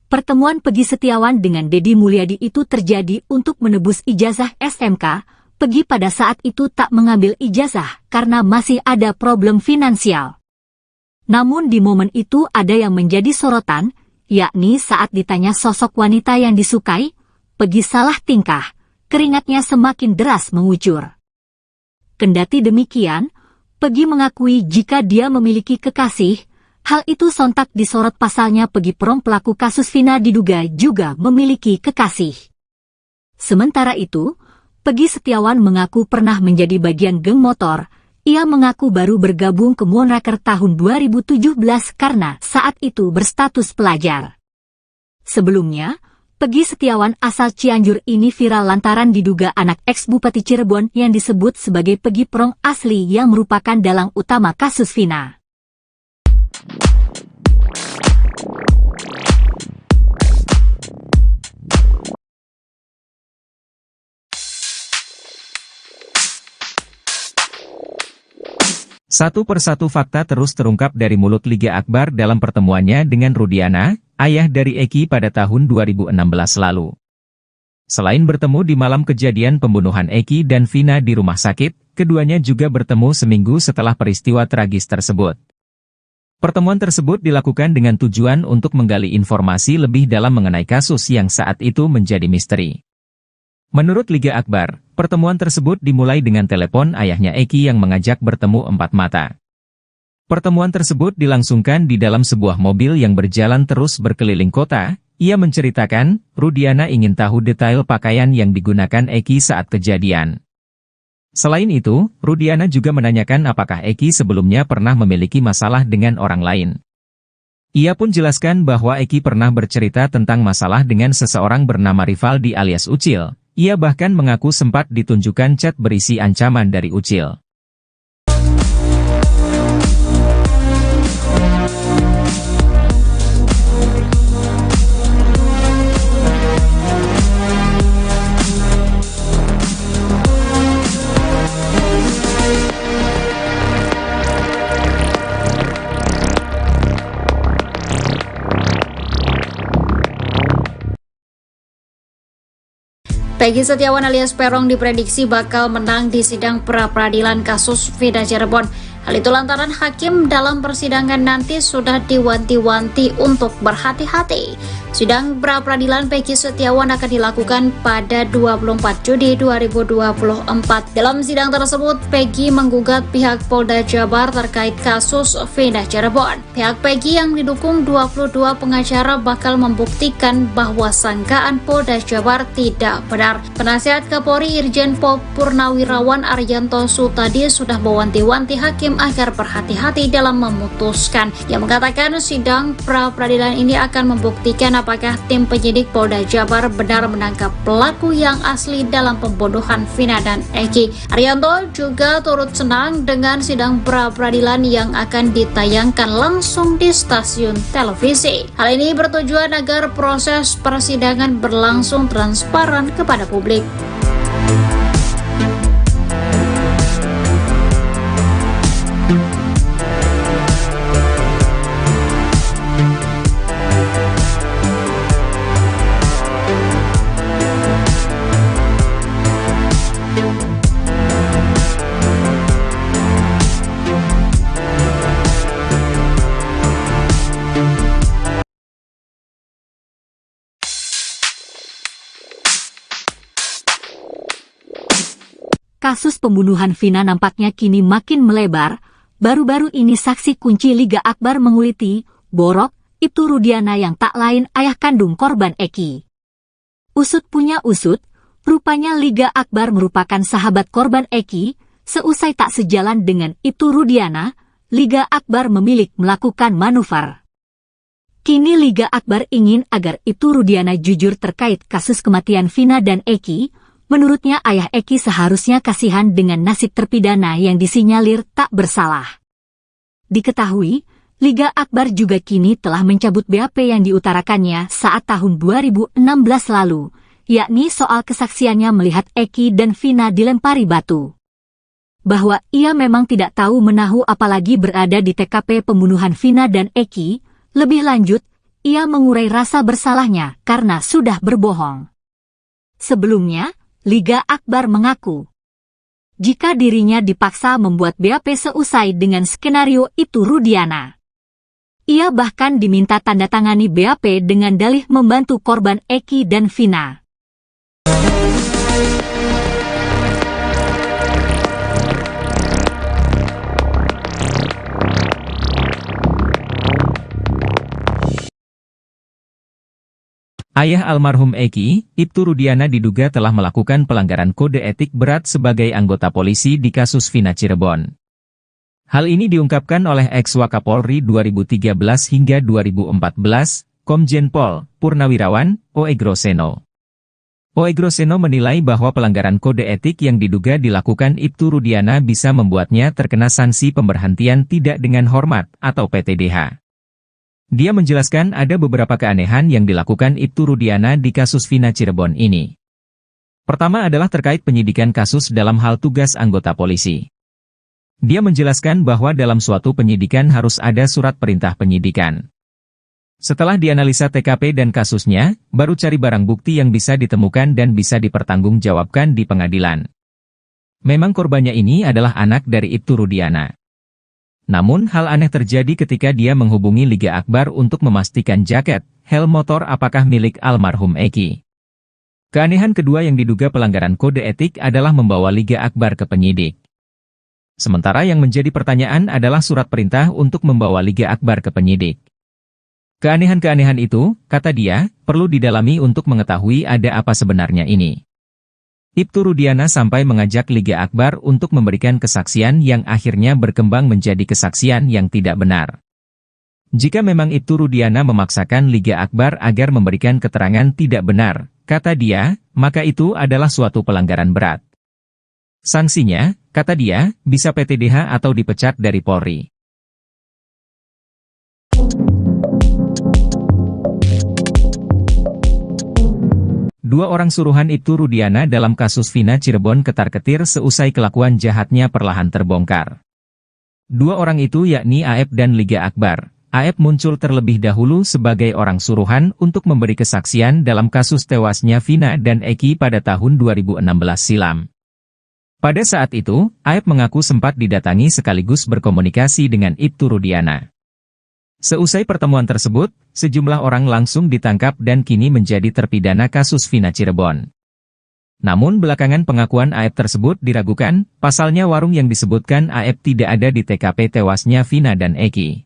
Speaker 2: Pertemuan Peggy Setiawan dengan Deddy Mulyadi itu terjadi untuk menebus ijazah SMK. Peggy pada saat itu tak mengambil ijazah karena masih ada problem finansial. Namun di momen itu ada yang menjadi sorotan, yakni saat ditanya sosok wanita yang disukai, Peggy salah tingkah, keringatnya semakin deras mengucur. Kendati demikian, Peggy mengakui jika dia memiliki kekasih, hal itu sontak disorot pasalnya Peggy Prom pelaku kasus Vina diduga juga memiliki kekasih. Sementara itu, Peggy Setiawan mengaku pernah menjadi bagian geng motor. Ia mengaku baru bergabung ke Moonraker tahun 2017 karena saat itu berstatus pelajar. Sebelumnya, Peggy Setiawan asal Cianjur ini viral lantaran diduga anak ex-Bupati Cirebon yang disebut sebagai Peggy Prong asli yang merupakan dalang utama kasus Vina.
Speaker 1: Satu persatu fakta terus terungkap dari mulut Liga Akbar dalam pertemuannya dengan Rudiana, ayah dari Eki pada tahun 2016 lalu. Selain bertemu di malam kejadian pembunuhan Eki dan Vina di rumah sakit, keduanya juga bertemu seminggu setelah peristiwa tragis tersebut. Pertemuan tersebut dilakukan dengan tujuan untuk menggali informasi lebih dalam mengenai kasus yang saat itu menjadi misteri. Menurut Liga Akbar, pertemuan tersebut dimulai dengan telepon ayahnya Eki yang mengajak bertemu empat mata. Pertemuan tersebut dilangsungkan di dalam sebuah mobil yang berjalan terus berkeliling kota. Ia menceritakan, Rudiana ingin tahu detail pakaian yang digunakan Eki saat kejadian. Selain itu, Rudiana juga menanyakan apakah Eki sebelumnya pernah memiliki masalah dengan orang lain. Ia pun jelaskan bahwa Eki pernah bercerita tentang masalah dengan seseorang bernama Rivaldi alias Ucil. Ia bahkan mengaku sempat ditunjukkan chat berisi ancaman dari Ucil.
Speaker 3: Peggy Setiawan alias Peron diprediksi bakal menang di sidang pra-peradilan kasus Vina Cirebon. Hal itu lantaran hakim dalam persidangan nanti sudah diwanti-wanti untuk berhati-hati. Sidang pra-peradilan Peggy Setiawan akan dilakukan pada 24 Juni 2024. Dalam sidang tersebut, Peggy menggugat pihak Polda Jabar terkait kasus Vina Cirebon. Pihak Peggy yang didukung 22 pengacara bakal membuktikan bahwa sangkaan Polda Jabar tidak benar. Penasihat Kapolri Irjen Pol Purnawirawan Arianto Sutadi sudah mewanti-wanti hakim agar berhati-hati dalam memutuskan. Ia mengatakan sidang pra-peradilan ini akan membuktikan apakah tim penyidik Polda Jabar benar menangkap pelaku yang asli dalam pembunuhan Vina dan Eki. Arianto juga turut senang dengan sidang pra-peradilan yang akan ditayangkan langsung di stasiun televisi. Hal ini bertujuan agar proses persidangan berlangsung transparan kepada publik.
Speaker 2: Kasus pembunuhan Vina nampaknya kini makin melebar. Baru-baru ini saksi kunci Liga Akbar menguliti, Borok, Ibtu Rudiana yang tak lain ayah kandung korban Eki. Usut punya usut, rupanya Liga Akbar merupakan sahabat korban Eki. Seusai tak sejalan dengan Ibtu Rudiana, Liga Akbar memilih melakukan manuver. Kini Liga Akbar ingin agar Ibtu Rudiana jujur terkait kasus kematian Vina dan Eki. Menurutnya ayah Eki seharusnya kasihan dengan nasib terpidana yang disinyalir tak bersalah. Diketahui, Liga Akbar juga kini telah mencabut BAP yang diutarakannya saat tahun 2016 lalu, yakni soal kesaksiannya melihat Eki dan Vina dilempari batu. Bahwa ia memang tidak tahu menahu apalagi berada di TKP pembunuhan Vina dan Eki. Lebih lanjut, ia mengurai rasa bersalahnya karena sudah berbohong. Sebelumnya, Liga Akbar mengaku, jika dirinya dipaksa membuat BAP seusai dengan skenario itu Rudiana. Ia bahkan diminta tanda tangani BAP dengan dalih membantu korban Eki dan Vina.
Speaker 1: Ayah almarhum Eki, Ibtu Rudiana diduga telah melakukan pelanggaran kode etik berat sebagai anggota polisi di kasus Vina Cirebon. Hal ini diungkapkan oleh ex-Wakapolri 2013 hingga 2014, Komjen Pol Purnawirawan Oegroseno. Oegroseno menilai bahwa pelanggaran kode etik yang diduga dilakukan Ibtu Rudiana bisa membuatnya terkena sanksi pemberhentian tidak dengan hormat atau PTDH. Dia menjelaskan ada beberapa keanehan yang dilakukan Ibtu Rudiana di kasus Vina Cirebon ini. Pertama adalah terkait penyidikan kasus dalam hal tugas anggota polisi. Dia menjelaskan bahwa dalam suatu penyidikan harus ada surat perintah penyidikan. Setelah dianalisa TKP dan kasusnya, baru cari barang bukti yang bisa ditemukan dan bisa dipertanggungjawabkan di pengadilan. Memang korbannya ini adalah anak dari Ibtu Rudiana. Namun hal aneh terjadi ketika dia menghubungi Liga Akbar untuk memastikan jaket, helm motor apakah milik almarhum Eki. Keanehan kedua yang diduga pelanggaran kode etik adalah membawa Liga Akbar ke penyidik. Sementara yang menjadi pertanyaan adalah surat perintah untuk membawa Liga Akbar ke penyidik. Keanehan-keanehan itu, kata dia, perlu didalami untuk mengetahui ada apa sebenarnya ini. Ibtu Rudiana sampai mengajak Liga Akbar untuk memberikan kesaksian yang akhirnya berkembang menjadi kesaksian yang tidak benar. Jika memang Ibtu Rudiana memaksakan Liga Akbar agar memberikan keterangan tidak benar, kata dia, maka itu adalah suatu pelanggaran berat. Sanksinya, kata dia, bisa PTDH atau dipecat dari Polri. Dua orang suruhan Ibtu Rudiana dalam kasus Vina Cirebon ketar-ketir seusai kelakuan jahatnya perlahan terbongkar. Dua orang itu yakni Aep dan Liga Akbar. Aep muncul terlebih dahulu sebagai orang suruhan untuk memberi kesaksian dalam kasus tewasnya Vina dan Eki pada tahun 2016 silam. Pada saat itu, Aep mengaku sempat didatangi sekaligus berkomunikasi dengan Ibtu Rudiana. Seusai pertemuan tersebut, sejumlah orang langsung ditangkap dan kini menjadi terpidana kasus Vina Cirebon. Namun belakangan pengakuan Aep tersebut diragukan, pasalnya warung yang disebutkan Aep tidak ada di TKP tewasnya Vina dan Eki.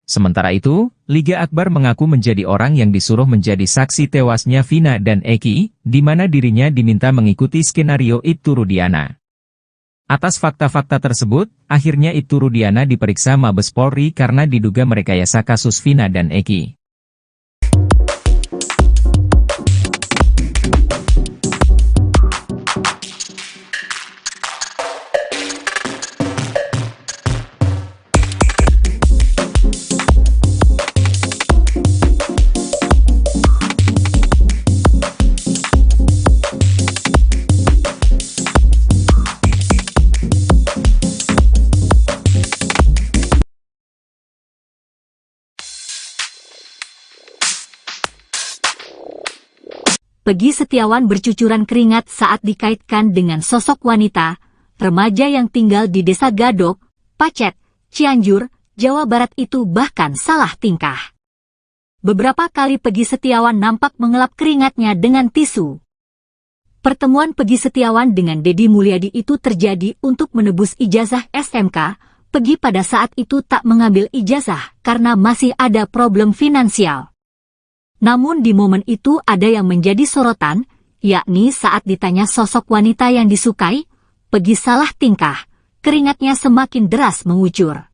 Speaker 1: Sementara itu, Liga Akbar mengaku menjadi orang yang disuruh menjadi saksi tewasnya Vina dan Eki, di mana dirinya diminta mengikuti skenario Ibtu Rudiana. Atas fakta-fakta tersebut, akhirnya Ibtu Rudiana diperiksa Mabes Polri karena diduga merekayasa kasus Vina dan Eki.
Speaker 2: Peggy Setiawan bercucuran keringat saat dikaitkan dengan sosok wanita, remaja yang tinggal di Desa Gadok, Pacet, Cianjur, Jawa Barat itu bahkan salah tingkah. Beberapa kali Peggy Setiawan nampak mengelap keringatnya dengan tisu. Pertemuan Peggy Setiawan dengan Deddy Mulyadi itu terjadi untuk menebus ijazah SMK. Peggy pada saat itu tak mengambil ijazah karena masih ada problem finansial. Namun di momen itu ada yang menjadi sorotan, yakni saat ditanya sosok wanita yang disukai, Peggy salah tingkah, keringatnya semakin deras mengucur.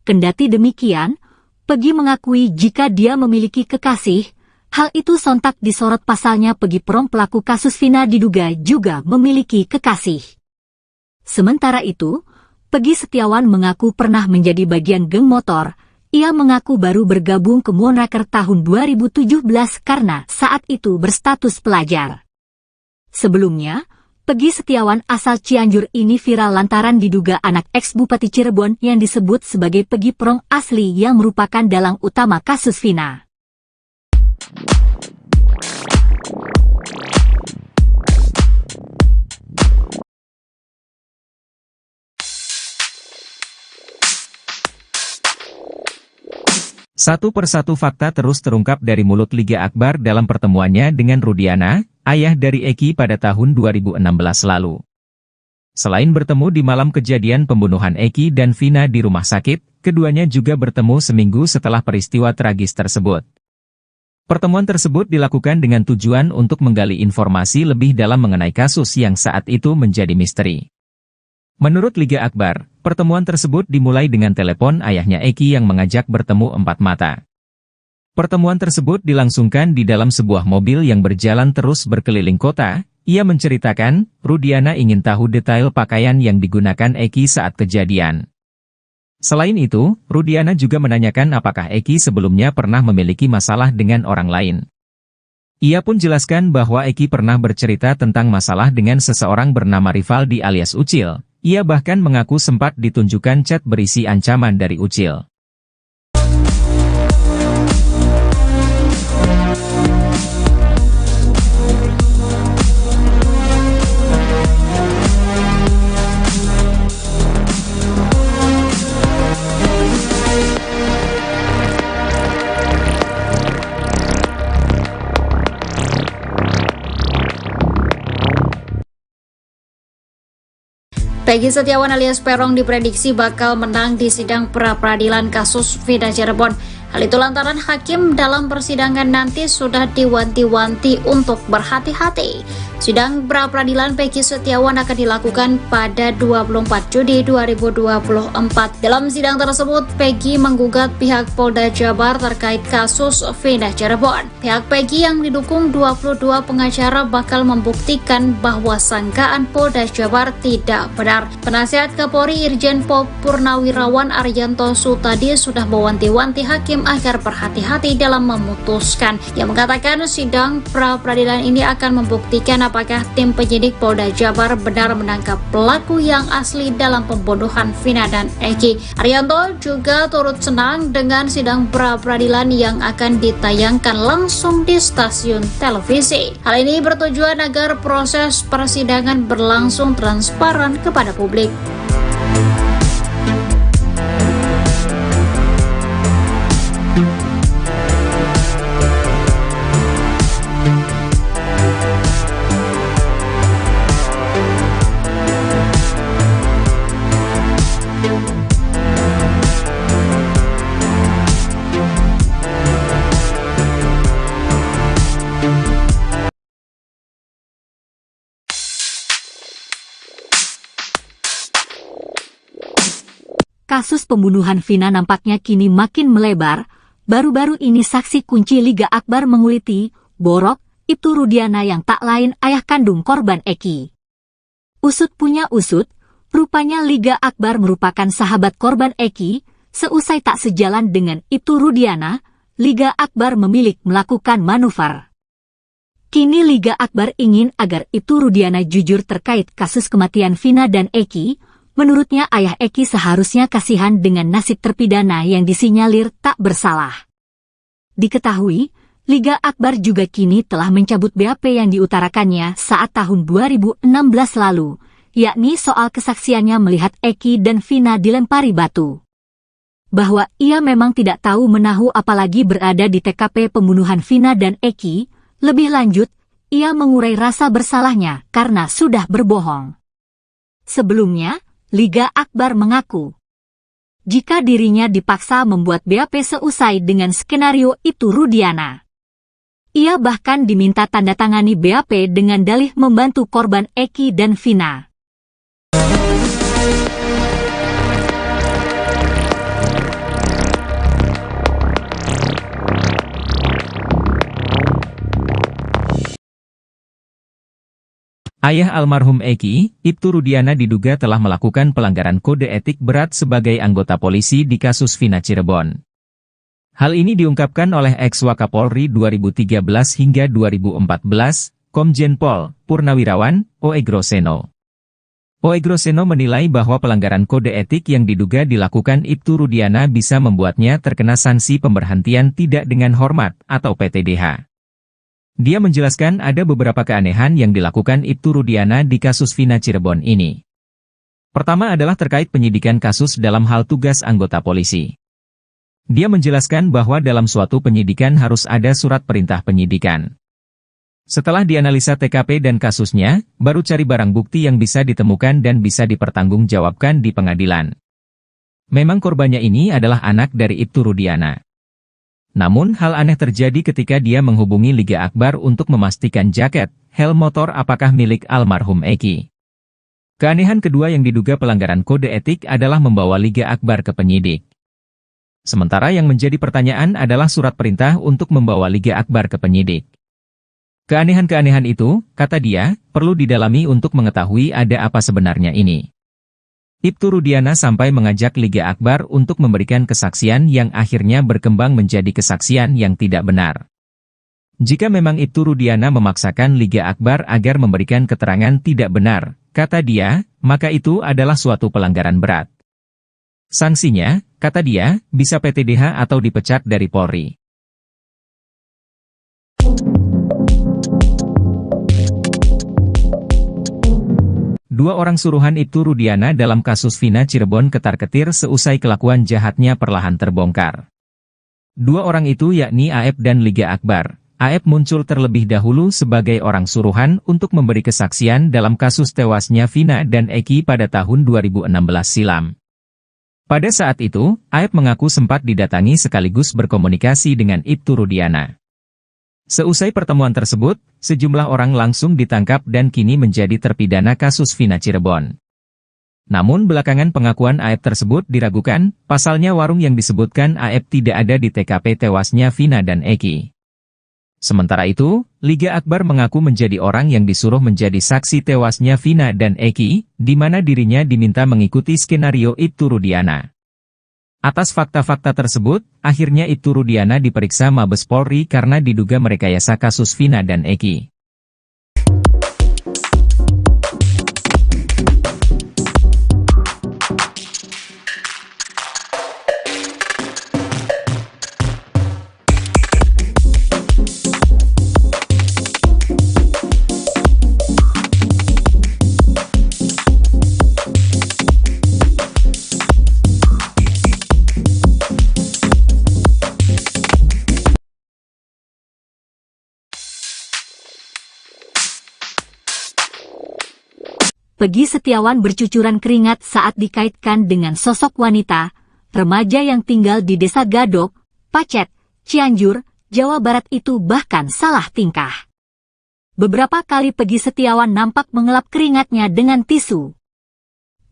Speaker 2: Kendati demikian, Peggy mengakui jika dia memiliki kekasih, hal itu sontak disorot pasalnya Peggy Prom pelaku kasus Vina diduga juga memiliki kekasih. Sementara itu, Peggy Setiawan mengaku pernah menjadi bagian geng motor. Ia mengaku baru bergabung ke Moonraker tahun 2017 karena saat itu berstatus pelajar. Sebelumnya, Peggy Setiawan asal Cianjur ini viral lantaran diduga anak ex-Bupati Cirebon yang disebut sebagai Peggy Prom asli yang merupakan dalang utama kasus Vina.
Speaker 1: Satu persatu fakta terus terungkap dari mulut Liga Akbar dalam pertemuannya dengan Rudiana, ayah dari Eki pada tahun 2016 lalu. Selain bertemu di malam kejadian pembunuhan Eki dan Vina di rumah sakit, keduanya juga bertemu seminggu setelah peristiwa tragis tersebut. Pertemuan tersebut dilakukan dengan tujuan untuk menggali informasi lebih dalam mengenai kasus yang saat itu menjadi misteri. Menurut Liga Akbar, pertemuan tersebut dimulai dengan telepon ayahnya Eki yang mengajak bertemu empat mata. Pertemuan tersebut dilangsungkan di dalam sebuah mobil yang berjalan terus berkeliling kota. Ia menceritakan, Rudiana ingin tahu detail pakaian yang digunakan Eki saat kejadian. Selain itu, Rudiana juga menanyakan apakah Eki sebelumnya pernah memiliki masalah dengan orang lain. Ia pun jelaskan bahwa Eki pernah bercerita tentang masalah dengan seseorang bernama Rivaldi alias Ucil. Ia bahkan mengaku sempat ditunjukkan chat berisi ancaman dari Ucil.
Speaker 3: Peggy Setiawan alias Peron diprediksi bakal menang di sidang pra-peradilan kasus Vida Cirebon. Hal itu lantaran hakim dalam persidangan nanti sudah diwanti-wanti untuk berhati-hati. Sidang pra-peradilan Peggy Setiawan akan dilakukan pada 24 Juni 2024. Dalam sidang tersebut, Peggy menggugat pihak Polda Jabar terkait kasus Vida Cirebon. Pihak Peggy yang didukung 22 pengacara bakal membuktikan bahwa sangkaan Polda Jabar tidak benar. Penasihat Kapolri Irjen Pol Purnawirawan Arianto Sutadi sudah mewanti-wanti hakim agar berhati-hati dalam memutuskan. Ia mengatakan sidang pra-peradilan ini akan membuktikan apakah tim penyidik Polda Jabar benar menangkap pelaku yang asli dalam pembunuhan Vina dan Eki. Arianto juga turut senang dengan sidang pra-peradilan yang akan ditayangkan langsung di stasiun televisi. Hal ini bertujuan agar proses persidangan berlangsung transparan kepada publik.
Speaker 2: Kasus pembunuhan Vina nampaknya kini makin melebar. Baru-baru ini saksi kunci Liga Akbar menguliti, Borok, Ibtu Rudiana yang tak lain ayah kandung korban Eki. Usut punya usut, rupanya Liga Akbar merupakan sahabat korban Eki. Seusai tak sejalan dengan Ibtu Rudiana, Liga Akbar memilih melakukan manuver. Kini Liga Akbar ingin agar Ibtu Rudiana jujur terkait kasus kematian Vina dan Eki. Menurutnya ayah Eki seharusnya kasihan dengan nasib terpidana yang disinyalir tak bersalah. Diketahui, Liga Akbar juga kini telah mencabut BAP yang diutarakannya saat tahun 2016 lalu, yakni soal kesaksiannya melihat Eki dan Vina dilempari batu. Bahwa ia memang tidak tahu menahu apalagi berada di TKP pembunuhan Vina dan Eki. Lebih lanjut, ia mengurai rasa bersalahnya karena sudah berbohong. Sebelumnya, Liga Akbar mengaku, jika dirinya dipaksa membuat BAP seusai dengan skenario itu Rudiana. Ia bahkan diminta tanda tangani BAP dengan dalih membantu korban Eki dan Vina.
Speaker 1: Ayah almarhum Eki, Ibtu Rudiana diduga telah melakukan pelanggaran kode etik berat sebagai anggota polisi di kasus Vina Cirebon. Hal ini diungkapkan oleh ex-Wakapolri 2013 hingga 2014, Komjen Pol Purnawirawan, Oegroseno. Oegroseno menilai bahwa pelanggaran kode etik yang diduga dilakukan Ibtu Rudiana bisa membuatnya terkena sanksi pemberhentian tidak dengan hormat atau PTDH. Dia menjelaskan ada beberapa keanehan yang dilakukan Ibtu Rudiana di kasus Vina Cirebon ini. Pertama adalah terkait penyidikan kasus dalam hal tugas anggota polisi. Dia menjelaskan bahwa dalam suatu penyidikan harus ada surat perintah penyidikan. Setelah dianalisa TKP dan kasusnya, baru cari barang bukti yang bisa ditemukan dan bisa dipertanggungjawabkan di pengadilan. Memang korbannya ini adalah anak dari Ibtu Rudiana. Namun hal aneh terjadi ketika dia menghubungi Liga Akbar untuk memastikan jaket, helm motor apakah milik almarhum Eki. Keanehan kedua yang diduga pelanggaran kode etik adalah membawa Liga Akbar ke penyidik. Sementara yang menjadi pertanyaan adalah surat perintah untuk membawa Liga Akbar ke penyidik. Keanehan-keanehan itu, kata dia, perlu didalami untuk mengetahui ada apa sebenarnya ini. Ibtu Rudiana sampai mengajak Liga Akbar untuk memberikan kesaksian yang akhirnya berkembang menjadi kesaksian yang tidak benar. Jika memang Ibtu Rudiana memaksakan Liga Akbar agar memberikan keterangan tidak benar, kata dia, maka itu adalah suatu pelanggaran berat. Sanksinya, kata dia, bisa PTDH atau dipecat dari Polri. Dua orang suruhan Ibtu Rudiana dalam kasus Vina Cirebon ketar-ketir seusai kelakuan jahatnya perlahan terbongkar. Dua orang itu yakni Aep dan Liga Akbar. Aep muncul terlebih dahulu sebagai orang suruhan untuk memberi kesaksian dalam kasus tewasnya Vina dan Eki pada tahun 2016 silam. Pada saat itu, Aep mengaku sempat didatangi sekaligus berkomunikasi dengan Ibtu Rudiana. Seusai pertemuan tersebut, sejumlah orang langsung ditangkap dan kini menjadi terpidana kasus Vina Cirebon. Namun belakangan pengakuan Aep tersebut diragukan, pasalnya warung yang disebutkan Aep tidak ada di TKP tewasnya Vina dan Eki. Sementara itu, Liga Akbar mengaku menjadi orang yang disuruh menjadi saksi tewasnya Vina dan Eki, di mana dirinya diminta mengikuti skenario Ibtu Rudiana. Atas fakta-fakta tersebut, akhirnya Ibtu Rudiana diperiksa Mabes Polri karena diduga merekayasa kasus Vina dan Eki.
Speaker 2: Peggy Setiawan bercucuran keringat saat dikaitkan dengan sosok wanita, remaja yang tinggal di Desa Gadok, Pacet, Cianjur, Jawa Barat itu bahkan salah tingkah. Beberapa kali Peggy Setiawan nampak mengelap keringatnya dengan tisu.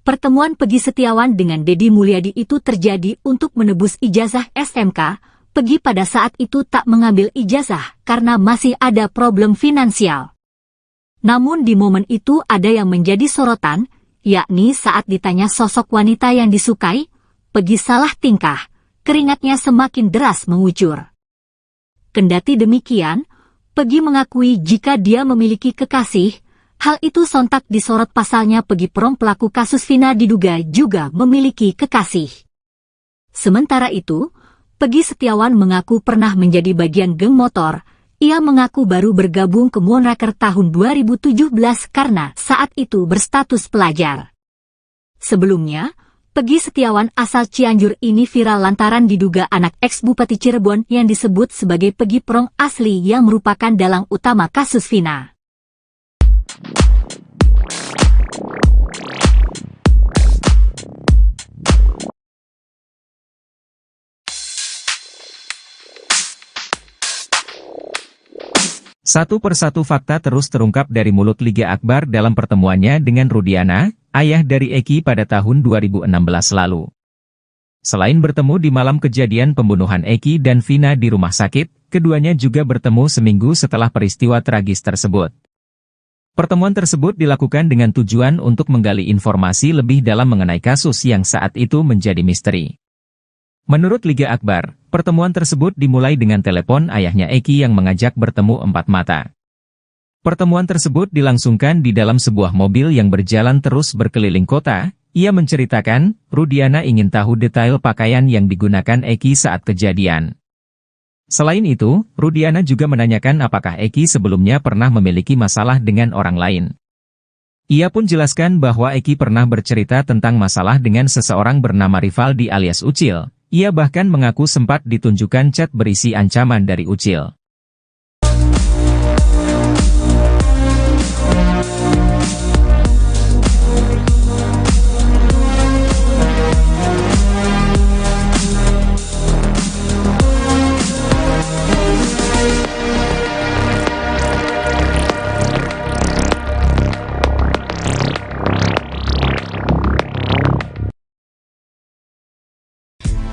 Speaker 2: Pertemuan Peggy Setiawan dengan Deddy Mulyadi itu terjadi untuk menebus ijazah SMK. Peggy pada saat itu tak mengambil ijazah karena masih ada problem finansial. Namun di momen itu ada yang menjadi sorotan, yakni saat ditanya sosok wanita yang disukai, Peggy salah tingkah, keringatnya semakin deras mengucur. Kendati demikian, Peggy mengakui jika dia memiliki kekasih, hal itu sontak disorot pasalnya Peggy Prong pelaku kasus Vina diduga juga memiliki kekasih. Sementara itu, Peggy Setiawan mengaku pernah menjadi bagian geng motor. Ia mengaku baru bergabung ke Moonraker tahun 2017 karena saat itu berstatus pelajar. Sebelumnya, Peggy Setiawan asal Cianjur ini viral lantaran diduga anak ex-Bupati Cirebon yang disebut sebagai Peggy Prong asli yang merupakan dalang utama kasus Vina.
Speaker 1: Satu persatu fakta terus terungkap dari mulut Liga Akbar dalam pertemuannya dengan Rudiana, ayah dari Eki pada tahun 2016 lalu. Selain bertemu di malam kejadian pembunuhan Eki dan Vina di rumah sakit, keduanya juga bertemu seminggu setelah peristiwa tragis tersebut. Pertemuan tersebut dilakukan dengan tujuan untuk menggali informasi lebih dalam mengenai kasus yang saat itu menjadi misteri. Menurut Liga Akbar, pertemuan tersebut dimulai dengan telepon ayahnya Eki yang mengajak bertemu empat mata. Pertemuan tersebut dilangsungkan di dalam sebuah mobil yang berjalan terus berkeliling kota. Ia menceritakan, Rudiana ingin tahu detail pakaian yang digunakan Eki saat kejadian. Selain itu, Rudiana juga menanyakan apakah Eki sebelumnya pernah memiliki masalah dengan orang lain. Ia pun jelaskan bahwa Eki pernah bercerita tentang masalah dengan seseorang bernama Rivaldi alias Ucil. Ia bahkan mengaku sempat ditunjukkan chat berisi ancaman dari Ucil.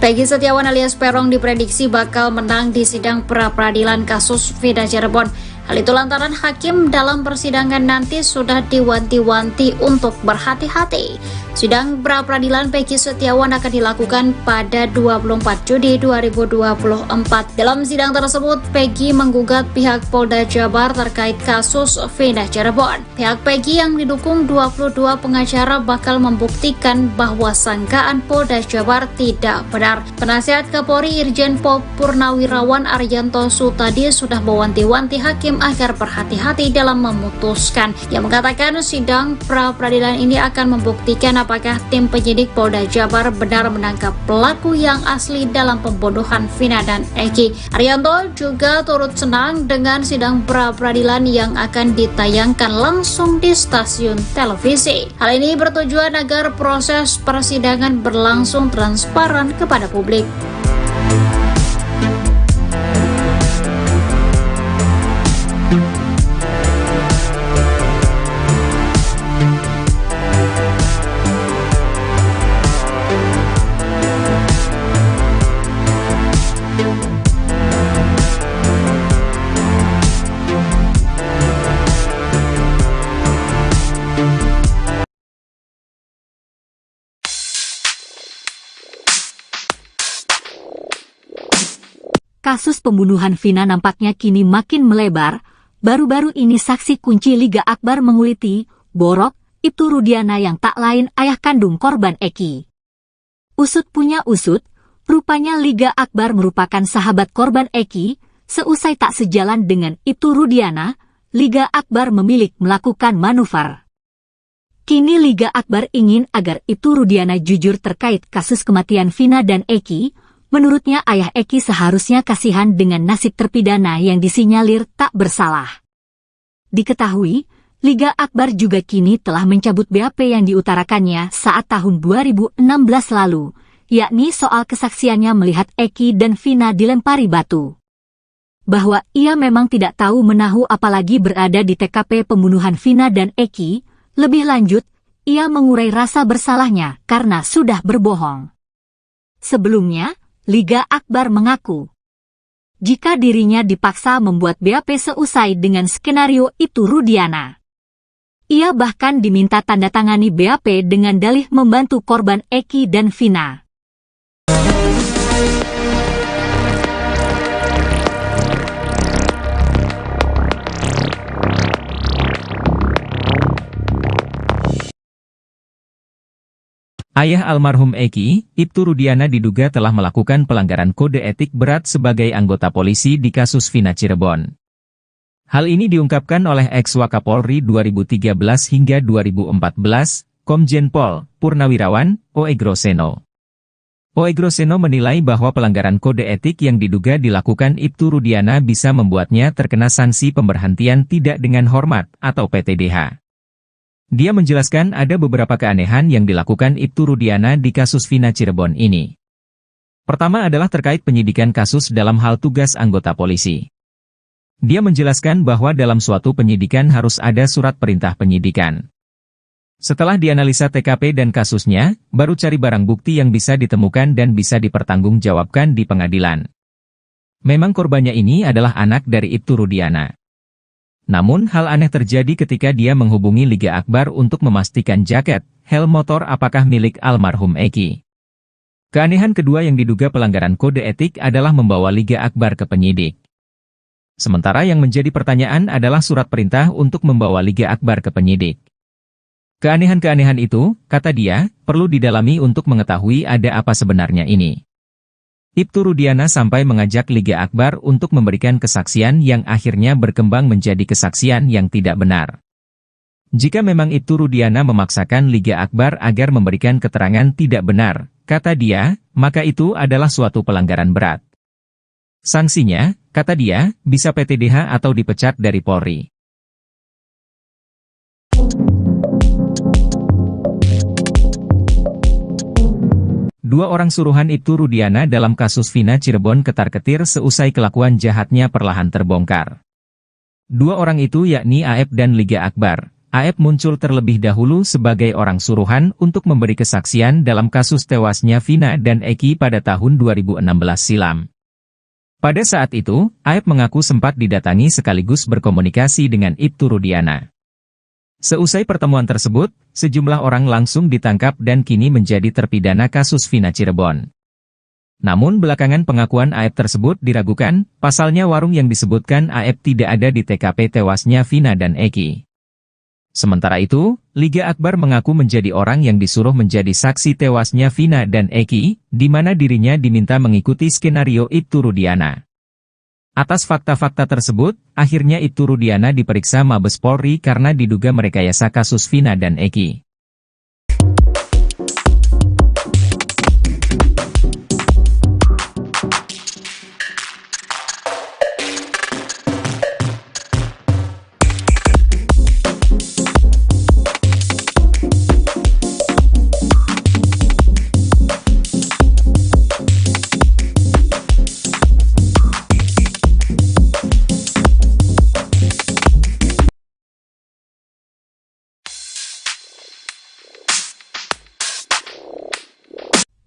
Speaker 3: Peggy Setiawan alias Peron diprediksi bakal menang di sidang pra-peradilan kasus Vida Cirebon. Hal itu lantaran hakim dalam persidangan nanti sudah diwanti-wanti untuk berhati-hati. Sidang pra-peradilan Peggy Setiawan akan dilakukan pada 24 Juni 2024. Dalam sidang tersebut, Peggy menggugat pihak Polda Jabar terkait kasus Vida Cirebon. Pihak Peggy yang didukung 22 pengacara bakal membuktikan bahwa sangkaan Polda Jabar tidak benar. Penasihat Kapolri Irjen Pol Purnawirawan Arianto Sutadi sudah mewanti-wanti hakim agar berhati-hati dalam memutuskan. Ia mengatakan sidang pra-peradilan ini akan membuktikan apakah tim penyidik Polda Jabar benar menangkap pelaku yang asli dalam pembunuhan Vina dan Eki. Arianto juga turut senang dengan sidang pra-peradilan yang akan ditayangkan langsung di stasiun televisi. Hal ini bertujuan agar proses persidangan berlangsung transparan kepada publik.
Speaker 2: Kasus pembunuhan Vina nampaknya kini makin melebar. Baru-baru ini saksi kunci Liga Akbar menguliti Borok, Ibtu Rudiana yang tak lain ayah kandung korban Eki. Usut punya usut, rupanya Liga Akbar merupakan sahabat korban Eki. Seusai tak sejalan dengan Ibtu Rudiana, Liga Akbar memilih melakukan manuver. Kini Liga Akbar ingin agar Ibtu Rudiana jujur terkait kasus kematian Vina dan Eki. Menurutnya ayah Eki seharusnya kasihan dengan nasib terpidana yang disinyalir tak bersalah. Diketahui, Liga Akbar juga kini telah mencabut BAP yang diutarakannya saat tahun 2016 lalu, yakni soal kesaksiannya melihat Eki dan Vina dilempari batu. Bahwa ia memang tidak tahu menahu apalagi berada di TKP pembunuhan Vina dan Eki, lebih lanjut, ia mengurai rasa bersalahnya karena sudah berbohong. Sebelumnya, Liga Akbar mengaku, jika dirinya dipaksa membuat BAP seusai dengan skenario itu Rudiana. Ia bahkan diminta tanda tangani BAP dengan dalih membantu korban Eki dan Vina.
Speaker 1: Ayah almarhum Eki, Ibtu Rudiana diduga telah melakukan pelanggaran kode etik berat sebagai anggota polisi di kasus Vina Cirebon. Hal ini diungkapkan oleh ex-Wakapolri 2013 hingga 2014, Komjen Pol Purnawirawan, Oegroseno. Oegroseno menilai bahwa pelanggaran kode etik yang diduga dilakukan Ibtu Rudiana bisa membuatnya terkena sanksi pemberhentian tidak dengan hormat atau PTDH. Dia menjelaskan ada beberapa keanehan yang dilakukan Ibtu Rudiana di kasus Vina Cirebon ini. Pertama adalah terkait penyidikan kasus dalam hal tugas anggota polisi. Dia menjelaskan bahwa dalam suatu penyidikan harus ada surat perintah penyidikan. Setelah dianalisa TKP dan kasusnya, baru cari barang bukti yang bisa ditemukan dan bisa dipertanggungjawabkan di pengadilan. Memang korbannya ini adalah anak dari Ibtu Rudiana. Namun hal aneh terjadi ketika dia menghubungi Liga Akbar untuk memastikan jaket, helm motor apakah milik almarhum Eki. Keanehan kedua yang diduga pelanggaran kode etik adalah membawa Liga Akbar ke penyidik. Sementara yang menjadi pertanyaan adalah surat perintah untuk membawa Liga Akbar ke penyidik. Keanehan-keanehan itu, kata dia, perlu didalami untuk mengetahui ada apa sebenarnya ini. Ibtu Rudiana sampai mengajak Liga Akbar untuk memberikan kesaksian yang akhirnya berkembang menjadi kesaksian yang tidak benar. Jika memang Ibtu Rudiana memaksakan Liga Akbar agar memberikan keterangan tidak benar, kata dia, maka itu adalah suatu pelanggaran berat. Sanksinya, kata dia, bisa PTDH atau dipecat dari Polri. Dua orang suruhan Ibtu Rudiana dalam kasus Vina Cirebon ketar-ketir seusai kelakuan jahatnya perlahan terbongkar. Dua orang itu yakni AF dan Liga Akbar, AF muncul terlebih dahulu sebagai orang suruhan untuk memberi kesaksian dalam kasus tewasnya Vina dan Eki pada tahun 2016 silam. Pada saat itu, AF mengaku sempat didatangi sekaligus berkomunikasi dengan Ibtu Rudiana. Seusai pertemuan tersebut, sejumlah orang langsung ditangkap dan kini menjadi terpidana kasus Vina Cirebon. Namun belakangan pengakuan AF tersebut diragukan, pasalnya warung yang disebutkan AF tidak ada di TKP tewasnya Vina dan Eki. Sementara itu, Liga Akbar mengaku menjadi orang yang disuruh menjadi saksi tewasnya Vina dan Eki, di mana dirinya diminta mengikuti skenario Ibtu Rudiana. Atas fakta-fakta tersebut, akhirnya Ibtu Rudiana diperiksa Mabes Polri karena diduga merekayasa kasus Vina dan Eki.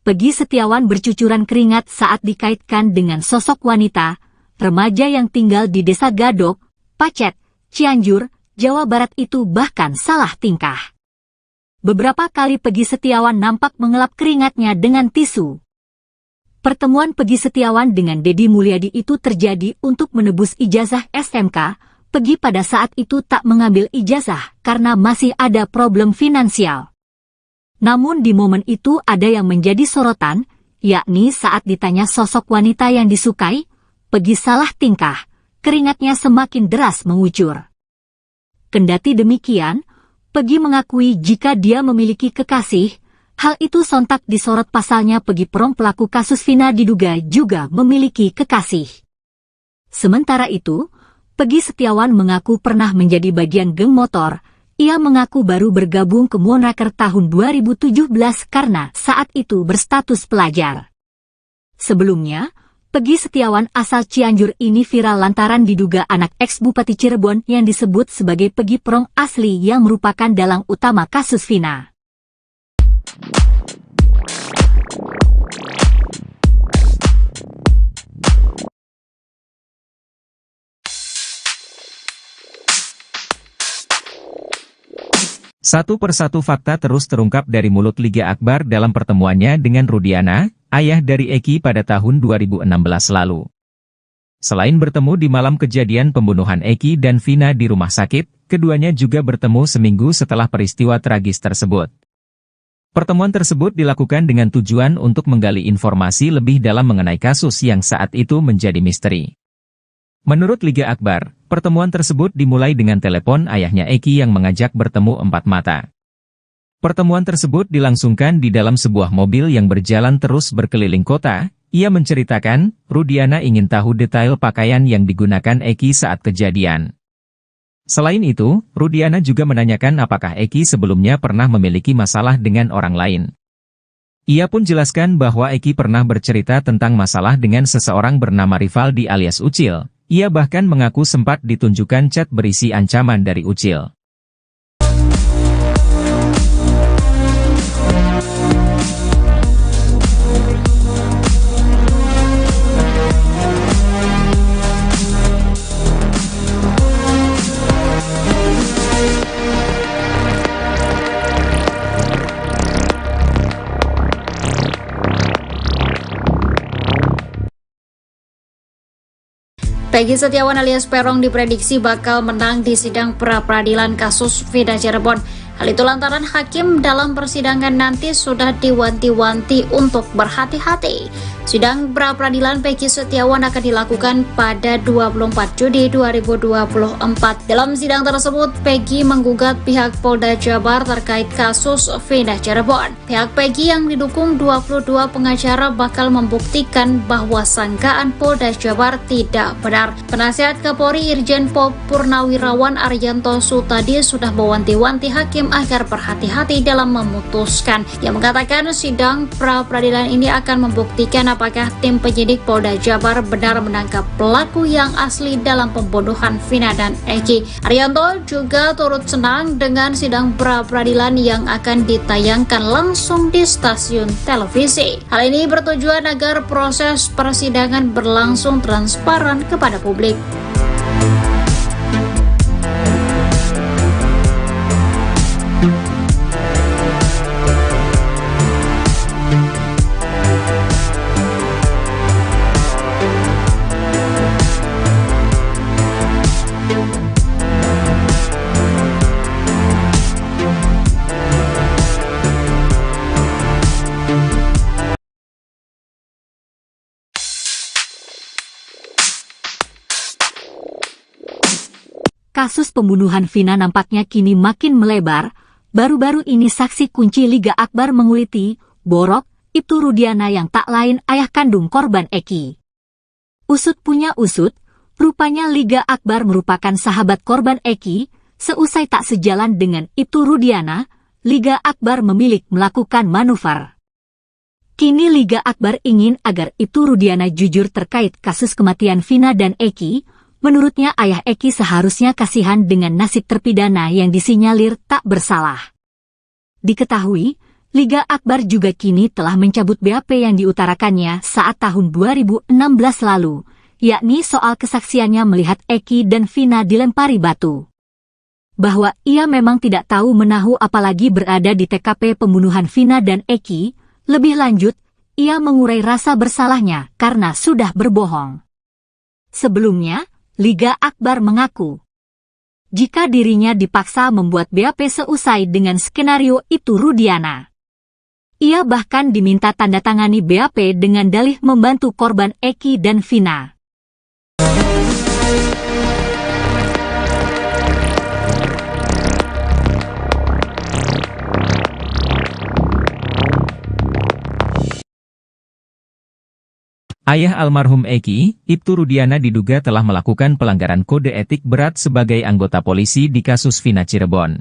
Speaker 2: Peggy Setiawan bercucuran keringat saat dikaitkan dengan sosok wanita, remaja yang tinggal di Desa Gadok, Pacet, Cianjur, Jawa Barat itu bahkan salah tingkah. Beberapa kali Peggy Setiawan nampak mengelap keringatnya dengan tisu. Pertemuan Peggy Setiawan dengan Deddy Mulyadi itu terjadi untuk menebus ijazah SMK. Peggy pada saat itu tak mengambil ijazah karena masih ada problem finansial. Namun di momen itu ada yang menjadi sorotan, yakni saat ditanya sosok wanita yang disukai, Peggy salah tingkah, keringatnya semakin deras mengucur. Kendati demikian, Peggy mengakui jika dia memiliki kekasih, hal itu sontak disorot pasalnya Peggy Perong pelaku kasus Vina diduga juga memiliki kekasih. Sementara itu, Peggy Setiawan mengaku pernah menjadi bagian geng motor. Ia mengaku baru bergabung ke Monaker tahun 2017 karena saat itu berstatus pelajar. Sebelumnya, Peggy Setiawan asal Cianjur ini viral lantaran diduga anak ex-Bupati Cirebon yang disebut sebagai Peggy Perong asli yang merupakan dalang utama kasus Vina.
Speaker 1: Satu persatu fakta terus terungkap dari mulut Liga Akbar dalam pertemuannya dengan Rudiana, ayah dari Eki pada tahun 2016 lalu. Selain bertemu di malam kejadian pembunuhan Eki dan Vina di rumah sakit, keduanya juga bertemu seminggu setelah peristiwa tragis tersebut. Pertemuan tersebut dilakukan dengan tujuan untuk menggali informasi lebih dalam mengenai kasus yang saat itu menjadi misteri. Menurut Liga Akbar, pertemuan tersebut dimulai dengan telepon ayahnya Eki yang mengajak bertemu empat mata. Pertemuan tersebut dilangsungkan di dalam sebuah mobil yang berjalan terus berkeliling kota. Ia menceritakan, Rudiana ingin tahu detail pakaian yang digunakan Eki saat kejadian. Selain itu, Rudiana juga menanyakan apakah Eki sebelumnya pernah memiliki masalah dengan orang lain. Ia pun jelaskan bahwa Eki pernah bercerita tentang masalah dengan seseorang bernama Rivaldi alias Ucil. Ia bahkan mengaku sempat ditunjukkan chat berisi ancaman dari Ucil.
Speaker 3: Peggy Setiawan alias Perong diprediksi bakal menang di sidang pra-peradilan kasus Vina Cirebon. Hal itu lantaran hakim dalam persidangan nanti sudah diwanti-wanti untuk berhati-hati. Sidang pra-peradilan Peggy Setiawan akan dilakukan pada 24 Juni 2024. Dalam sidang tersebut, Peggy menggugat pihak Polda Jabar terkait kasus Vina Cirebon. Pihak Peggy yang didukung 22 pengacara bakal membuktikan bahwa sangkaan Polda Jabar tidak benar. Penasihat Kapolri Irjen Pol Purnawirawan Arianto Sutadi sudah mewanti-wanti hakim agar berhati-hati dalam memutuskan. Yang mengatakan sidang pra-peradilan ini akan membuktikan apakah apakah tim penyidik Polda Jabar benar menangkap pelaku yang asli dalam pembunuhan Vina dan Eki. Arianto juga turut senang dengan sidang pra-peradilan yang akan ditayangkan langsung di stasiun televisi. Hal ini bertujuan agar proses persidangan berlangsung transparan kepada publik.
Speaker 2: Kasus pembunuhan Vina nampaknya kini makin melebar. Baru-baru ini saksi kunci Liga Akbar menguliti Borok, Ibtu Rudiana yang tak lain ayah kandung korban Eki. Usut punya usut, rupanya Liga Akbar merupakan sahabat korban Eki. Seusai tak sejalan dengan Ibtu Rudiana, Liga Akbar memilih melakukan manuver. Kini Liga Akbar ingin agar Ibtu Rudiana jujur terkait kasus kematian Vina dan Eki. Menurutnya ayah Eki seharusnya kasihan dengan nasib terpidana yang disinyalir tak bersalah. Diketahui, Liga Akbar juga kini telah mencabut BAP yang diutarakannya saat tahun 2016 lalu, yakni soal kesaksiannya melihat Eki dan Vina dilempari batu. Bahwa ia memang tidak tahu menahu apalagi berada di TKP pembunuhan Vina dan Eki. Lebih lanjut, ia mengurai rasa bersalahnya karena sudah berbohong. Sebelumnya, Liga Akbar mengaku jika dirinya dipaksa membuat BAP seusai dengan skenario Ibtu Rudiana. Ia bahkan diminta tanda tangani BAP dengan dalih membantu korban Eki dan Vina.
Speaker 1: Ayah almarhum Eki, Ibtu Rudiana diduga telah melakukan pelanggaran kode etik berat sebagai anggota polisi di kasus Vina Cirebon.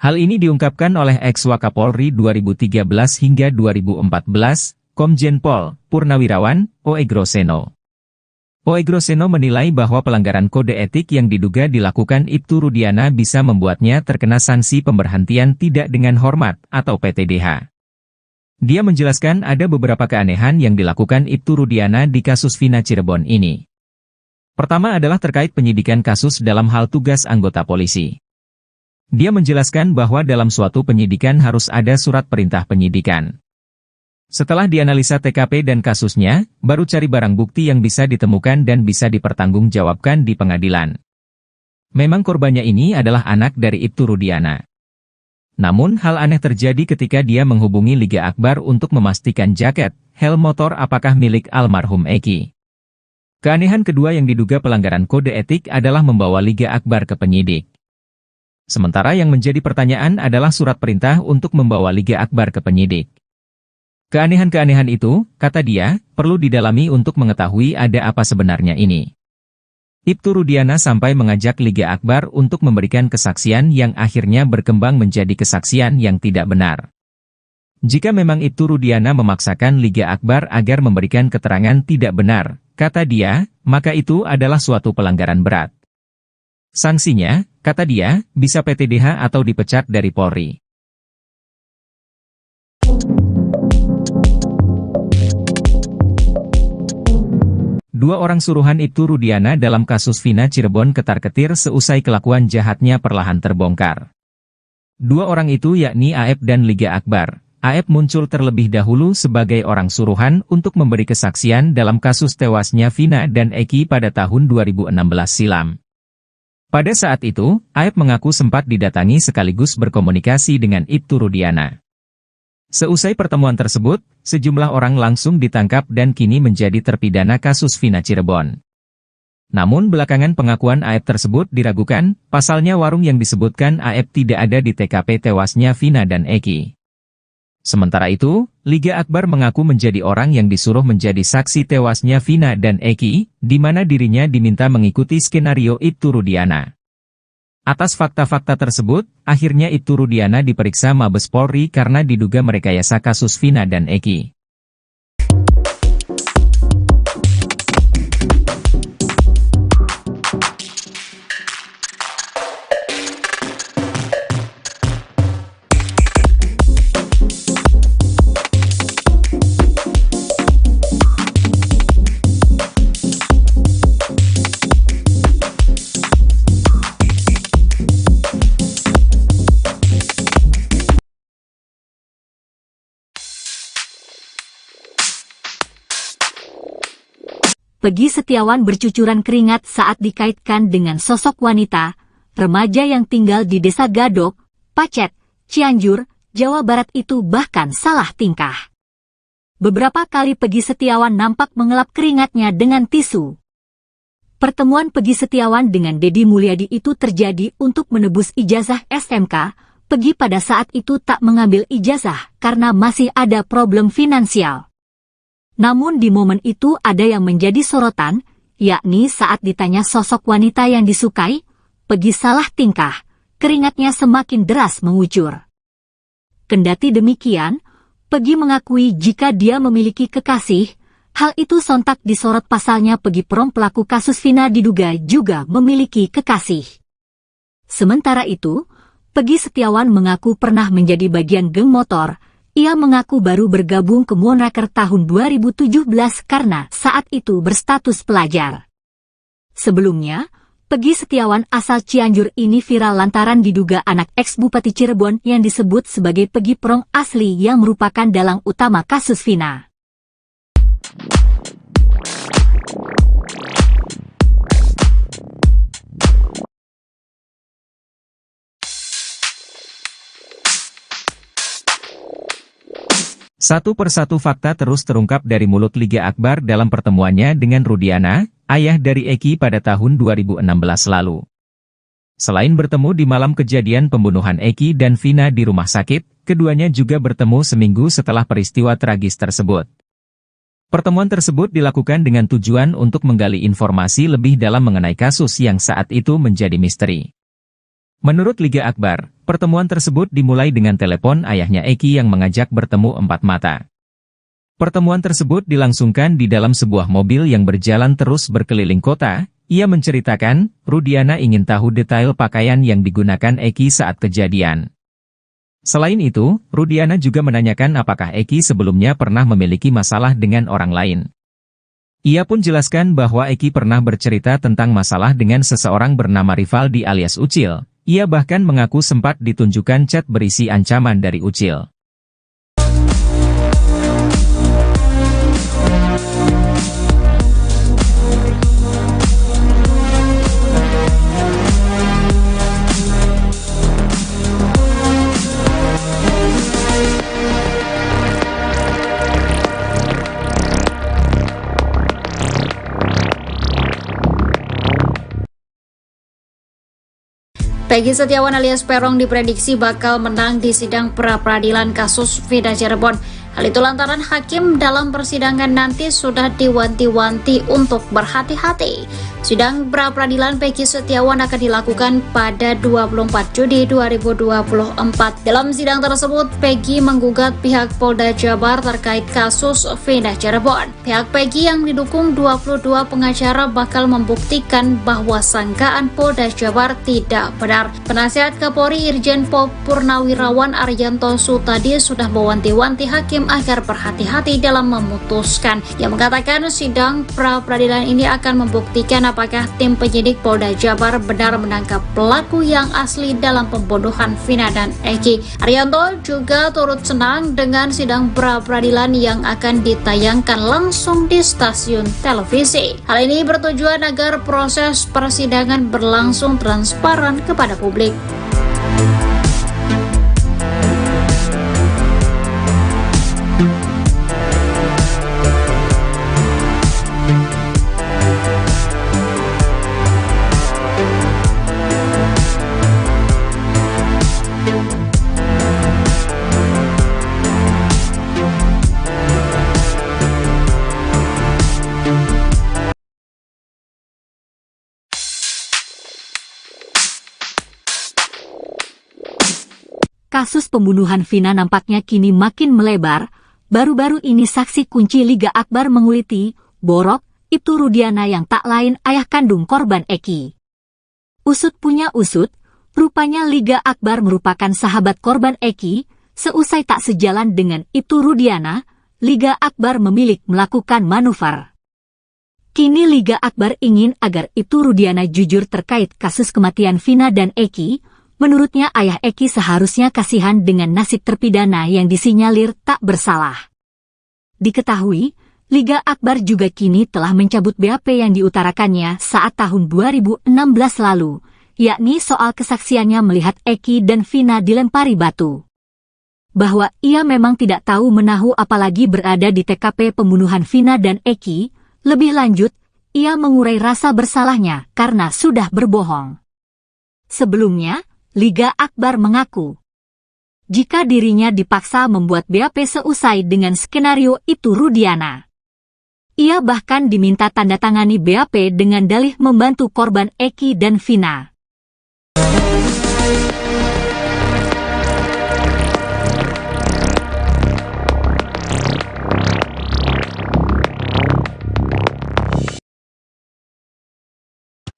Speaker 1: Hal ini diungkapkan oleh ex-Wakapolri 2013 hingga 2014, Komjen Pol Purnawirawan Oegroseno. Oegroseno menilai bahwa pelanggaran kode etik yang diduga dilakukan Ibtu Rudiana bisa membuatnya terkena sanksi pemberhentian tidak dengan hormat atau PTDH. Dia menjelaskan ada beberapa keanehan yang dilakukan Ibtu Rudiana di kasus Vina Cirebon ini. Pertama adalah terkait penyidikan kasus dalam hal tugas anggota polisi. Dia menjelaskan bahwa dalam suatu penyidikan harus ada surat perintah penyidikan. Setelah dianalisa TKP dan kasusnya, baru cari barang bukti yang bisa ditemukan dan bisa dipertanggungjawabkan di pengadilan. Memang korbannya ini adalah anak dari Ibtu Rudiana. Namun hal aneh terjadi ketika dia menghubungi Liga Akbar untuk memastikan jaket, helm motor apakah milik almarhum Eki. Keanehan kedua yang diduga pelanggaran kode etik adalah membawa Liga Akbar ke penyidik. Sementara yang menjadi pertanyaan adalah surat perintah untuk membawa Liga Akbar ke penyidik. Keanehan-keanehan itu, kata dia, perlu didalami untuk mengetahui ada apa sebenarnya ini. Ibtu Rudiana sampai mengajak Liga Akbar untuk memberikan kesaksian yang akhirnya berkembang menjadi kesaksian yang tidak benar. Jika memang Ibtu Rudiana memaksakan Liga Akbar agar memberikan keterangan tidak benar, kata dia, maka itu adalah suatu pelanggaran berat. Sanksinya, kata dia, bisa PTDH atau dipecat dari Polri. Dua orang suruhan Ibtu Rudiana dalam kasus Vina Cirebon ketar-ketir seusai kelakuan jahatnya perlahan terbongkar. Dua orang itu yakni Aep dan Liga Akbar. Aep muncul terlebih dahulu sebagai orang suruhan untuk memberi kesaksian dalam kasus tewasnya Vina dan Eki pada tahun 2016 silam. Pada saat itu, Aep mengaku sempat didatangi sekaligus berkomunikasi dengan Ibtu Rudiana. Seusai pertemuan tersebut, sejumlah orang langsung ditangkap dan kini menjadi terpidana kasus Vina Cirebon. Namun belakangan pengakuan Aep tersebut diragukan, pasalnya warung yang disebutkan Aep tidak ada di TKP tewasnya Vina dan Eki. Sementara itu, Liga Akbar mengaku menjadi orang yang disuruh menjadi saksi tewasnya Vina dan Eki, di mana dirinya diminta mengikuti skenario Ibtu Rudiana. Atas fakta-fakta tersebut, akhirnya Ibtu Rudiana diperiksa Mabes Polri karena diduga merekayasa kasus Vina dan Eki.
Speaker 2: Peggy Setiawan bercucuran keringat saat dikaitkan dengan sosok wanita, remaja yang tinggal di Desa Gadok, Pacet, Cianjur, Jawa Barat itu bahkan salah tingkah. Beberapa kali Peggy Setiawan nampak mengelap keringatnya dengan tisu. Pertemuan Peggy Setiawan dengan Deddy Mulyadi itu terjadi untuk menebus ijazah SMK. Peggy pada saat itu tak mengambil ijazah karena masih ada problem finansial. Namun di momen itu ada yang menjadi sorotan, yakni saat ditanya sosok wanita yang disukai, Peggy salah tingkah, keringatnya semakin deras mengucur. Kendati demikian, Peggy mengakui jika dia memiliki kekasih, hal itu sontak disorot pasalnya Peggy Prom pelaku kasus Vina diduga juga memiliki kekasih. Sementara itu, Peggy Setiawan mengaku pernah menjadi bagian geng motor. Ia mengaku baru bergabung ke Moonraker tahun 2017 karena saat itu berstatus pelajar. Sebelumnya, Peggy Setiawan asal Cianjur ini viral lantaran diduga anak ex-Bupati Cirebon yang disebut sebagai Peggy Prom asli yang merupakan dalang utama kasus Vina.
Speaker 1: Satu persatu fakta terus terungkap dari mulut Liga Akbar dalam pertemuannya dengan Rudiana, ayah dari Eki pada tahun 2016 lalu. Selain bertemu di malam kejadian pembunuhan Eki dan Vina di rumah sakit, keduanya juga bertemu seminggu setelah peristiwa tragis tersebut. Pertemuan tersebut dilakukan dengan tujuan untuk menggali informasi lebih dalam mengenai kasus yang saat itu menjadi misteri. Menurut Liga Akbar, pertemuan tersebut dimulai dengan telepon ayahnya Eki yang mengajak bertemu empat mata. Pertemuan tersebut dilangsungkan di dalam sebuah mobil yang berjalan terus berkeliling kota. Ia menceritakan, Rudiana ingin tahu detail pakaian yang digunakan Eki saat kejadian. Selain itu, Rudiana juga menanyakan apakah Eki sebelumnya pernah memiliki masalah dengan orang lain. Ia pun jelaskan bahwa Eki pernah bercerita tentang masalah dengan seseorang bernama Rivaldi alias Ucil. Ia bahkan mengaku sempat ditunjukkan chat berisi ancaman dari Ucil.
Speaker 3: Peggy Setiawan alias Peron diprediksi bakal menang di sidang pra-peradilan kasus Vina Cirebon. Hal itu lantaran hakim dalam persidangan nanti sudah diwanti-wanti untuk berhati-hati. Sidang pra-peradilan Peggy Setiawan akan dilakukan pada 24 Juni 2024. Dalam sidang tersebut, Peggy menggugat pihak Polda Jabar terkait kasus Vina Cirebon. Pihak Peggy yang didukung 22 pengacara bakal membuktikan bahwa sangkaan Polda Jabar tidak benar. Penasihat Kapolri Irjen Pol Purnawirawan Arianto Sutadi sudah mewanti-wanti hakim agar berhati-hati dalam memutuskan. Yang mengatakan sidang pra-peradilan ini akan membuktikan apakah tim penyidik Polda Jabar benar menangkap pelaku yang asli dalam pembunuhan Vina dan Eki. Arianto juga turut senang dengan sidang pra-peradilan yang akan ditayangkan langsung di stasiun televisi. Hal ini bertujuan agar proses persidangan berlangsung transparan kepada publik.
Speaker 2: Kasus pembunuhan Vina nampaknya kini makin melebar. Baru-baru ini saksi kunci Liga Akbar menguliti, Borok, itu Rudiana yang tak lain ayah kandung korban Eki. Usut punya usut, rupanya Liga Akbar merupakan sahabat korban Eki. Seusai tak sejalan dengan itu Rudiana, Liga Akbar memilih melakukan manuver. Kini Liga Akbar ingin agar itu Rudiana jujur terkait kasus kematian Vina dan Eki. Menurutnya ayah Eki seharusnya kasihan dengan nasib terpidana yang disinyalir tak bersalah. Diketahui, Liga Akbar juga kini telah mencabut BAP yang diutarakannya saat tahun 2016 lalu, yakni soal kesaksiannya melihat Eki dan Vina dilempari batu. Bahwa ia memang tidak tahu menahu apalagi berada di TKP pembunuhan Vina dan Eki. Lebih lanjut, ia mengurai rasa bersalahnya karena sudah berbohong. Sebelumnya, Liga Akbar mengaku jika dirinya dipaksa membuat BAP seusai dengan skenario itu Rudiana. Ia bahkan diminta tanda tangani BAP dengan dalih membantu korban Eki dan Vina.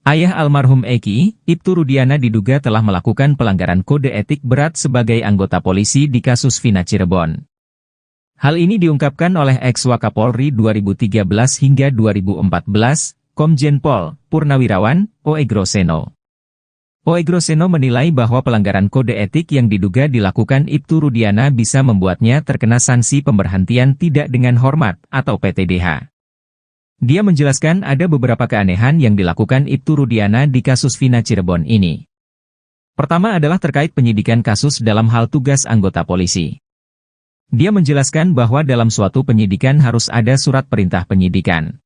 Speaker 1: Ayah almarhum Eki, Ibtu Rudiana diduga telah melakukan pelanggaran kode etik berat sebagai anggota polisi di kasus Vina Cirebon. Hal ini diungkapkan oleh ex-Wakapolri 2013 hingga 2014, Komjen Pol Purnawirawan Oegroseno. Oegroseno menilai bahwa pelanggaran kode etik yang diduga dilakukan Ibtu Rudiana bisa membuatnya terkena sanksi pemberhentian tidak dengan hormat atau PTDH. Dia menjelaskan ada beberapa keanehan yang dilakukan Ibtu Rudiana di kasus Vina Cirebon ini. Pertama adalah terkait penyidikan kasus dalam hal tugas anggota polisi. Dia menjelaskan bahwa dalam suatu penyidikan harus ada surat perintah penyidikan.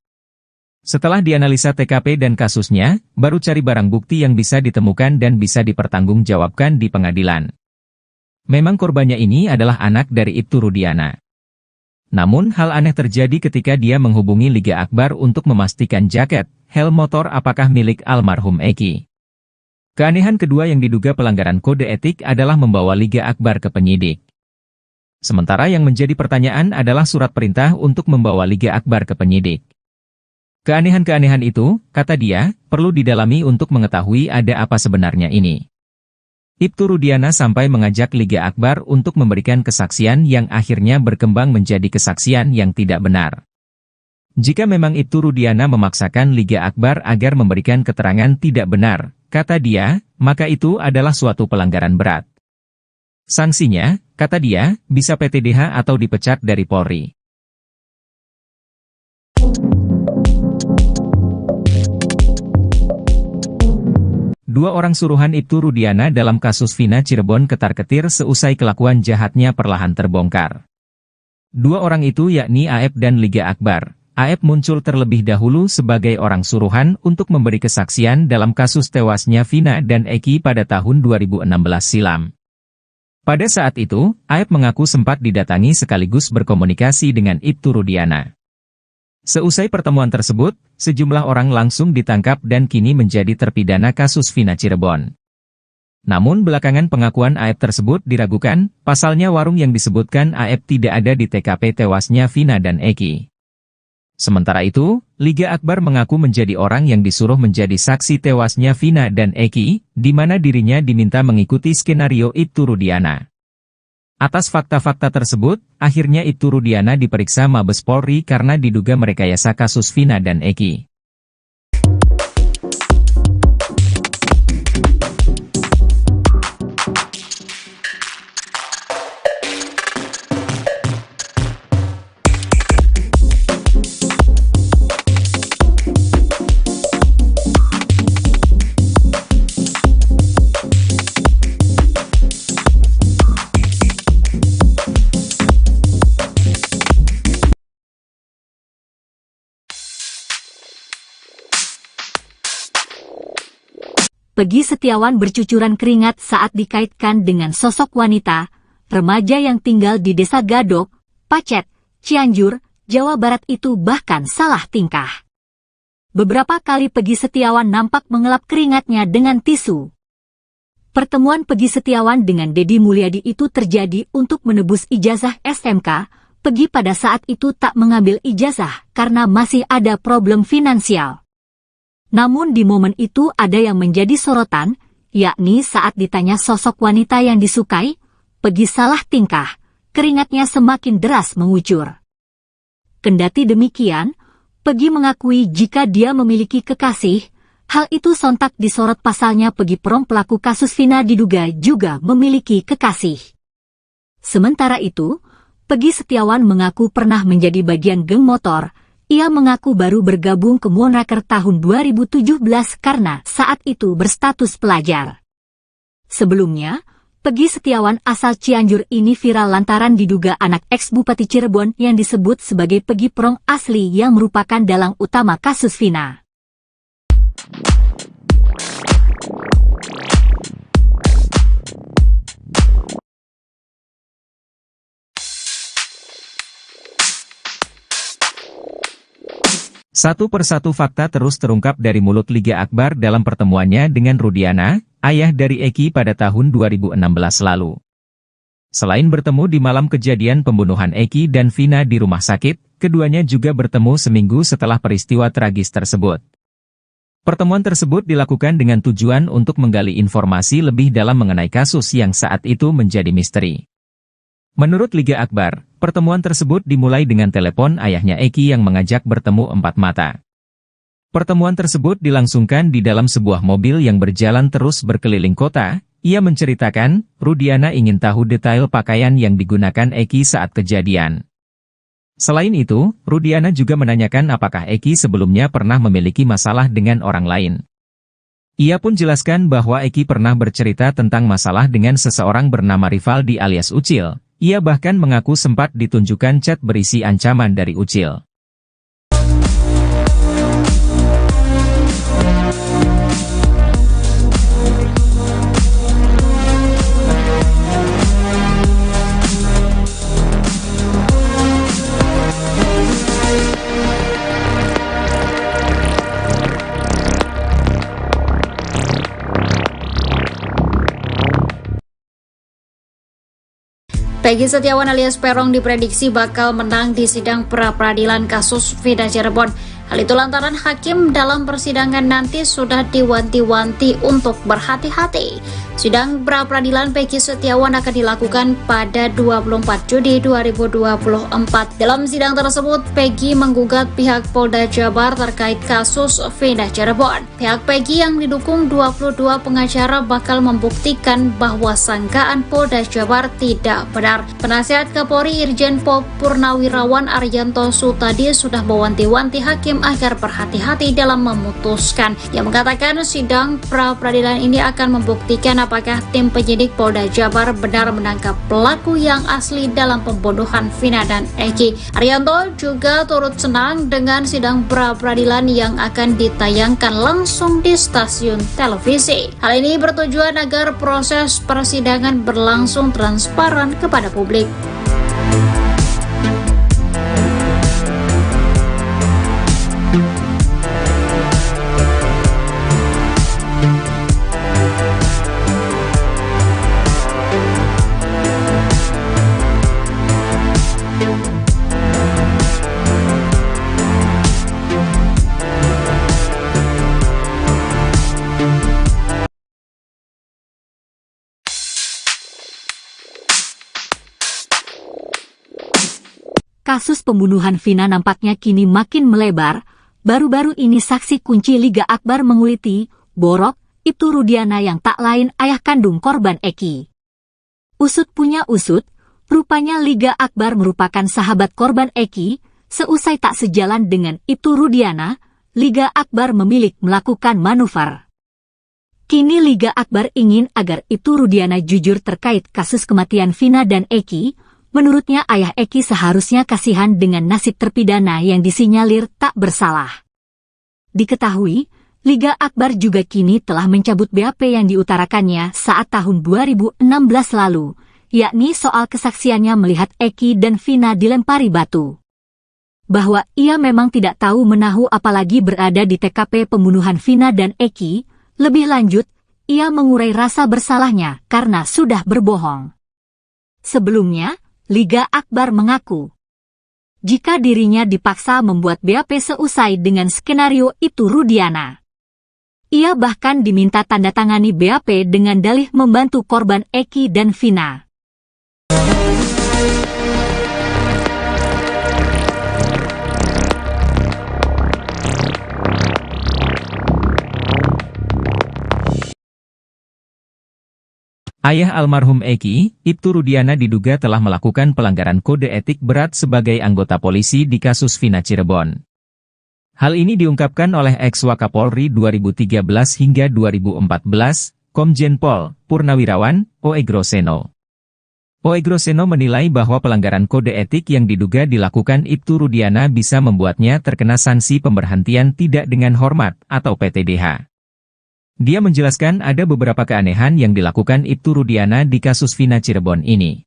Speaker 1: Setelah dianalisa TKP dan kasusnya, baru cari barang bukti yang bisa ditemukan dan bisa dipertanggungjawabkan di pengadilan. Memang korbannya ini adalah anak dari Ibtu Rudiana. Namun hal aneh terjadi ketika dia menghubungi Liga Akbar untuk memastikan jaket, helm motor apakah milik almarhum Eki. Keanehan kedua yang diduga pelanggaran kode etik adalah membawa Liga Akbar ke penyidik. Sementara yang menjadi pertanyaan adalah surat perintah untuk membawa Liga Akbar ke penyidik. Keanehan-keanehan itu, kata dia, perlu didalami untuk mengetahui ada apa sebenarnya ini. Ibtu Rudiana sampai mengajak Liga Akbar untuk memberikan kesaksian yang akhirnya berkembang menjadi kesaksian yang tidak benar. Jika memang Ibtu Rudiana memaksakan Liga Akbar agar memberikan keterangan tidak benar, kata dia, maka itu adalah suatu pelanggaran berat. Sanksinya, kata dia, bisa PTDH atau dipecat dari Polri. Dua orang suruhan Ibtu Rudiana dalam kasus Vina Cirebon ketar-ketir seusai kelakuan jahatnya perlahan terbongkar. Dua orang itu yakni Aep dan Liga Akbar. Aep muncul terlebih dahulu sebagai orang suruhan untuk memberi kesaksian dalam kasus tewasnya Vina dan Eki pada tahun 2016 silam. Pada saat itu, Aep mengaku sempat didatangi sekaligus berkomunikasi dengan Ibtu Rudiana. Seusai pertemuan tersebut, sejumlah orang langsung ditangkap dan kini menjadi terpidana kasus Vina Cirebon. Namun belakangan pengakuan Aep tersebut diragukan, pasalnya warung yang disebutkan Aep tidak ada di TKP tewasnya Vina dan Eki. Sementara itu, Liga Akbar mengaku menjadi orang yang disuruh menjadi saksi tewasnya Vina dan Eki, di mana dirinya diminta mengikuti skenario Ibtu Rudiana. Atas fakta-fakta tersebut, akhirnya Ibtu Rudiana diperiksa Mabes Polri karena diduga merekayasa kasus Vina dan Eki.
Speaker 2: Peggy Setiawan bercucuran keringat saat dikaitkan dengan sosok wanita, remaja yang tinggal di Desa Gadok, Pacet, Cianjur, Jawa Barat itu bahkan salah tingkah. Beberapa kali Peggy Setiawan nampak mengelap keringatnya dengan tisu. Pertemuan Peggy Setiawan dengan Deddy Mulyadi itu terjadi untuk menebus ijazah SMK. Peggy pada saat itu tak mengambil ijazah karena masih ada problem finansial. Namun di momen itu ada yang menjadi sorotan, yakni saat ditanya sosok wanita yang disukai, Peggy salah tingkah, keringatnya semakin deras mengucur. Kendati demikian, Peggy mengakui jika dia memiliki kekasih, hal itu sontak disorot pasalnya Peggy Prom pelaku kasus Vina diduga juga memiliki kekasih. Sementara itu, Peggy Setiawan mengaku pernah menjadi bagian geng motor. Ia mengaku baru bergabung ke Moonraker tahun 2017 karena saat itu berstatus pelajar. Sebelumnya, Peggy Setiawan asal Cianjur ini viral lantaran diduga anak ex-Bupati Cirebon yang disebut sebagai Peggy Prong asli yang merupakan dalang utama kasus Vina.
Speaker 1: Satu persatu fakta terus terungkap dari mulut Liga Akbar dalam pertemuannya dengan Rudiana, ayah dari Eki pada tahun 2016 lalu. Selain bertemu di malam kejadian pembunuhan Eki dan Vina di rumah sakit, keduanya juga bertemu seminggu setelah peristiwa tragis tersebut. Pertemuan tersebut dilakukan dengan tujuan untuk menggali informasi lebih dalam mengenai kasus yang saat itu menjadi misteri. Menurut Liga Akbar, pertemuan tersebut dimulai dengan telepon ayahnya Eki yang mengajak bertemu empat mata. Pertemuan tersebut dilangsungkan di dalam sebuah mobil yang berjalan terus berkeliling kota. Ia menceritakan, Rudiana ingin tahu detail pakaian yang digunakan Eki saat kejadian. Selain itu, Rudiana juga menanyakan apakah Eki sebelumnya pernah memiliki masalah dengan orang lain. Ia pun jelaskan bahwa Eki pernah bercerita tentang masalah dengan seseorang bernama Rivaldi alias Ucil. Ia bahkan mengaku sempat ditunjukkan chat berisi ancaman dari Ucil.
Speaker 3: Peggy Setiawan alias Peron diprediksi bakal menang di sidang pra-peradilan kasus Vina Cirebon. Hal itu lantaran hakim dalam persidangan nanti sudah diwanti-wanti untuk berhati-hati. Sidang pra-peradilan Peggy Setiawan akan dilakukan pada 24 Juni 2024. Dalam sidang tersebut, Peggy menggugat pihak Polda Jabar terkait kasus Vina Cirebon. Pihak Peggy yang didukung 22 pengacara bakal membuktikan bahwa sangkaan Polda Jabar tidak benar. Penasihat Kapolri Irjen Pol Purnawirawan Arianto Sutadi sudah mewanti-wanti hakim agar berhati-hati dalam memutuskan. Yang mengatakan sidang pra-peradilan ini akan membuktikan apakah tim penyidik Polda Jabar benar menangkap pelaku yang asli dalam pembunuhan Vina dan Eki. Arianto juga turut senang dengan sidang pra-peradilan yang akan ditayangkan langsung di stasiun televisi. Hal ini bertujuan agar proses persidangan berlangsung transparan kepada publik.
Speaker 2: Kasus pembunuhan Vina nampaknya kini makin melebar. Baru-baru ini saksi kunci Liga Akbar menguliti, Borok, itu Rudiana yang tak lain ayah kandung korban Eki. Usut punya usut, rupanya Liga Akbar merupakan sahabat korban Eki. Seusai tak sejalan dengan itu Rudiana, Liga Akbar memilih melakukan manuver. Kini Liga Akbar ingin agar itu Rudiana jujur terkait kasus kematian Vina dan Eki. Menurutnya ayah Eki seharusnya kasihan dengan nasib terpidana yang disinyalir tak bersalah. Diketahui, Liga Akbar juga kini telah mencabut BAP yang diutarakannya saat tahun 2016 lalu, yakni soal kesaksiannya melihat Eki dan Vina dilempari batu. Bahwa ia memang tidak tahu menahu apalagi berada di TKP pembunuhan Vina dan Eki. Lebih lanjut, ia mengurai rasa bersalahnya karena sudah berbohong. Sebelumnya, Liga Akbar mengaku, jika dirinya dipaksa membuat BAP seusai dengan skenario itu Rudiana. Ia bahkan diminta tanda tangani BAP dengan dalih membantu korban Eki dan Vina.
Speaker 1: Ayah almarhum Eki, Ibtu Rudiana diduga telah melakukan pelanggaran kode etik berat sebagai anggota polisi di kasus Vina Cirebon. Hal ini diungkapkan oleh ex-Wakapolri 2013 hingga 2014, Komjen Pol Purnawirawan Oegroseno. Oegroseno menilai bahwa pelanggaran kode etik yang diduga dilakukan Ibtu Rudiana bisa membuatnya terkena sanksi pemberhentian tidak dengan hormat atau PTDH. Dia menjelaskan ada beberapa keanehan yang dilakukan Ibtu Rudiana di kasus Vina Cirebon ini.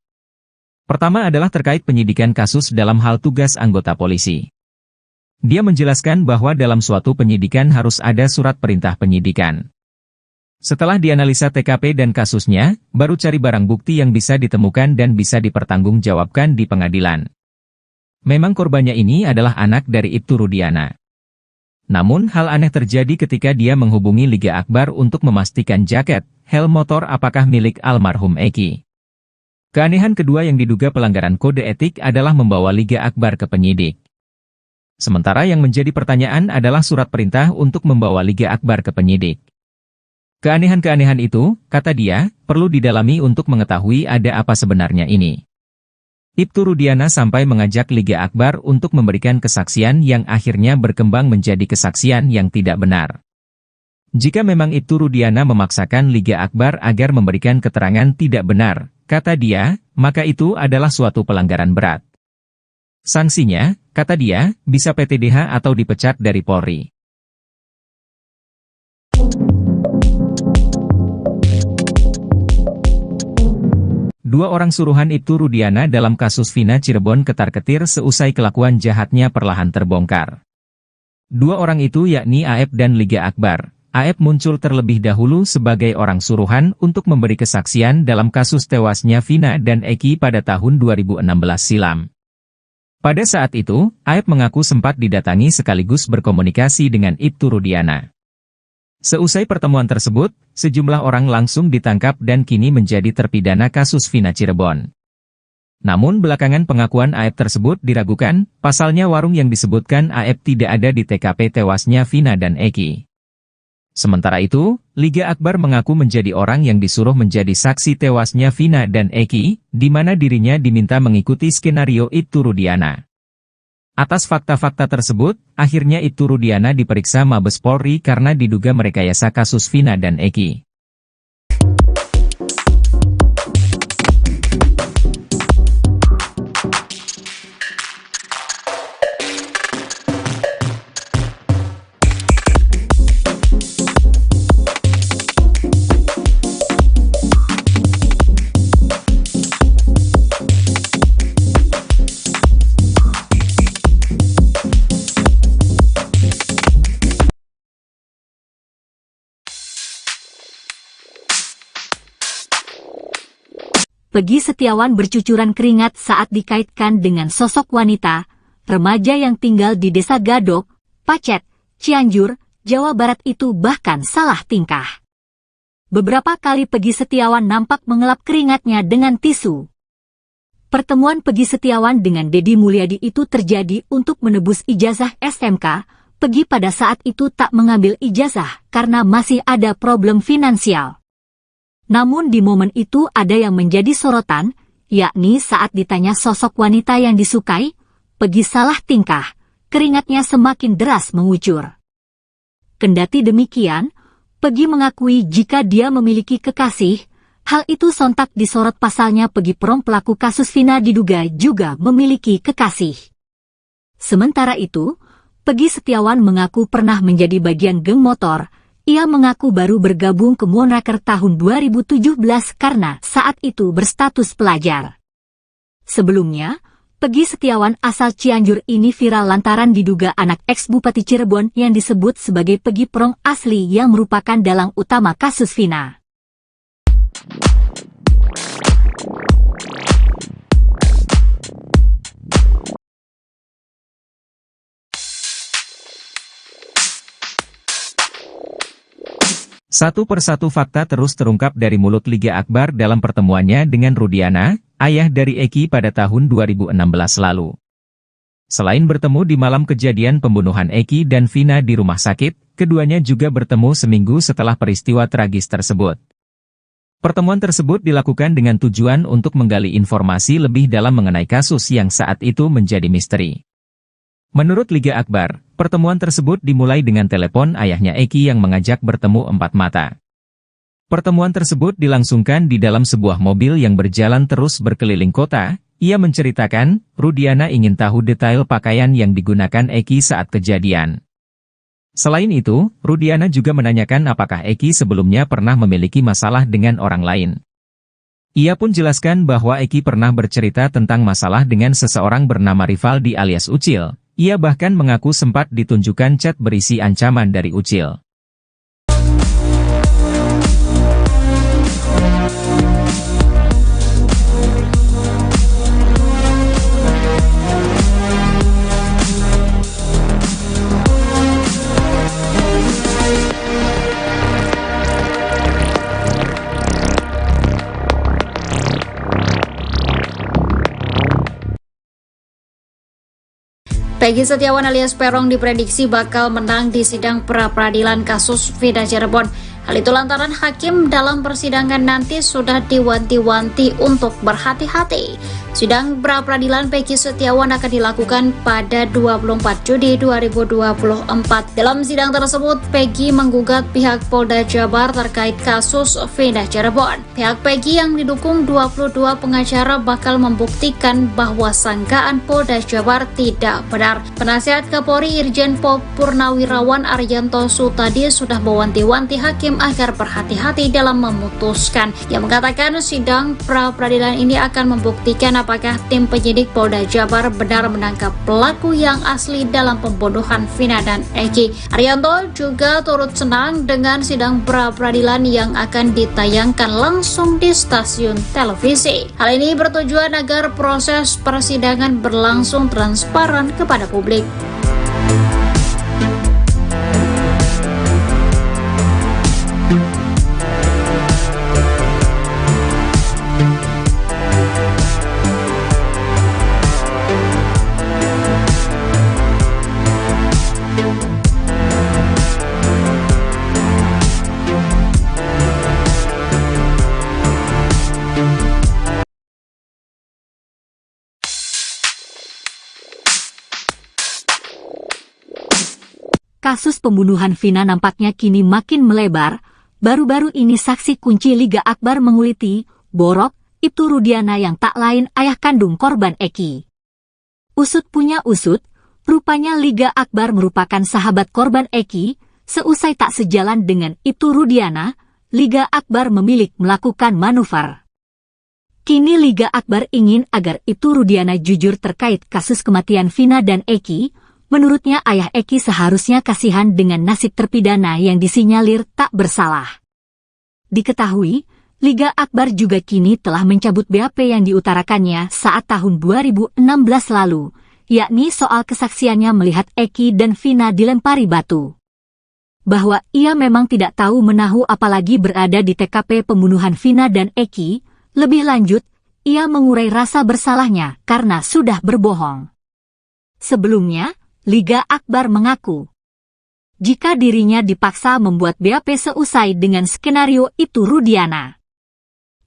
Speaker 1: Pertama adalah terkait penyidikan kasus dalam hal tugas anggota polisi. Dia menjelaskan bahwa dalam suatu penyidikan harus ada surat perintah penyidikan. Setelah dianalisa TKP dan kasusnya, baru cari barang bukti yang bisa ditemukan dan bisa dipertanggungjawabkan di pengadilan. Memang korbannya ini adalah anak dari Ibtu Rudiana. Namun hal aneh terjadi ketika dia menghubungi Liga Akbar untuk memastikan jaket, helm motor apakah milik almarhum Eki. Keanehan kedua yang diduga pelanggaran kode etik adalah membawa Liga Akbar ke penyidik. Sementara yang menjadi pertanyaan adalah surat perintah untuk membawa Liga Akbar ke penyidik. Keanehan-keanehan itu, kata dia, perlu didalami untuk mengetahui ada apa sebenarnya ini. Ibtu Rudiana sampai mengajak Liga Akbar untuk memberikan kesaksian yang akhirnya berkembang menjadi kesaksian yang tidak benar. Jika memang Ibtu Rudiana memaksakan Liga Akbar agar memberikan keterangan tidak benar, kata dia, maka itu adalah suatu pelanggaran berat. Sanksinya, kata dia, bisa PTDH atau dipecat dari Polri. Dua orang suruhan Ibtu Rudiana dalam kasus Vina Cirebon ketar-ketir seusai kelakuan jahatnya perlahan terbongkar. Dua orang itu yakni AF dan Liga Akbar. AF muncul terlebih dahulu sebagai orang suruhan untuk memberi kesaksian dalam kasus tewasnya Vina dan Eki pada tahun 2016 silam. Pada saat itu, AF mengaku sempat didatangi sekaligus berkomunikasi dengan Ibtu Rudiana. Seusai pertemuan tersebut, sejumlah orang langsung ditangkap dan kini menjadi terpidana kasus Vina Cirebon. Namun belakangan pengakuan AF tersebut diragukan, pasalnya warung yang disebutkan AF tidak ada di TKP tewasnya Vina dan Eki. Sementara itu, Liga Akbar mengaku menjadi orang yang disuruh menjadi saksi tewasnya Vina dan Eki, di mana dirinya diminta mengikuti skenario Ibtu Rudiana. Atas fakta-fakta tersebut, akhirnya Ibtu Rudiana diperiksa Mabes Polri karena diduga merekayasa kasus Vina dan Eki.
Speaker 2: Peggy Setiawan bercucuran keringat saat dikaitkan dengan sosok wanita, remaja yang tinggal di Desa Gadok, Pacet, Cianjur, Jawa Barat itu bahkan salah tingkah. Beberapa kali Peggy Setiawan nampak mengelap keringatnya dengan tisu. Pertemuan Peggy Setiawan dengan Deddy Mulyadi itu terjadi untuk menebus ijazah SMK. Peggy pada saat itu tak mengambil ijazah karena masih ada problem finansial. Namun di momen itu ada yang menjadi sorotan, yakni saat ditanya sosok wanita yang disukai, Peggy salah tingkah, keringatnya semakin deras mengucur. Kendati demikian, Peggy mengakui jika dia memiliki kekasih, hal itu sontak disorot pasalnya Peggy Prong pelaku kasus Vina diduga juga memiliki kekasih. Sementara itu, Peggy Setiawan mengaku pernah menjadi bagian geng motor. Ia mengaku baru bergabung ke Moonraker tahun 2017 karena saat itu berstatus pelajar. Sebelumnya, Peggy Setiawan asal Cianjur ini viral lantaran diduga anak ex-Bupati Cirebon yang disebut sebagai Peggy Prong asli yang merupakan dalang utama kasus Vina.
Speaker 1: Satu persatu fakta terus terungkap dari mulut Liga Akbar dalam pertemuannya dengan Rudiana, ayah dari Eki pada tahun 2016 lalu. Selain bertemu di malam kejadian pembunuhan Eki dan Vina di rumah sakit, keduanya juga bertemu seminggu setelah peristiwa tragis tersebut. Pertemuan tersebut dilakukan dengan tujuan untuk menggali informasi lebih dalam mengenai kasus yang saat itu menjadi misteri. Menurut Liga Akbar, pertemuan tersebut dimulai dengan telepon ayahnya Eki yang mengajak bertemu empat mata. Pertemuan tersebut dilangsungkan di dalam sebuah mobil yang berjalan terus berkeliling kota. Ia menceritakan, Rudiana ingin tahu detail pakaian yang digunakan Eki saat kejadian. Selain itu, Rudiana juga menanyakan apakah Eki sebelumnya pernah memiliki masalah dengan orang lain. Ia pun jelaskan bahwa Eki pernah bercerita tentang masalah dengan seseorang bernama Rivaldi alias Ucil. Ia bahkan mengaku sempat ditunjukkan chat berisi ancaman dari Ucil.
Speaker 3: Peggy Setiawan alias Peron diprediksi bakal menang di sidang pra-peradilan kasus Vida Cirebon. Hal itu lantaran hakim dalam persidangan nanti sudah diwanti-wanti untuk berhati-hati. Sidang pra-peradilan Peggy Setiawan akan dilakukan pada 24 Juni 2024. Dalam sidang tersebut, Peggy menggugat pihak Polda Jabar terkait kasus Vida Cirebon. Pihak Peggy yang didukung 22 pengacara bakal membuktikan bahwa sangkaan Polda Jabar tidak benar. Penasihat Kapolri Irjen Pol Purnawirawan Arianto Sutadi sudah mewanti-wanti hakim agar berhati-hati dalam memutuskan. Ia mengatakan sidang pra-peradilan ini akan membuktikan apakah tim penyidik Polda Jabar benar menangkap pelaku yang asli dalam pembunuhan Vina dan Eki. Arianto juga turut senang dengan sidang pra-peradilan yang akan ditayangkan langsung di stasiun televisi. Hal ini bertujuan agar proses persidangan berlangsung transparan kepada publik.
Speaker 2: Kasus pembunuhan Vina nampaknya kini makin melebar. Baru-baru ini saksi kunci Liga Akbar menguliti, Borok, Ibtu Rudiana yang tak lain ayah kandung korban Eki. Usut punya usut, rupanya Liga Akbar merupakan sahabat korban Eki. Seusai tak sejalan dengan Ibtu Rudiana, Liga Akbar memilih melakukan manuver. Kini Liga Akbar ingin agar Ibtu Rudiana jujur terkait kasus kematian Vina dan Eki. Menurutnya ayah Eki seharusnya kasihan dengan nasib terpidana yang disinyalir tak bersalah. Diketahui, Liga Akbar juga kini telah mencabut BAP yang diutarakannya saat tahun 2016 lalu, yakni soal kesaksiannya melihat Eki dan Vina dilempari batu. Bahwa ia memang tidak tahu menahu apalagi berada di TKP pembunuhan Vina dan Eki, lebih lanjut, ia mengurai rasa bersalahnya karena sudah berbohong. Sebelumnya, Liga Akbar mengaku, jika dirinya dipaksa membuat BAP seusai dengan skenario itu Rudiana.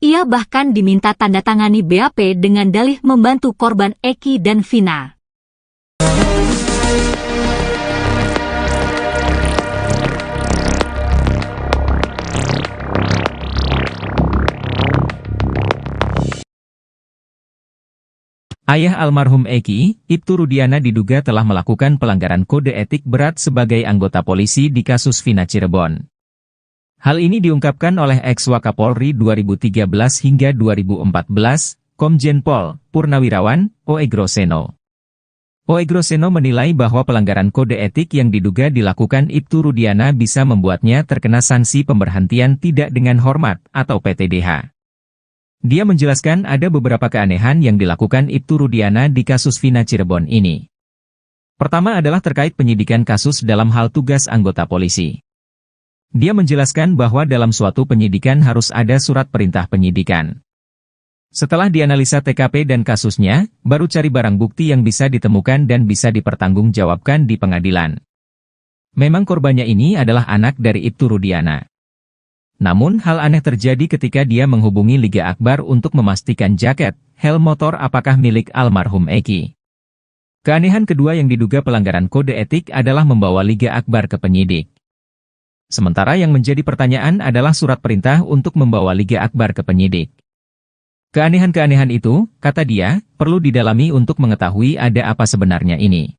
Speaker 2: Ia bahkan diminta tanda tangani BAP dengan dalih membantu korban Eki dan Vina.
Speaker 1: Ayah almarhum Eki, Ibtu Rudiana diduga telah melakukan pelanggaran kode etik berat sebagai anggota polisi di kasus Vina Cirebon. Hal ini diungkapkan oleh ex-Wakapolri 2013 hingga 2014, Komjen Pol Purnawirawan, Oegroseno. Oegroseno menilai bahwa pelanggaran kode etik yang diduga dilakukan Ibtu Rudiana bisa membuatnya terkena sanksi pemberhentian tidak dengan hormat atau PTDH. Dia menjelaskan ada beberapa keanehan yang dilakukan Ibtu Rudiana di kasus Vina Cirebon ini. Pertama adalah terkait penyidikan kasus dalam hal tugas anggota polisi. Dia menjelaskan bahwa dalam suatu penyidikan harus ada surat perintah penyidikan. Setelah dianalisa TKP dan kasusnya, baru cari barang bukti yang bisa ditemukan dan bisa dipertanggungjawabkan di pengadilan. Memang korbannya ini adalah anak dari Ibtu Rudiana. Namun hal aneh terjadi ketika dia menghubungi Liga Akbar untuk memastikan jaket, helm motor apakah milik almarhum Eki. Keanehan kedua yang diduga pelanggaran kode etik adalah membawa Liga Akbar ke penyidik. Sementara yang menjadi pertanyaan adalah surat perintah untuk membawa Liga Akbar ke penyidik. Keanehan-keanehan itu, kata dia, perlu didalami untuk mengetahui ada apa sebenarnya ini.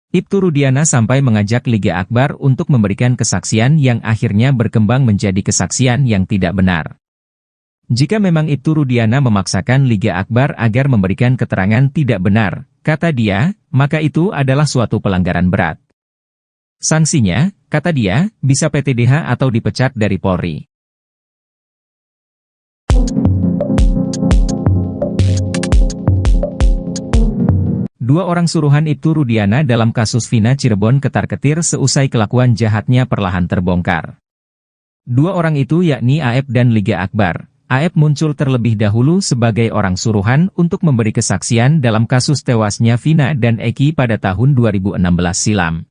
Speaker 1: Ibtu Rudiana sampai mengajak Liga Akbar untuk memberikan kesaksian yang akhirnya berkembang menjadi kesaksian yang tidak benar. Jika memang Ibtu Rudiana memaksakan Liga Akbar agar memberikan keterangan tidak benar, kata dia, maka itu adalah suatu pelanggaran berat. Sanksinya, kata dia, bisa PTDH atau dipecat dari Polri. Dua orang suruhan Ibtu Rudiana dalam kasus Vina Cirebon ketar-ketir seusai kelakuan jahatnya perlahan terbongkar. Dua orang itu yakni Aep dan Liga Akbar. Aep muncul terlebih dahulu sebagai orang suruhan untuk memberi kesaksian dalam kasus tewasnya Vina dan Eki pada tahun 2016 silam.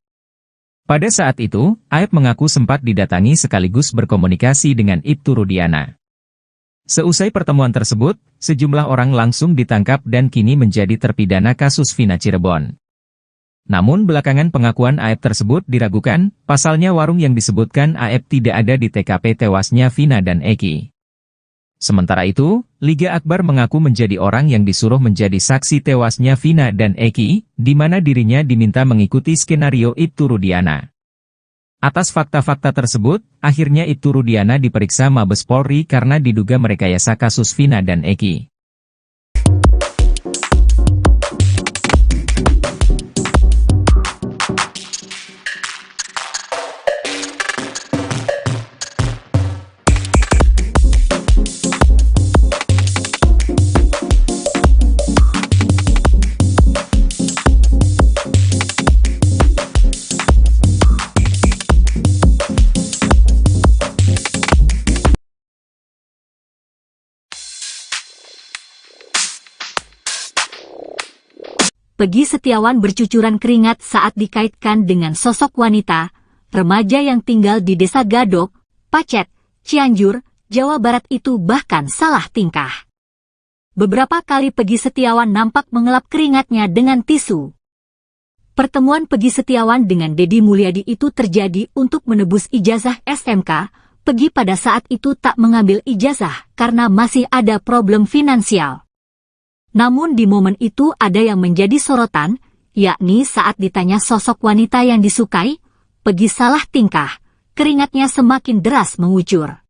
Speaker 1: Pada saat itu, Aep mengaku sempat didatangi sekaligus berkomunikasi dengan Ibtu Rudiana. Seusai pertemuan tersebut, sejumlah orang langsung ditangkap dan kini menjadi terpidana kasus Vina Cirebon. Namun belakangan pengakuan Aep tersebut diragukan, pasalnya warung yang disebutkan Aep tidak ada di TKP tewasnya Vina dan Eki. Sementara itu, Liga Akbar mengaku menjadi orang yang disuruh menjadi saksi tewasnya Vina dan Eki, di mana dirinya diminta mengikuti skenario Ibtu Rudiana. Atas fakta-fakta tersebut, akhirnya Ibtu Rudiana diperiksa Mabes Polri karena diduga merekayasa kasus Vina dan Eki.
Speaker 2: Peggy Setiawan bercucuran keringat saat dikaitkan dengan sosok wanita, remaja yang tinggal di Desa Gadok, Pacet, Cianjur, Jawa Barat itu bahkan salah tingkah. Beberapa kali Peggy Setiawan nampak mengelap keringatnya dengan tisu. Pertemuan Peggy Setiawan dengan Deddy Mulyadi itu terjadi untuk menebus ijazah SMK. Peggy pada saat itu tak mengambil ijazah karena masih ada problem finansial. Namun di momen itu ada yang menjadi sorotan, yakni saat ditanya sosok wanita yang disukai, Peggy salah tingkah, keringatnya semakin deras mengucur.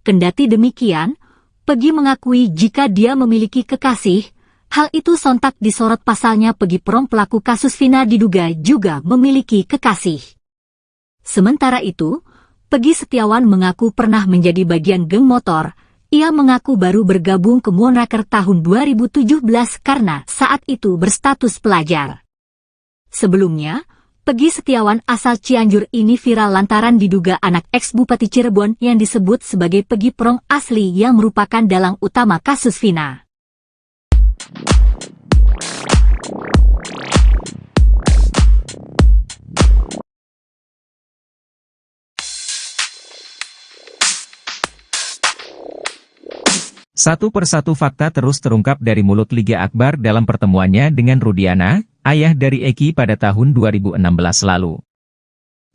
Speaker 2: Kendati demikian, Peggy mengakui jika dia memiliki kekasih, hal itu sontak disorot pasalnya Peggy Prom pelaku kasus Vina diduga juga memiliki kekasih. Sementara itu, Peggy Setiawan mengaku pernah menjadi bagian geng motor. Ia mengaku baru bergabung ke Moonraker tahun 2017 karena saat itu berstatus pelajar. Sebelumnya, Peggy Setiawan asal Cianjur ini viral lantaran diduga anak ex-Bupati Cirebon yang disebut sebagai Peggy Prom asli yang merupakan dalang utama kasus Vina.
Speaker 1: Satu persatu fakta terus terungkap dari mulut Liga Akbar dalam pertemuannya dengan Rudiana, ayah dari Eki pada tahun 2016 lalu.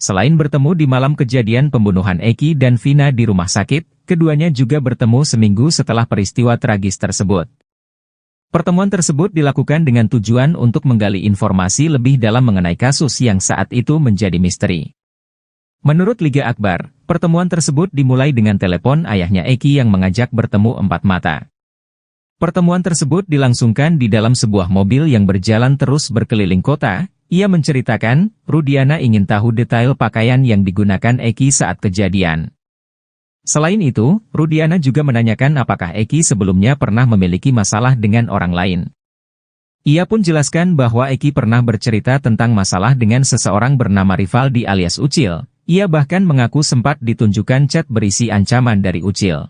Speaker 1: Selain bertemu di malam kejadian pembunuhan Eki dan Vina di rumah sakit, keduanya juga bertemu seminggu setelah peristiwa tragis tersebut. Pertemuan tersebut dilakukan dengan tujuan untuk menggali informasi lebih dalam mengenai kasus yang saat itu menjadi misteri. Menurut Liga Akbar, pertemuan tersebut dimulai dengan telepon ayahnya Eki yang mengajak bertemu empat mata. Pertemuan tersebut dilangsungkan di dalam sebuah mobil yang berjalan terus berkeliling kota. Ia menceritakan, Rudiana ingin tahu detail pakaian yang digunakan Eki saat kejadian. Selain itu, Rudiana juga menanyakan apakah Eki sebelumnya pernah memiliki masalah dengan orang lain. Ia pun jelaskan bahwa Eki pernah bercerita tentang masalah dengan seseorang bernama Rivaldi alias Ucil. Ia bahkan mengaku sempat ditunjukkan chat berisi ancaman dari Ucil.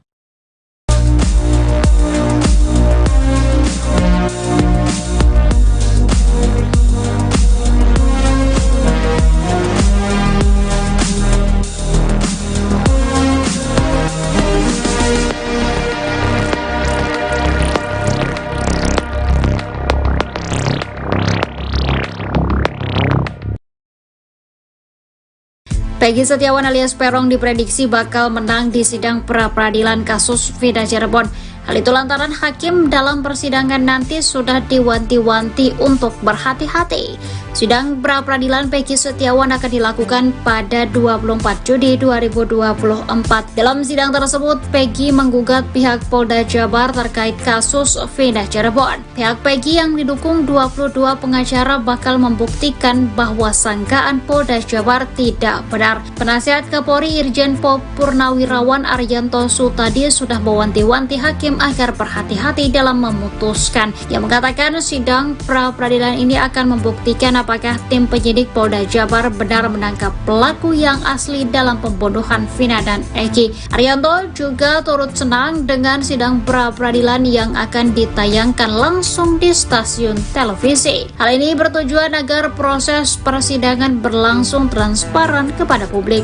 Speaker 3: Peggy Setiawan alias Peron diprediksi bakal menang di sidang pra-peradilan kasus Vina Cirebon. Hal itu lantaran hakim dalam persidangan nanti sudah diwanti-wanti untuk berhati-hati. Sidang pra-peradilan Peggy Setiawan akan dilakukan pada 24 Juni 2024. Dalam sidang tersebut, Peggy menggugat pihak Polda Jabar terkait kasus Vina Cirebon. Pihak Peggy yang didukung 22 pengacara bakal membuktikan bahwa sangkaan Polda Jabar tidak benar. Penasihat Kapolri Irjen Pol Purnawirawan Arianto Sutadi sudah mewanti-wanti hakim agar berhati-hati dalam memutuskan. Yang mengatakan sidang pra-peradilan ini akan membuktikan apakah tim penyidik Polda Jabar benar menangkap pelaku yang asli dalam pembunuhan Vina dan Eki. Arianto juga turut senang dengan sidang pra-peradilan yang akan ditayangkan langsung di stasiun televisi. Hal ini bertujuan agar proses persidangan berlangsung transparan kepada publik.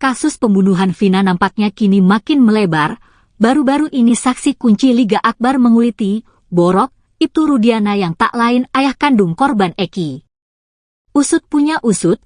Speaker 2: Kasus pembunuhan Vina nampaknya kini makin melebar. Baru-baru ini saksi kunci Liga Akbar menguliti Borok Ibtu Rudiana yang tak lain ayah kandung korban Eki. Usut punya usut,